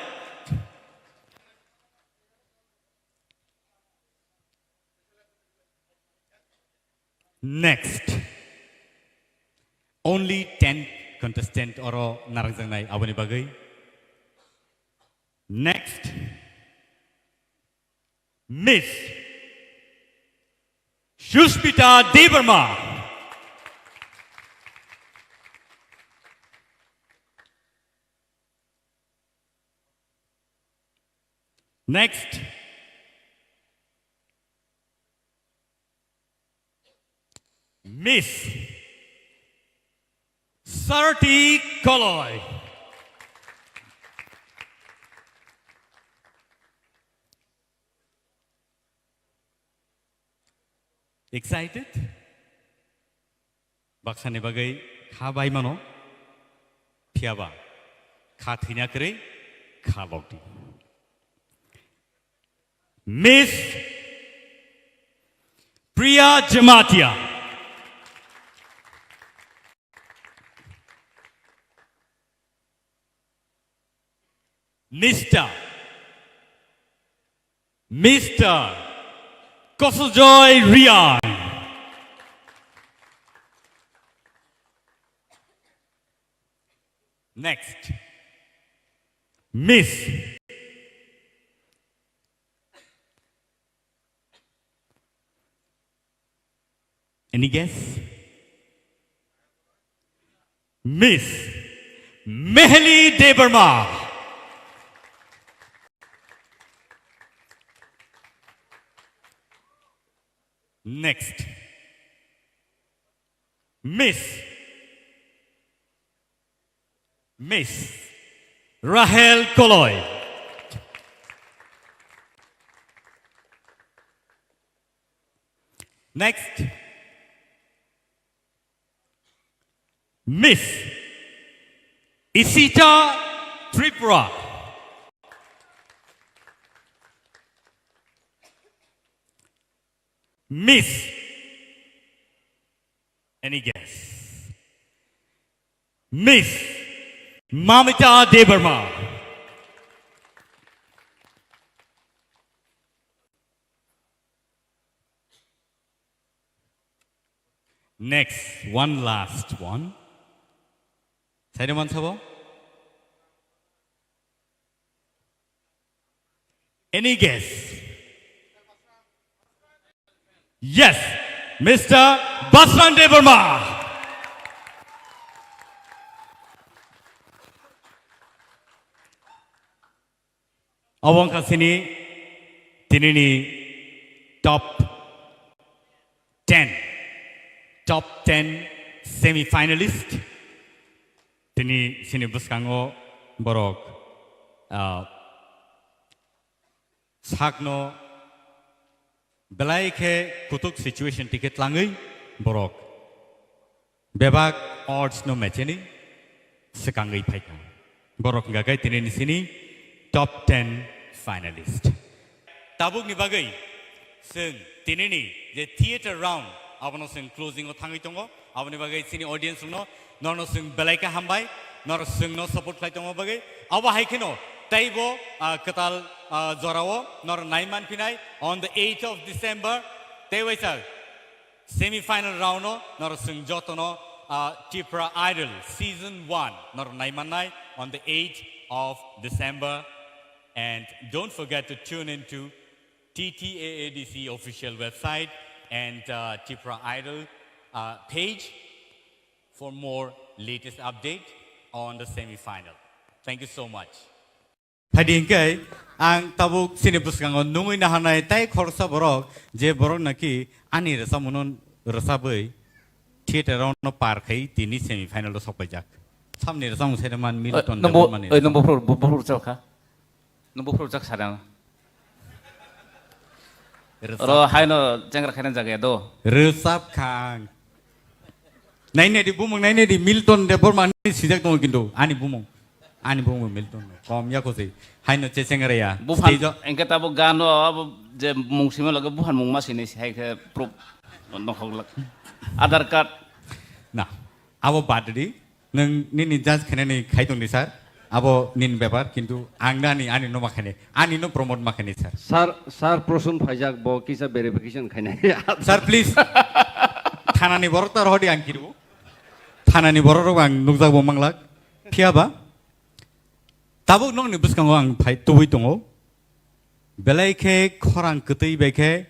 Speaker 20: Next, only 10 contestants oro narangjangnai aboni bagai. Next, Miss Shushmita Debarma. Next, Miss Sarti Koloi. Excited? Baksane bagai khabai mano phiaba kha thina kare kha bokti. Miss Priya Jamatia. Mr. Kosojoy Rian. Next, Miss any guess? Miss Mehli Debarma. Next, Miss Rahel Koloy. Next, Miss Isita Tripura. Miss, any guess? Miss Mamita Debarma. Next, one last one. Anyone sabo? Any guess? Yes, Mr. Basran Debarma. Awang kasini tinini top 10 semi-finalist. Tini sini buskango borok sakno belai ke kutuk situation tiket langai borok bebak odds no matchini sekangai paika borok gagai tini sini top 10 finalist. Tabuk ni bagai sing tini ni the theater round abono sing closing o thangai tongo aboni bagai sini audience no nono sing belai ka hambai nor sing no support khai tongo bagai aba haikino taibo katal Zorawo nor Naiman Pinai on the 8th of December. Taiwaisa semi-final round nor sing jotono TRIPURA Idol season 1 nor Naiman Nai on the 8th of December. And don't forget to tune into TTAADC official website and TRIPURA Idol page for more latest update on the semi-final. Thank you so much. Padingkai ang tabuk sini buskangon nungui nahanai tai khorsa borok je borok naki ani rasa munon rasa bai theater round no par khai tini semi final lo sokpajak samni rasa mu sedaman Milton mani
Speaker 23: nombo pro chakha nombo pro chak sadang ro haino jangra khainan jaga do
Speaker 20: resap khang naine di bumong naine di Milton de bormani sijak tong kintu ani bumong Milton kom ya kosi haino chesengare ya
Speaker 23: buhan engke tabo gano abo je mungsime laga buhan mung masini hai ke proof nokhok Aadhaar card
Speaker 20: nah abo baddi nang nini judge khane ni khaitong ni sir abo nin byapar kintu angdani ani no makhane ani no promote makhane sir
Speaker 9: sir prosun phaijak bo kisa verification khaine
Speaker 20: sir please thana ni borok tar hodi angkiru thana ni borok ang nukjak bo manglak phiaba tabuk nong ni buskango ang phai tubui tongo belai ke khorang ketei beke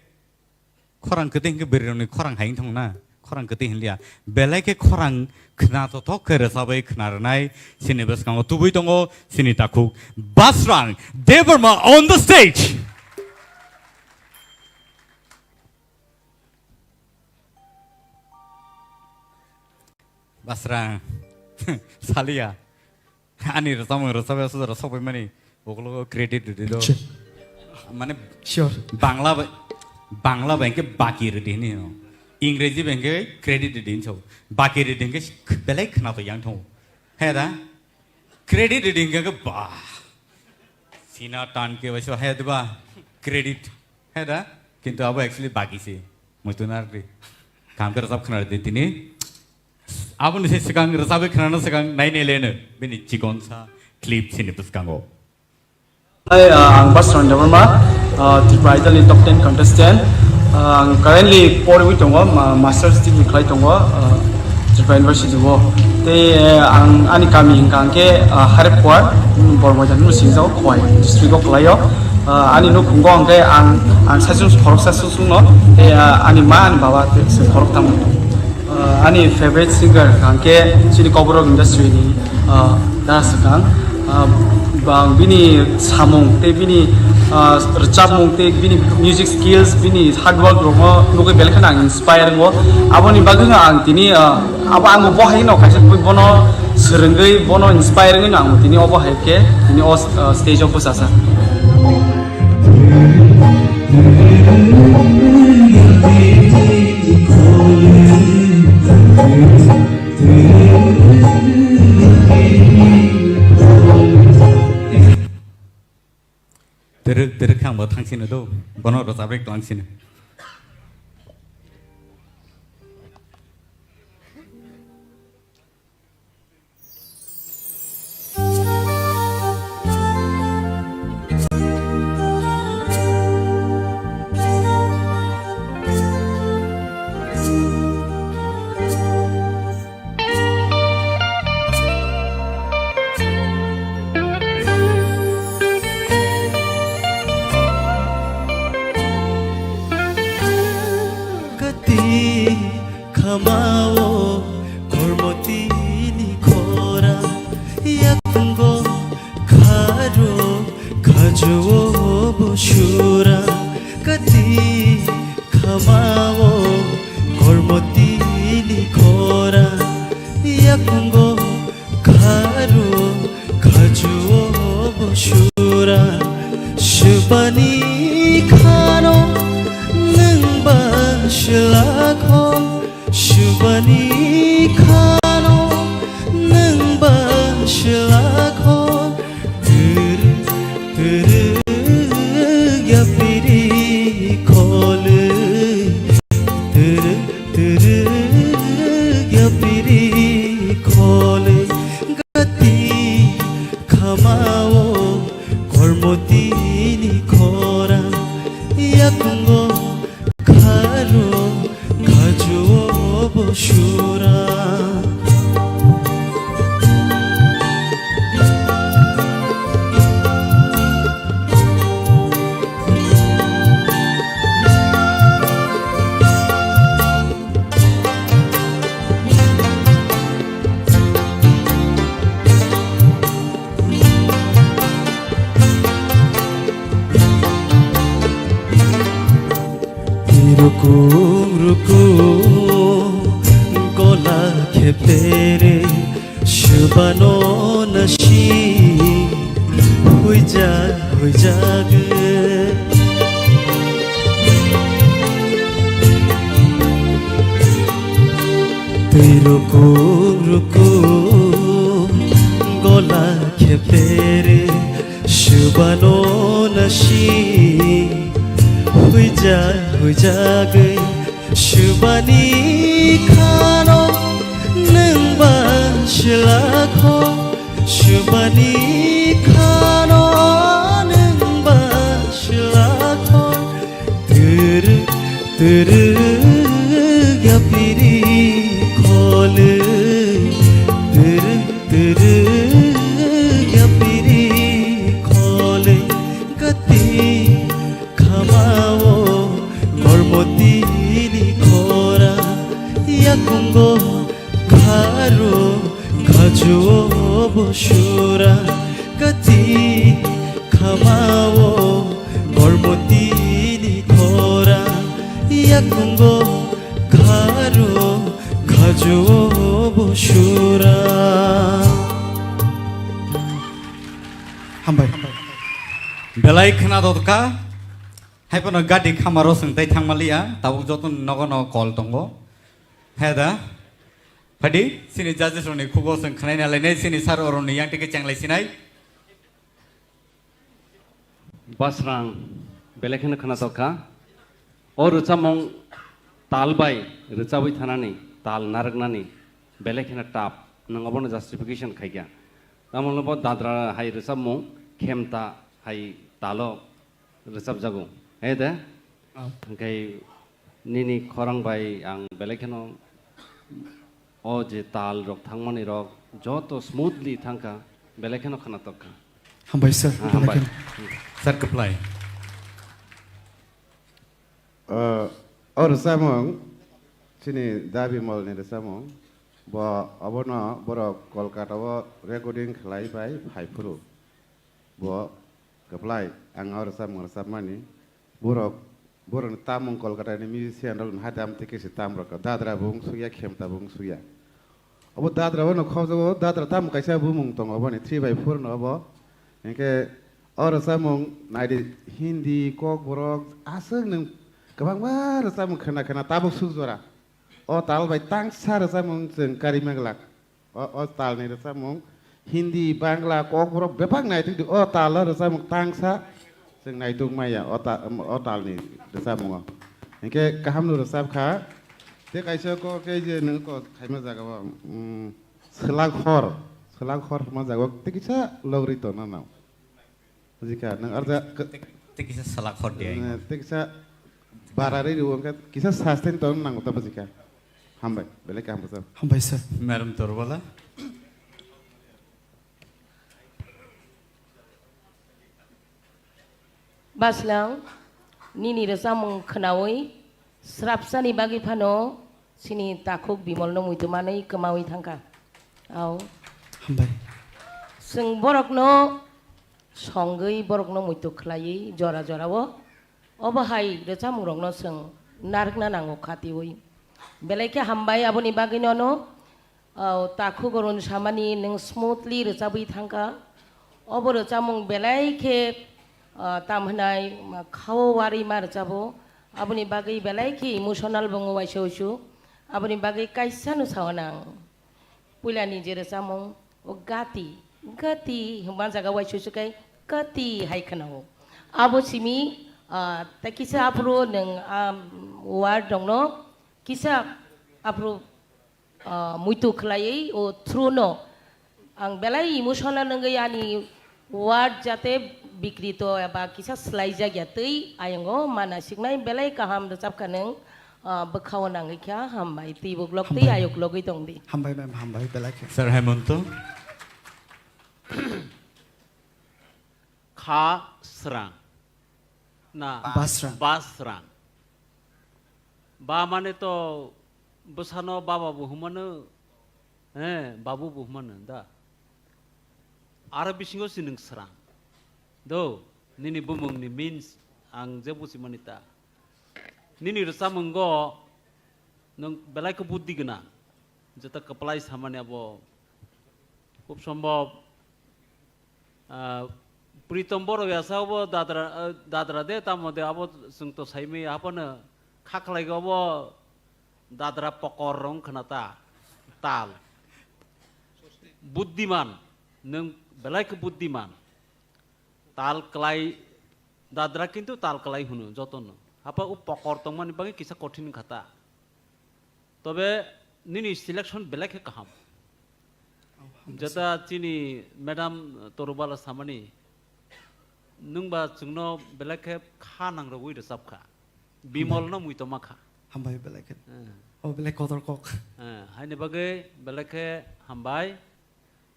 Speaker 20: khorang ketei ke beroni khorang haing thongna khorang ketei hinlia belai ke khorang khna to thok kere sabai khnarnai sini buskango tubui tongo sini takuk Basran Debarma on the stage. Basran সালিয়া আনি রসামং রসাবে আসলে রসাবে মানে ওগুলো credit দিল মানে বাংলা ব্যাংকে বাকি রেডিং इंग्रेजी bank credit reading छौ बाकी रीडिंग के बेलाय खोना तो yang thong है दा क्रेडिट रीडिंग के बा सीना टान के वैसे है दबा क्रेडिट है दा किंतु अब एक्चुअली बाकी से मुतुनार रे काम कर सब खोना दे तिनी अब ने सिगां रसाबे खोना सिगां नायने लेनो बेनि चिकन सा क्लिप सिनि पुस्कांगो
Speaker 11: आं बस रंडबरमा त्रिपुरा आइडलनि टॉप 10 contestant आं currently फरायबाय दङ मास्टार्स डिग्री खालाय दङ त्रिपुरा इउनिभारसिटि आव ते आं आंनि गामि हिंगांके हारेपवार बरमाइदान सिंजाव खवाय डिस्ट्रिक्टआव खालायो आंनि न' खुंगो आंके आं सासे फरक सासे सुनो ते आंनि मा आंनि बाबा से फरक थाम आंनि फेवरेट सिंगार आंके सिनि कबरक इन्डास्ट्रिनि दासगां bang bini samung te bini recapmung te bini music skills bini hard work rongo nuke belkhan ang inspire ngo aboni bageng ang tini abo ang bohai no kaise bono serengai bono inspire ngi ang tini obo haike tini o stage of sasa
Speaker 20: Terus kamu tangsin itu, bono rosabek tangsin.
Speaker 25: Kamao kormoti ni khora yakungo kharo khajo boshura kati kamao kormoti ni khora yakungo kharo khajo boshura shubani khano nangba shlakho Shubani khano nang bashlakho tere ya piri khole tere ya piri khole gati khamao kormoti ni khora yakungo kharo khajo boshura ruku gola khepere shubano nashi hui jag ruku gola khepere shubano nashi hui jag shubani khano nang bashlakho shubani khano nang bashlakho tere ya piri khole tere ya piri khole gati khamao kormoti ni khora yakungo kharo khajo boshura gati khamao kormoti ni khora yakungo kharo khajo boshura
Speaker 20: belai kena dotka hai pono gadi khamaro sengtai thangmalia tabuk jotun nogono call tongo heda phadi sini judges roni khubo seng khnai na lainai sini sar oroni yang tike changlai sinai
Speaker 19: basrang belai kena dotka or chamong talbai rchabai thanani tal naraknani belai kena tap nangabono justification khaigya tamolbo dadra hai rchamong khemta hai talo resap jago hede kai nini khorang bai ang belekeno o je tal rok thangmani rok joto smoothly thangka belekeno khana tokka
Speaker 24: hambai sir
Speaker 20: hambai sir kaplai
Speaker 4: or samong sini dabi mol ni samong bo abono boro kolkata bo recording khlai bai phaipuru bo kaplai ang or samong samani borok borok tamong kolkata ni musician rol hadam tike si tam rok dadra bung suya khemta bung suya abo dadra bono khojo dadra tam kaisa bumung tong abo ni 3/4 no abo enke or samong naidi hindi kokborok aseng nang kabang war samong khana tabuk sujora o tal bai tang sar samong jeng karimaglak o tal ni samong Hindi, Bangla, kokborok bepang nai tu o tal la samong tang sa seng nai tung maya o tal ni samong enke kaham nu sab kha te kaisa ko ke je nang ko khaima jaga ba selang khor ma jaga te kisa logri to na na jika nang arja
Speaker 20: te kisa selak khor dia
Speaker 4: te kisa barare ru ka kisa sustain to nang ta jika hambai bele kam sa
Speaker 24: hambai sir
Speaker 20: madam torbala
Speaker 8: baslang nini resamong khnawai srapsani bagi phano sini takhuk bimol no muitumanai kemawi thangka au
Speaker 24: hambai
Speaker 8: seng borok no songai borok no muitu khlai jora wo obahai resamong rok no seng narkna nango khati oi belaike hambai aboni bagi no au takhu gorun samani neng smoothly resabi thangka obor resamong belaike tamhnai khawari mar jabo aboni bagai belaiki emotional bongo waishosu aboni bagai kaisanu sawanang pulani jere samong o gati hman jaga waishosu kai gati haikhanao abo simi takisa apro neng ward dongno kisa apro muitu khlai o through no ang belai emotional ngai ani ward jate bikrito aba kisa slaija gyatei ayango manasiknai belai kaham recap kaneng bekhawanang kya hambai tibuk lokti ayuk logi tongdi
Speaker 24: hambai ma'am hambai belai
Speaker 20: sir hemonto
Speaker 1: kha srang na basrang ba mane to busano baba buhumano babu buhumano da ara bisingo sineng srang do nini bumung ni means ang jebu si manita nini resamong go nung belai ko buddhi gna jeta kaplai samane abo খুব সম্ভব प्रीतम बर यासावबो दादरा दे तामदे आबो जों तो साइमे आपनो खाखलाइगावबो दादरा पकर रं खनाता ताल बुद्धिमान नों बेलाइखो बुद्धिमान ताल कलाई दादरा किन्तु ताल कलाई हुनु जतन हापा उ पकर तंगमानि बागे किसा कठिन खाता तबे निनि सिलेक्शन बेलाइखो काहाम जता चिनी मैडम तोरबाला सामानी नोंबा जोंनो बेलाइखो खा नांगौ इदो साबखा बिमल न मुइतो माखा
Speaker 24: हामबाय बेलाइखो ओ बेलाइ कदर कक
Speaker 1: हायनि बागे बेलाइखो हामबाय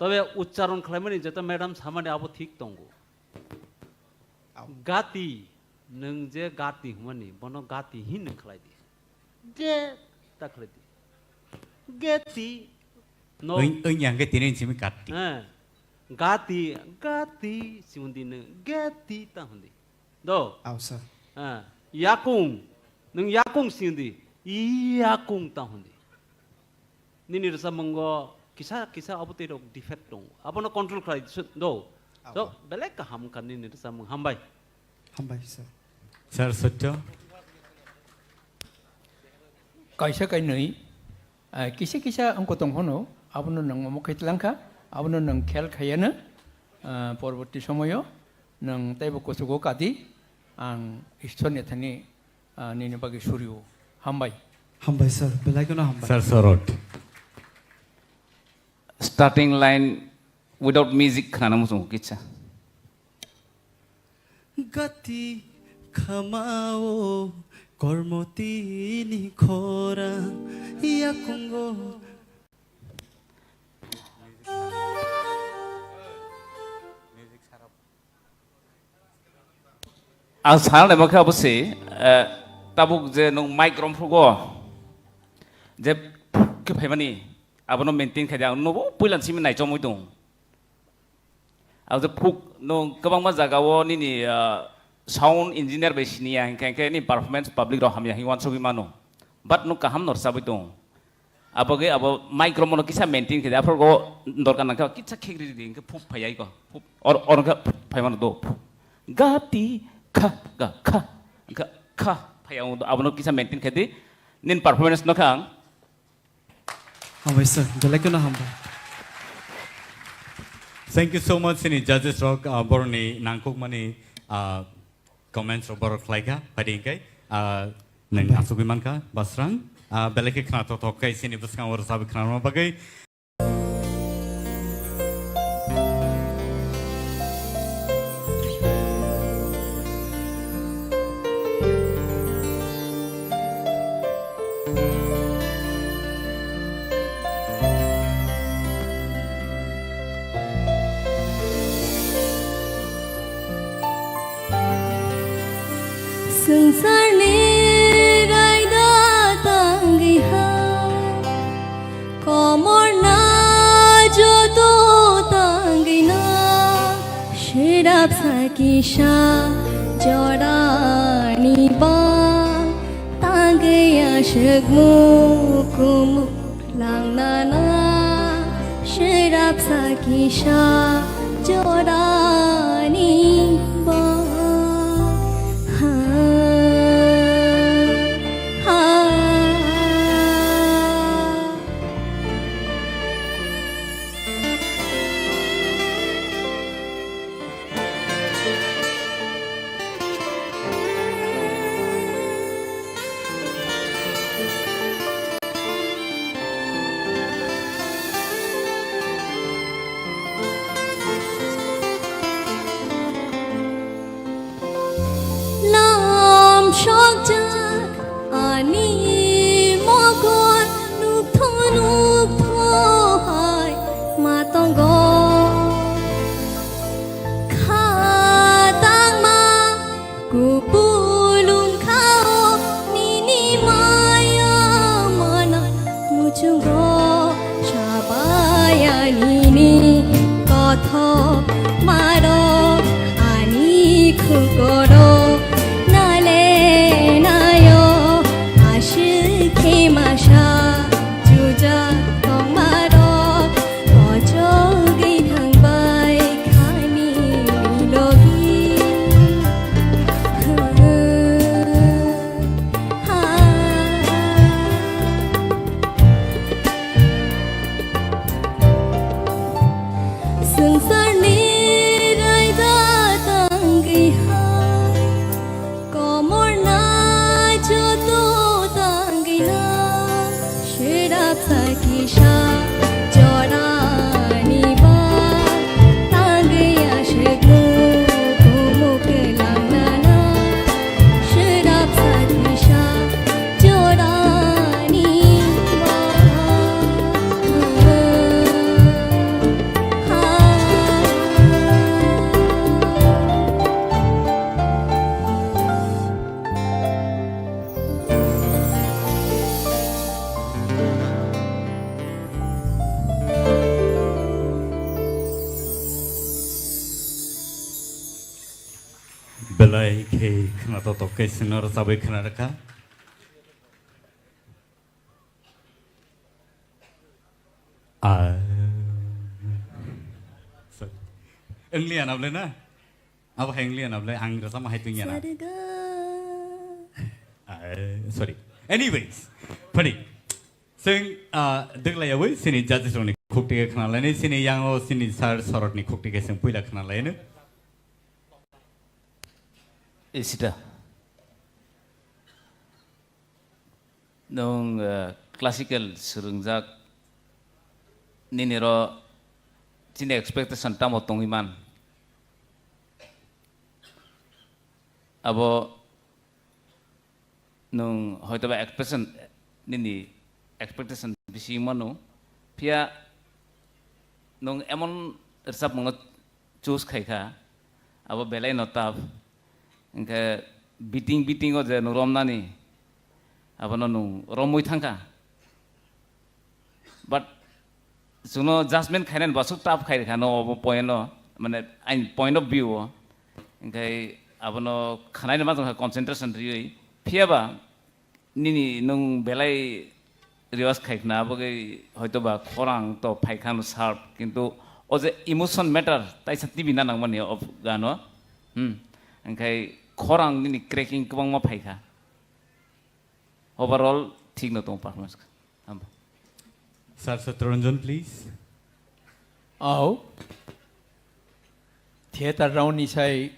Speaker 1: तबे उच्चारण खालामनि जता मैडम सामानी आबो ठीक दंगो गाति नों जे गाति हुमानि बनो गाति हिन खालायदि गे ता खालायदि गेति no
Speaker 20: yang ke tinin simi gati
Speaker 1: gati siundine gati ta hundi do
Speaker 24: ausa
Speaker 1: yakung nung yakung siundi yakung ta hundi nini rasa monggo kisa abute dok defect dong abono control krai do so belek ka ham kan nini rasa mong hambai
Speaker 24: हामबाय सार
Speaker 20: Sir Sotyo.
Speaker 21: Kaisa kai nei kisa kisa angko tonghono abono nang mokaitlanka abono nang khel khayana porborti somoyo nang taibo kosugo kadi ang istorni thani nini bagi suryo hambai
Speaker 24: sir belaikono hambai
Speaker 20: Sir Sorot.
Speaker 23: Starting line without music khana musung kicha.
Speaker 24: Gati khamao kormoti ni khora yakungo
Speaker 23: Ang saral na baka basi tabuk je nung microphone fugo je ke phaimani abono maintain khaja no puilan simi nai chomoi dong au je phuk no kabang ma jaga wo ni sound engineer be sinia hingke ni performance public ro hamya hingwan sogi mano but no kaham nor sabai dong aboge abo microphone kisa maintain khaja afro dorkan nang kitsa khigri di hingke phuk phayai ko phuk or ka phaimano do gati kha ga kha ga kha phayau abono kisa maintain khadi nin performance no khang
Speaker 24: hambai sir belaikono hambai
Speaker 20: Thank you so much, Sini Judges Rock Borni Nangkok Mani comments of Borok Laika, Padinkai, Nang Asubimanka, Basrang, Beleke Knato Tokai, Sini Buskan or Sabikran Bagay.
Speaker 10: संसारले राइदा तांगी हा कमर ना जो तो तांगी ना शिराब साकिशा जोड़ानी बा तांगे आशगमो कुमु लांगना ना शिराब साकिशा जोड़ानी बा Songchajaknai mogon Lukuthum hai matonggo khatang ma kupulung khao nini maya mana muchungo shabaya nini Kotor maro ani khukoro
Speaker 20: Belai ke Knato Tokai Sinor Sabikranaka. English anak boleh na? अब हैंगलियन अब ले आंग रसा माहित नहीं ना sorry anyways pari sing deglaya wei sini judges roni khukti ke khana lai ne sini yang o sini sar sorot ni khukti ke sing puila khana lai ne
Speaker 23: Isita nong classical serungjak niniro sini expectation tamo tongiman abo nung hoito ba expectation nini expectation bisi mano pia nung emon resap mongo choose khaikha abo belai notap engke beating o je no romnani abo no romoi thangka but suno judgment khainan basu tap khaikha no point no mane point of view engke abo no khanai ma concentration rioi Piaba nini nung belai riwas khaikna bagai hoito ba khorang to phaikhan sharp kintu oje emotion matter tai sati bina nangmani of gano angkai khorang nini cracking kwang ma phaikha overall thik no tong performance
Speaker 20: sir Satranjan please
Speaker 21: ao theater round ni sai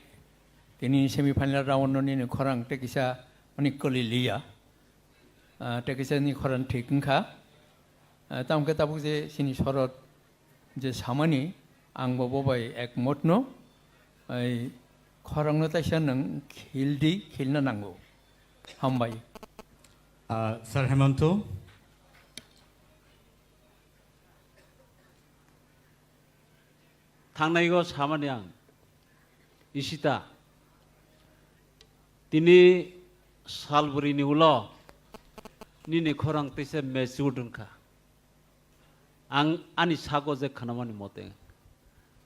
Speaker 21: tini semi final round no ni khorang te kisa ani kolilia te kisa ni khoran thiknka tam ke tabu je sini sorot je samani ang bo bai ek motno ai khorang no ta sanang khildi khilna nango hambai
Speaker 20: sir Hemanto
Speaker 1: थांनाय गो सामानि आं इसिता तिनि सालबुरिनि उलो निनि खरां तैसे मेजुदुनखा आं आनि sago जे खानामानि मते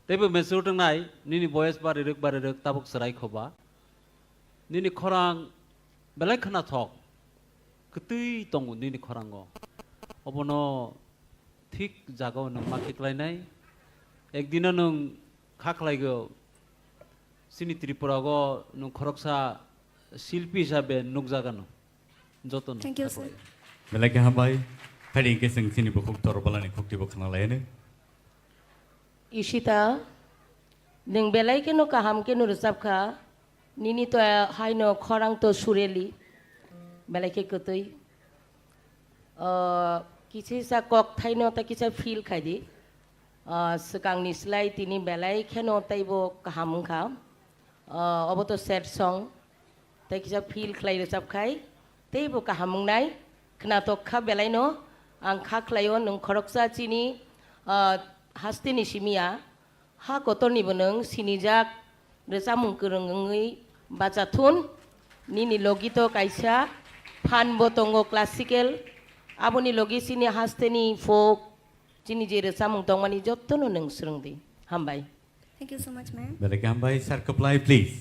Speaker 1: तेबो मेजुदुनाय निनि बयस बारे ताबुक सराय खबा निनि खरां बेलाय खाना थक कतै दङ निनि खरांगो अबनो थिक जागाव नों माखिख्लायनाय एकदिन नों खाख्लायगो सिनि त्रिपुरागो नों खरकसा शिल्पी हिसाबै नुकजागोन जतन
Speaker 12: Thank you, sir.
Speaker 20: belai hambai phari ke sing sini bukuk tor balani khukti bu khana lai ne
Speaker 8: Isita neng belai ke no kaham ke no resap kha nini to hai no khorang to sureli belai ke kotoi kichi sa kok thai no ta kicha feel khai di sekang ni slai tini belai ke no tai bo kaham kha oboto sad song tai kisa feel khlai resap khai tei bo kahamung nai khna to kha belai no ang kha khlayo nung khoroksa chini haste ni simia ha kotor ni boneng sinijak resamung kurungai baca thun nini logito kaisa fan botongo classical aboni logi sini haste ni folk chini je resamung tongmani jottono nung surungdi hambai
Speaker 12: Thank you so much, ma'am.
Speaker 20: belai hambai sir Kapilai please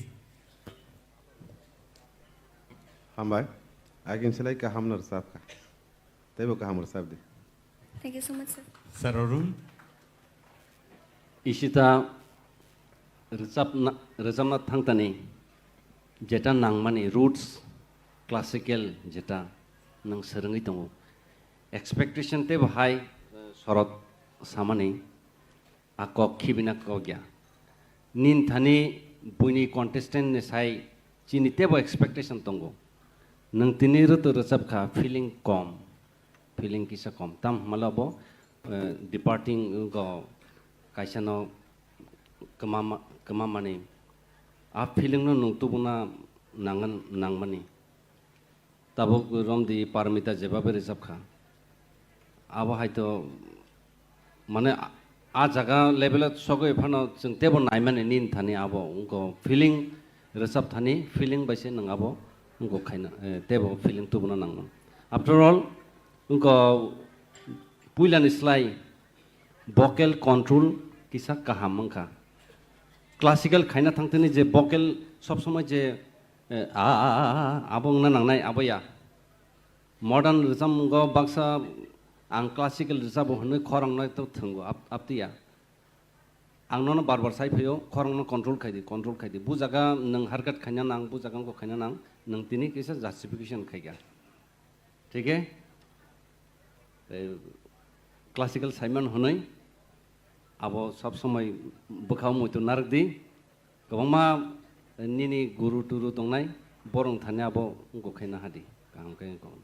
Speaker 4: Hambai, I can select a hamner sapka. They will come sabdi.
Speaker 12: Thank you so much, sir.
Speaker 20: sir Arun
Speaker 9: इसिता रोजाबना थांतानि जेटा नांमानि roots classical जेटा नों सोलोङै दङ expectation ते बाहाय सरत सामानि आकक खिबिना कग्या निन थानि बुइनि कन्टेस्टेन्ट ने साइ चिनि तेबो एक्सपेक्टेशन दङ नों तिनि रुत रोजाबखा फिलिंग कम फिलिंग किसा कम ताम मालाबो departing go kaisano kema mani a feeling no nung tubuna nangan nangmani tabok romdi paramita jebabe resap kha abo haito mane a jaga level sogo ephano jeng tebo naimani nin thani abo unko feeling resap thani feeling baise nang abo unko khaina tebo feeling tubuna nangman after all unko puilani slai vocal control किसा kaham mangka classical खाइना थांतनि जे vocal सब समय जे आबंग ना नांनाय आबया modern रोजाम गो बाक्सा आं classical रोजाब होनो खरंनाय तो थंगो आपतिया आंनो बार साइ फैयो खरंनो कंट्रोल खायदि बु जागा नों हारकत खायना नां बु जागा को खायना नां नों तिनी कैसे जस्टिफिकेशन खायगा ठीक है क्लासिकल साइमन होनै अब सब समय बखाव मयतो नारक दी गोबांमा निनी गुरु टुरु दंनाय बरं थाने अब गखायना हादि गाहाम खायखौ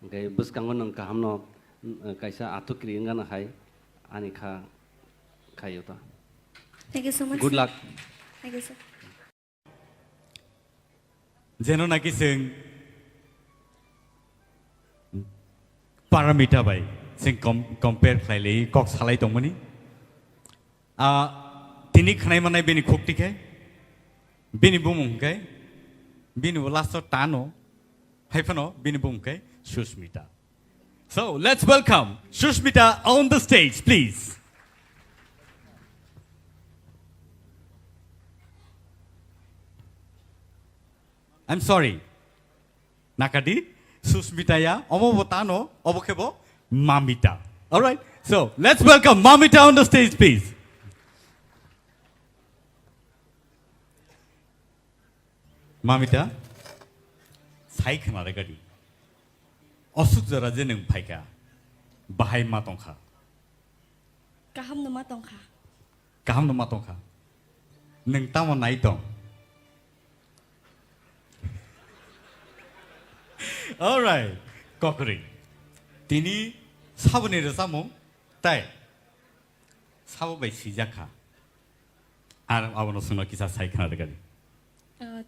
Speaker 9: ओंखाय बसकांगो नों गाहामनो कायसा आतुक्रि गाना हाय आनिखा खायोता
Speaker 12: Thank you so much.
Speaker 9: Good luck.
Speaker 12: Thank you, sir.
Speaker 20: जेनोनाखि जों पारामिटा बाय जों कम्पेयर खालायलै कक सालाय दंमोन दिनै खानाय मानाय बेनि खुक्तिखाय बेनि बुमुंखाय बेनि लास्टआव टानो हायफानो बेनि बुमुंखाय Sushmita So let's welcome Sushmita on the stage please. I'm sorry. Nakadi, Susmitaya, Omobotano, Obokebo, Mamita. All right. So let's welcome Mamita on the stage, please. Mamita, Saik Naregadi. Osuk Zarazen Paika, Bahai Matonka.
Speaker 12: Kaham no matongka.
Speaker 20: Kaham no Matonka. Neng Tama Naitong. All right, Kokori. Tini sabuni resamu, tay. Sabu by Sijaka. I want to know Kisa Saikana.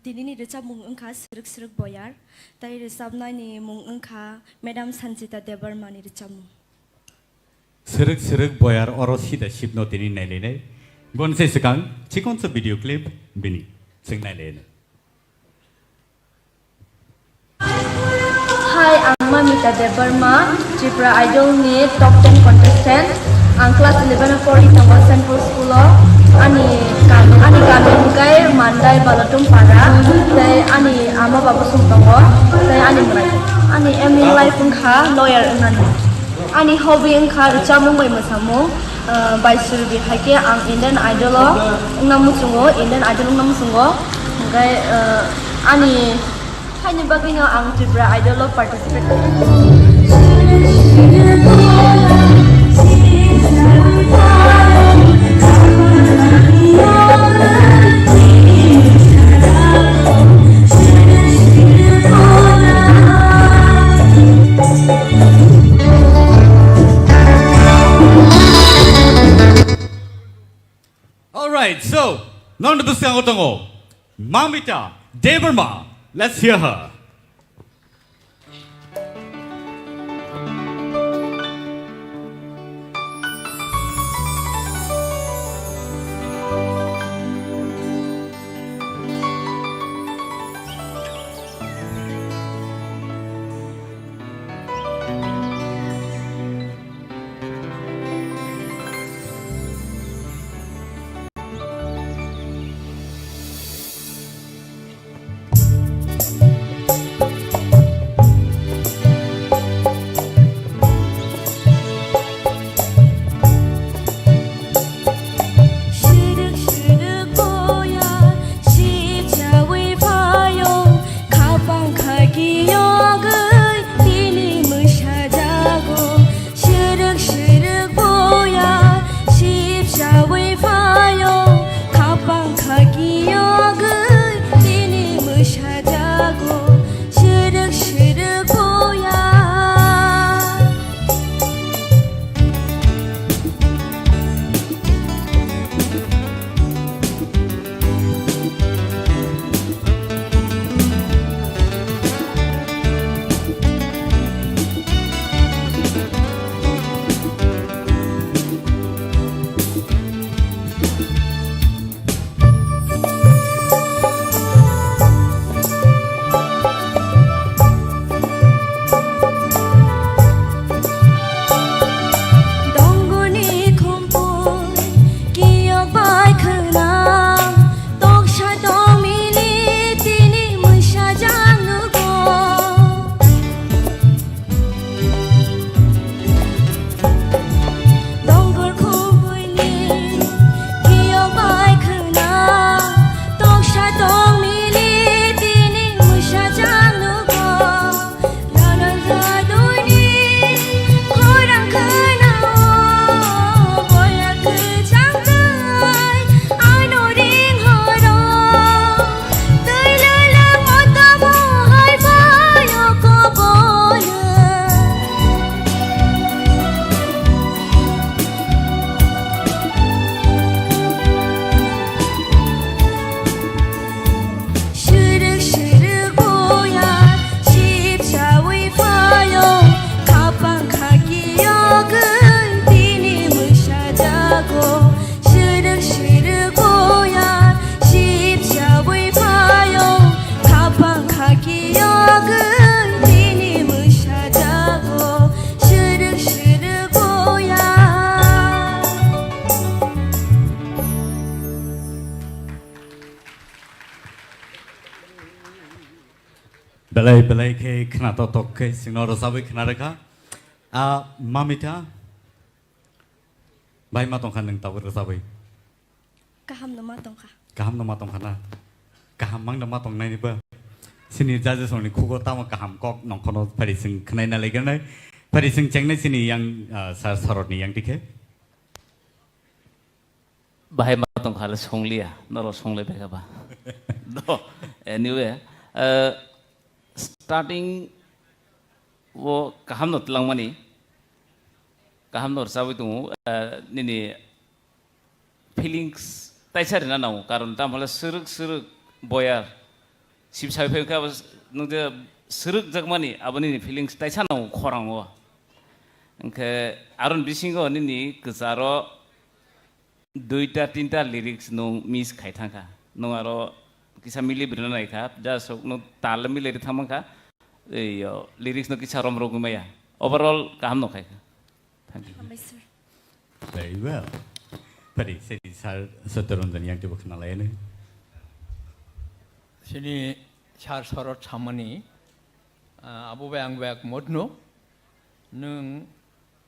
Speaker 12: Tini ni recap mung engka seruk boyar. Tai recap na ni mung engka Madam Sanjita Debarma ni recamu.
Speaker 20: Seruk boyar orosida ship no tini nailene. Gon say sekang, chikon sa video clip, bini. Sing nailene.
Speaker 7: Hi, I'm Mamita Debarma, Tripura Idol ni top 10 contestant. Ang class 11 for Itangwa Central School. Ani kami kai mandai balatum para. Tay ani ama babu sumtangwa. Tay ani merai. Ani aiming life engka lawyer engani. Ani hobby engka ricamu mai masamu. By Surbi hake ang Indian Idol namu sungo Indian Idol namu sungo. Kai ani hanya baginya ang Tripura Idol participate.
Speaker 20: All right, so non busang otongo, Mamita Debarma. Let's hear her. belai ke kena totok ke singno rosabai kena reka mamita bai matong kan neng tahu rosabai
Speaker 12: Kaham nama tongka.
Speaker 20: kaham nama tong kana kaham mang nama tong nai ni ba sini jaje soni kugo tama kaham kok nong kono pari sing kena na lagi nai pari sing ceng nai sini yang sarot ni yang dike
Speaker 23: bahai matong khala songlia noro songle beka ba do anyway starting wo kaham not langmani kaham nor sawi tu nini feelings taisar na nau karon tam hala suruk boyar sip sai phe ka nungde suruk jagmani abani feelings taisa nau khorang wa angke aron bisingo nini ksaro duita tinta lyrics nung miss khai thangka nung aro kisa mili brina nai kha ja sok no tal mili ri thamangka ei lyrics no kisa rom rogumaya overall kaham no khai thank you
Speaker 20: very well pari sini sar sotoron dan yang dibuk nalai ni
Speaker 21: sini char sorot chamani abu bayang bayak modno nung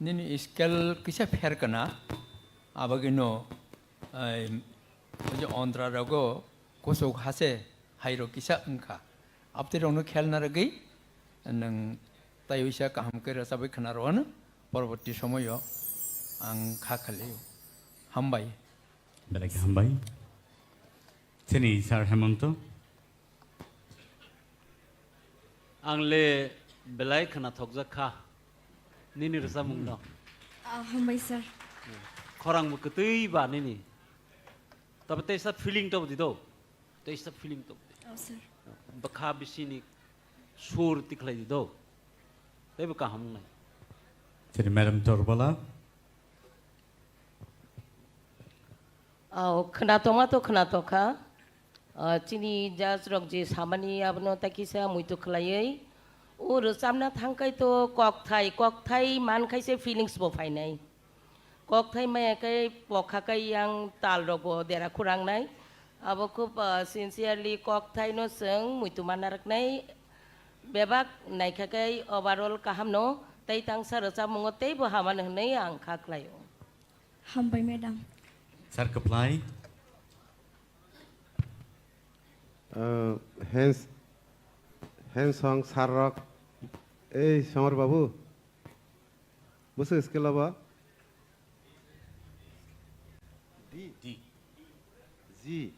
Speaker 21: nini scale kisa fair kana abagino जो ऑन्ड्रा रगो कोसो खासे हाइरो किसा उनका अब ते रोनो ख्याल ना रगई नंग तायुषा काम करे सबै खना रोन परवर्ती समय आं खाखले हामबाय
Speaker 20: बेलाके हामबाय सेनि सार हेमंत
Speaker 1: आंले बेलाय खना थकजाखा निनि रसा मुंनो
Speaker 12: हामबाय सर
Speaker 1: खरां मुकतै बा निनि तब तेसा फीलिंग तो दिदो तेसा फीलिंग तो
Speaker 12: सर
Speaker 1: बखा बिसिनी सुर तिखलाई दिदो तैबो काहम नै
Speaker 20: सेनि मैडम तोरबला
Speaker 8: खोनाथ'खा चिनि जाज रक जे सामानि आबनो ताकिसा मुइतो खलायै ओ रोजाबना थांखाय तो ककथाय मानखायसे फिलिंग्स बो फायनाय ककथाय मायाखै पखाखै yang tal robo dera kurangnai abo খুব sincerely ककथाय no जों मुइतो मानारखनाय बेबाक नायखाखै ओभारअल काहामनो तै तांसा रोजाब मुंगतै बो हामान होनै आं खाख्लायो
Speaker 12: हामबाय madam
Speaker 20: Sir Kaplan
Speaker 4: hands song sarok ei samar babu busu skill aba D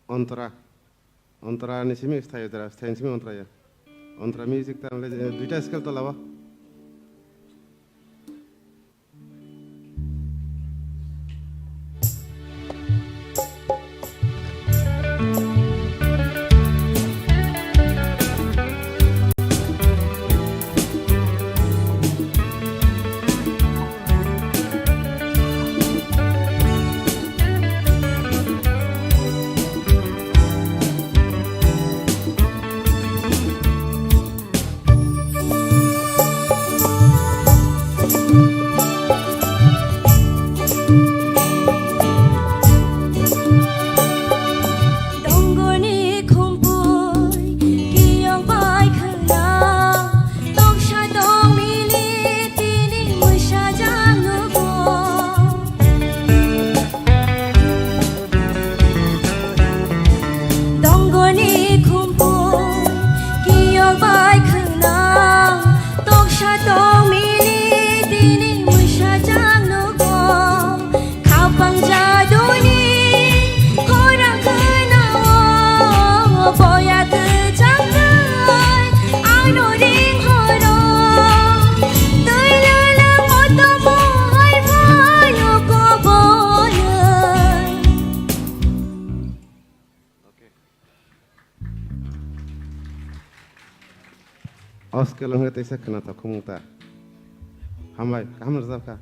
Speaker 4: Antara ni simi stay dara stay simi Antara music ta amle duita skill to laba Oskel hong te sakna ta khumta hambai kaham razab ka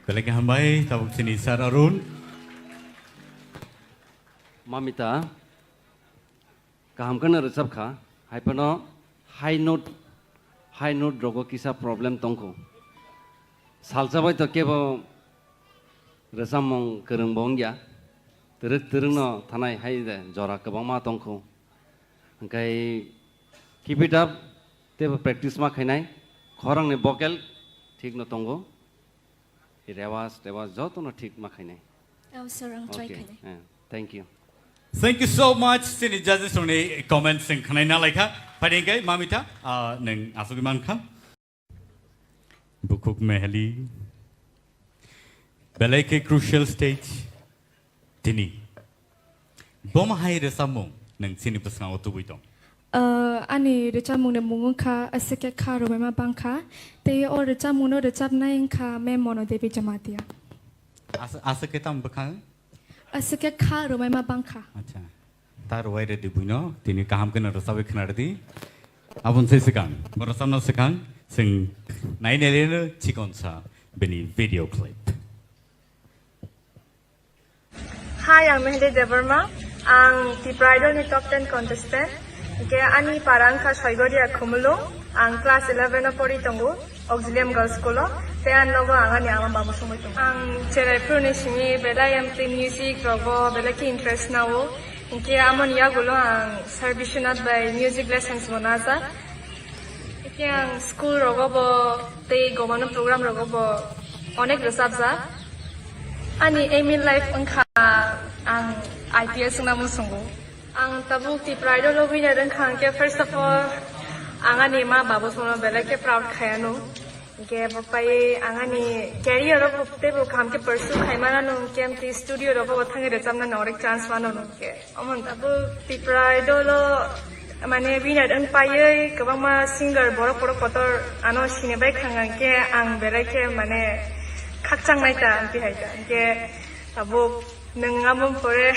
Speaker 20: बेलाके हामबाय tabuk sini Sir Arun
Speaker 19: mamita kaham kana resap kha haipano high note rogo kisa problem tongko salsabai to kebo resamong kereng bongya to
Speaker 9: Terungno tanai hai de jora kabang ma tongko. Angkai keep it up. Teba practice ma khainai. Khorang ne vocal ठीक न तंगो रेवाज जो तो न ठीक मा खाइने thank you
Speaker 20: so much sini judges oni comment sing khanai na laika paringai mamita neng asugi man kham bukuk mehli belai ke crucial stage tini bom hai resamung neng sini pesang otu buitong
Speaker 12: Ani recap mungkin mungun ka asik ka rumah ma bangka, tapi or recap mungkin recap naik ka memono dewi jamatia.
Speaker 20: Asik kita mbakang?
Speaker 12: Asik ka rumah ma bangka.
Speaker 20: Acha, tar rumah ada di buino, tini kaham kena resap kena di. Abun saya sekarang, berasam nasi sekarang, sing naik nilai cikonsa beni video clip.
Speaker 6: Hi, I'm Mehdi Devarma. Ang TRIPURA Idol ni top 10 contestant. Kaya ani parang ka Soigoria Kumulong, ang class 11 na pori tunggu, Auxilium Girls School, kaya nogo ang ani ang babu sumoy tunggu. Ang TRIPURA ni sini bela yung play music, rogo bela ki interest na wo, kaya amon ya gulo ang servitionat by music lessons mo nasa. Kaya ang school rogo bo, tay gomano program rogo bo, onek resap sa. Ani aim in life ang IPS na mo sungguh. Ang tabuk TRIPURA Idol winner ang kangke first of all ang ani ma babu sono bela ke proud khayano ke papai ang ani career ro te bo kangke pursue khaimana no ke am ti studio ro bo thangi re jamna norek chance mano no ke amon tabuk TRIPURA Idol mane winner ang paye kabang ma singer borok borok kotor ano sine bai khangang ke ang bela ke mane khakchang nai ta anti haita ke tabuk nangam pore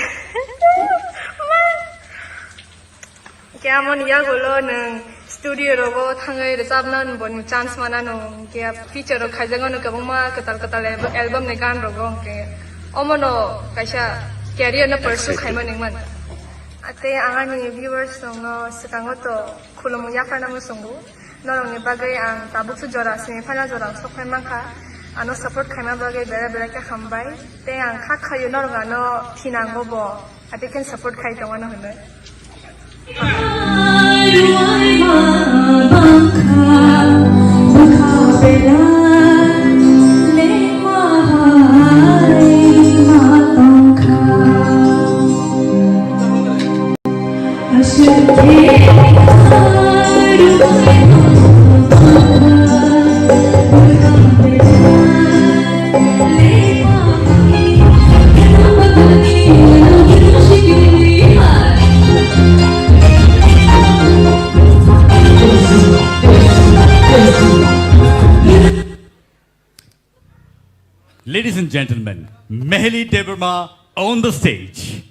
Speaker 6: Kaya mo niya gulo ng studio rogo thangay resap na bon chance mana no kaya feature ro khajango no kabang ma katal album ne gan rogo ke omono kaisa career na pursue khaimo ningman ate angani viewers no sekango to khulum yakana mo sungu norong ni bagay ang tabuk su jora semi final jora sokhai mangka ano support khaima bagay bera ka khambay te ang khakhayo norong ano thinango bo ate ken support khai tawano hne
Speaker 20: Ladies and gentlemen, Mehli Devarma on the stage.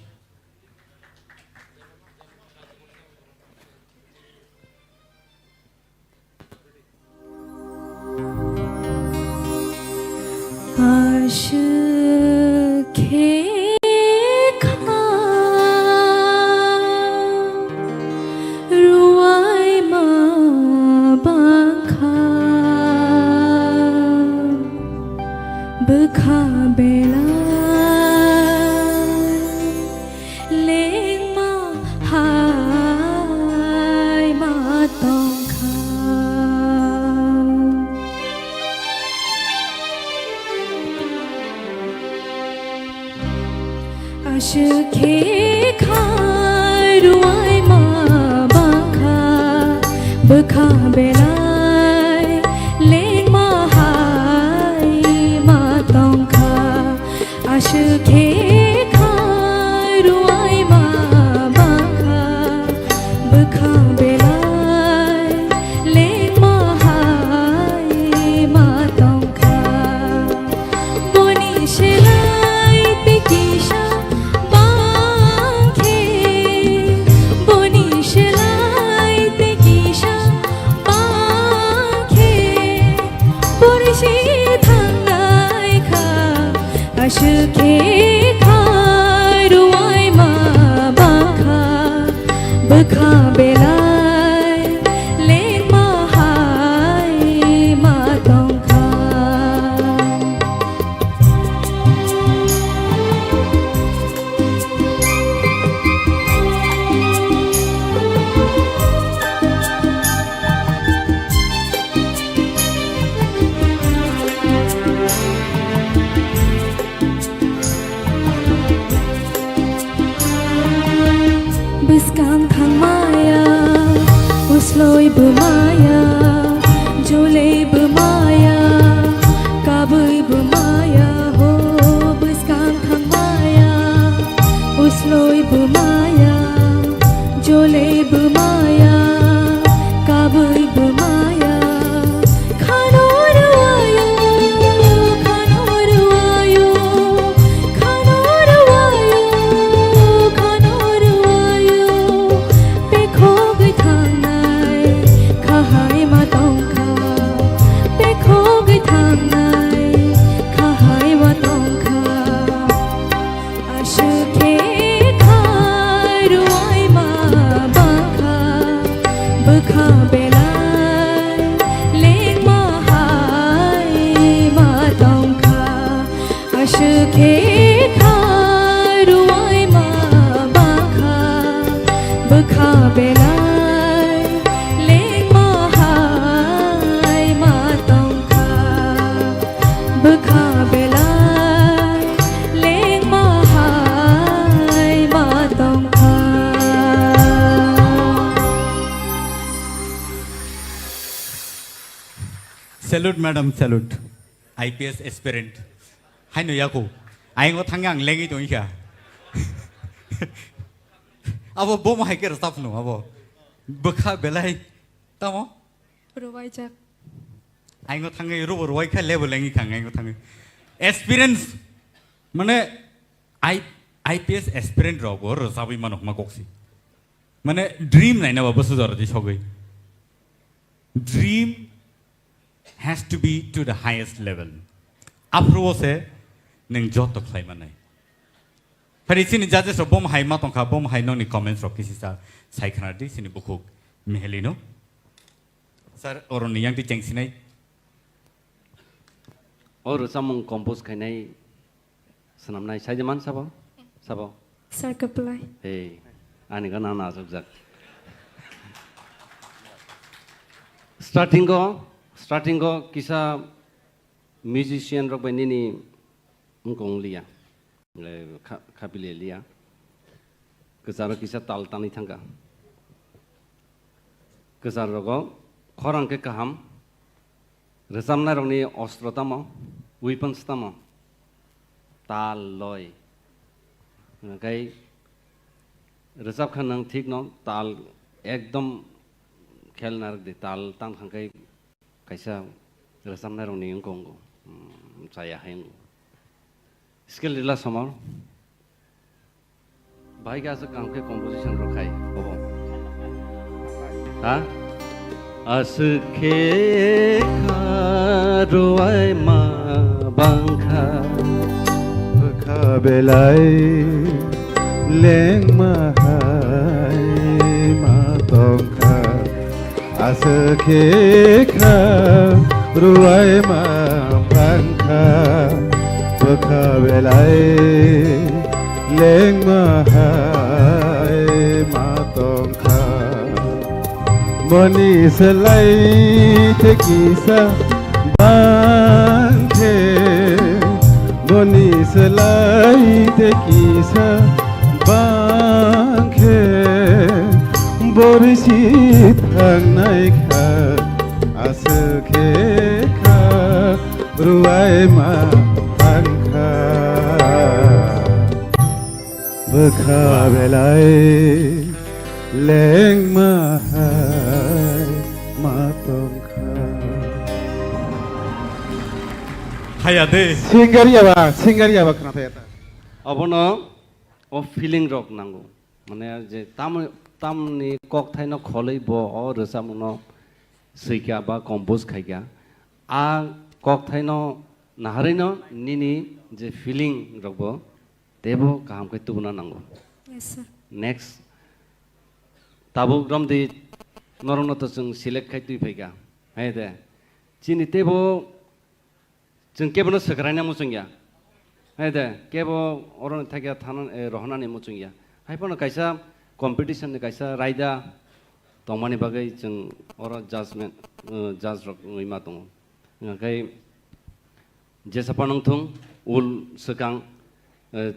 Speaker 10: Biskang thang maya Usloi bumaya Jolei bumaya Kabui bumaya Ho biskang thang maya Usloi bumaya Jolei bumaya Kabui bumaya
Speaker 20: Salute madam, salute. IPS aspirant. Hai no yaku. Ai ngo thangang lengi to ika. Abo bom hai ker stop no abo. Bekha belai. Tamo?
Speaker 12: Ruwai jak.
Speaker 20: Ai ngo thangai ro ruwai kha level lengi khang ai ngo thangai. Experience mane IPS aspirant ro go ro sabi manok ma koksi. Mane dream nai na basu jara di sogai. Dream has to be to the highest level. Approval se neng jot to play manai. Pari sini judges ro bom hai ma tongkha bom hai no ni comments ro kisi sa sai khana di sini bukuk mehelino. Sir oron ni yang ti cheng sinai.
Speaker 19: Or samung compose khainai sanam nai sai jaman sabo sabo.
Speaker 12: Sir kaplai.
Speaker 19: Hey, ani kana na subject. Starting go kisa musician rock band ini ngong lia le kapile lia kesara kisa tal tani thangka kesara go khorang ke kaham resamna rongni ostro tamo weapons tamo tal loy kai resap khanang thik no tal ekdom khelnar de tal tang thangkai kaisa resamna rongni ngong saya heng skill dila samar bhai ka kam ke composition rokhai bobo ha askhe kharoi ma bangkha
Speaker 4: bekha belai leng ma hai ma tongkha askhe kharoi ma bangkha bekha belai leng ma hai ma tongkha moni selai te kisa bangkhe moni selai te kisa bangkhe borisi thangnai kha askhe kharoi ma bekha belai leng ma hai ma tongkha
Speaker 20: hayade
Speaker 4: singaria ba kana thayata
Speaker 19: abono o feeling rock nango mane je tam ni kok thaino kholei bo o resamno seikya ba compose khaikya a kok thaino naharino nini je feeling rock bo tebo kaham kai tubuna nango.
Speaker 12: Yes sir.
Speaker 19: Next tabuk ram di norong to sung select kai tui phaiga hai de chini tebo chung kebono sakrana mo sungya hai de kebo oron thakya thanan rohna ni mo sungya hai pono kaisa competition ni kaisa raida tongmani bagai chung oro judgment judge rok ngima tong ngai jesapanong thung ul sekang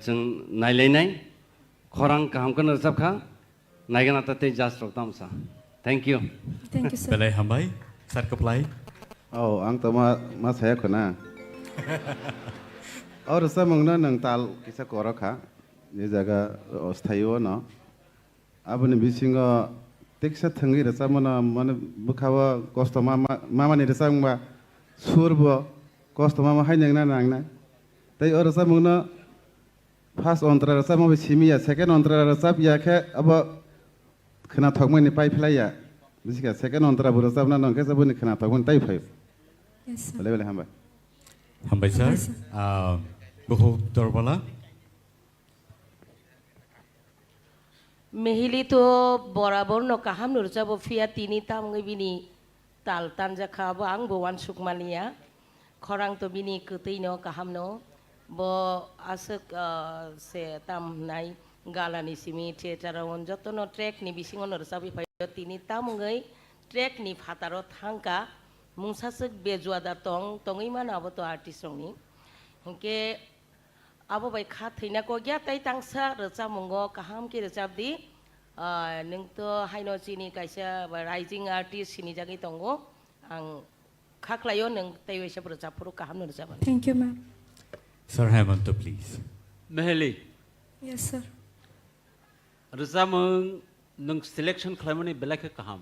Speaker 19: जों नायलायनाय खरां गाहामखौनो रोजाबखा naikana tate just rok tamsa. Thank you.
Speaker 12: Thank you, sir.
Speaker 20: Belai hambai, sar keplai.
Speaker 4: Oh, ang mas saya kena. और सब मंगना नंग ताल किसा कोरा खा ये जगह अस्थायी हो ना अब ने बिसिंग टेक्सा थंगी रसा मना मन बुखावा कॉस्ट मामा ने रसा मंगा सुर बो कॉस्ट मामा हाय नंगना नंगना तै और रसा मंगना फर्स्ट अंतरा रसा मंगा सिमिया सेकंड अंतरा रसा बिया के अब खना थगमै ने पाइ फ्लाइया बिसिका सेकंड अंतरा बुरसा बना नंगे सब ने खना थगमै ताइ फाइ
Speaker 12: Yes, sir.
Speaker 4: बले हम
Speaker 20: Hambai sir, buku torbala.
Speaker 8: Mehili to borabor no kaham nurja bo fia tini tam ngai bini tal tanja khaba ang bo wan sukmania khorang to bini kutai no kaham no bo asuk se tam nai galani simi theater on joto no track ni bisingo nurja bi pai tini tam ngai track ni phataro thangka mungsasuk bejuada tongi mana abo to artist rongni hingke abo bai kha theina ko gya tai tangsa recha mungo kaham ki recap di nung to haino chini kaisa rising artist sini jagi tongo ang khaklayo nung tai wesa recap puru kaham no recap.
Speaker 12: Thank you, ma'am.
Speaker 20: Sir Hemanto, please.
Speaker 1: Meheli.
Speaker 12: Yes, sir.
Speaker 1: Rezamung nung selection klamani belaka kaham.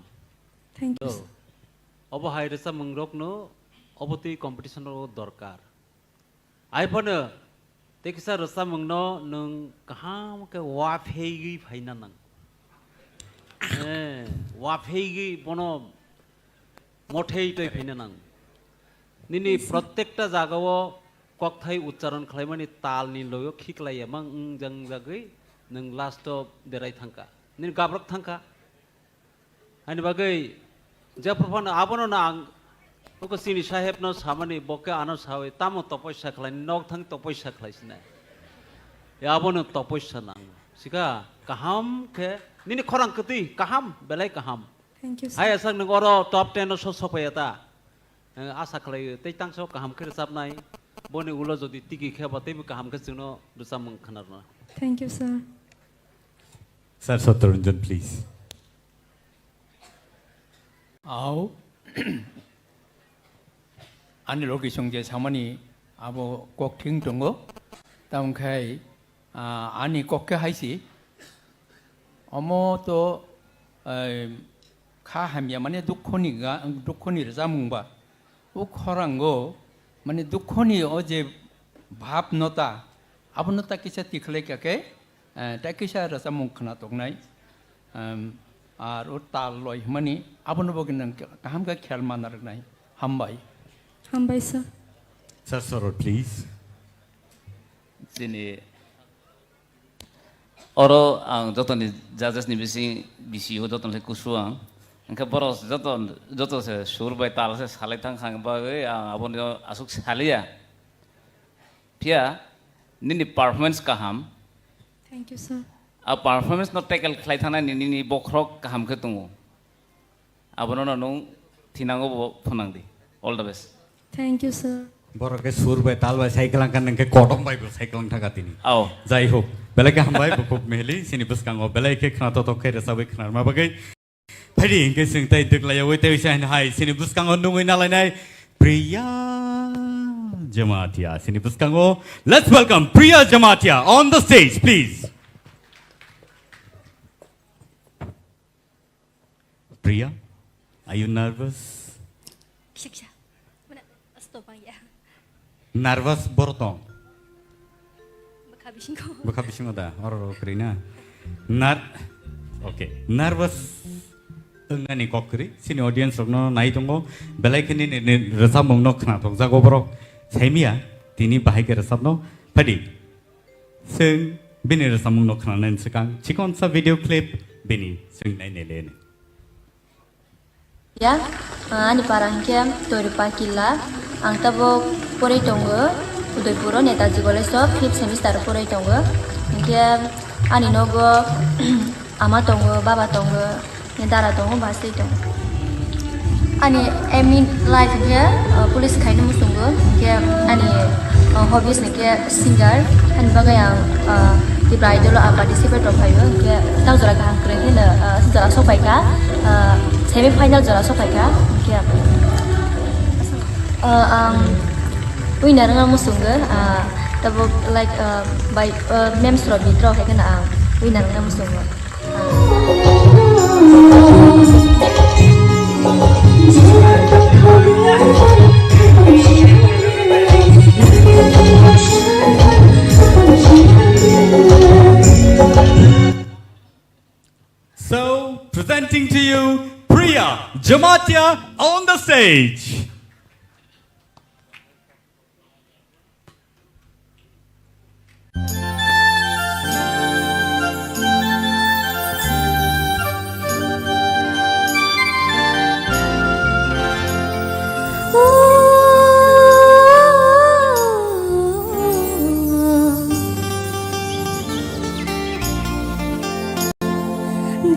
Speaker 12: Thank you, sir.
Speaker 1: अब हाय रेसा मंगरोक no अब ती competition रो दरकार आई पण ते किसा रेसा मंगनो नंग कहां के वाफेगी फाइना नंग वाफेगी बनो मोठेई तो फाइना नंग निनी प्रत्येकटा जागावो ककथाय उच्चारण खालामनि तालनि लयो खिकलाया मां जंग जागै नंग लास्ट बेराय थांका निन गाब्रक थांका आनि बागै जब आबनो ना उनको सिनी साहेब न सामने बके आनो सावे तामो तपस्या खलाय नक थंग तपस्या खलायसिना याबनो तपस्या नां सिका काहाम के निनि खरां कति काहाम बेलाय काहाम
Speaker 12: Thank you, sir.
Speaker 1: हाय असं नगरो टॉप 10 सो सफायता आशा खलाय तै तांसो काहाम के रोजाबनाय बने उलो जदि टिकि खेबा तैबो काहाम के जोंनो रोजाबमों खोनारना.
Speaker 12: Thank you, sir.
Speaker 20: Sir Sotaranjan, please.
Speaker 21: Ao ani logi songje samani abo kokting tongo tamkai ani kokke haisi omo to kha hamya mane dukhoni ramungba u khorango mane dukhoni oje bhab nota abunota kisa tikhle kake ta kisa rasamung khna tongnai আর ও তাল লয় মানে আপন বগিন কাহাম কা খেয়াল মানার নাই হামবাই
Speaker 12: হামবাই sir
Speaker 20: Sir Sorot, please.
Speaker 23: Sini oro ang joto ni judges ni bisi ho joto le kusuang angka boros joto se sur bai tal se salai thang khang ba abon asuk salia pia nini performance kaham.
Speaker 12: Thank you, sir.
Speaker 23: A performance not tackle klai thana ni bokrok kaham ke tungu abono no nung thinango phonang di all the best.
Speaker 12: Thank you, sir.
Speaker 20: Borok ke sur bai tal bai cycle kan nang ke kodom bai cycle thaka tini
Speaker 23: ao
Speaker 20: jai ho belai ke hambai bukup mehli sini buskango belai ke khna to ke resa bai khna ma bagai phari ke sing tai dik la yoi tai san hai sini buskango nungui na lai nai Priya Jamatia sini buskango. Let's welcome Priya Jamatia on the stage, please. Priya, are you nervous? Nervous borotong. Baka bisingo da. Oro krina. Okay. Nervous. Ngani kokri. Sini audience rokno nai tongo. Belai kini ni resam mongno khna tok jago borok. Saimia tini bahai ke resam no. Padi. Sing bini resam mongno khna nan sekang. Chikon sa video clip bini sing nai nele.
Speaker 7: Ya, ani parang kem toripa kila, angta bo pore tongo, Udaipuro Netaji College of 5th semester pore tongo, kem ani nogo, ama tongo, baba tongo, nedara tongo, basti tongo. Ani emi life dia, police kainu musungo, kem ani hobbies ni kem singer, ani bagai yang di bridal participate of ayo, kem tahu Surakha keren jora sopaika semi final jora sopaika ke winner nga musunga tabo like by memes ro bitro hai kana winner nga musunga
Speaker 20: So, presenting to you Priya Jamatia on the stage.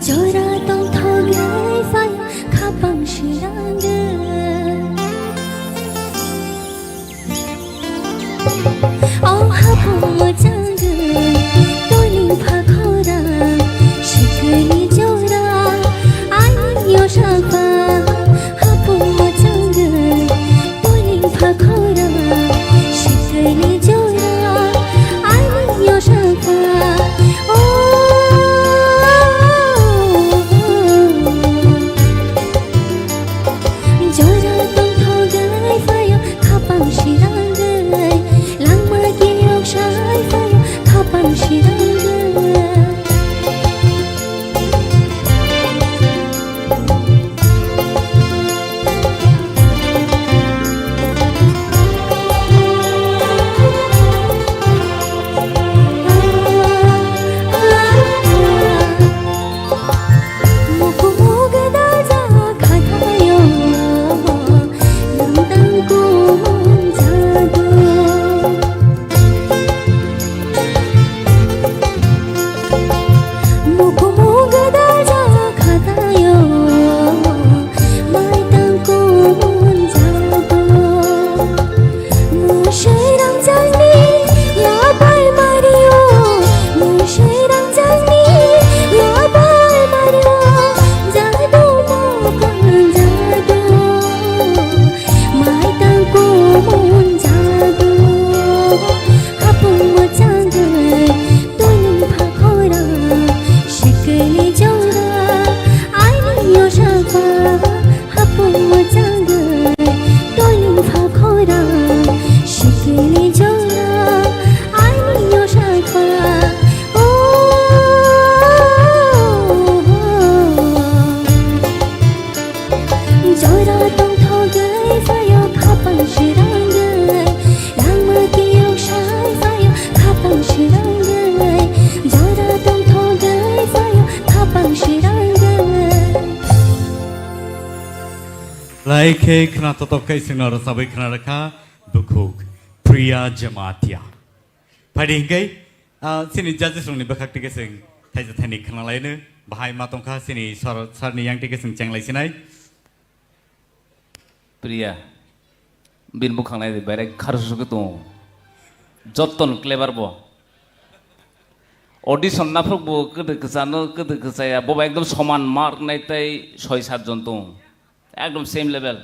Speaker 10: Jora tong thogai phai khapang shiranga Oh hapong jang toling phakora shikni jora ai yo shapa hapong jang toling phakora shikni jora ai yo shapa
Speaker 20: Saklaikha khana totokai sinora sabai khana rakha bukuk Priya Jamatia. Padingkai sini judges rong ni bakak tiga sing thaisa thani khana lainu bahai matongkha sini sarni yang tiga sing changlai sinai.
Speaker 23: Priya bin bukhangnai de bare kharsu ke tu jotton clever bo audition na phok bo kede kesaya bo ekdom soman mark nai tai 6-7 jon tu ekdom same level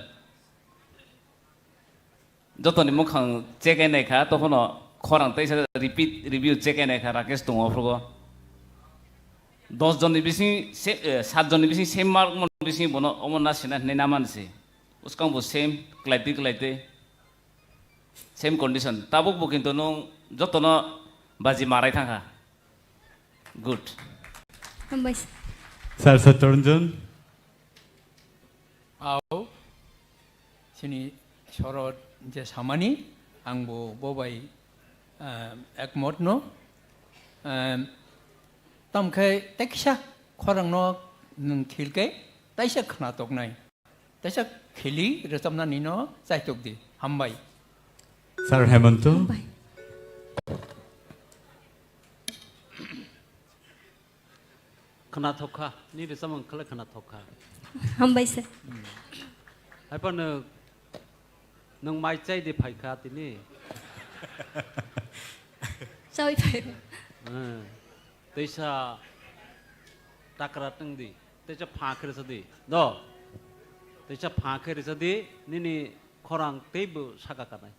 Speaker 23: jotoni mukhang check nai kha tokhono khorang tai sa repeat review check nai kha rakesh tu ofrogo 10 jon ni bisi 7 jon ni bisi same mark mon bisi bono omona sina nei namansi uskang bo same klaite same condition tabuk bo kintu nung jotono baji marai thangha good
Speaker 20: Sir Saturnjon
Speaker 21: Au sini sorot je samani angbo bobai ekmot no tamkai teksha khorang no nung thilke taisa khna tok nai taisa khili resam ni no chai tok di hambai
Speaker 20: Sir Hemanto
Speaker 1: khana thokha ni de samang khala khana thokha
Speaker 12: hambai sir
Speaker 1: hai pan nang mai chai de phai kha ti ni
Speaker 12: chai phai
Speaker 1: teisa takrat nang di 대체 파크에서디 너 대체 파크에서디 니니 코랑 테이브 사가까나이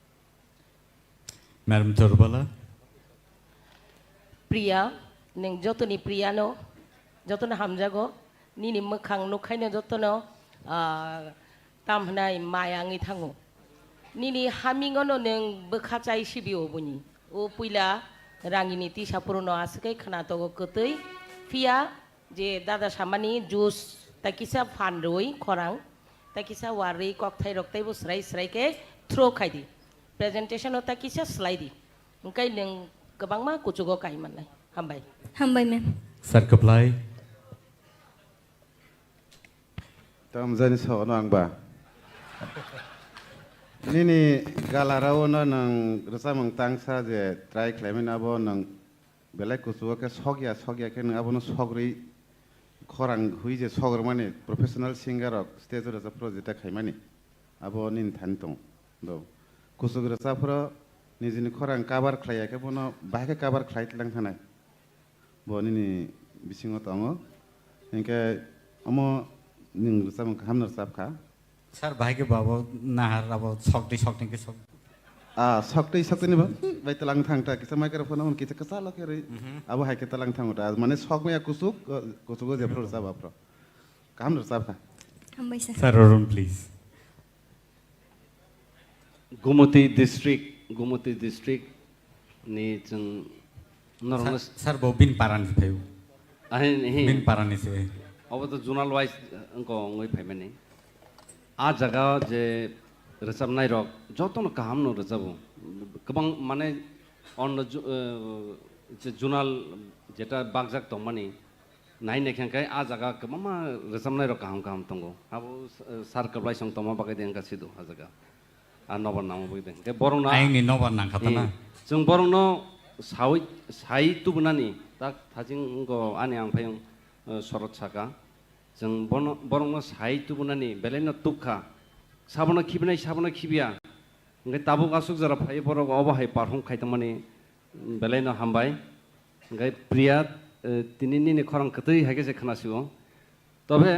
Speaker 20: Madam Torbala.
Speaker 8: Priya, neng joto ni Priya no, joto na hamjago, ni mekang no kaino joto no, tam hanai mayang ithango. Ni hamingo no neng bekacai sibi obuni. O puila rangini ti sapuro no askai khana togo kotoi. Pia je dada samani jus takisa phandoi korang, takisa wari kokthai roktai bu srai ke throw khaidi. Presentation otak kisah slide. Mungkin yang kebang mah kucugo kai mana, hambai.
Speaker 12: Hambai ma'am.
Speaker 20: Sir Kaplai.
Speaker 4: Tam zani so no angba. Nini galarao no nang rasa mang tangsa je try claiming abo nang belai kucugo ke sogya ke nang abo no sogri korang hui je sogr mani professional singer ok stage rasa project kai mani abo nin thantong do. Kusugra sapro nizini korang kabar klaya ke bono bahake kabar klait lang thanai boni ni bisingo tongo engke amo ning sam hamnar sap kha
Speaker 20: Sir bahake babo nahar abo sokti ke sok
Speaker 4: sokti ni ba bai talang thang ta kisa microphone amon kisa kasala ke re abo haike talang thang ta mane sok me kusugo je pro sap apro hamnar sap kha
Speaker 12: Hambai sir.
Speaker 20: Sir Arun please.
Speaker 19: Gumati district ni jeng norong
Speaker 20: Sir bo bin paran phayu
Speaker 19: ahin
Speaker 20: bin paran ni se
Speaker 19: अब तो zonal wise उनको ngoi phai mani a jaga je resab nai rok jotono kaham no resabu kabang mane on je zonal jeta bagjak tongmani nai nekhang kai a jaga kabama resab nai rok kaham tongo abo sar kablai song toma bagai den ka sidu a jaga a nobar nang boi den ke borong na
Speaker 20: aing ni nobar nang khatana
Speaker 19: jeng borong no sai tubunani tak thajing go ani ang phayong sorot saka jeng borong no sai tubunani beleno tukha sabona khibia ngai tabu asuk jara phai borok obo hai parhong khaitmani beleno hambai ngai priya tinini ni khorang katui hage je khanasigo tobe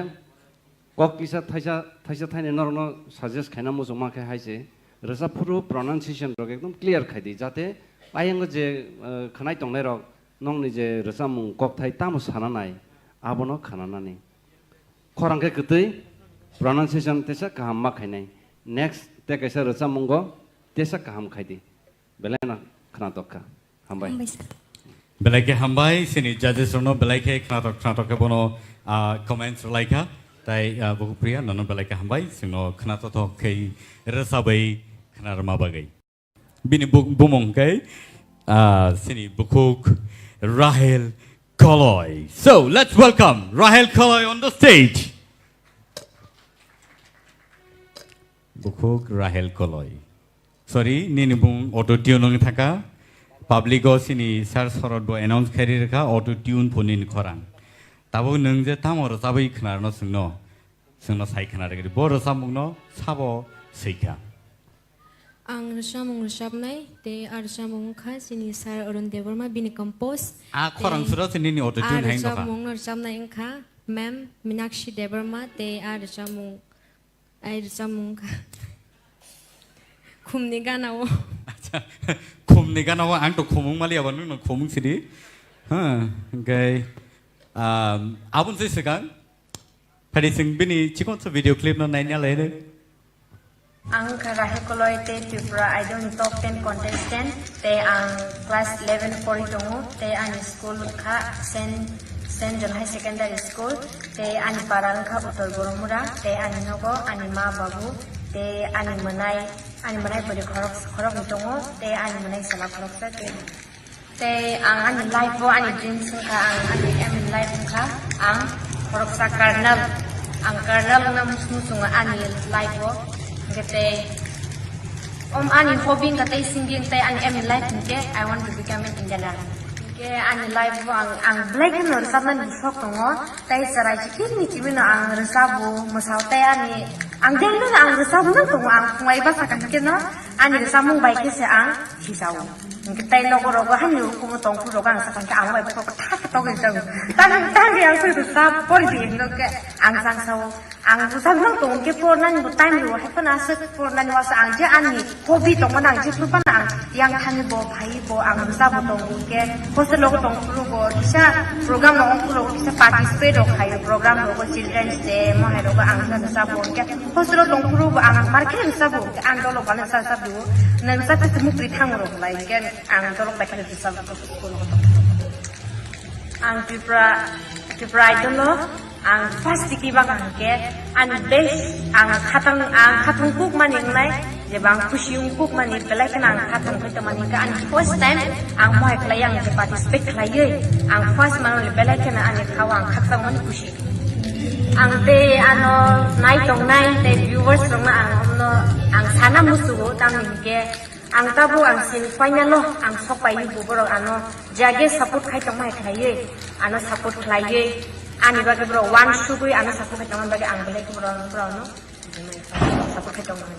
Speaker 19: kok kisa thaisa thaine norno suggest khaina mo joma khai haise rasa puru pronunciation rok ekdom clear khaidi jate ayang je khanai tongnai rok nongni je rasa mung kok thai tamo sananai abono khananani khorang ke katui pronunciation tesa kaham ma khainai next te kaisa rasa mungo tesa kaham khaidi belena khana tokka hambai
Speaker 20: Belai ke hambai sini judges rono belai ke khana tokka bono comments laika tai buku pria nono belai ke hambai sino khana to ke rasa bai khana rama bagai bini bumong kai sini bukuk Rahel Koloy. So let's welcome Rahel Koloy on the stage. Bukuk Rahel Koloy. Sorry, nini bung auto tune thaka. Public o sini sar sorot bo announce khari rakha auto tune ponin khorang. Tabo nung je tamor sabai khnar no sungno sai khnar gari bo rosamung no sabo seika.
Speaker 2: Ang Rasamung Rasabnai, they are Rasamung Kha, Sini Sar Arun Devarma, Bini Compose.
Speaker 20: Khorang sura sini auto tune hang doka.
Speaker 2: Rasamung Rasabnai Kha, Ma'am Minakshi Devarma, they are Rasamung. I Rasamung Kha. Kumniganawo.
Speaker 20: Kumniganawo, ang to kumung mali abanu no kumung sidi. Okay. Abun si sekarang. Pada sing bini cikon so video clip no nanya lain.
Speaker 15: Ang Rahel Koloy te Tripura Idol top 10 contestant te ang class 11 pori tongo te ang school kha Saint John High Secondary School te ang paral kha Uttar Boromura te ang nogo ani ma babu te ang manai pori khorok tongo te ang manai sala khorok sa te ang life bo ang dreams kha ang em life kha ang khorok sa karnal ang karnal na musunga ang life bo Kete, ani hobby kate singing tay ani em life nke I want to become an Indian. Ke ani life bo ang black no resab na sok tongo tay sarai chikin ni chibino ang resabu masaw tay ani ang dengno ang resab na tongo ang ngai ba sa kan no ani resab mong bai ke se ang hisaw. Ke tay no ko ro hanyu ko tong ko ro ang sa kan ka ang bai ko ta togi jago tan yang su sa pori di no ke ang sang sao ang sang nang tong ke por nan bu time ro he pana sa por nan wa sa ang je ani hobi tong manang je su pana yang thani bo bhai bo ang sa bo tong ke hostel lo tong pro bo kisa program lo pro kisa participate ro khai program lo ko children's day mo he ro ang sa bo ke hostel lo tong pro bo ang market sa bo ang do lo ban sa sa bo nan sa ta mu pri thang ro lai ke ang do lo ba ke sa ko ko ang Tripura idol lo ang first tiki bang ke an best ang khatang kuk maning nai je bang kusiung kuk mani belai kan ang khatang ko mani ka an first time ang moi klayang je participate klaye ang first man le belai kan an khawang khatang mani kusi ang te ano nai tong nai te viewers tong ang no ang sana musu tam ke ang tabu ang sin final lo ang sopai bu bro ano jage support khai tong mai khlaye ano support khlaye ani bage bro one sugui ano support khai tong bage ang bele bro no support khai tong mai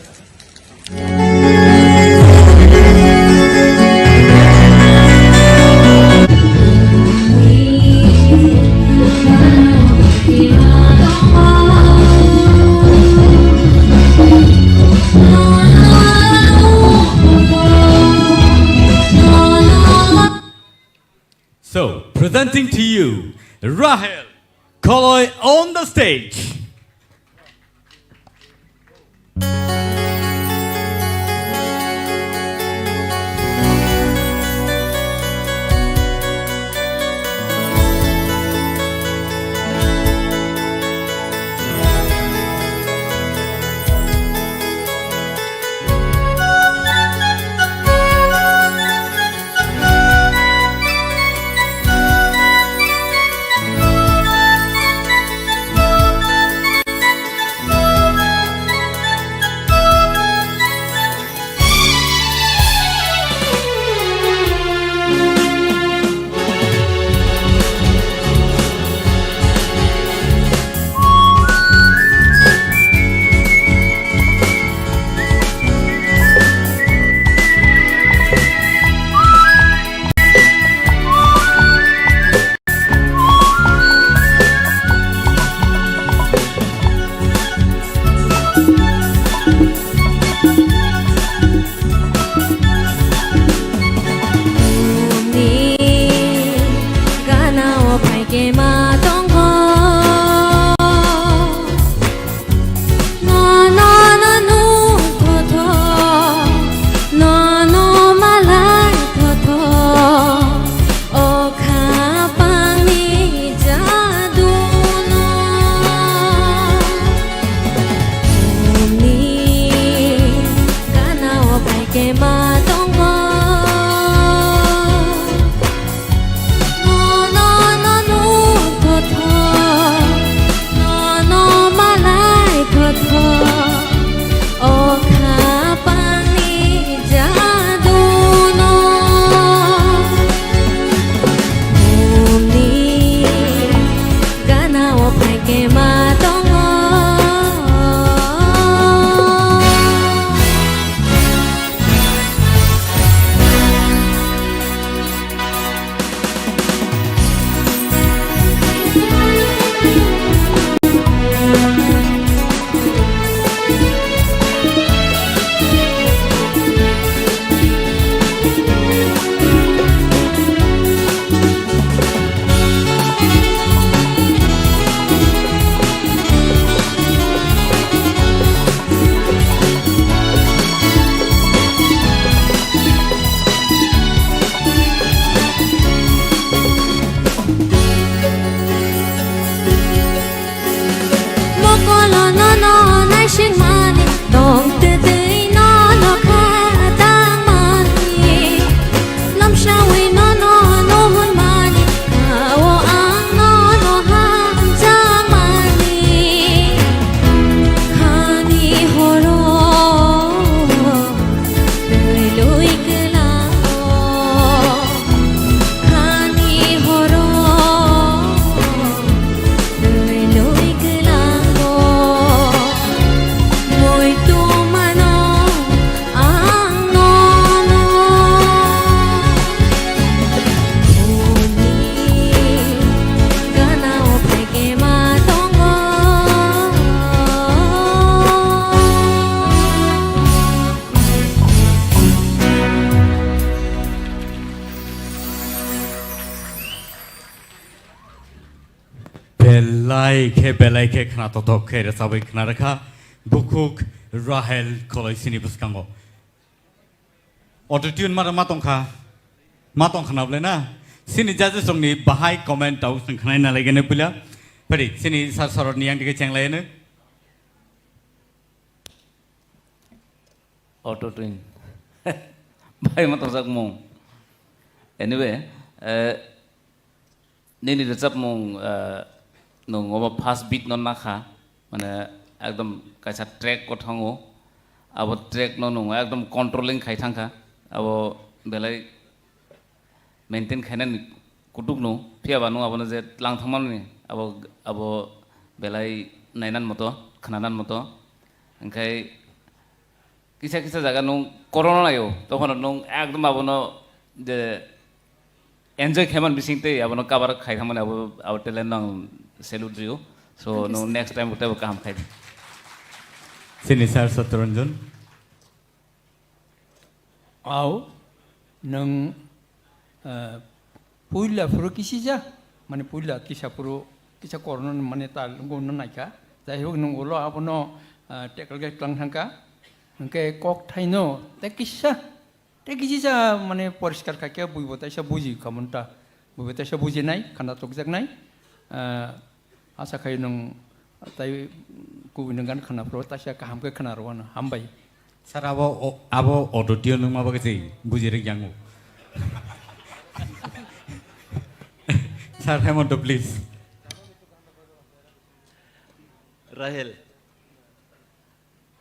Speaker 20: So, presenting to you, Rahel Koloy on the stage. ke belai ke khana to tok ke sabai khana rakha bukuk rahel koloi sini buskango autotune mara matong khana ble na sini jaje songni bahai comment tau sing khana na lagene pula pari sini sar saror niang dige chenglai ne
Speaker 23: autotune bhai matong sak mong anyway nini recap mong nung oba fast beat non nakha mane ekdom kaisa track ko thango abo track no nung ekdom controlling khai thangkha abo belai maintain khainan kutuk no phia banu abo je lang thamal ni abo belai nainan moto khananan moto angkai kisa jaga nung corona layo tokhon nung ekdom abo no je enjoy khaman bisingte abo no kabar khai thamane abo talent nang salute you so no next time uta kam khai
Speaker 20: sini sar Satranjan
Speaker 21: au nang puila furu kisija mane puila kisa furu kisa corona mane tal ngo naika jai hok nung ulo abono tekal ge klang thangka angke kok thaino te kisija mane poriskar kake buibo taisa buji kamunta buibo taisa buji nai khana tokjaknai asa khai nung tai ku nungan khana pro taisa kaham ke khana rowana hambai
Speaker 20: sar abo autotune nung maba ke buji re yango sir Hemonto please
Speaker 1: Rahel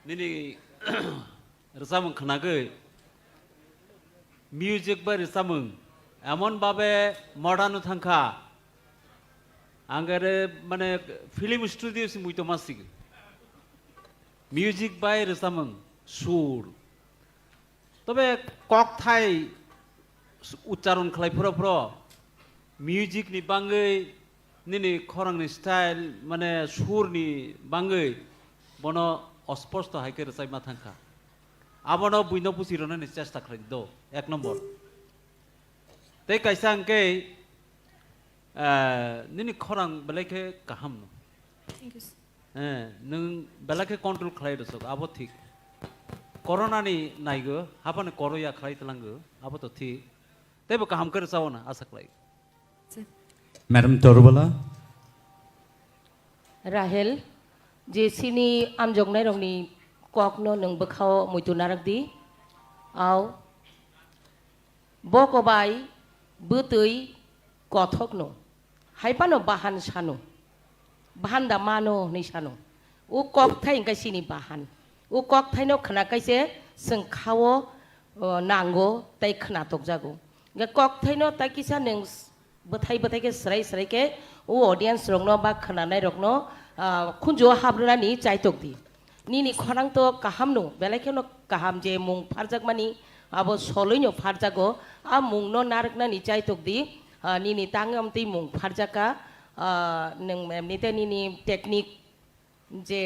Speaker 1: nini resamung khanagai music ba resamung emon babe modern thangkha angare mane film studio si muito masig music by resamung sur tobe kok thai ucharon khlai phro music ni bangai nini khorang ni style mane sur ni bangai bono অস্পষ্ট হাইকে রেসাই মা থাকা আবনো বুইনো পুসিরনে নি চেষ্টা করেন দো এক নম্বর তে কাইসা আঙ্কে নিনি খরাং বেলাকে কাহাম নো
Speaker 2: থ্যাংক ইউ
Speaker 1: নং বেলাকে কন্ট্রোল খালাই রসক আবো ঠিক করোনা নি নাইগো হাপানে করোয়া খালাই তলাঙ্গো আবো তো ঠিক তেবো কাহাম করে চাও না আশা কলাই
Speaker 20: madam তরবলা
Speaker 8: Rahel je sini amjongnai rongni kokno nung bakhao muitu narakdi au bokobai butui kothokno haipano bahan sano bahan da mano ni sano u kok thai ngai sini bahan u kok thai no khana kaise seng khawo nango tai khana tokjago ga kok thai no tai kisa neng bathai ke srai ke u audience rongno ba khana nai rokno kunjo habrani chaitok di nini khorang to kaham no belai no kaham je mung pharjak mani abo soloi no pharjago a mung no narakna ni chaitok di nini tangam ti mung pharjaka neng emnite nini technique je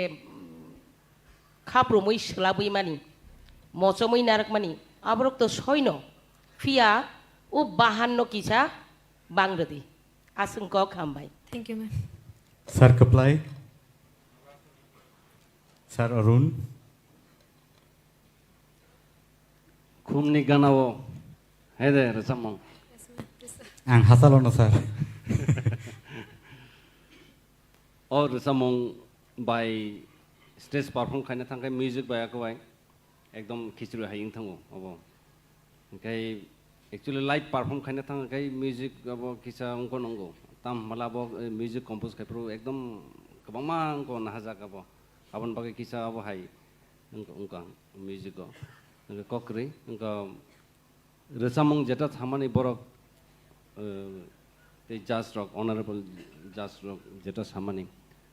Speaker 8: khapromoi slabui mani mochomoi narak mani abrok to soino fia u bahan no kisa bangradi asungko khambai
Speaker 2: thank you ma'am
Speaker 20: sir Kaplai sir Arun
Speaker 9: khumni ganao hede resamong
Speaker 20: ang hasalono sir
Speaker 9: or resamong by stage perform khaina thangkai music by akwai ekdom khichru haing thango abo kai actually live perform khaina thangkai music abo kisa ongko nongo tam malabo music compose kai pro ekdom kabangma ko nahajak abo abon bagai kisa abo hai ongka music ko kokri ongka resamong jeta thamani borok the jazz rock honorable jazz rock jeta samani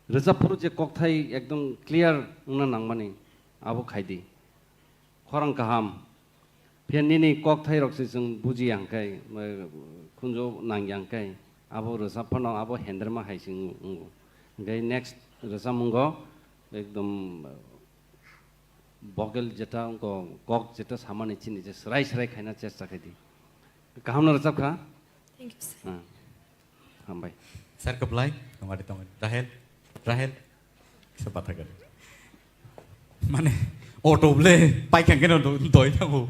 Speaker 9: rejap puru je kokthai ekdom clear una nangmani abo khaidi khorang kaham phianini kokthai rok se jung buji angkai khunjo nang angkai abo rejap phano abo henderma haising gai next resamungo ekdom bogel jeta ko kok jeta samani chini je srai khaina chesta khaidi kaham na rejap kha
Speaker 2: thank you sir
Speaker 9: hambai
Speaker 20: sir Kaplai kamari tong Rahel Rahel bisa patahkan mana auto boleh pakai kan untuk tahu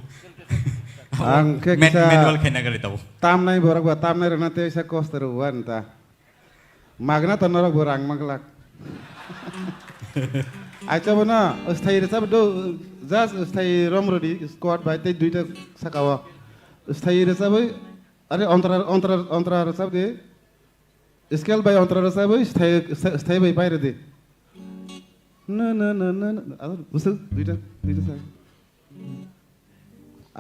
Speaker 4: ang
Speaker 20: manual kena kali tahu
Speaker 4: tam nai borak buat tam nai rena te isa kos teruan ta magna tonorok borang maglak acha bana usthai resab do jas usthai romrodi squad bai te duita sakawa usthai resab are ontara resab de scale bai ontara resab usthai bai pai de na ada usul duita sa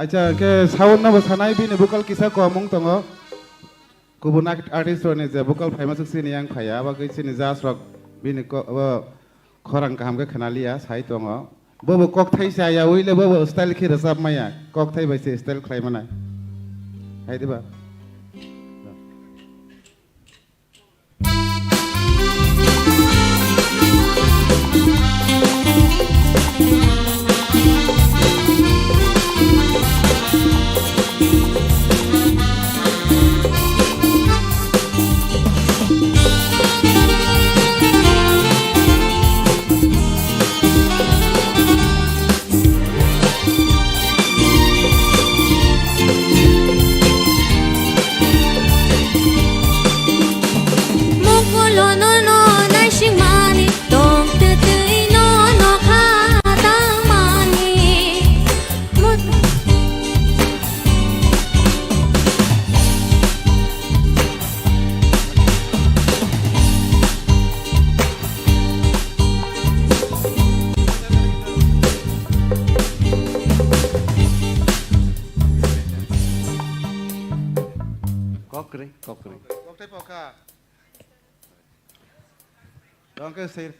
Speaker 4: acha ke sound na basanai bi ne vocal kisa ko among tongo kubun artist ne je vocal famous sini yang phaya ba ke sini jas rock bi ne ko khorang kaham ke khanalia sai tongo bo kok thai sa ya uile bo style ki rasab maya kok thai bai se style khlai mana hai diba Koktai poka. Dongke sir.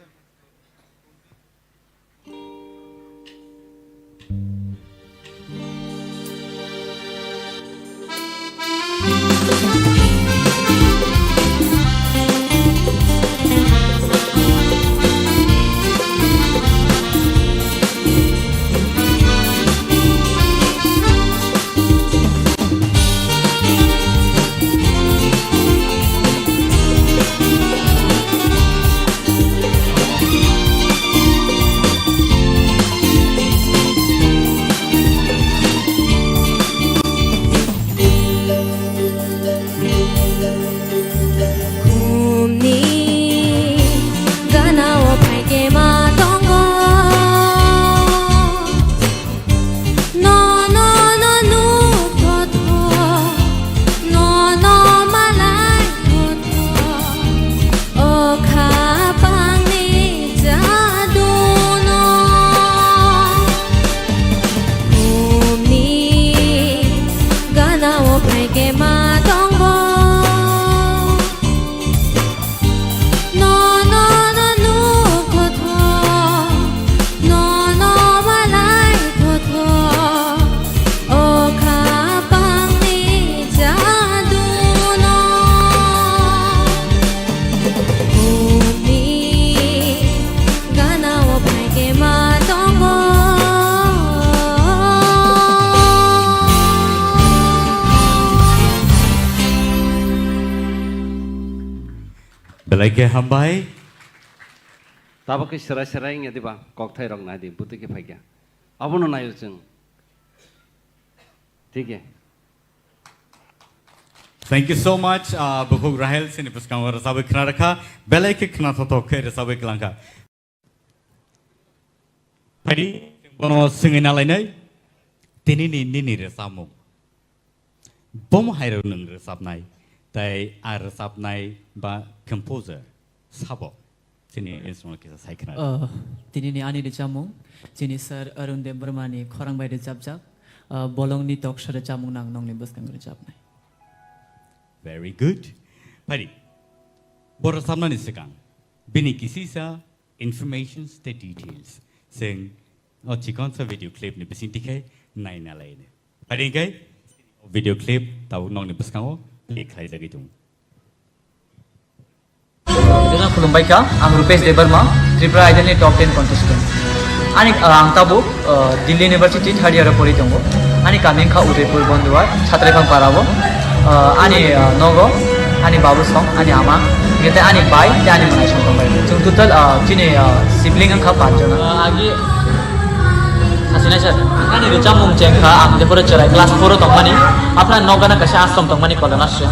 Speaker 20: Belai hambai.
Speaker 19: Tapi ke serai-serai ini tiba koktai rong nadi butuh ke pagi. Apa nu naik jeng? Tiga.
Speaker 20: Thank you so much, Bukuk Rahel. Sini pesan orang sahabat Surakha. Belai ke kena totok ke sahabat Langka. Hari, bono sengena lainnya. Tini ni resamu. Bom hairu neng resapnai. Tai resapnai ba composer sabo. Sini instrument kita saya kenal.
Speaker 13: Tini ni ani recamung. Sini sir Arun Debarma ni korang bay recap-cap. Bolong ni tok sir recamung nang nong ni bus kang recapnai.
Speaker 20: Very good. Pari. Bora samna ni sekang. Bini kisi sa information the details. Sing chikon sa video clip ni besin tikai nai na lain. Pari kai video clip tahu nong ni bus kang lihat lagi tu.
Speaker 16: Dengan Kulumbaika, ang Rupesh Debarma, Tripura Idol ni top 10 contestant. Ani ang tabu Delhi University third year pori tongo. Ani kaming kha Udaipur Bondwar, Saklaikha parabo. Ani nogo, ani babu song, ani ama, kita ani bai te ani manai song bai jung total chini sibling ang kha panjona agi asina sir ani ru chamung jengkha ang de pore cherai class 4 tongmani apna nogana kasa asom tongmani kolana sya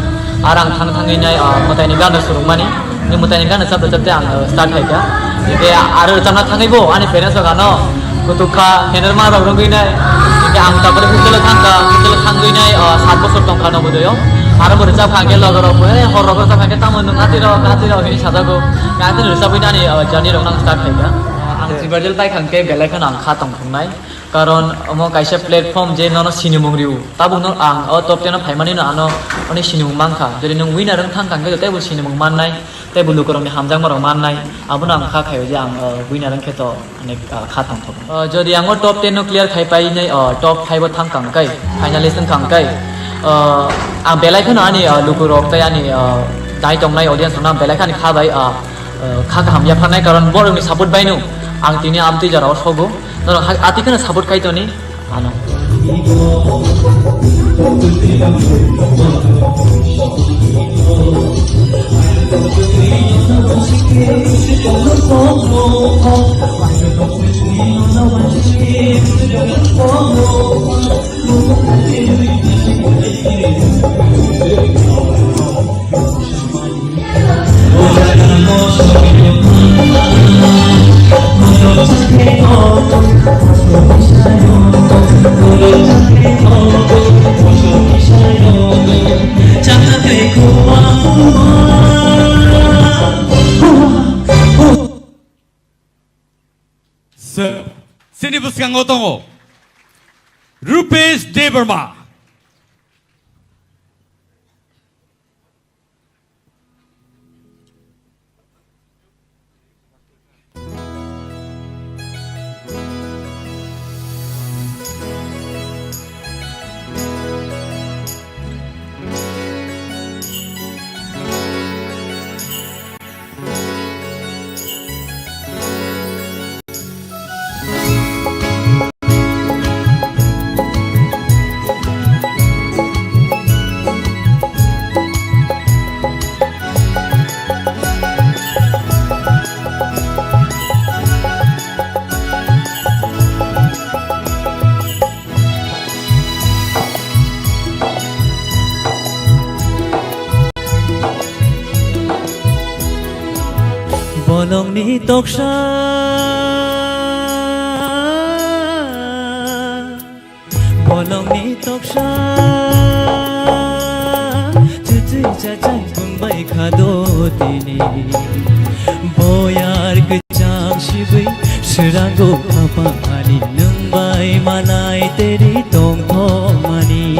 Speaker 16: arang thang thangi nai mutai ni gana surumani ni mutai ni gana sabda sabda ang start haika ike aru chamna thangi bo ani parents gano kutukha henerma rogoi nai ike ang ta pore hustel thangoi nai 7 বছর tongkha no bodoyo aru pore chap khangke logoro pore hor rogor chap khangke tamon ngatiro hei sajago gaten rusaboi nani jani rong nang start haika ang sibajel pai khangke belai khan ang kha tongkhungnai karon omo kaisa platform je nono sinimung riu tabu no ang top 10 phaimani no ano oni sinimung mangkha jodi nong winner ang thang kangke tebu sinimung mannai tebu lukorong ni hamjang marong mannai abuna ang kha khayo je ang winner ang kheto anek kha tongthok jodi ang top 10 no clear khai pai nei top 5 thang kangkai finalist ang kangkai ang belai khan ani lukurok tai ani dai tongnai audience nam belai khan kha bai kha ham ya phanai karon borong ni support bai no ang tini amti jara osogo no ati kana support kai toni ano
Speaker 20: Sini buskan ngotongo Rupesh Debarma.
Speaker 25: Bolong ni toksha Bolong ni toksha Cucu cacai pembai khado tini Boyar kecang shibai Seranggo apa ani Nungbai manai teri tong tong mani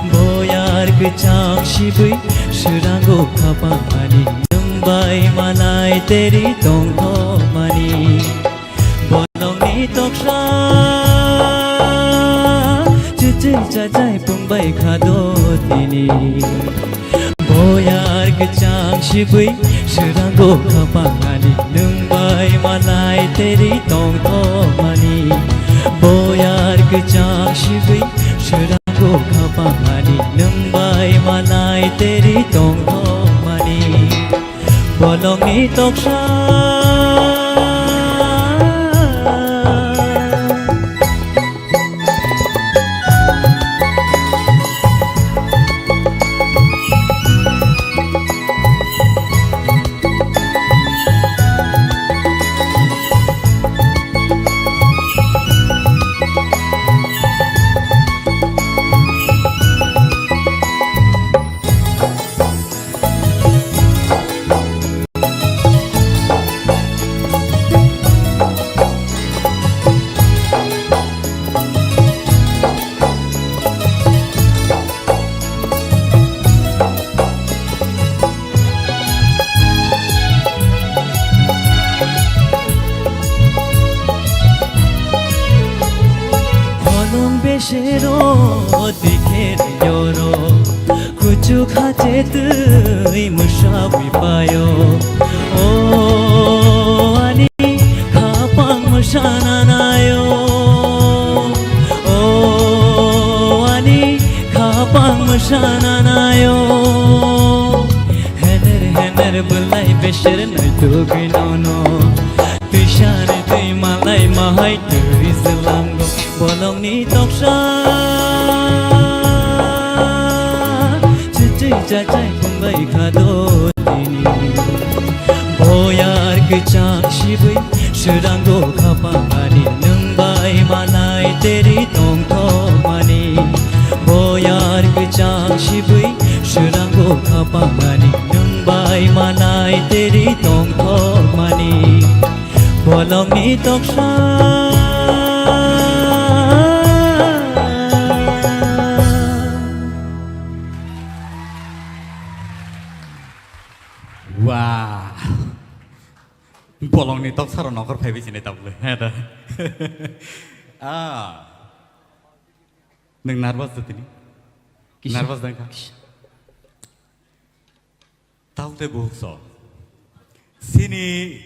Speaker 25: Boyar kecang shibai Seranggo apa ani Bai manai teri tong tho mani bolong ni toksha cucu cacai pembai khado tini boyar kecang shibai seranggo kapangani nungbai manai teri tong tho mani boyar kecang shibai seranggo kapangani nungbai manai teri tong tho mani bolong ni toksha tui musawi payo oh ani kapang musana nayo oh ani kapang musana nayo hener bulai
Speaker 5: hai tui zelango bolong ni toksa chiti chachai kumbai khado tini boyar ke chak shibai surango khapangani nungbai manai teri tong thomani boyar ke chak shibai surango khapangani nungbai manai teri tong thomani bolong ni toksa
Speaker 20: Wah, bolong ni tok saro nokor phay sini tok le, ada. Neng nervous tu ni, nervous dah kah? Tahu te buh so, sini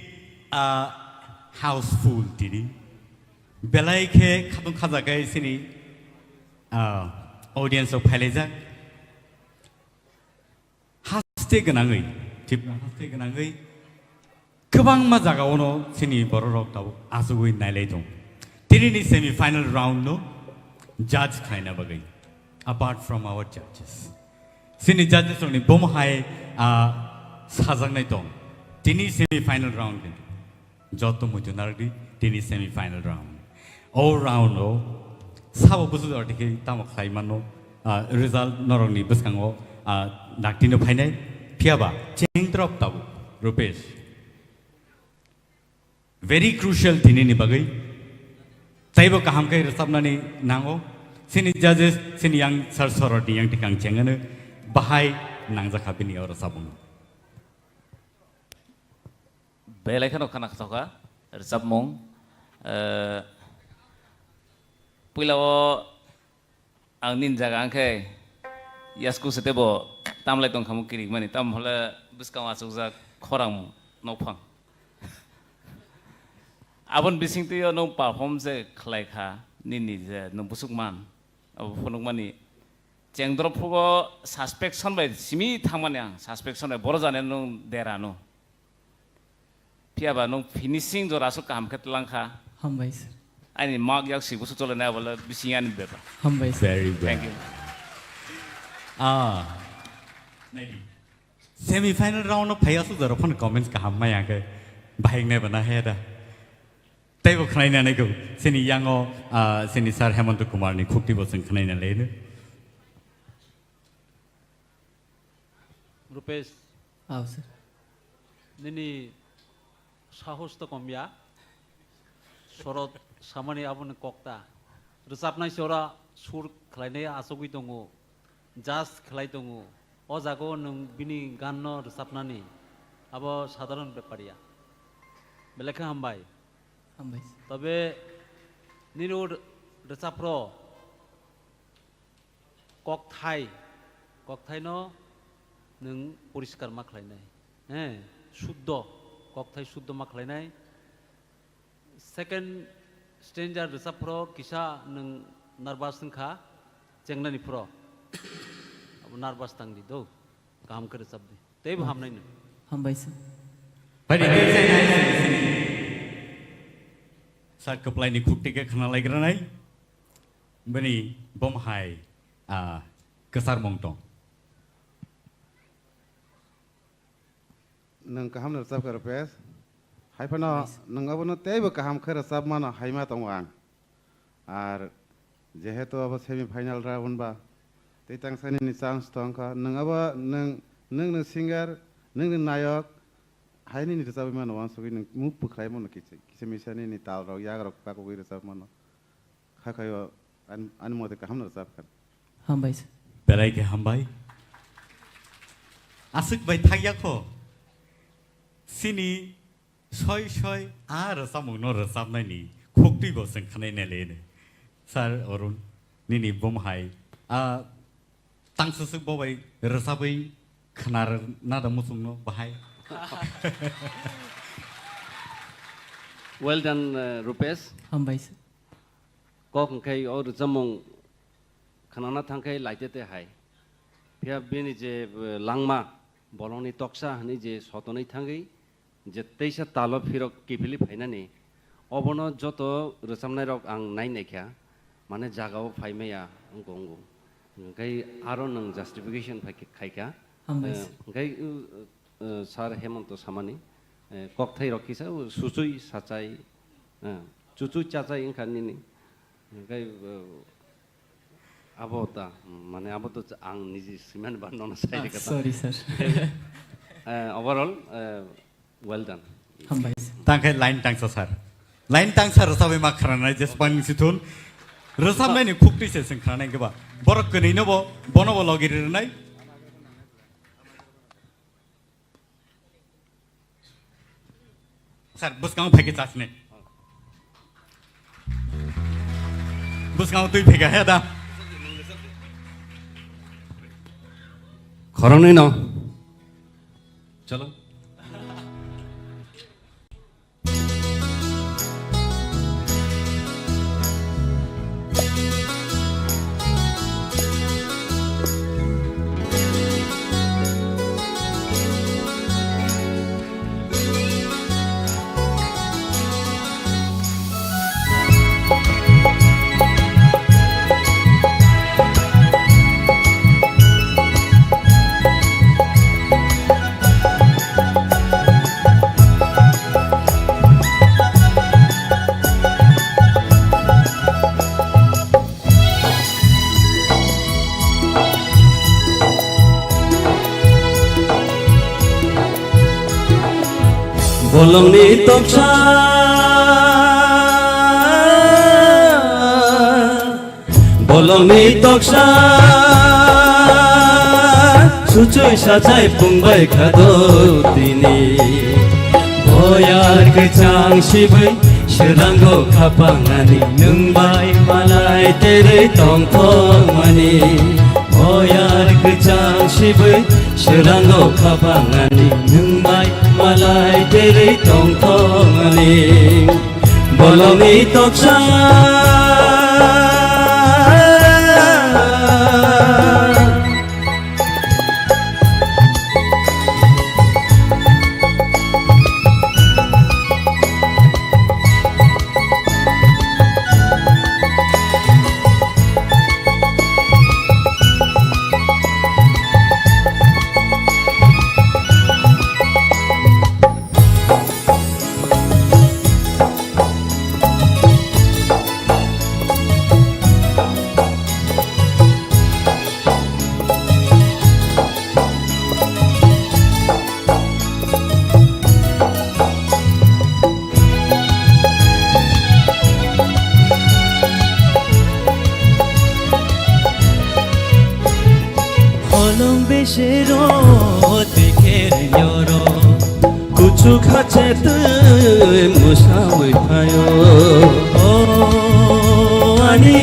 Speaker 20: houseful tini, belai ke kadung kazagai sini audience of phailejak, haste genangai. Haste genangai, kebang majaga ono sini borok tahu asugui nailai dong. Tini ni semi final round no, judge kaina bagai. Apart from our judges, sini judges oni bom hai sajang nai dong. Tini semi final round ni, joto muju nardi tini semi final round. All round no, sabo busu arti ke tamak sai mano result norong ni beskango naktino final. Piaba, change drop tahu, Rupesh. Very crucial thing ni bagai. Taibo kaham kai resapna ni nango. Sini judges, sini yang sorority yang tikang cengane, bahai nangza kapini or resapung.
Speaker 23: Belai kan okana katoka, resap mong. Pulau ang ninja angkai, yasku setebo. Tamlai tong kamu kiri mani tam hola biskang asukza korang nopang. Abon bising tu yo nong perform se Saklaikha nini je nong busuk man. Abo phonok mani ceng drop pugo suspension by simi thangman yang suspension by borojane nong derano. Piaba nong finishing jo rasuk kaham ketlangkha.
Speaker 13: Hambai sir.
Speaker 23: Ani mark yak si busuk tole na bola bisingan beba.
Speaker 13: Hambai sir.
Speaker 20: Very good.
Speaker 23: Thank you.
Speaker 20: Semi final round no phay asu zaro phone comments kaham ma yang ke bahing ne bana hai da. Taibo khnai na ne ko sini yango sini sir Hemant Kumar ni khukti bo sing khnai na le ne.
Speaker 1: Rupesh.
Speaker 13: sir.
Speaker 1: Nini sahos to komya. Sorot samani abun kokta. Resapnai sora sur khlainai asogui tongo. Just khlai tongo. O jago nung bini ganno resapnani. Abo sadharon beparia. Belekha hambai.
Speaker 13: Hambai.
Speaker 1: Tobe ninu resapro kokthai no nung poriskar ma khlainai. Shuddho kokthai shuddho ma khlainai. Second stranger resapro kisa nung nervous nungkha chengnani pro. Nervous tang di do, काम करे सब दी, तेब हम नहीं न,
Speaker 13: हम बैसे,
Speaker 20: परी कैसे नहीं साथ कपलाई नि खुट्टी के खाना लग रहा नहीं, बनी बम हाय कसर मोंगटों,
Speaker 4: नंग काम नर सब कर पैस, हाय पना नंग अब न तेब काम करे सब माना हाय मा तंगांग, आर जेहे तो अब सेमी फाइनल राउंड बा Tang sani ni chance tongka nang aba nang singer nang nayak hai ni resap mano wan sogi nang muk pukhai mano kise misani ni tal rok yag rok pa ko resap mano khakayo an mote ka ham resap kan
Speaker 13: ham bai
Speaker 20: belai ke ham bai asuk bai thagya kho sini soi resap mong no resap nai ni khokti bo sang khanai ne le ne sir Arun ni bom hai tang sesuk bawa resapai kenar nada musung no bahai.
Speaker 19: Well done, Rupesh.
Speaker 13: Hambai sir.
Speaker 19: Kok kai or jamong kanana thangkai laite te hai. Pia bini je langma bolong ni toksa ni je sotonai thangai je teisa talo phirok kipili phaina ni অবনো যত রোজামনাই rock আং নাইনাইখা মানে জাগাও ফাইমাইয়া अंगो अंगो ओंखाय आरो नों जास्टिफिकेशन खायखा ओंखाय सार हेमंत सामानि ककथाइ रखिसा सुचुइ साचाइ चुचुइ चाचाइ ओंखारनिनि ओंखाय आबोता माने आबोत आं निजि सिमान बानना साइड कथा
Speaker 13: sorry sir
Speaker 19: overall well done
Speaker 20: तांखाय लाइन टांगसा सार लाइन टांगसा रसाबै मा खरानाय जेसबां सिथुन रोजाबनायनि खुक्तिसे जों खानाय गोबा बरक गनैनोबो बनबो लगिरनाय सार बुसगाव फैके जासने बुसगाव तुइ फैगा हे दा
Speaker 19: खरनै न चलो
Speaker 5: bolongni toksa bolongni toksa sucui sacai pungbai khado tini boyar kecang sibai serango kapangani nungbai malai tere tong tong mani boyar kecang sibai serango kapangani nungbai malai tere tong tong mani bolongni toksa Shiro teker nyoro kuchu khache tu musawai phayo oh ani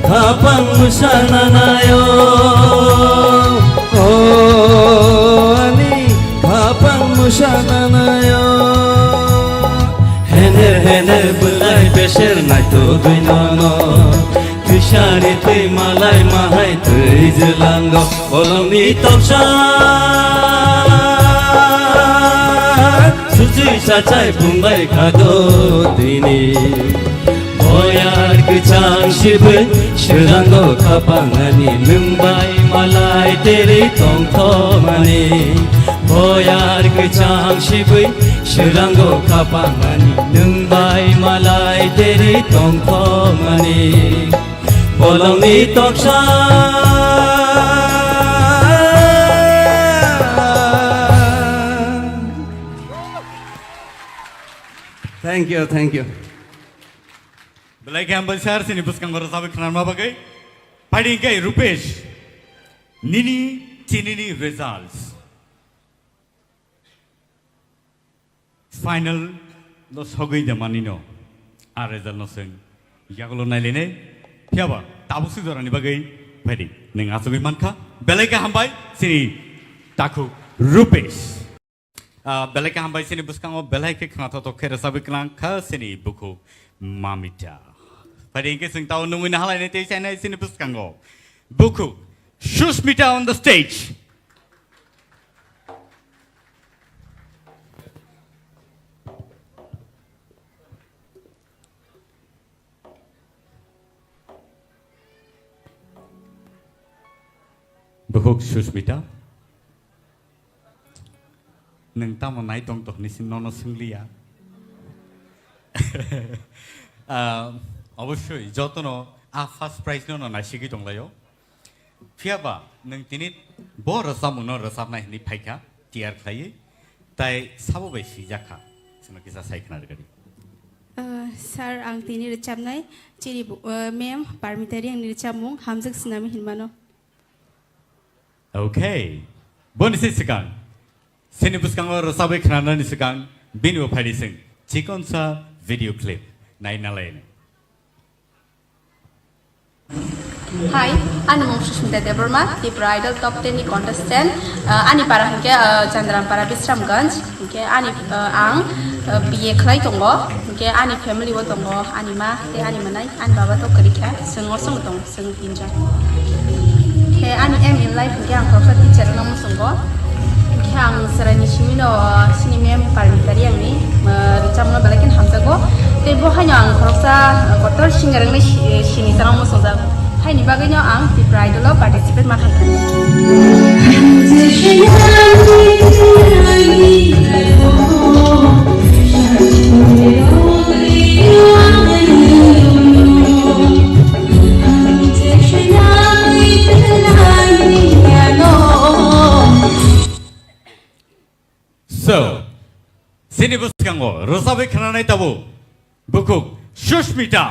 Speaker 5: khapang musana nayo oh ani khapang musana nayo hener bulai besher nai to duinono Kishari tui malai mahai tui jelango bolongni toksa Sucui sacai pungbai khado tini Boyar kecang sibai serango kapangani nungbai malai tere tong tongani Boyar kecang sibai serango kapangani nungbai malai tere tong tongani bolongni toksa
Speaker 19: thank you
Speaker 20: belai ke ambal shahar sini buskang gora sabe khanar ma bagai padi kai rupesh nini tinini results final no sogoi de manino a result no sing yagulo nailene Piaba, tabusi dorani bagai padi neng asugui mankha belai ke hambai sini taku rupesh belai ke hambai sini buskang o belai ke khana to khere sabe klang kha sini buku mamita padi ke sing tau nungin halai ne te chana sini buskang o buku Shushmita on the stage Bukhuk Susmita. Nang tamo nai tong tok nisin nono singlia. অবশ্যই যতন first prize no না সিগি দংলাयो ফিয়াবা नों तिनि ब रसामु न रसाबनाय नि फाइखा TR खायो ताय साबो बाय सिजाखा जोंनो किसा सायखना रगारि
Speaker 12: सार आं तिनि रोजाबनाय चिरि मेम पारमितारि आंनि रोजाबमुं हामजों सिनामि हिनमानो
Speaker 20: ओके बोनिसे सिगां सेनि बुसकांग रसाबै खनानानि सिगां बिनु फाइदिसिं चिकनसा भिडिअ क्लिप नायनालायनो
Speaker 7: Hi, I'm Songchajaknai Deborma, TRIPURA Idol Top 10 ni contestant. Ani para hingke Chandrampara Bisramganj, hingke ani ang BA khlai tongo, hingke ani family wo tongo, ani ma te ani manai, ani baba to kerikha, sengor song tong, seng tinja. He ani aim in life hingke ang professor teacher nang songo. Hingke ang serani simino sini mem parmitari ang ni, recamno balakin hamzago. Te bo hanya ang professor Kotor singarang ni sini sarang mo songa. Hai ni bagainya ang TRIPURA Idol lo participate makan.
Speaker 20: So, sini buskango rosabe khananai tabu Bukhuk Susmita.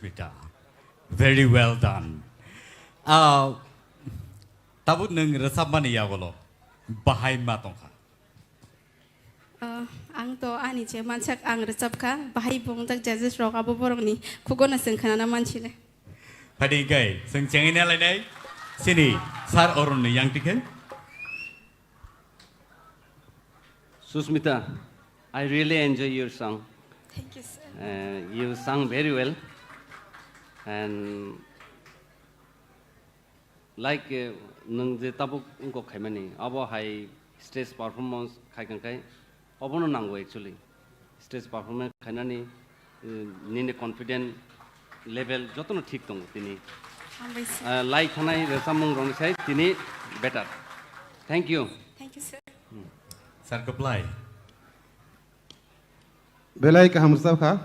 Speaker 20: Sushmita. Very well done. Tabut nung resap mani ya golo. Bahai matongka.
Speaker 3: Ang to ani je manchak ang resap ka bahai bung tak judges rok abo borok ni kugona sing khana manchi le.
Speaker 20: Padi gai sing chengin alai nai. Sini sar orun ni yang tiken.
Speaker 19: Susmita, I really enjoy your song.
Speaker 3: Thank you, sir.
Speaker 19: You sang very well, and like nung je tabuk ungko khaimani abo hai stage performance khaikan kai obono nango actually stage performance khainani nine confident level jotono thik tong tini like khanai resamung rong sai tini better. Thank you.
Speaker 3: Thank you, sir.
Speaker 20: Sir Koplai.
Speaker 4: Belai ka hamsab kha.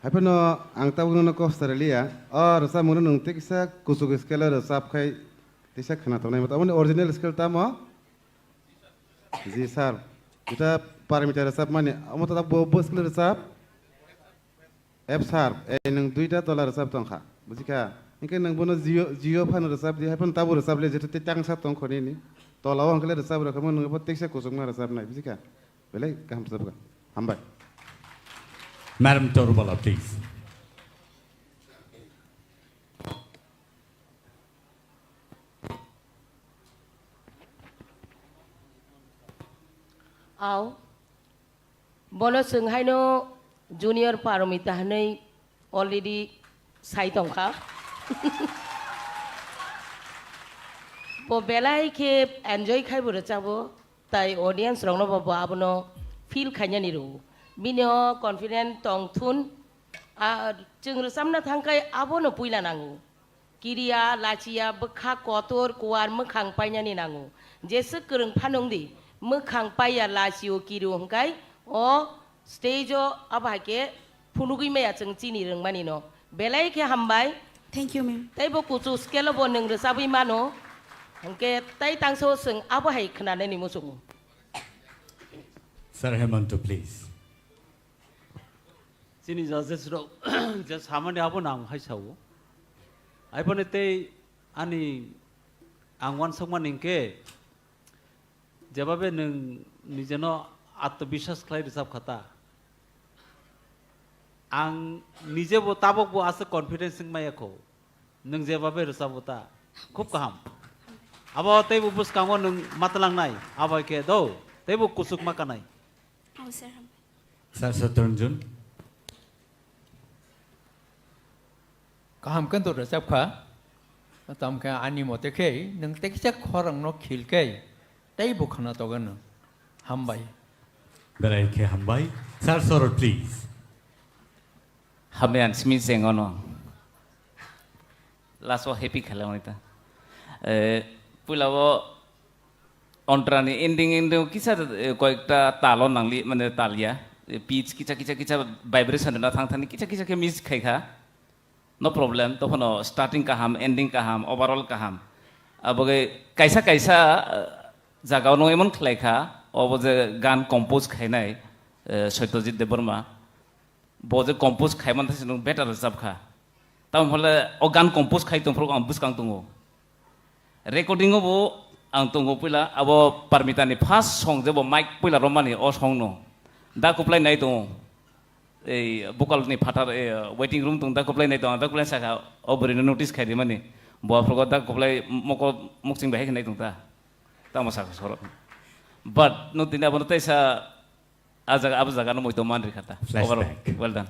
Speaker 4: Haipano ang tabuno na ko Australia or sa muno nung tiksa kusuk skela resap khai tisa khana to nai mata amone original skill ta mo ji sir kita parameter resap mane amota ta bo skill resap f sharp e nung duita tola resap tong kha bujika inke nang bono zio fan resap di haipon tabu resap le jete tang sap tong khoni ni tola wang kele resap ro kamo nung tiksa kusuk na resap nai bujika belai ka hamsab ka hambai.
Speaker 20: Madam Torubala, please.
Speaker 8: Aw bono sung haino junior paromita hanai already sai tongkha bo belai ke enjoy khai bura chabo tai audience rong no babo abono feel khanya ni ro bino confident tong thun jeng rosamna thangkai abono puila nangu kiria lachia bekha kotor kuar mekhang paina ni nangu jese kereng phanong di mekhang paya lachio kiru hangkai o stage o abake phunugui meya jeng chini reng mani no belai ke hambai.
Speaker 3: Thank you, ma'am.
Speaker 8: Tai bo kuchu scale bo neng resabi mano hangke tai tangso seng abo hai khana ni musung.
Speaker 20: Sir Hemanto, please.
Speaker 1: Sini judges ro just hamani abo nang hai sau. Ai pone te ani angwan sokman ingke jababe nung nijeno atbishas khlai resap khata ang nije bo tabok bo ase confidence sing maya ko nung jababe resap bota khub kaham abo te bu bus kamo nung matlang nai abo ke do te bu kusuk makanai.
Speaker 3: Oh, sir.
Speaker 20: Sir Saturjun.
Speaker 21: Kaham kan to resap kha tam ka ani mote ke nang teksa khorang no khil ke tai bu khana to gan hambai.
Speaker 20: Belai ke hambai. Sir Sorot, please.
Speaker 23: Hambe an smi sengono laso happy khala monita pulavo ontrani ending kisa koekta talon nangli mane talia pitch kicha vibration na thangthani kicha ke miss khaikha no problem to phono starting kaham ending kaham overall kaham aboge kaisa jagao no emon khlaikha oboje gan compose khainai Satyajit Debarma boje compose khaiman thasinu better resap kha tam hole organ compose khai tong pro am buskang tungo recording bo ang tungo pila abo parmita ni first song je bo mic pila romani o song no da kuplai nai to ei vocal ni phatar waiting room tung da kuplai nai to da kuplai saka obri notice khai di mani bo afro da kuplai moko muksing bahai nai tung ta ma saka sorot but no tinda bon taisa ajaga no moito man rikhata overall well done.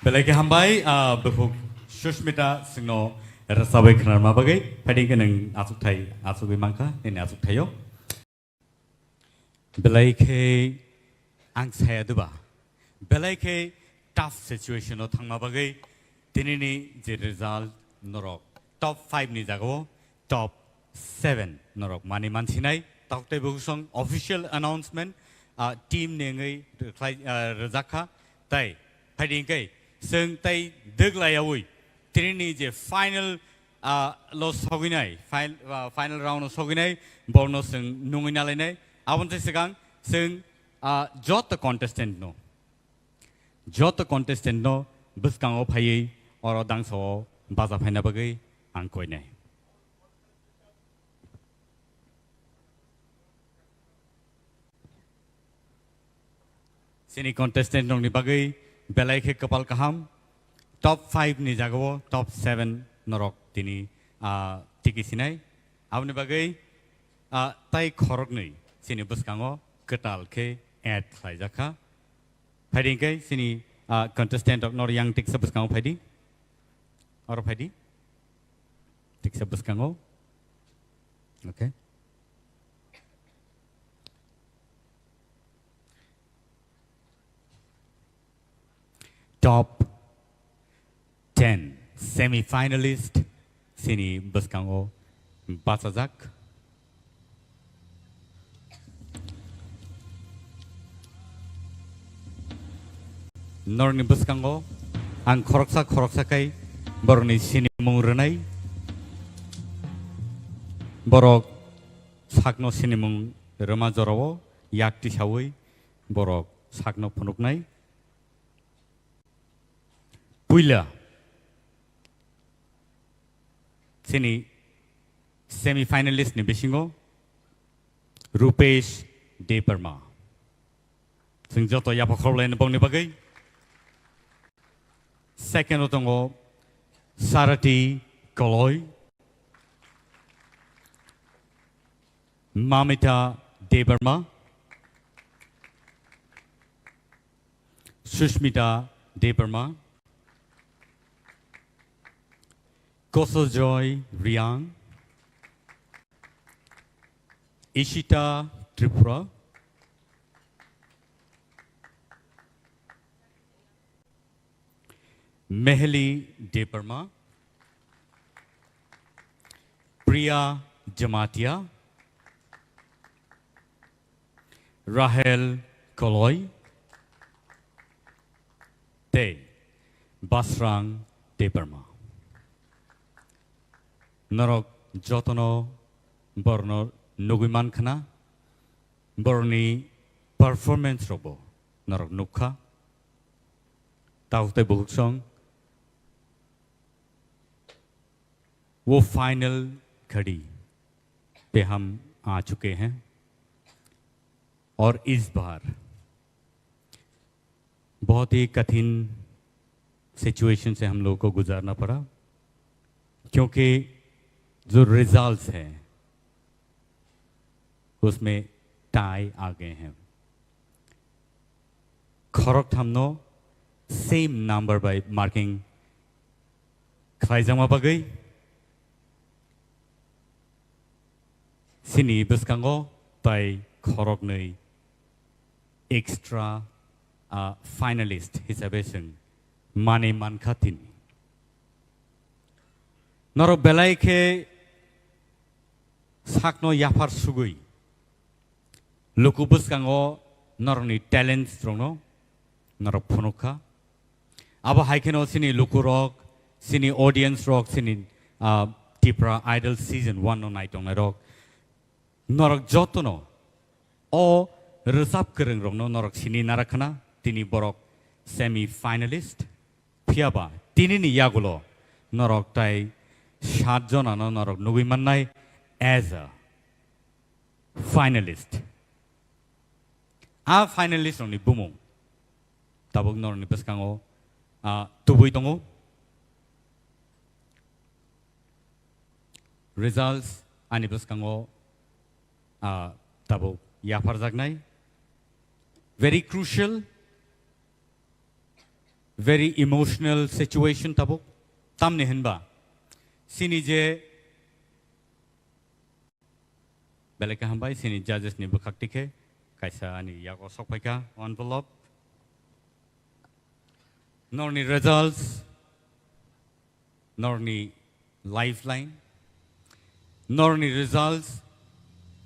Speaker 20: Belai ke hambai befuk Sushmita singno rasabai khnar ma bagai phading ke nang asuk thai asuk bi mangka ni asuk thayo belai ke ang saya duba belai ke tough situation o thangma bagai tinini je result norok top 5 ni jago top 7 norok mani mansinai takte bugusong official announcement team nengai razakha tai phading ke sing tai deglayawui trini je final loss hoginai final round hoginai borno sing nunginalai nai abon te segang sing jot the contestant no Jat contestant no बसकाङाव फायै अर दांसआव बाजा फायना बागै आं कयनाय सिनि contestant नंनि बागै बेलायखे कपाल काहाम टप 5 नि जागाव टप 7 नरक तिनी टिकिसिनाय आबनि बागै ताई खरगनै सिनि बसकाङाव कटालखे एड खालायजाखा फायदिंकै सिनि कन्टेस्टेन्ट नर यां टिक्स बसकाङाव फायदि और फायदि ticks बसकाङाव okay Top 10 semi-finalist sini beskango basajak norni beskango ang khoroksa kai borni sini mungrenai borok sakno sini mung rema jorowo yakti sawi borok sakno phunuknai Puila sini semi-finalist ni bisingo Rupesh Deparma sing joto ya pakhollen bong ni bagai second otongo Sarati Koloi Mamita Deparma Sushmita Deparma Koso Joy Riang Ishita Tripura Meheli Deparma Priya Jamatia Rahel Koloi Te Basrang Deparma Norok jotono borno nuguman khana borni performance robo norok nukha taute buksong वो final घड़ी पे हम आ चुके हैं और इस बार बहुत ही कठिन सिचुएशन से हम लोगों को गुजारना पड़ा क्योंकि जो रिजल्ट्स हैं उसमें टाई आ गए हैं खरक हमनो सेम नंबर बाय मार्किंग खाइजामा बागै सिनी बसकांगो बाय खरक नै एक्स्ट्रा फाइनलिस्ट हिसाबै जों माने मानखाथिन नर बेलायखे sakno yapar sugui luku bskango norni talents rongno nor phonuka abo haikeno sini luku rock sini audience rock sini TRIPURA idol season 1 no night on rock norok jotono o resap kereng rongno norok sini narakana tini borok semi finalist phiaba tini ni yagulo norok tai 7 jonano norok nugui mannai as a finalist a finalist only bumung tabuk norni peskango tubui tongo results ani peskango tabuk Songchajaknai very crucial very emotional situation tabuk tamne henba sini je Belaka hambai sini judges ni bukhaktike kaisa ani yago sokpaika envelope norni results norni lifeline norni results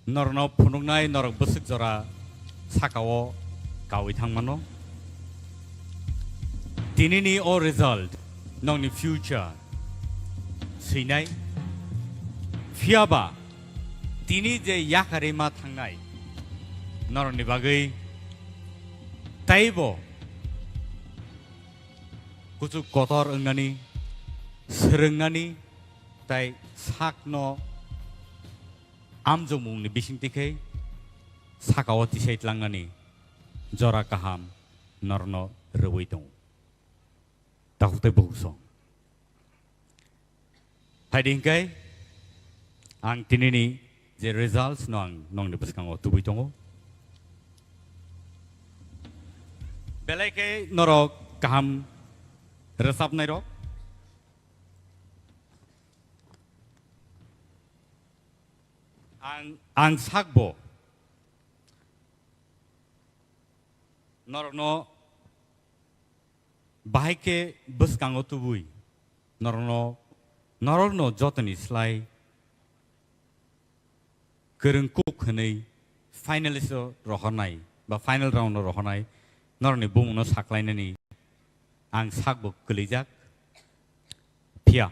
Speaker 20: norno phunungnai norok busuk jora sakao kawi thangmano tinini o result norni future sinai fiaba tini je yakarema thangnai norni bagai taibo कुचु कतर ओंनानि सोलोंनानि ताइ साकनो आमजो मुंनि बिसिंतिखै साकाव तिसाइतलांनानि जरा काहाम नरनो रबै दं ताहुते बहुसं फाइदिंखाय आं दिनैनि जे रिजाल्ट्स नो आं नंनि बसकाङाव तुबै दङ बेलायखै नरक काहाम रोजाबनाय रक आं साकबो नरनो बाहायके बसकाङाव तुबै नरनो जतनि स्लाय गोरों कुक होनै फाइनालिस्ट रहनाय बा फाइनल राउन्ड रहनाय नरनि बुंनो साख्लायनानै आं साकबो गोलैजाक फिया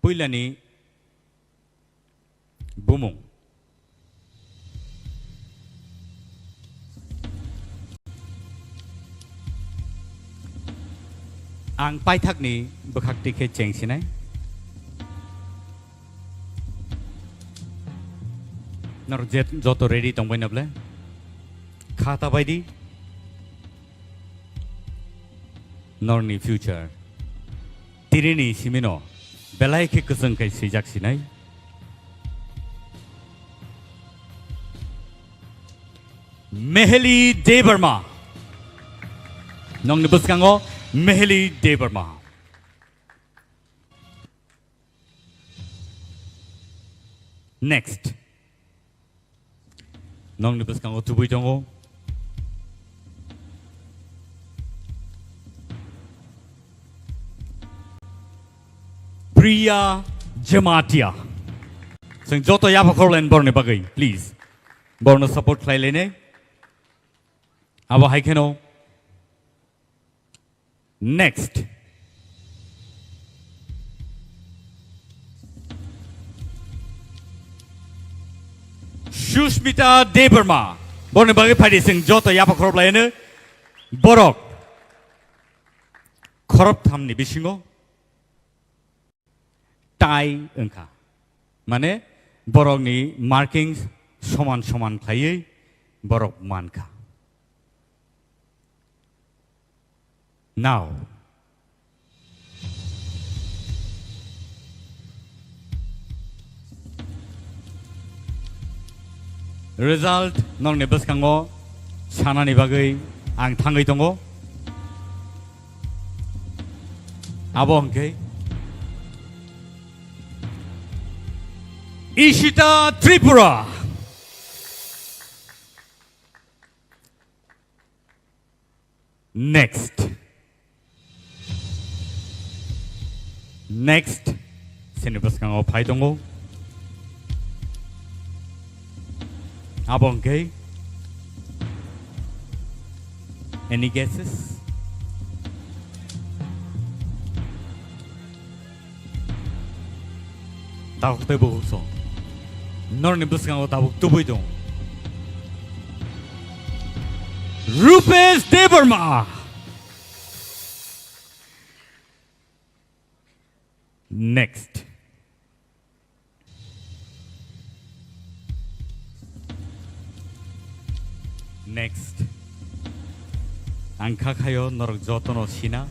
Speaker 20: पहिलानि बुमुं आं पाइथाकनि बोखाक्तिखे चेंसिनाय नर जत रेडी दंबाय नाब्ले खाता बायदि नरनि फिउचार तिरिनि सिमिनो बेलायखे गोजोंखाय सैजाकसिनाय मेहेली देबर्मा नंनि बसकाङाव मेहेली देबर्मा नेक्स्ट नंनि बसकाङाव तुबै दङ प्रिया जमातिया जों जत याफाखरलाइन बरनि बागै प्लिज बरनो सपोर्ट खालायलायनाय आबो हायखेनो नेक्स्ट सुस्मिता देबर्मा बरनि बागै फायदि जों जत याफाखरलायनो बरक खरबथामनि बिसिङाव टाइ ओंखा माने बरकनि मार्किं समान समान थायै बरक मानखा नाउ रिजाल्ट नंनि बसकाङाव सानानि बागै आं थाङै दङ आबो अंकै Ishita Tripura. Next. Sinibus kang opay dongo. Abongke. Any guesses? Tawag tayo buhuso. Norni buskan ko tawag tuboy dong. Rupes Deberma. Next. Angka kayo norok joto no sina.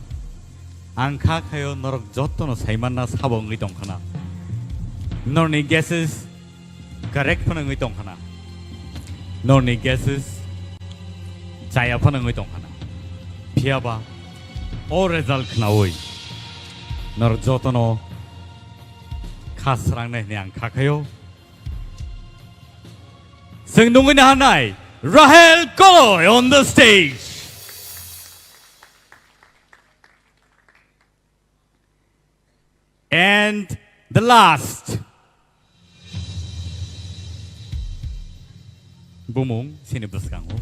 Speaker 20: Angka kayo norok joto no saimana sabong itong kana. Norni guesses. Correct pa ng itong kana. Norni guesses. Chaya pa ng itong kana. Pia ba? O result na oy. Norok joto no kasrang na niyang kakayo. Sengdungin na hanay. Rahel Koloy on the stage. And the last. Bumong sinibuskan ko.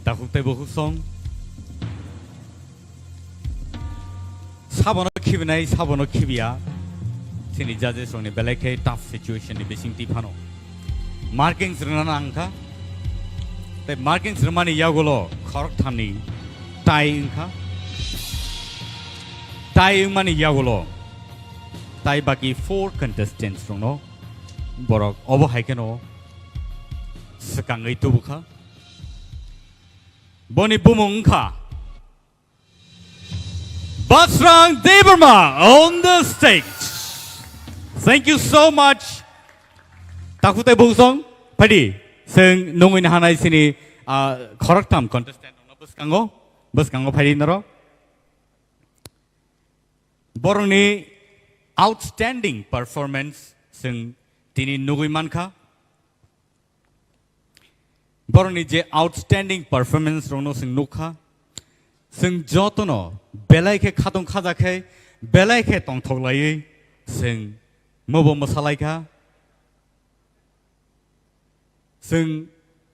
Speaker 20: Takuk tayo bukusong. Sabono kibinay, sabono kibiya. Sini judges rong ni belai tough situation ni bising tipano. Markings rena angka te marking ceremony yagolo khorok thamni tai ingkha tai mani yagolo tai baki 4 contestants rongno borok obo haikeno sekangai tubukha boni bumung kha Basrang Deberma on the stage. Thank you so much. Takute Bungsong, Padi, Sing Nungin Hanai Sini, Koraktam contestant on Buskango Padi Naro. Boroni outstanding performance, Sing Tini Nugimanka. Boroni J outstanding performance, Rono Sing Nuka. Sing Jotono, Belaike Katung Kazake, Belaike Tong Toglai, Sing Mobo Masalaika, Sing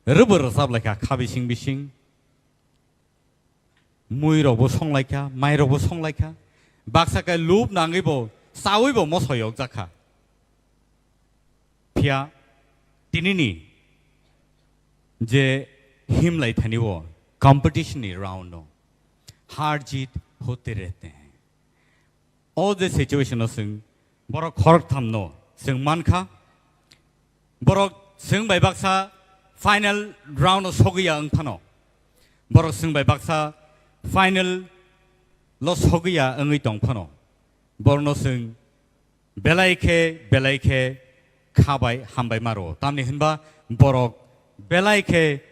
Speaker 20: Rubber Sablaka, Kabishing Bishing, Muirobo Song Laika, Myrobo Song Laika, Baksaka Loop Nangibo, Sawibo Mosoyok Zaka, Pia Tinini, J him like Taniwo, competition around. हार जीत होते रहते हैं all the situation sing borok khorok thamno sing manka borok sing bai baksa final round of sogiya angthano borok sing bai baksa final lo sogiya angi tongphano borno sing belaike khabai hambai maro tamni hinba borok belaike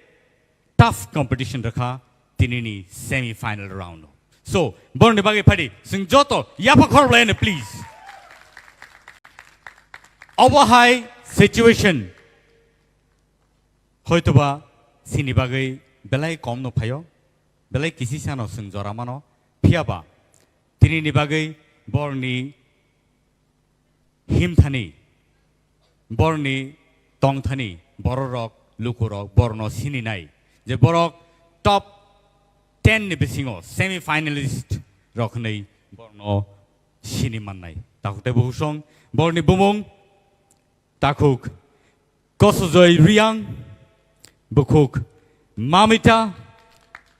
Speaker 20: tough competition rakha Tinini semi-final round. So, born the bagi party, sing Joto, Yapa Korblane, please. Our high situation. Hoituba, Sinibagi, Belai Komno Payo, Belai Kisisano sing Zoramano, Piaba, Tinini Bagi, Borni, Himthani, Borni, Tongthani, Bororok, Lukurok, Borno, Sininai. The Borok, top 10 nibisingo semi-finalist rokhnei borno sinimanai takute buhusong borni bumung takuk kosozoy riang bukuk mamita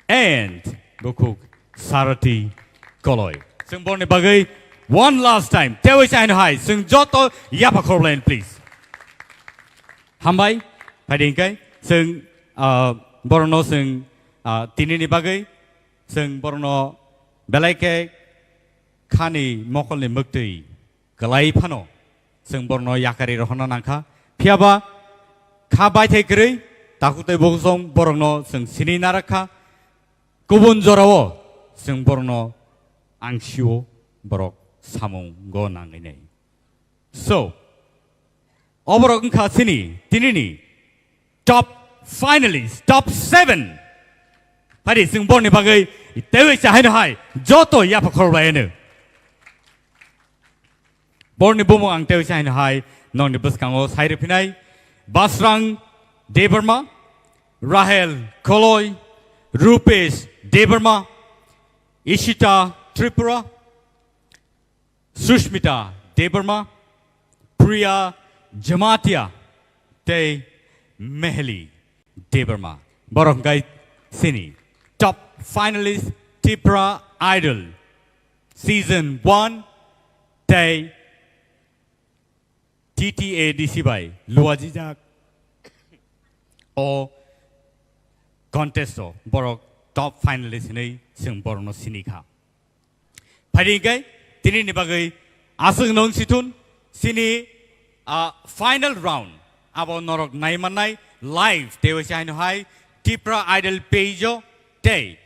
Speaker 20: and bukuk sarati koloi sing borni bagai one last time tewish and high sing joto yapa korlen please hambai padingkai sing borno sing Tinini bagai sing borno belaike khani mokolni mukti galai phano sing borno yakari rohana nangkha phiaba kha bai theikrei takute bogsong borno sing sini narakha kubun jorao sing borno angshio borok samung go nanginei so oborok kha sini tinini top finalists top 7 Padi sing borni bagai tewe chahin hai joto yapa korbaene borni bumo ang tewe chahin hai non buskango saire pinai Basrang Deberma Rahel Koloi Rupesh Deberma Ishita Tripura Sushmita Deberma Priya Jamatia Te Mehli Deberma Borongkai Sini top finalist TRIPURA Idol season 1 day TTADC by Luajijak or contest borok top finalist nei sing borno sinikha pharigai tini ni bagai asung non situn sini final round abo norok naimanai live dewa chaino hai TRIPURA Idol page day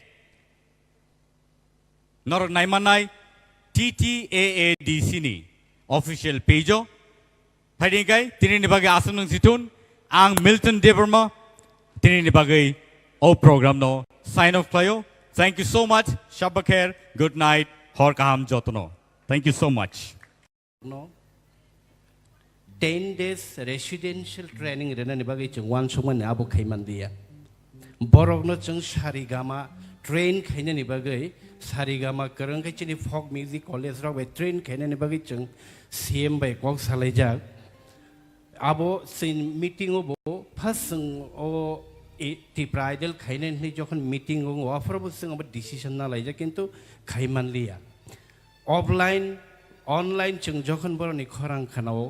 Speaker 20: norok naimanai TTAADC ni official page pharigai tini ni bagai asung non situn ang Milton Deberma tini ni bagai o program no sign off klayo thank you so much shabakher good night hor kaham jotono thank you so much
Speaker 11: no 10 days residential training rena ni bagai chung wan suman ni abu khaiman dia borok no chung sarigama train khaina ni bagai sarigama karang kai chini folk music college ro by train khaina ni bagai chung CM by kok salai jak abo sin meeting obo phasung o Tripura idol खायनायनि जखन meeting गो वाफोरावबो जों decision ना लायजा किन्तु खायमानलिया offline online जों जखन बर'नि खरां खानाव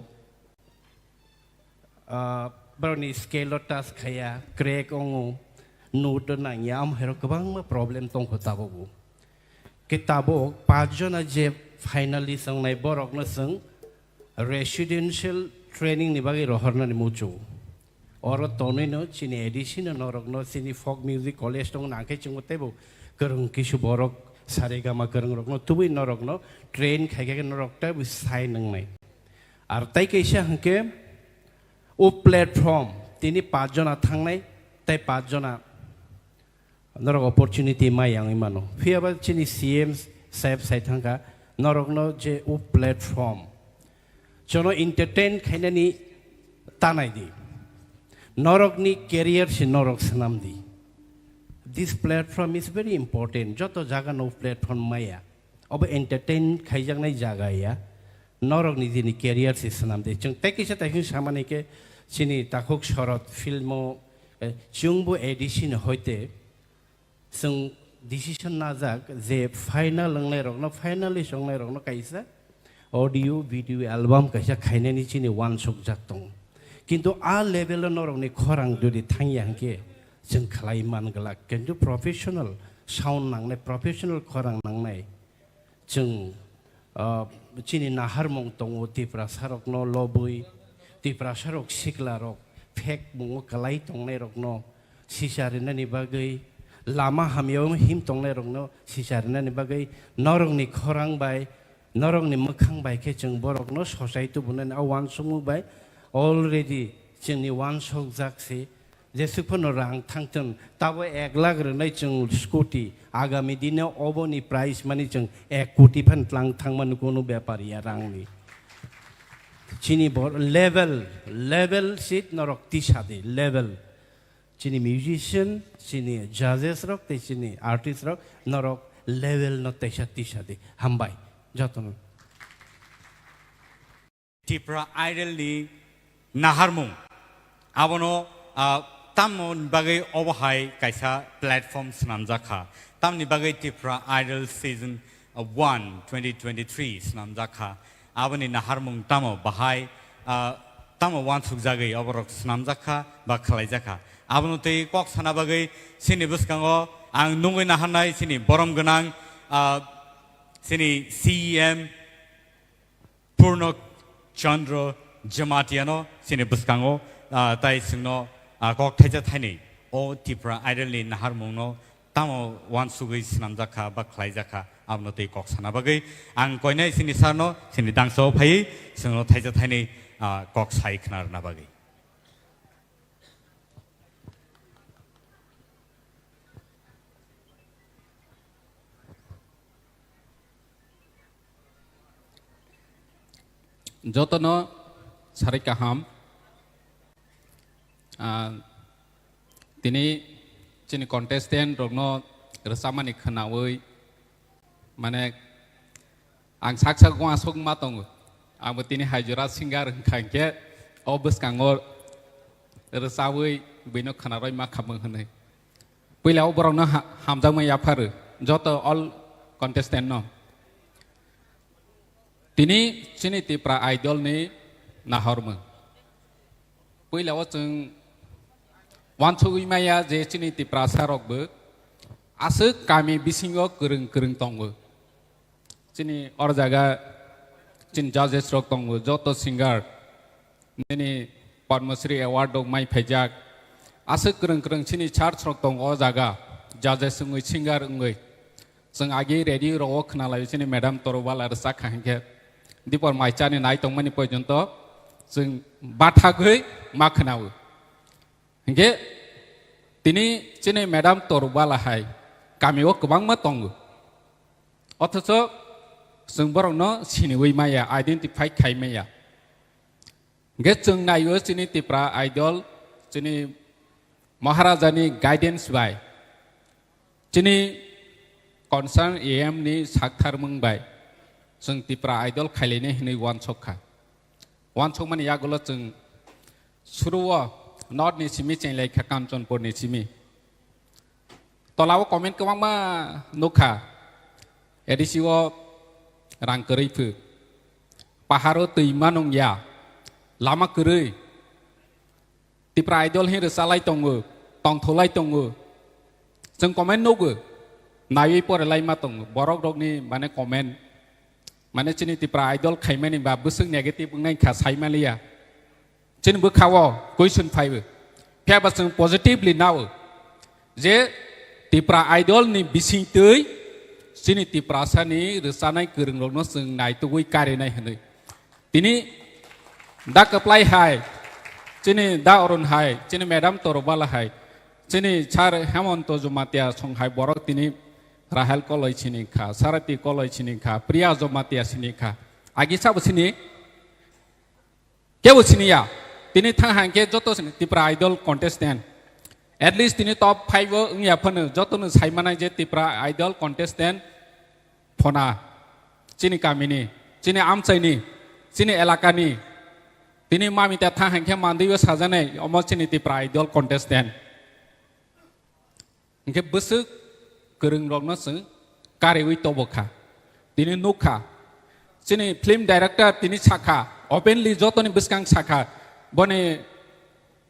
Speaker 11: बर'नि scale टास खाया क्रेक अंगो नोट नांगिया आमहेरो गोबां प्रब्लेम दंखो ताबो के ताबो 5 जना जे फाइनाली संनाय बर'कनो जों रेसिडेंशियल ट्रेनिंग नि बागै रहरनानै मुचो और तोनैनो चिनि एडिशन नरकनो चिनि फक म्यूजिक कॉलेज दं नांखे चिंगतेबो गोरों किसु बरक सारेगामा गोरों रकनो तुबै नरकनो ट्रेन खायगे नरकता बि साइ नंनाय आर ताइ कैसा हंके ओ प्लेटफॉर्म तिनि 5 जना थांनाय ताइ 5 जना नरक अपॉर्चुनिटी मायांगै मानो फियाबा चिनि सीएम साहेब साइथांगा नरकनो जे ओ प्लेटफॉर्म चनो एंटरटेन खायनानि तानायदि नरकनि कैरियर से नरक सनामदी this platform is very important जो जागा नो प्लेटफॉर्म माया अब एंटरटेन खाइजांनाय जागाया नरकनि दिनि कैरियर से सनामदी जों तैकिसा तैखि सामाने के चिनि ताखुक शरत फिल्मो जोंबो एडिशन होते जों डिसिशन नाजाक जे फाइनल लंनाय रकनो फाइनली संनाय रकनो काइसा ऑडियो वीडियो एल्बम कैसा खायनायनि चिनि वान शक जाक दं किन्तु आ लेभेल नरकनि खरां जुदि थांयांके जों खालाय मानगला किन्तु प्रोफेशनल साउन्ड नांनाय प्रोफेशनल खरां नांनाय जों चिनि नाहार मं दङ त्रिपुरा सारक न लबुइ त्रिपुरा सारक सिखला रक फेक मङ खालाय दंनाय रकनो सिसारिनानि बागै लामा हामियाव हिम दंनाय रकनो सिसारिनानि बागै नरकनि खरां बाय नरकनि मोखां बायके जों बरकनो ससाइटी बुनानै आवान समु बाय अलरेडी जोंनि वान शक जाक्सि जेसेफोरनो रां थांथों ताबो 1 लाख रनै जों स्कुटी आगामी दिनाव अबनि प्राइस माने जों 1 कोटी फानलां थांमान कोनो व्यापारिया रांनि चिनि बर लेवल सिट नरक तिसादि लेवल चिनि म्यूजिशियन चिनि जजेस रक ते चिनि आर्टिस्ट रक नरक लेवल न तैसा तिसादि हामबाय जातन
Speaker 20: त्रिपुरा आइडल नि नाहारमुं आबनो तामन बागै अबहाय कायसा प्लेटफॉर्म स्नामजाखा तामनि बागै त्रिपुरा आइडल सीजन 1 2023 स्नामजाखा आबनि नाहारमुं तामो बाहाय तामो वान सुगजागै अबरक स्नामजाखा बा खलायजाखा आबनो तै कक साना बागै सिनि बुसकांगो आं नुङै नाहारनाय सिनि बरम गोनां सिनि सीएम पूर्ण चंद्र जमातियानो सिने बुसकांगो ताइ सिंनो कक थाइजा थाइनै ओ त्रिपुरा आइडलनि नाहारमुंनो तामो वान सुगै स्नामजाखा बा खलायजाखा आबनो तै कक साना बागै आं कयनाय सिनि सारनो सिनि दांसो फायै सिंनो थाइजा थाइनै कक साइ खनारना बागै
Speaker 14: जतनो Saklaikha ham tini chini contestant rogno resamani khanawi mane ang saksa gwa sok matong ang tini hajura singar khangke obus kango resawi bino khanaroi ma khamang hanai puilau borongno hamjang ma yafaru joto all contestant no tini chini Tripura idol ni nahormung puilau chung wan chugui maya je chini Tripura sarokbo asuk kami bisingo kereng tongbo chini or jaga chin judges rok tongbo joto singer nini Padmasri award dog mai phejak asuk kereng chini chart rok tong o jaga judges ngui singer ngui sung agi ready ro khnalai chini madam torwala rsa khangke dipor mai chani nai tongmani pojonto sung bathagoi ma khnawo hingge tini chini madam torwala hai kamio kwbang ma tongo othocho sung borokno siniwi maya identify khai maya hingge chung nayo chini Tripura idol chini Maharajani guidance bai chini concern am ni sakthar mungbai जों Tripura idol खायलायनाय होनै वान शक मनि यागोल जों सुरुआ north नि सिमी चेंलाइखा कामचनपुर नि सिमी तलाव comment गोबां मा नुखा एडिसिओ रांकरैफो पाहारो दैमा नंया लामा गोरै तिप्रा आइडल हे रोसालाय दङो तंथलाय दङो जों कमेन्ट नोगो नायै फरायलाय मा दङ बरक दगनि माने कमेन्ट माने चिनि तिप्रा आइडल खायमानि बा बोसों नेगेटिभ नायखा सायमालिया चिन बोखावो कुइसन फाइबो फेबा जों पजिटिभलि नाव जे तिप्रा आइडल नि बिसिंतै चिनि तिप्रासानि रोसानाय गोरोंलनो जों नायतुगै कारिनाय होनो दिनै दा कप्लाय हाय चिनि दा अरुण हाय चिनि मैडम तोरबाला हाय चिनि सार हेमंत जुमातिया संहाय बरक दिनै राहेल कलय चिनिखा सारथि कलय चिनिखा प्रिया जमातिया चिनिखा आगिसा बसिनि के बसिनिया दिनै थांहांके जत तिप्रा आइडल कन्टेस्टेन्ट एटलिस्ट दिनै टप 5 उंया फनो जतनो सायमानाय जे तिप्रा आइडल कन्टेस्टेन्ट फना चिनि गामिनि चिनि आमचाइनि चिनि एलाकानि दिनै मामिता थांहांके मान्दैबो साजानाय अम चिनि तिप्रा आइडल कन्टेस्टेन्ट इनके बोसो गोरों रंनो जों कारेवै तबखा दिनै नुखा चिनि फिल्म डाइरेक्टर दिनै साखा ओपेनलि जतनि बिसकां साखा बने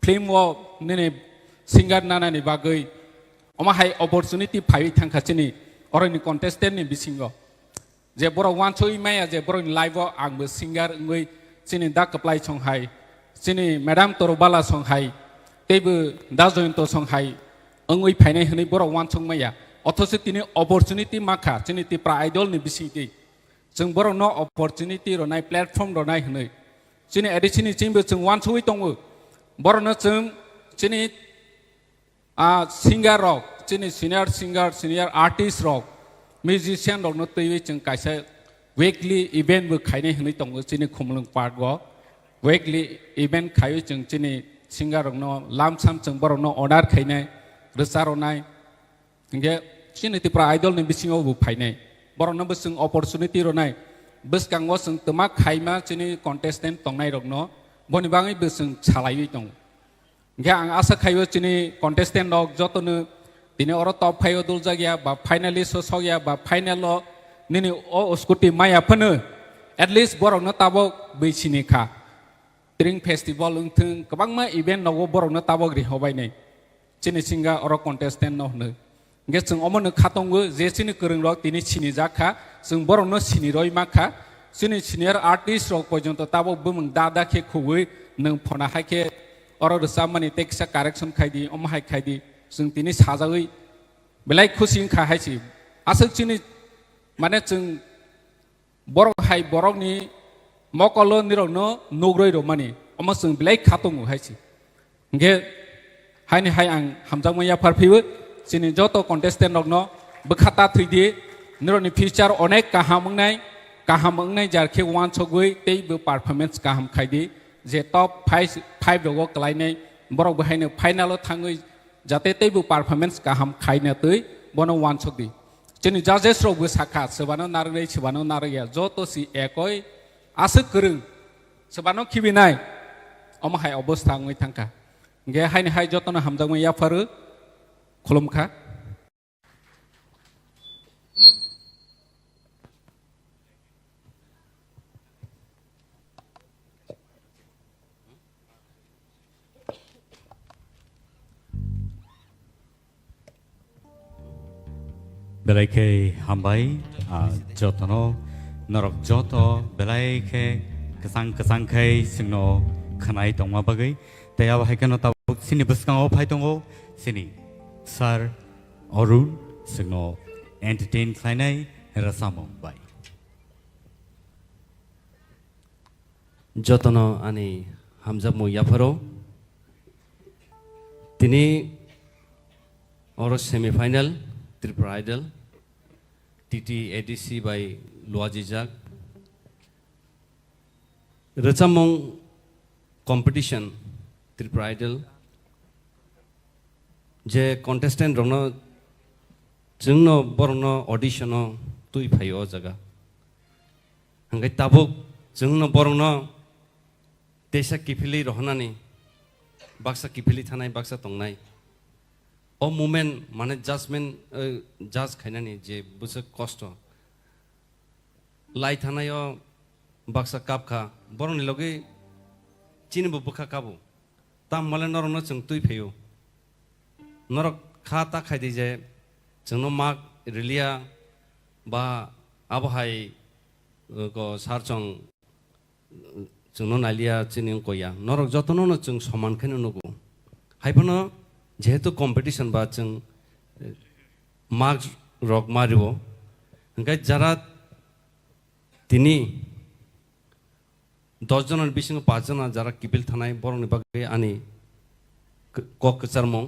Speaker 14: फिल्म वो निने सिंगार नानानि बागै अमाहाय अपरचुनिटी फाइ थांखा चिनि अरनि कन्टेस्टेन्ट नि बिसिंगो जे बर वानसोइ माया जे बर लाइव आंबो सिंगार ngै चिनि दा कप्लाय संहाय चिनि मैडम तोरबाला संहाय तेबो दा जयन्त संहाय ngै फाइनाय हनै बर वानसों माया अथस तिनि अपरचुनिटी माखा चिनि तिप्रा आइडल नि बिसिंति जों बर न अपरचुनिटी रनाय प्लेटफर्म रनाय हनै चिनि एडिसिनि चिंबो जों वानसोइ दङो बर न जों चिनि सिंगार रक चिनि सिनियर सिंगार सिनियर आर्टिस्ट रक म्यूजिशियन रक न तैवे जों कायसा वीकली इवेंट बो खायनाय हनै दङो चिनि खुमलुं पार्क ग वीकली इवेंट खायो जों चिनि सिंगार रक न लामसाम जों बर न ऑर्डर खायनाय रोसारनाय इंगे चिनि तिप्रा आइडल नि बिसिङाव बो फायनाय बर न बो जों अपरचुनिटी रनाय बसकांगो जों तमा खायमा चिनि कन्टेस्टेन्ट तंनाय रक न बनि बाङै बो जों सालायै दं इंगे आं आशा खायो चिनि कन्टेस्टेन्ट रक जतनो दिनै अर टप 5 दुल जागिया बा फाइनालिस्ट सगिया बा फाइनल निनि ओ स्कुटी माया फनो एटलिस्ट बर न ताबो बैसिनिखा ट्रिं फेस्टिवल उंथों गोबां मा इवेंट नगो बर न ताबो ग्रिहबाय नै चिनि सिंगा अर कन्टेस्टेन्ट न होनो इंगे जों अमनो खातंगो जे चिनि गोरों रक दिनै सिनि जाखा जों बर न सिनि रय माखा चिनि सिनियर आर्टिस्ट रक पर्यन्त ताबो बुमं दादा के खुबै नों फना हाके अर रसा माने टेक्सा कारेक्शन खायदि अमहाय खायदि जों दिनै साजायै बेलाय खुसि खाहायसि आसो चिनि माने जों बरक हाय बरकनि मकल निरनो नग्रै र माने अम जों बेलाय खातंगो हायसि इंगे हायनि हाय आं हामजामैया फारफैबो चिनि जत कन्टेस्टेन्ट रक न बखाता थैदि निरनि फिउचार अनेक काहामंनाय जारखे वान सगै तेबो परफॉर्मेंस काहाम खायदि जे टप 5 रगो क्लाइनाय बरक बहायनो फाइनाल थाङै जाते तेबो परफॉर्मेंस काहाम खायना तै बनो वान सगि चिनि जजेस रगबो साखा सोबानो नारगै सोबानो नारगैया जतसि एकय आसो गोरों सोबानो खिबिनाय अमहाय अबस्था ngै थांखा गे हायनि हाय जतनो हामजामै याफारो खुलुमखा
Speaker 6: बेलायखे हामबाय जतनो नरक जत बेलायखे गोसां गोसांखै जोंनो खोनाय दंमा बागै तया बाहायखनो ताबो सिनि बसकाङाव फाय दङ सिनि सार अरुण जोंनो एन्टारटेन खालायनाय रसामबाय
Speaker 19: जतनो आनि हामजामु याफारो दिनै और semifinal Tripura idol TT ADC बाय लुआजिजाक रचामं कॉम्पिटिशन त्रिपुरा आइडल जे कन्टेस्टेंट रंनो जोंनो बरनो ऑडिशनो तुई फायो जगा हंगे ताबुक जोंनो बरनो देशा किफिली रहनानि
Speaker 9: baksa kipili thanai baksa tongnai o moment mane judgment judge khainani je busa kosto lai thanai o baksa kapkha borong ni logi chini bu bukha kabu tam male norong no chung tui pheu norok kha ta khai di je chungno mak rilia ba abhai ko sarchong chungno nalia chini koya norok jotono no chung saman khene nugo haibano jehetu competition ba chung mark rok maribo ngai jara tini 10 জনের বিসিং 5 জন যারা কিপিল থানায় বরংনি বাগে আনি cock চারমং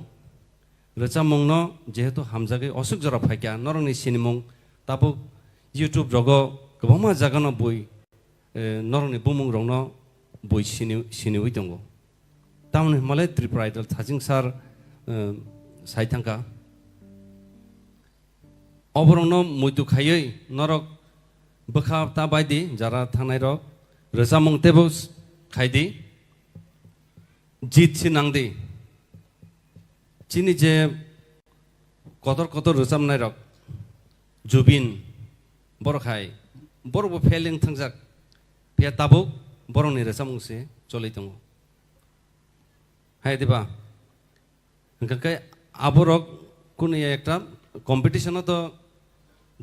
Speaker 9: রচামং ন যেহেতু হামজাগে অসুক জরা ফাইকা নরংনি সিনিমং তাপো YouTube রগ গবমা জাগানো বই নরংনি বুমং রং ন বই সিনিউই দङ তামনে মালে ত্রিপুরা আইডল থাজিং সার সাইথাঙ্কা অবরং ন মুইদু খাयै নরক বখা তা বাইদি যারা থানায় রক রসামং তেবস খাইদি জিত সিনাংদি চিনি যে কতর কতর রসামনাই রক জুবিন বড় খাই বড় ফেলিং থাংজাক ফিয়া তাবুক বড়নি রসামংসে চলে দङ হাই দিবা ওখানে আবরক কোন একটা কম্পিটিশন তো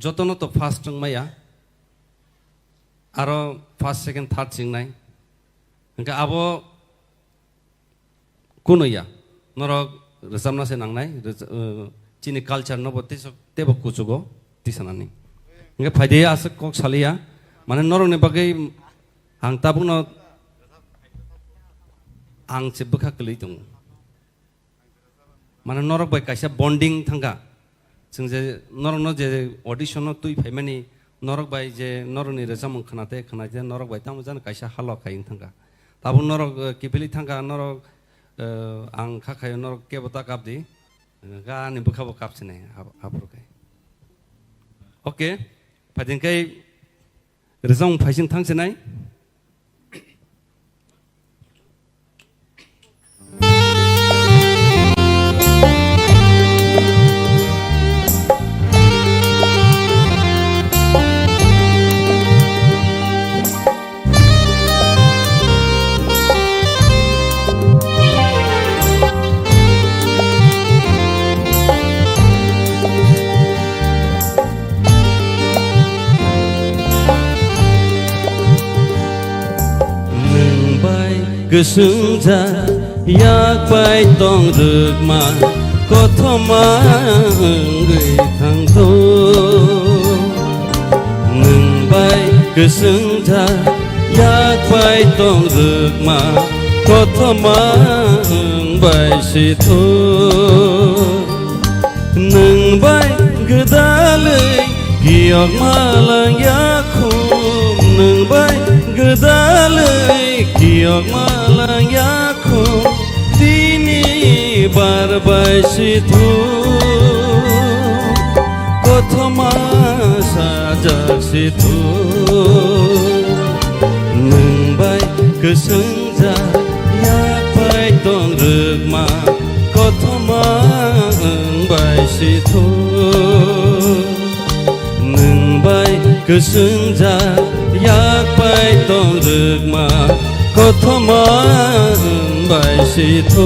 Speaker 9: যতন তো ফার্স্ট মাইয়া আরো ফার্স্ট সেকেন্ড থার্ড সিংনাই ওখানে আবো কোন ইয়া নরক রসামনা সে নাংনাই চিনি কালচার নবতি তেব কুচুগো তিসানানি ওখানে ফাইদে আছে কক সালিয়া মানে নরকনি বাগै आं ता बुंनो आं जेबो खाखलै दङ माने नरक बाय कायसा बन्डिं थांगा जों जे नरकनो जे अडिशन तुइ फाइमानि नरक बाय जे नरकनि रोजामं खोनाते नरक बाय ताम जानो कायसा हालक खायन थांगा ताबो नरक किपिलि थांगा नरक आं खाखायो नरक केबता कापदि गानि बुखाबो कापसिनाय हाबरखाय ओके फादिनखाय रोजामं फाइसिन थांसिनाय गोसोंजा याकबाय दं रोगमा कथमा गैथांथ' नोंबाय गोसोंजा याकबाय दं रोगमा कथमा बायसेथ' नोंबाय गोदालै गियक मालां याखुम नोंबाय गोदालै गियक मालां याखुम दिनै बारबायसेथ' कथमा साजाकसेथ' नोंबाय गोसोंजा याकबाय दं रोगमा कथमा बायसेथ' नोंबाय गोसोंजा याकबाय दं रोगमा कथमा बायसेथ'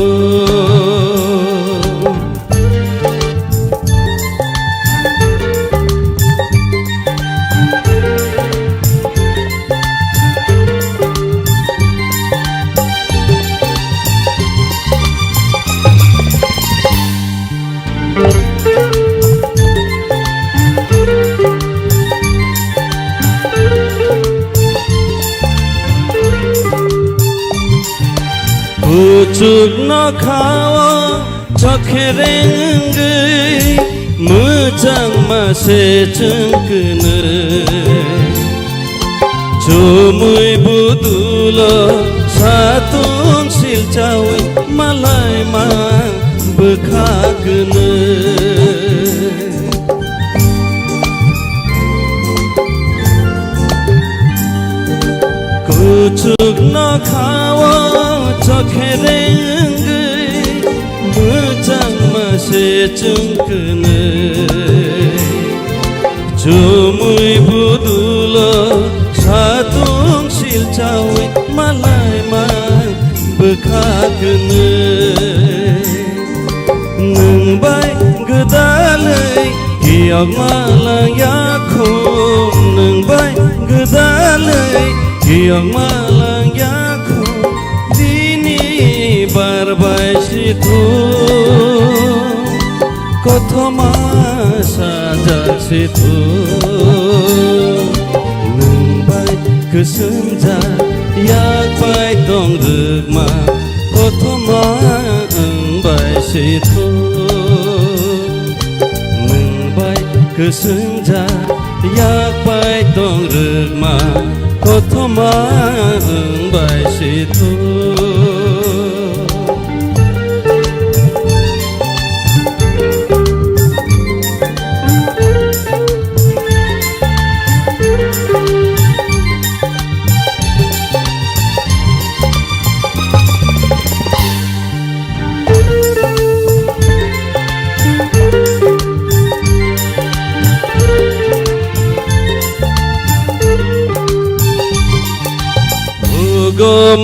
Speaker 9: Pucuk Nokhlao Chokherengै Mujang mase jengkene Jumui budulo Satun silcawi Malai ma bekagene Pucuk Nokhlao Chokherengै
Speaker 5: जोंखोनो जुमुय बुदुल सादुं सिलचावै मालाय माय बोखागोनो नोंबाय गोदालै गियाव मालायाखौ नोंबाय गोदालै गियाव मालायाखौ दिनै बारबाय सिथु कथमा साजासिथु नोंबाय गोसोम जा याकबाय दं रोगमा कथमा ओंबाय सिथु नोंबाय गोसोम जा याकबाय दं रोगमा कथमा ओंबाय सिथु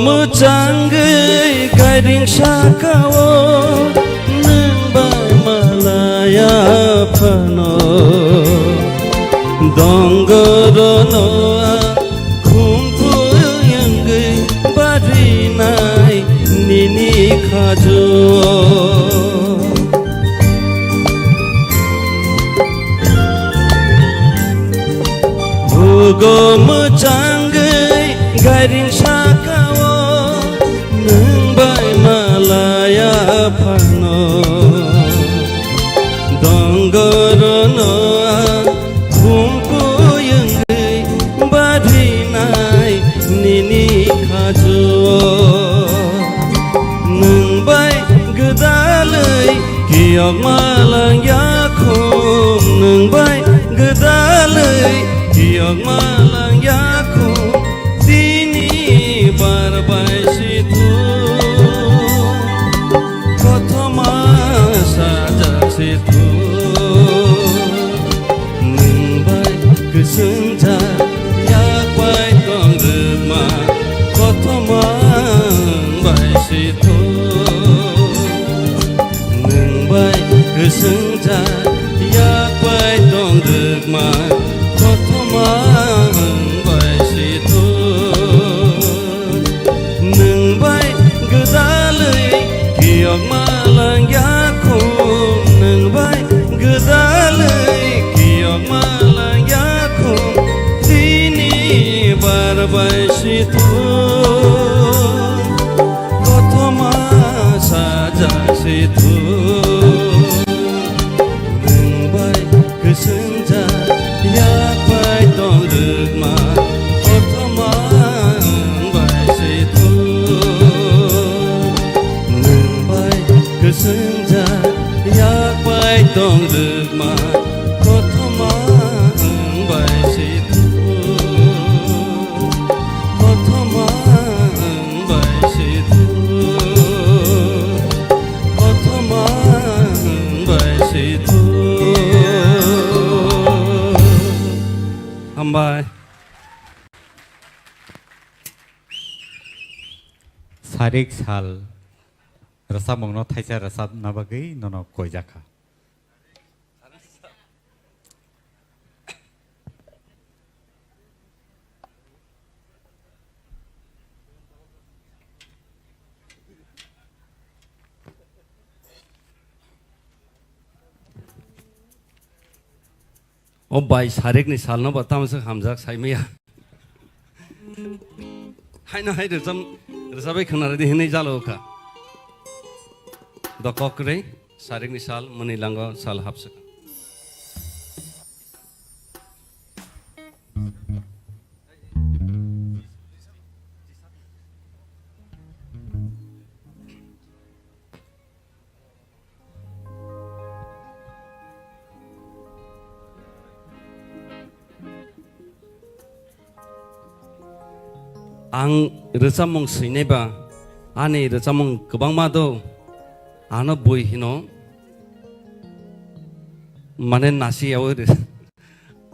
Speaker 5: मोजाङै गायरिं साखावो नोंबाय मालाया फानो दंगरनआ खुंफुयंगै बारिनाय निनि खाजो भुगो मोजाङै गायरिं साखावो नोंबाय मालाया फानो दंगरनआ खुंफुयंगै बारिनाय निनि खाजो नोंबाय गोदालै गियाव मालायाखौ नोंबाय गोदालै गियाव मालायाखौ बारबाय सिथु कथमा साजासिथु नोंबाय गोसोम जा याकबाय दं रोगमा कथमा ओंबाय सिथु नोंबाय गोसोम जा याकबाय दं रोगमा कथमा ओंबाय सिथु गियाव मालायाखौ नोंबाय गोदालै गियाव मालायाखौ दिनै बारबाय सिथु कथमा साजासिथु नोंबाय गोसोम जा याकबाय दं रोगमा कथमा ओंबाय सिथु गोसोम जा याकबाय दं रोगमा कथमा ओंबाय सिथु कथमा ओंबाय सिथु कथमा ओंबाय सिथु हामबाय
Speaker 6: सारिक साल रसा मंगनो थाइसा रसा नाबागै ननो कोयजाखा
Speaker 9: ओ बाय सारेक नि साल न बताम से हमजाक साइमिया हायना हाय रजाबै खनारे दिनै जालौखा द कक्रे सारेकनि साल मनि लांग साल हाबसक आं रोजामं सैनायबा आने रोजामं गोबां मा दं आनो बय हिनो माने नासियाव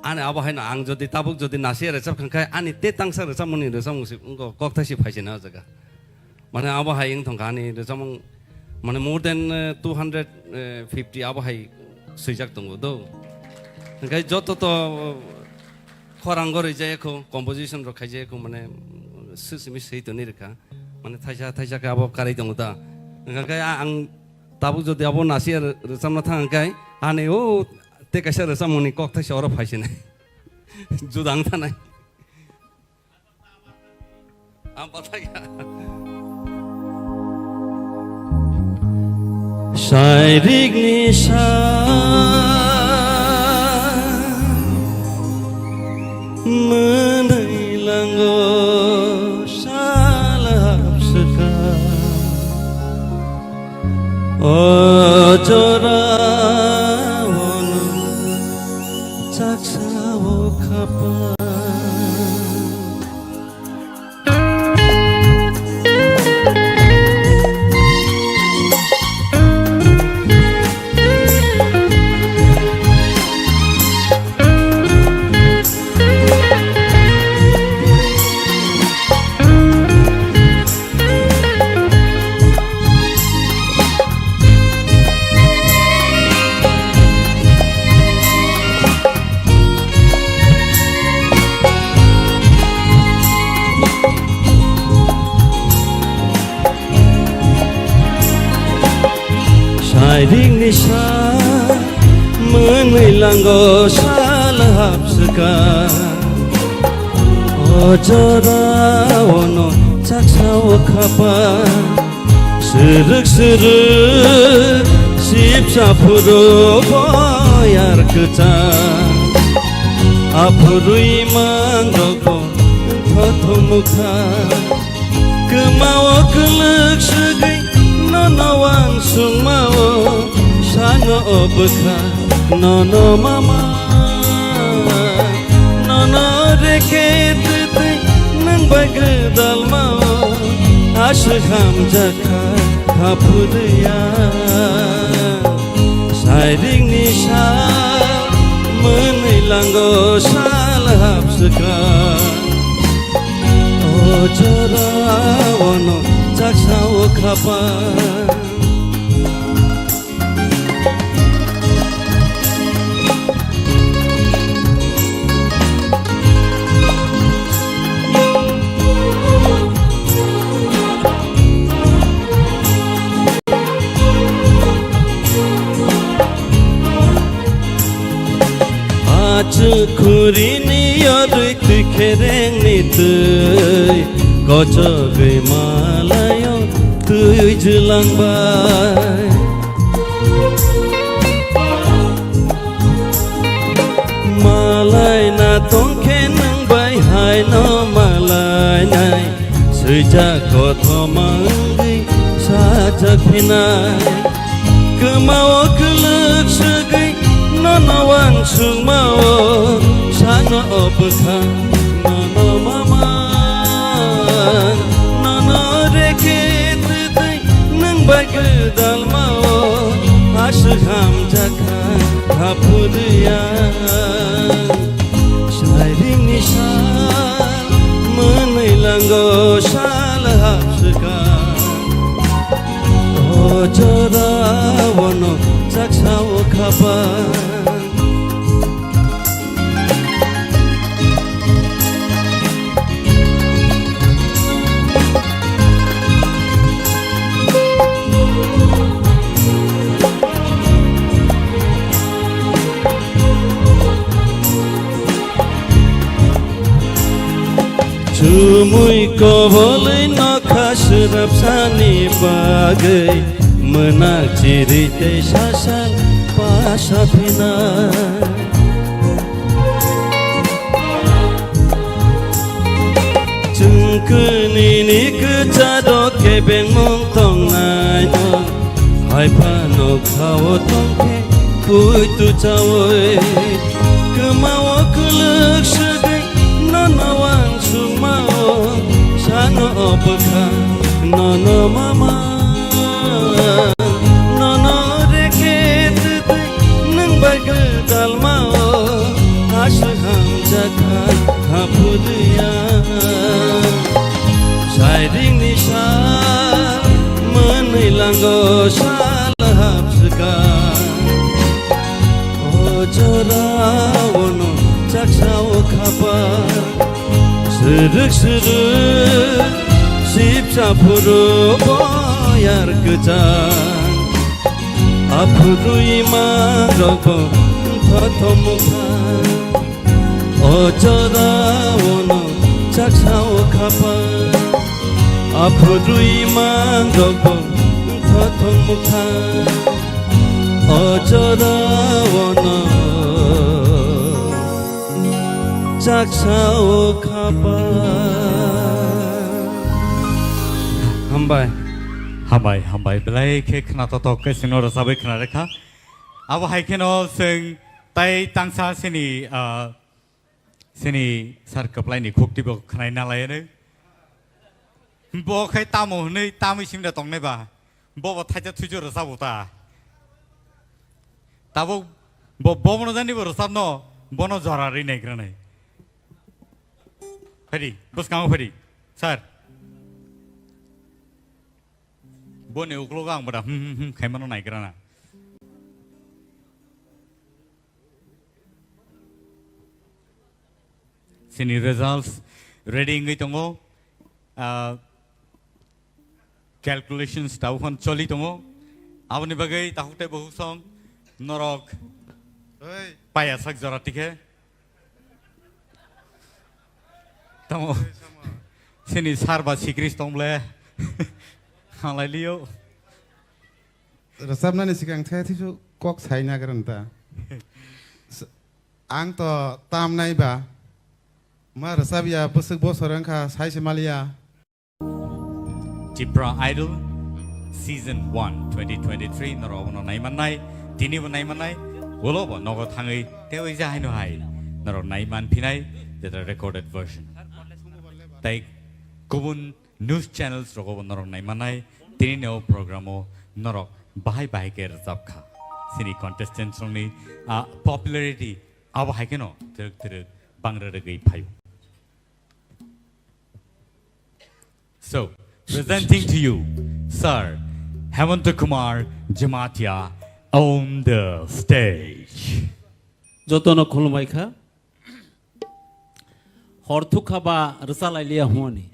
Speaker 9: आने अब हैन आं जदि ताबुक जदि नासिया रेसाब खांखाय आनि ते तांसा रेसाबमनि रेसाबमुसि उनको कक्तासि फाइसिना जगा माने अब हाय इंग थंखानि रेसाबमं माने मोर देन 250 अब हाय सैजाक दंगो दो ओंखाय जत तो खरांग रैजायखौ कम्पोजिशन र खायजायखौ माने सुसिमि सैतनि रेखा माने थाइसा का अब कारै दंगो दा ओंखाय आं ताबुक जदि अब नासिया रेसाबना थांखाय आने ओ ते कैसे रसा मुनि कक्ता से और फाइसे नहीं जुदांग था नहीं आप बताइए
Speaker 5: शायरिक निशा menailango salap seka ojora Sharing nisha menailango salahap seka ojora ono caksawa khapa sırık sipsa puro boyar keca apurui manggoko thothomukha kemawa kelek segai nonawang sungmawo sano obekha nono mama nono rekete nang bagdal mawo ashham jakha khapudya sharing nisha menailango salahap seka ojora ono caksawa khapa Kurini yodui tukhereng ni tui kocogai malayo tui jelang bai malai na tongkhe nang bai hai no malai nai sejak kotho mangai sajak pinai kemawa kelek segai nonawang sungmawo sano obekha nono mama nono rekete nang bagdal mawo ashham jakha khapudya sharing nisha menailango salahap seka ojora ono caksawa khapa Cumui kobolai nokhas rapsani bagai menak cirite sasal pasapina Cungkeni ni kecado kebeng mong tong nai no hai pa nokhlao tongke puitu cawoy kemawa kelek segai nonawang sungmawo sano obekha nono mama nono rekete nang bagdal दुरिया साइरिं निशा मोनै लांगो साल हाबसगा जरावनो चाक्साव खापार Sırık sırık Sipsa puru boyar gıcan Apuru iman rogo Tatomuka Ojoda ono Chaksao kapar Apuru iman rogo Tatomuka Ojoda ono Chaksao
Speaker 20: हामबाय बेलाय के खोनाथाव के सिंनो रसाबै खोनारेखा अब हायखेनो जों ताय तांसा सेनि सार कपलायनि खुक्तिबो खोनाय नालायनो बखाय तामो हनै तामैसिमदा दंनायबा बबा थाइजा थुइजो रसाबोता ताबो बबनो जानिबो रसाबनो बनो जरारि नायग्रानाय फैदी बसकांगो फैदी सार बने उक्लोगा आं बड़ा खायमानो नायग्राना सिनि रिजल्ट्स रेडी इंगै दङो कैलकुलेशंस दाउखन चलि दङो आबनि बागै ताहुते बहु सं नरक पाया साक जरातिके तमो सिनि सारबा सिक्रिस दंब्ले हालायलियो
Speaker 4: रोजाबनायनि सिगां थेथिसु कक सायना गोरन्ता आं तो ताम नायबा मा रोजाबिया बोसोक बोसोरंखा सायसे मालिया
Speaker 20: TRIPURA Idol Season 1 2023 नरबनो नायमाननाय दिनिबो नायमाननाय गलोबो नगो थाङै तेवै जाहायनो हाय नर नायमान फिनाय that are recorded version ताई गुबुन न्यूज चैनल्स रगोबो नरक नायमाननाय दिनिनो प्रोग्रामो नरक बाहाय बाहाय के रजाबखा सिनि कन्टेस्टेंट्स रंनि पॉपुलैरिटी अब हायकेनो तिरक तिरक बांग्रगै five So presenting to you Sir Hemant Kumar Jamatia on the stage
Speaker 1: जतनो खुलुमायखा हरथुखाबा रसालायलिया हुआनि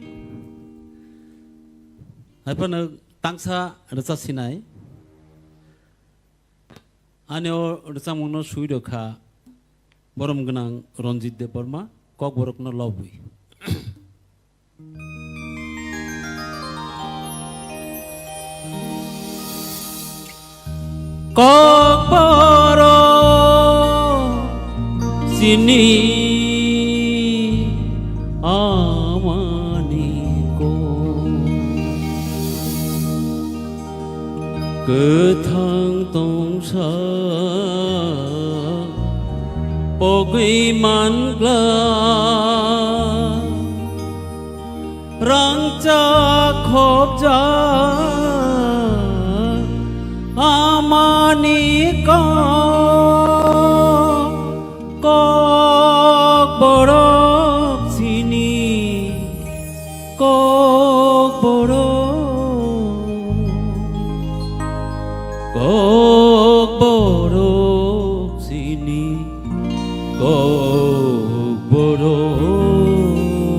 Speaker 1: हायफानो तांसा रसासिनाय आनेओ रसामुनो सुइदखा बरम गोनां Ranjit Debbarma ककबरकनो लबुइ KOKBOROK sini amaniko gothang tongsa pogui mangla rangcha khopja amaniko KOKBOROK sini KOKBOROK sini KOKBOROK sini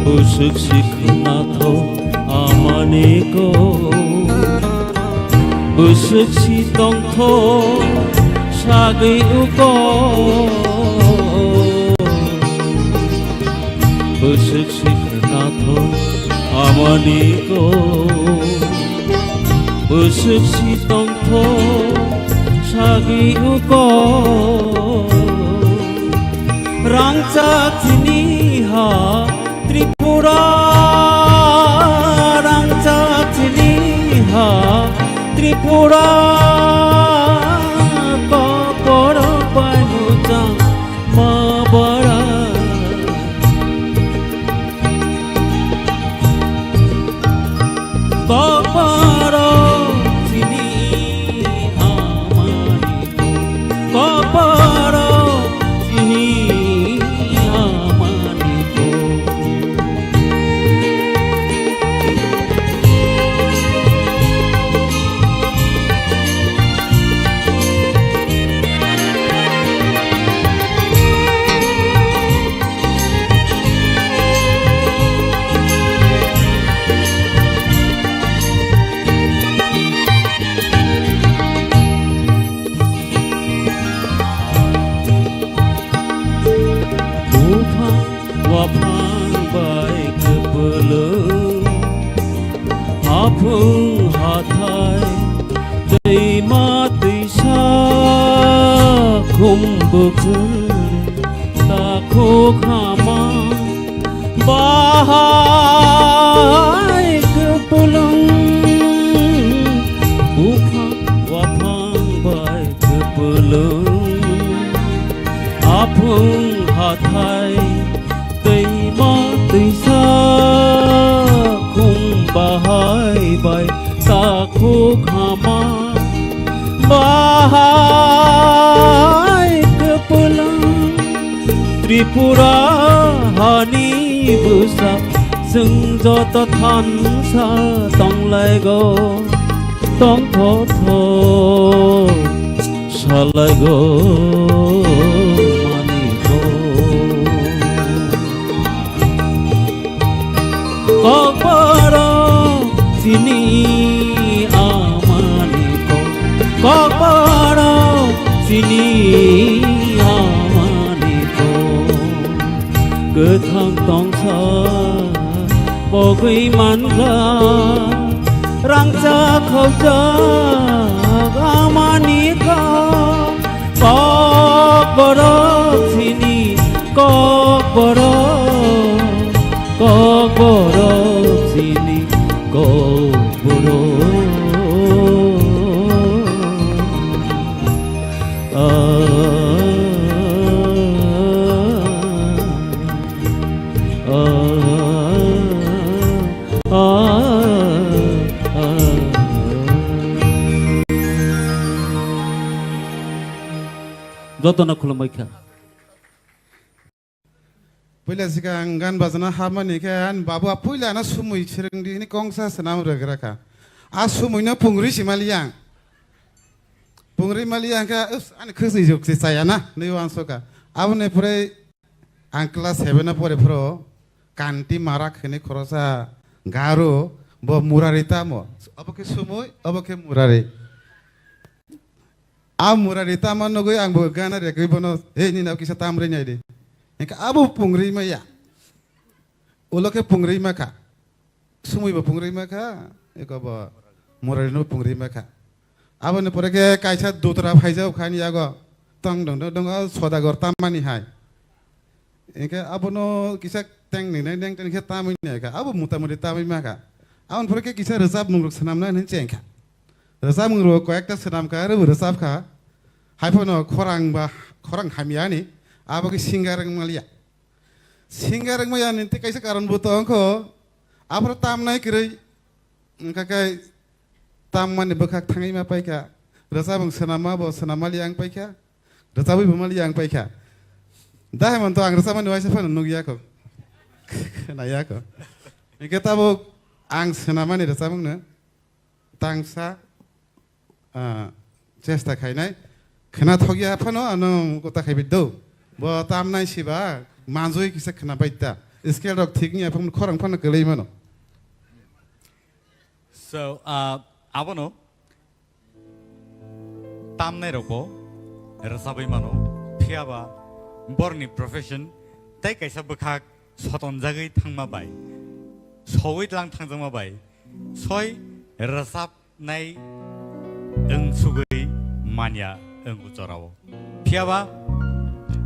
Speaker 5: Usuk nato amaniko Usuk si tongtho sagi uko Usuk nato amaniko Usuk si tongtho sagi uko Rangchak sini ha Tripura Rangchak sini ha Tripura Kokorok panujang mabara Kokorok sini amaniko Kokorok sini Apung hatai Deima tisa kumbukul Taku kama Bahai kepulang Upang wapang bai kepulang Apung hatai Deima tisa bahai bai taku khama bahai kepulang Tripura hani busa sung joto than sa tong lai go tong tho tho sa lai go mani go KOKBOROK sini amaniko KOKBOROK sini amaniko Gethang tongsa bogui mangga rangchak khawjak amaniko KOKBOROK sini KOKBOROK KOKBOROK sini KOKBOROK Jotona khulamaikha
Speaker 4: Pula sigang gan bazana hamani kan babu pula na sumui serengdi ni kongsa senam regraka asumui na pungri simaliang pungri maliang ka an khusni juk se sayana ni wansoka abune pure an class 7 na pore pro kanti marak ni khorosa garo bo murarita mo abake sumui abake murare a murarita man no goi ang bo gana re bono he ni na kisa tamre nyai de Eka abu pungri maya, uloke pungri maka, sumui ba pungri maka, eka ba moralino pungri maka. Abu ne poreke kaisa dutra bhaija ukhani yago, tong dong sodagor tamani hai. Eka abu no kisa teng ni neng teng kisa tamani eka abu mutamuri tamani maka. Abu poreke kisa resab mungruk senam na cengka. Resab mungruk koyakta senam ka resab ka, haipono korang hamiani. Apa ke singgareng malia, singgareng malia nanti kaisa karan butong ko, apa tam naik kiri, kakai tam mana bekak tangi ma paika, rasa bang senama bo senama liang paika, rasa bu liang paika, dah mantu ang rasa mana wajah pun nugia ko, naya ko, kita bu ang senama ni rasa bang ne, tangsa, cesta kainai, kena thogia apa no anu kota kaibiddo. Bo tam nai siba manjoi kisa khna baita scale dok thik ni apun khorang phan kelei mano.
Speaker 20: So abono tamne roko rasabai mano phiaba borni profession tai kaisa bkhak soton jagai thangma bai soi lang thangjama bai soi rasap nai eng sugui mania eng ucorao phiaba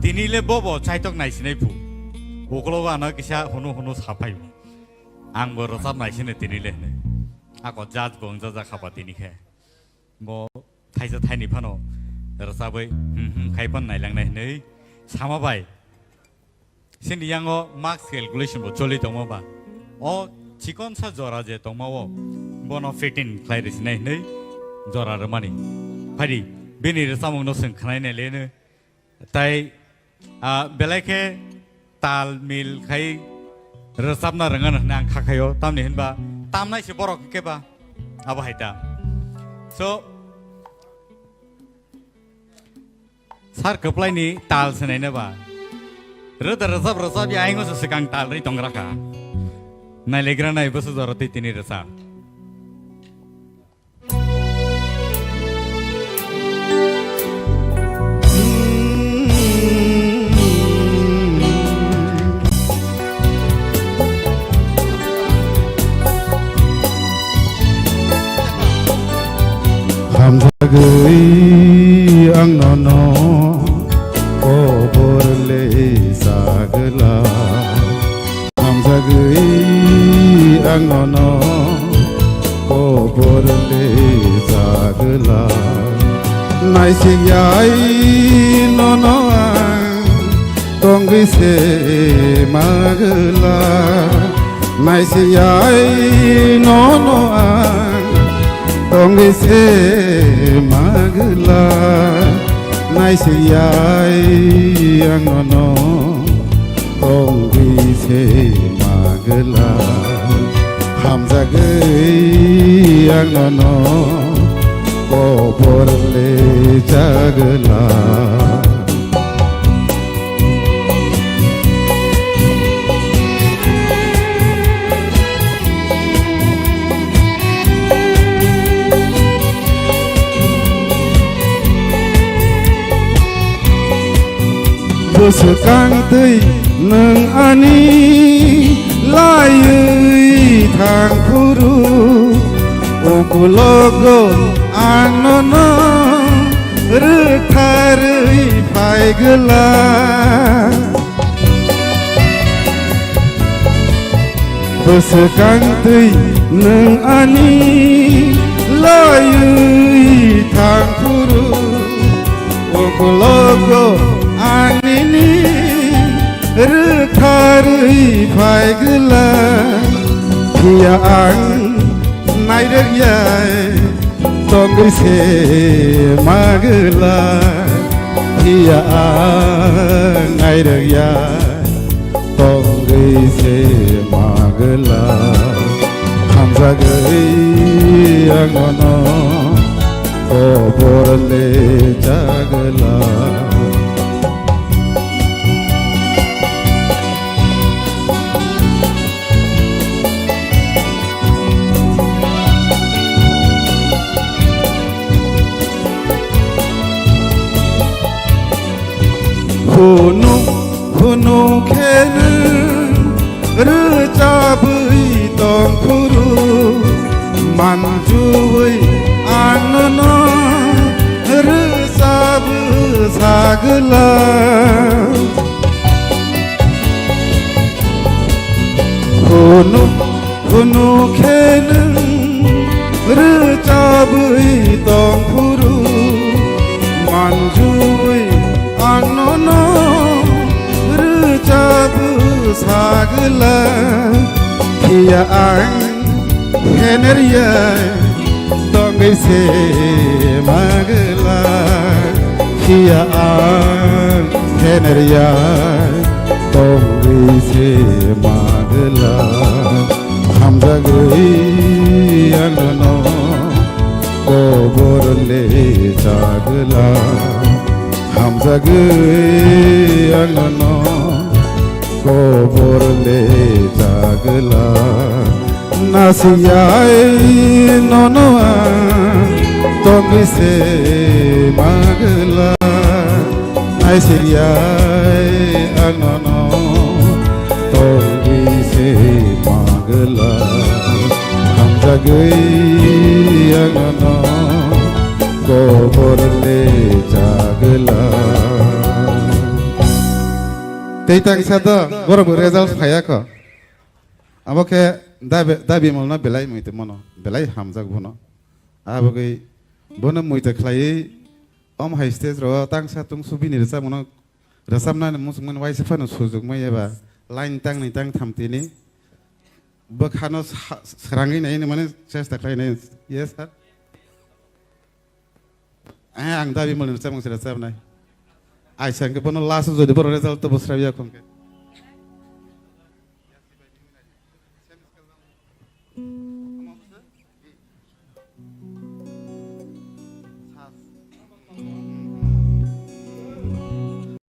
Speaker 20: tinile bobo chaitok nai sinai pu oklo ana kisa hono hono sapai ang bo rasap nai sine tinile ne ako jaj bong jaja khapa tini khe bo thaisa thaini phano rasabai khaipan nai lang nai nei sama bai sini yango marks calculation bo choli tongma ba o chikon sa jora je tongma o bono 15 clairis nei nei jora ramani phari bini re samong no sing khnai ne le ne tai belaike tal mil khai resapna rangan nang khakhayo tamni hinba tamnai se borok ke ba aba haita so sar kaplai ni tal senai ne ba rada rasap ya aingo se sekang tal ri tongraka nai legra nai basu doroti tini rasa
Speaker 4: Ham jagai ang nono kobor le sagla ham jagai ang nono kobor le sagla nai sigyai nono ang tonggi se magla nai sigyai nono ang tonggi se magla nai sigyai ang nono tonggi se magla ham jagai ang nono kobor le jagla sekang tei neng ani layui thang puru okulogo anono rekharui pai gela sekang tei neng ani layui thang puru okulogo anini rekharui pai gela pia ang nai rek yai tonggi se magla pia ang nai rek yai tonggi se magla ham jagai ang no kobor le jagla hunu kene recabui tong puru manjui anono resabu sagla hunu kene recabui tong puru manjui anono recabu sagla pia ang heneria tonggi se magla pia ang heneria tonggi se magla ham jagai anono kobor le jagla ham jagai anono koborle jagla nasiyai nonoa tongise magla naisiyai anono tongise magla hamjagai anono koborle jagla Teitak sada borok result khayako aboke dabi molna belai muite mono belai hamjak bono aboke bono muite khlai om high stage ro tang sa tung subini resa mono rasamna musman waise fano sujug mayeba line tang ni tang thamtini bakhano srangi nai ne mane chesta khlai nai yes sir ang dabi molna samang sira sabnai Aisyah ke pono last jadi baru result tu bos rabia kongke.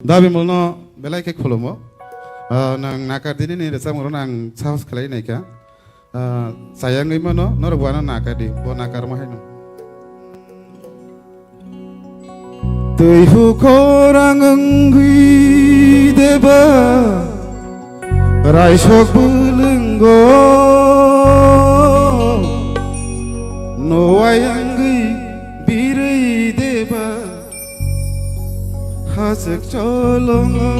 Speaker 4: Dabi mulno belai ke kholomo, nang nakar dini ni resam orang nang saus kelai naik ya, sayang ni mana, nor buana nakar di, buana nakar mah ini. Tuihu korang enggi deba raisok bulenggo noai enggi birai deba hasek colongo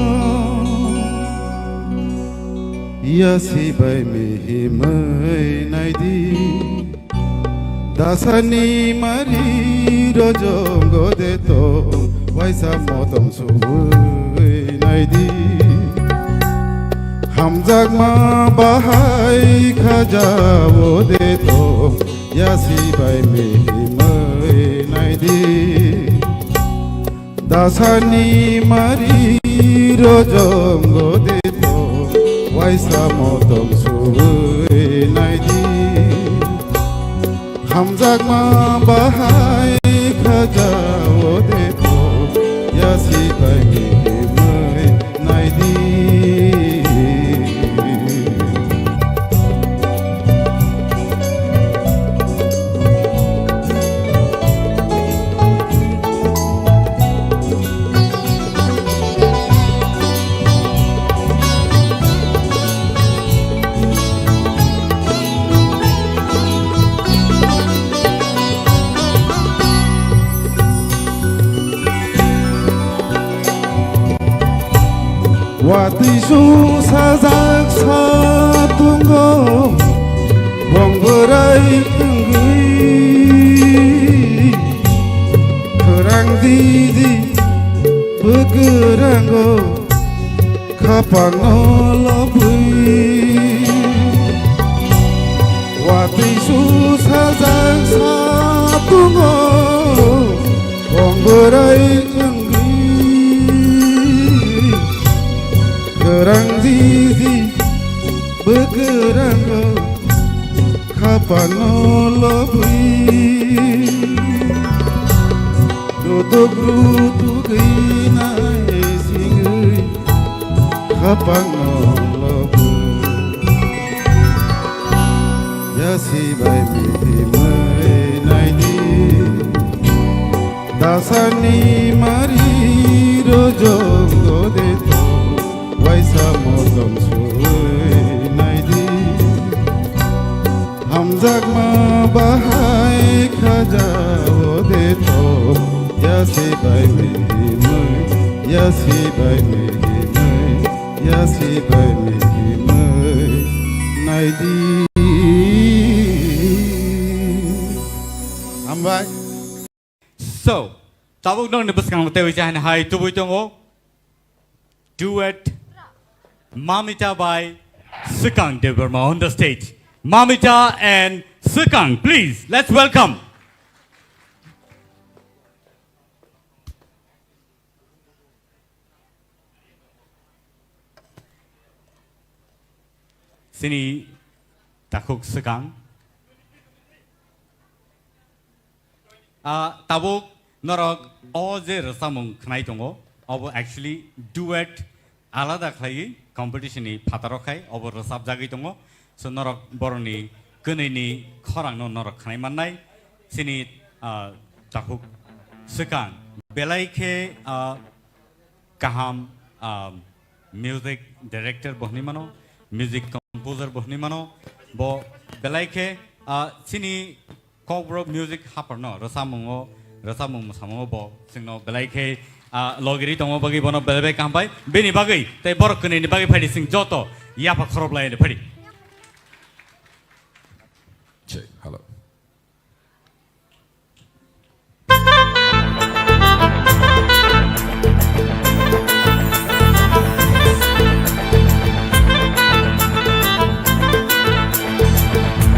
Speaker 4: ya si bai mihi mai naidi dasani mari rojongo deto waisa motom suwei naidi hamjak ma bahai khajawo deto yasi bai mehi mai naidi dasani mari rojongo deto waisa motom suwei naidi hamjak ma bahai khajawo deto yasi bai mehi mai naidi Wati susah satunggo wong berai enggi kerang didi begeranggo kapan nolobui Wati susah satunggo wong berai enggi kerang didi begeranggo kapan nolobui rutuk inai singui kapan nolobui yasi bai mihi mai naidi dasani mari rojongo deto waisa motom suwei naidi hamjak ma bahai khajawo deto yasi bai mehi mai yasi bai mehi mai yasi bai mehi mai naidi ambai
Speaker 20: So, tabuk dong nebus kang tewi jahan hai tubuh tongo duet Mamita by Sukang Debarma on the stage. Mamita and Sukang, please, let's welcome. Sini takuk Sukang. Tabuk norok all the rasamung khnai tongo. Actually duet alada khlai कम्पिटिशननि फातारखाय अब रोजाब जागै दङ सो नरक बर'नि गोनैनि खरांनो नरक खानाय माननाय सिनि जाखुक सिगां बेलायखे गाहाम मिउजिक डाइरेक्टर बहनि मानो मिउजिक कम्पोजर बहनि मानो ब बेलायखे सिनि ककब्रक म्यूजिक हापरनो रसामुंग मोसामुंग ब सिंनो बेलायखे लगिरि दङ बागै बनो बेलबे कामबाय बेनि बागै तै बरक कनेनि बागै फायदि सिं जतो याफा खरब लायनो फायदि
Speaker 10: check hello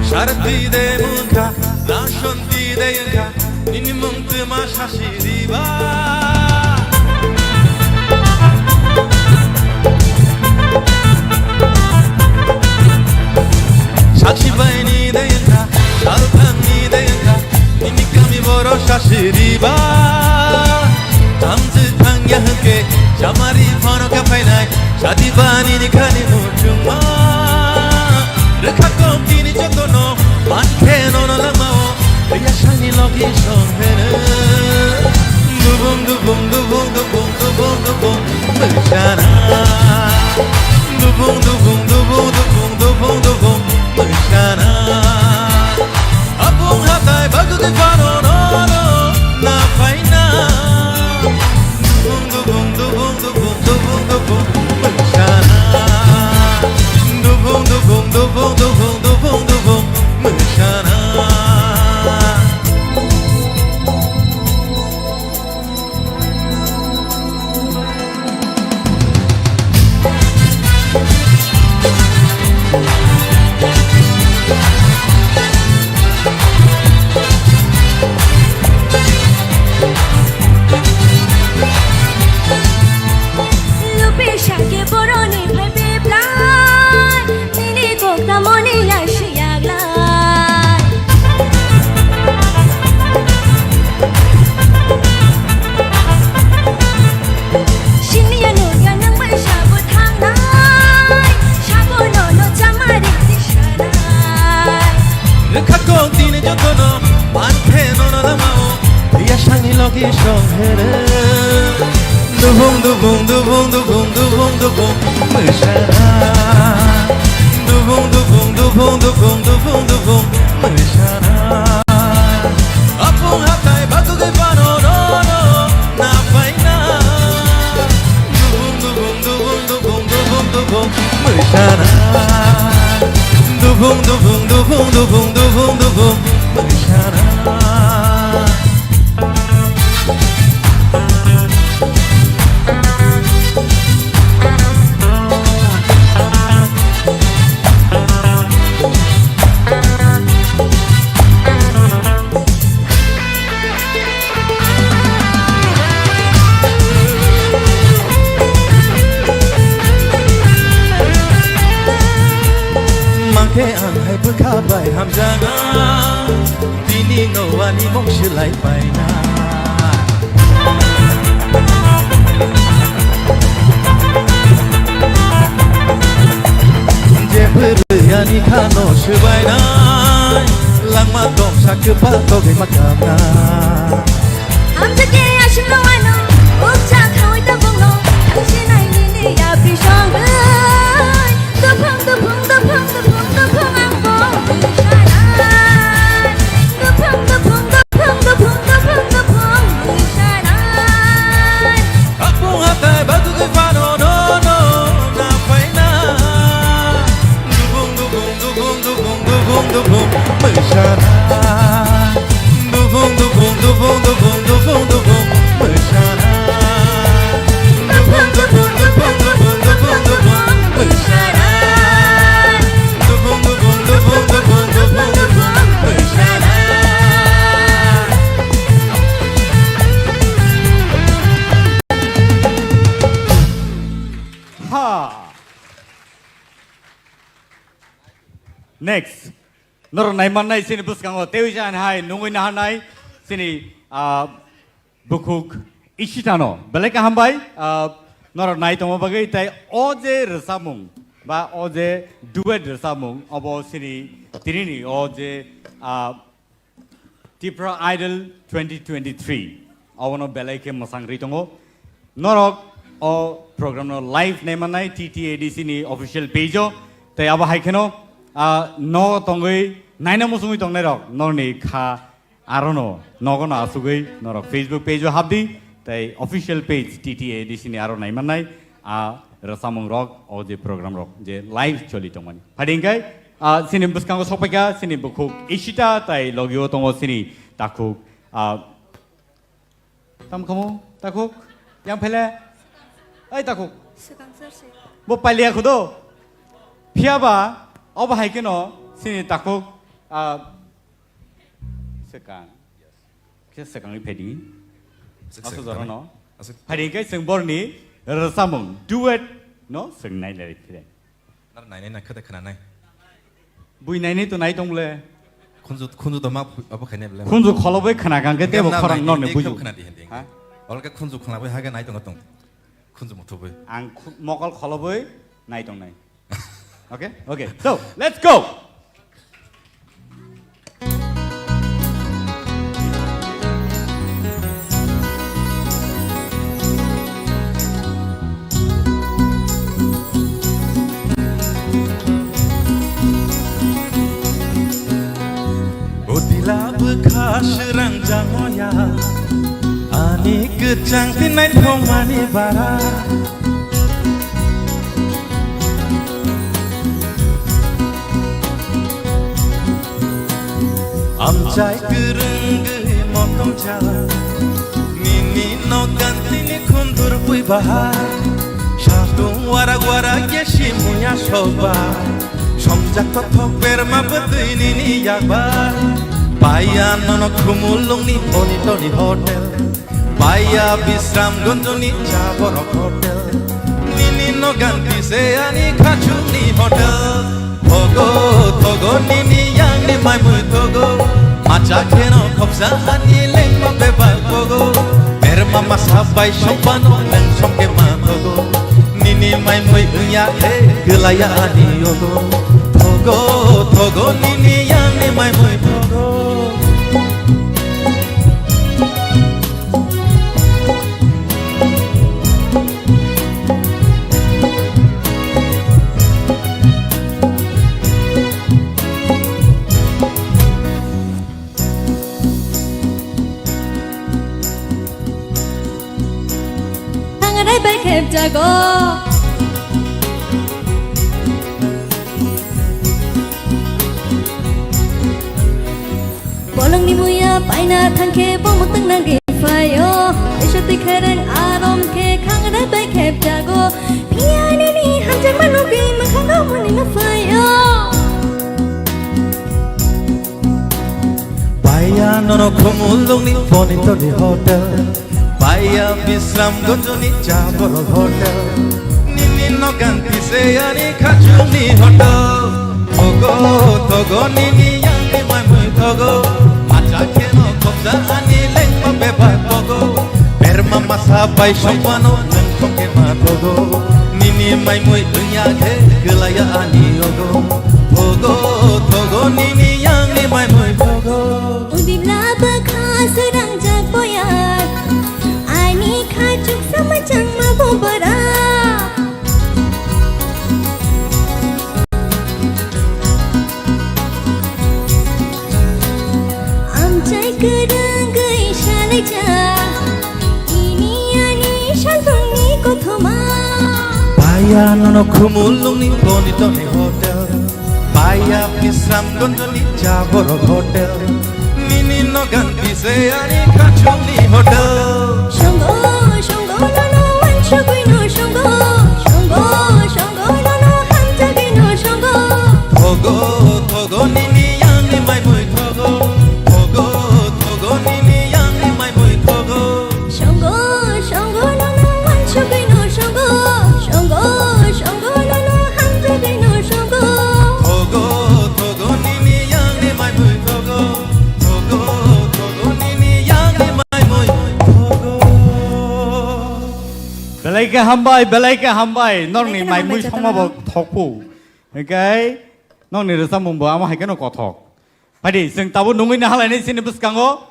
Speaker 25: Sharti de munka, lashanti de yanka, nini muntu ma shashiriba. Shakshi baini de yanka, shalpani de yanka, nini kami boro shashiriba. Tamzi tangya hanke, jamari pano ka painai, shadi bani ni kani muchuma. Rekha kotini jotono manke no no lamao ya shani logi shonhere dubum dubum dubum dubum dubum dubum mujana dubum dubum dubum dubum dubum dubum mujana apung hatai bagu ke pano no no na faina dubum dubum dubum dubum dubum dubum mujana dubum dubum dubum dubum dubum dubum mujana Kakotine jotono manke no no lamao ya shani logi shonhere dubum dubum dubum dubum dubum dubum mujana dubum dubum dubum dubum dubum dubum mujana apung hatai bagu ke pano no no na faina dubum dubum dubum dubum dubum dubum mujana dubum dubum dubum dubum dubum dubum mujana Mangke anghai berkabai hamzana Dini no wani mong silai paina Jeperu yani kano shibaina Langma dong sakpa toge makamna
Speaker 17: Amjake ashimlo wano Ukcha khawai ta bongno Tangshinai nini ya pishangai Dupang dupang dupang dupang dupang ambong Wishanai Dupang dupang dupang dupang dupang dupang Wishanai
Speaker 25: Apung hatai batu ke pano no no na paina Dubung dubung dubung dubung dubung dubung Wishanai Dubung dubung dubung dubung dubung dubung Wishanai Dubung dubung dubung dubung dubung dubung Wishanai Dubung dubung dubung dubung dubung dubung Wishanai
Speaker 20: Ha Next Nor nai manai sini buskango teujan hai nungui nahanai sini bukuk ishitano beleka hambai नरक नाय तंग बागै ताई अजे रसामुं बा अजे दुएट रसामुं अबो सिनि तिरिनि अजे त्रिपुरा आइडल 2023 अवनो बेलाइके मसांग्रि तंगो नरक अ प्रोग्राम नो लाइव नेमानाय TTADC नि ऑफिशियल पेजो ताई अब हाइखेनो न तंगै नाइना मुसुङै तंगनाय रक नरनि खा आरोनो नगनो आसुगै नरक फेसबुक पेजो हाबदि ताई ऑफिशियल पेज TTADC नि आरो नाइमानाय रसामुं रक अ जे प्रोग्राम रक जे लाइव चलि तंगमोन फादिंगाय सिनि बुसकांगो सपायका सिनि बुखुक इशिता ताई लगियो तंगो सिनि ताखुक तमखमो ताखुक yang pele ai takuk bo palia khudo phiaba oba haikeno sini takuk sekang ke sekang ni phedi asu dorano phedi kai sengborni rasamung duet no sengnai le phide
Speaker 10: nar nai nai na khada khana nai
Speaker 20: bui nai ni to nai tongle
Speaker 10: khunju to ma abo khane bele
Speaker 20: khunju kholobai khana gang ke tebo khorang non ne buju
Speaker 10: khana di hending अलगे खुनजु खनाबै हागे नाय दङ दङ खुनजु मुथुबै
Speaker 20: आं मकल खलबै नाय दङ नाय okay okay so let's go
Speaker 25: Odilab khasrang jangoya Ani kecang tinai thomani bara Amjai kerengge motong jalan Nini no gantini kundur pui bahar Shadung wara-wara yeshimunya sobar Somjak totok berma bedui nini yakbar Bayan nono kumulung ni bonitoni hotel Baya Bisram Gonjoni Jaborok Hotel Nini no ganti se ani khachuni hotel Togo Togo nini yang ni mai mui Togo Macha keno khopsa ani leng ma beba Togo Mer mama sabai sompano nang somke ma Togo Nini mai mui unya he gelaya ani yogo Togo Togo nini yang ni mai mui Togo
Speaker 17: jago bolong ni muya paina thangke bomutang nang di fayo ishati kharan arom ke khangda bai khep jago piani ni hanjang manugi makhanga muni na fayo
Speaker 25: baya nono khumulung ni bonito di hotel Baya Bisram Gonjoni Jaborok Hotel Nini no ganti se ani khachuni hotel Togo Togo nini yang ni mai mui Togo Macha keno khopsa ani leng ma beba Togo Per mama sabai sompano nang somke ma Togo Nini mai mui unya ke gelaya ani yogo Togo Togo nini yang ni mai mui Togo
Speaker 17: Udibla bakha serang jag boyar Kacuk sama jang mabu bara Amjai kerang gai shalai ja Ini ani shalung ni kothoma
Speaker 25: Baya nono khumulung ni bonito ni hotel Baya Bisram Gonjoni Jaborok Hotel Nini no ganti se ani khachung ni hotel
Speaker 17: Shongo Shongo nono wanchugui no Shongo Shongo Shongo nono hanjagui no Shongo
Speaker 25: Togo Togo nini yang ni mai mui Togo Togo Togo nini yang ni mai mui Togo
Speaker 17: Shongo Shongo nono wanchugui no Shongo Shongo Shongo nono hanjagui no Shongo
Speaker 25: Togo Togo nini yang ni mai mui Togo Togo Togo nini yang ni mai mui
Speaker 20: Belaike hambai nong ni mai mui songma bo thokpu okay nong ni rosamung bo amo haikeno kothok padi sing tabu nungui na halai ni sini buskango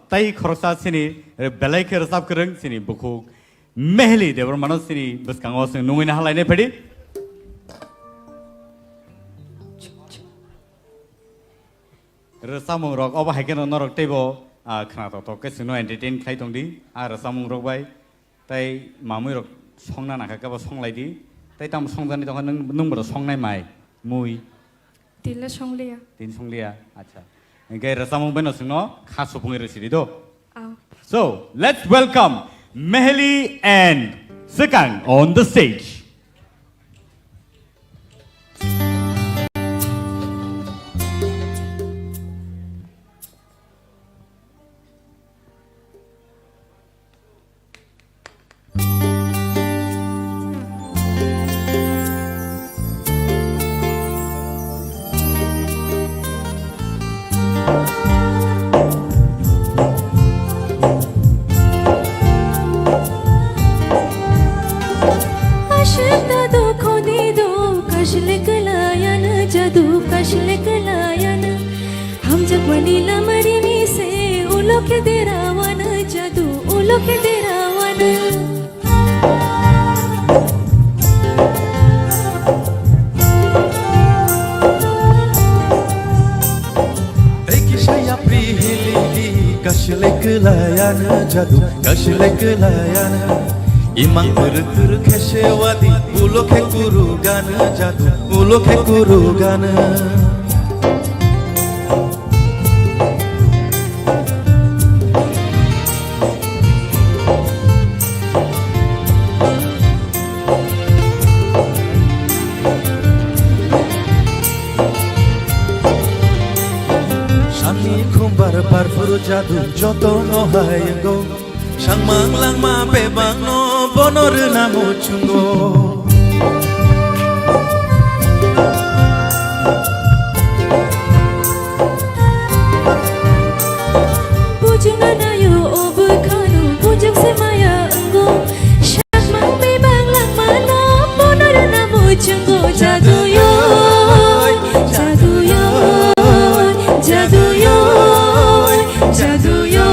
Speaker 20: tai khorsa sini belaike rosap kereng sini buku mehli debar mano sini buskango sing nungui na halai ni padi rosamung rok oba haikeno norok tebo khana to ke sino entertain khai tongdi rosamung rok bai tai mamui rok songna nakaka songlai tai tam songjani tong nung bro songnai mai mui
Speaker 3: Tila songlia.
Speaker 20: tin songlia acha engkai rasamung beno sino khaso pungi residi do
Speaker 3: Aw.
Speaker 20: so let's welcome Mehli and Sekang on the stage.
Speaker 25: Jadu kashlek layana imang ter kheshewadi ulokhe guru gana jadu ulokhe guru gana Shani khumbar parfuru jadu joto no hayengo Sangmang lang ma bebang no bonor na mochungo Bujung na yo obukanu bujung se maya enggo Sangmang bebang lang ma no bonor na mochungo jadu yo jadu yo jadu yo jadu yo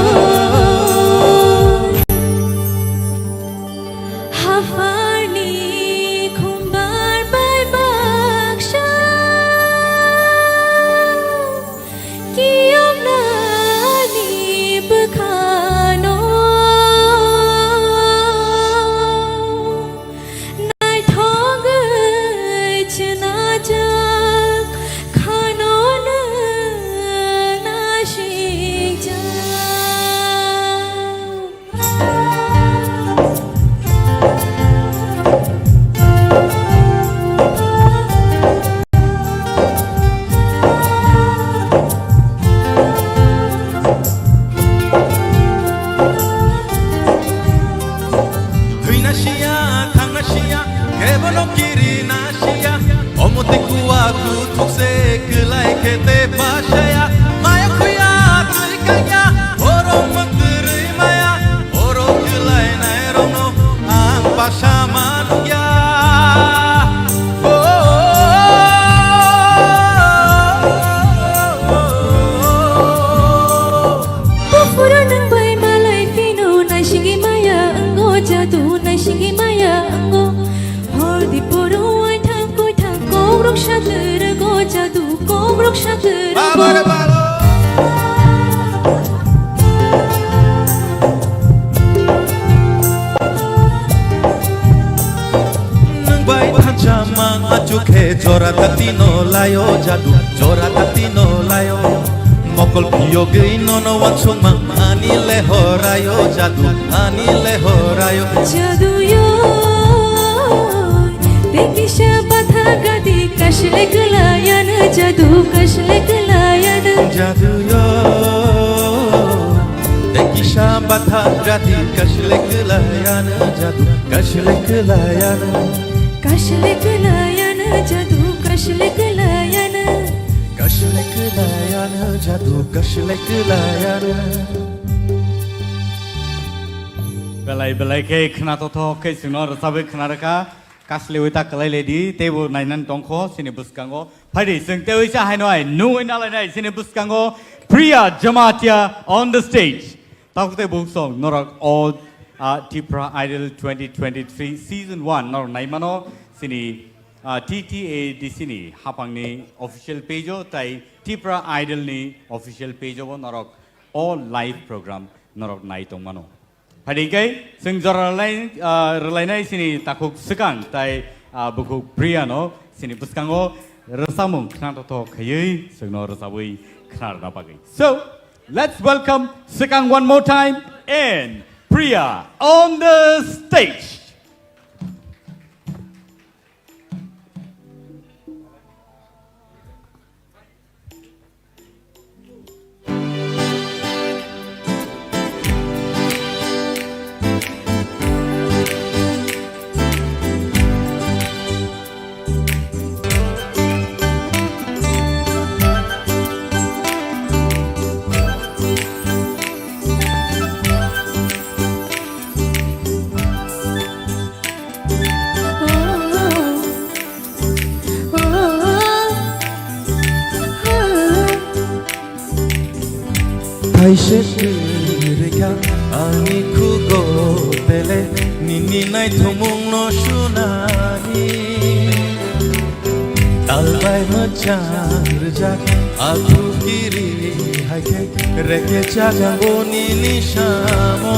Speaker 25: Joratati no layo jadu joratati no layo mokol piyogi no no wansung mang ani lehorayo jadu ani lehorayo
Speaker 17: jadu yo dekisha batha gadi kashle galayan jadu kashle galayan
Speaker 25: jadu yo dekisha batha gadi kashle galayan jadu kashle galayan
Speaker 17: kashle galayan jadu kashle galayan
Speaker 25: kashle galayan jadu kashle galayan
Speaker 20: belai belai ke khna to ke sino sabe khna raka kasle uita kalai ledi tebo nainan tongkho sini buskango phari sing te uisa hai noi nu ina lai nai sini buskango Priya Jamatia on the stage takte book song norak all TRIPURA Idol 2023 season 1 nor naimano sini TTA di sini hapangni official page tai TRIPURA Idol ni official page bo norak all live program norok nai tongmano phari kai sing joralai relainai sini takuk sekang tai buku Priya no sini buskango rasamung khna to khayei singno rasabui khna da pagai so let's welcome sekang one more time and Priya on the stage.
Speaker 25: Aisha ani kugo bele nini nai thomung no shunani talbai machar ja aku kiri haike reke chagango nini shamo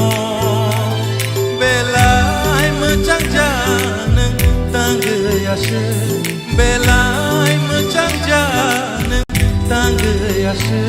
Speaker 25: belai machang janang tang yashe belai machang janang tang yashe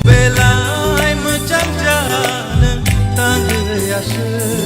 Speaker 25: belai macam janang tang yashe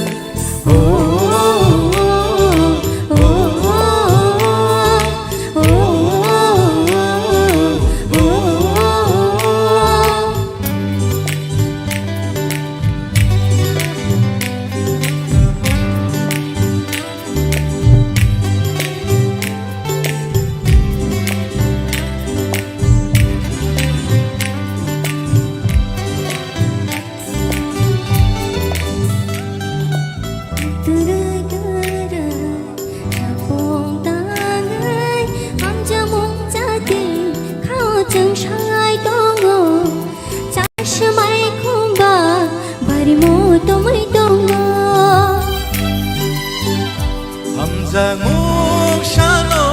Speaker 25: Hamzanguk shano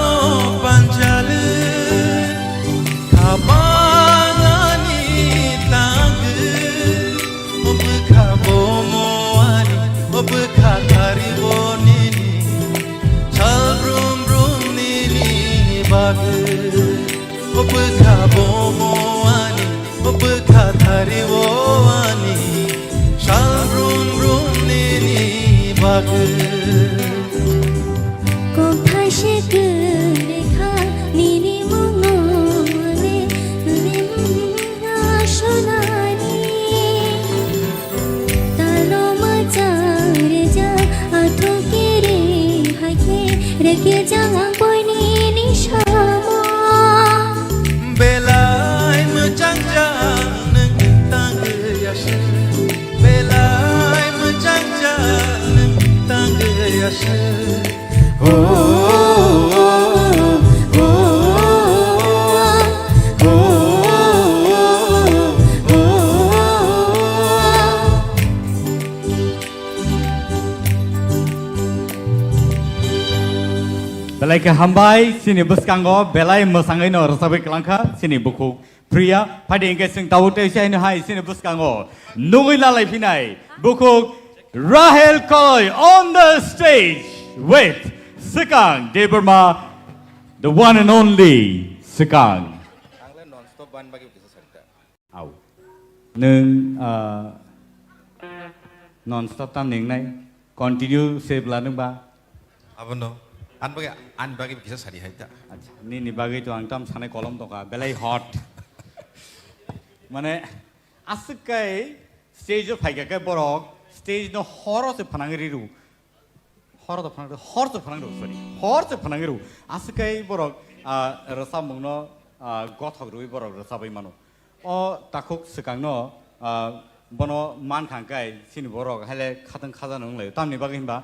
Speaker 25: panjalu kabangani tangu obka bomoani obka karibonini chalbrum brum nini bagu obka bomoani obka kariboni chalbrum brum nini bagu Bela
Speaker 6: Saklaikha hambai sini buskango belai mosangai no rasabai kelangka sini buku pria pada ingkes sing tahu te sini hai sini buskango nungui lalai pinai buku Rahel Koi on the stage with Sekang Deberma, the one and only Sekang. Au, nung non-stop tam ning nai continue save la nung ba.
Speaker 10: Apa no? An bagi bisa sari hai ta.
Speaker 6: Ni bagi tu angtam sanai kolom toka belai hot. Mane asukai stage of haiga kai borok stage no horror se panangiriru. Horror se panangiru. Asukai borok rasa mungno gothok rui borok rasa bai mano. O takuk sekang no bono man khangkai sini borok hele khatang khada nong le tam ni bagi himba.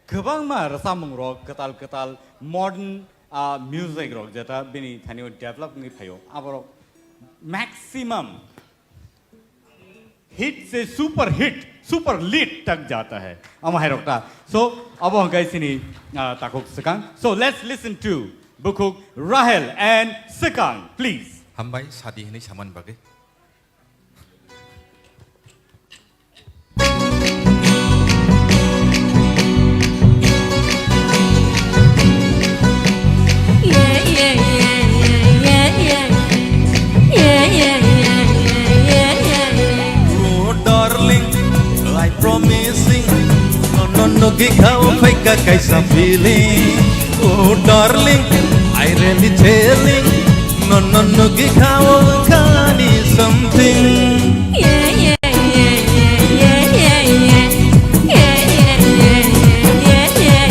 Speaker 6: Kebang ma rasamung rock ketal modern music rock jata bini thaniyo develop ni phayo abaro maximum hit se super lit tak jata hai amahai rokta so abo hangai sini takuk Sekang. So let's listen to Bukuk Rahel and Sekang, please.
Speaker 10: Hambai sadi ini saman bagai.
Speaker 25: Promising, no gikaw fake kaisa feeling. Oh darling, I really telling, no gikaw kani something.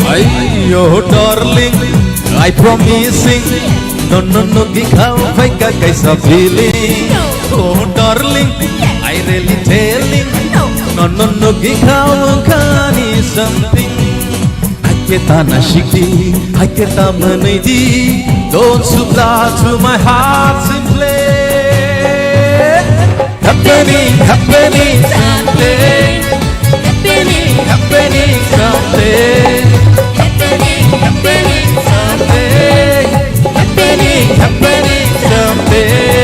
Speaker 25: Ayo darling, I promising, no gikaw fake kaisa feeling. Oh darling, I really telling. No gikaw kani something. Haketa na shikti, haketa manaidi. Don't supply to my heart simply. Happening someday. Happening someday. Happening someday. Happening someday.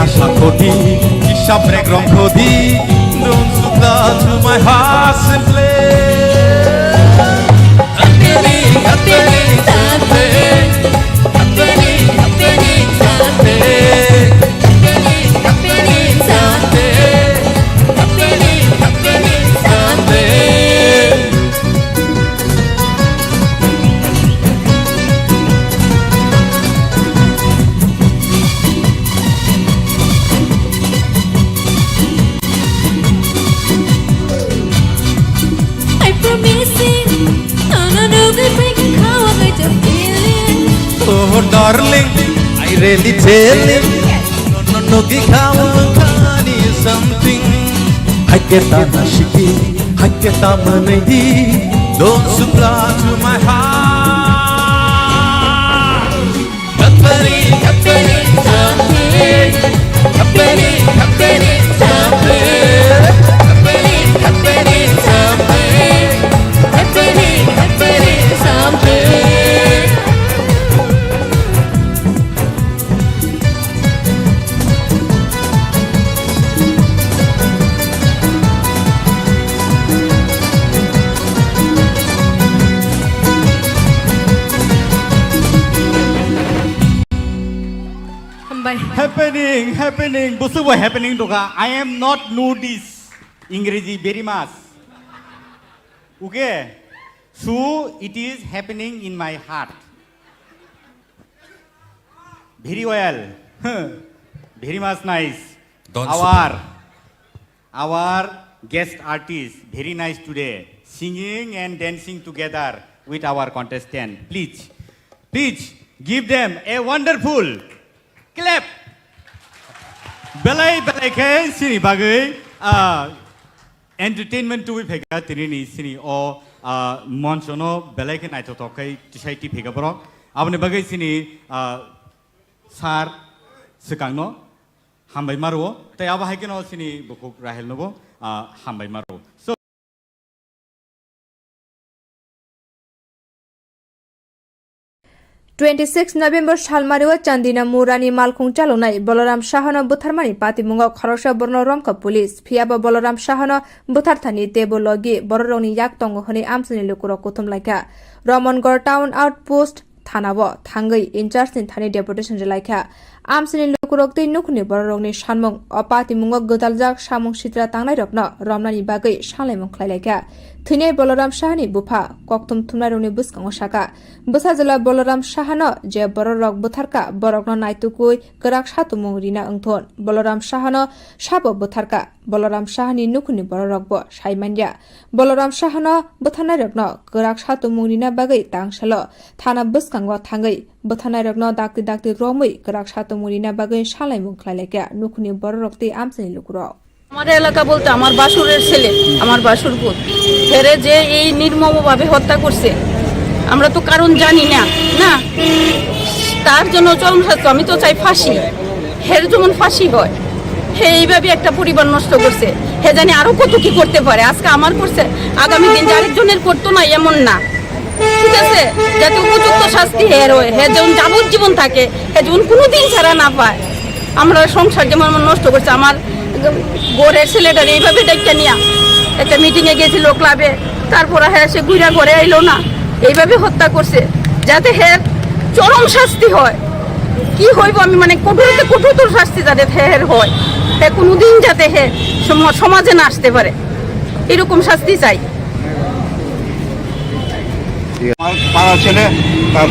Speaker 25: Shakoti, Ishabrek Ronkodi, don't supply to my heart simply. Happening someday. Happening someday. Happening someday. Happening someday. Oh darling, I really telling, no gikaw kani something. Haketa na shiki, haketa manaidi. Don't supply to my heart. Happening someday. Happening someday. Happening someday. Happening someday.
Speaker 3: Bye.
Speaker 6: Happening. Busu what happening doka. I am not know this English very much. Okay. So it is happening in my heart. Very well. Very much nice. Our guest artist very nice today. Singing and dancing together with our contestant. Please give them a wonderful clap. Belai ke sini bagai entertainment tu phega tini sini o Manch no belai ke nai to kai tisai ti phega borok abne bagai sini sar sekang no hambai maro tai aba hai ke no sini bukuk rahel no bo hambai maro. So
Speaker 2: 26 November सालमारिव चान्दिना मुरानी मालखुङ चालुनाय बलराम शाहन बुथारमानि पातिमुङ खरसा बर्न रमख पुलिस फियाब बलराम शाहन बुथारथानि तेबो लगी बररंनि याक तंग हने आमसनि लुकुर कुथुमलाइखा रमनगढ़ टाउन आउटपोस्ट थानाव थांगै इनचार्जनि थानि डेपुटेसन लाइखा आमसनि लुकुरक दै नुखनि बररंनि सानमुं अपातिमुङ गोदालजाक सामुं सित्रा तांनाय रकन रमनानि बागै सालायमुं खलाइलाइखा थैनाय बलराम शाहनि बुफा कक्तुम थुमनायरंनि बुसकांग साका बोसाजला बलराम शाहन जे बररक बुथारका बरकन नायतुकुय गराक सातुमुं रिना अंथन बलराम शाहन साबो बुथारका बलराम शाहनि नुखनि बररकबो साइमान्या बलराम शाहन बुथारनाय रकन गराक सातुमुं रिना बागै तांसल थाना बुसकांग थांगै बुथारनाय रकन दाक्ति रमै गराक सातुमुं रिना बागै सालायमुं खलाइलाइखा नुखनि बररकति आमसनि लुकुर
Speaker 15: हमारे एलाका बोलते আমার বাসুরের ছেলে আমার বাসুর বোন হেরে যে এই নির্মমভাবে হত্যা করছে আমরা তো কারণ জানি না না তার জন্য চরম শাস্তি আমি তো চাই ফাঁসি হের যেমন ফাঁসি হয় হে এইভাবে একটা পরিবার নষ্ট করছে হে জানি আরো কত কি করতে পারে আজকে আমার করছে আগামী দিন আরেকজনের করতো না এমন না ঠিক আছে যাতে উপযুক্ত শাস্তি হের হয় হে যেমন যাবজ্জীবন থাকে হে যেমন কোনোদিন ছাড়া না পায় আমরা সংসার যেমন নষ্ট করছে আমার গোরের ছেলেটার এইভাবে ডাক্তার নিয়া একটা মিটিংয়ে গেছিল ক্লাবে তারপরে হ্যাঁ সে ঘুরা ঘরে আইলো না এইভাবে হত্যা করছে যাতে হ্যাঁ চরম শাস্তি হয় কি হইব আমি মানে কঠোর শাস্তি যাতে হ্যাঁ হয় হ্যাঁ কোনোদিন যাতে হ্যাঁ সমাজে না আসতে পারে এরকম শাস্তি চাই
Speaker 18: আমার পাড়ার ছেলে তার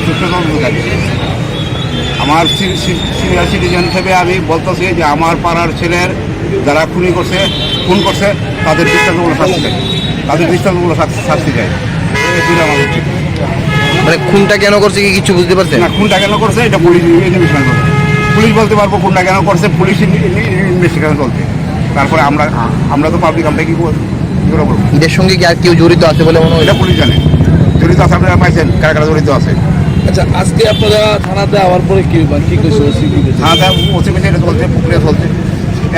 Speaker 18: আমার সিনিয়র সিটিজেন হিসেবে আমি বলতেছি যে আমার পাড়ার ছেলের যারা খুন করছে তাদের দৃষ্টান্তমূলক শাস্তি চাই শাস্তি চাই
Speaker 22: মানে খুনটা কেন করছে কি কিছু বুঝতে পারছেন
Speaker 18: না খুনটা কেন করছে এটা পুলিশ ইনভেস্টিগেশন করবে পুলিশ বলতে পারবো খুনটা কেন করছে পুলিশ ইনভেস্টিগেশন চলছে তারপরে আমরা তো পাবলিক আমরা কি করবো
Speaker 22: এদের সঙ্গে কি আর কেউ জড়িত আছে বলে মনে হয়
Speaker 18: এটা পুলিশ জানে জড়িত আছে আপনারা পাইছেন কারা জড়িত আছে
Speaker 22: আচ্ছা আজকে আপনারা থানাতে আওয়ার পরে কি কইছে ওসি কি কইছে
Speaker 18: থানাতে ওসি কইছে এটা চলছে প্রক্রিয়া চলছে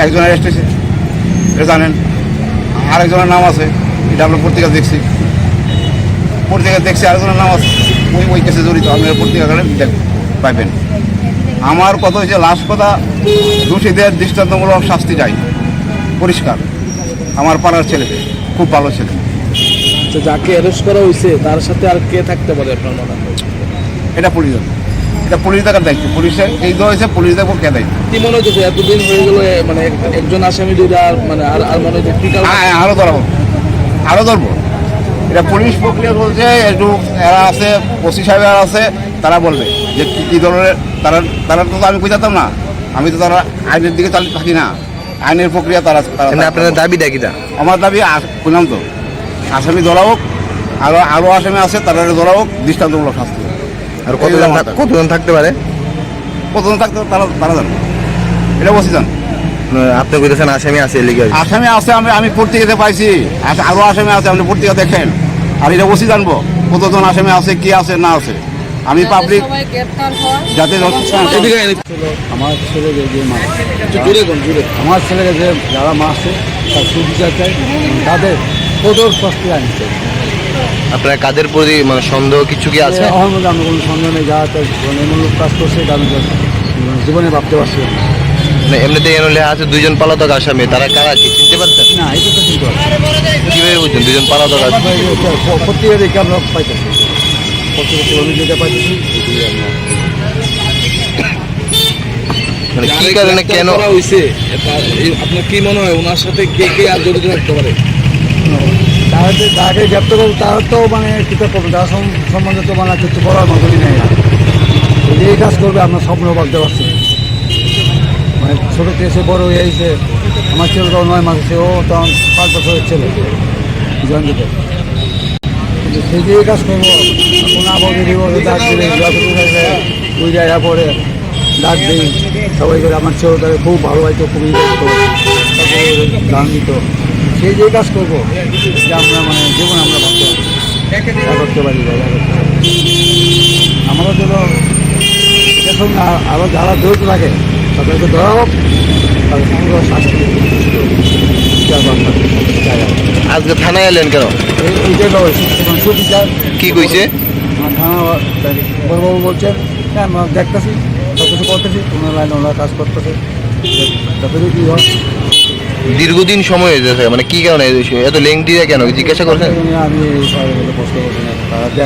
Speaker 18: একজন অ্যারেস্ট হয়েছে এটা জানেন আরেকজনের নাম আছে এটা আমরা পত্রিকা দেখছি আরেকজনের নাম আছে ওই কেসে জড়িত আপনারা পত্রিকা পাইবেন আমার কথা হচ্ছে লাস্ট কথা দোষীদের দৃষ্টান্তমূলক শাস্তি চাই পরিষ্কার আমার পাড়ার ছেলে খুব ভালো ছেলে
Speaker 22: যাকে অ্যারেস্ট করা হয়েছে তার সাথে আর কে থাকতে পারে আপনার মনে হয়
Speaker 18: এটা পুলিশ দেখার দায়িত্ব পুলিশের এই হয়েছে পুলিশ দেখবো কে দায়িত্ব
Speaker 22: কি মনে হচ্ছে এতদিন হয়ে গেল মানে একজন আসামি যদি আর মানে আর মনে হচ্ছে
Speaker 18: আরো ধরবো এটা পুলিশ প্রক্রিয়া বলছে একটু এরা আছে ওসি সাহেব আছে তারা বলবে যে কি ধরনের তারা তো আমি বুঝাতাম না আমি তো তারা আইনের দিকে থাকি না আইনের প্রক্রিয়া তারা
Speaker 22: আপনাদের দাবিটা কিটা
Speaker 18: আমার দাবি বললাম তো আসামি ধরা হোক আরো আসামি আছে তারা ধরা হোক দৃষ্টান্তমূলক শাস্তি
Speaker 22: আর কতজন থাকতে পারে
Speaker 18: তারা জানে এটা বসে যান
Speaker 22: আপনি বলেছেন আসামি আছে
Speaker 18: আসামি আছে আমি পত্রিকাতে পাইছি আরো আসামি আছে আপনি পত্রিকা দেখেন আর এটা বসে জানবো কতজন আসামি আছে কি আছে না আছে আমি পাবলিক যাতে
Speaker 24: আমার ছেলেকে যে আমার ছেলেকে যে যারা মারছে তার সুবিচার চাই তাদের কঠোর শাস্তি আনছে
Speaker 22: আপনার কাদের প্রতি মানে সন্দেহ কিছু কি আছে
Speaker 24: আমার মধ্যে আমি কোনো সন্দেহ নেই যারা এমনলোক কাজ করছে এটা আমি জীবনে ভাবতে পারছি
Speaker 22: না এমনিতে এনলে আছে দুইজন পলাতক আসামি তারা কারা কি চিনতে পারছেন
Speaker 24: না এটা তো চিনতে পারছি
Speaker 22: কীভাবে বুঝছেন দুজন পলাতক আসামি
Speaker 24: পত্রিকা দেখে আমরা পাইতেছি পত্রিকা যেটা পাইতেছি
Speaker 7: মানে কি কারণে কেন
Speaker 22: করা হয়েছে আপনার কি মনে হয় ওনার সাথে কে কে আর জড়িত থাকতে পারে?
Speaker 24: তাকে গ্রেপ্তার করবো তার তো মানে কিতাব করবো তার সম্বন্ধে তো মানে কিছু করার মতনই নেই না। এই কাজ করবে আপনার স্বপ্ন ভাবতে পারছি মানে ছোটো থেকে সে বড় হয়ে এসে আমার ছেলে তো 9 মাস আছে, ও তখন 5 বছরের ছেলে জয়ন্তীতে, কিন্তু সেই দিয়ে কাজ করবো কোনো আবহাওয়া দিব ডাক দিলে ওই জায়গা পরে ডাক দিই সবাই করে আমার ছেলে তাকে খুব ভালো হয়তো খুবই গান দিত, সেই যে কাজ করবো যে আমরা মানে জীবনে আমরা করতে পারি আমাদের জন্য এখন আরও যারা দৌড় লাগে তাদেরকে ধরা হোক, তাদের পুরো শাস্তি
Speaker 7: আজকে থানায় এলেন কেন? কি কইছে?
Speaker 24: থানা বড়বাবু বলছেন হ্যাঁ আমরা দেখতেছি সব কিছু করতেছি, ওনার লাইনে ওনারা কাজ করতেছে, তাদের কী হয়।
Speaker 7: দীর্ঘদিন সময় হয়ে যাচ্ছে, মানে কি কারণে এত লেংটি কেন জিজ্ঞাসা করছেন?
Speaker 24: আমি প্রশ্ন করছি না,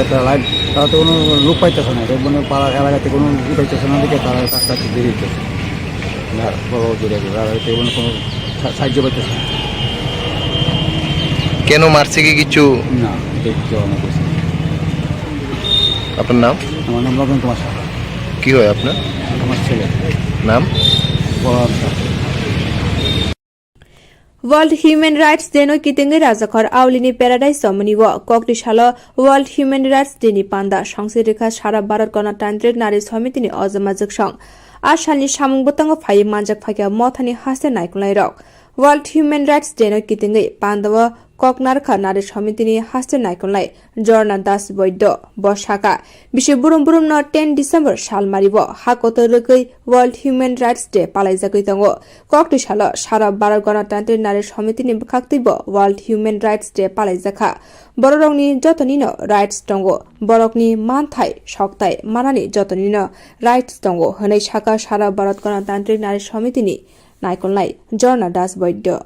Speaker 24: তারা লাইন তারা তো কোনো লোক পাইতেছে না, মানে পাড়ার এলাকাতে কোনো ই পাইতেছে না, দিকে তারা কাজটা দিয়ে দিতেছে না, বড় জোরে কোনো সাহায্য পাইতেছে না।
Speaker 7: কেন মারছে কি কিছু
Speaker 24: না দেখতে অনেক কিছু।
Speaker 7: আপনার নাম?
Speaker 24: আমার নাম রবীন্দ্র কুমার সাহা।
Speaker 7: কি হয় আপনার?
Speaker 24: আমার ছেলে
Speaker 7: নাম?
Speaker 2: वर्ल्ड ह्युमन राइट्स डे नो कितिंगै राजाखर आवलिनी प्याराडाइज समनि व कक्रिशाल वर्ल्ड ह्युमन राइट्स डे नि पान्दा संसिरेखा सारा भारत गणतान्त्रिक नारी समितिनि अजमाजक सं आसालनि सामुं बतंग फाइ मानजाक फाइका मथानि हासे नायकुलाइ रक वर्ल्ड ह्युमन राइट्स डे नो कितिंगै पान्दा व ककनारखा नारी समितिनि हासे नायकुलाइ जर्ना दास वैद्य बसाका बिसे बुरुम बुरुम न 10 डिसेम्बर सालमारि व हाकोतर रकै वर्ल्ड ह्युमन राइट्स डे पालाइजाकै दंगो कक्रिशाल सारा भारत गणतान्त्रिक नारी समितिनि बखाक्तैब वर्ल्ड ह्युमन राइट्स डे पालाइजाखा बररंनि जतनिनो राइट्स दंगो बरकनि मानथाय सक्ताय मानानि जतनिनो राइट्स दंगो हनै साका सारा भारत गणतान्त्रिक नारी समितिनि नायकुलाइ जर्ना दास वैद्य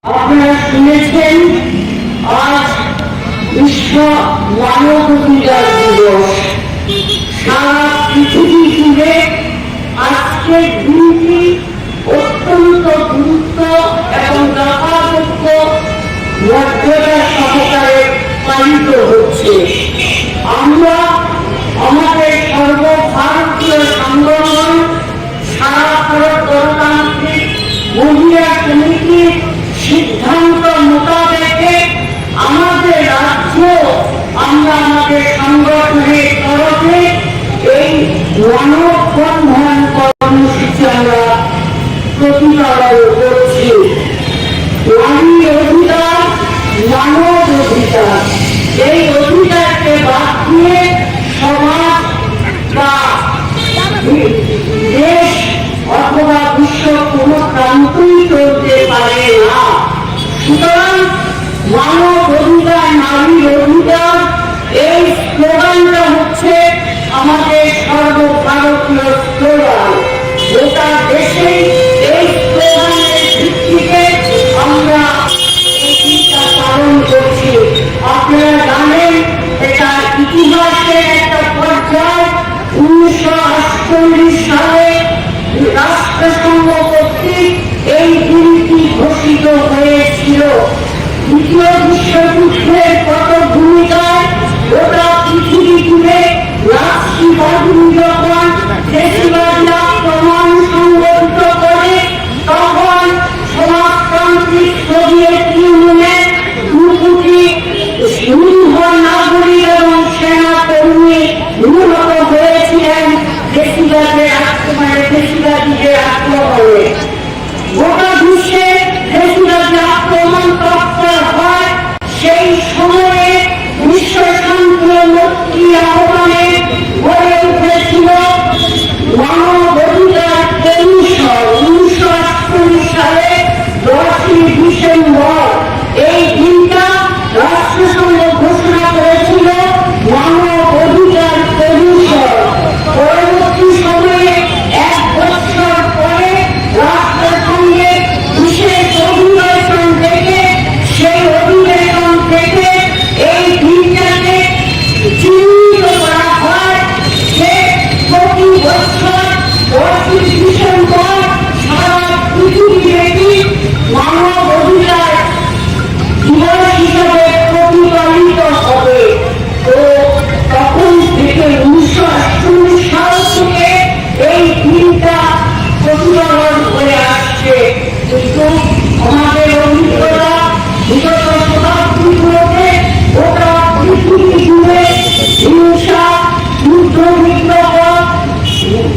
Speaker 8: আপনারা শুনেছেন আজ বিশ্ব মানব অধিকার দিবস। সারা পৃথিবী জুড়ে আজকের দিনটি অত্যন্ত গুরুত্ব এবং যথাযোগ্য মর্যাদা সহকারে পালিত হচ্ছে। আমরা আমাদের সর্বভারতীয় সংগঠন সারা ভারত গণতান্ত্রিক মহিলা সমিতির সিদ্ধান্ত মোতাবেকে আমাদের রাজ্য আমরা আমাদের সংগঠনের তরফে এই মানববন্ধন কর্মসূচি আমরা প্রতিপালন করছি। নারী অধিকার, মানব অধিকার, এই অধিকারকে মানব অধিকার, নারীর অধিকার, এই স্লোগানটা হচ্ছে আমাদের সর্বভারতীয় স্লোগান। গোটা দেশে এই স্লোগানের ভিত্তিতে আমরা এই দিনটা পালন করছি। আপনারা জানেন এটা ইতিহাসের একটা পর্যায়। 1948 সালে রাষ্ট্রসংঘ কর্তৃক এই দিনটি ঘোষিত হয়েছিল। দ্বিতীয় বিশ্বযুদ্ধের পটভূমিকায় গোটা পৃথিবী জুড়ে রাষ্ট্রবাদী যখন দেশবাদী আক্রমণ সংগঠিত করে, তখন সমাজতান্ত্রিক সোভিয়েত ইউনিয়নের 2 কোটি নিরীহ নাগরিক এবং সেনা কর্মী নিহত হয়েছিলেন দেশবাদের আক্রমণে, দেশবাদীদের আক্রমণে। গোটা বিশ্বে দেশবাদী আক্রমণ তৎপর হয়। সেই সময়ে বিশ্ব শান্তি ও মুক্তি আহ্বানে গড়ে উঠেছিল মানব অধিকার কমিশন। 1948 সালে 10ই ডিসেম্বর এই দিনটা রাষ্ট্রসংঘ ঘোষণা করেছিল মানব অধিকার কমিশন। পরবর্তী সময়ে 1 বছর পরে রাষ্ট্রসংঘে বিশেষ অধিবেশন থেকে সেই অধিবেশন থেকে এই দিনটাকে চিহ্নিত করা হয় যে প্রতি বছর 10ই ডিসেম্বর সারা পৃথিবীব্যাপী মানব অধিকার দিবস হিসাবে প্রতিপালিত হবে। তো তখন থেকে 1948 সাল থেকে এই দিনটা প্রতিপালন করে আসছে। কিন্তু আমাদের অভিজ্ঞতা বিগত শতাব্দীগুলোতে গোটা পৃথিবী জুড়ে হিংসা, যুদ্ধ বিগ্রহ,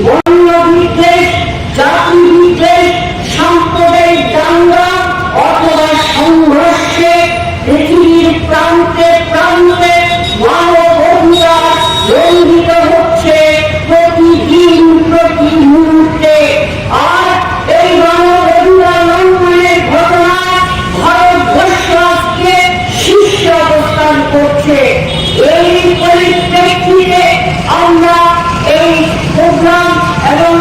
Speaker 8: বর্ণ বিদ্বেষ, জাতি বিদ্বেষ, সাম্প্রদায়িক দাঙ্গা অথবা সংঘর্ষে পৃথিবীর প্রান্তে প্রান্তে মানব অধিকার লঙ্ঘিত হচ্ছে প্রতিদিন, প্রতি মুহূর্তে। আর এই মানব অধিকার লঙ্ঘনের ঘটনায় ভারতবর্ষ আজকে শীর্ষে অবস্থান করছে। এই পরিপ্রেক্ষিতে আমরা এই প্রোগ্রাম এবং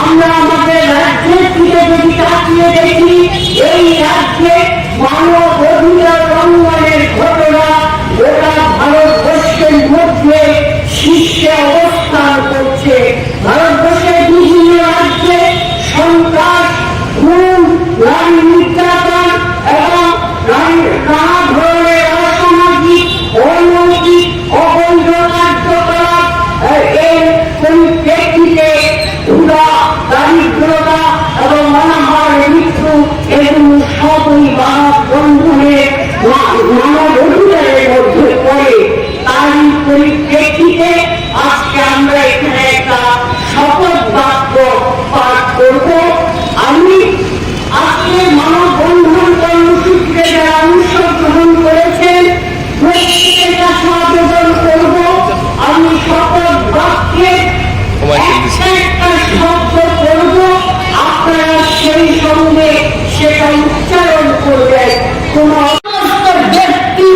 Speaker 8: আমরা আমাদের রাজ্যের দিকে যদি তাকিয়ে দেখি, এই রাজ্যে মানব অধিকার লঙ্ঘনের ঘটনা গোটা ভারতবর্ষের মধ্যে শীর্ষে অবস্থান করছে। ভারতবর্ষের বিভিন্ন রাজ্যে সন্ত্রাস, খুন, নারী নির্যাতন এবং নানা ধরনের অসামাজিক, অনৈতিক, অবৈধ কার্যকলাপ, এর পরিপ্রেক্ষিতে ক্ষুধা, দারিদ্রতা এবং অনাহার, মৃত্যু, এগুলো সবই মানব বন্ধনের মানব অধিকারের মধ্যে পড়ে। তারই পরিপ্রেক্ষিতে আজকে আমরা এখানে একটা শপথ বাক্য পাঠ করব। আমি আজকে মানব বন্ধন কর্মসূচিতে যারা অংশগ্রহণ করেছেন প্রত্যেকের কাছে আবেদন করব, আমি শপথ বাক্যে একটা শব্দ করব, আপনারা সেই সঙ্গে সেটা উচ্চারণ করবেন। কোন সমস্ত ব্যক্তি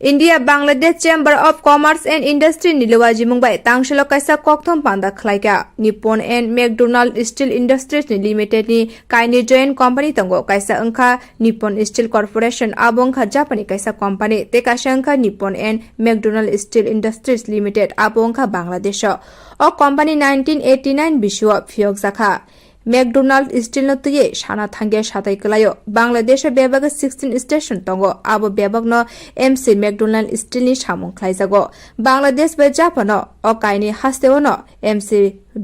Speaker 2: India Bangladesh Chamber of Commerce and Industry ni lewaji mungbai tangshilo kaisa kokthom panda Saklaikha Nippon and McDonald Steel Industries ni Limited ni kaini joint company tongo kaisa angkha Nippon Steel Corporation abongkha Japanese kaisa company te kaisa angkha Nippon and McDonald Steel Industries Limited abongkha Bangladesh o company 1989 bisho phiyok jakha McDonald Steel no tuye shana thange satai kelayo Bangladesh bebag 16 station tongo abo bebag no MC McDonald Steel ni samung khlaijago Bangladesh be Japan o kaini hasteo no MC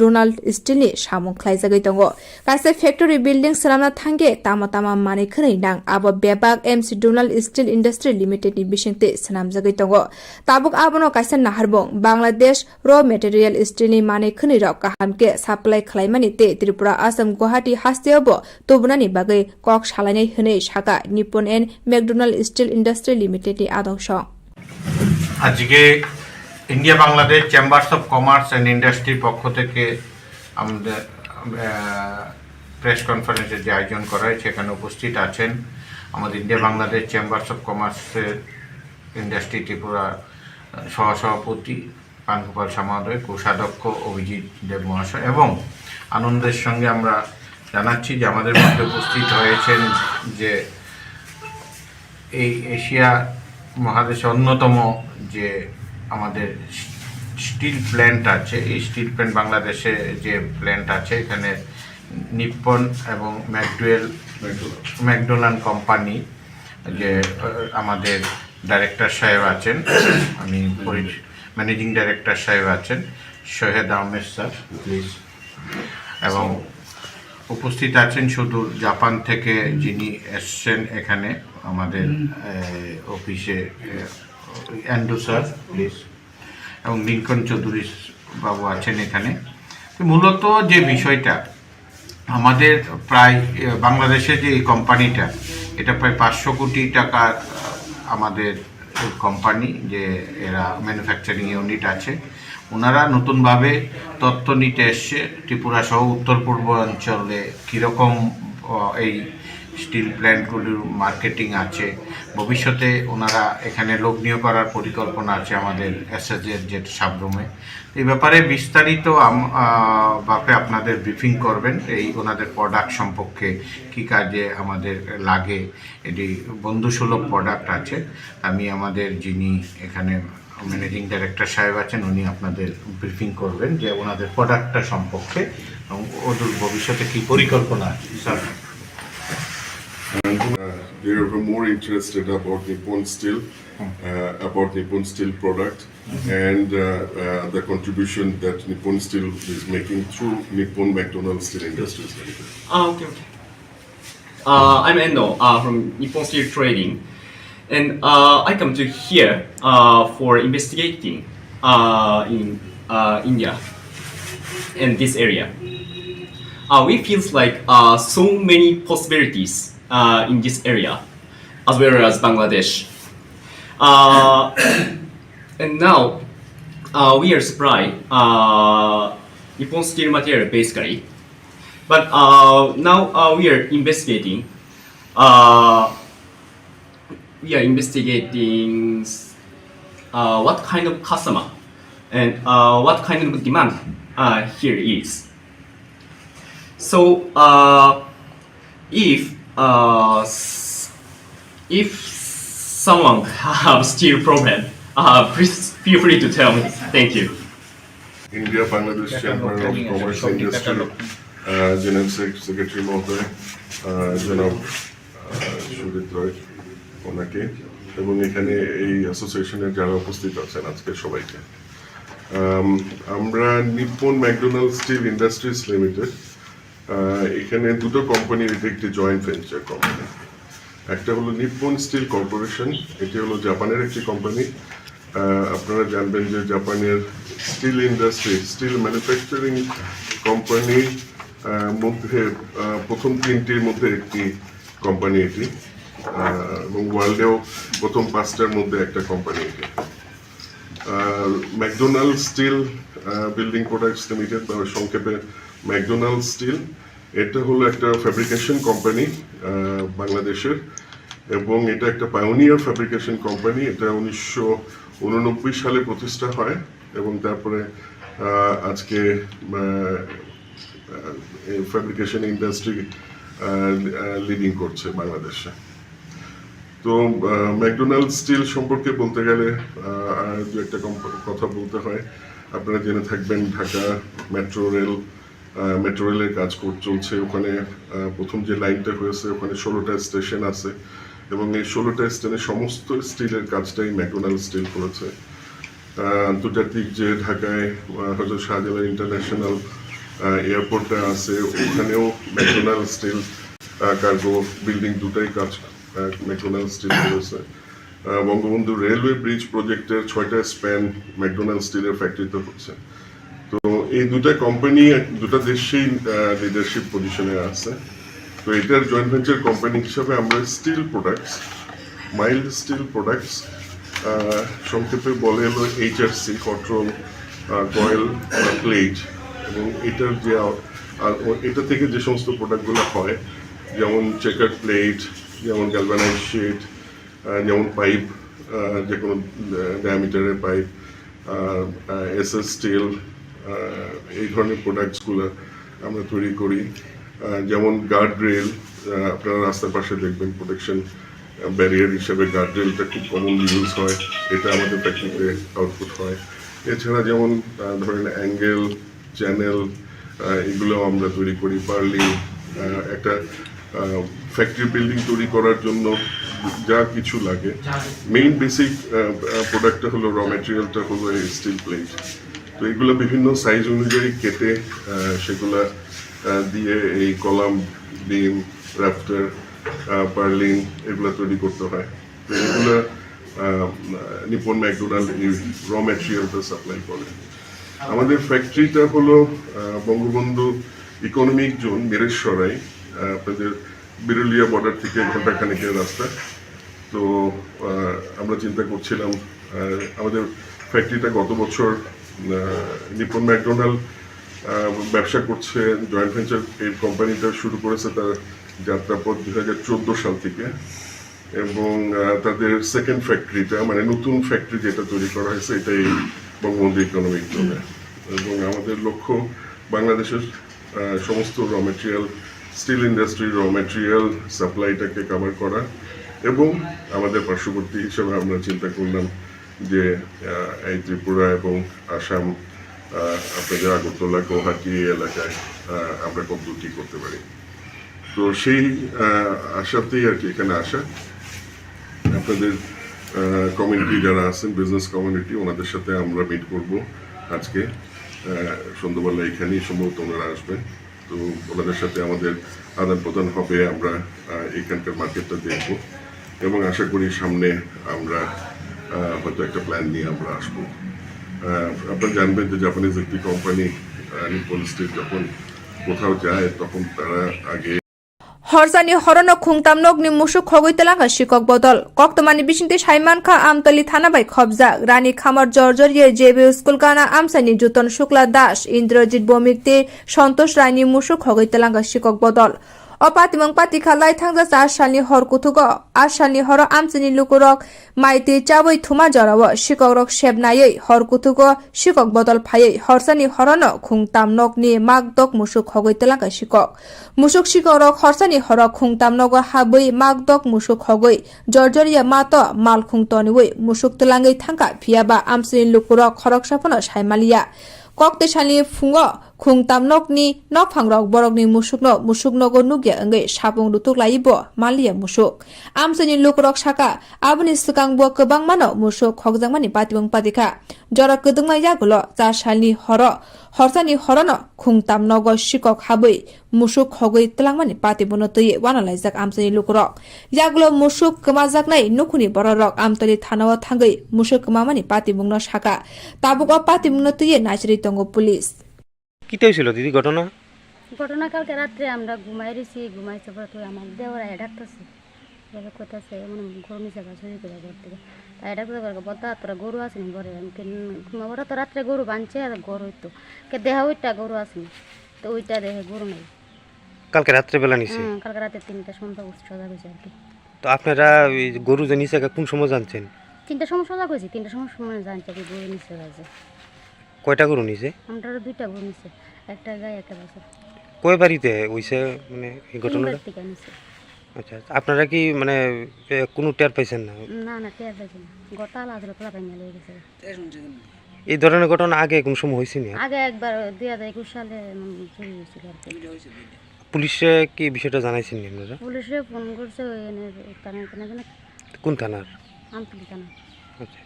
Speaker 2: Donald Steel ni samung khlaijagai tongo kaisa factory building salamna thange tama mani khrai nang abo bebag MC Donald Steel Industry Limited ni bisingte sanamjagai tongo tabuk abono kaisa naharbong Bangladesh raw material steel ni mani khani rok kahamke supply khlaimani te Tripura Assam Guwahati hasteo tobunani bagai kok salainai hne saka Nippon and McDonald Steel Industry Limited ni adongsh
Speaker 12: আজকে India Bangladesh chambers of commerce and industry পক্ষ থেকে আমাদের press কনফারেন্সের যে আয়োজন করা হয় সেখানে উপস্থিত আছেন আমাদের ইন্ডিয়া বাংলাদেশ চেম্বার্স অফ কমার্সের ইন্ডাস্ট্রি ত্রিপুরা সহসভাপতি পানগোপাল মহোদয় কোষাধ্যক্ষ অভিজিৎ দেব মহাশয় এবং আনন্দের সঙ্গে আমরা জানাচ্ছি যে আমাদের মধ্যে উপস্থিত হয়েছেন যে এই এশিয়া মহাদেশে অন্যতম যে আমাদের স্টিল প্ল্যান্ট আছে এই স্টিল প্ল্যান্ট বাংলাদেশে যে প্ল্যান্ট আছে এখানে নিপ্পন এবং ম্যাকডোনাল্ড কোম্পানি যে আমাদের ডাইরেক্টর সাহেব আছেন আমি ম্যানেজিং ডাইরেক্টর সাহেব আছেন শহীদ আহমেদ স্যার প্লিজ এবং উপস্থিত আছেন শুধু জাপান থেকে যিনি এসছেন এখানে আমাদের অফিসে অ্যান্ড্রু স্যার প্লিজ এবং লিঙ্কন চৌধুরী বাবু আছেন এখানে মূলত যে বিষয়টা আমাদের প্রায় বাংলাদেশে যে এই কোম্পানিটা এটা প্রায় 500 কোটি টাকার আমাদের কোম্পানি যে এরা ম্যানুফ্যাকচারিং ইউনিট আছে ওনারা নতুনভাবে তথ্য নিতে এসছে ত্রিপুরা সহ উত্তর পূর্ব অঞ্চলে কীরকম এই স্টিল প্ল্যান্টগুলির মার্কেটিং আছে ভবিষ্যতে ওনারা এখানে লোক নিয়োগ করার পরিকল্পনা আছে আমাদের এসএসের যে সাবরুমে এই ব্যাপারে বিস্তারিত ভাবে আপনাদের ব্রিফিং করবেন এই ওনাদের প্রোডাক্ট সম্পর্কে কী কাজে আমাদের লাগে এটি বন্ধুসুলভ প্রোডাক্ট আছে আমি আমাদের যিনি এখানে ম্যানেজিং ডাইরেক্টর সাহেব আছেন উনি আপনাদের ব্রিফিং করবেন যে ওনাদের প্রোডাক্টটা সম্পর্কে এবং ওদের ভবিষ্যতে কী পরিকল্পনা আছে sir
Speaker 13: They are more interested about Nippon Steel product and the contribution that Nippon Steel is making through Nippon McDonald Steel Industries Limited.
Speaker 16: Okay. I'm Endo from Nippon Steel Trading, and I come to here for investigating in India and this area. We feels like so many possibilities in this area, as well as Bangladesh. And now we are supply Nippon steel material basically, but now we are investigating. What kind of customer and what kind of demand here is. So if someone have steel problem, please feel free to tell me. Thank you.
Speaker 13: India Bangladesh Chamber of Commerce and Industry, General Secretary Mohoday, Janab Sudit Roy, ওনাকে এবং এখানে এই অ্যাসোসিয়েশনের যারা উপস্থিত আছেন আজকে সবাইকে আমরা Nippon McDonald steel industries limited এখানে দুটো কোম্পানির একটি জয়েন্ট ভেঞ্চার কোম্পানি একটা হলো নিপ্পন স্টিল কর্পোরেশন এটি হলো জাপানের একটি কোম্পানি আপনারা জানবেন যে জাপানের স্টিল ইন্ডাস্ট্রি স্টিল ম্যানুফ্যাকচারিং কোম্পানির মধ্যে প্রথম তিনটির মধ্যে একটি কোম্পানি এটি এবং ওয়ার্ল্ডেও প্রথম 5টার মধ্যে একটা কোম্পানি এটি McDonald steel building products limited বা সংক্ষেপে ম্যাকডোনাল্ড স্টিল এটা হলো একটা ফ্যাব্রিকেশন কোম্পানি বাংলাদেশের এবং এটা একটা পায়োনিয়ার ফ্যাব্রিকেশন কোম্পানি। এটা 1989 সালে প্রতিষ্ঠা হয় এবং তারপরে আজকে ফ্যাব্রিকেশন ইন্ডাস্ট্রি লিডিং করছে বাংলাদেশে। তো ম্যাকডোনাল্ড স্টিল সম্পর্কে বলতে গেলে দু একটা কথা বলতে হয়। আপনারা জেনে থাকবেন ঢাকা মেট্রো রেলের কাজ চলছে। ওখানে প্রথম যে লাইনটা হয়েছে ওখানে 16টা স্টেশন আছে এবং এই 16টা স্টেশনে সমস্ত স্টিলের কাজটাই ম্যাকডোনাল্ড স্টিল করেছে। আন্তর্জাতিক যে ঢাকায় হজরত শাহজালাল ইন্টারন্যাশনাল এয়ারপোর্টটা আছে ওখানেও ম্যাকডোনাল্ড স্টিল কার্গো বিল্ডিং দুটাই কাজ ম্যাকডোনাল্ড স্টিল করেছে। বঙ্গবন্ধু রেলওয়ে ব্রিজ প্রজেক্টের 6টা স্প্যান ম্যাকডোনাল্ড স্টিলের ফ্যাক্টরিতে হচ্ছে। তো এই দুটা কোম্পানি দুটা দেশেই লিডারশিপ পজিশনে আছে। তো এটার জয়েন্ট ভেঞ্চার কোম্পানি হিসাবে আমরা steel products, mild steel products, সংক্ষেপে বলে হলো HRC, কট্রল, কয়েল, প্লেট, এবং এটার যে এটা থেকে যে সমস্ত প্রোডাক্টগুলো হয় যেমন চেকার প্লেট, যেমন গ্যালভানাইজ শিট, যেমন পাইপ, যে কোনো ডায়ামিটারের পাইপ, SS স্টিল, এই ধরনের প্রোডাক্টসগুলো আমরা তৈরি করি। যেমন গার্ড রেল, আপনারা রাস্তার পাশে দেখবেন প্রোটেকশন ব্যারিয়ার হিসেবে গার্ড রেলটা খুব কমনলি ইউজ হয়, এটা আমাদের ফ্যাক্টরিতে আউটপুট হয়। এছাড়া যেমন ধরেন অ্যাঙ্গেল, চ্যানেল, এগুলো আমরা তৈরি করি। পার্লি, একটা ফ্যাক্টরি বিল্ডিং তৈরি করার জন্য যা কিছু লাগে মেইন বেসিক প্রোডাক্টটা হলো র ম্যাটেরিয়ালটা হলো এই স্টিল প্লেট। তো এগুলো বিভিন্ন সাইজ অনুযায়ী কেটে সেগুলা দিয়ে এই কলাম, বিম, রাফটার, পার্লিং এগুলো তৈরি করতে হয়। তো এগুলো নিপন ম্যাকডোনাল্ড এই র ম্যাটেরিয়ালটা সাপ্লাই করে। আমাদের ফ্যাক্টরিটা হলো বঙ্গবন্ধু ইকোনমিক জোন, মিরেশ্বরাই, আপনাদের বিরুলিয়া বর্ডার থেকে ঘন্টাখানেকের রাস্তা। তো আমরা চিন্তা করছিলাম আমাদের ফ্যাক্টরিটা গত বছর নিপন ম্যাকডোনাল্ড ব্যবসা করছে, জয়েন্ট ভেঞ্চার এই কোম্পানিটা শুরু করেছে তার যাত্রাপথ 2014 সাল থেকে, এবং তাদের সেকেন্ড ফ্যাক্টরিটা মানে নতুন ফ্যাক্টরি যেটা তৈরি করা হয়েছে এটাই বঙ্গবন্ধু ইকোনমিক জোনে। এবং আমাদের লক্ষ্য বাংলাদেশের সমস্ত র ম্যাটেরিয়াল, স্টিল ইন্ডাস্ট্রি র ম্যাটেরিয়াল সাপ্লাইটাকে কভার করা, এবং আমাদের পার্শ্ববর্তী হিসেবে আমরা চিন্তা করলাম যে এই ত্রিপুরা এবং আসাম, আপনাদের আগরতলা, গৌহাটি এলাকায় আমরা কতটুকু করতে পারি। তো সেই আশাতেই আর কি এখানে আসা। আপনাদের কমিউনিটি যারা আছেন, বিজনেস কমিউনিটি, ওনাদের সাথে আমরা মিট করব আজকে সন্ধ্যাবেলা, এখানেই সম্ভবত ওনারা আসবেন। তো ওনাদের সাথে আমাদের আদান প্রদান হবে, আমরা এখানকার মার্কেটটা দেখব এবং আশা করি সামনে আমরা হয়তো একটা প্ল্যান নিয়ে আমরা আসবো। আপনারা জানবেন যে জাপানিজ একটি কোম্পানি নিপন স্টিল যখন কোথাও যায় তখন তারা আগে
Speaker 2: হরজানি হরন খুংতামনগনি মুসুক খগৈতলাঙ্গা শিকক বদল কক্তমানি বিশিংতে সাইমানখা আমতলি থানাবাই খবজাক রানী খামার জর্জরিয়ে জেবে স্কুল গানা আমসানি জুতন শুক্লা দাস ইন্দ্রজিৎ বমিকতে সন্তোষ রানী মুসুক খগৈতলাঙ্গা শিকক বদল অপাতিমং পাতিখা লাইথাংজা আসানি হর কুথুগ আসানি হর আমসানি লুকুরক মাইতে চাবই থুমা জরাও শিকক রক সেবনাयै হর কুথুগ শিকক বদল ফাयै হরসানি হরন খুংতামনগনি মাগদক মুসুক খগৈতলাঙ্গা শিকক মুসুক শিকক রক হরসানি হর খুংতামনগ হাবৈ মাগদক মুসুক খগৈ জর্জরিয়া মাত মাল খুংতনিওই মুসুক তলাঙ্গै থাঙ্কা ফিয়াবা আমসানি লুকুরক খরক সাপন সাইমালিয়া কক্তেশালি ফুঙ্গ খুংতামনগনি নকফাংরক বরকনি মুসুকনগো নুগিয়া अंगै साबुं रुतुकलाइबो मालिया मुसुक आमसनि लुकरक साका आबनि सिगांबो गोबां मानो मुसुक खगजांमानि पातिबं पातिखा जरा गोदोंमा यागुल जासालनि हरसानि हरन खुंतामनगो शिকক हाबै मुसुक खगै तलांमानि पातिबनो तयै वानालाइजाक आमसनि लुकरक यागुल मुसुक गोमाजाकनाय नुखुनि बररक आमतली थानाव थांगै मुसुक गोमामानि पातिबंनो साका ताबुक पातिबंनो तयै नाचरि तंगो पुलिस
Speaker 11: কি হয়েছিল দিদি ঘটনা?
Speaker 14: ঘটনা কালকে রাত্রে আমরা ঘুমাই রয়েছি, ঘুমাইছে পর তো আমার দেওরা ডাকতেছে, এভাবে কোথাছে মানে গরু মিশে গা চুরি করে ঘর থেকে তাই ডাকতে পারবো বদা তোরা গরু আসেনি ঘরে আমি ঘুমাবো তো রাত্রে গরু বাঁধছে আর গরু হইতো কে দেহা ওইটা গরু আসেনি তো ওইটা দেখে গরু নেই।
Speaker 11: কালকে রাত্রে বেলা নিছে?
Speaker 14: কালকে রাতে 3টার সময় উঠছে সজাগ হয়েছে আর কি।
Speaker 11: তো আপনারা ওই গরু যে নিচে কোন সময় জানছেন?
Speaker 14: 3টার সময় সজাগ হয়েছি, 3টার সময় জানছি কি গরু নিচে গেছে।
Speaker 11: কয়টা গরু নিচে?
Speaker 14: আমরা 2টা গরু নিচে, একটা গায়ে একটা বাছুর।
Speaker 11: কয় বাড়িতে হইছে মানে এই ঘটনাটা? আচ্ছা, আপনারা কি মানে কোনো টের পাইছেন না?
Speaker 14: না না টের পাইছি না, গোটাল আসলে তোলা ভেঙে লেগে গেছে।
Speaker 11: এই ধরনের ঘটনা আগে কোন সময় হয়েছে না?
Speaker 14: আগে একবার 2021 সালে চুরি হয়েছিল আর কি।
Speaker 11: পুলিশে কি বিষয়টা জানাইছেন আপনারা?
Speaker 14: পুলিশে ফোন করছে ওই থানায় জানা।
Speaker 11: কোন থানার?
Speaker 14: আমতলী থানা।
Speaker 11: আচ্ছা,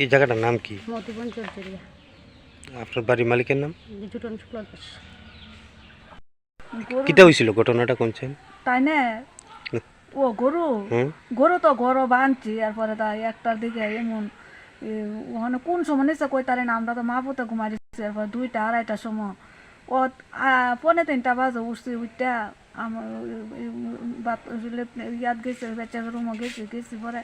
Speaker 11: এই জায়গাটার নাম কি?
Speaker 14: মধুবন চৌধুরী।
Speaker 11: আপনার বাড়ির মালিকের নাম?
Speaker 14: জুটন শুক্লা দাস।
Speaker 11: কিটা হয়েছিল ঘটনাটা কোনছেন?
Speaker 1: তাই না ও গরু গরু তো গরু বানছি এরপরে তাই একটার দিকে এমন ওখানে কোন সময় নিচে কই তারে না, আমরা তো মা পুতে ঘুমাই দিচ্ছি। এরপর 2টা 2:30টার সময় ও 2:45 বাজে উঠছি। উঠটা আমার ইয়াদ গেছে, বেচার রুমে গেছি পরে।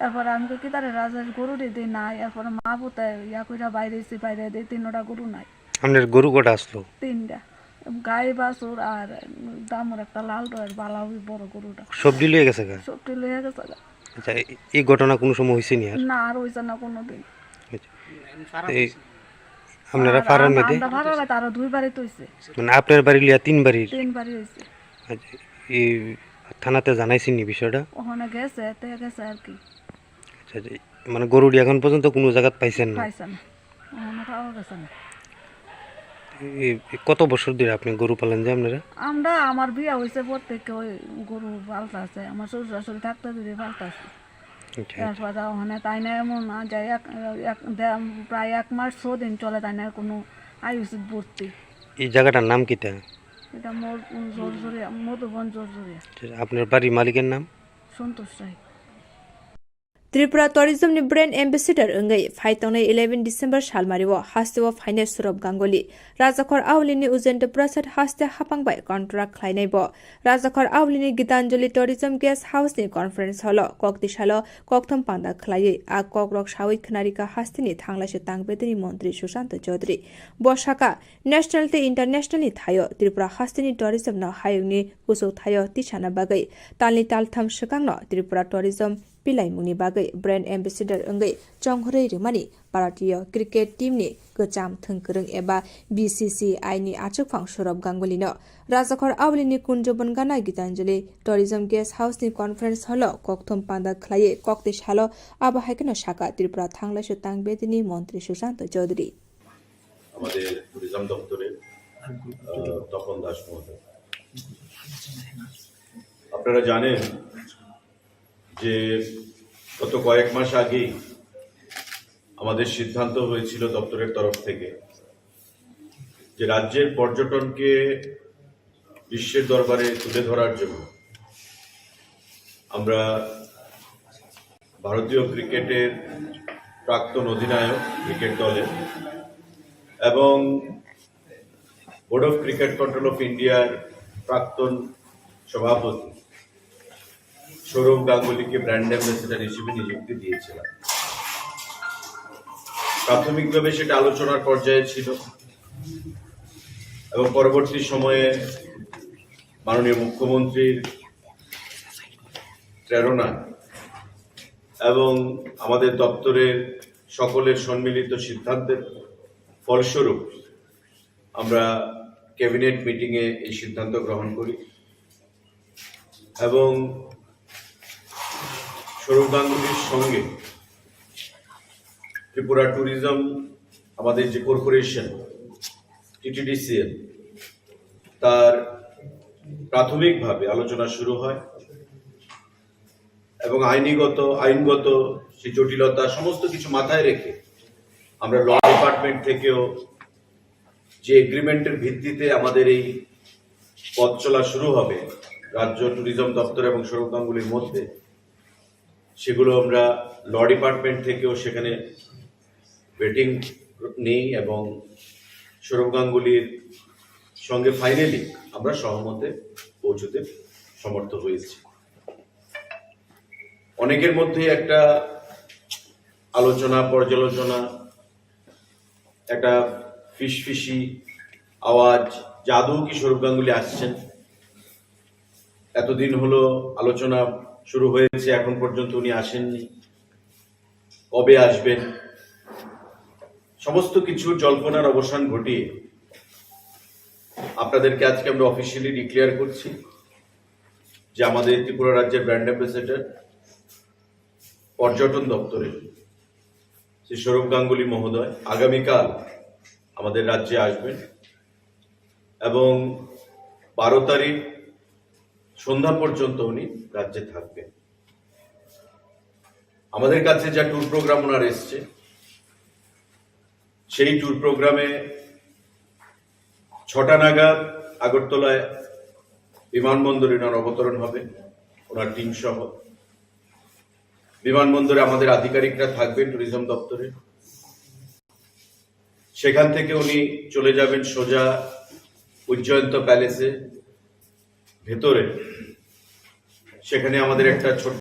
Speaker 1: এরপরে আমি কি তারে রাজার গরু দিই নাই। এরপরে মা পুতে ইয়া কইরা বাইরেছি, বাইরে দিই 3টা গরু নাই।
Speaker 11: আপনার গরু কটা আসলো?
Speaker 1: 3টা, গাই বাছুর আর দামর একটা লাল রয়ের বালা বড় গরুটা।
Speaker 11: সবজি লয়ে গেছে গা?
Speaker 1: সবটি লয়ে গেছে গা।
Speaker 11: আচ্ছা, এই ঘটনা কোনো সময় হয়েছে নি?
Speaker 1: না আর হইছে না কোনোদিন।
Speaker 11: আপনারা ফারার মধ্যে?
Speaker 1: আমরা ফারার মধ্যে আরো 2 বাড়ি হইছে।
Speaker 11: মানে আপনার বাড়ি লিয়া 3 বাড়ি?
Speaker 1: 3 বাড়ি হইছে।
Speaker 11: আচ্ছা, এই থানাতে জানাইছেন নি বিষয়টা?
Speaker 1: ওখানে গেছে আর কি।
Speaker 11: আচ্ছা, মানে গরুটি এখন পর্যন্ত কোনো জায়গা পাইছেন না?
Speaker 1: পাইছেন না, ওখানে পাওয়া গেছে না।
Speaker 11: কত বছর ধরে আপনি গরু পালন যে আপনারা?
Speaker 1: আমরা আমার বিয়া হয়েছে প্রত্যেককে ওই গরু পালতা আছে। আমার শ্বশুর শাশুড়ি থাকতে দিদি পালতা আছে। তারপরে ওখানে তাই না এমন যায় প্রায় 1 মাস 6 দিন চলে, তাই না কোনো আয়ুষিত ভর্তি।
Speaker 11: এই জায়গাটার নাম কিটা?
Speaker 1: এটা মধুবন জোরজোরিয়া।
Speaker 11: আপনার বাড়ির মালিকের নাম?
Speaker 1: সন্তোষ রায়।
Speaker 2: त्रिपुरा टूरिज्म नि ब्रांड एम्बेसिडर अंगै फाइतंनै 11 डिसेम्बर सालमारिव हास्तेव फाइने सुरभ गांगुली राजाखर आवलिनि उजेन्ट प्रसाद हास्ते हापांबाय कन्ट्राक्ट खालायनायब राजाखर आवलिनि गीतांजलि टूरिज्म गेस्ट हाउस नि कन्फरेन्स हल कक्तिशाल कोकथम पान्दा खलायै आ कोकबोरक सावै खनारिका हास्तेनि थांलासे तांगबेदिनि मन्त्री सुशांत चौधरी बसाका नेशनल ते इन्टरनेशनल नि थायो त्रिपुरा हास्तेनि टूरिज्म न हायुंनि उसौ थायो तिसाना बागै तालनि तालथाम सकांनो त्रिपुरा टूरिज्म पिलाइमुनि बागै ब्रांड एम्बेसिडर अंगै चंघरै रिमानि भारतीय क्रिकेट टीमनि गोजाम थोंगोरों एबा BCCI नि आचुकफां सौरभ गांगुलीनो राजाखर आवलिनि कुंजबन गाना गीतांजलि टूरिज्म गेस्ट हाउस नि कन्फरेन्स हल कोकथम पान्दा खलायै कक्तिशाल आबाहायकनो शाखा त्रिपुरा थांलासो तांगबेदिनि मन्त्री सुशांत चौधरी
Speaker 9: আমাদের টুরিজম দপ্তরে তপন দাস মহোদয়। আপনারা জানেন যে গত কয়েক মাস আগেই আমাদের সিদ্ধান্ত হয়েছিল দপ্তরের তরফ থেকে যে রাজ্যের পর্যটনকে বিশ্বের দরবারে তুলে ধরার জন্য আমরা ভারতীয় ক্রিকেটের প্রাক্তন অধিনায়ক ক্রিকেট দলের এবং board of cricket control of ইন্ডিয়ার প্রাক্তন সভাপতি সৌরভ গাঙ্গুলিকে ব্র্যান্ড অ্যাম্বাসেডর হিসেবে নিযুক্তি দিয়েছিলাম। প্রাথমিকভাবে সেটা আলোচনার পর্যায়ে ছিল এবং পরবর্তী সময়ে মাননীয় মুখ্যমন্ত্রীর প্রেরণা এবং আমাদের দপ্তরের সকলের সম্মিলিত সিদ্ধান্তের ফলস্বরূপ আমরা ক্যাবিনেট মিটিংয়ে এই সিদ্ধান্ত গ্রহণ করি এবং সৌরভ গাঙ্গুলির সঙ্গে ত্রিপুরা ট্যুরিজম আমাদের যে কর্পোরেশন TTDCL তার প্রাথমিকভাবে আলোচনা শুরু হয় এবং আইনগত সেই জটিলতা সমস্ত কিছু মাথায় রেখে আমরা ল ডিপার্টমেন্ট থেকেও যে এগ্রিমেন্টের ভিত্তিতে আমাদের এই পথ চলা শুরু হবে রাজ্য ট্যুরিজম দপ্তর এবং সৌরভ গাঙ্গুলির মধ্যে, সেগুলো আমরা ল ডিপার্টমেন্ট থেকেও সেখানে ভেটিং নেই এবং সৌরভ গাঙ্গুলির সঙ্গে ফাইনালি আমরা সহমতে পৌঁছতে সমর্থ হয়েছি। অনেকের মধ্যে একটা আলোচনা পর্যালোচনা, একটা ফিসফিসি আওয়াজ, জাদু কি সৌরভ গাঙ্গুলি আসছেন, এতদিন হলো আলোচনা শুরু হয়েছে, এখন পর্যন্ত উনি আসেননি, কবে আসবেন, সমস্ত কিছু জল্পনার অবসান ঘটিয়ে আপনাদেরকে আজকে আমরা অফিসিয়ালি ডিক্লেয়ার করছি যে আমাদের ত্রিপুরা রাজ্যের ব্র্যান্ড অ্যাম্বাসেডর পর্যটন দপ্তরে শ্রী সৌরভ গাঙ্গুলি মহোদয় আগামীকাল আমাদের রাজ্যে আসবেন এবং 12 তারিখ সন্ধ্যা পর্যন্ত উনি রাজ্যে থাকবেন। আমাদের কাছে যা ট্যুর প্রোগ্রাম ওনার এসছে, সেই ট্যুর প্রোগ্রামে 6টা নাগাদ আগরতলায় বিমানবন্দরে ওনার অবতরণ হবে ওনার টিম সহ। বিমানবন্দরে আমাদের আধিকারিকরা থাকবেন ট্যুরিজম দপ্তরে। সেখান থেকে উনি চলে যাবেন সোজা উজ্জয়ন্ত প্যালেসে ভেতরে। সেখানে আমাদের একটা ছোট্ট